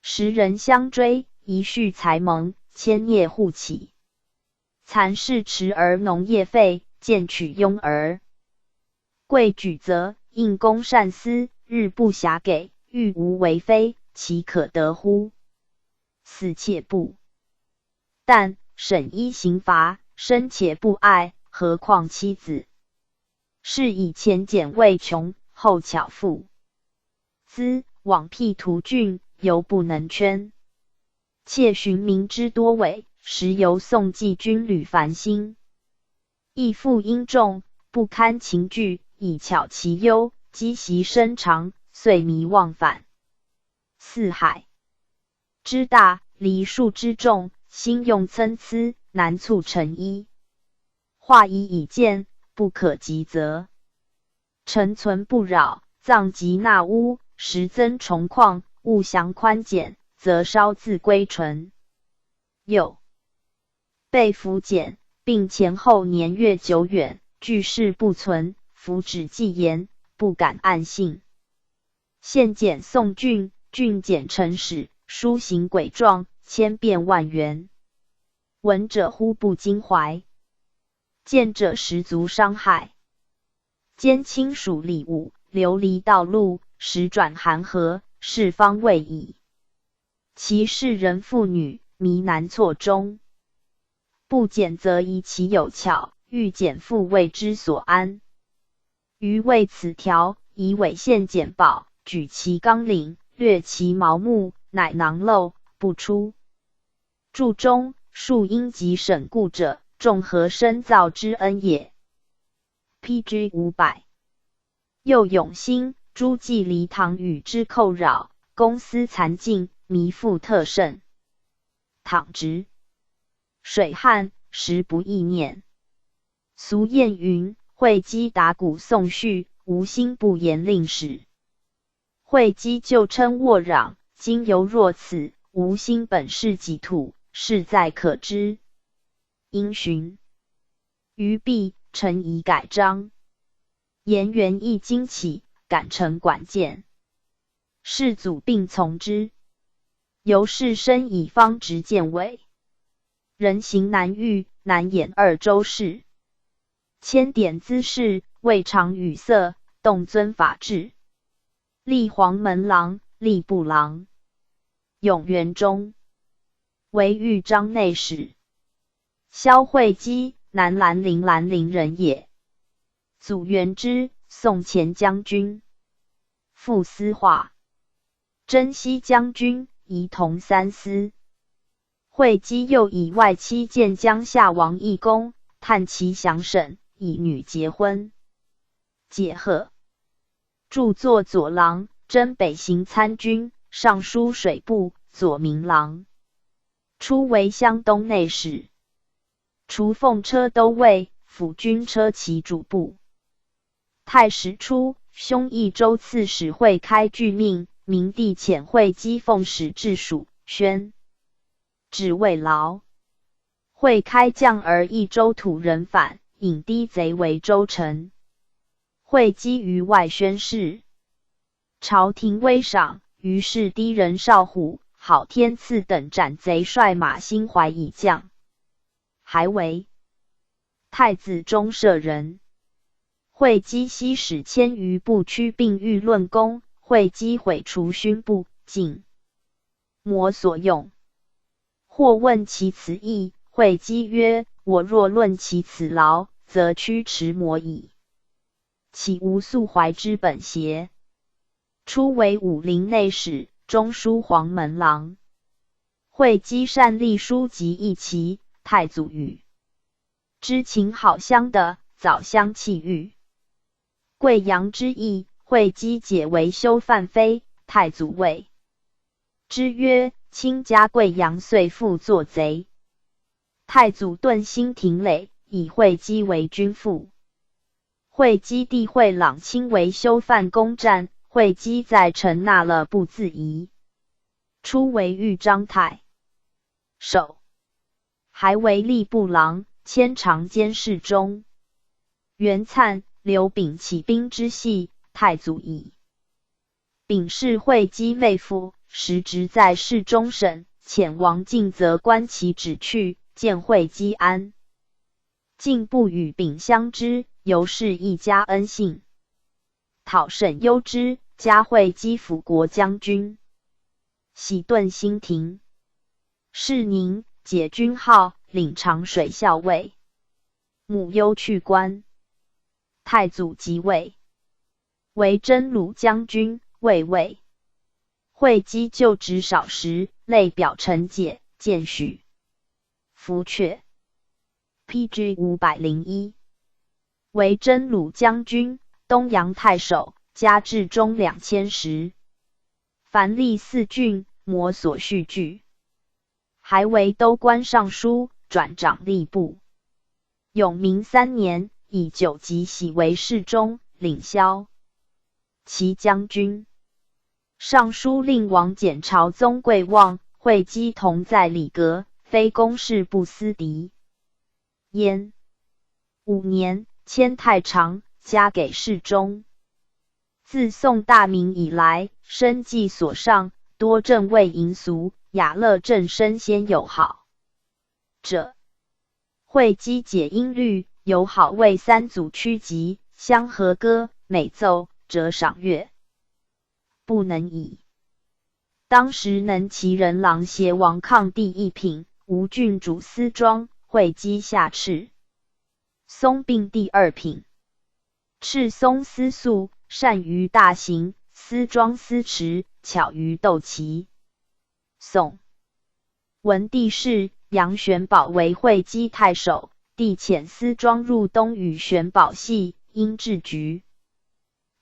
，10人相追，一续才盟，千业互起。蚕室持而农业废，见取庸儿。贵举则应公善私，日不暇给，欲无为非，其可得乎？死且不但审依刑罚，生且不爱，何况妻子？是以前俭为穷，后巧富资，罔辟途径，犹不能圈。窃寻民之多伪，时由宋季军旅繁星。义父因众，不堪情惧，以巧其忧，积习深长，遂迷忘返。四海之大，梨树之众，心用参差，难促成一。化一以见，不可及则陈存不扰，葬及纳污，时增重旷，物详宽简，则稍自归纯。又被俘减，并前后年月久远，据事不存，符纸纪言，不敢暗信。现检宋郡，郡检陈使，书行诡状，千变万缘。闻者忽不襟怀，见者实足伤害。兼亲属礼物，流离道路，时转寒河，是方未已。其世人妇女，迷难错中。不检则疑其有巧，欲检复谓之所安。余为此条，以伪献检宝，举其纲领，略其毛目，乃囊漏不出。注中数因及审故者，众合深造之恩也。PG 500。又永兴、诸暨离唐与之寇扰，公私残尽，弥复特甚。倘直水旱，时不易念。俗谚云：会稽打鼓送序，无心不言令史。会稽旧称沃壤，今犹若此，无心本是己土，事在可知。因循于毕，臣以改章。颜元益惊起，赶成管见。世祖并从之。由是身以方直见伪。人行难遇，难掩二州事。千典滋事，未尝语塞，动尊法制。立黄门郎，吏部郎。永元中，为豫章内史。萧会稽，南兰陵人也。祖元之，宋前将军。父司化。征西将军，仪同三司。会稽又以外戚见江夏王义公，探其详审，以女结婚。解贺。著作左郎，征北行参军，尚书水部，左明郎。初为湘东内史。除奉车都尉，辅军车骑主簿。太史初，兄益州刺史会开具命，明帝遣会稽奉使至蜀，宣旨慰劳。会开降而益州土人反，引低贼为州臣。会稽于外宣誓。朝廷微赏，于是低人少虎、郝天赐等斩贼，率马心怀以降。还为太子中舍人。会稽西使千余部驱并欲论功，会稽毁除勋部，尽谟所用。或问其辞意，会稽曰：我若论其辞劳，则驱驰谟矣。岂无素怀之本邪？初为武陵内史，中书黄门郎。会稽善隶书及义旗，太祖与之情好相的，早相弃遇。贵阳之役，会稽解为休范妃，太祖谓之曰：卿家贵阳，遂复作贼。太祖顿心廷累，以会稽为君父。会稽帝会朗亲为休范攻战，会稽在城纳了不自疑。初为豫章太守，还为吏部郎，迁长监侍中。袁粲、刘秉起兵之隙，太祖以秉是会稽妹夫，时职在侍中省。遣王进则观其旨去，见会稽安。进不与秉相知，由是一家恩信。讨甚忧之，加会稽辅国将军。喜顿新亭。是宁解军号，领长水校尉。母忧去官。太祖即位，为真鲁将军，卫尉。会稽就职少时，类表陈解，荐许。福阙。PG 501。为真鲁将军，东阳太守，加至中2000石。凡历4郡，摩所续据。还为都官尚书，转掌吏部。永明3年，以9级喜为侍中，领骁骑将军。尚书令王简朝宗贵望，会稽同在里阁，非公事不思敌。焉5年，迁太常，加给侍中。自宋大明以来，生计所上，多正位淫俗，雅乐正身先友好者。会稽解音律，友好为3组曲集，相和歌，每奏者赏乐，不能已。当时能骑人郎协王抗第1品，吴郡主司庄，会稽下敕。松并第2品。敕松司素，善于大行，司庄司持，巧于斗棋。宋文帝谥杨玄宝为会稽太守，帝遣司庄入东与玄宝戏，因治局。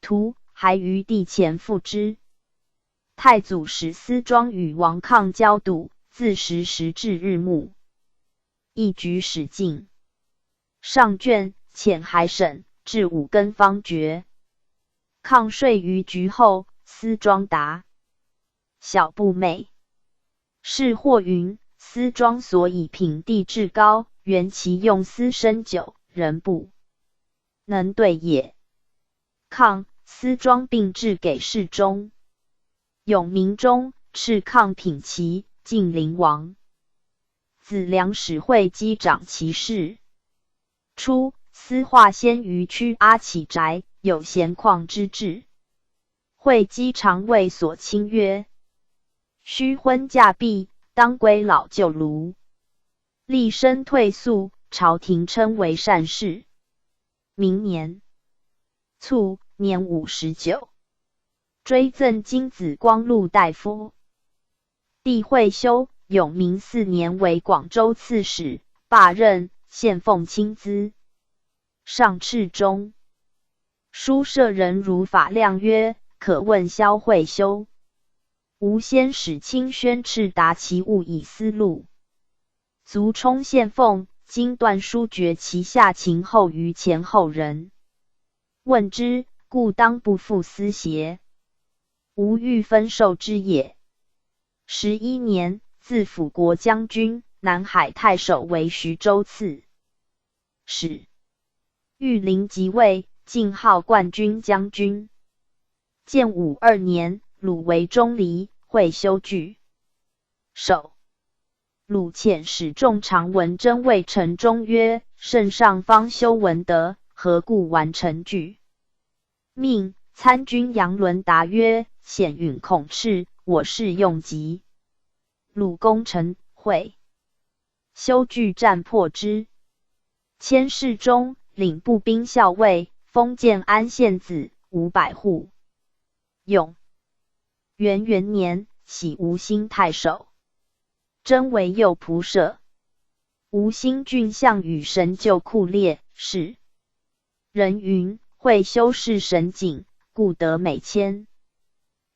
徒还于帝前复之。太祖使司庄与王抗交赌，自时至日暮，一局始尽。上卷遣还审，至5更方决。抗睡于局后，司庄答：小不寐。是或云，司庄所以品地至高，原其用司深久，人不能对也。抗司庄并置给侍中。永明中，敕抗品旗，晋灵王。子良使会稽掌其事。初，司化先于屈阿乞宅，有闲旷之志。会稽常谓所亲曰：须婚嫁毕，当归老旧庐。立身退宿，朝廷称为善事。明年卒，年59。追赠金子光禄大夫。帝会修，永明4年为广州刺史，罢任，献奉亲资。上敕中，书舍人如法亮曰：可问萧会修。吾先使卿宣敕答其物以思路。卒充献奉，今断书绝其下情后于前后人。问之，故当不负私邪？吾欲分授之也。11年，自辅国将军、南海太守为徐州刺史。玉林即位，晋号冠军将军。建武2年，鲁为中离，会修据守。鲁遣使仲长文征谓陈忠曰：圣上方修文德，何故完成据？命参军杨伦答曰：显允恐斥，我事用急。鲁攻陈会修据，战破之。迁侍中，领步兵校尉，封建安县子500户。永元元年，徙吴兴太守，征为右仆射。吴兴郡项羽神就库列，是人云会修是神景，故得美签。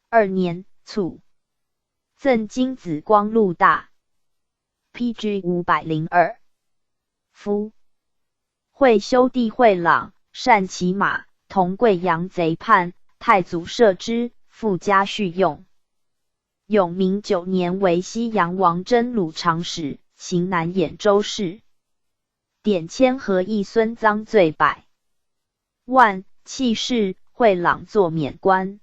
2年卒，赠金子光禄大。PG 502。夫会修帝会朗，善骑马，同贵阳贼叛，太祖赦之，复加叙用。永明9年为西阳王真鲁长史，行南兖州事。典签和义孙赃罪100万，弃市，会朗作免官。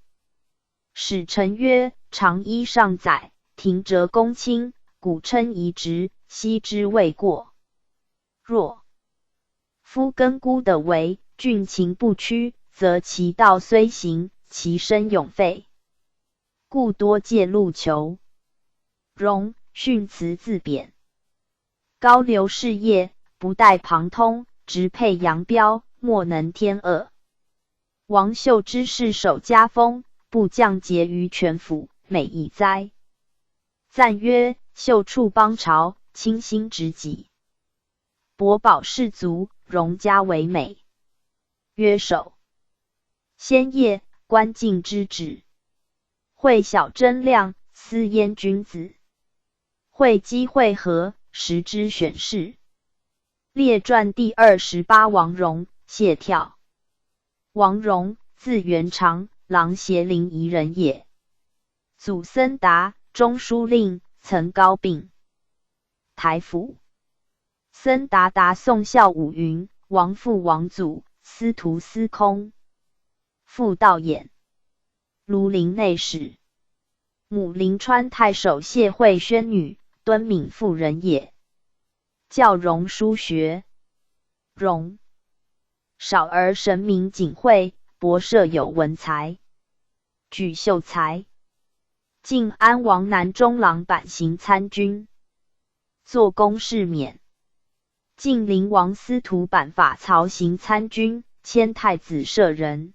使臣曰：常依上载，廷折公卿，古称夷直，昔之未过。若夫根孤的为，俊情不屈，则其道虽行，其身永废。故多借路求荣，训辞自贬。高流事业，不待旁通，直配扬标，莫能天恶。王秀之士守家风，不降节于权府，美矣哉！赞曰：秀处邦朝，清心直己，博保士族，荣家为美。曰守先业，官进之旨。会小贞亮，思焉君子。会稽会合，时之选士。列传第28王戎，谢跳。王戎，字元长，琅邪临沂人也。祖森达，中书令，曾高并台府。森达答宋孝武云：王父王祖，司徒司空，父道衍，庐陵内史，母临川太守谢惠宣女，敦敏妇人也。教荣书学。荣少儿神明景惠，博涉有文才，举秀才。晋安王南中郎版行参军，做公事免。晋灵王司徒版法曹行参军，迁太子舍人。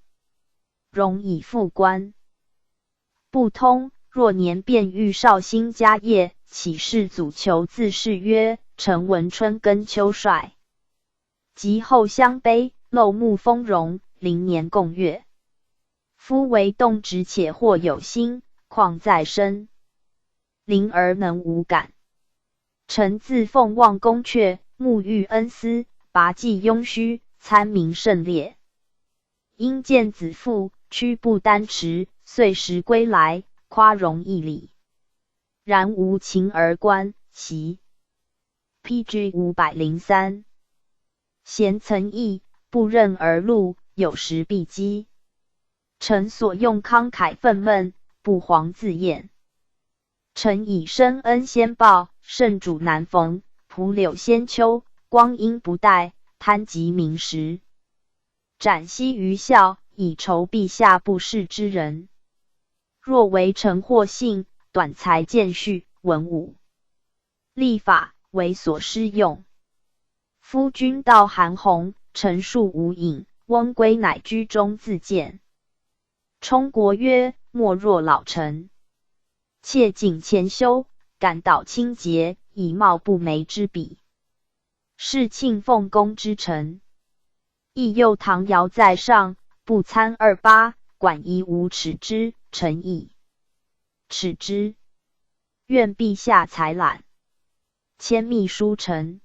荣以复官，不通，若年便欲绍兴家业，起士祖求自谥曰：臣闻春耕秋帅。及后相卑，漏木丰荣，灵年共月。夫为动直且或有心，况在身，灵而能无感。臣自奉望宫阙，沐浴恩思，拔济庸虚，参明甚烈。因见子父，屈不单持，遂时归来，夸荣义礼。然无情而观，其 PG 503。贤曾义，不任而禄，有时必击。臣所用慷慨愤懑，不遑自厌。臣以深恩先报，圣主难逢，蒲柳先秋，光阴不待，贪及明时。展息于孝，以酬陛下不世之人。若为臣或幸，短才见序，文武立法，为所施用。夫君道韩弘，陈述无隐，翁归乃居中自见。冲国曰：莫若老臣，切谨前修，感导清洁，以貌不眉之笔。是庆奉公之臣。亦右唐尧在上，不参28，管夷吾耻之，臣亦耻之。愿陛下采览。迁秘书丞。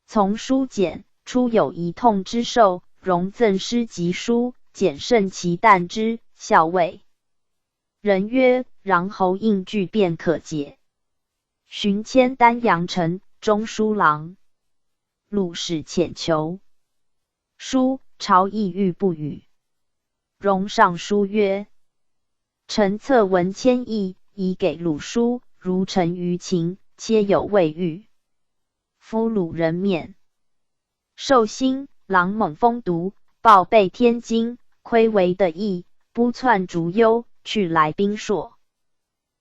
从书简，初有一痛之寿，荣赠诗集书，简胜其啖之，校尉。人曰：穰侯应句便可解。寻迁丹阳城中书郎。鲁使遣求书，朝议欲不与。荣上书曰：臣策闻谦意，以给鲁书，如臣于情，皆有未遇。夫鲁人面寿星，狼猛风毒，报备天津，窥为的意，不窜逐幽，去来兵硕。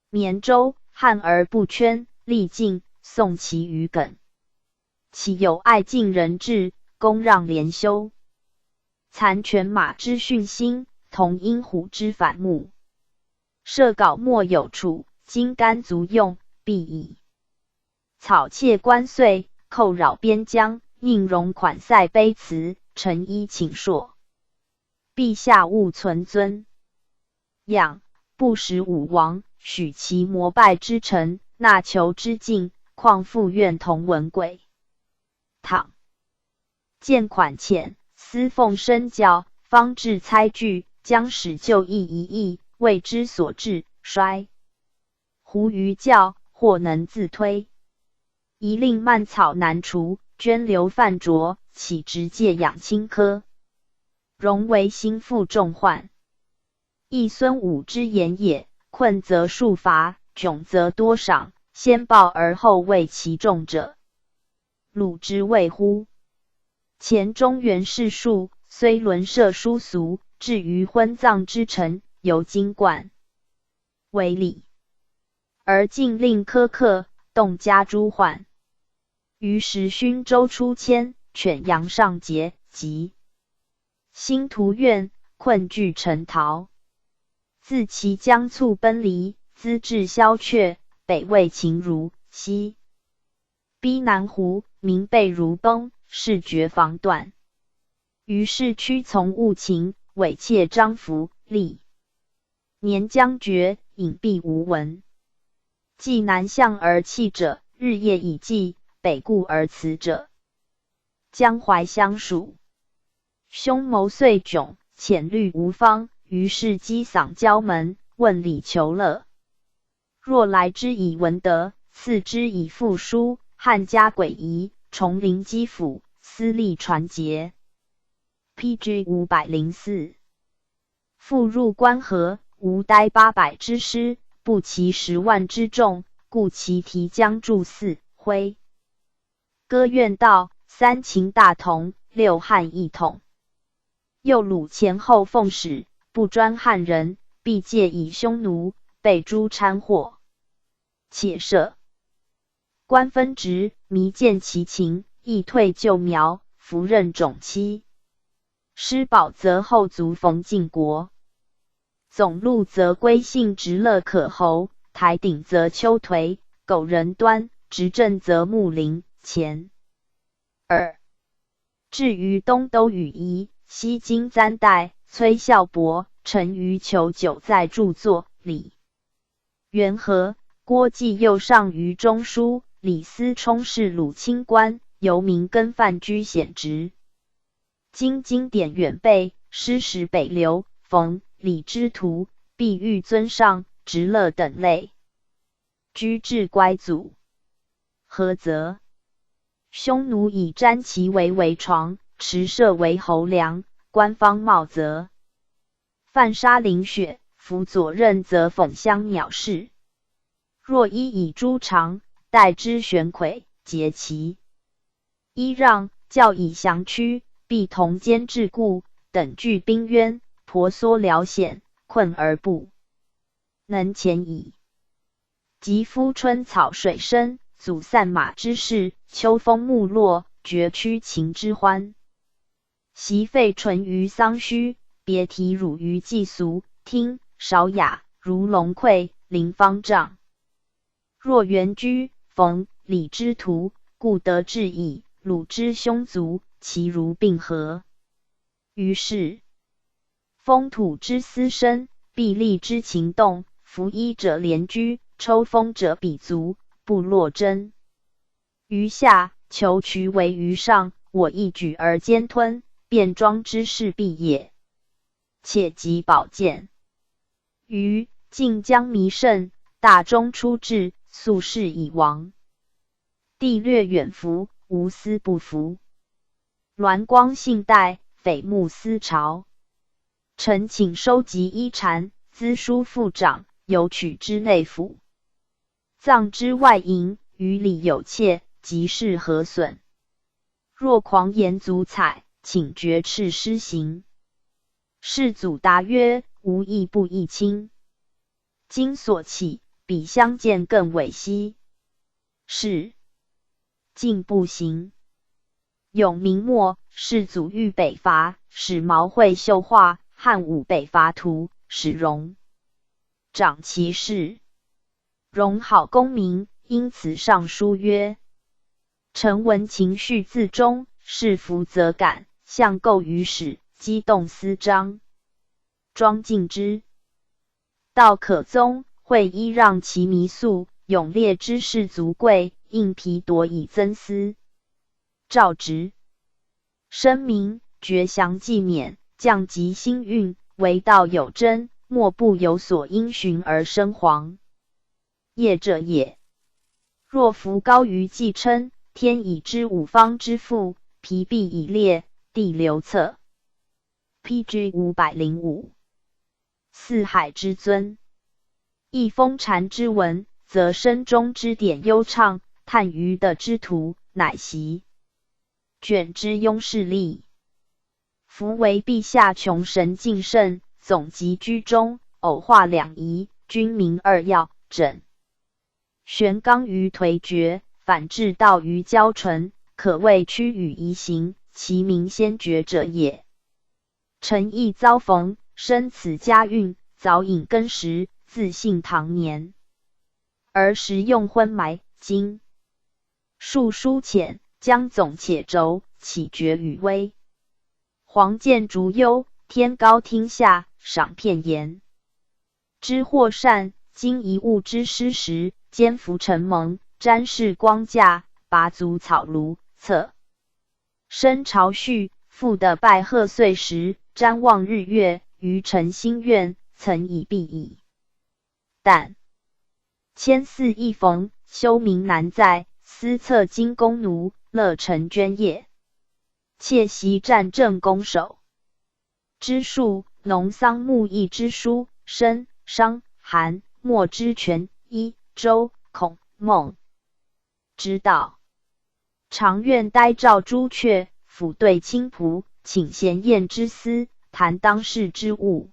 绵州汉而不圈，历尽，宋其余梗。岂有爱敬人志，公让廉修？残犬马之训心，同鹰虎之反目。设稿莫有处，今干足用，必矣。草窃关岁，寇扰边疆，宁容款塞卑辞，臣依请硕。陛下勿存尊仰，不使武王，许其膜拜之臣，纳求之敬，况复愿同文贵。倘见款浅，思奉身教，方志猜据，将使就义一役，为之所至，衰胡于教，或能自推。宜令蔓草难除，涓流泛浊，岂直戒养清科。荣为心腹重患。亦孙武之言也。困则数罚，窘则多赏，先报而后为其众者，鲁之谓乎？前中原士庶，虽伦社殊俗，至于婚葬之臣，犹今冠为礼，而禁令苛刻，动加诸患。于时勋州出迁，犬羊上节，及新图院，困惧陈逃。自其将卒奔离，资至萧阙，北魏秦如，西逼南胡，民被如崩，势绝防断。于是屈从务秦，委妾张服，历年将绝，隐蔽无闻。既南向而弃者，日夜以继；北顾而辞者，江淮相属。凶谋遂窘，浅虑无方。于是击嗓交门，问礼求乐。若来之以文德，赐之以赋书，汉家诡仪，重临击府，私立传节。PG 504。复入关河，吴待800之师，不齐10万之众，故其提将助4徽。歌愿道3秦大同，6汉一统。又鲁前后奉使，不专汉人，必借以匈奴，被诛掺和。且设官分职，弥见其情，亦退旧苗，弗任种妻。师保则后族逢晋国，总路则归信直乐可侯，台鼎则丘颓，苟人端，执政则穆陵。前2。至于东都羽夷，西京簪代，崔孝伯、陈余求9在著作，李元和、郭季又上于中书，李思冲是鲁清官，由名根范居显职。今经典远备，师使北流、冯、李之徒，必欲尊上、直乐等类，居至乖祖。何则？匈奴以瞻其为床，持射为侯梁，官方茂则犯沙凌雪，辅左任则讽相藐视。若一以诸长，代之玄魁，结其揖让，教以降屈，必同奸至故，等惧兵渊，婆娑辽险，困而不能前矣。及夫春草水生，祖散马之势，秋风木落，绝驱秦之欢。习废淳于丧虚，别题辱于祭俗，听少雅，如龙溃，临方丈。若元居、冯、李之徒，故得志矣。鲁之兄族，其如并合。于是风土之思生，壁立之情动，服衣者连居，抽风者比足，部落争。于下，求渠为于上，我一举而兼吞，便庄之势必也。且及宝剑。于晋江弥盛，大中出至，宿世已亡。帝略远服，无私不服。栾光信代，匪目思朝。臣请收集衣蝉，资书副长，有取之内府。葬之外营，于里有妾，即是何损？若狂言足采，请绝斥施行。世祖答曰：无义不义亲。今所起，比相见更委兮。是进不行。永明末，世祖欲北伐，使毛会绣画汉武北伐图，使荣长其事。荣好功名，因此上书曰：臣闻情绪自忠，是福则感，相构于史，激动思章。庄敬之道可宗，会依让其弥素，勇烈之士足贵，应皮夺以增私。诏直声明，绝降既免，降及新运，为道有真，莫不有所因循而生惶业者也。若夫高于既称，天以知五方之父，疲弊以列，地流策。PG 505。四海之尊。亦风禅之文，则声中之典悠畅，叹余的之徒，乃习卷之庸势力。夫为陛下穷神敬圣，总集居中，偶化两仪，君明二要，整玄刚于颓绝，反至道于交纯，可谓屈与夷行，其名先觉者也。臣亦遭逢，生此家运，早饮羹食，自信唐年。而时用昏埋，今述疏浅，将总且轴，岂觉与微。黄见竹幽，天高听下，赏片言。知或善，今一物之失时，兼服承蒙，瞻视光架，拔足草庐，侧身朝序，复得拜贺岁时，瞻望日月，于臣心愿，曾以必矣。但千祀一逢，修明难在，思策今弓奴，乐臣捐业。窃袭战正攻守之术，农桑牧役之书，申、商、韩、墨之权，一、周、孔、孟之道。常愿呆照朱雀，抚对青仆，请闲宴之思，谈当世之物。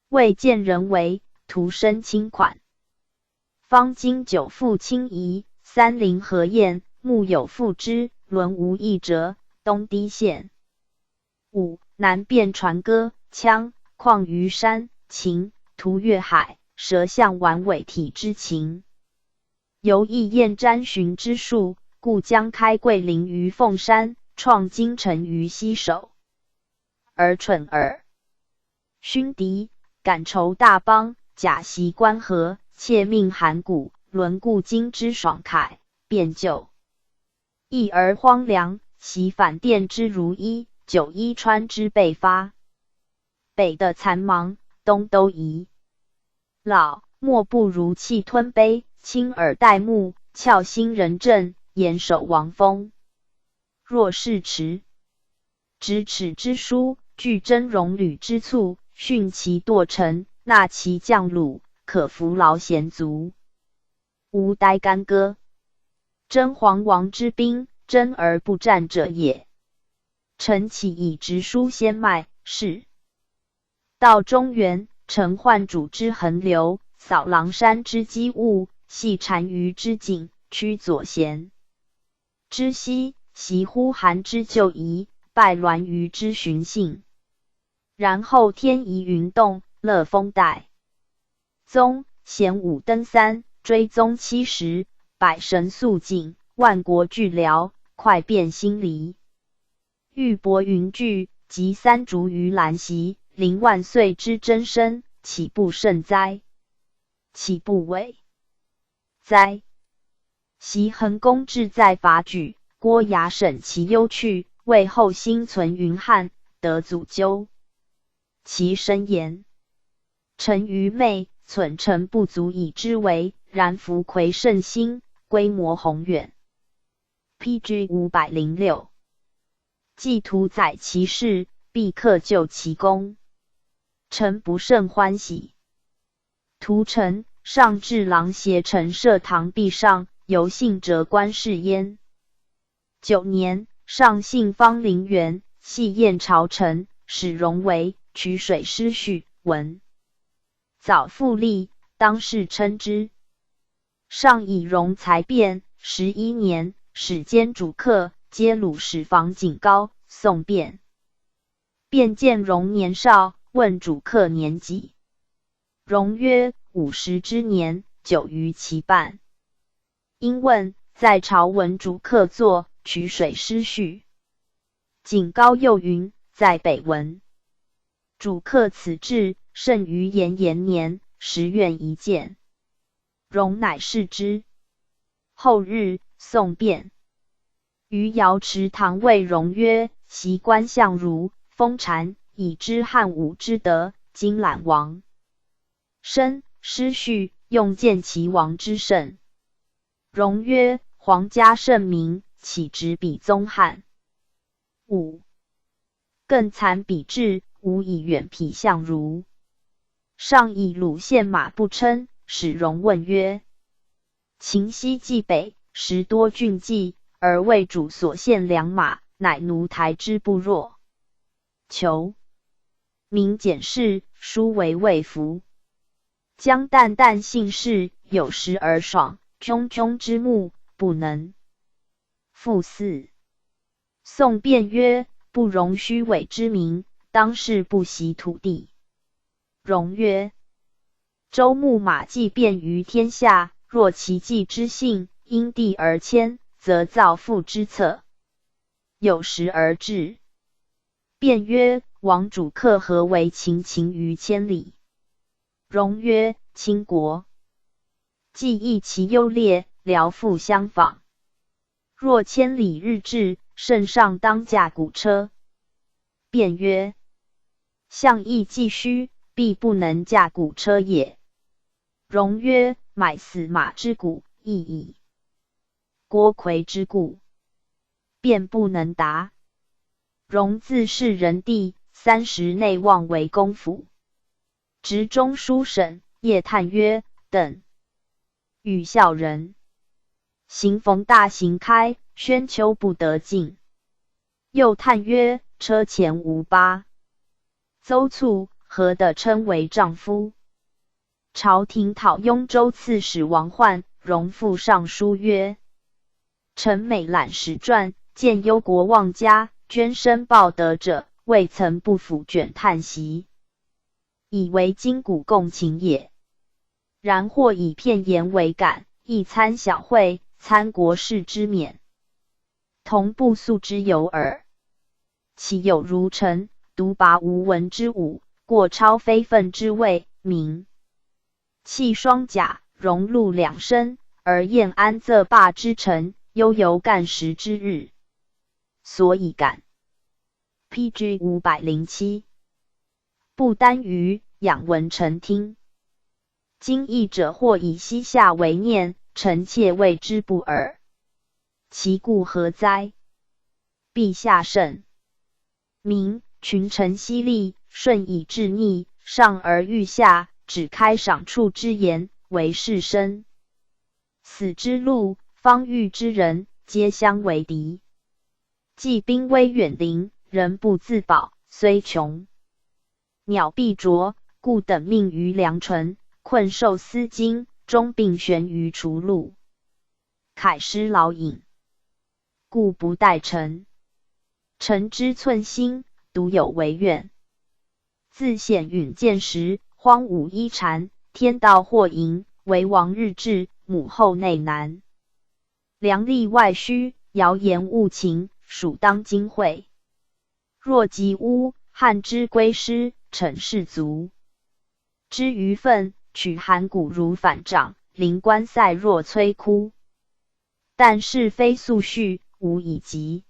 未见人为，徒生轻款。方今久负轻夷，三陵何晏，木有复之，伦无异折。东堤县。五、南遍船歌，羌、旷于山，秦、图越海，舌象宛尾体之情。由意验占寻之术，故将开桂林于凤山，创京城于西首。而蠢耳。勋敌，感仇大邦，假袭关河，窃命函谷，沦故今之爽凯，变旧。异而荒凉，袭反殿之如一，九伊川之北发。北的残芒，东都夷。老，莫不如气吞杯，亲耳待目，翘心人正，严守王风。若是迟，执尺之书，具真戎履之卒，训其堕臣，纳其将虏，可服劳贤卒。吾待干戈，征黄王之兵，真而不战者也。臣岂以直书先迈，是到中原，乘宦主之横流，扫狼山之积物，系单于之颈，驱左贤之西，袭呼韩之旧夷，拜栾虞之循性。然后天移云动，乐风代宗，贤武登三，追踪70，百神肃静，万国俱辽，快变心离。玉帛云聚，及三竹于兰席，临万岁之真身，岂不甚哉？岂不伟哉？袭衡公志在法举，郭牙审其忧去，为后心存云汉，得祖究其深言。臣愚昧，忖臣不足以知为，然夫魁圣心，规模宏远。PG 506。既屠宰其事，必克就其功。臣不甚欢喜。屠臣，上至郎邪陈设堂壁上，由信谪官事焉。9年，上信方陵园，系宴朝臣，使荣为曲水诗序，文早复立，当世称之。上以荣才辩，11年，使兼主客，皆鲁使房景高、宋辩。辩见荣年少，问主客年几？荣曰：50之年，久于其半。因问，在朝闻主客作曲水诗序。景高又云，在北闻主客此志，甚于延年，时愿一见。荣乃视之。后日，宋辩于瑶池堂谓荣曰：习官相如，封禅，以知汉武之德，今览王身诗序，用见其王之盛。荣曰：皇家圣明，岂直比宗汉？5. 更惭比志，无以远匹相如。上以鲁献马不称，使荣问曰：秦西冀北，实多郡济，而魏主所献良马，乃奴台之不弱。求明检视，殊为畏服。将旦旦幸事，有时而爽，赳赳之目，不能。复四。宋辩曰：不容虚伪之名，当世不习土地。荣曰：周牧马既遍于天下，若其迹之性，因地而迁，则造父之策，有时而至。辩曰：王主客何为秦于千里？荣曰：倾国。既异其优劣，辽复相仿。若千里日至，圣上当驾鼓车。辩曰：相亦既虚，必不能驾鼓车也。荣曰：买死马之鼓，亦矣。郭魁之故，辩不能答。荣自是人地，30内望为公府。直中书省，夜叹曰：等与孝人。行逢大行开，宣丘不得进。又叹曰：车前无八，邹促何得称为丈夫？朝廷讨雍州刺史王焕，荣复上书曰：臣每览史传，见忧国忘家，捐身报德者，未曾不抚卷叹息，以为今古共情也。然或以片言为感，亦参小会，参国事之勉，同不素之有耳。岂有如臣独拔无闻之武，过超非分之位，名弃双甲，荣禄两身，而燕安仄霸之臣，悠游干时之日，所以感。PG 507。不单于仰闻臣听。今译者或以西夏为念，臣妾谓之不耳。其故何哉？陛下甚。明群臣犀利，顺以治逆，上而欲下，只开赏处之言，为士绅。死之路，方遇之人，皆相为敌。既兵危远临，人不自保，虽穷鸟必啄，故等命于良淳，困受丝巾，终病悬于除路。慨失老隐，故不待臣。臣之寸心，独有为怨。自显允见时，荒芜衣蝉，天道或盈，为王日至，母后内难。良力外虚，谣言误情，属当今讳。若及乌，汉之归师，臣士卒之余愤，取函谷如反掌，临关塞若摧枯。但是非速序，无以及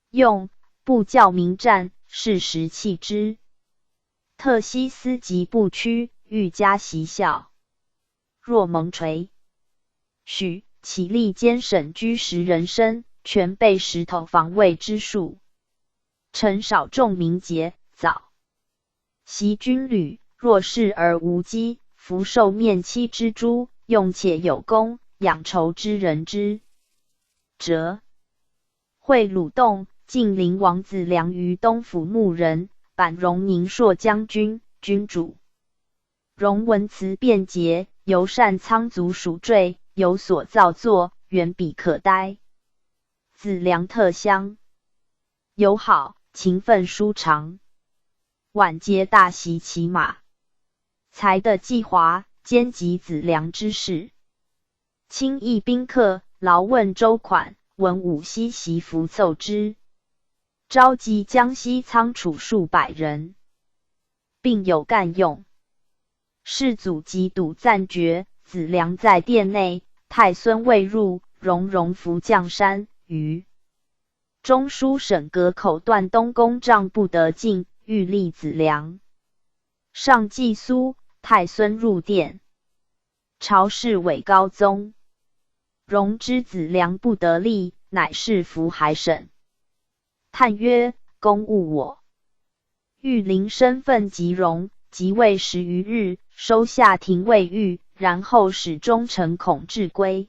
用，不教民战，是时弃之。特西思及不屈，欲加习效。若蒙垂，许其力坚审居10人身，全备石头防卫之术。臣少重名节，早习军旅，若是而无机，福寿面戚之诛，用且有功，养仇之人之折。会鲁栋，晋陵王子良于东府牧人，版荣宁朔将军，君主。荣文辞便捷，尤善苍族属坠，有所造作，远比可呆。子良特乡，友好，勤奋舒长。晚节大习骑马，才的季华，兼及子良之事。亲议宾客，劳问周款，文武西袭服奏之。召集江西仓储数百人，并有干用。世祖即笃赞爵，子良在殿内，太孙未入，荣伏将山于中书省阁口段东宫帐不得进，欲立子良。上祭苏，太孙入殿，朝侍韦高宗。荣知子良不得立，乃是服海省。叹曰：公误我。欲临身份及荣，即位10余日，收下廷尉狱，然后使忠臣孔至归。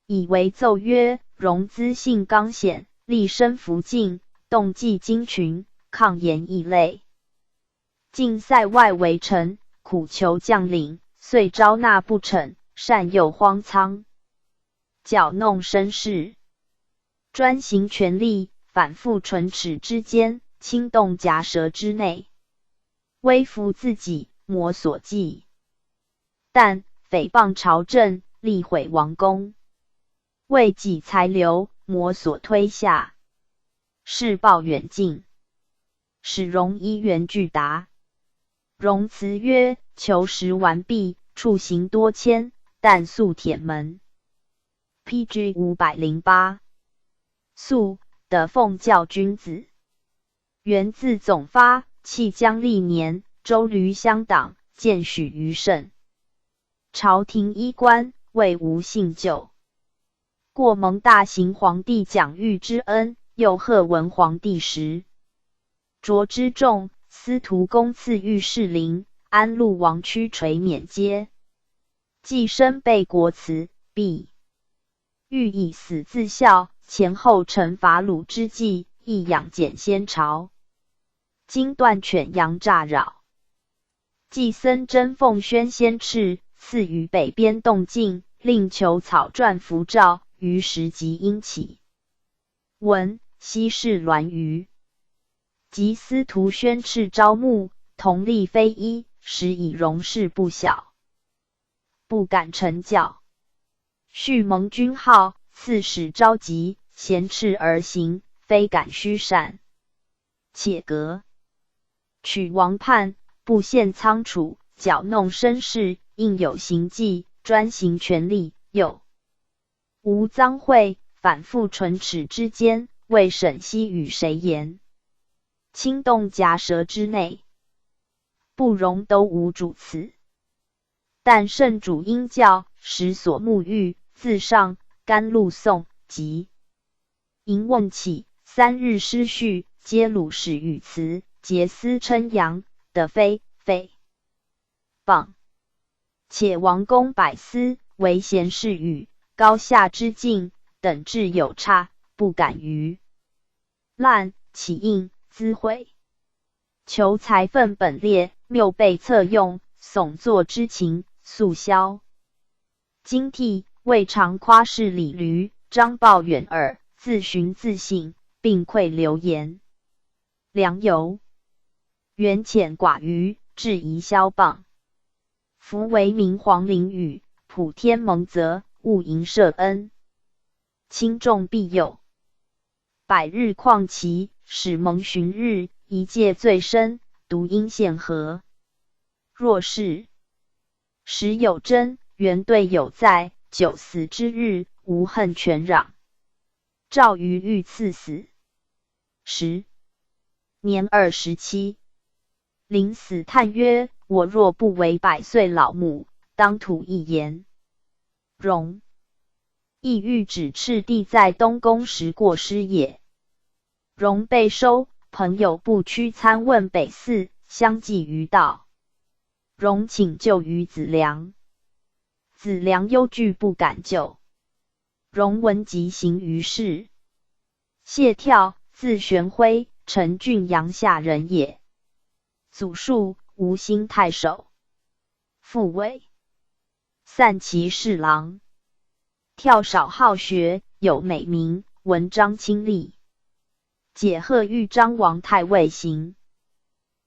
以为奏曰：荣资性刚显，立身服境，动计精群，抗言异类。晋塞外为臣，苦求将领，遂招纳不逞，善诱荒仓，搅弄身世，专行权力，反复唇齿之间，轻动夹舌之内，微服自己，摩所忌。但诽谤朝政，力毁王公，为己财流，摩所推下，事报远近，使荣依原具答。荣辞曰：求实完毕，处刑多千，但素铁门。PG 508。素，的奉教君子，源自总发，弃将历年，周闾乡党，荐许于慎。朝廷衣冠，为无幸就。过蒙大行皇帝蒋玉之恩，又贺文皇帝时，擢之重，司徒公赐御士林，安陆王屈垂免阶。既身被国辞，必欲以死自效，前后惩伐虏之计，亦养简先朝。今断犬羊诈扰，季僧真奉宣先敕，赐于北边动静，令求草撰符诏，于时即应起。文西市栾舆。及司徒宣敕招募，同立非一，实以荣事不小，不敢臣教。续蒙君号，刺史召集，衔敕而行，非敢虚善。且革取王叛，不陷仓储，搅弄身世，应有行迹，专行权力，又无赃贿，反复唇齿之间，未审悉与谁言。轻动夹舌之内，不容都无主此。但圣主应教，时所沐浴，自上甘露颂及迎瓮起，3日诗序，皆鲁史语词，节思称扬，的非谤。且王公百司，为贤士语，高下之境，等至有差，不敢逾滥，起应资毁。求财分本列，谬被侧用，耸作之情，速消。今替未尝夸饰李驴，张报远耳，自寻自省，并愧流言。良由远浅寡余，质疑消谤。夫为明皇临雨，普天蒙泽，勿迎赦恩。轻重必有，百日旷期，始蒙旬日，一戒最深，独应宪和。若是时有真，原对有在，九死之日，无恨全攘。赵瑜欲赐死，时年27，临死叹曰：我若不为100岁老母，当吐一言。荣亦欲指赤帝在东宫时过失也。荣被收，朋友不屈参问北寺，相继于道。荣请救于子良，子良忧惧不敢救。荣闻即行于世。谢眺，字玄辉，陈郡阳夏人也。祖述吴兴太守，父为散骑侍郎。跳少好学，有美名，文章亲历。解贺豫章王太尉行，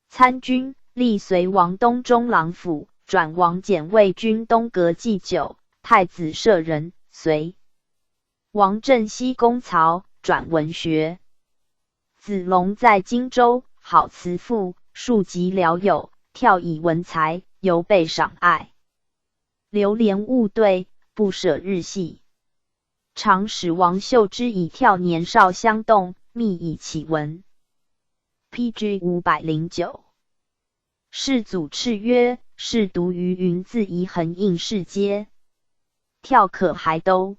参军，历随王东中郎府，转王检卫军东阁祭酒，太子舍人，随王镇西公曹，转文学。子龙在荆州，好辞赋，庶及僚友，跳以文才，尤被赏爱。流连务对，不舍日系。常使王秀之以跳年少相动，密以启文。PG 509。世祖敕曰：是独于云自宜恒应世阶。跳可还都。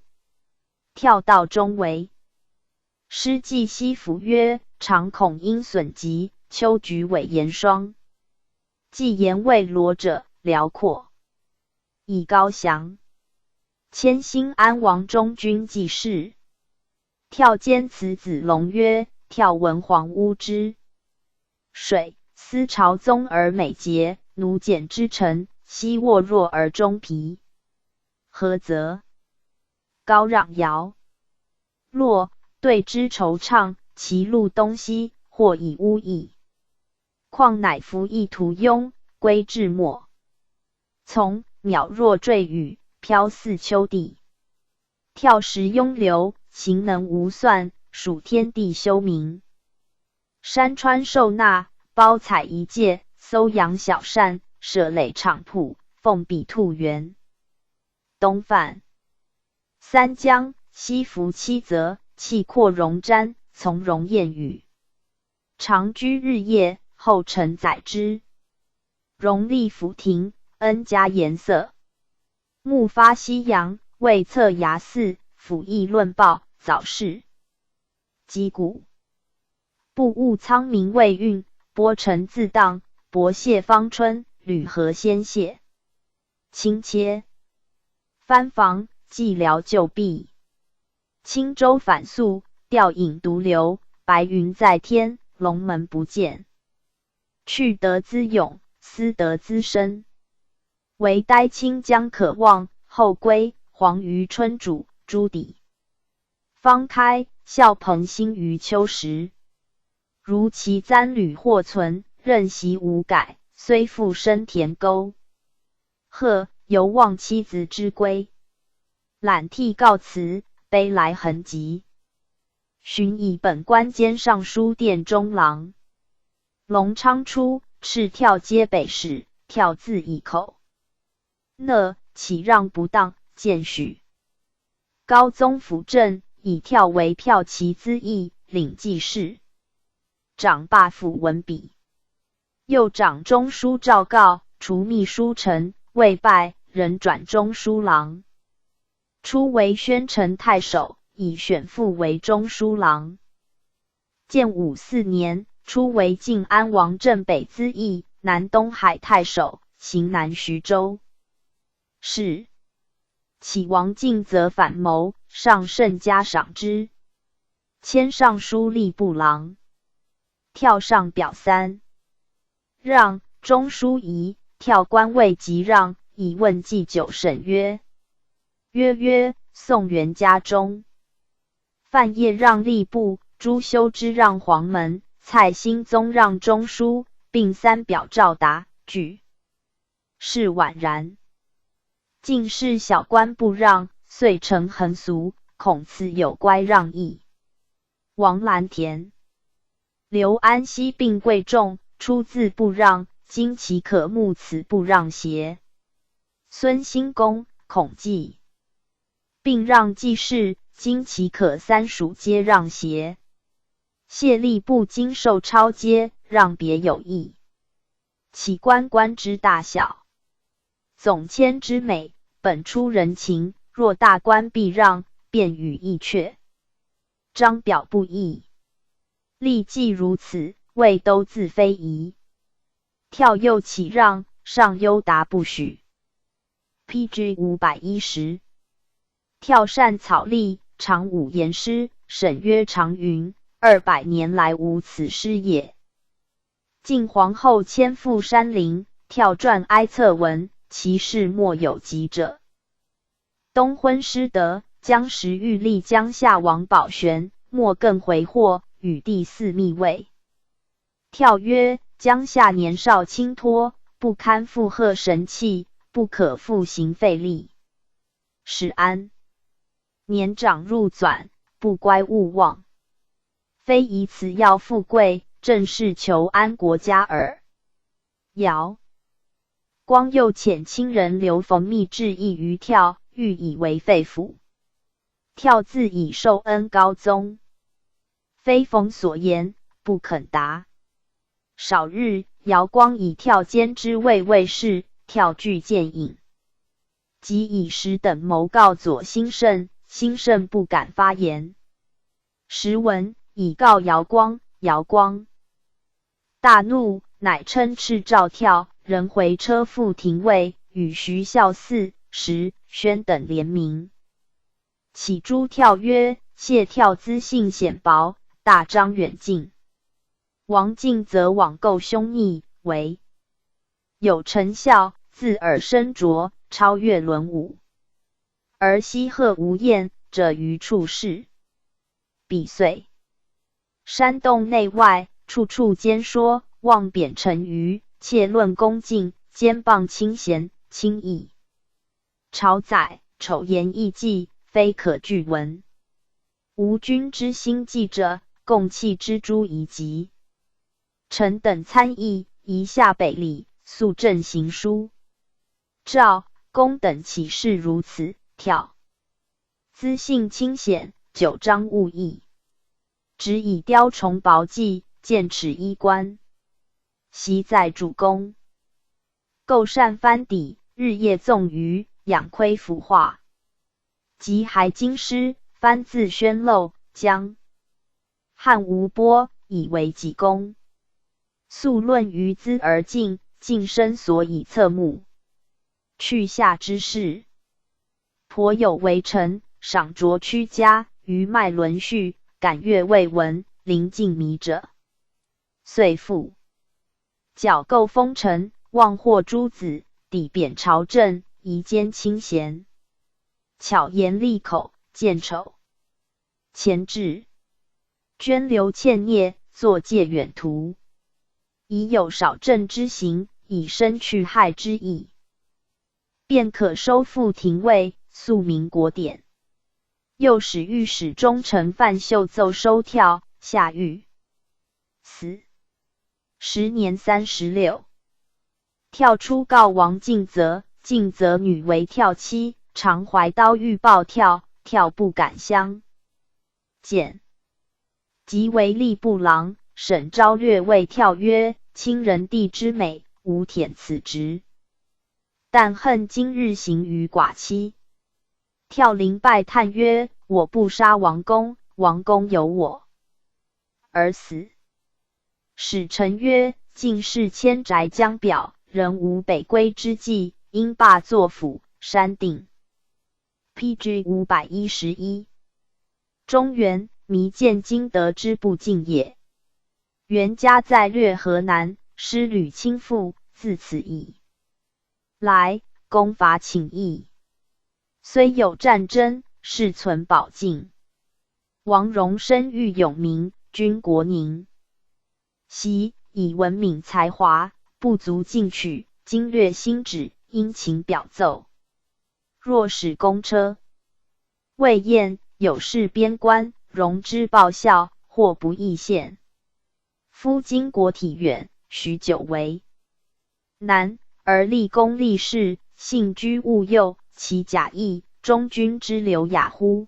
跳道中为。诗记西服曰：常恐阴损疾，秋菊尾严霜。既言为罗者，辽阔以高翔。迁兴安王中军记事。跳兼此子龙曰：跳文皇乌之水，思朝宗而美节，奴简之臣，昔沃弱而忠疲。何则？高让尧洛对之惆怅，其路东西，或以乌矣。况乃服役途庸，归至末。从渺若坠雨，飘似秋地。跳时庸流，情能无算，属天地修明。山川受纳，包采一介，搜养小善，舍垒场铺，奉比兔园。东范三江，西服七泽，气阔容瞻，从容宴语。长居日夜，后承载之。荣立福庭，恩加颜色。幕发西洋，未测牙寺，辅议论报，早逝。击鼓不务苍冥未运，波尘自荡，薄谢芳春，履合先谢。轻切藩防，寂寥旧弊。轻舟返宿，吊影独流，白云在天，龙门不见。去得资勇，思得资深。唯待清江可望，后归黄于春主，朱棣方开，笑朋兴于秋时。如其簪履或存，任习无改，虽复深田沟。贺犹望妻子之归，览涕告辞，悲来痕疾。寻以本官兼尚书殿中郎。隆昌初，敕跳皆北使，跳自以口。讷岂让不当，见许。高宗辅政，以跳为骠骑资议，领记事。长罢府文笔。又长中书诏告，除秘书丞，未拜，仍转中书郎。初为宣城太守，以选父为中书郎。建武4年，初为晋安王镇北资议，南东海太守，行南徐州。是启王进则反谋，上甚嘉赏之，迁尚书吏部郎。跳上表3。让中书仪，跳官位即让，以问祭酒审曰：宋元嘉中。范晔让吏部，朱修之让黄门，蔡兴宗让中书，并3表诏答，据。是宛然。进士小官不让，遂成横俗，恐此有乖让意。王兰田、刘安熙并贵重，出自不让，今其可慕此不让邪？孙兴公、孔季并让记事，今其可3属皆让邪？谢吏部经受抄皆让别有异。其官之大小，总迁之美，本出人情，若大官必让，便与意阙。章表不异，历既如此，未都自非宜。跳又起让，上优答不许。PG 510。跳善草隶，常舞言诗，沈曰长云：200年来无此诗也。晋皇后迁赴山林，跳传哀策文，其事莫有及者。东昏失德，将时欲立江夏王宝玄，莫更回祸，与第4密位。跳曰：江夏年少轻脱，不堪负荷神器，不可复行费力。使安年长入纂，不乖勿忘。非以此要富贵，正是求安国家耳。尧光又遣亲人刘逢密致意于跳，欲以为肺腑。跳自以受恩高宗，非逢所言，不肯答。少日，尧光以跳监之位卫士，跳具见引，即以时等谋告左兴盛，兴盛不敢发言。时闻以告尧光，尧光大怒，乃称敕召跳，仍回车复廷尉，与徐孝嗣、石宣等联名，起诸跳曰：谢跳资信显薄，大张远近。王进则网构凶逆，为有成效，自尔身着，超越伦武。而西贺无厌者于处事，彼遂山洞内外，处处兼说，妄贬臣愚，窃论恭敬，兼谤亲贤，轻易朝载，丑言异记，非可据闻。吾君之心计者，共弃之诸夷籍。臣等参议，宜下北礼，肃正行书。赵、公等起事如此，跳资信清显，九章务义，只以雕虫薄技，剑齿衣冠，习在主公。构善藩邸，日夜纵舆，养窥腐化。及还京师，藩自宣漏，将汉无波，以为己功。素论于兹而进，晋身所以侧目。去下之事，颇有为臣，赏酌屈家，余脉轮序，感阅未闻，临近迷者。遂复矫构封臣，妄获诸子，抵贬朝政，夷奸亲贤。巧言利口，见丑前至，捐留欠孽，作戒远图。已有少正之行，以身去害之意，便可收复廷尉，肃明国典。又使御史中丞范秀奏收跳，下狱。死。时年36。跳出告王敬则，敬则女为跳妻，常怀刀欲报跳，跳不敢相见。即为吏部郎，沈昭略谓跳曰：亲人弟之美，无舔此职。但恨今日行于寡妻。跳临拜叹曰：我不杀王公，王公有我而死。使臣曰：晋士迁宅将表，仍无北归之计，因罢作辅，删定。PG 511。中原弥见今得之不敬也。元家在略河南，师吕亲父，自此以来，攻伐请义。虽有战争，世存保境。王戎生育有名，军国宁。昔以文敏才华，不足进取，今略心旨，殷勤表奏。若使公车，魏燕有事边关，戎之报效，或不易现。夫今国体远，许久为难，而立功立事，信居勿诱，其假意，忠君之流雅乎？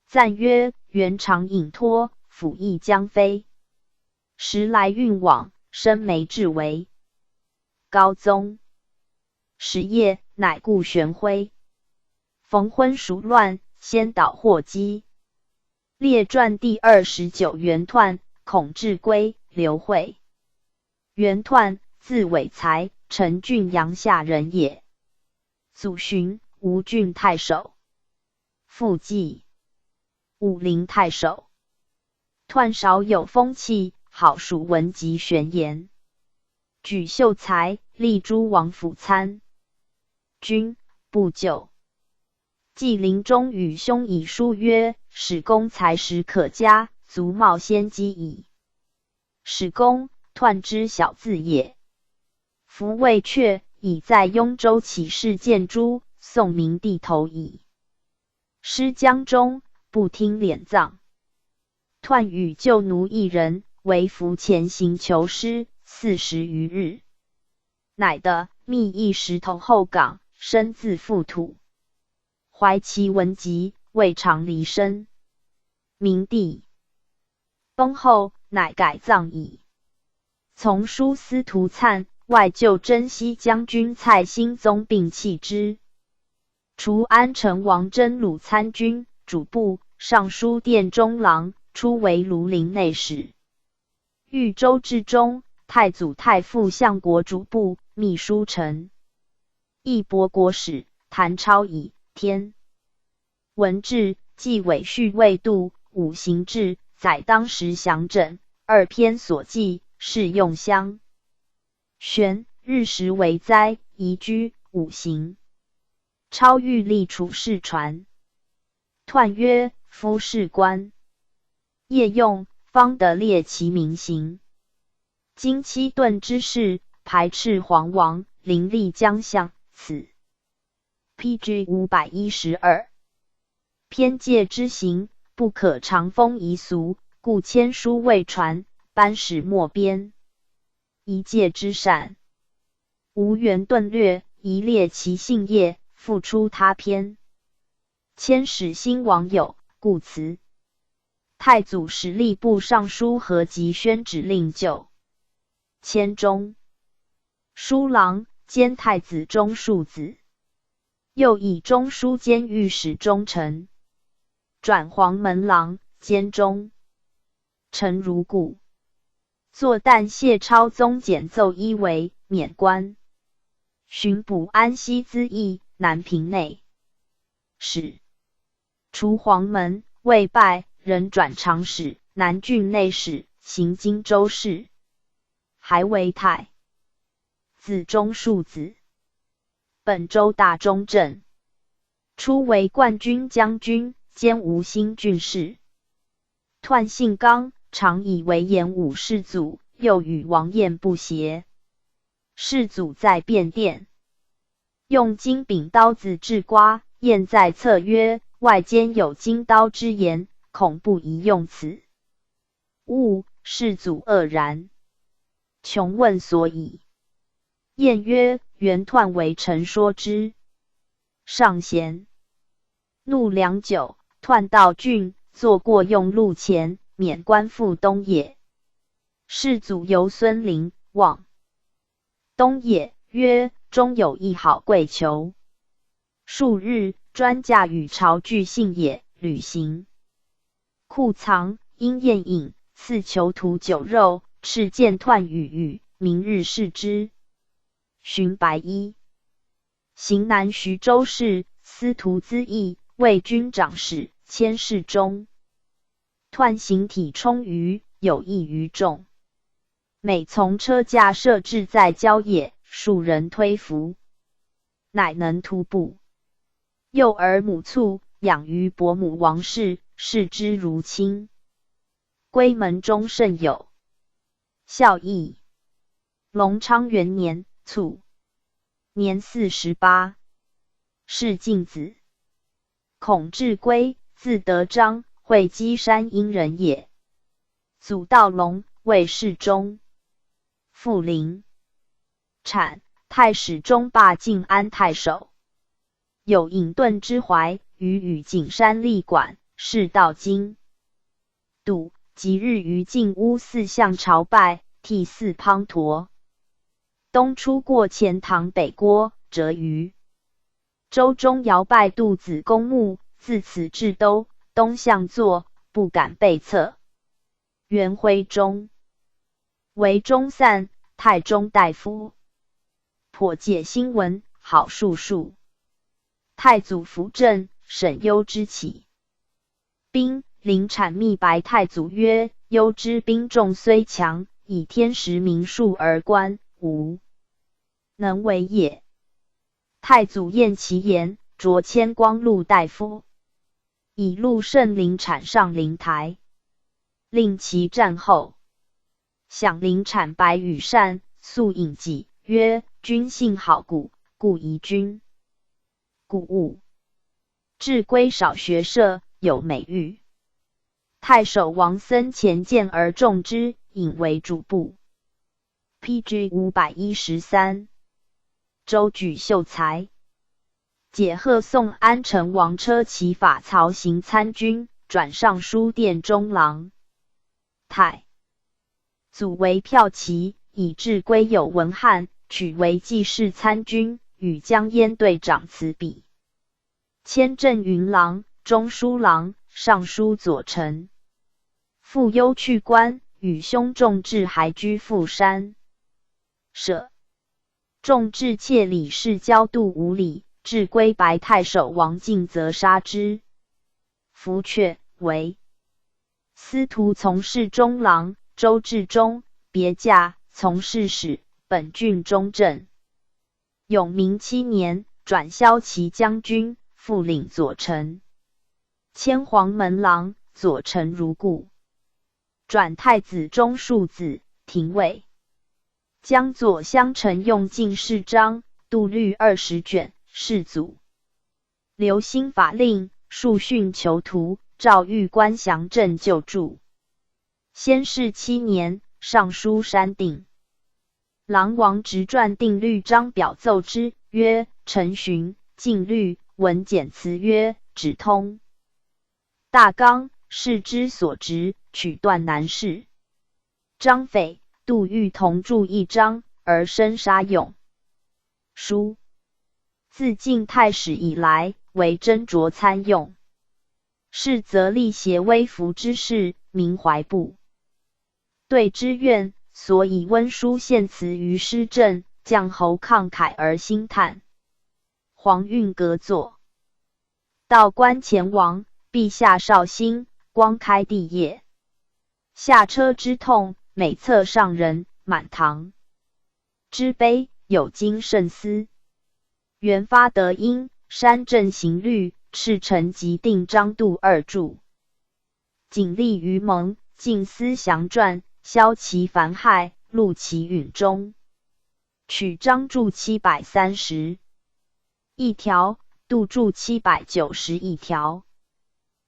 赞曰：元常隐托，辅翼将飞。时来运往，深眉至为高宗。时夜，乃故玄辉。逢昏蜀乱，先导祸机。列传第29元彖，孔至圭、刘惠。元彖，字伟才，陈郡阳夏人也。祖寻，吴郡太守。父继，武陵太守。彖少有风气，好属文集玄言。举秀才，历诸王府参军，不久。季陵中与兄以书曰：使公才识可嘉，足冒先机矣。使公，彖之小字也。夫魏阙已在雍州起事见诸，宋明帝头矣。师江中，不听敛葬。彖与旧奴一人，为服前行求师40余日，乃得密一石头后岗，身自覆土。怀其文集，未尝离身。明帝崩后，乃改葬矣。从书司徒粲，外就征西将军蔡兴宗并弃之。除安成王真鲁参军、主簿、尚书殿中郎，初为庐陵内史。豫州治中，太祖太傅相国主簿、秘书丞，议博国史，谭超以天文志纪委序未度，五行志载当时详整，二篇所记适用相悬，日食为灾，宜居五行。超欲立处士传，彖曰：夫士官，业用方得列其名行。今七遁之事，排斥皇王，凌厉将相，此 PG 512。偏介之行，不可长风遗俗，故签书未传，班始莫编。一介之善，无缘顿略，宜列其姓业，复出他篇。迁始兴王有，故辞。太祖时吏部尚书何集宣旨令就。迁中书郎兼太子中庶子，又以中书监御史中丞，转黄门郎兼中丞如故。坐旦谢超宗简奏一为免官，巡捕安西资议南平内使，除黄门，未拜，仍转长史、南郡内史，行荆州事，还为太子中庶子，本州大中正。初为冠军将军，兼吴兴郡事。彖姓刚，常以为言武士祖，又与王晏不协。世祖在便殿，用金柄刀子治瓜，晏在侧曰：外间有金刀之言，恐不宜用此。勿，世祖愕然，穷问所以。晏曰：原彖为臣说之。上贤怒良久，彖到郡，坐过用路前，免官复东野。世祖由孙陵望东野，曰：中有一好贵裘。数日，专驾与朝具信也，旅行。库藏，因宴饮，赐囚徒酒肉，敕见彖语，明日视之。寻白衣，行南徐州市，司徒资议，卫军长史，迁侍中。彖形体充余，有益于众，每从车驾设置在郊野，数人推扶，乃能徒步。幼儿母卒，养于伯母王氏，视之如亲。闺门中甚有孝义。隆昌元年卒，年48，是晋子。孔至圭，字德章，会稽山阴人也。祖道隆，为侍中，父陵产，太史中罢晋安太守。有隐遁之怀，于与景山立馆，是到今。笃，即日于晋屋寺向朝拜，涕泗滂沱。东出过钱塘北郭，折于州中遥拜杜子公墓，自此至都，东向坐，不敢背侧。元徽中，为中散，太中大夫，颇解新闻，好述术。太祖扶正，审攸之起兵，临产密白太祖曰：攸之兵众虽强，以天时民数而观，无能为也。太祖厌其言，擢迁光禄大夫，以陆胜临产上灵台，令其战后。享临产白羽扇，素引己，曰：君性好古，故宜君。故物至归少学射，有美誉。太守王森前见而重之，引为主簿。PG 513。周举秀才，解贺宋安成王车骑法曹行参军，转尚书殿中郎。太祖为骠骑，以至归有文翰，取为记事参军，与江淹队长辞比。迁镇云郎、中书郎、尚书左丞。复忧去官，与兄仲志还居富山。舍仲志窃李氏交度无礼，至归白太守王进则杀之。夫阙为司徒从事中郎，周至中别驾从事使，本郡中正。永明7年，转骁骑将军，复领左丞，迁黄门郎，左丞如故。转太子中庶子，廷尉。江左相承用进士章，度律20卷，世祖。留新法令，数训囚徒，诏谕官降镇救助。先世7年，上书删定。郎王直传定律章表奏之，曰：陈询，禁律，文简辞曰：止通。大纲，世之所执，取断难事。张斐、杜预同著一章，而生杀用。书自晋太史以来，为斟酌参用。是则力协微服之事，名怀不对之怨，所以温书献辞于施政，将侯慷慨而兴叹。黄运阁作。道观前王，陛下绍兴，光开帝业。下车之痛，每册上人，满堂之碑，有经慎思。原发德音，山镇行律，赤诚及定章度2著。谨立于盟，尽思详传，消其烦害，录其允中。取章注730条，度注791条。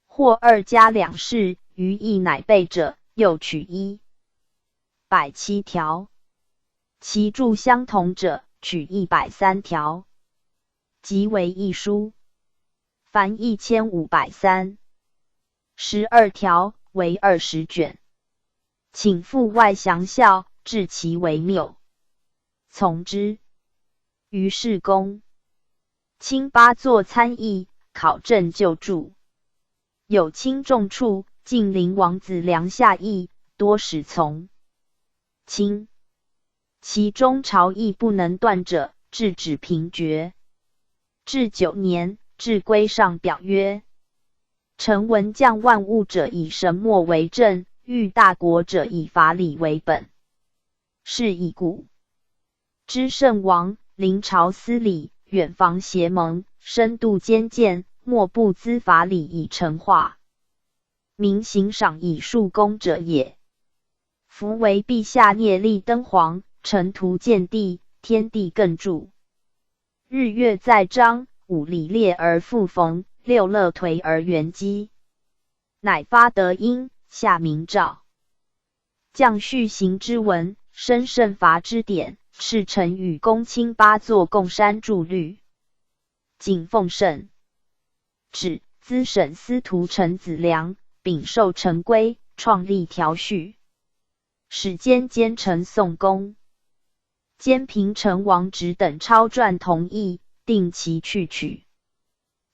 或2加2事，余亦乃备者，又取107条。其注相同者，取103条。即为一书。凡1503。12条，为20卷。请附外详校，治其为谬。从之。于是公卿8作参议，考证救助。有轻重处，晋陵王子梁下议，多使从轻。其中朝议不能断者，制止平决。至9年，至规上表曰：臣闻降万物者以神墨为正，欲大国者以法理为本。是以故知圣王临朝思礼，远防邪盟，深度奸谏，莫不资法理以成化。民行赏以树功者也。夫为陛下孽力登皇，臣图见地，天地更助。日月在章，五礼列而复逢，六乐颓而圆积。乃发德音，下明诏。降续行之文，申慎罚之典，赤诚与公卿8作共删注律。谨奉圣旨，资审司徒陈子良，秉授陈规，创立条序。使监丞宋公、监平陈王直等抄撰同意，定其去取。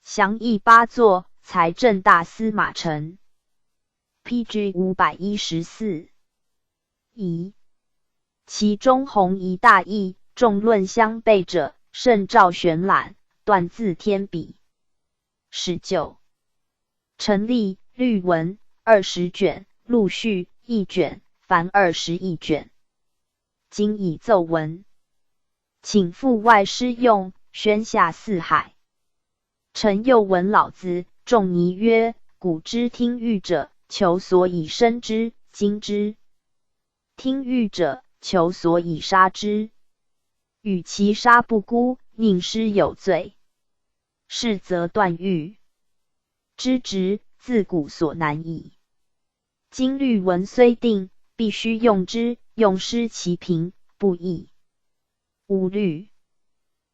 详议8作，财政大司马丞。PG 514。疑。其中弘一大义，众论相悖者，甚赵玄览，断字添笔。19。陈立律文20卷，陆续1卷，凡21卷。今以奏文，请赴外师用，宣下四海。臣又闻老子，仲尼曰：古之听欲者，求所以生之；今之听欲者，求所以杀之。与其杀不辜，宁师有罪。是则断欲之职，自古所难矣。今律文虽定，必须用之，用失其平，不义。五律。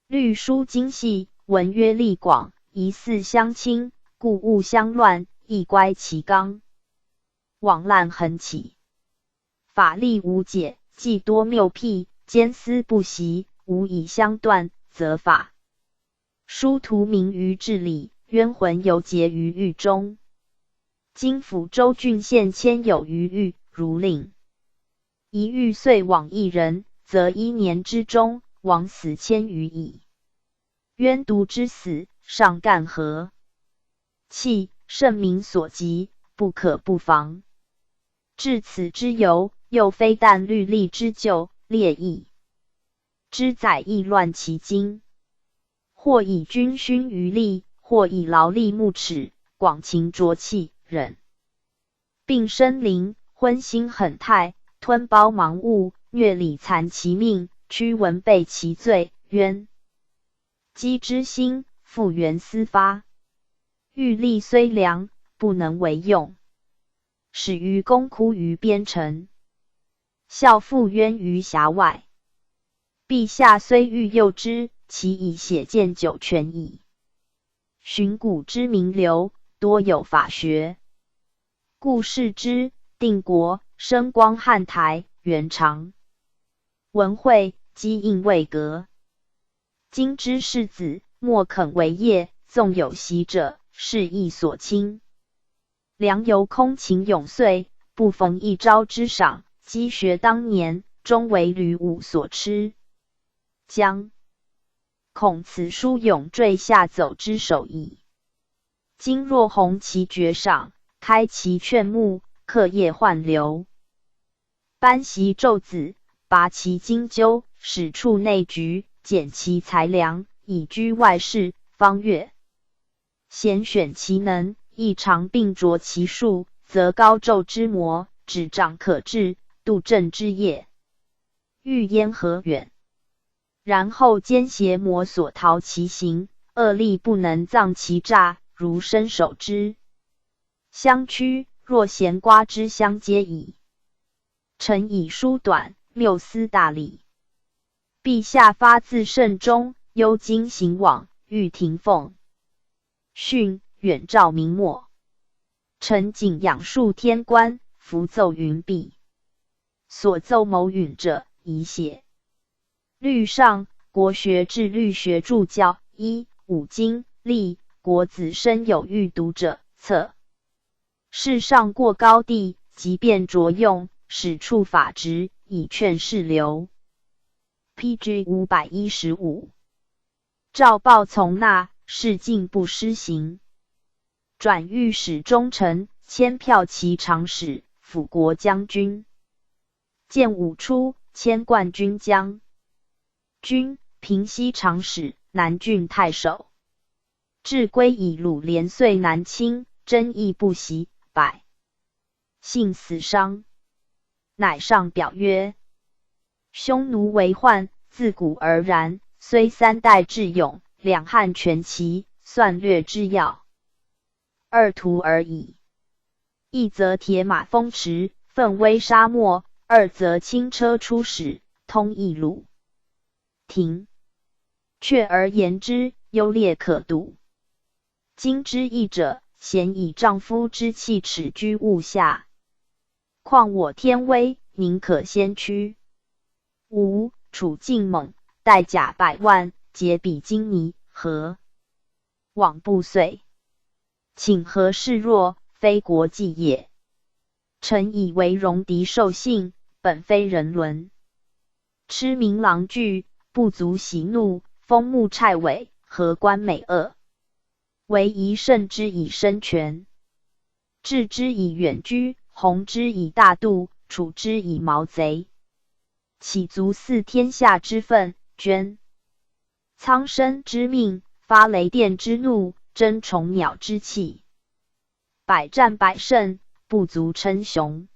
律书精细，文约力广，疑似相亲，故勿相乱，亦乖其纲。枉滥横起，法力无解，既多谬辟，奸私不息，无以相断，则法殊途明于治理，冤魂犹结于狱中。今抚州郡县千有余狱，如令一遇遂往一人，则1年之中，枉死千余矣。冤毒之死，尚干何？弃圣明所及，不可不防。至此之由，又非但律例之旧，列异之载亦乱其经，或以军勋于吏，或以劳力牧齿，广情浊气，忍并生灵，昏心狠态，吞包盲物，虐礼残其命，屈文备其罪，冤积之心，复原私发。欲力虽良，不能为用，始于公哭于边城，孝父冤于峡外。陛下虽欲诱之，其以血见久全矣。寻古之名流，多有法学，故视之。定国、升光汉台、元朝、文惠、积印未革。今之士子，莫肯为业，纵有习者，是亦所轻。良由空情永岁，不逢一朝之赏，积学当年，终为吕武所吃。将恐此书永坠下走之手矣。今若弘其爵赏，开其劝目，课业换流，颁习胄子，拔其荆纠，使处内局，减其才良，以居外事，方悦贤选其能，亦常并着其术，则高胄之模，指掌可治，度正之业，欲焉何远？然后奸邪魔所逃其行，恶力不能藏其诈，如身守之。相趋，若闲瓜之相接矣。臣以书短，谬思大理。陛下发自慎终，忧经行往，欲廷奉训，远照明末。臣谨仰述天官，符奏云毕。所奏谋允者，宜写。律上，国学治律学注教1、五经历，国子生有欲读者，策。世上过高第，即便着用，使处法直，以劝世流。PG 515。诏报从纳，事进不施行。转御史中丞，迁骠骑常使，辅国将军。建武初，迁冠军将军，平西常使，南郡太守。至归以鲁连岁南侵，争议不息，百姓死伤。乃上表曰：匈奴为患，自古而然，虽3代智勇，两汉全齐，算略之要2图而已。一则铁马风驰，奋威沙漠；二则轻车出使，通义鲁庭。却而言之，优劣可度。今之义者，咸以丈夫之气耻居物下。况我天威，宁可先驱。5. 楚进猛，带甲100万，结比金泥，何往不遂？请何示弱，非国计也。臣以为戎狄兽性，本非人伦。痴民狼惧，不足喜怒，风木虿尾，何关美恶？唯宜慎之以身权，治之以远居，弘之以大度，处之以毛贼。岂足祀天下之分，捐苍生之命，发雷电之怒，争虫鸟之气，百战百胜，不足称雄。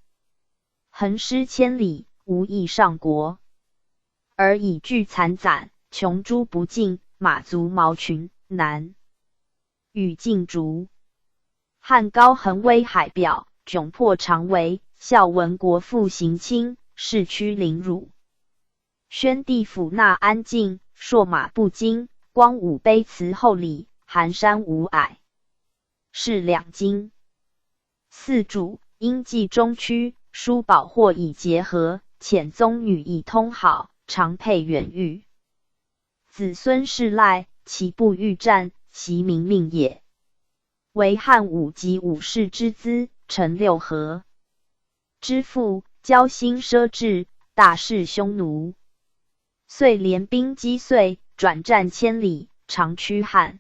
横尸千里，无益上国。而以具残攒，穷诸不尽，马足毛群，难与竞逐。汉高横威海表，窘迫长围，孝文国父行轻，势屈凌辱。宣帝抚纳安静，朔马不惊，光武卑辞厚礼，寒山无碍。是两京。四主，因济中区，叔宝或以结合，遣宗女以通好，常配远遇。子孙世赖，其不欲战，袭民命也。为汉武及武士之资，陈六合之父，骄心奢志，大事匈奴。遂联兵击燧，转战千里，长驱瀚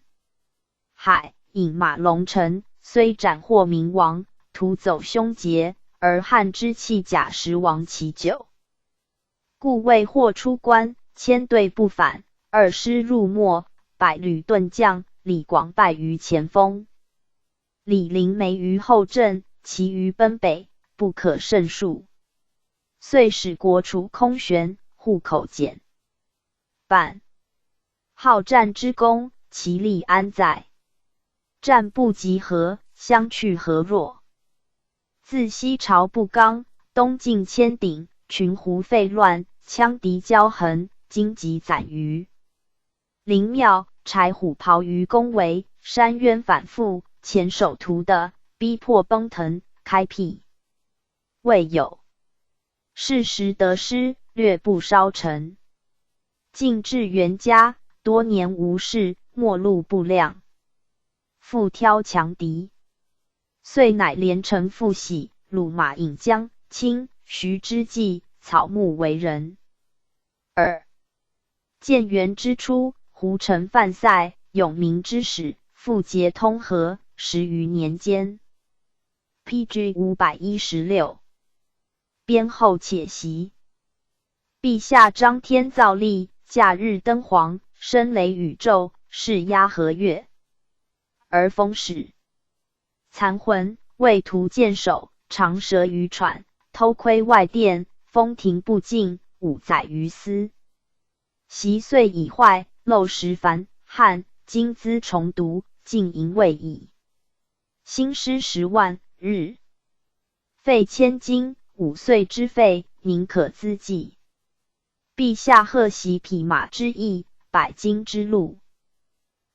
海，引马龙城，虽斩获明王，屠走凶捷，而汉之弃甲时亡其久。故未获出关，千队不返，二师入没，百旅遁将，李广败于前锋，李陵没于后阵，其余奔北，不可胜数。遂使国储空悬，户口减半。好战之功，其利安在？战不及和，相去何若？自西朝不刚，东晋千鼎，群胡废乱，羌敌骄横，荆棘攒余。灵庙柴虎刨于宫闱，山渊反复，前手图的，逼迫崩腾，开辟未有。是时得失，略不稍成。晋至元嘉，多年无事，末路不亮，复挑强敌。遂乃连城复徙，鲁马引江、青、徐之际，草木为人。2. 建元之初，胡城犯塞，永明之始，复结通河，10余年间。PG 516。编后且习。陛下张天造历，假日登黄，声雷宇宙，是压和月。而风使残魂，为图见首，长舌于喘，偷窥外殿，风停不进，5载于斯。习岁已坏，漏时繁汉，今资重读，尽淫未已。兴师10万，日费千金，5岁之费，宁可资计。陛下贺习匹马之役，百金之路，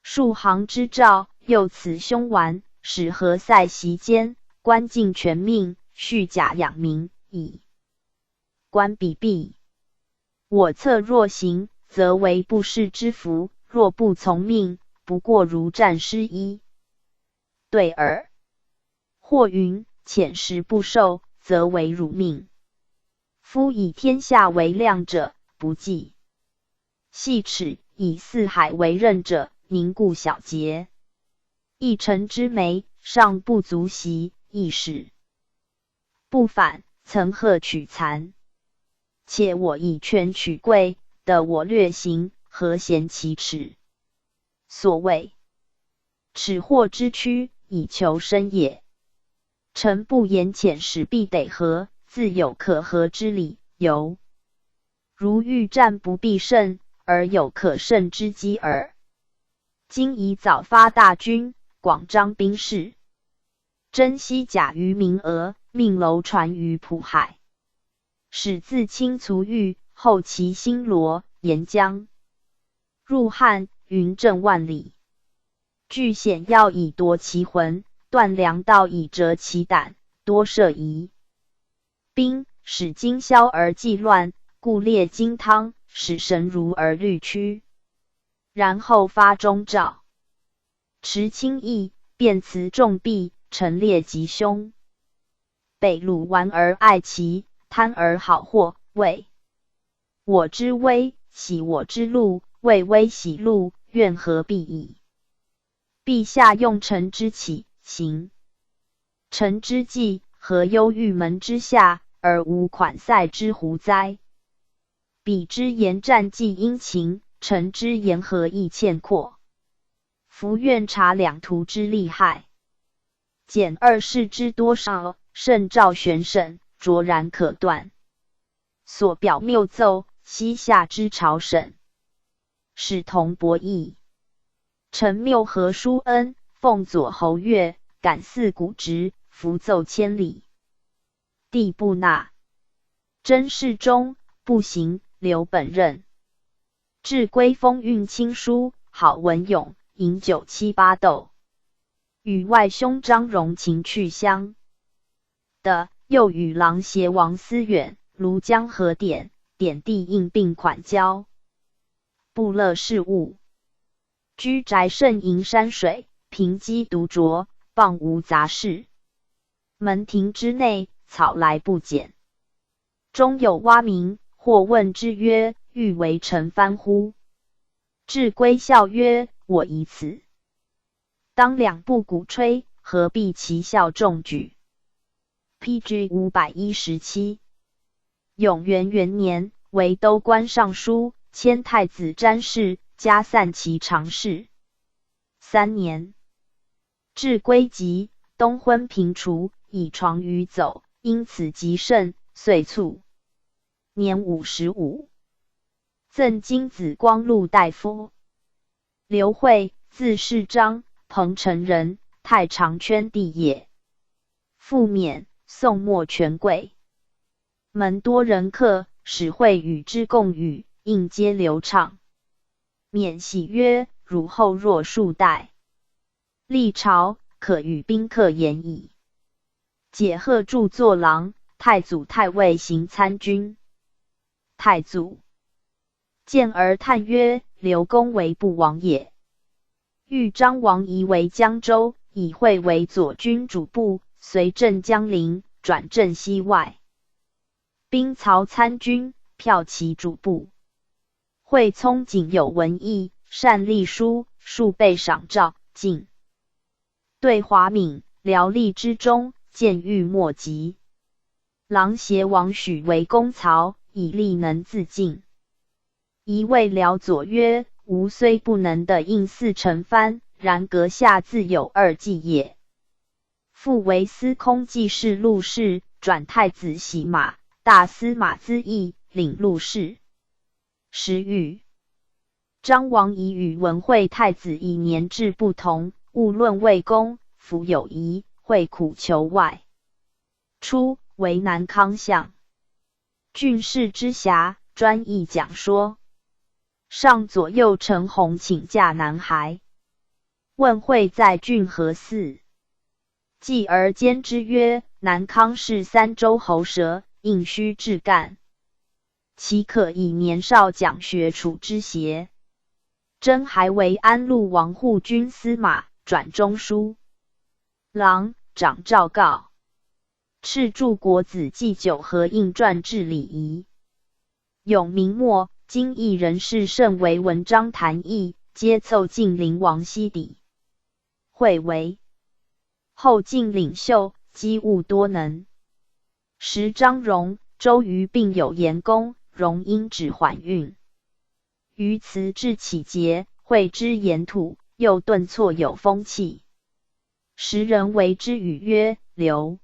数行之诏，又此凶顽，使何塞袭间，官尽全命，蓄甲养民，以官比弊。我策若行，则为不世之福；若不从命，不过如战失一。对耳。或云：遣时不受，则为辱命。夫以天下为量者，不计细齿；以四海为任者，宁顾小节。一臣之眉，尚不足惜，亦使不反，曾贺取残。且我以权取贵，得我略行，何嫌其耻？所谓耻祸之躯，以求生也。臣不言遣使必得和，自有可和之理由。如欲战不必胜，而有可胜之机耳。今宜早发大军，广张兵势，征西甲于明俄，命楼船于蒲海，使自清卒豫，后其新罗、沿江，入汉，云震万里。据险要以夺其魂，断粮道以折其胆，多设疑兵，使今宵而既乱，故列金汤，使神如而虑屈。然后发中诏，持轻易，辩辞重弊，陈列吉凶。北鲁玩而爱其，贪而好货，谓我之危，喜我之禄；为危喜禄，愿何必矣？陛下用臣之起行，臣之计，何忧郁门之下，而无款塞之胡哉？彼之言战既殷勤，臣之言何亦欠阔？夫愿察两途之利害，检二世之多少，胜赵玄审，卓然可断。所表谬奏，西夏之朝审，使同博弈。臣谬何叔恩，奉左侯乐，感祀古直，符奏千里。帝不纳，真侍中，不行，留本任。至归风韵亲书，好文咏，饮酒七八斗。与外兄张荣情去乡的，又与郎偕王思远，庐江河典，典地应并款交。部乐事务，居宅慎迎山水，平积独酌，傍无杂事。门庭之内，草来不减。中有蛙鸣，或问之曰：欲为臣藩乎？至归笑曰：我以此。当两部鼓吹，何必其效众举 ？PG 517。永元元年，为都官尚书，迁太子詹事，加散骑常侍。3年，至归疾，东昏平除，以床于走，因此疾甚，遂卒。年55，赠金子光禄大夫。刘惠，字世章，彭城人，太常圈地也。父免，宋末权贵，门多人客，使会与之共语，应皆流畅。免喜曰：汝后若数代，历朝可与宾客言矣。解贺著作郎，太祖太尉行参军。太祖见而叹曰：刘公为不王也。豫章王仪为江州，以会为左军主簿，随镇江陵，转镇西外。兵曹参军，骠骑主簿。会聪仅有文艺，善隶书，数被赏诏，进对华敏、辽吏之中，见欲莫及。郎协王许为公曹，以力能自尽。一位辽左曰：吾虽不能的应四臣藩，然阁下自有二计也。复为司空记事录事，转太子洗马，大司马资议，领录事。时与张王仪与文惠太子以年制不同，勿论魏公，弗有疑，会苦求外。初，为南康相，郡士之辖，专议讲说。上左右陈洪请假南孩，问会在郡何事？继而兼之曰：南康是三州喉舌，应须治干，岂可以年少讲学处之邪？真还为安陆王护军司马，转中书郎，掌诏告，敕著国子祭酒和应传治礼仪。永明末，今义人士甚为文章谈议，皆凑近邻王西邸。会为后晋领袖，机务多能。时张荣、周瑜并有言功，荣因指缓运。于辞至启节，会之言吐，又顿挫有风气。时人为之语曰：刘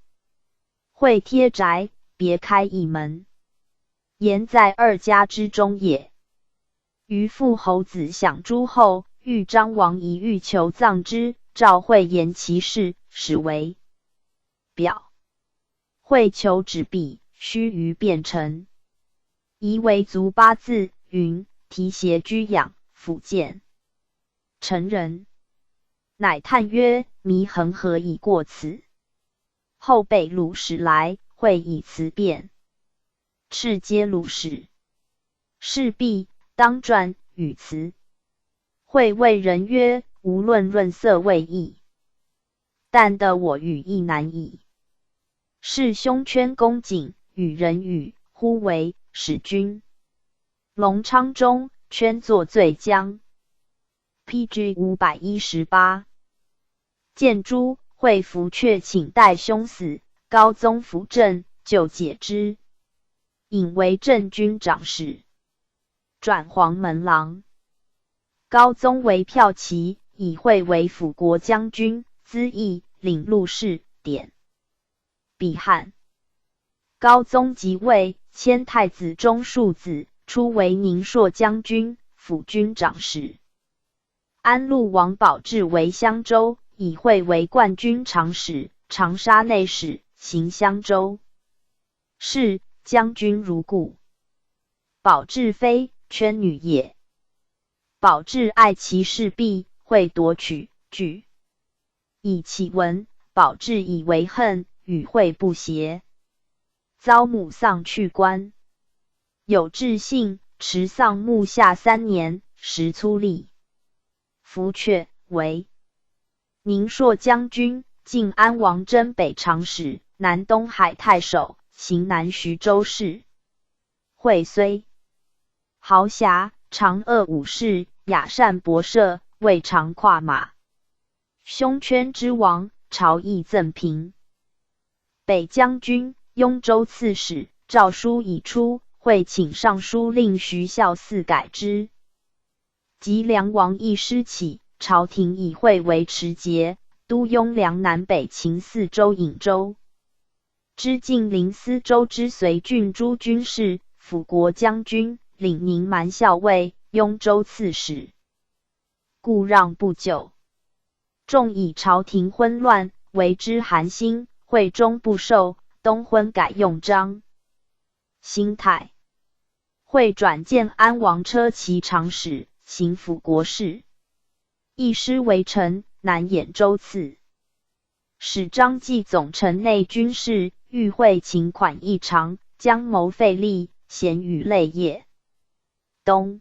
会贴宅，别开一门。言在二家之中也。于父侯子享诸后，豫章王仪欲求葬之，召会言其事，始为表。会求纸笔，须臾便成。仪为足八字，云：提携居养，辅见成人。乃叹曰：弥恒何以过此？后备鲁史来，会以辞辩。敕皆鲁史。事毕，当传与辞。会谓人曰：无论润色未易，但得我语亦难矣。是胸圈恭谨，与人语，呼为使君。隆昌中，圈作醉将。PG 518。见诸会服却请代兄死，高宗扶正，就解之。引为镇军长史，转黄门郎。高宗为骠骑，以会为辅国将军，资议，领录事，典。比汉。高宗即位，迁太子中庶子，初为宁朔将军、辅军长史。安陆王保质为襄州，以会为冠军长史、长沙内史，行襄州。是将军如故。保质妃，圈女也。保质爱其侍婢，会夺取，据。以启闻，保质以为恨，与会不协，遭母丧去官。有至信，持丧墓下3年，时粗吏。夫阙为宁朔将军，晋安王征北长史，南东海太守，行南徐州事。会虽豪侠，常恶武士，雅善博涉，未尝跨马。胸圈之王，朝议赠平。北将军、雍州刺史，诏书已出，会请尚书令徐孝嗣改之。及梁王义师起，朝廷以会为持节，都雍梁南北秦四州颍州。知晋陵司州之随郡诸军事，辅国将军，领宁蛮校尉，雍州刺史。故让不久。众以朝廷昏乱，为之寒心，会中不受，东昏改用章兴泰。会转建安王车骑长史，行辅国事。义师为臣，南兖州刺史张继总城内军事，遇会勤款异常，将谋费力，咸于累业。冬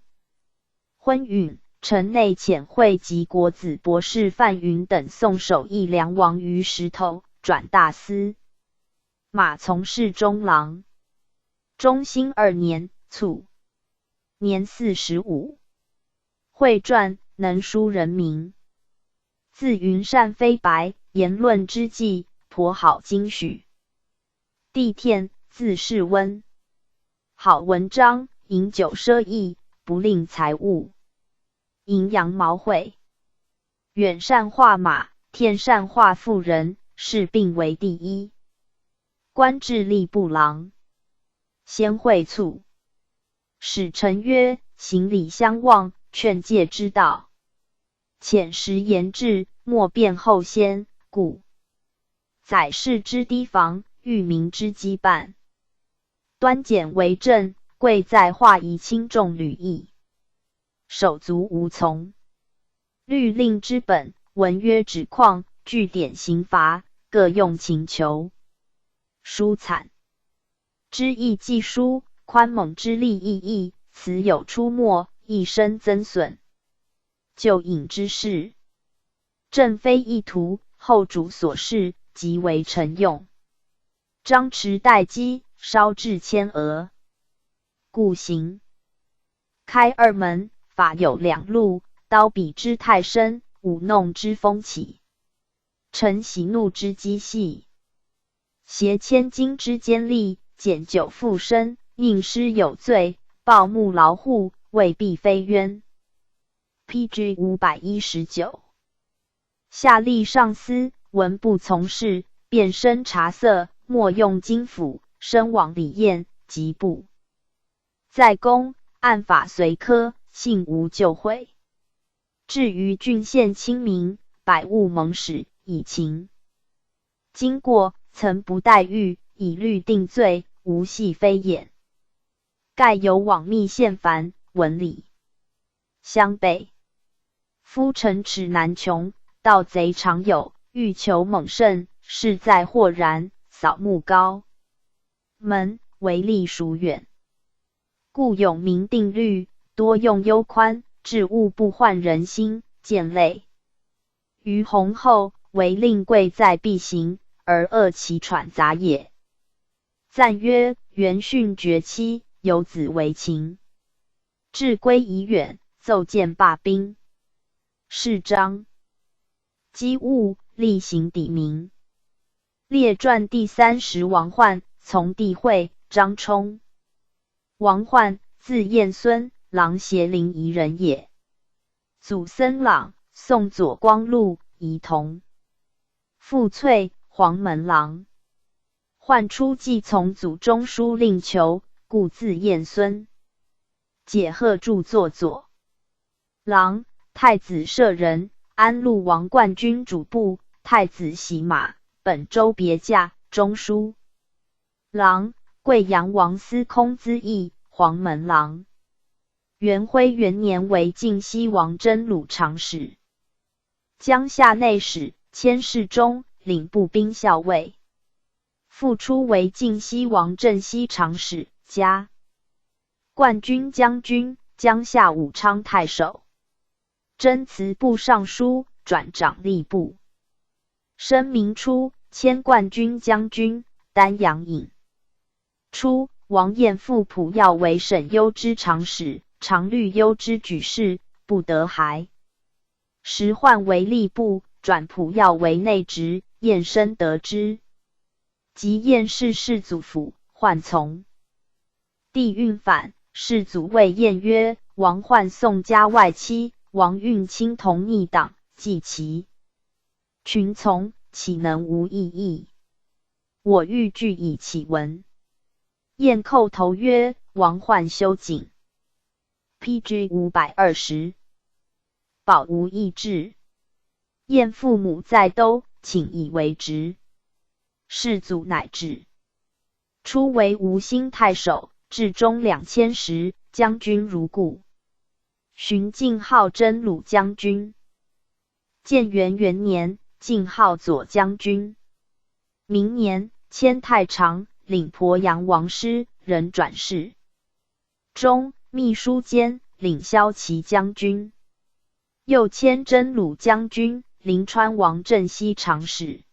昏允，城内遣会及国子博士范云等送首义梁王于石头，转大司马从事中郎。中兴2年卒，年45。会传能书人名，字云善非白，言论之际，颇好经许。帝天，字世温，好文章，饮酒奢逸，不吝财物。迎羊毛会，远善画马，天善画妇人，是并为第一。官至吏部郎。先会卒，使臣曰：行礼相望，劝诫之道。浅识言志，莫辩后先，故宰士之堤防，御民之羁绊。端简为政，贵在化宜轻重履役。手足无从。律令之本，文约指况，据典刑罚，各用请求。书惨之意既疏，宽猛之力亦异，此有出没，一生增损。就引之事，正非意图，后主所示，即为臣用。张弛待机，烧至千额。故行开二门，法有两路，刀笔之太深，舞弄之风起。臣喜怒之机细，挟千金之坚利，减酒负身，宁师有罪，报目劳户，未必非冤。PG 519。下吏上司，文不从事，便生察色，莫用金斧，身往礼宴，即不在宫，按法随科，幸无救讳。至于郡县亲民，百物蒙使，以情经过，曾不待遇，以律定罪，无戏非眼。盖有往密县凡，文理相悖。夫城齿难穷，盗贼常有，欲求猛胜，事在豁然，扫墓高门，为利孰远？故永明定律，多用忧宽，治物不患人心，见类。于弘后，为令贵在必行，而恶其喘杂也。赞曰：元训绝妻，有子为秦。至归已远，奏见罢兵。是章机务，例行抵明。列传第30王焕，从弟会，张冲。王焕，字彦孙，琅邪临沂人也。祖森朗，宋左光禄仪同。父翠，黄门郎。焕初既从祖中书令求，故字彦孙。解贺著作左郎，太子舍人，安陆王冠军主簿，太子洗马，本州别驾，中书郎，贵阳王司空资议，黄门郎。元徽元年为晋西王真鲁长史，江夏内史，迁侍中，领步兵校尉。复出为晋西王镇西长史，加冠军将军，江夏武昌太守。征祠部尚书，转掌吏部。申明初，迁冠军将军，丹阳尹。初，王晏复普要为省攸之长史，常虑攸之举事，不得还。时换为吏部，转普要为内职，晏深得之。及晏氏世祖府，涣从。帝运反，世祖谓晏曰：王涣宋家外戚，王运亲同逆党，忌其群从，岂能无异议？我欲据以启闻。晏叩头曰：王涣修谨。PG 520。保无异志。晏父母在都，请以为职。世祖乃至。初为吴兴太守，至中2000时，将军如故。寻晋号真鲁将军。建元元年，晋号左将军。明年，迁太常，领鄱阳王师，任转侍中秘书监，领骁骑将军。又迁真鲁将军，临川王镇西长史，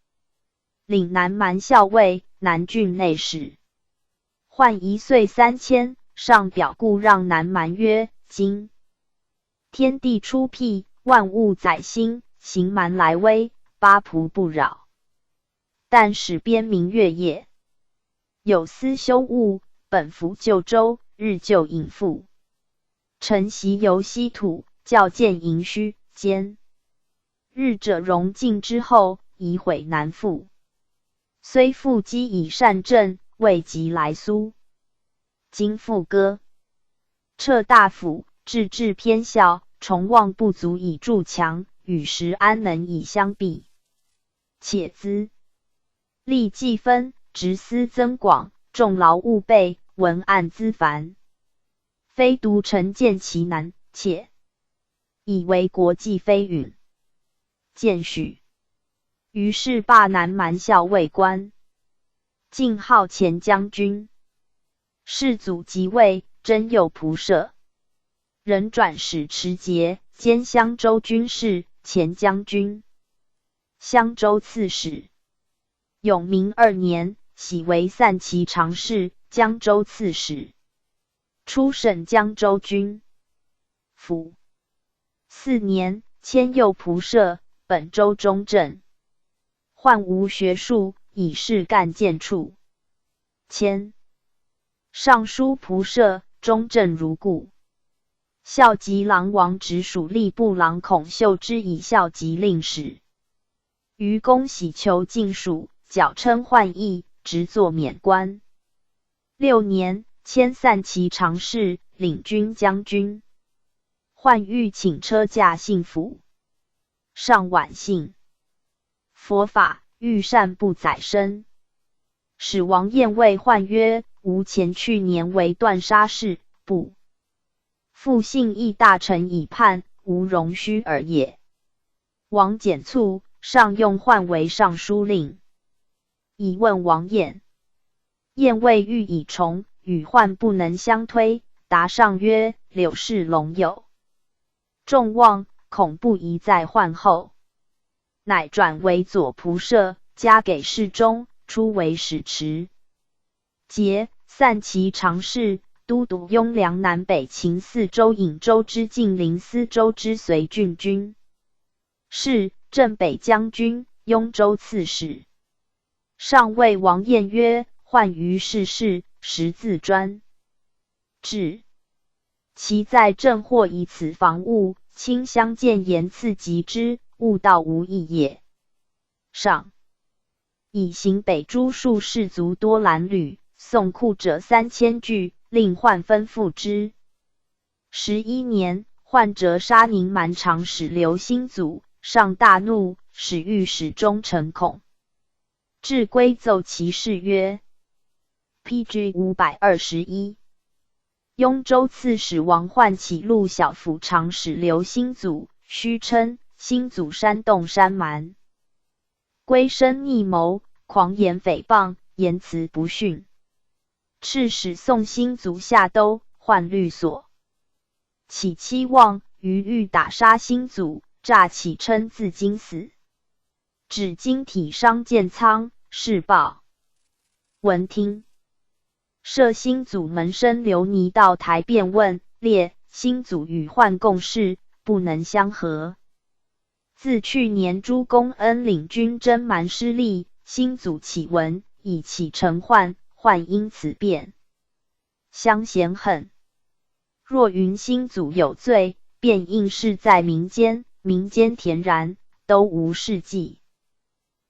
领南蛮校尉、南郡内史。涣1岁3迁，上表故让南蛮曰：今天地初辟，万物载兴，行蛮来威，八仆不扰。但使边民乐也。有司修务，本服就州，日就引赋。臣袭游西土，教见营虚间。日者荣晋之后，以毁南复。虽复积以善政，未及来苏。今复割撤大府，治治偏校，崇望不足以筑墙，与时安能以相比？且兹吏计分，职司增广，众劳务备，文案资繁。非独臣见其难，且以为国际非允。见许。于是罢南蛮校尉官，晋号前将军。世祖即位，征右仆射，任转使持节，兼襄州军事，前将军。襄州刺史。永明2年，徙为散骑常侍，江州刺史。出省江州军府。4年，迁右仆射，本州中正。涣无学术，以事干谏处。迁尚书仆射，中正如故。校籍郎王直属吏部郎孔秀之以校籍令史。于公喜求进属，矫称涣邑，职作免官。6年，迁散骑常侍，领军将军。涣欲请车驾幸府，上晚幸。佛法欲善不载身。使王晏谓涣曰：吾前去年为断杀事，不复信义大臣以叛，无容须尔也。王简促，上用涣为尚书令。以问王晏。晏谓欲以从，与涣不能相推，答上曰：柳氏龙友，众望，恐不宜在涣后。乃转为左仆射，加给侍中，出为使持。节散骑常侍，都督雍凉南北秦4州颍州之晋陵司州之随郡君。是镇北将军，雍州刺史。上谓王晏曰：涣于世事，实自专制。其在政或以此防务，卿相见言赐及之，悟道无益也。上以行北诸庶士族多褴褛，宋库者3000具，令涣分付之。11年，涣折杀宁蛮长史刘兴祖，上大怒，使御史中丞孔至归奏其事曰 PG 521。雍州刺史王涣起录小府长史刘兴祖，虚称兴祖煽动山蛮，归身逆谋，狂言诽谤，言辞不逊。敕使宋兴祖下都，涣律所起期望，于欲打杀兴祖，诈起称自今死，指经体伤建仓，是报闻听。摄兴祖门生刘尼到台辩问，列兴祖与宦共事，不能相和。自去年朱公恩领军征蛮失利，兴祖启闻，以启陈宦，宦因此变相嫌恨。若云兴祖有罪，便应事在民间，民间恬然，都无事迹。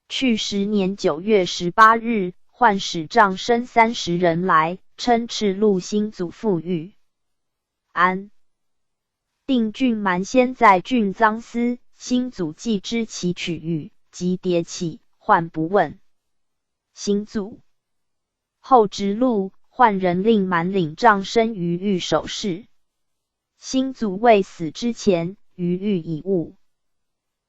去10年9月18日，宦使帐生30人来，称敕录兴祖父谕。安定郡蛮先在郡赃司，兴祖既知其取谕，即迭起，宦不问。兴祖后直录，宦人令蛮领帐生于狱守事。兴祖未死之前，于狱已误。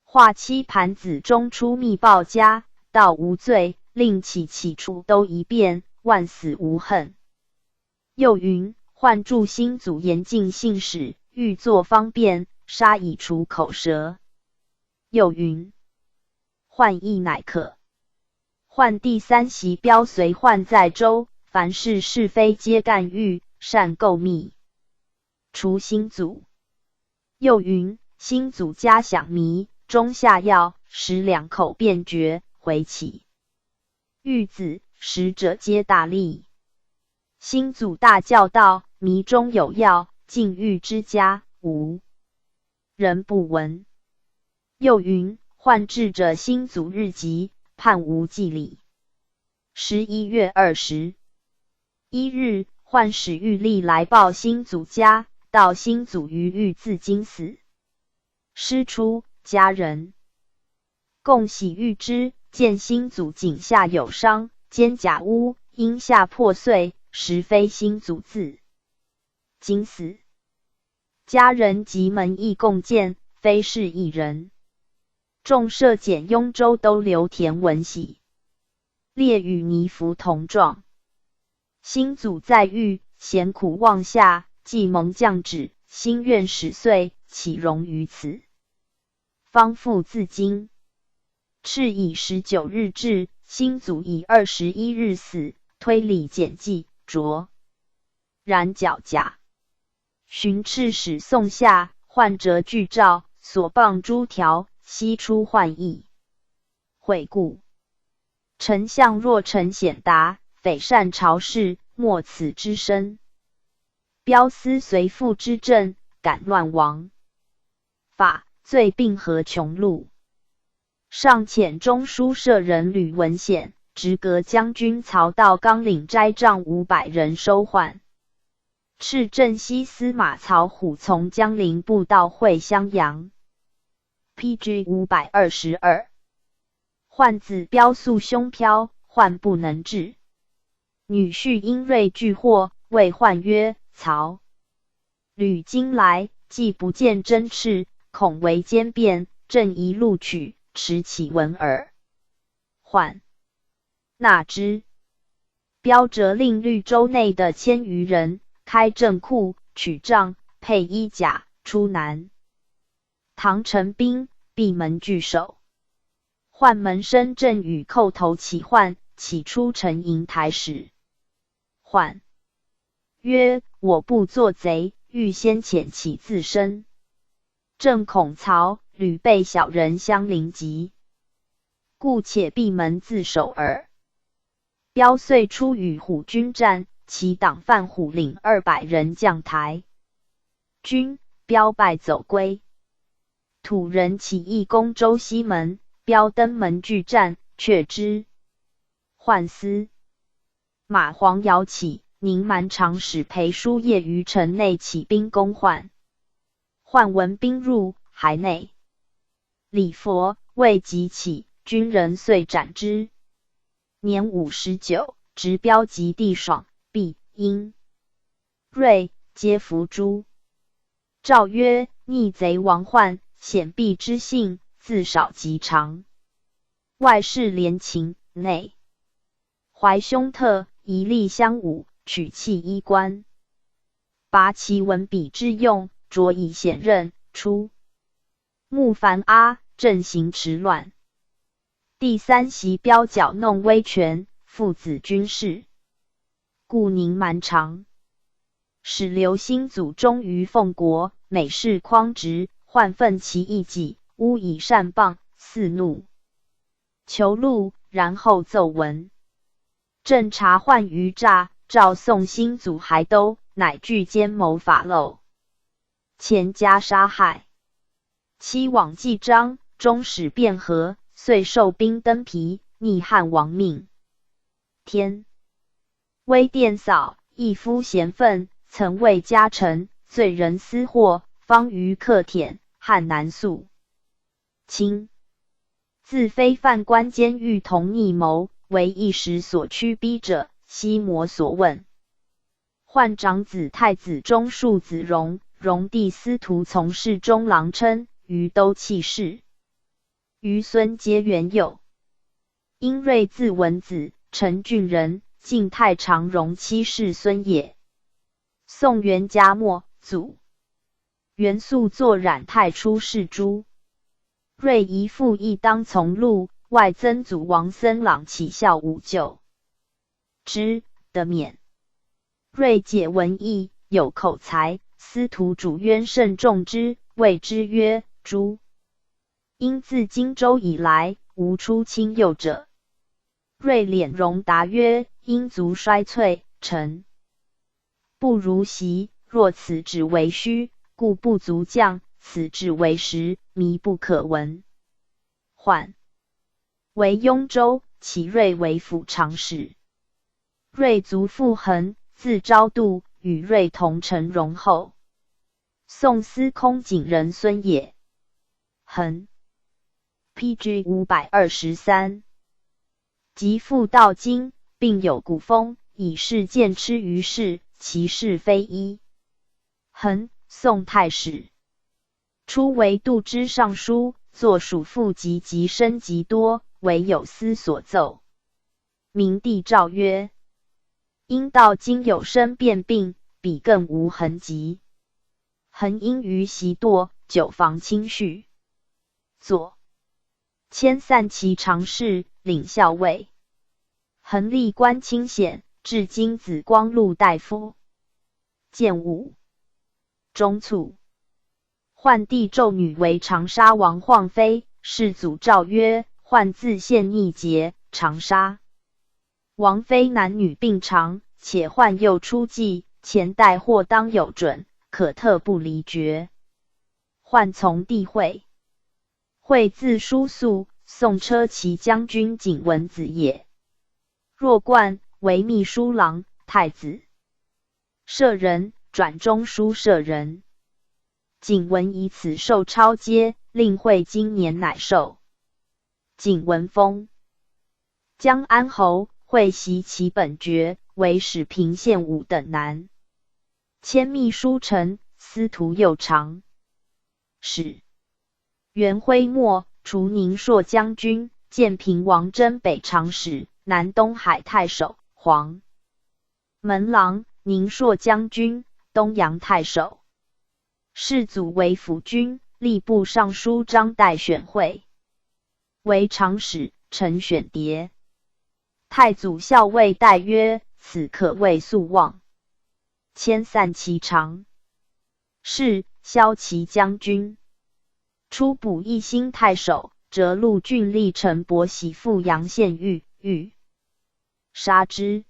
化妻盘子中出密报家，道无罪，令起处都一变，万死无恨。又云，宦助兴祖严禁信使，欲作方便，杀以除口舌。又云，宦亦乃可。宦第3袭标随宦在州，凡事是非皆干预，善构密，除兴祖。又云，兴祖家饷糜，中下药，10两口便绝，回起。狱子使者皆大利。兴祖大教道，糜中有药，禁狱之家，无人不闻。又云，宦治者兴祖日疾，判无祭礼。11月21日，宦使狱吏来报兴祖家，道兴祖于狱自惊死。师出，家人共喜遇之，见兴祖颈下有伤，肩胛污，阴下破碎，实非兴祖自惊死。家人及门役共见，非是一人。众设检雍州都留田文喜，列与尼服同状。兴祖在狱，咸苦望下，既蒙降旨，心愿10岁，岂容于此？方复自京。敕以19日至，兴祖以21日死，推理简记，着然脚甲。寻敕使宋下，宦折具诏，所谤诸条，悉出宦议。悔故。丞相若臣显达，匪善朝事，莫此之身。标思随父之政，敢乱王法，罪并何穷路。上遣中书舍人吕文显、直阁将军曹道刚领斋帐500人收宦。敕镇西司马曹虎从江陵步到会襄阳。PG 522。宦子标素凶飘，宦不能治。女婿殷锐拒获，谓宦曰：曹吕今来，既不见真敕，恐为奸变，朕宜录取，持其闻耳。宦纳之。标折令绿州内的1000余人，开镇库，取帐，配衣甲，出南。唐陈兵，闭门拒守。宦门生郑与叩头起患，起出陈营台使。宦曰：我不作贼，欲先遣其自身。郑恐曹吕被小人相临及，故且闭门自守耳。标遂出与虎军战，其党范虎领200人将台军，标败走归。土人起义攻州西门，标登门拒战，却之。宦思马黄尧起，宁蛮长史裴叔业于城内起兵攻宦。宦闻兵入，还内礼佛，未及起，军人遂斩之。年59，执标及地爽、毕、殷、瑞皆伏诛。诏曰：逆贼王宦，显蔽之性，自少及长。外事连秦，内怀凶特，一力相武，取弃衣冠，拔其文笔之用，着以显任，出穆凡阿，政行迟乱。第3袭标搅弄威权，父子军事，故宁蛮长。使刘兴祖忠于奉国，每事匡直，患愤其意己，诬以善谤，肆怒求戮，然后奏闻。正察患于诈，诏宋兴祖还都，乃具奸谋法漏，前加杀害。期往纪章，终始卞和，遂受兵登皮，逆汉亡命。天威殿扫，一夫贤愤，曾为家臣，罪人私货，方于克舔，汉难肃。清自非犯官监狱同逆谋，为一时所驱逼者，悉魔所问。换长子太子中庶子荣，荣弟司徒从事中郎称，于都弃事。余孙皆元佑。殷瑞字文子，陈郡人，晋太常荣妻世孙也。宋元嘉末祖。元肃作冉太初世诸。瑞姨父亦当从禄，外曾祖王森朗起孝武救之得免。瑞解文艺，有口才，司徒主渊甚重之，谓之曰：诸因自荆州以来，无出亲幼者。瑞敛容答曰：因族衰退，臣不如袭，若此只为虚，故不足降；此只为实，靡不可闻。缓为雍州，其瑞为辅常使。瑞族父恒，字昭度，与瑞同陈荣后。宋司空景仁孙也。恒 PG 523。即复到京，并有古风，以示见之于世，其事非一。恒，宋太史，初为度支尚书，作属父及及身极多，为有司所奏。明帝诏曰：因到今有生变病，彼更无痕疾。恒因于习惰，久防侵恤，作迁散其常侍，领校尉。恒历官清显，至今紫光禄大夫。建武中卒，桓帝纣女为长沙王晃妃，世祖诏曰：桓自献逆节，长沙王妃男女并长，且桓又出继，前代或当有准，可特不离绝。桓从帝讳，讳字叔肃，宋车骑将军景文子也。若冠为秘书郎，太子舍人，转中书舍人。景文以此受超阶，令会今年乃授。景文封江安侯，会袭其本爵，为始平县5等男。迁秘书丞，司徒右长史。元徽末，除宁朔将军，建平王征北长史，南东海太守，黄门郎，宁朔将军，东阳太守。世祖为辅军，吏部尚书张岱选会，为长史，陈选牒。太祖校尉戴曰：此可谓速望。迁散其常侍，骁骑将军。初补义兴太守，折陆郡吏陈伯喜父杨宪玉，杀之。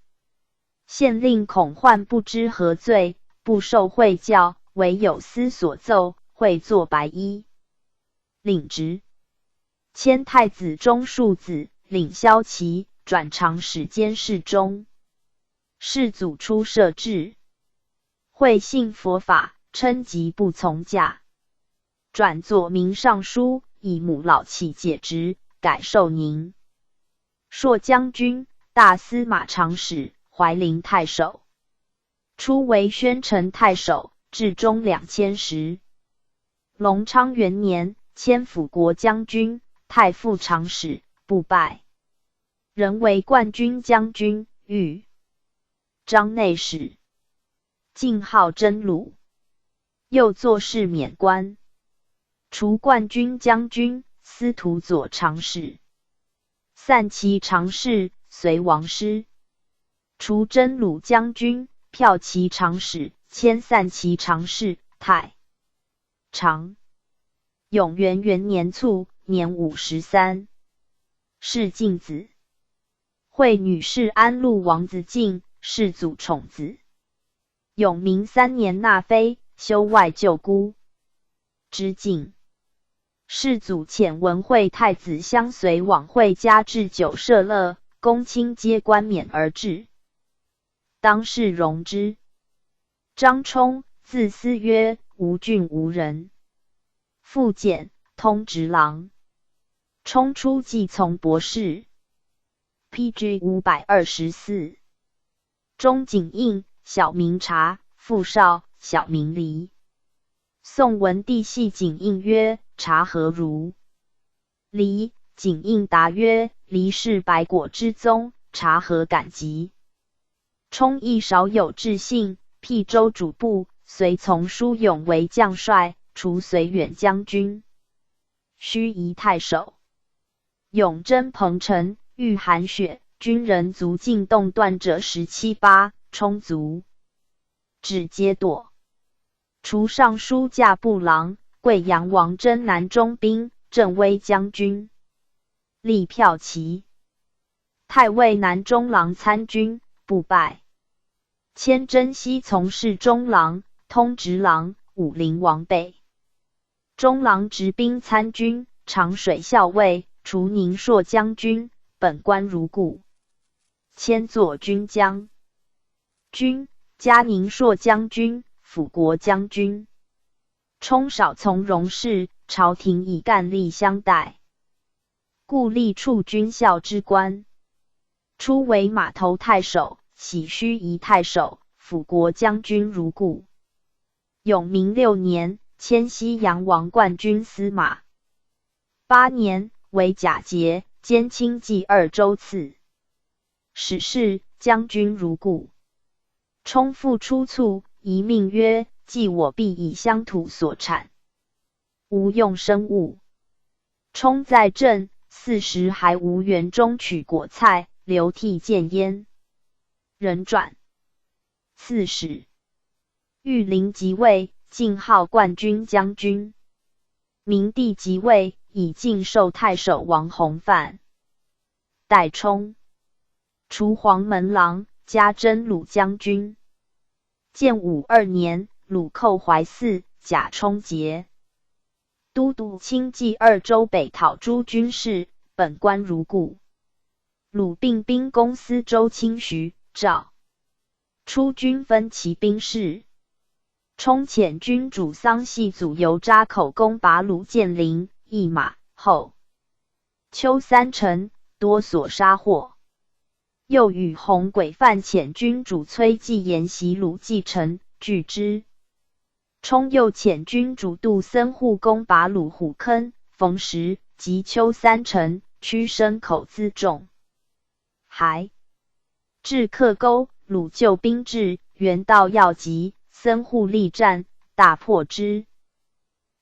县令恐患不知何罪，不受会教，为有司所奏，会作白衣，领职。迁太子中庶子，领骁骑，转长史监侍中。世祖初设制，会信佛法，称疾不从驾，转作明尚书，以母老弃解职，改授宁朔将军、大司马长史、怀陵太守。初为宣城太守，至中2000时。隆昌元年，迁辅国将军、太傅长史，不拜。仍为冠军将军，张内史，晋号真鲁。又作事免官。除冠军将军、司徒左长史，散骑常侍，随王师。除真鲁将军、骠骑长史、迁散骑常侍、太常。永元元年卒，年53。是晋子。惠女氏安陆王子敬，世祖宠子。永明3年纳妃，修外舅姑之敬。世祖遣文惠太子相随往惠家置酒设乐，公卿皆冠冕而至。当世容之。张冲，字思曰，吴郡吴人，父简，通直郎。冲初继从博士。PG 524。中景应，小名察，父少，小名离。宋文帝系景应曰：察何如？离，景应答曰：离是百果之宗，察何敢及？冲亦少有志信，辟州主簿，随从舒勇为将帅，除绥远将军，盱眙太守。永征彭城，遇寒雪，军人卒尽动断者17、8，冲卒至皆堕。除尚书驾部郎、贵阳王征南中兵、镇威将军，立骠骑。太尉南中郎参军，不拜。迁征西从事中郎、通直郎、武陵王备。中郎执兵参军，长水校尉，除宁朔将军，本官如故。迁作军将军，加宁朔将军、辅国将军。冲少从容事，朝廷以干吏相待，故历处军校之官。初为马头太守，徙盱眙太守，辅国将军如故。永明6年，迁西阳王冠军司马。8年，为假节，兼清冀2州刺史事，将军如故。冲复出卒，遗命曰：既我必以乡土所产，无用生物。冲在镇40还无园中取果菜，流涕见焉。人转。刺史。玉林即位，晋号冠军将军。明帝即位，以晋授太守王弘范。代冲。除黄门郎，加征虏将军。建武2年，虏寇怀泗，假冲节。都督清冀2州北讨诸军事，本官如故。虏并兵攻司州清徐、赵。出军分其兵事。冲遣军主桑系祖由扎口攻拔虏建陵、一马后。秋3城，多所杀获。又与洪轨范遣军主崔继延袭虏继城，拒之。冲又遣军主杜森护攻拔虏虎坑、逢时及秋3城，屈牲口辎重。还至克沟，虏救兵至，援道要急，森护力战，大破之。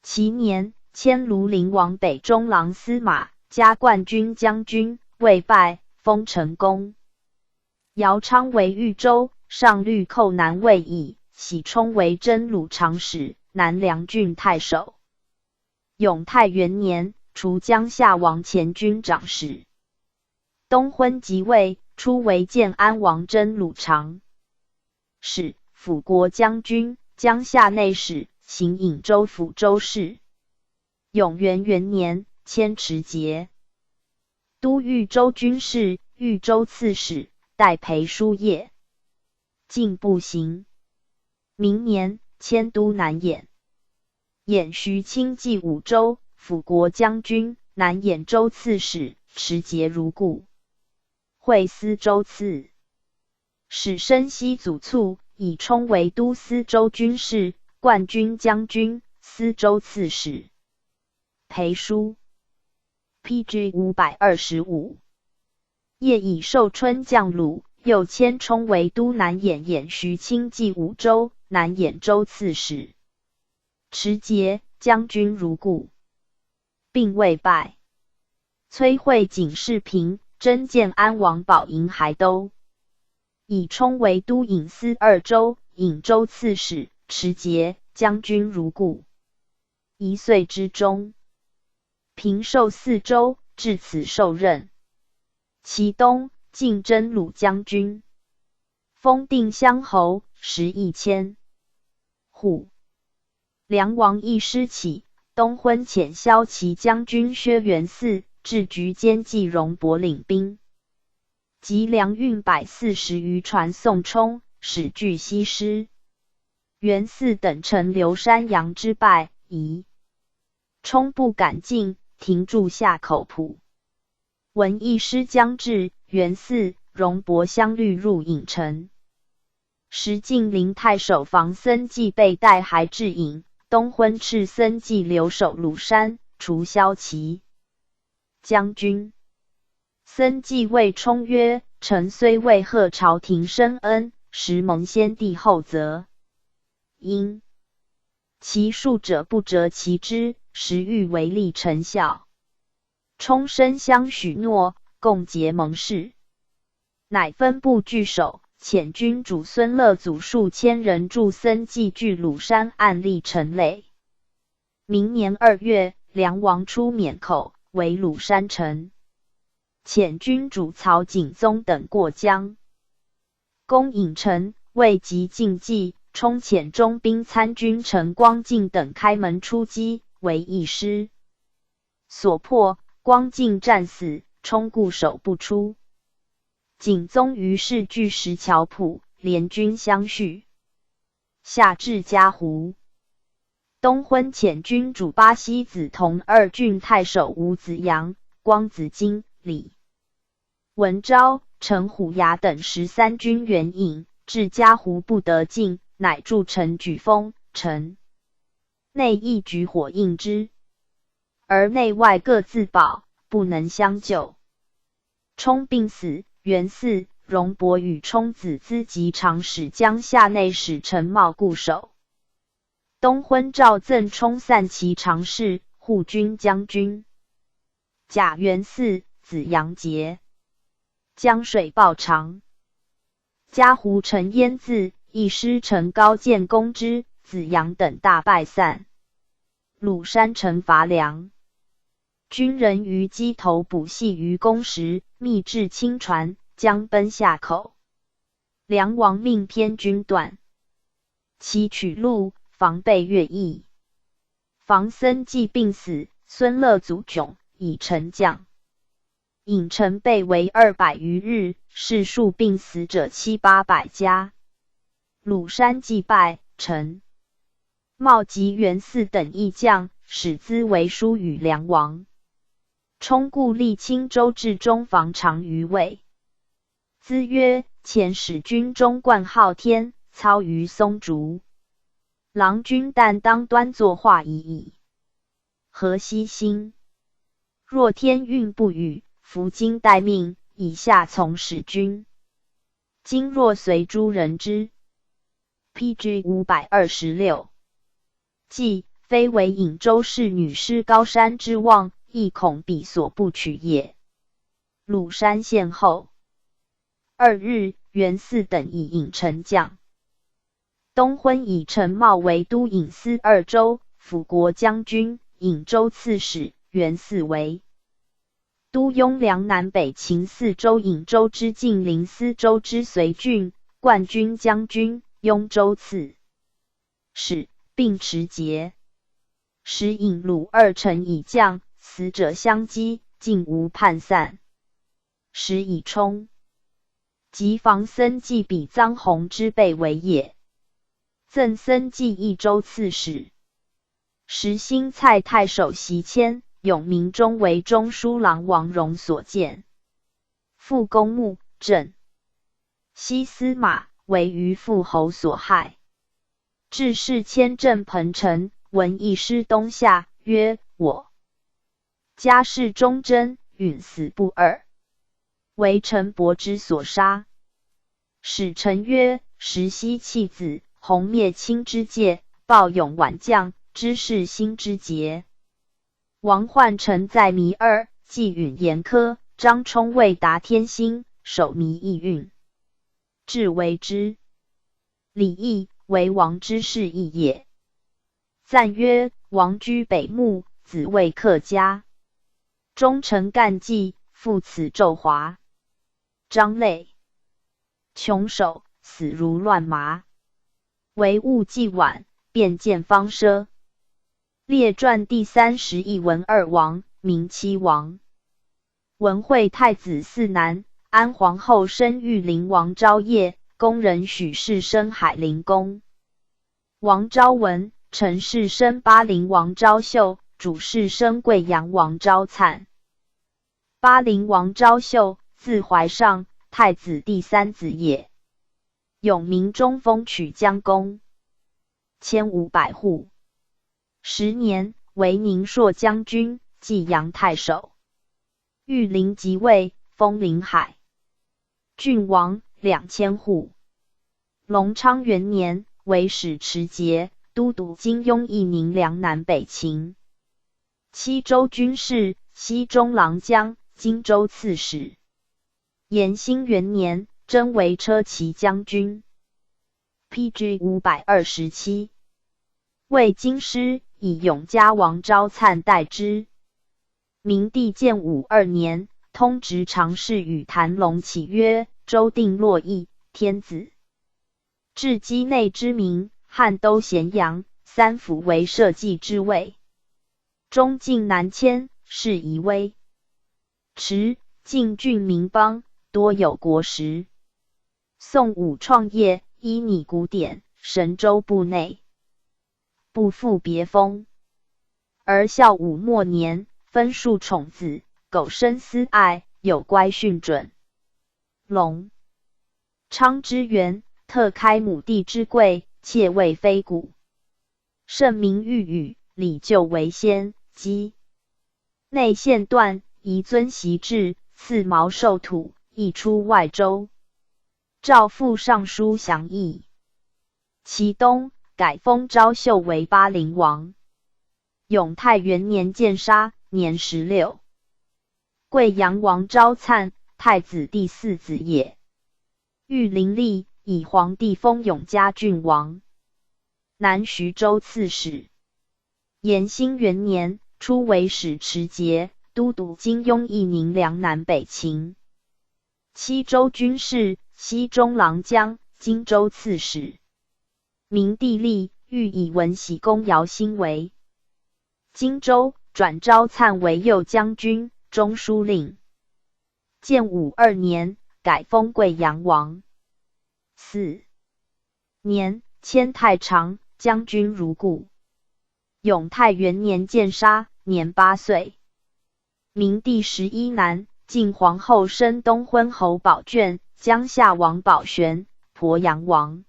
其年，迁庐陵王北中郎司马，加冠军将军，未拜，封成公。姚昌为豫州，上律寇南魏尹，喜冲为真鲁长史、南梁郡太守。永泰元年，除江夏王前军长史。东昏即位，初为建安王真鲁长史、辅国将军、江夏内史，行颍州府州事。永元元年，迁持节。都豫州军事，豫州刺史，代裴叔业。进步行。明年，迁都南兖。兖徐清冀5州，辅国将军，南兖州刺史，持节如故。会司州刺史申西祖卒，以冲为都司州军事，冠军将军，司州刺史。裴叔。PG 525。业以寿春将虏，又迁冲为都南兖兖徐清冀5州，南兖州刺史。持节，将军如故，并未拜。崔惠景世平，征建安王保营还都。以充为都尹司2州、颍州刺史，持节将军如故。1岁之中，平授4州，至此受任。其东晋征虏将军，封定襄侯，食1000户。梁王义师起，东昏遣骁骑将军薛元嗣至衢间冀戎伯领兵，及粮运140余船送冲，使据西施。元嗣等乘流山阳之败，疑冲不敢进，停驻下口浦。闻义师将至，元嗣、戎伯相率入郢城。时晋陵太守房僧纪被带还至郢，东昏斥僧纪留守鲁山，除骁骑将军。僧纪谓冲曰：臣虽为贺朝廷深恩，实蒙先帝厚责，因其术者不折其之，实欲为立臣效。冲身相许诺，共结盟誓，乃分部据守，遣军主孙乐祖数千人助僧纪据鲁山岸立城垒。明年2月，梁王出渑口，为鲁山城，遣军主曹景宗等过江，攻郢城，未及进计，冲遣中兵参军陈光敬等开门出击，为义师所破。光敬战死，冲固守不出。景宗于是据石桥浦，联军相续，下至嘉湖。东昏遣军主巴西子同2郡太守吴子阳、光子京、李文昭、陈虎牙等13军援引，至嘉湖不得进，乃筑城举封，城内一举火应之，而内外各自保，不能相救。冲病死，元嗣、戎伯与冲子资及长史江夏内史陈茂固守。东昏诏赠冲散骑常侍、护军将军。甲元嗣，子杨节。江水报长。嘉湖陈淹自，义师陈高见攻之，子杨等大败散。鲁山城乏粮。军人于矶头捕系于弓时，密至轻船，将奔下口。梁王命偏军断其取路，防备越邑。房僧纪病死，孙乐祖窘，以臣将。郢城被围200余日，士数病死者700-800家。鲁山既败，陈茂及元嗣等义将，使资为书与梁王。冲故立青州至中防长于魏。资曰：前使军中冠昊天，操于松竹。郎君但当端坐画已矣。何惜心？若天运不与，伏今待命，以下从使君。今若随诸人之。PG 526。既非为颍州市女师高山之望，亦恐彼所不取也。鲁山县后2日，元嗣等以郢城将。东昏以陈茂为都郢司2州、辅国将军、颍州刺史，元嗣为都雍凉南北秦4州颍州之晋陵司州之随郡、冠军将军、雍州刺史，并持节。使颍鲁2城以将，死者相击，尽无叛散。时以冲及房僧纪比臧弘之辈为也。赠僧纪益州刺史。时新蔡太守袭迁，永明中为中书郎王戎所见。复公墓镇西司马，为虞父侯所害。至是迁镇彭城，闻义师东下，曰：我家世忠贞，允死不二，为陈伯之所杀。使臣曰：时西弃子，弘灭亲之戒，报勇晚将，知是心之节。王焕臣在弥二，纪允严苛，张冲未达天心，守弥意运。至为之。李益为王之士义也。赞曰：王居北牧，子为客家，忠诚干纪，父此纣华。张累，穷守，死如乱麻。惟物既晚，便见方奢。列传第31文2王，明7王。文惠太子嗣南，安皇后生育陵王昭业，宫人许氏生海陵公。王昭文，陈氏生巴陵王昭秀，主氏生贵阳王昭粲。巴陵王昭秀，字怀上，太子第3子也。永明中封曲江公，1500户。10年，为宁朔将军，济阳太守。玉陵即位，封临海郡王，2000户。隆昌元年，为使持节，都督金庸义宁梁南北秦。七州军事，西中郎将，荆州刺史。延兴元年，征为车骑将军。PG 527。为京师，以永嘉王昭粲代之。明帝建武2年，通直常侍与谭龙起曰：周定洛邑，天子。治畿内之民，汉都咸阳3府为社稷之位。中晋南迁，是夷微。池、晋郡民邦，多有国实。宋武创业，依拟古典，神州部内。不复别封。而孝武末年，分庶宠子，苟生私爱，有乖训准。隆昌之元，特开母弟之贵，窃谓非古。圣明御宇，礼就为先，基内县段，宜遵袭制，赐毛授土，亦出外州。诏复尚书详议。其东，改封昭秀为巴陵王。永泰元年建杀，年16。贵阳王昭粲，太子第4子也。玉陵立，以皇帝封永嘉郡王。南徐州刺史。延兴元年，初为使持节，都督金庸义宁梁南北秦。七州军事，西中郎将，荆州刺史。明帝立，欲以文喜公姚兴为荆州，转昭粲为右将军、中书令。建武2年，改封贵阳王。4年，迁太常将军如故。永泰元年建杀，年8岁。明帝11男，晋皇后生东昏侯宝卷、江夏王宝玄、鄱阳王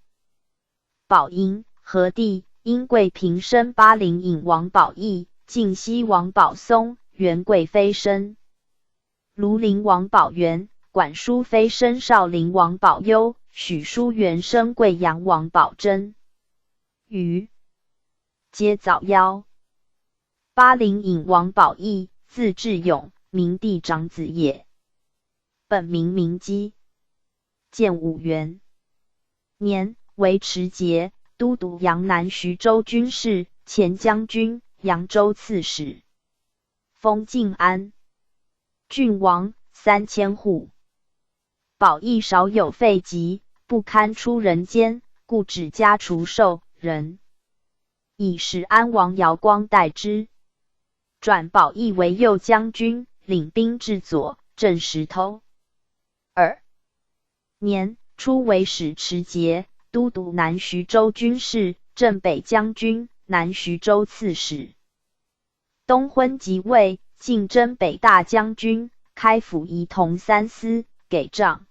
宝英、和帝，因贵嫔生巴陵尹王宝义、晋西王宝松、元贵妃生庐陵王宝元、管叔妃生少陵王宝攸、许叔元生贵阳王宝真、余皆早夭。巴陵尹王宝义，字志勇，明帝长子也。本名明基。建武元年，为持节，都督阳南徐州军事，前将军，扬州刺史。封晋安郡王，3000户。宝义少有废疾，不堪出人间，故指家除授人，以使安王姚光代之。转宝义为右将军，领兵至左，镇石头。2年，初为使持节，都督南徐州军事，镇北将军，南徐州刺史。东昏即位，晋征北大将军，开府仪同3司，给帐。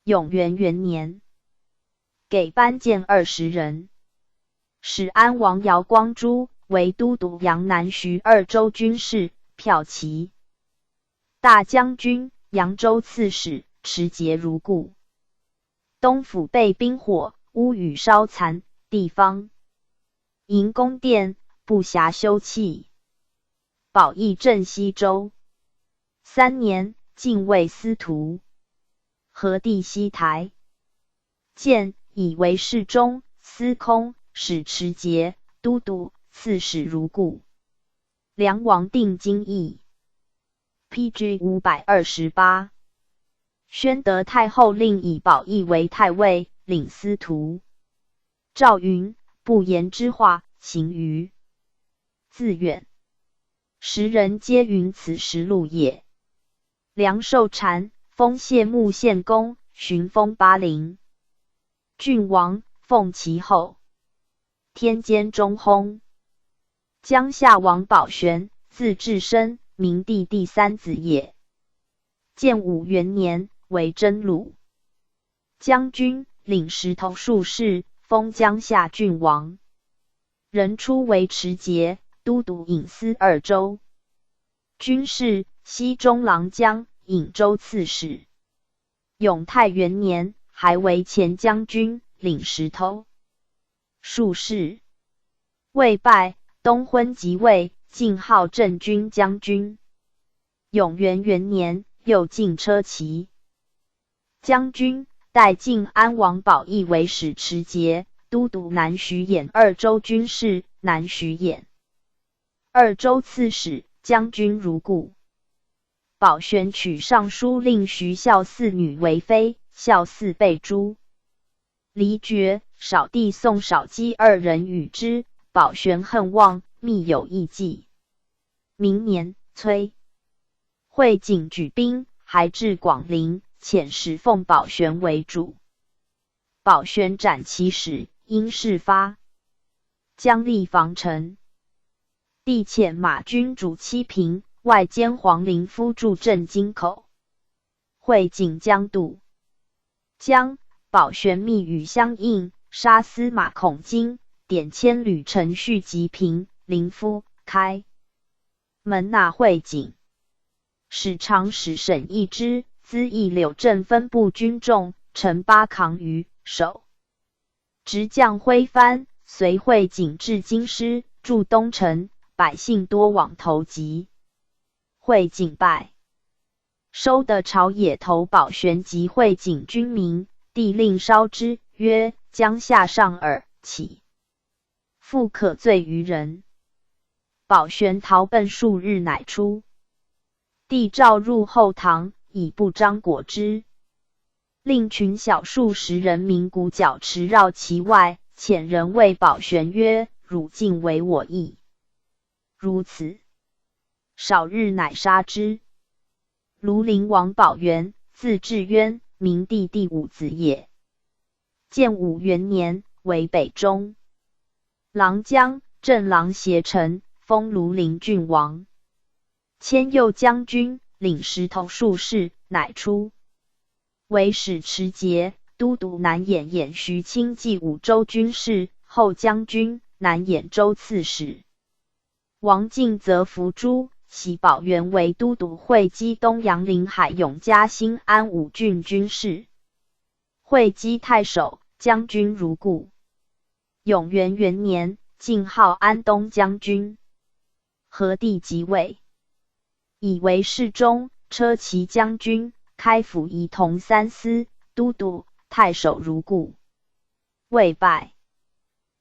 永元元年，给班建20人。使安王姚光珠为都督阳南徐2州军事，骠骑大将军，扬州刺史，持节如故。东府被兵火，屋宇烧残，地方营宫殿，不暇修葺。宝义镇西州。3年，进位司徒。和帝西台。建以为侍中、司空、使持节、都督、刺史如故。梁王定京邑。PG 528。宣德太后令以宝义为太尉，领司徒。赵云不言之话，行于自远。时人皆云此实录也。梁受禅，封谢穆县公，巡封巴陵郡王，奉其后。天监中薨。江夏王宝玄，字至深，明帝第三子也。建武元年，为真鲁将军，领石头术士，封江夏郡王。人初为持节、都督尹司二州。军事，西中郎将、颍州刺史。永泰元年，还为前将军，领石头术士。未拜，东昏即位，晋号镇军将军。永元元年，又进车骑将军，代晋安王宝义为使持节、都督南徐兖二州军事，南徐兖二州刺史，将军如故。宝玄取尚书令徐孝嗣女为妃，孝嗣被诛，离绝。少帝宋少基二人与之，宝玄恨望，密有异计。明年，崔慧景举兵，还至广陵，遣使奉宝玄为主。宝玄斩其使，因事发，将立防城。帝遣马军主七平，外兼黄陵夫助镇京口。慧景将渡江，宝玄密语相应，杀司马孔金，点千旅程序吉平、临夫、开门纳慧景。使长史沈义之、资义柳镇分部军众，陈八扛于手。执将挥藩，随慧景至京师，驻东城，百姓多往投集。慧景败，收得朝野投宝玄及慧景军民，帝令烧之，曰：将下上耳，起复可罪于人。宝玄逃奔数日，乃出。帝召入后堂，以布章裹之，令群小数十人鸣鼓角驰绕其外，遣人谓宝玄曰：汝竟为我意。如此，少日乃杀之。庐陵王宝元，字至渊，明帝第五子也。建武元年，为北中郎将、镇郎协臣，封庐陵郡王。迁右将军，领石头术士，乃出。为使持节、都督南兖兖徐清冀五州军事，后将军，南兖州刺史。王进则伏诛，袭宝元为都督会稽东阳临海永嘉兴安五郡军事。会稽太守，将军如故。永元元年，晋号安东将军。和帝即位，以为侍中、车骑将军、开府仪同三司、都督、太守如故。未拜。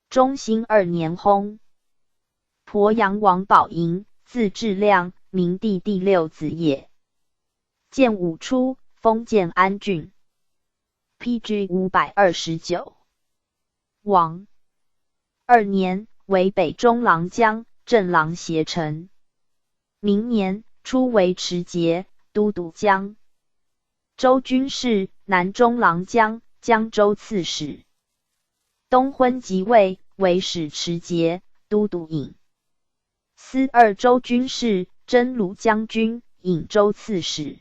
中兴2年薨。鄱阳王宝寅，字至亮，明帝第六子也。建武初，封建安郡。PG 529。王2年，为北中郎将、镇郎协臣。明年，初为持节、都督江州军事，南中郎将、江州刺史。东昏即位，为使持节、都督颍司二州军事，真鲁将军、颍州刺史。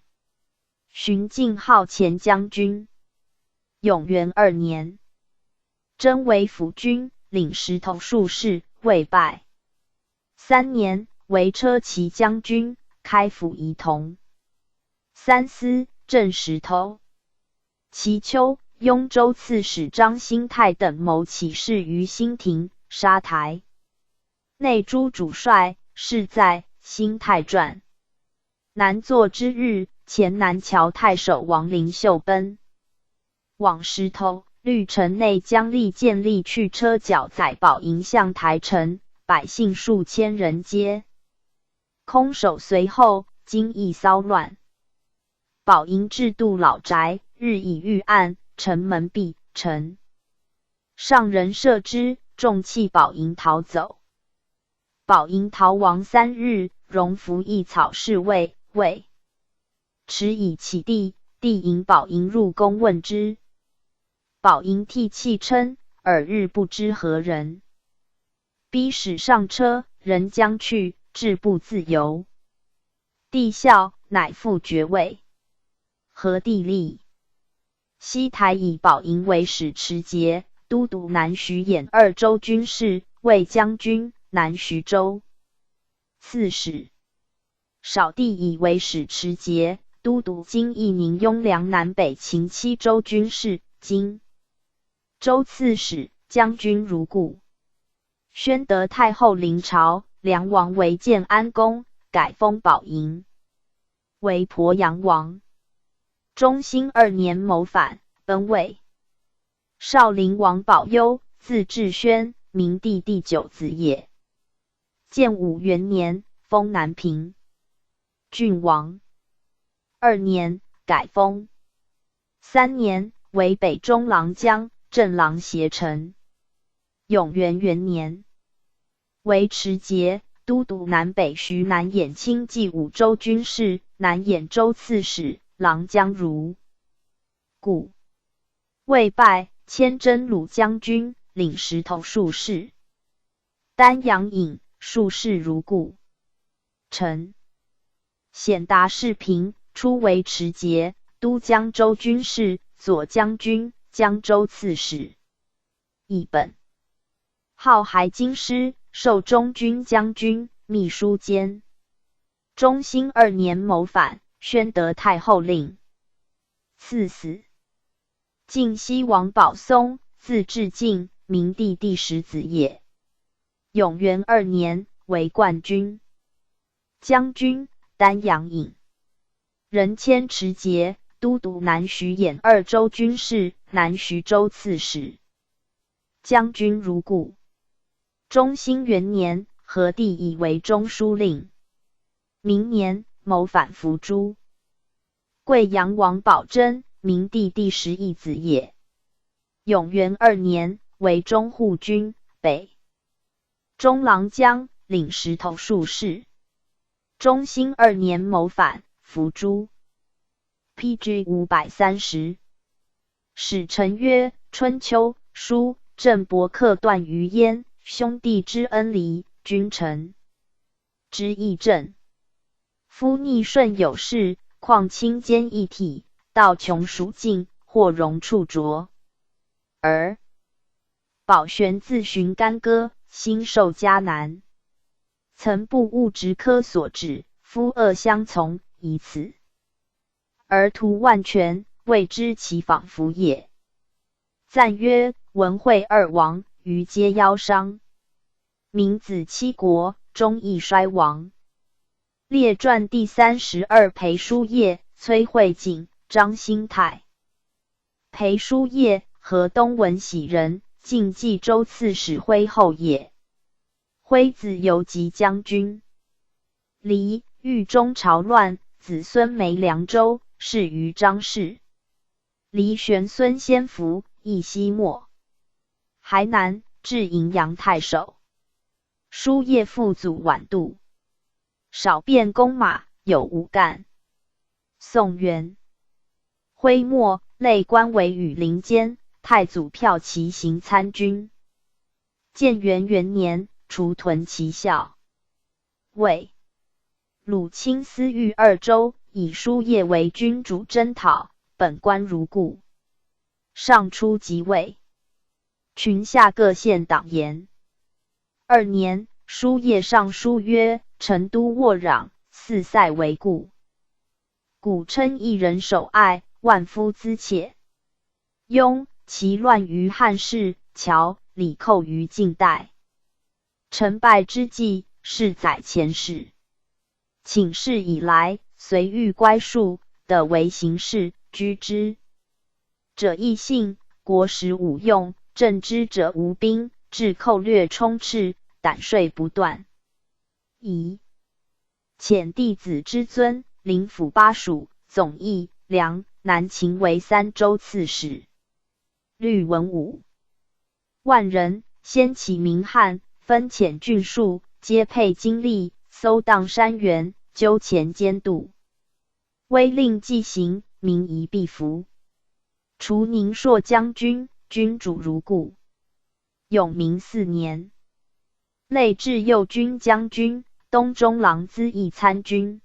巡晋号前将军。永元2年，征为辅军，领石头术士，未拜。3年，为车骑将军，开府仪同三司，镇石头。其秋，雍州刺史张兴泰等谋起事于兴亭，杀台内诸主帅，事在兴泰传。南作之日，前南桥太守王灵秀奔往石头，律城内将立建立去车脚载宝营向台城，百姓数千人皆空手随后，经亦骚乱。宝营制度老宅，日以遇暗，城门闭，城上人射之，众弃宝营逃走。宝营逃亡3日，荣服一草侍卫，谓迟以起地，帝引宝营入宫问之。宝营涕泣称：尔日不知何人。逼使上车，人将去，志不自由。帝笑，乃复爵位。何帝立。西台以宝营为使持节、都督南徐兖2州军事，卫将军、南徐州刺史。少帝以为使持节、都督今义宁雍凉南北秦7州军事，今州刺史、将军如故。宣德太后临朝，梁王为建安公，改封宝营为鄱阳王。中兴2年谋反，奔魏。少陵王保佑，字至宣，明帝第9子也。建武元年，封南平郡王。2年，改封。3年，为北中郎将、镇郎协臣。永元元年，为持节、都督南北徐南兖清冀5州军事，南兖州刺史、郎将如故。魏拜，迁真鲁将军，领石头术士。丹阳尹，术士如故。臣显达世平，初为持节、都江州军事，左将军、江州刺史。译本。号还京师，授中军将军、秘书监。中兴2年谋反，宣德太后令赐死。晋西王保松，字至敬，明帝第10子也。永元2年，为冠军将军、丹阳尹。人迁持节、都督南徐兖2州军事，南徐州刺史。将军如故。中兴元年，何帝以为中书令。明年，谋反伏诛。贵阳王保真，明帝第11子也。永元2年，为中护军、北中郎将，领石头术士。中兴2年谋反，伏诛。PG 530。使臣曰：春秋书郑伯克段于鄢，兄弟之恩离，君臣之义正。夫逆顺有事，况亲奸一体，道穷蜀尽，或荣处着。而宝玄自寻干戈，心受迦难。曾不务直科所指，夫恶相从，以此而图万全，谓之其仿佛也。赞曰：文惠2王，余皆夭伤。明子7国，终亦衰亡。列传第32裴叔业、崔慧景、张兴泰。裴叔业，河东闻喜人，晋冀州刺史徽后也。徽子游击将军。黎，豫中朝乱，子孙没凉州，仕于张氏。黎玄孙先福，义西没。淮南，至荥阳太守。叔业父祖晚度。少变弓马，有无干。宋元。徽末，累官为羽林监，太祖骠骑行参军。建元元年，除屯骑校。魏。鲁卿司御2州，以叔业为君主征讨，本官如故。上初即位。群下各县党言。2年，叔业上书曰：成都沃壤，四塞为故。古称一人守隘，万夫资切。雍，其乱于汉室，乔、李寇于晋代。成败之际，是载前世。请世以来，随遇乖数，得为行事，居之者异姓，国时无用，镇之者无兵，至寇掠充斥，胆税不断。乙遣弟子之尊，领府巴蜀、总议、梁、南秦为3州刺史。律文武万人，先起民汉，分遣郡数，皆配精力，搜荡山原，纠前监督。威令既行，民夷必服。除宁朔将军，君主如故。永明4年，累至右军将军、东中郎资议参军。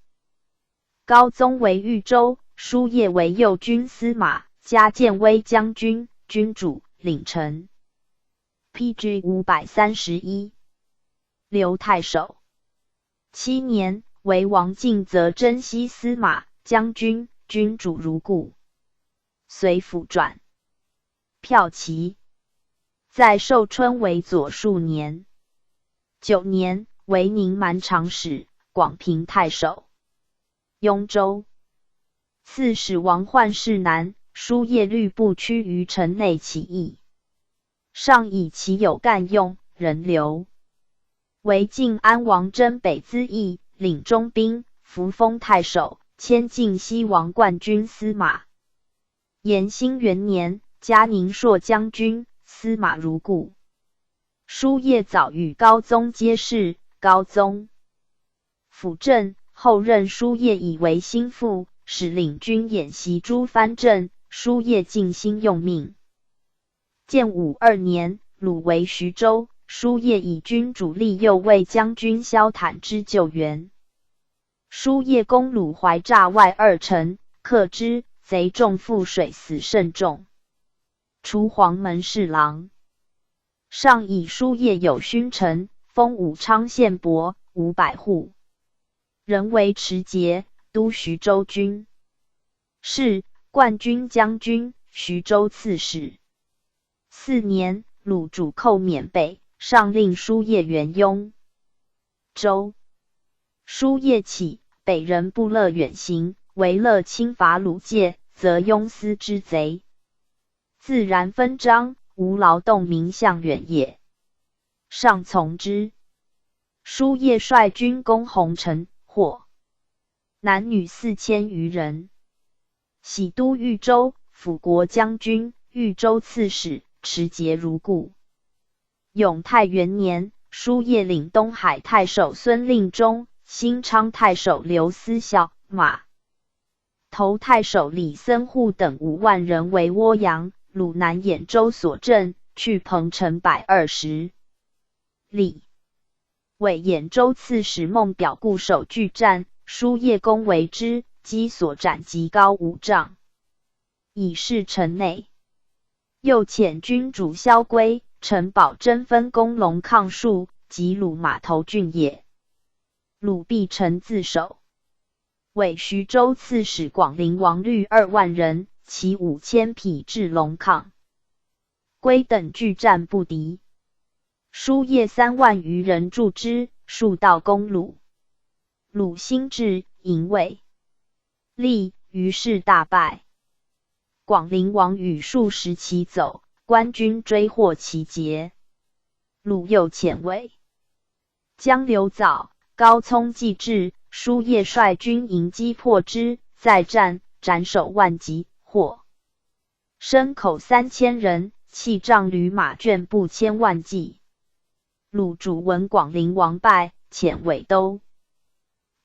高宗为豫州，叔夜为右军司马，加建威将军、军主、领臣。PG 531。刘太守7年，为王敬则征西司马、将军、军主如故。随府传。骠骑在寿春为左庶年。9年，为宁蛮长史、广平太守。雍州刺史王焕世南，叔夜律不屈于城内起义，上以其有干用，人流。为晋安王征北资议，领中兵，扶封太守，迁晋西王冠军司马。延兴元年，加宁朔将军、司马如故。叔夜早与高宗结事，高宗辅政，后任叔夜以为心腹，使领军演习诸藩镇，叔夜尽心用命。建武2年，鲁为徐州，叔夜以军主力右卫将军萧坦之救援。叔夜攻鲁怀栅外2城，克之，贼众覆水，死甚众。除黄门侍郎。上以叔夜有勋臣，封武昌县伯500户。人为持节，都徐州军。是冠军将军，徐州刺史。4年，鲁主寇缅北，上令叔夜援雍州。叔夜起，北人不乐远行，为乐侵伐鲁界，则雍司之贼。自然分章，无劳动民向远也。上从之。叔夜率军攻洪城，获男女4000余人。喜都豫州，辅国将军、豫州刺史，持节如故。永泰元年，叔夜领东海太守孙令忠、新昌太守刘思孝、马头太守李森护等5万人为涡阳、鲁南兖州所镇，去彭城120里。为兖州刺史孟表固守拒战，叔夜攻为之，击所斩极高5丈，以示城内。又遣军主萧规、陈宝贞分攻龙抗戍及鲁码头郡也。鲁必城自守。为徐州刺史广陵王率2万人，骑5000匹至龙抗。归等拒战不敌。叔夜3万余人助之，数道攻鲁。鲁兴至，营卫立，于是大败。广陵王与数十骑走，官军追获其节。鲁又遣卫将刘藻、高聪继至，叔夜率军迎击破之，再战，斩首万级，获牲口3000人，弃仗旅马卷步千万骑。鲁主闻广陵王败，遣尾都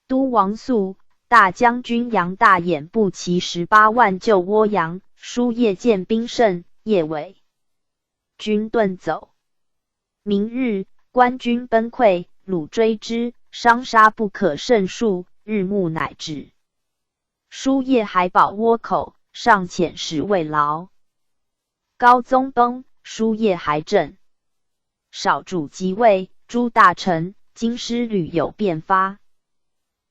王肃、大将军杨大眼步骑18万救涡阳。叔夜见兵胜，夜尾军遁走。明日，官军崩溃，鲁追之，伤杀不可胜数，日暮乃止。叔夜还保倭口，上遣使慰劳。高宗崩，叔夜还镇。少主即位，诸大臣、京师屡有变发。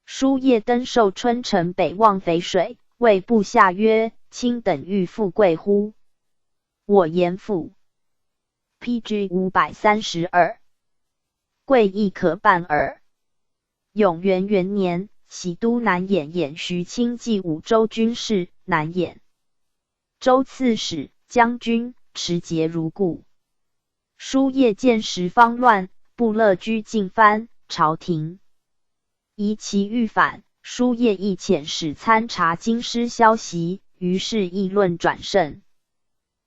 叔夜登寿春城北望淝水，谓部下曰：“卿等欲富贵乎？我言富。” PG 532。贵亦可办耳。永元元年，喜都南兖徐卿继5州军事，南兖州刺史、将军、持节如故。书业见时方乱，不乐居进藩，朝廷疑其欲反，书业亦遣使参察京师消息，于是议论转甚。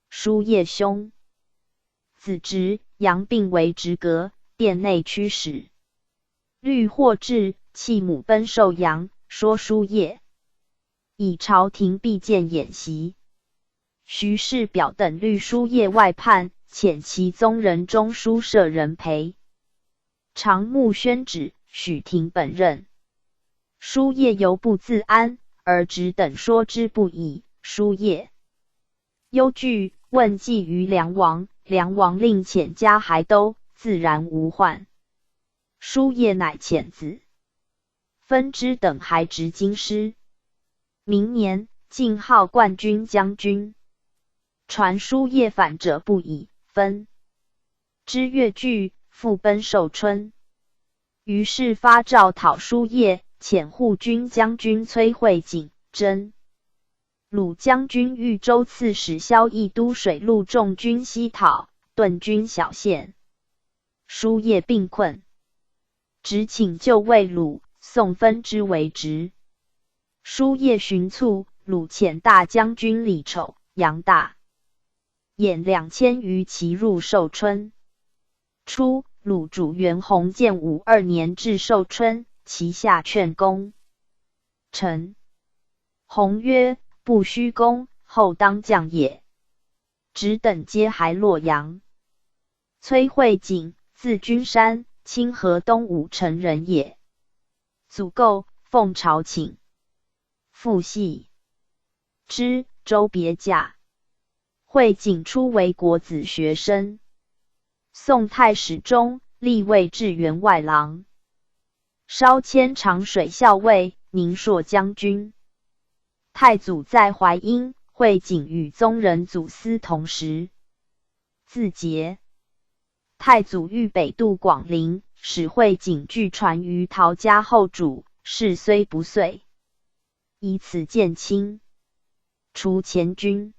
书业兄子侄杨并为直阁，殿内驱使。虑获至，弃母奔受杨，说书业以朝廷必见演习。徐氏表等虑书业外叛，遣其宗人中书舍人裴常穆宣旨，许廷本任。书业犹不自安，而直等说之不已。书业忧惧，问计于梁王，梁王令遣加还都，自然无患。书业乃遣子分之等还执京师。明年，晋号冠军将军。传书业反者不已，分之越惧，复奔寿春。于是发诏讨书业，遣护军将军崔慧景、真鲁将军豫州刺史萧绎都水陆众军西讨，顿军小陷。书业病困，直请就魏鲁，宋分之为职。书业寻卒，鲁遣大将军李丑、杨大兖2000余骑入寿春。初，鲁主元弘建武2年至寿春，其下劝攻。臣弘曰：不须攻，后当将也。直等皆还洛阳。崔慧景，字君山，清河东武城人也。祖构，奉朝请，父系之，周别驾。慧景初为国子学生。宋太史中，历位至员外郎。稍迁长水校尉、宁朔将军。太祖在淮阴，慧景与宗人祖司同时。字节。太祖欲北渡广陵，使慧景据传于陶家后主，事虽不遂，以此见轻。除前军。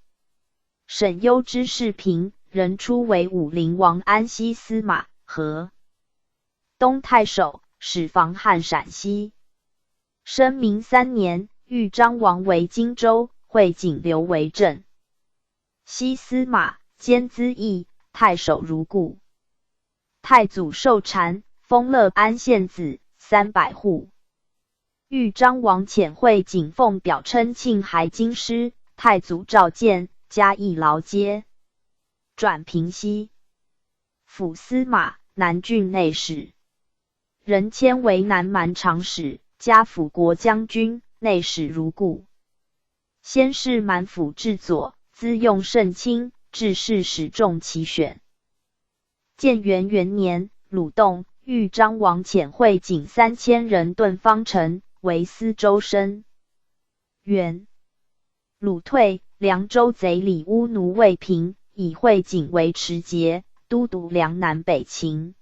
沈攸之世平，人初为武陵王安西司马，河东太守，使防汉陕西。生明3年，豫章王为荆州，慧景留为镇西司马，兼资议，太守如故。太祖受禅，封乐安县子300户。豫章王遣慧景奉表称庆还京师，太祖召见，加议劳阶，转平西府司马、南郡内史。人迁为南蛮长史，加辅国将军、内史如故。先是满府治左，资用甚轻，致仕始重其选。建元元年，鲁动，豫章王遣慧景3000人遁方城，为司州生。元，鲁退，凉州贼李乌奴未平，以慧景为持节，都督梁南北秦。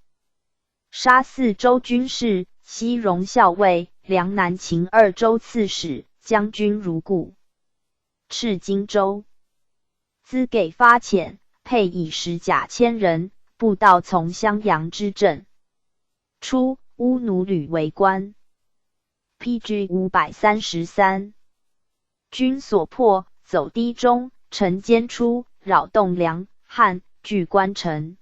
杀4州军事，西戎校尉，梁南秦2州刺史，将军如故。敕荆州，资给发遣，配以10甲1000人，步道从襄阳之镇。初，乌奴旅为官。PG 533。军所迫，走堤中，城坚出，扰动梁、汉，据关城。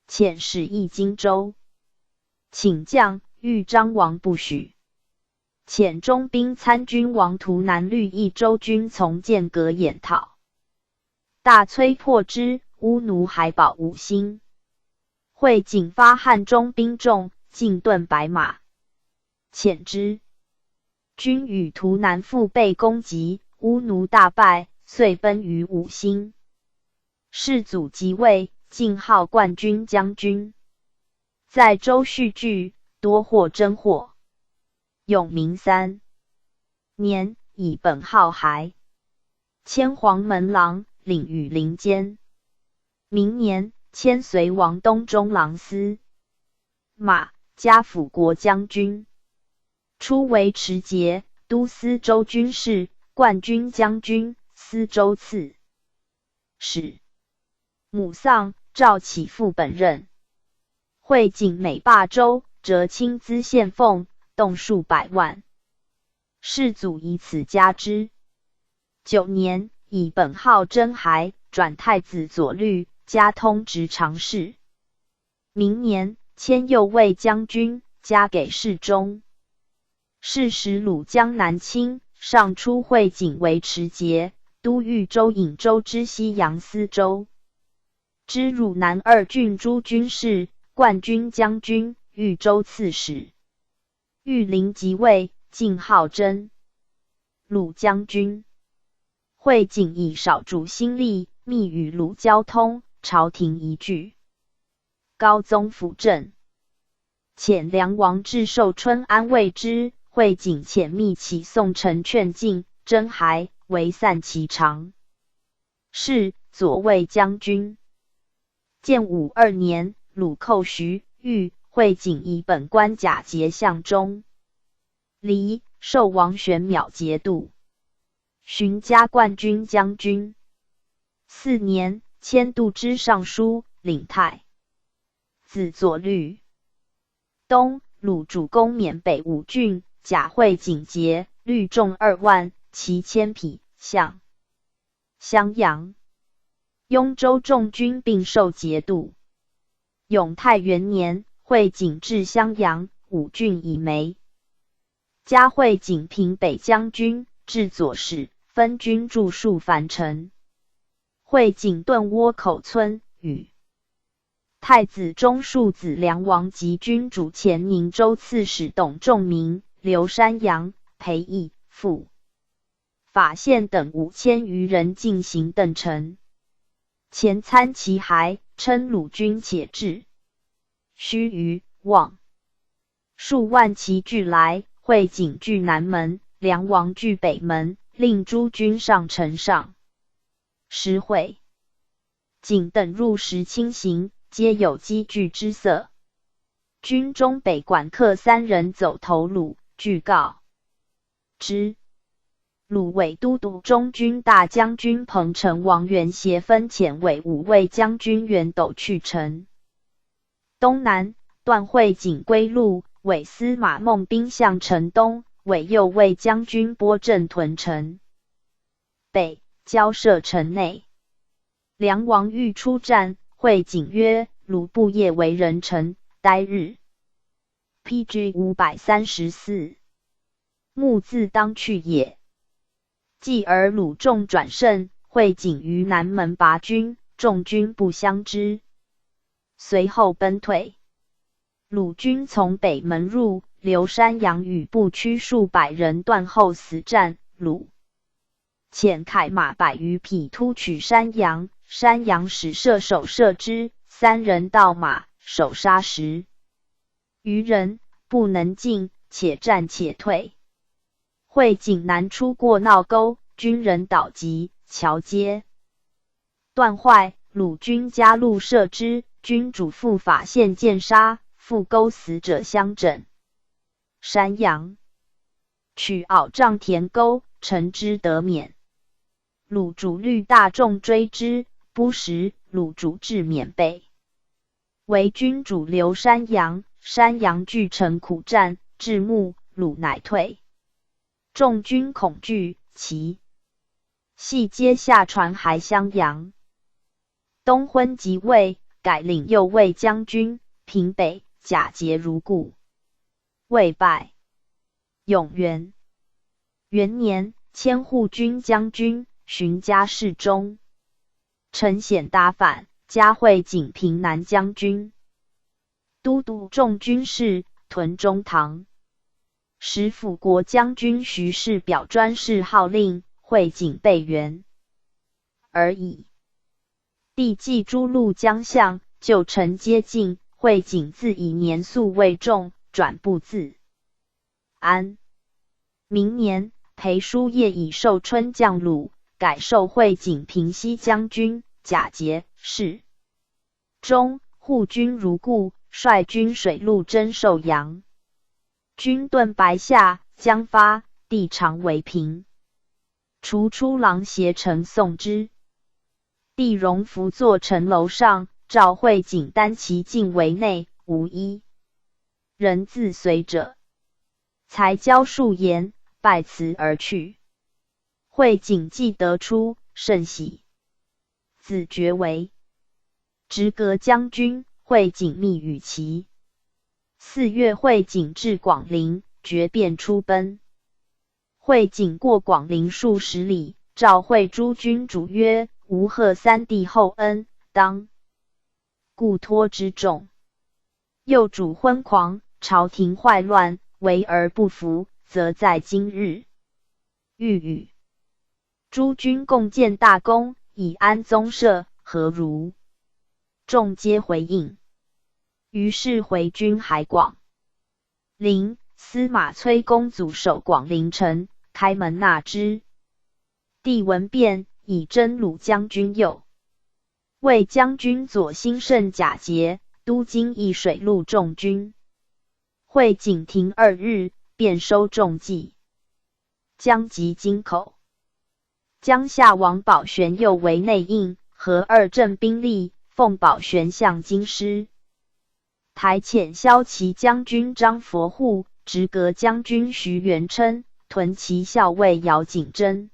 遣使诣荆州，请将，豫章王不许。遣中兵参军王图南律益州军从剑阁掩讨，大摧破之，乌奴还保5星。慧景发汉中兵众，进遁白马，遣之。军与图南腹被攻击，乌奴大败，遂奔于5星。世祖即位，晋号冠军将军。在州蓄聚，多获珍货。永明3年，以本号还。迁黄门郎，领羽林监。明年，迁随王东中郎司马，加辅国将军。初为持节，都司州军事，冠军将军，司州刺史。母丧，赵启父本任。会景每罢州，折亲资献俸，动数百万。世祖以此加之。9年，以本号真骸，转太子左律，加通直常侍。明年，迁右卫将军，加给侍中。是时鲁江南侵，上出会景为持节，都豫州颍州之西阳司州。知汝南2郡诸军事，冠军将军，豫州刺史。御林即位，晋号真。鲁将军。会景以少主心力，密与鲁交通，朝廷疑惧。高宗辅政。遣梁王至寿春安慰之，会景遣密启宋臣劝进，真骸为散其常。是左卫将军。建武2年，鲁寇徐豫，会景以本官假节相中。离，授王玄邈节度。寻加冠军将军。4年，迁度支尚书，领太子左律。冬，鲁主攻缅北5郡，假会景节，率众2万，骑千匹，向襄阳。雍州众军并受节度。永泰元年，会景至襄阳，5郡以没。加会景平北将军，至左使，分军驻戍樊城。会景顿倭口村，与太子中庶子梁王及君主前宁州刺史董仲明、刘山阳、裴毅、傅法宪等5000余人进行邓城。前参其骸，称鲁军且至。须臾，望数万骑俱来，会景据南门，梁王据北门，令诸军上城上。时会景等入时轻行，皆有积聚之色。军中北管客3人走投鲁，具告之。鲁委都督中军大将军彭城王元协分遣委5卫将军元斗去城。东南，段会景归路，委司马孟兵向城东，委右卫将军波镇屯城。北，交涉城内。梁王欲出战，会景曰：鲁不夜为人臣，待日。PG 534。木自当去也。继而鲁众转胜，会景于南门拔军，众军不相知。随后奔退。鲁军从北门入，刘山阳与部驱数百人断后死战，鲁遣铠马100余匹突取山阳，山阳使射手射之，3人到马，手杀10余人，不能进，且战且退。会景南出过闹沟，军人倒击，桥接断坏，鲁军加路射之，军主傅法宪见杀，复钩死者相枕。山阳取敖帐填沟，乘之得免。鲁主率大众追之，不时，鲁主至缅北。为军主刘山阳，山阳据城苦战，至暮，鲁乃退。众军恐惧，其系皆下船还襄阳。东昏即位，改领右卫将军，平北，假节如故。未拜。永元元年，迁护军将军，巡家侍中。陈显答反，加会景平南将军。都督众军事，屯中堂。时辅国将军徐氏表专事号令，会景备援而已。帝既诸路将相，旧臣皆进，会景自以年粟未重，转不自安。明年，裴叔夜以寿春将鲁，改授会景平西将军，假节侍中，护军如故，率军水陆征寿阳。军遁白下，将发，帝常为平。除出郎携程送之。帝荣符坐城楼上，召会景单骑进围内，无一人自随者。才交数言，拜辞而去。会景既得出，甚喜，子爵为直阁将军。会景密与其。4月，会景至广陵，决便出奔。会景过广陵数十里，召会诸君主曰：“吾贺三弟厚恩，当故托之重。幼主昏狂，朝廷坏乱，为而不服，则在今日。欲与诸君共建大功，以安宗社，何如？”众皆回应。于是回军海广陵，司马崔公祖守广陵城，开门纳之。帝闻变，以征虏将军右卫将军左兴盛贾节，都京益水陆众军。会景停2日，便收众计，将及京口。江夏王宝玄又为内应，合2镇兵力，奉宝玄向京师。台遣骁骑将军张佛护、直阁将军徐元琛、屯骑校尉姚景真、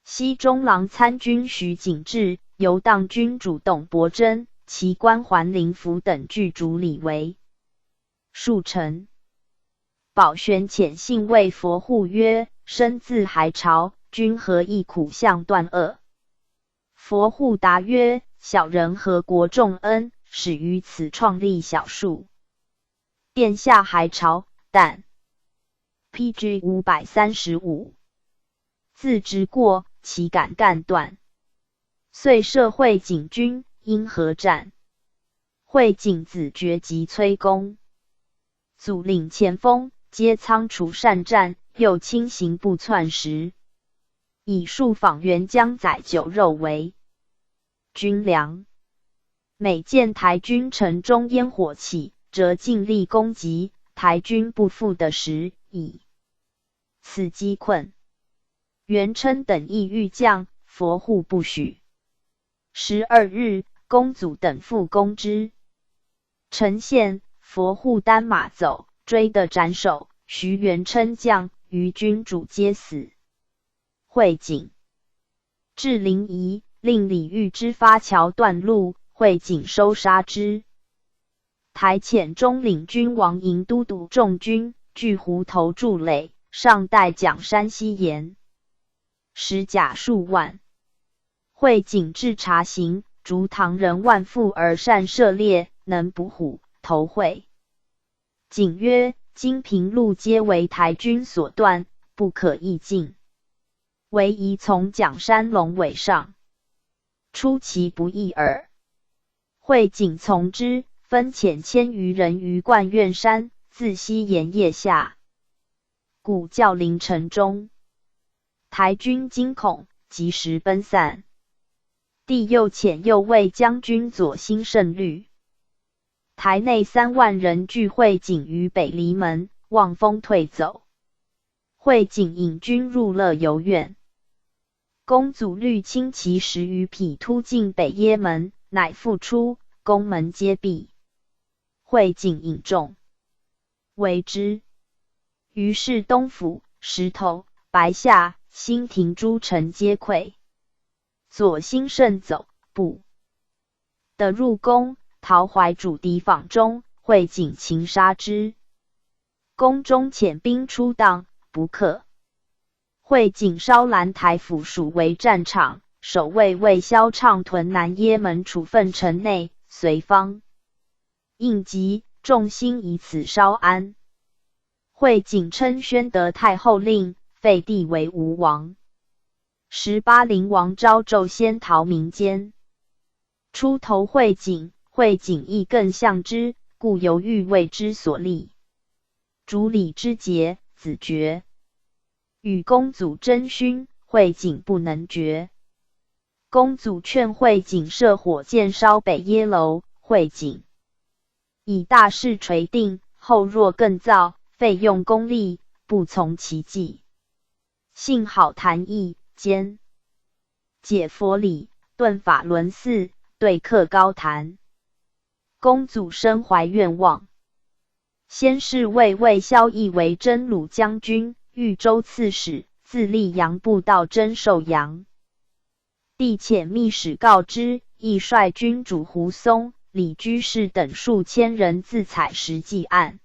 西中郎参军徐景志、游荡军主董伯珍、其官桓灵符等具主礼为数臣。宝玄遣信谓佛护曰：“身自海朝，君何以苦向断恶？”佛护答曰：“小人何国重恩，始于此创立小数。殿下还朝，但 PG 535自知过，岂敢干断？遂设会景军，因何战？会景子爵及崔公祖领前锋，皆仓促善战，又轻行不窜时，以数访元将宰酒肉为军粮。每见台军城中烟火起，则尽力攻击，台军不复的时，以此击困。元琛等亦欲将，佛护不许。12日，公祖等复攻之。城陷，佛护单马走，追得斩首。徐元琛将于军主皆死。会景至临沂，令李豫之发桥断路，会景收杀之。台遣中领军王营都督众军，据湖头筑垒，上带蒋山西沿，石甲数万。会景至察行，逐唐人万妇而善射猎，能捕虎。投会景曰：“今平路皆为台军所断，不可易进，唯宜从蒋山龙尾上，出其不意耳。”会景从之，分遣1000余人于灌苑山，自西沿腋下，鼓教陵城中。台军惊恐，及时奔散。帝又遣右卫将军左兴盛率台内3万人聚会景于北离门，望风退走。会景引军入乐游院。公祖率轻骑10余匹突进北耶门，乃复出，宫门皆闭。会景引众围之。于是东府、石头、白下、新亭诸城皆溃。左兴盛走不得入宫，陶怀主敌坊中，会景擒杀之。宫中遣兵出荡，不克。会景烧兰台府属为战场，守卫为萧畅屯南耶门处分城内，随方应急，众心以此稍安。会景称宣德太后令，废帝为吴王。18灵王昭纣先逃民间，出投会景，会景亦更向之，故犹豫为之所立。主礼之节，子爵与公祖争勋，会景不能决。公祖劝会景设火箭烧北耶楼，会景以大事垂定，后若更造，费用功力，不从其计。幸好谈议，兼解佛理，顿法轮寺，对客高谈。公祖身怀愿望，先是魏萧绎为真鲁将军、豫州刺史，自立阳部到真寿阳。帝遣密使告知，亦率军主胡松、李居士等数千人自采石祭案。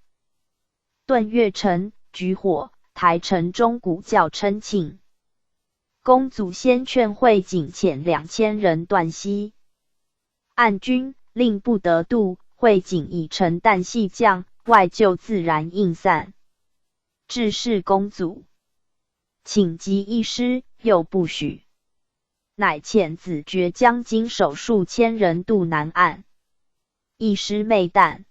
顿月城举火，台城钟鼓叫称庆。公祖先劝会景遣2000人断息。按军令不得渡，会景以陈弹细将，外救自然应散。致仕公祖，请集一师，又不许，乃遣子爵将经手数千人渡南岸。一师昧弹。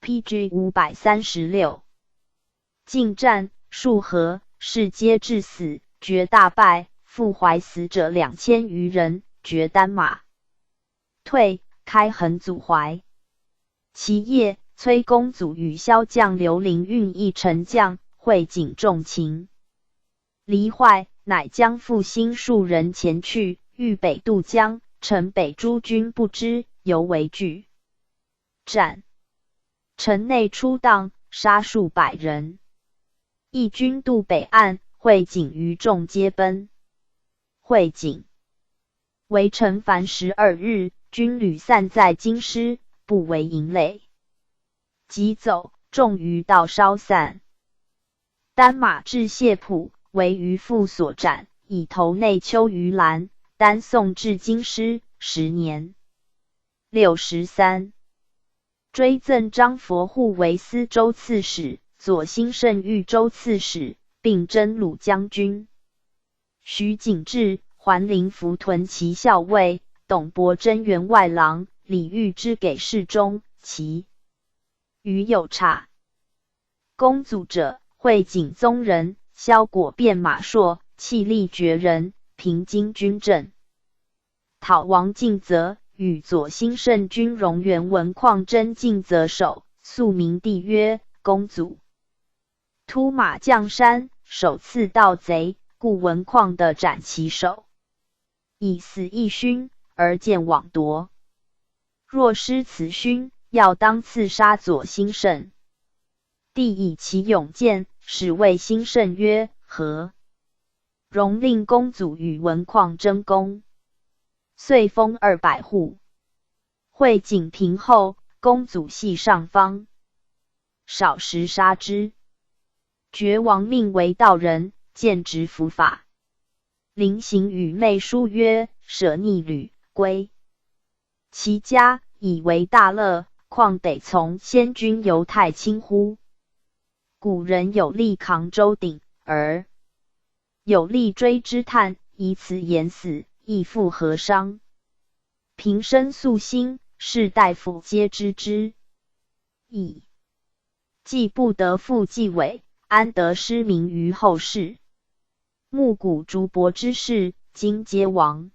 PG 536。进战数合，士皆致死，爵大败，复怀死者2000余人，爵单马退，开横阻怀。其夜，崔公祖与骁将刘伶运一乘将，会景重情，离坏，乃将复兴数人前去，欲北渡江，城北诸军不知，犹为惧战。城内出荡，杀数百人。义军渡北岸，会景余众皆奔。会景围城凡12日，军旅散在京师，不为营垒。即走，众余道稍散。单马至谢浦，为渔父所斩，以头内丘于兰，单送至京师，10年。63。追赠张佛护为司州刺史，左兴盛豫州刺史，并征虏将军。徐景志、桓灵符屯骑校尉，董伯真员外郎，李豫之给事中，其余有差。公祖者，会景宗人，萧果变马硕，气力绝人，平津军政。讨王敬则与左兴盛军荣元文况征敬则守，素名帝曰公祖。突马降山，首次盗贼，故文况的斩其首，以死一勋，而见往夺。若失此勋，要当刺杀左兴盛。帝以其勇健，使谓兴盛曰：何？荣令公祖与文况争功，遂封200户。会景平后，公祖系上方，少时杀之。爵王命为道人，见直伏法。临行与妹书曰：舍逆旅，归其家，以为大乐，况得从先君犹太亲乎？古人有力扛舟鼎，而有力追之叹，以此言死，亦复何伤？平生素心，士大夫皆知之矣。既不得复继位，安得失名于后世？木古竹帛之事，今皆亡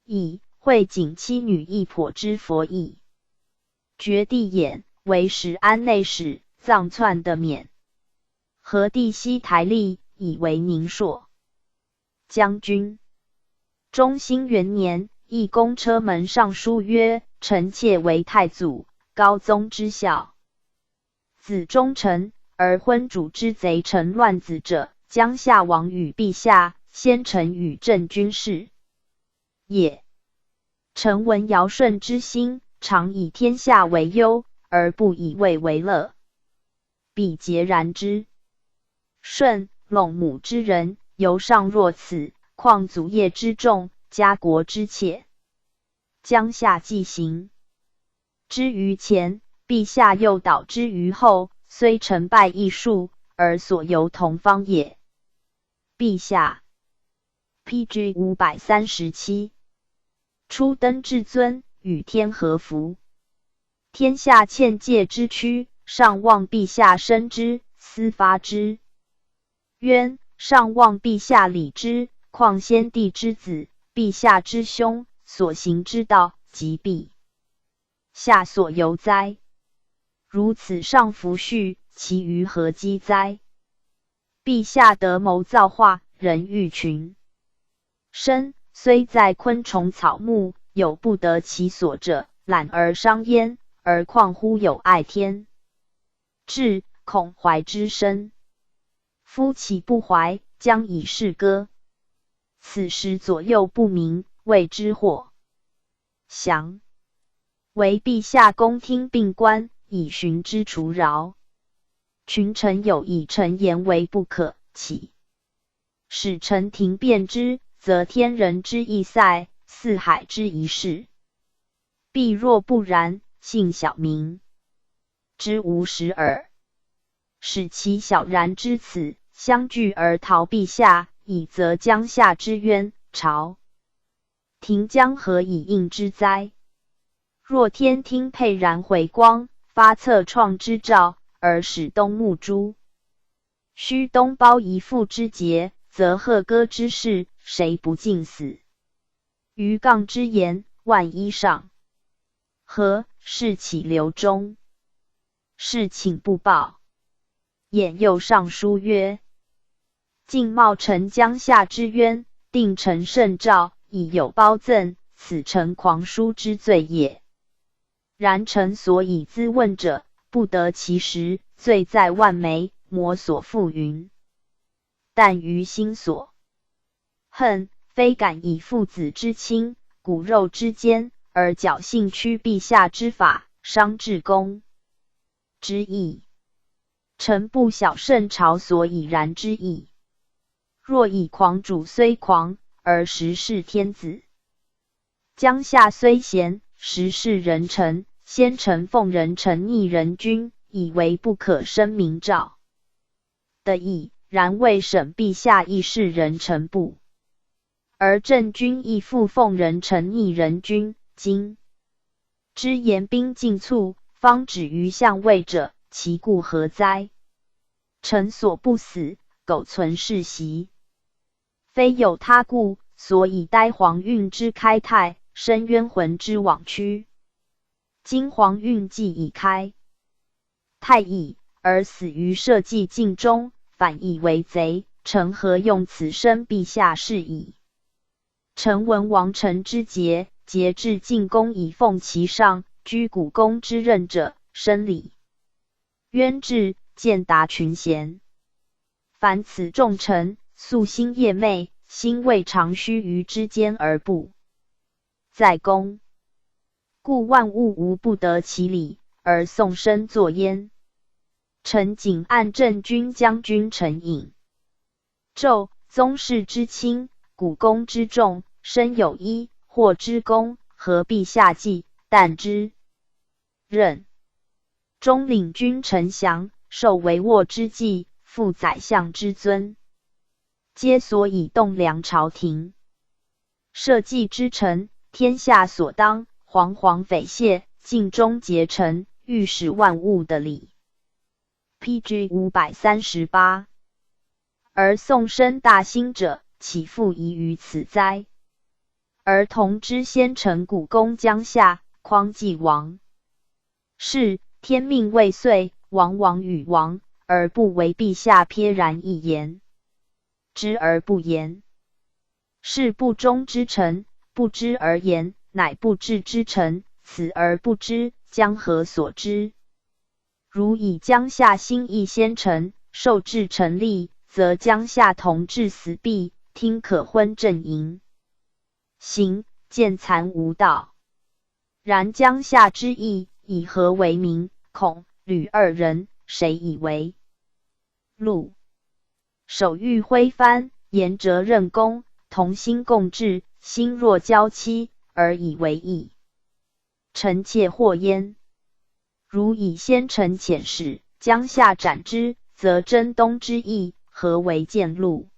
矣。会景妻女亦颇之佛矣。绝地眼为始安内史，藏篡的免。何帝西台历，以为宁朔将军。中兴元年，义公车门上书曰：臣妾为太祖高宗之孝，子忠臣，而昏主之贼臣乱子者，将下王与陛下，先臣与正军事也。臣闻尧舜之心，常以天下为忧，而不以魏为乐。彼截然之。舜、陇母之人，犹尚若此，况祖业之重，家国之切。将下既行之于前，陛下又导之于后，虽成败亦数，而所由同方也。陛下 PG 537。初登至尊，与天和服。天下欠戒之躯，上望陛下生之，思发之冤，上望陛下理之，况先帝之子，陛下之兄，所行之道，即陛下所由哉？如此上弗恤，其余何稽哉？陛下得谋造化，人欲群生，虽在昆虫草木，有不得其所者，懒而伤焉，而况乎有爱天？至，恐怀之深。夫岂不怀，将以是歌。此时左右不明，谓之惑。降。惟陛下宫听并观，以寻之除饶。群臣有以臣言为不可，岂使臣廷辩之，则天人之异塞，四海之一事。必若不然，幸小民之无实耳。使其小然之此，相聚而逃陛下，以则江夏之冤，朝廷将何以应之哉？若天听沛然回光，发策创之兆，而使东牧诸须东包一父之节，则贺歌之事，谁不尽死？于杠之言，万一上何事岂留中？事请不报。衍右上书曰：晋茂臣江夏之冤，定臣圣诏，以有褒赠，此臣狂书之罪也。然臣所以咨问者，不得其实，罪在万枚，魔所附云。但于心所恨，非敢以父子之亲，骨肉之间，而侥幸屈陛下之法，伤至公之意。臣不晓圣朝所以然之意。若以狂主虽狂，而实是天子；江夏虽贤，实是人臣。先臣奉人臣逆人君，以为不可生明诏的意。然未审陛下亦是人臣不，而郑君亦复奉人臣逆人君。今之言兵尽促，方止于相位者，其故何哉？臣所不死，苟存世袭，非有他故，所以待皇运之开泰，申冤魂之往屈。今皇运既已开泰矣，而死于社稷尽中，反以为贼，臣何用此生陛下事矣？臣闻王臣之节，节至进宫以奉其上，居古公之任者，生理渊至，见达群贤。凡此众臣，夙兴夜寐，心未尝须臾之间而不在宫。故万物无不得其理，而宋生作焉。臣谨按郑军将军陈颖胄，宗室之亲，古公之重，身有一，或之功，何陛下计，但之任中领军丞降，受帷幄之际，负宰相之尊，皆所以栋梁朝廷。社稷之臣，天下所当，惶惶匪懈，尽忠竭诚，欲使万物的理。PG 538。而宋生大兴者，岂复疑于此哉？而同知先臣古公江夏，匡济王是天命未遂，王与王，而不为陛下瞥然一言，知而不言。是不忠之臣，不知而言，乃不智之臣，此而不知，将何所知？如以江夏兴义先臣，受制臣立，则江夏同治死弊，听可昏阵营，行见残无道。然江夏之意，以何为名？孔、吕二人，谁以为禄？手欲挥藩，言责任公，同心共治，心若交期，而以为义。臣妾或焉。如以先臣遣使，江夏斩之，则征东之意，何为见禄？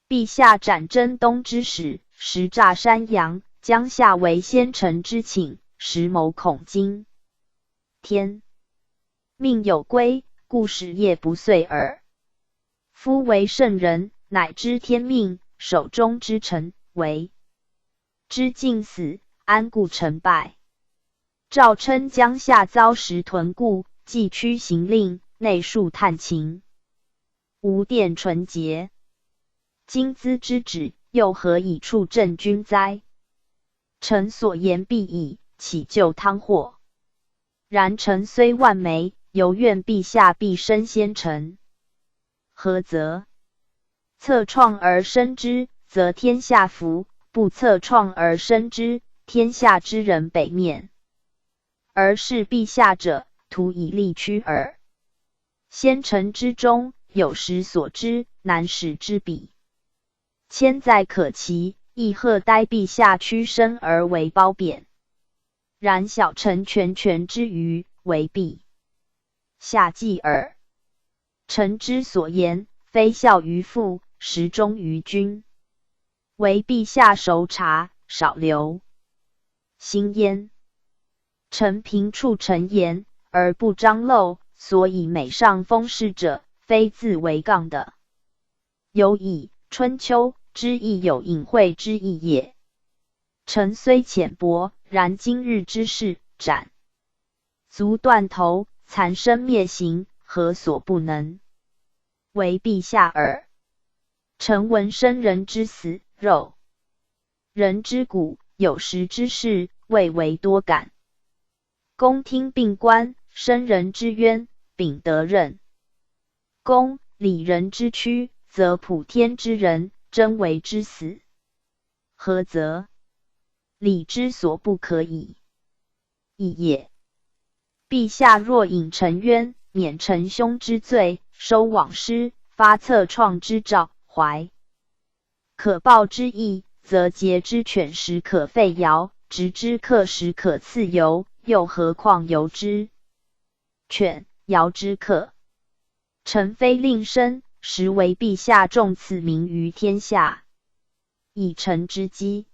陛下斩征东之使，实诈山阳，江夏为先臣之请，实谋恐惊。天命有归，故使夜不遂耳。夫为圣人，乃知天命，手中之臣，为知尽死，安故成败？诏称江夏遭时屯固，既驱行令，内述探情，无殿纯洁。今兹之旨，又何以处朕君哉？臣所言必矣，岂救汤祸？然臣虽万枚，犹愿陛下必身先臣。何则？策创而生之，则天下服；不策创而生之，天下之人北面。而是陛下者，徒以利屈耳。先臣之中，有时所知，难使之比。千载可期，亦贺待陛下屈身而为褒贬。然小臣全之余，为陛下计耳。臣之所言，非效于父，实忠于君。唯陛下熟察，少留心焉。臣平处臣言，而不张露，所以美上封事者，非自为杠的。有以春秋之意有隐晦之意也。臣虽浅薄，然今日之事，斩足断头，残身灭形，何所不能？为陛下耳。臣闻生人之死，肉人之骨，有时之事，未为多感。公听病官，生人之冤，秉得任。公理人之躯，则普天之人，真为之死。何则？理之所不可以已也。陛下若引臣冤，免臣兄之罪，收往师，发策创之兆，怀可报之意，则节之犬食可废尧，执之客食可赐由，又何况由之犬，尧之客？臣非令生，实为陛下重此名于天下，以臣之机。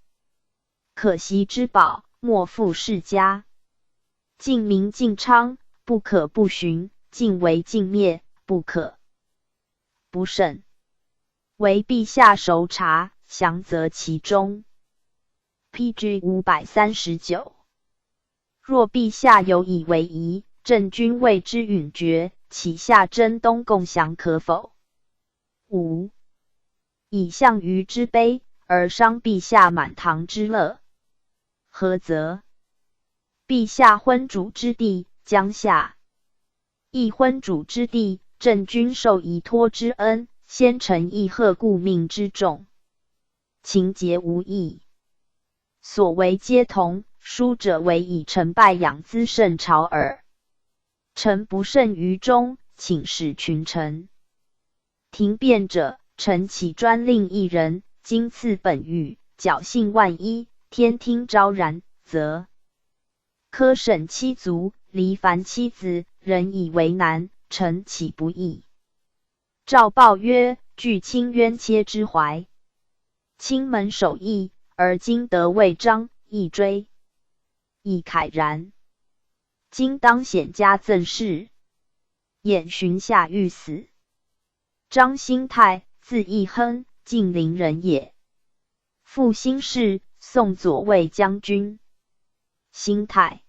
可惜之宝，莫负世家。尽民尽昌，不可不循；尽为尽灭，不可不慎。唯陛下熟察，详择其中。PG 539。若陛下有以为宜，朕君谓之允决，其下征东共降可否？5. 以项羽之悲，而伤陛下满堂之乐。何则？陛下昏主之地，江夏亦昏主之地，朕君受遗托之恩，先臣亦贺顾命之重，情节无异，所为皆同。书者为以臣拜养资圣朝耳。臣不慎于中，请示群臣。庭辩者，臣岂专令一人，今赐本狱，侥幸万一，天听昭然，则科审妻族，离凡妻子，人以为难，臣岂不义？诏报曰：据卿冤切之怀，卿门守义，而今得魏章，亦追亦慨然。今当显加赠事，眼寻下欲死。张兴泰，字义亨，晋陵人也。父兴氏，宋左卫将军。兴泰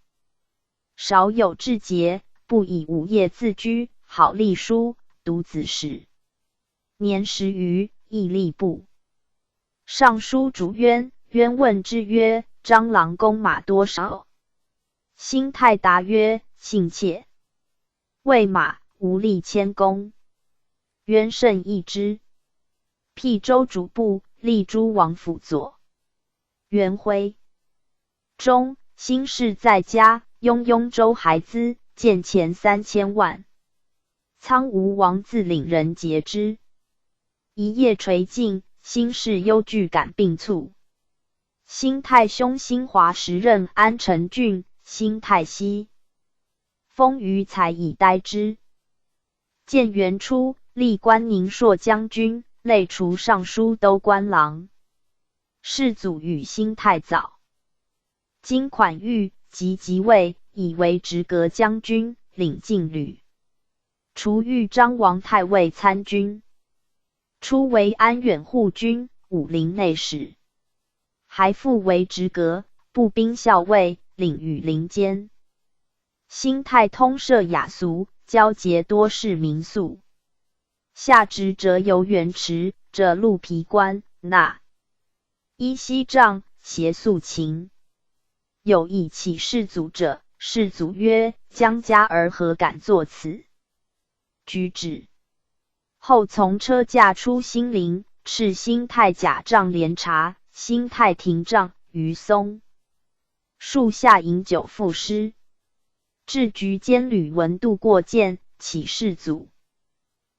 少有志节，不以午夜自居，好隶书，读子史。年10余，亦吏部尚书主冤，冤问之曰：张郎公马多少？兴泰答曰：信妾。谓马无力谦恭。冤甚异之。辟州主簿，吏诸王辅佐。元徽中，兴氏在家，雍州还资，见钱3000万。苍梧王自领人节之。一夜垂尽，兴氏忧惧感病卒。兴太兄兴华时任安城郡，兴太息封于才以待之。建元初，历官宁朔将军，累除尚书都官郎。世祖与兴太早。今款御即位，以为直阁将军，领禁旅。除豫章王太尉参军。初为安远护军，武陵内史。还复为直阁，步兵校尉，领羽林监。兴太通摄雅俗，交结多士民宿。下职折游园池，者鹿皮官，纳依西帐，携素琴。有以启世祖者，世祖曰：将家而何敢作此？居止。后从车驾出兴陵，敕兴泰甲帐连察、兴泰廷杖于松树下饮酒赋诗。至局监吕闻度过见，启世祖。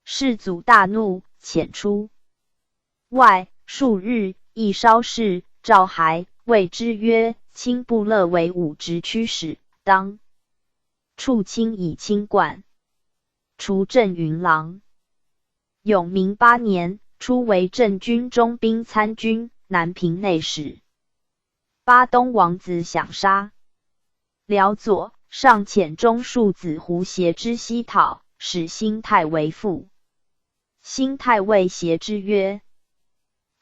世祖大怒，遣出外。数日，亦稍事，召还，谓之曰：卿不乐为武职驱使，当处卿以清冠，除镇云郎。永明8年，初为镇军中兵参军、南平内史。巴东王子想杀辽左，上遣中庶子胡协之西讨，使兴泰为父。兴泰谓协之曰：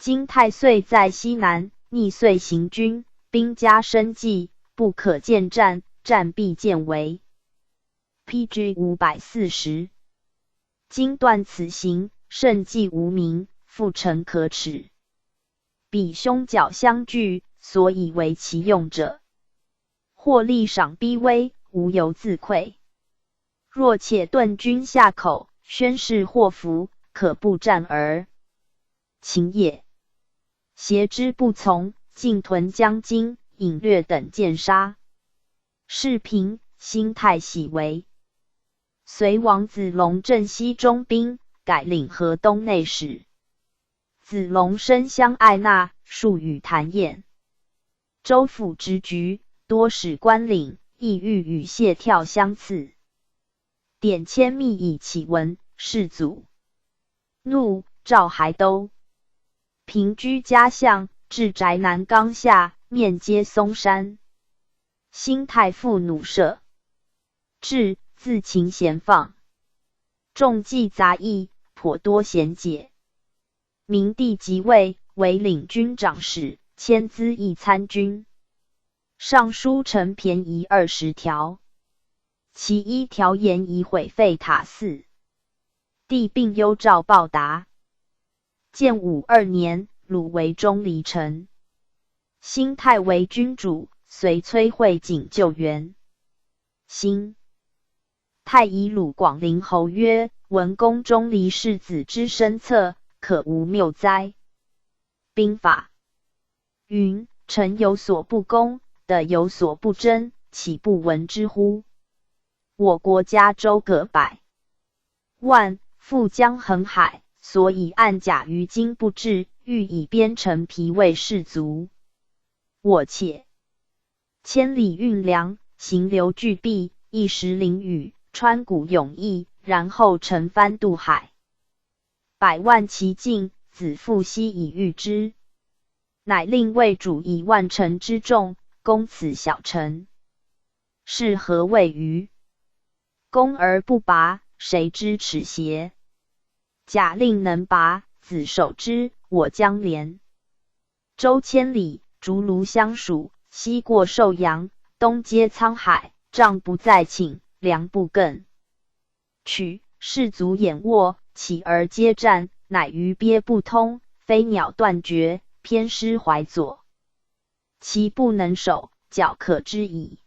今太岁在西南，逆岁行军，兵家生计，不可见战，战必见危。PG 540。今断此行，社稷无名，复诚可耻。彼兄角相拒，所以为其用者，或力赏逼威，无由自愧。若且顿军下口，宣示祸福，可不战而擒也。协之不从，进屯江津、引略等见杀。事平，兴泰喜为。随王子龙镇西中兵，改领河东内史。子龙深相爱纳，数与谈宴。州府之局，多使官领，意欲与谢跳相次。典签密以启文，世祖怒，召还都。平居家巷，至宅南冈下，面接嵩山。兴泰父弩射，至，自勤闲放，众计杂役，颇多贤解。明帝即位，为领军长史，迁资议参军。上书陈便宜20条，其1条言以毁废塔寺。帝并幽诏报答。建武2年，鲁为中离臣。兴泰为君主，随崔慧景救援。兴泰以鲁广陵侯曰：闻宫中离世子之身侧，可无谬哉？兵法云：臣有所不公，的有所不争，岂不闻之乎？我国家州各百万，覆江横海，所以暗甲于今不至，欲以边城疲为士卒。我且千里运粮，行流巨弊，一时淋雨，穿谷永邑，然后乘帆渡海。100万其境，子父悉以御之。乃令魏主以10000乘之众，攻此小城。是何谓于？攻而不拔，谁知耻邪？假令能拔，子守之，我将连。州千里，竹庐相属，西过寿阳，东接沧海，帐不再倾，粮不更取。士卒眼握，起而接战，乃鱼鳖不通，飞鸟断绝，偏失怀左。其不能守，脚可知矣。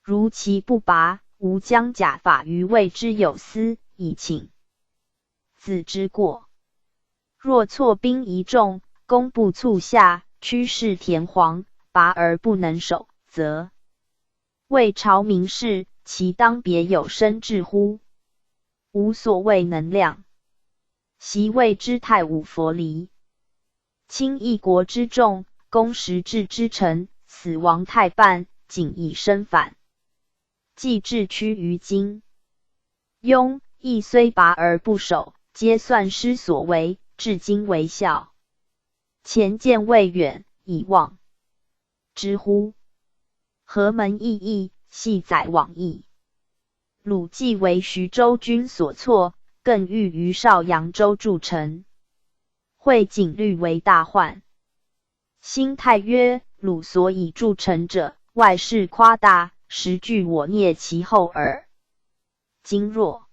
如其不拔，吾将甲法于魏之有司，以请子之过。若错兵一众，攻不促下，趋势田黄，拔而不能守，则魏朝明士，其当别有生志乎？无所谓能量。昔谓之太武佛离，倾一国之众，攻实质之臣，死亡太半，仅以身反。既至趋于今。庸亦虽拔而不守，皆算师所为，至今为笑。前见未远，以望之乎？何门异义，系载往矣。鲁既为徐州军所挫，更欲于邵阳州筑城，会景虑为大患。兴泰曰：鲁所以筑城者，外事夸大，实惧我孽其后耳。今若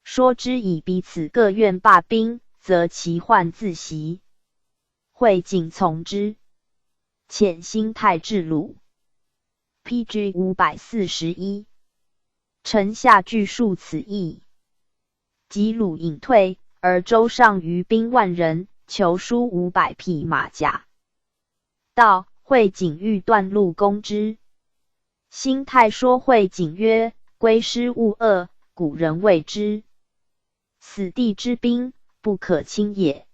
说之以彼此各愿罢兵，则其患自息。惠景从之，遣兴泰至鲁。PG 541。臣下据述此意，及鲁隐退，而州上余兵万人，求书500匹马甲。到，惠景欲断路攻之。兴泰说惠景曰：“归师勿恶，古人谓之死地之兵，不可轻也。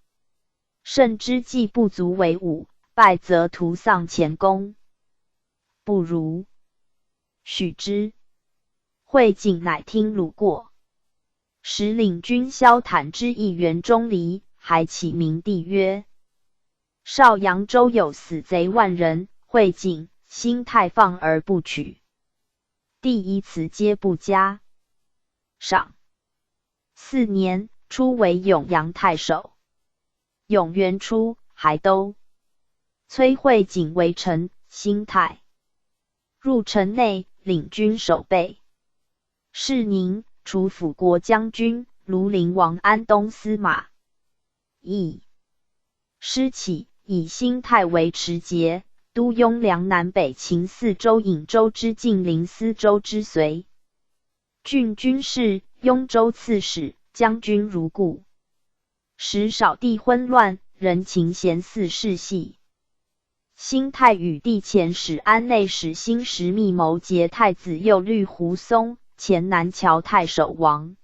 胜之计不足为武，败则徒丧前功，不如许之。”惠景乃听鲁过。时领军萧坦之议员钟离，还启明帝曰：“邵阳州有死贼万人，惠景、兴泰放而不取。帝以此皆不加。”赏。4年，初为永阳太守。永元初，还都。崔惠景为臣，兴泰入城内，领军守备。是宁，除辅国将军，庐陵王安东司马。义师起，以兴泰为持节，都雍凉南北秦4州颍州之晋陵司州之随郡军事，雍州刺史，将军如故。时少地昏乱，人情嫌似世系。兴泰与帝遣使安内史兴实密谋劫太子右律胡松，前南桥太守王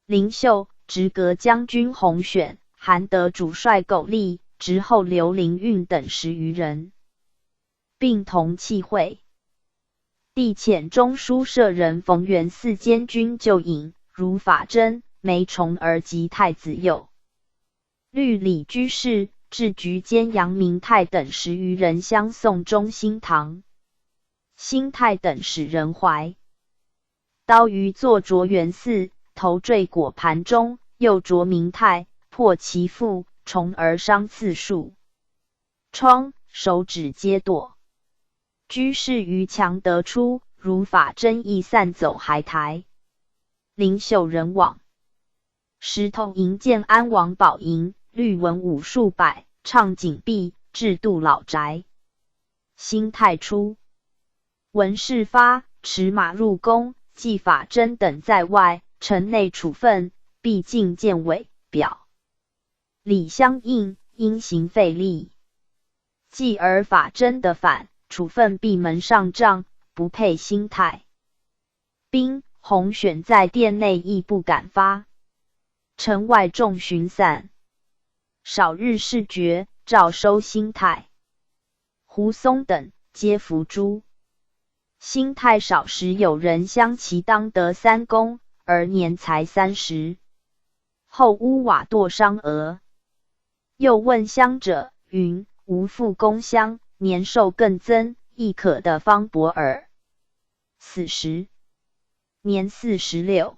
灵秀，直阁将军洪选，韩德主帅苟利，直后刘灵运等10余人，并同弃会。帝遣中书舍人冯元嗣监军就尹，如法真、梅崇而及太子右律李居士、至局监杨明泰等10余人相送中兴堂。兴泰等使人怀刀于坐着元嗣，头坠果盘中，右着明泰，破其腹，虫而伤次数，疮，手指皆堕。居士于墙得出，如法真亦散走骸台。灵秀人往。石头营建安王宝营，律文武数百，倡景壁，制度老宅。兴泰初，闻事发，持马入宫，纪法真等在外，城内处分，必进见委表礼相应，因行费力。继而法真的反，处分闭门上帐，不配兴泰。兵洪选在殿内亦不敢发，城外众寻散。少日事决，诏收兴泰、胡松等，皆伏诛。兴泰少时有人相其当得3功，而年才30。后屋瓦堕伤额。又问乡者，云：“无复公乡，年寿更增，亦可得方伯耳。”死时年46。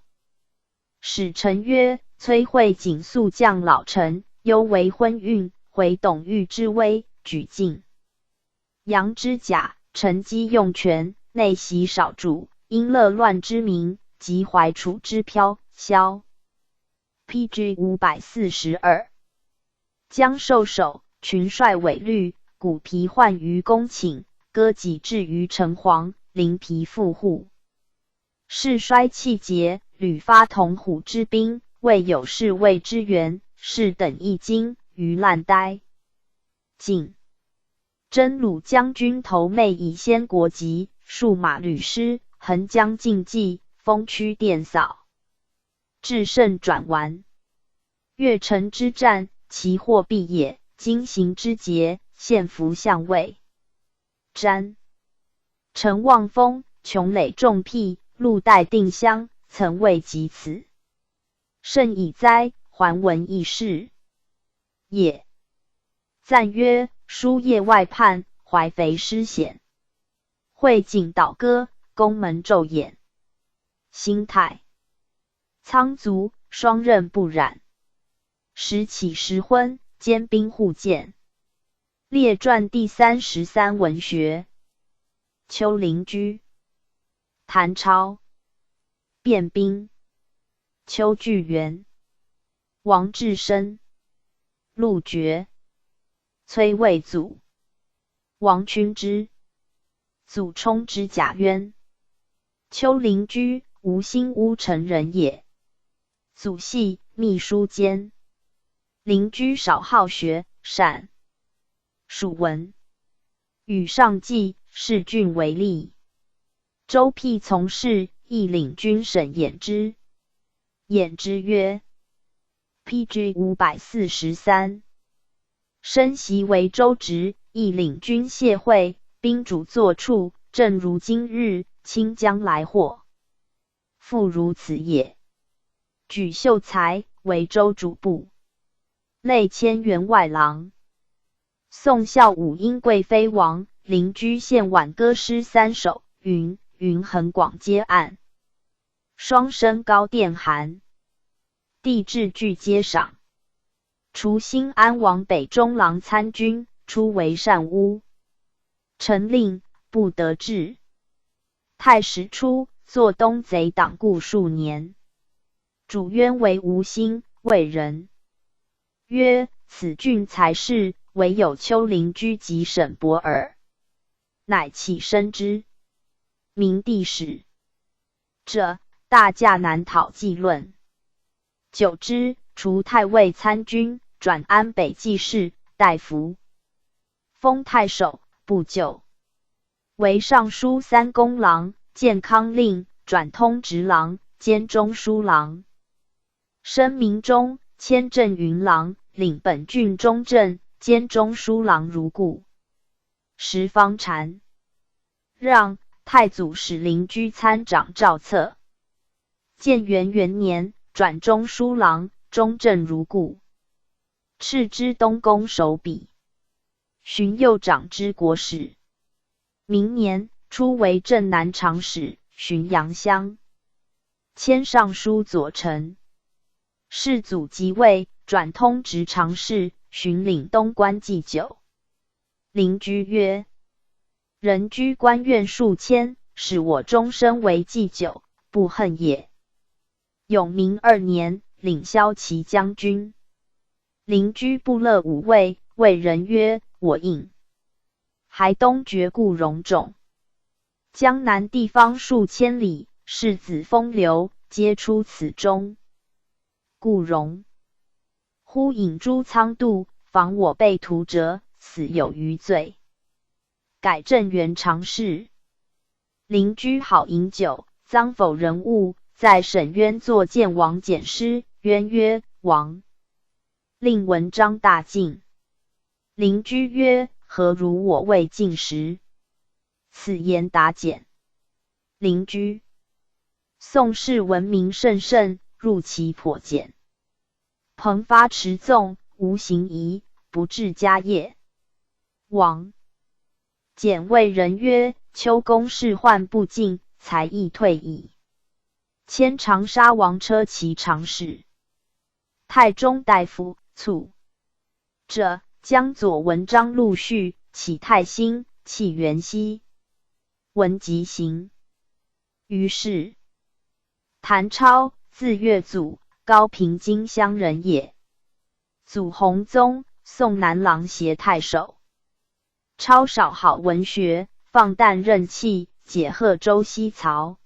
使臣曰：“崔惠景素降老臣，犹为昏运，回董玉之威，举进杨之甲，乘机用权，内袭少主，因乐乱之名，及怀楚之飘萧。” PG 542。将受首，群帅伪律，骨皮患于宫寝，割己置于城隍，临皮附户。事衰气竭，屡发铜虎之兵，未有侍卫之援，士等一惊，于烂呆。晋真鲁将军头妹以先国籍，数马吕师，横江竞技，封区电扫，至胜转完。越城之战，其祸必也。今行之节，献俘相位。瞻陈望风，穷垒重辟，路带定襄，曾未及此。甚矣哉！还闻异事也。赞曰：书业外叛，怀肥失险。惠景倒戈，宫门骤掩。兴泰苍卒，双刃不染。时起时昏，兼兵互见。列传第33文学。丘陵居。谭超。卞兵。丘巨源。王志深。陆绝。崔魏祖。王群之。祖冲之贾渊。丘陵居，吴兴乌城人也。祖系秘书监。邻居少好学，善属文。与上计，视郡为吏。周辟从事，亦领军审偃之。偃之曰 ：“PG 543。升袭为州职，亦领军谢会，宾主坐处，正如今日，清将来获。复如此也。”举秀才，为州主簿，类迁员外郎。宋孝武因贵妃王，邻居献挽歌诗3首，云很广皆案。双生高殿寒，帝制具皆赏。除兴安王北中郎参军，出为善巫。臣令不得志。太史初，作东贼党故数年。主冤为吴兴，魏人。曰：此郡才是，唯有丘陵居及沈伯耳。乃起身之。明帝使者，大驾南讨计论。久之，除太尉参军，转安北记事、大夫，封太守，不久，为尚书3公郎、建康令，转通直郎，兼中书郎。升明中，迁镇云郎，领本郡中正，兼中书郎如故。时方禅让太祖使邻居参掌赵策。建元元年，转中书郎，中正如故。敕之东宫守笔，巡右长之国史。明年，初为镇南长史，巡阳乡。迁尚书左丞。世祖即位，转通直常侍，巡领东关祭酒。邻居曰：人居官院数千，使我终身为祭酒，不恨也。永明2年，领骁骑将军。邻居部乐五位，谓人曰：我应。还东绝故戎众，江南地方数千里，世子风流，皆出此中。故戎忽引诸仓渡，防我被屠折，死有余罪。改镇元常侍。邻居好饮酒，赃否人物，在沈渊作谏王简诗。渊曰：王令文章大进。邻居曰：何如我未进时？此言答简。邻居宋氏闻名甚盛，入其颇简。彭发持纵，无行仪，不治家业。王简谓人曰：秋公事患不尽，才亦退矣。迁长沙王车骑常侍。太中大夫，卒者，江左文章陆续，启太兴，弃元熙。文即行。于是谭超，字岳祖，高平金乡人也。祖弘宗，宋南郎协太守。超少好文学，放诞任气，解贺州西曹。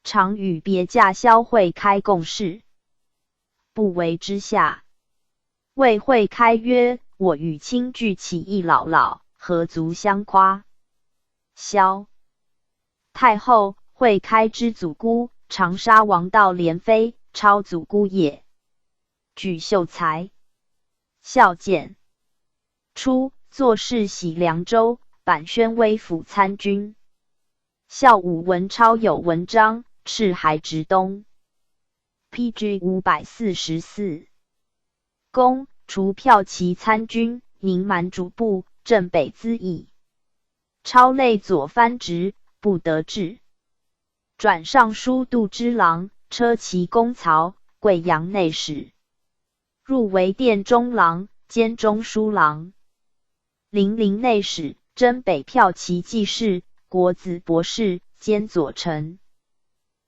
常与别驾萧会开共事，不为之下。谓会开曰：我与卿俱起义老老，何足相夸？萧太后，会开之祖姑，长沙王道廉妃，超祖姑也。举秀才，孝简。初，作事徙凉州，版宣威府参军。孝武闻超有文章，敕还直东。PG 544。公除骠骑参军，宁蛮主簿，镇北资议。超类左藩职，不得志。转尚书度支郎，车骑公曹，贵阳内史。入为殿中郎，兼中书郎。零陵内史，征北骠骑记事，国子博士，兼左丞。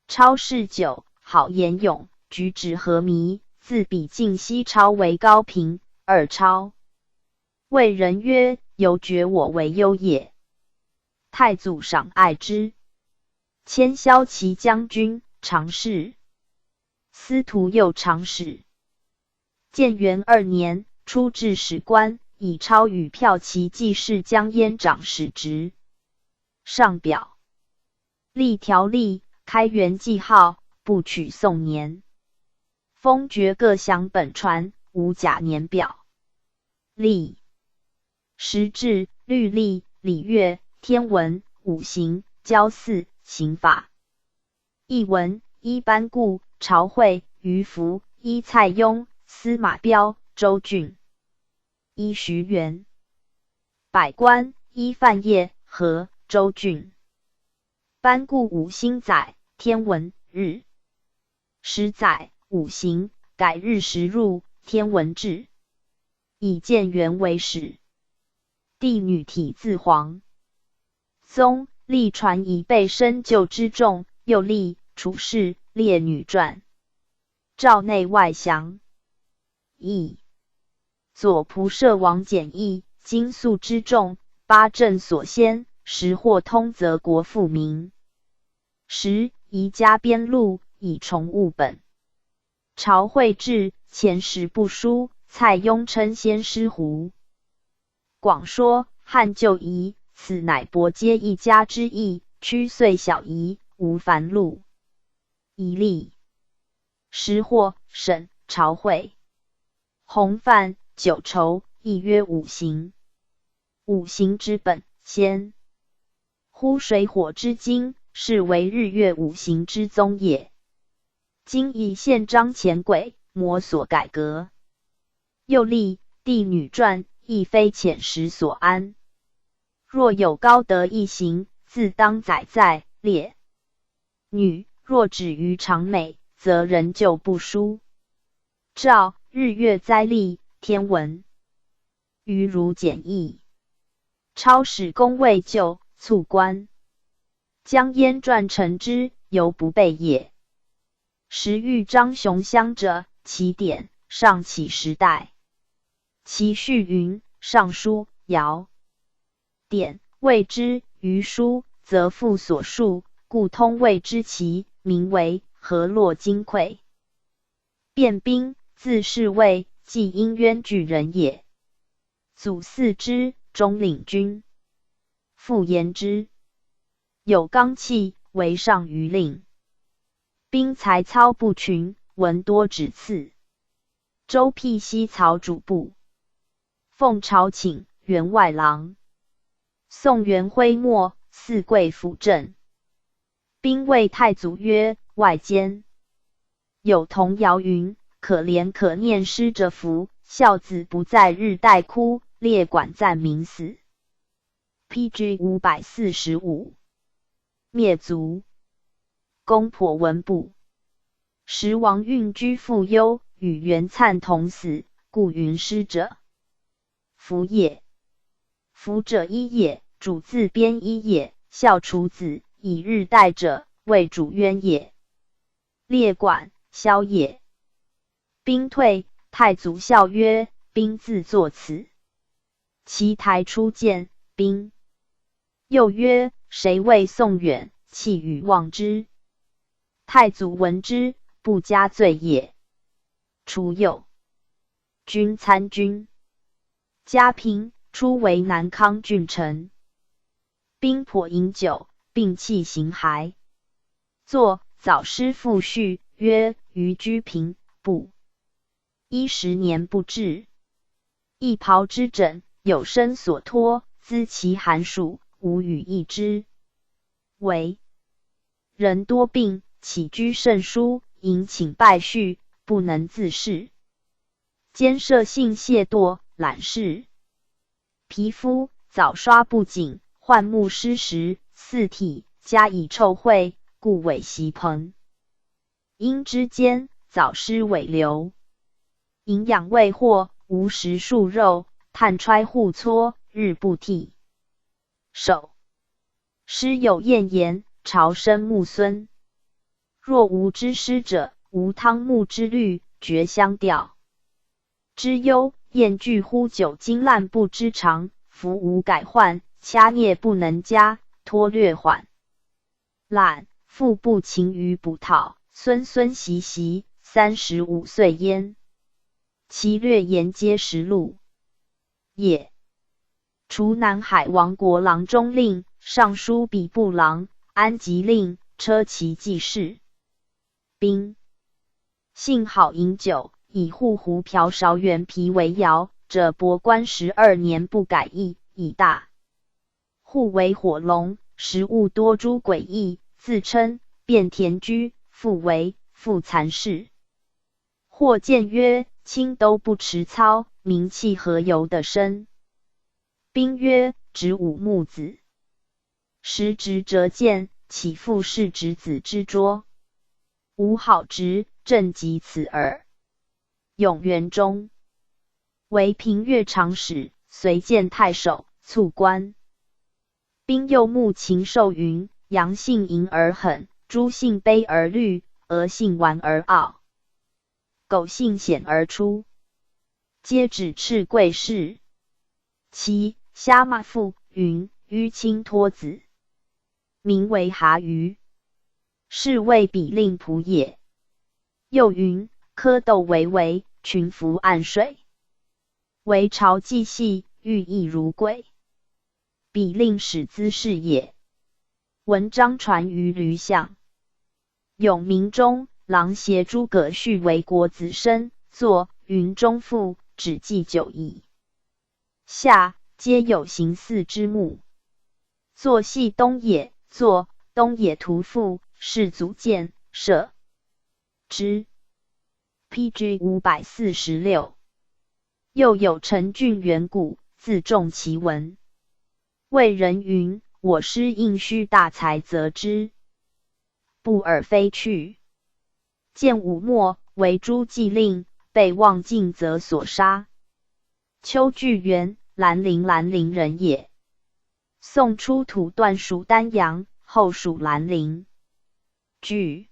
超嗜酒，好言咏，举止和靡，自比晋西超为高平。二超谓人曰：犹觉我为优也。太祖赏爱之，迁骁骑将军、常侍、司徒右长史。建元2年，出制史官，以超与骠骑记事江淹长史职。上表。立条例，开元记号，不取宋年。封爵各详本传，无假年表。历时制、律例、礼乐、天文、五行、郊祀、刑法。译文：依班固、朝会、于福；依蔡邕、司马彪、周俊；依徐元。百官：依范晔、何、周俊。班固五星载，天文日；时载五行，改日时入天文志。以建元为始。帝女体字皇宗，历传以备深究之众，又立处士列女传，诏内外详。义左仆射王简义，经宿之众，八镇所先，时或通则国富民。时宜加编录，以重物本。朝会志前时不书，蔡邕称先师胡。广说汉旧仪，此乃博皆一家之意，曲遂小仪，无繁录。一例时或审朝会。洪范九畴，亦曰五行。五行之本，先呼水火之精，是为日月五行之宗也。今以宪章前轨，摩所改革。又立帝女传，亦非浅识所安。若有高德一行，自当载在列。女若止于常美，则人就不书。照日月灾历、天文，余如简易。超使公未就，卒官。江淹传陈之，犹不备也。时遇张雄相者，其典上启时代。其序云：尚书、尧典谓之于书，则复所述，故通谓之其名为河洛金匮。卞兵，字士卫，即因渊巨人也。祖嗣之，中领军。父言之，有刚气，为上于令。兵才操不群，闻多指次。周辟西曹主簿。奉朝请，员外郎。宋元徽末，四贵辅政。兵谓太祖曰：外间有童谣云：可怜可念失者福，孝子不在日待哭，列管赞民死。PG 545。灭族。公婆文部。时王运居富忧，与袁粲同死，故云失者。福也。福者一也，主自编一也，孝楚子，以日待者，谓主渊也。列管，萧也。兵退，太祖笑曰：兵自作此。其台出见，兵。又曰：谁谓宋远，弃与忘之？太祖闻之，不加罪也。除右军参军。嘉平，初为南康郡丞。兵颇饮酒，病气形骸。作早师父序，曰：余居平不10年不治。一袍之枕，有身所托，资其寒暑，无与易之。为人多病，起居甚疏，迎请拜序，不能自适。兼摄性懈惰，懒事。皮肤早刷不紧，患目失时，四体加以臭秽，故尾袭蓬。阴之间，早失尾流。营养未获，无食数肉，炭揣互搓，日不替。首师有谚言：朝生木孙。若无知师者，无汤沐之虑，绝相调之忧，厌惧乎久经滥不知常，夫无改换，掐孽不能加，拖略缓懒，腹不勤于捕讨，孙习35岁焉。其略言皆实录也。除南海王国郎中令、尚书比部郎、安吉令、车骑记事兵，性好饮酒，以护胡瓢勺原皮为肴者，博官12年不改易，以大户为火龙，食物多诸诡异，自称变田居，复为复残氏。或见曰：卿都不持操，名气何由的深？兵曰：执五木子。时执折剑，岂复是执子之拙？吾好直，正及此耳。永元中，为平越长史，随见太守，卒官。兵又慕禽兽云：阳性淫而狠，猪性卑而虑，鹅性顽而傲，狗性险而出，皆指斥贵士。其虾马父云：淤青脱子，名为蛤鱼，是谓比令仆也。又云：蝌蚪为群伏暗水，为朝既细，寓意如鬼，比令使姿势也。文章传于吕相。永明中，郎协诸葛绪为国子生，作《云中赋》，只记9矣。下皆有形似之目。作系东野，作东野图赋，世祖见摄之。pg 546。又有陈俊远古，自重其文。谓人云：我师应须大才则之，不尔非去。见武末为诸祭令，被望尽则所杀。丘巨源，兰陵人也。宋出土段属丹阳，后属兰陵。巨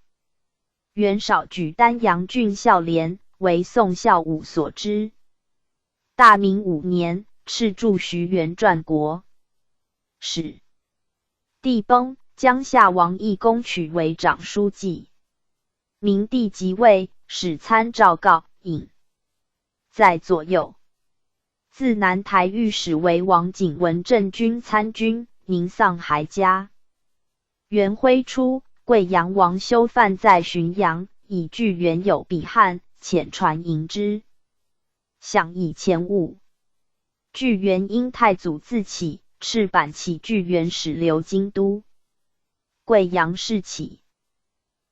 源少举丹阳郡孝廉，为宋孝武所知。大明5年，敕著徐元传国史。帝崩，将夏王义公取为长书记。明帝即位，使参诏告引在左右。自南台御史为王景文正军参军，宁丧还家。元徽初，贵阳王修范在浔阳，以巨源有彼汉，遣传迎之。享以前务。巨源因太祖自起，敕版起巨源使留京都。贵阳事起，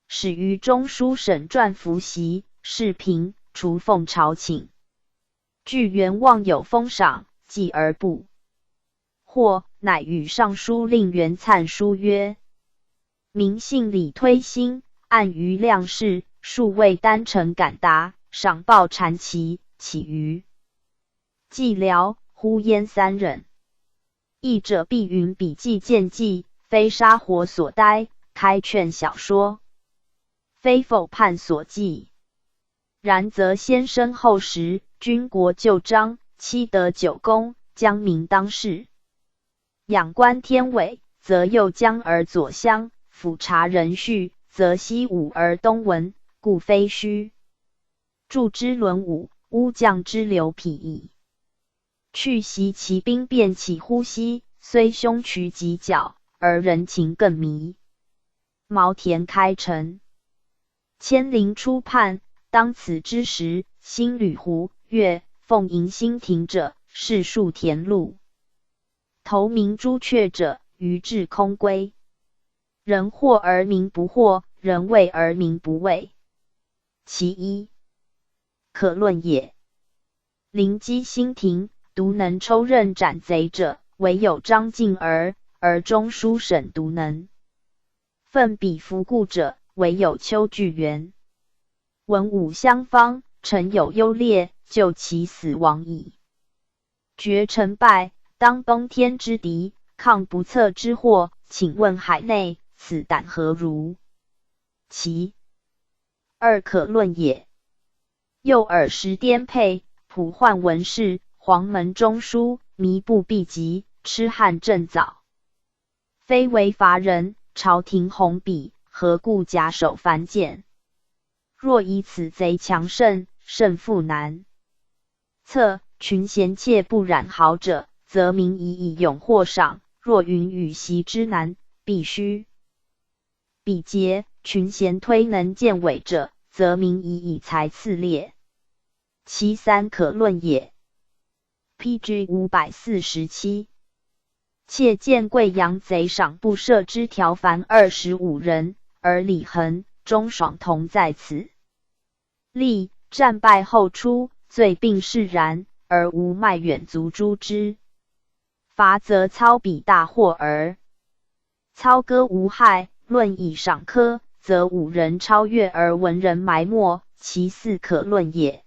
始于中书省撰服席，事平，除奉朝请。巨源望有封赏，继而不获，乃与尚书令袁粲书曰：民信礼推心，按于量事，数位单臣敢达，赏报禅旗，起于寂寥，呼焉3人。译者必云笔记见记，非杀火所呆，开劝小说，非否判所记。然则先生后实，军国旧章，期得9功，将民当世。仰观天伟，则右江而左襄；俯察人序，则西武而东文，故非虚。助之轮武，乌将之流匹矣。去袭骑兵便起呼吸，虽凶渠急角，而人情更迷。毛田开城，千陵初叛，当此之时，新吕胡、越、奉迎新亭者，士数田禄。投明朱雀者，于至空归。人惑而民不惑，人畏而民不畏。其一，可论也。临击新亭，独能抽刃斩贼者，唯有张敬而中书省独能奋笔服固者，唯有丘巨源。文武相方，臣有优劣，就其死亡矣。决成败，当崩天之敌，抗不测之祸，请问海内，此胆何如？其二，可论也。右耳时颠沛，普宦文士，黄门中书，靡不避疾，痴汉正早。非为伐人，朝廷弘笔，何故假手藩谏？若以此贼强盛，胜负难测。群贤切不染毫者，则民以勇获赏；若云与袭之难，必须比劫。群贤推能见伪者，则民以才次列。其三可论也。PG 547。窃见贵阳贼赏不赦之条凡25人，而李恒、钟爽同在此。历战败后出，罪病释然，而无迈远卒诛之。罚则操比大获而操割无害，论以赏科，则5人超越而文人埋没，其四可论也。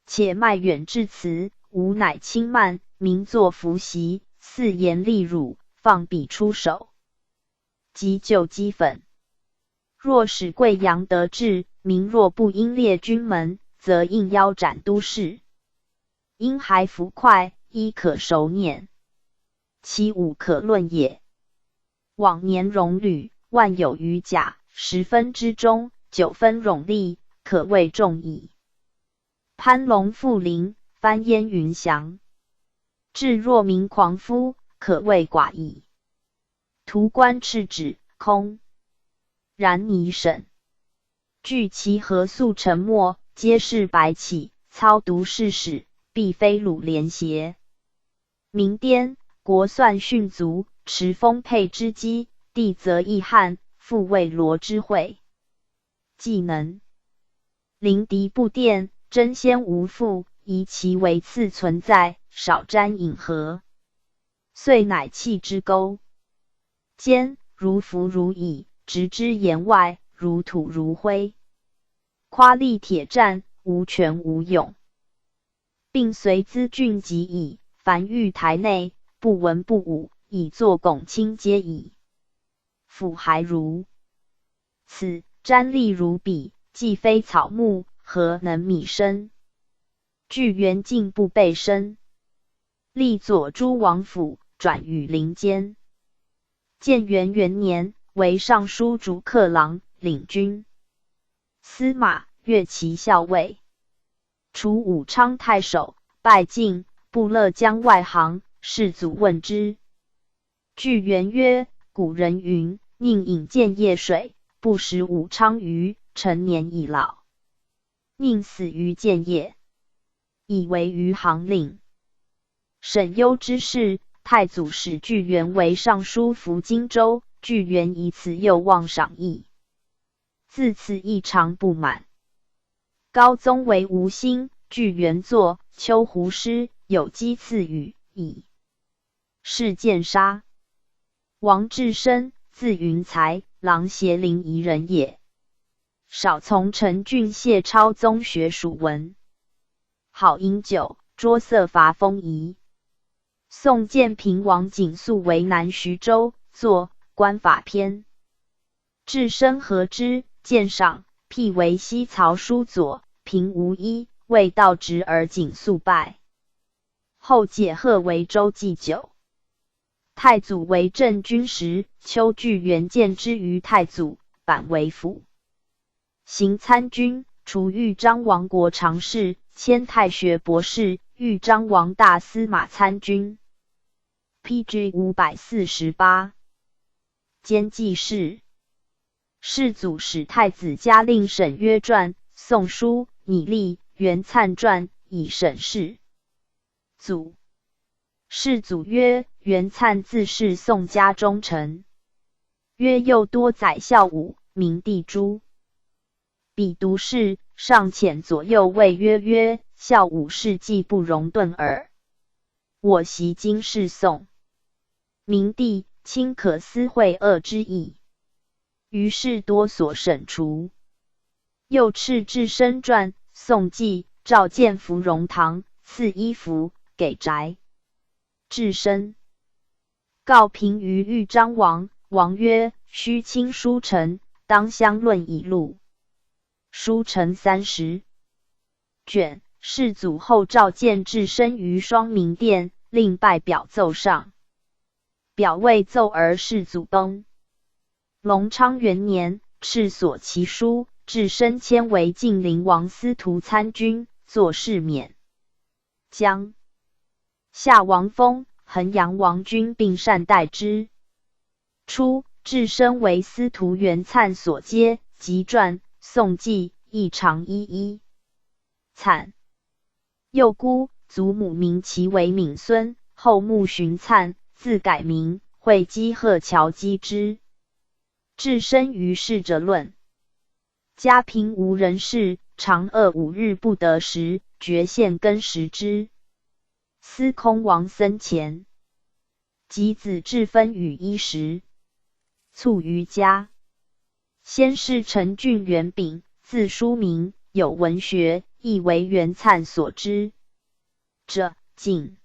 且迈远至此，吾乃轻慢，民作服习，肆言利辱，放笔出手，即就讥讽。若使贵阳得志，民若不应列军门，则应腰斩都市。因还服快，亦可熟念。其五可论也。往年戎旅，万有余甲，10分之中，9分冗吏，可谓众矣。攀龙附麟，翻烟云翔，至若民狂夫，可谓寡矣。图官赤指，空然拟审，据其何素沉默，皆是白起，操读事史，必非鲁连邪？民颠，国算逊族，持丰沛之机，地则易汉，复为罗之会。技能临敌不电，争先无负，以其为次存在，少沾引合，遂乃弃之钩。坚如服如蚁，直之言外，如土如灰。夸立铁战，无权无勇，并随资郡及矣。凡遇台内，不文不武，以作拱卿皆矣。夫还如此，瞻立如笔，既非草木，何能米生？据元敬不备身，历左诸王府，转与林间。建元元年，为尚书主客郎，领军司马，越骑校尉。除武昌太守，拜晋，不乐江外行，士卒问之。据元曰：古人云，宁饮建业水，不食武昌鱼，成年已老，宁死于建业，以为余行令。沈攸之事，太祖使巨源为尚书扶荆州，巨源以此又望赏议，自此异常不满。高宗为吴兴，巨源作《秋胡诗》，有讥刺语，以是见杀。王志深，字云才，琅邪临沂人也。少从陈郡谢超宗学属文，好饮酒，捉色伐风仪。宋建平王景肃为南徐州，作《官法篇》。志深合之，鉴赏，辟为西曹书左，平无一，未到职而景肃败。后解贺为州祭酒。太祖为镇军时，丘巨源见之于太祖，版为府。行参军，除豫章王国常侍，迁太学博士，豫章王大司马参军。PG 548。兼记事。世祖使太子嘉令审约传、宋书、拟立、元粲传，以审事。祖。世祖曰：元粲自是宋家忠臣。曰又多宰校武，明帝诛。彼读事，上遣左右卫曰：孝武事迹不容顿耳。我习今世宋。明帝卿可思会恶之意。于是多所审除。又敕至身传、宋记，召见芙蓉堂，赐衣服，给宅。至身告平于豫章王，王曰：须亲书臣，当相论以录。书臣30卷，世祖后召见至身于双明殿，令拜表奏上。表未奏而世祖崩。隆昌元年，敕所其书，至身迁为晋陵王司徒参军，作事免。江夏王封、衡阳王君并善待之。初，至身为司徒元粲所接，及传、宋记，亦常一一。粲幼孤，祖母名其为闵孙，后慕寻粲，自改名，会稽贺侨击之。至身于世者论。家贫无人事，常饿5日不得食，决献羹食之。司空王僧虔及子至分与衣食，卒于家。先是陈郡元炳，字叔明，有文学，亦为元粲所知者。晋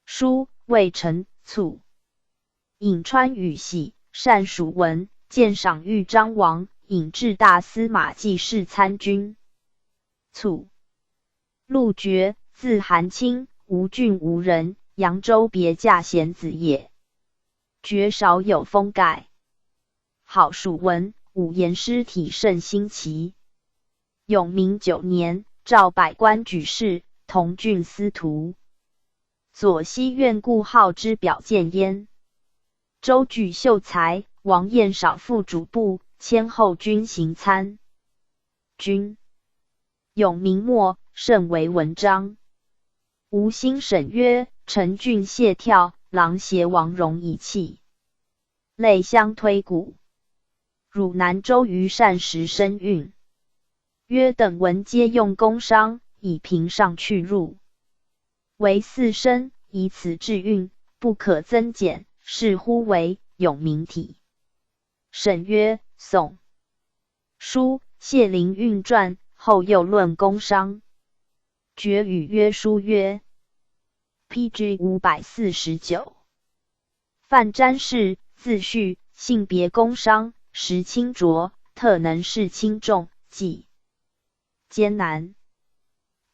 书未成，卒。颍川宇喜，善属文，荐赏豫章王，引至大司马季氏参军。卒。陆绝，字韩卿，吴郡吴人，扬州别驾贤子也。绝少有封盖，好属文，五言诗体甚新奇。永明9年，召百官举事，同郡司徒。左西苑顾浩之表见焉。周举秀才，王彦少副主簿，迁后军行参军。永明末，甚为文章。吴兴审曰：陈郡谢跳，郎邪王戎以弃，类相推古。汝南州于善时申运。曰等文皆用工商，以平上去入。为四申，以此制运，不可增减，是乎为永明体。审曰：宋书谢灵运传，后又论工商。决语约书曰 PG 549。范詹氏，字序，性别工商，识清浊，特能事轻重，记艰难。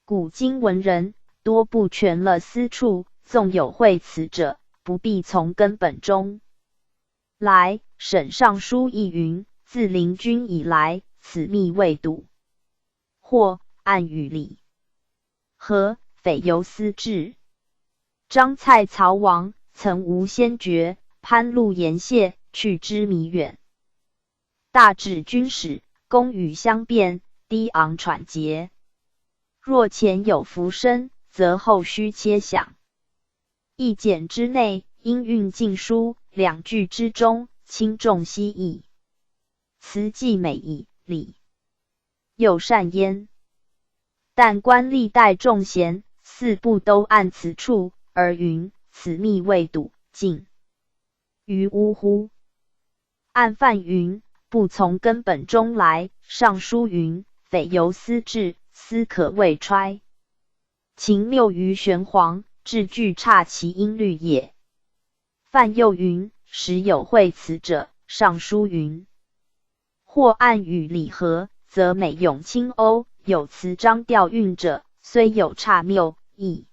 古今文人，多不全了私处，纵有会此者，不必从根本中来。沈尚书亦云：自灵君以来，此密未睹。或暗语里和匪犹思至。张蔡曹王，曾无先决，潘陆言谢，去之弥远。大治军使，公与相辩，低昂喘节。若前有浮生，则后须切想。一简之内，音韵尽书，两句之中，轻重悉异。词既美矣，理又善焉。但观历代众贤，似不都按此处，而云此密未睹，尽于呜呼。按范云，不从根本中来。尚书云：匪犹思至，思可谓揣。情谬于玄黄，字句差其音律也。范又云：时有会此者。尚书云：或暗语理合，则美咏清欧；有词章调韵者，虽有差谬，亦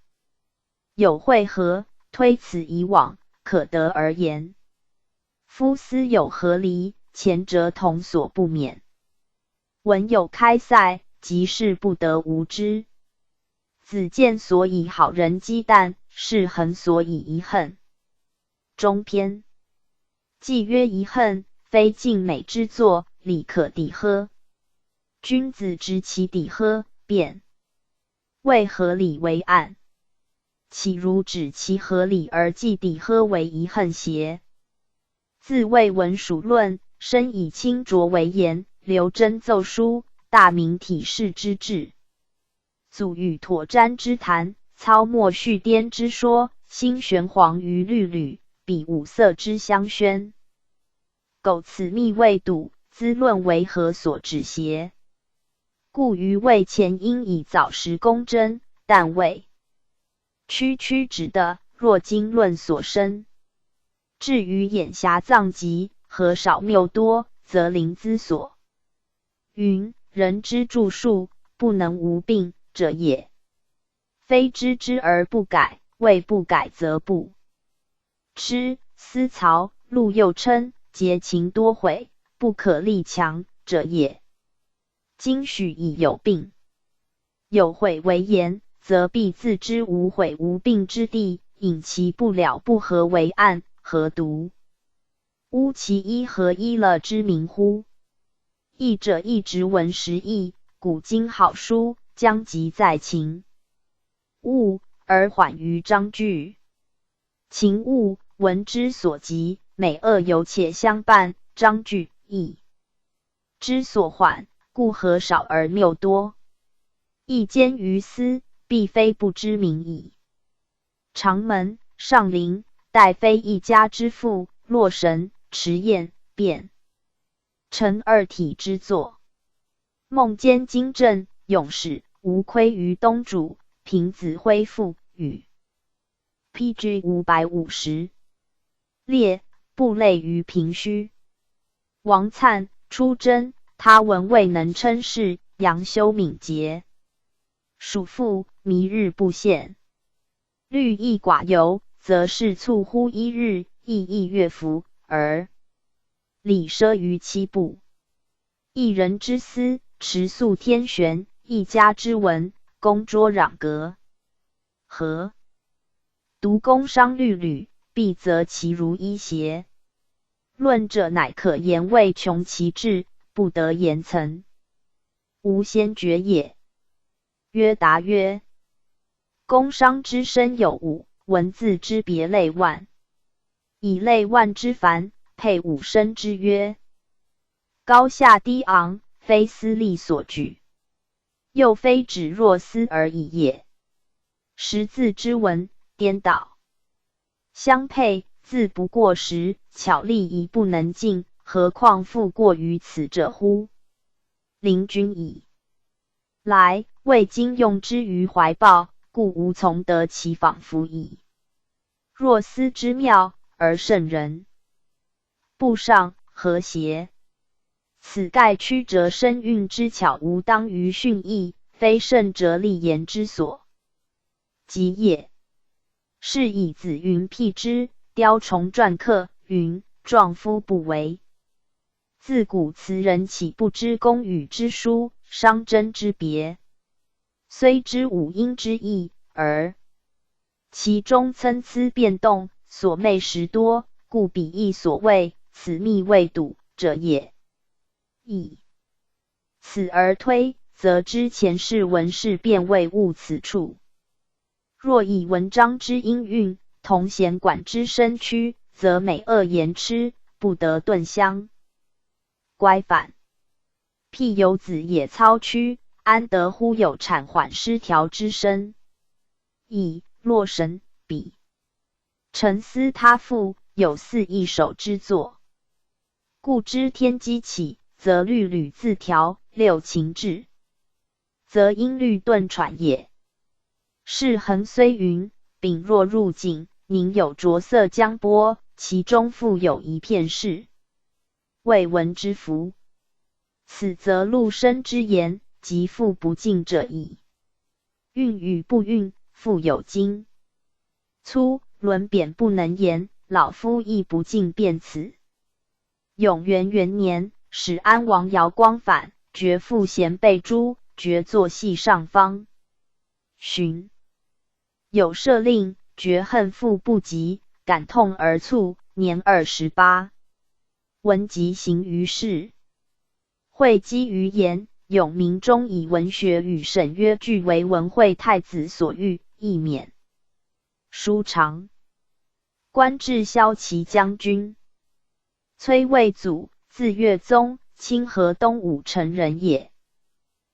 有会合，推此以往，可得而言。夫思有合离，前者同所不免。文有开塞，即是不得无之。子建所以好人积惮，是恒所以遗恨。中篇既曰遗恨，非尽美之作，理可抵呵。君子执其抵呵，辩为合理为暗，岂如指其合理而既抵呵为遗恨邪？自谓文属论，深以清浊为言，留真奏书，大明体式之志。祖与妥瞻之谈，操墨续颠之说，心玄黄于律吕，比五色之相宣。苟此密未睹，兹论为何所指邪？故于谓前应以早时公真，但谓区指的，若经论所生。至于眼瑕藏疾，何少谬多，则灵兹所云人之著述，不能无病者也。非知之而不改，谓不改则不知。思曹、陆又称节情多悔，不可力强者也。今许以有病，有悔为言，则必自知无悔无病之地，引其不了不合为案，何独乌其一合一了之名乎？译者一直闻时义，古今好书将即在秦物而缓于章句。秦物闻之所及，美恶有且相伴，章句义之所缓，故合少而谬多。亦兼于斯，必非不知名矣。长门、上林、戴非一家之父，洛神、迟彦、卞陈二体之作。梦间金正、永始、无亏于东主、平子恢复与 PG 550列部类于平虚。王粲、出征，他文未能称是，杨修敏捷，属父弥日不现。虑亦寡尤，则是促乎一日，亦乐服，而礼奢于七步。一人之私，持素天玄；一家之文，公卓壤隔。何独工商律吕，必则其如一邪？论者乃可言为穷其志，不得言曾无先觉也。曰答曰：工商之身有五，文字之别类万，以类万之繁，配五声之曰高下低昂，非私利所举，又非指若斯而已也。识字之文，颠倒相配，字不过时，巧丽亦不能尽，何况复过于此者乎？临君矣。来，未经用之于怀抱，故无从得其仿佛矣。若思之妙，而圣人不上，何邪？此盖曲折声韵之巧，无当于训义，非圣哲立言之所及也。是以子云辟之，雕虫篆刻云：壮夫不为。自古词人岂不知公语之殊，商真之别？虽知五音之意，而其中参差变动，所昧实多，故彼亦所谓此密未睹者也。以此而推，则知前世文士便未悟此处。若以文章之音韵，同弦管之声曲，则美恶言痴，不得顿相乖反。譬游子也操曲，安得乎有产缓失调之声？以洛神、比沉思他赋，有似一首之作，故知天机起，则律吕自调，六情至，则音律顿喘也。是恒虽云：丙若入井，宁有着色将波，其中复有一片是，谓闻之福。此则陆生之言，即复不尽者矣。韵与不韵，复有精粗轮扁不能言，老夫亦不尽辩此。永元元年，始安王姚光反，绝赋衔被诛，绝作系上方。寻有赦令，绝恨复不及，感痛而卒，年28。文集行于世，会稽于言，永明中以文学与审约俱为文惠太子所欲，亦免书长。官至骁骑将军。崔魏祖，字岳宗，清河东武城人也。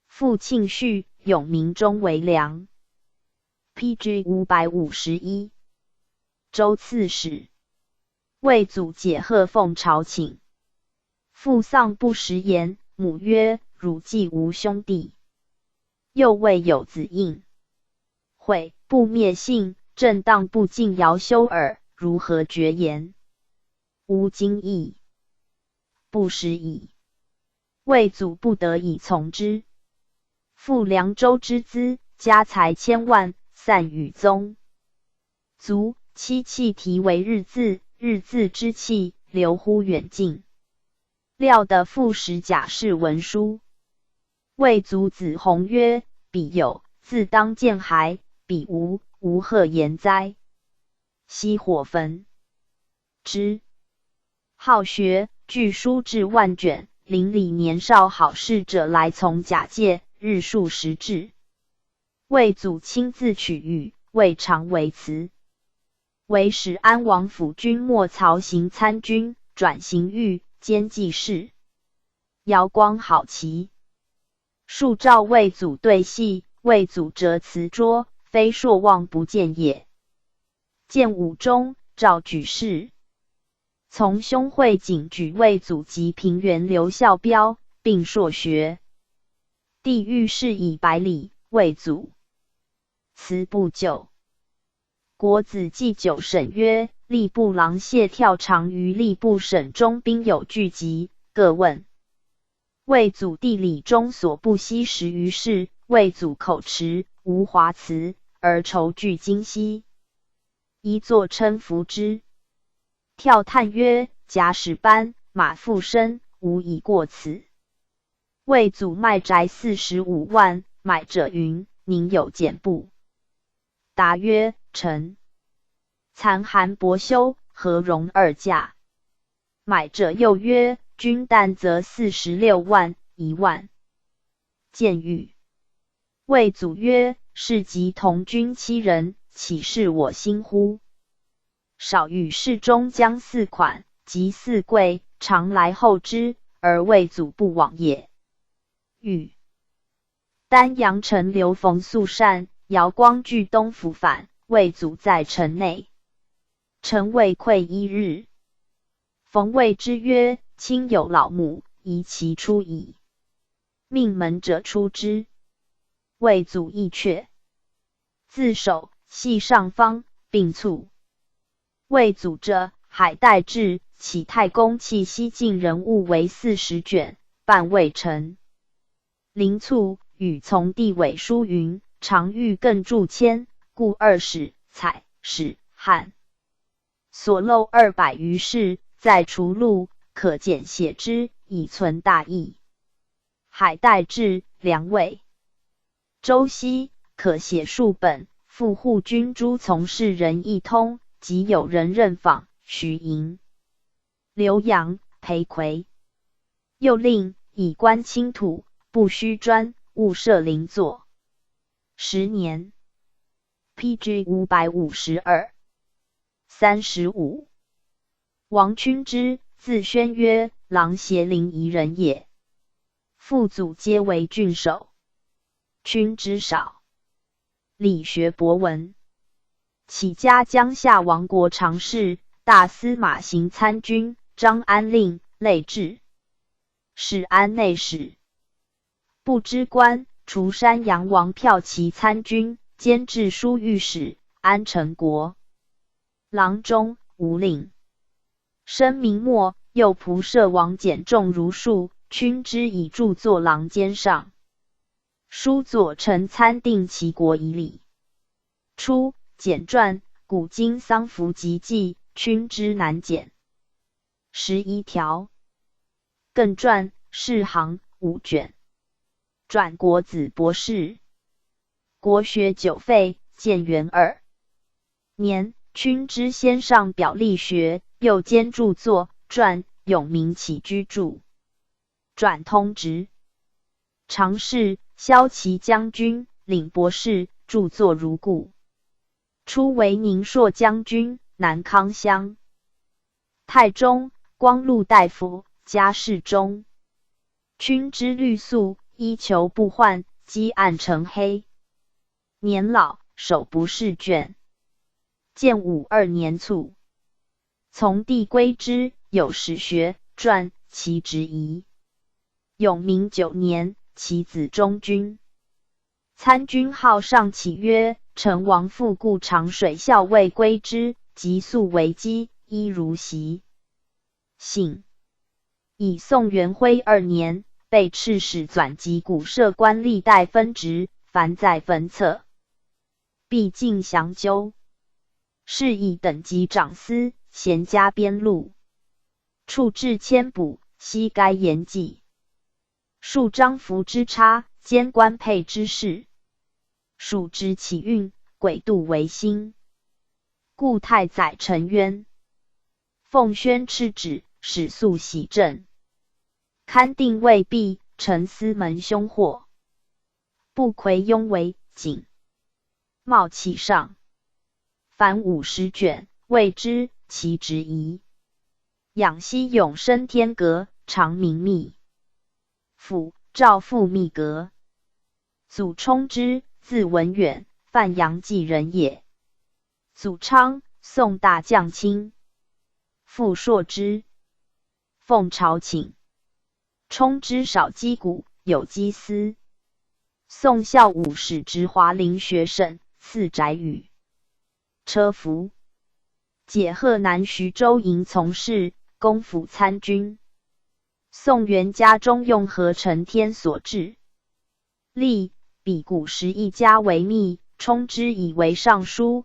父庆绪，永明中为梁。PG 551。州刺史。魏祖解贺奉朝请，父丧不食言，母曰：汝既无兄弟，又未有子印，悔不灭姓，正当不敬尧修耳，如何绝言？吾今亦不食矣。魏祖不得已从之。父凉州之资，家财千万，散羽宗。卒，妻弃题为日字，日字之气流乎远近。廖的副使贾氏文书。魏祖子弘曰：彼有，自当见骸；彼无，无何言哉？熄火焚之。好学，具书至万卷，邻里年少好事者来从假借，日数十至。魏祖亲自取语，未尝为辞。为使安王府君莫曹行参军，转刑狱，兼记事。姚光好奇。数召魏祖对戏，魏祖折辞桌，非朔望不见也。见武中，召举事。从兄会景举魏祖及平原刘孝标，并硕学。帝御事以百里，魏祖辞不久。国子祭酒审曰：吏部郎谢跳常于吏部省中兵有聚集，各问。魏祖地理中所不悉10余事，魏祖口迟，无华辞，而筹句精悉。一作称服之。跳叹曰：假使班，马复生，无以过此。魏祖卖宅45万，买者云：宁有减布？答曰：臣残寒薄修，何容二价？买者又曰：君旦则46万，1万。见语。魏祖曰：是及同君7人，岂是我心乎？少与侍中将4款，及4贵，常来候之，而魏祖不往也。语。丹阳城刘冯素善，姚光据东府反，魏祖在城内。臣未愧1日。冯谓之曰：亲有老母，宜其出矣。命门者出之。魏祖亦却。自守，系上方，并卒。魏祖者，海代志，启太公弃西晋人物为40卷，半未成。临卒，与从弟韦书云：常欲更著签，故2史、采、史、汉所漏200余事，在除录，可简写之，以存大义。海代志，梁伟。周熙，可写数本，附护军诸从事人一通，即有人任访，许寅、刘阳、裴逵。又令以官清土，不须专，勿设邻座。10年。PG 552。35。王悛之，字宣曰，郎协陵夷人也。父祖皆为郡守。悛之少，理学博闻。起家江夏王国常侍，大司马行参军，张安令，累制。是安内史。不知官，除山阳王骠骑参军，兼治书御史，安成国郎中，无令。生明末，右仆射王简重儒术，悛之以著作郎监上。书左丞参定齐国以礼。初，简传，古今丧服集记，悛之难简。11条。艮传，世行5卷。转国子博士。国学9废，建元2年。悛之先上表力学，又兼著作传，永明起居注。转通直。常侍，骁骑将军，领博士，著作如故。初为宁朔将军，南康乡太中，光禄大夫，家世中。悛之律素，衣裘不换，积暗成黑。年老，手不释卷。建武2年卒。从弟归之，有史学传，其职夷。永明9年，其子中军。参军号上启曰：成王父故长水校尉归之，即素为基，依如袭。幸。以宋元徽2年，被刺史转及古社官历代分职，凡在分册。毕竟详究，是以等级长司，衔加编录，处置迁补，悉该言记。数章符之差，兼官配之事，属之起运，轨度为新。故太宰陈渊奉宣敕旨，使速洗正，勘定未毕，陈司门凶祸。不魁庸为景茂启上，凡50卷，谓之其职宜。养息永生天阁，长明密府，赵复密阁。祖冲之，字文远，范阳济人也。祖昌，宋大将卿。父硕之，奉朝请。冲之少击鼓，有击司。宋孝武使之华陵学省，赐宅宇、车服。解河南徐州营从事，公辅参军。宋元家中用何承天所制。历比古时一家为密，冲之以为尚书，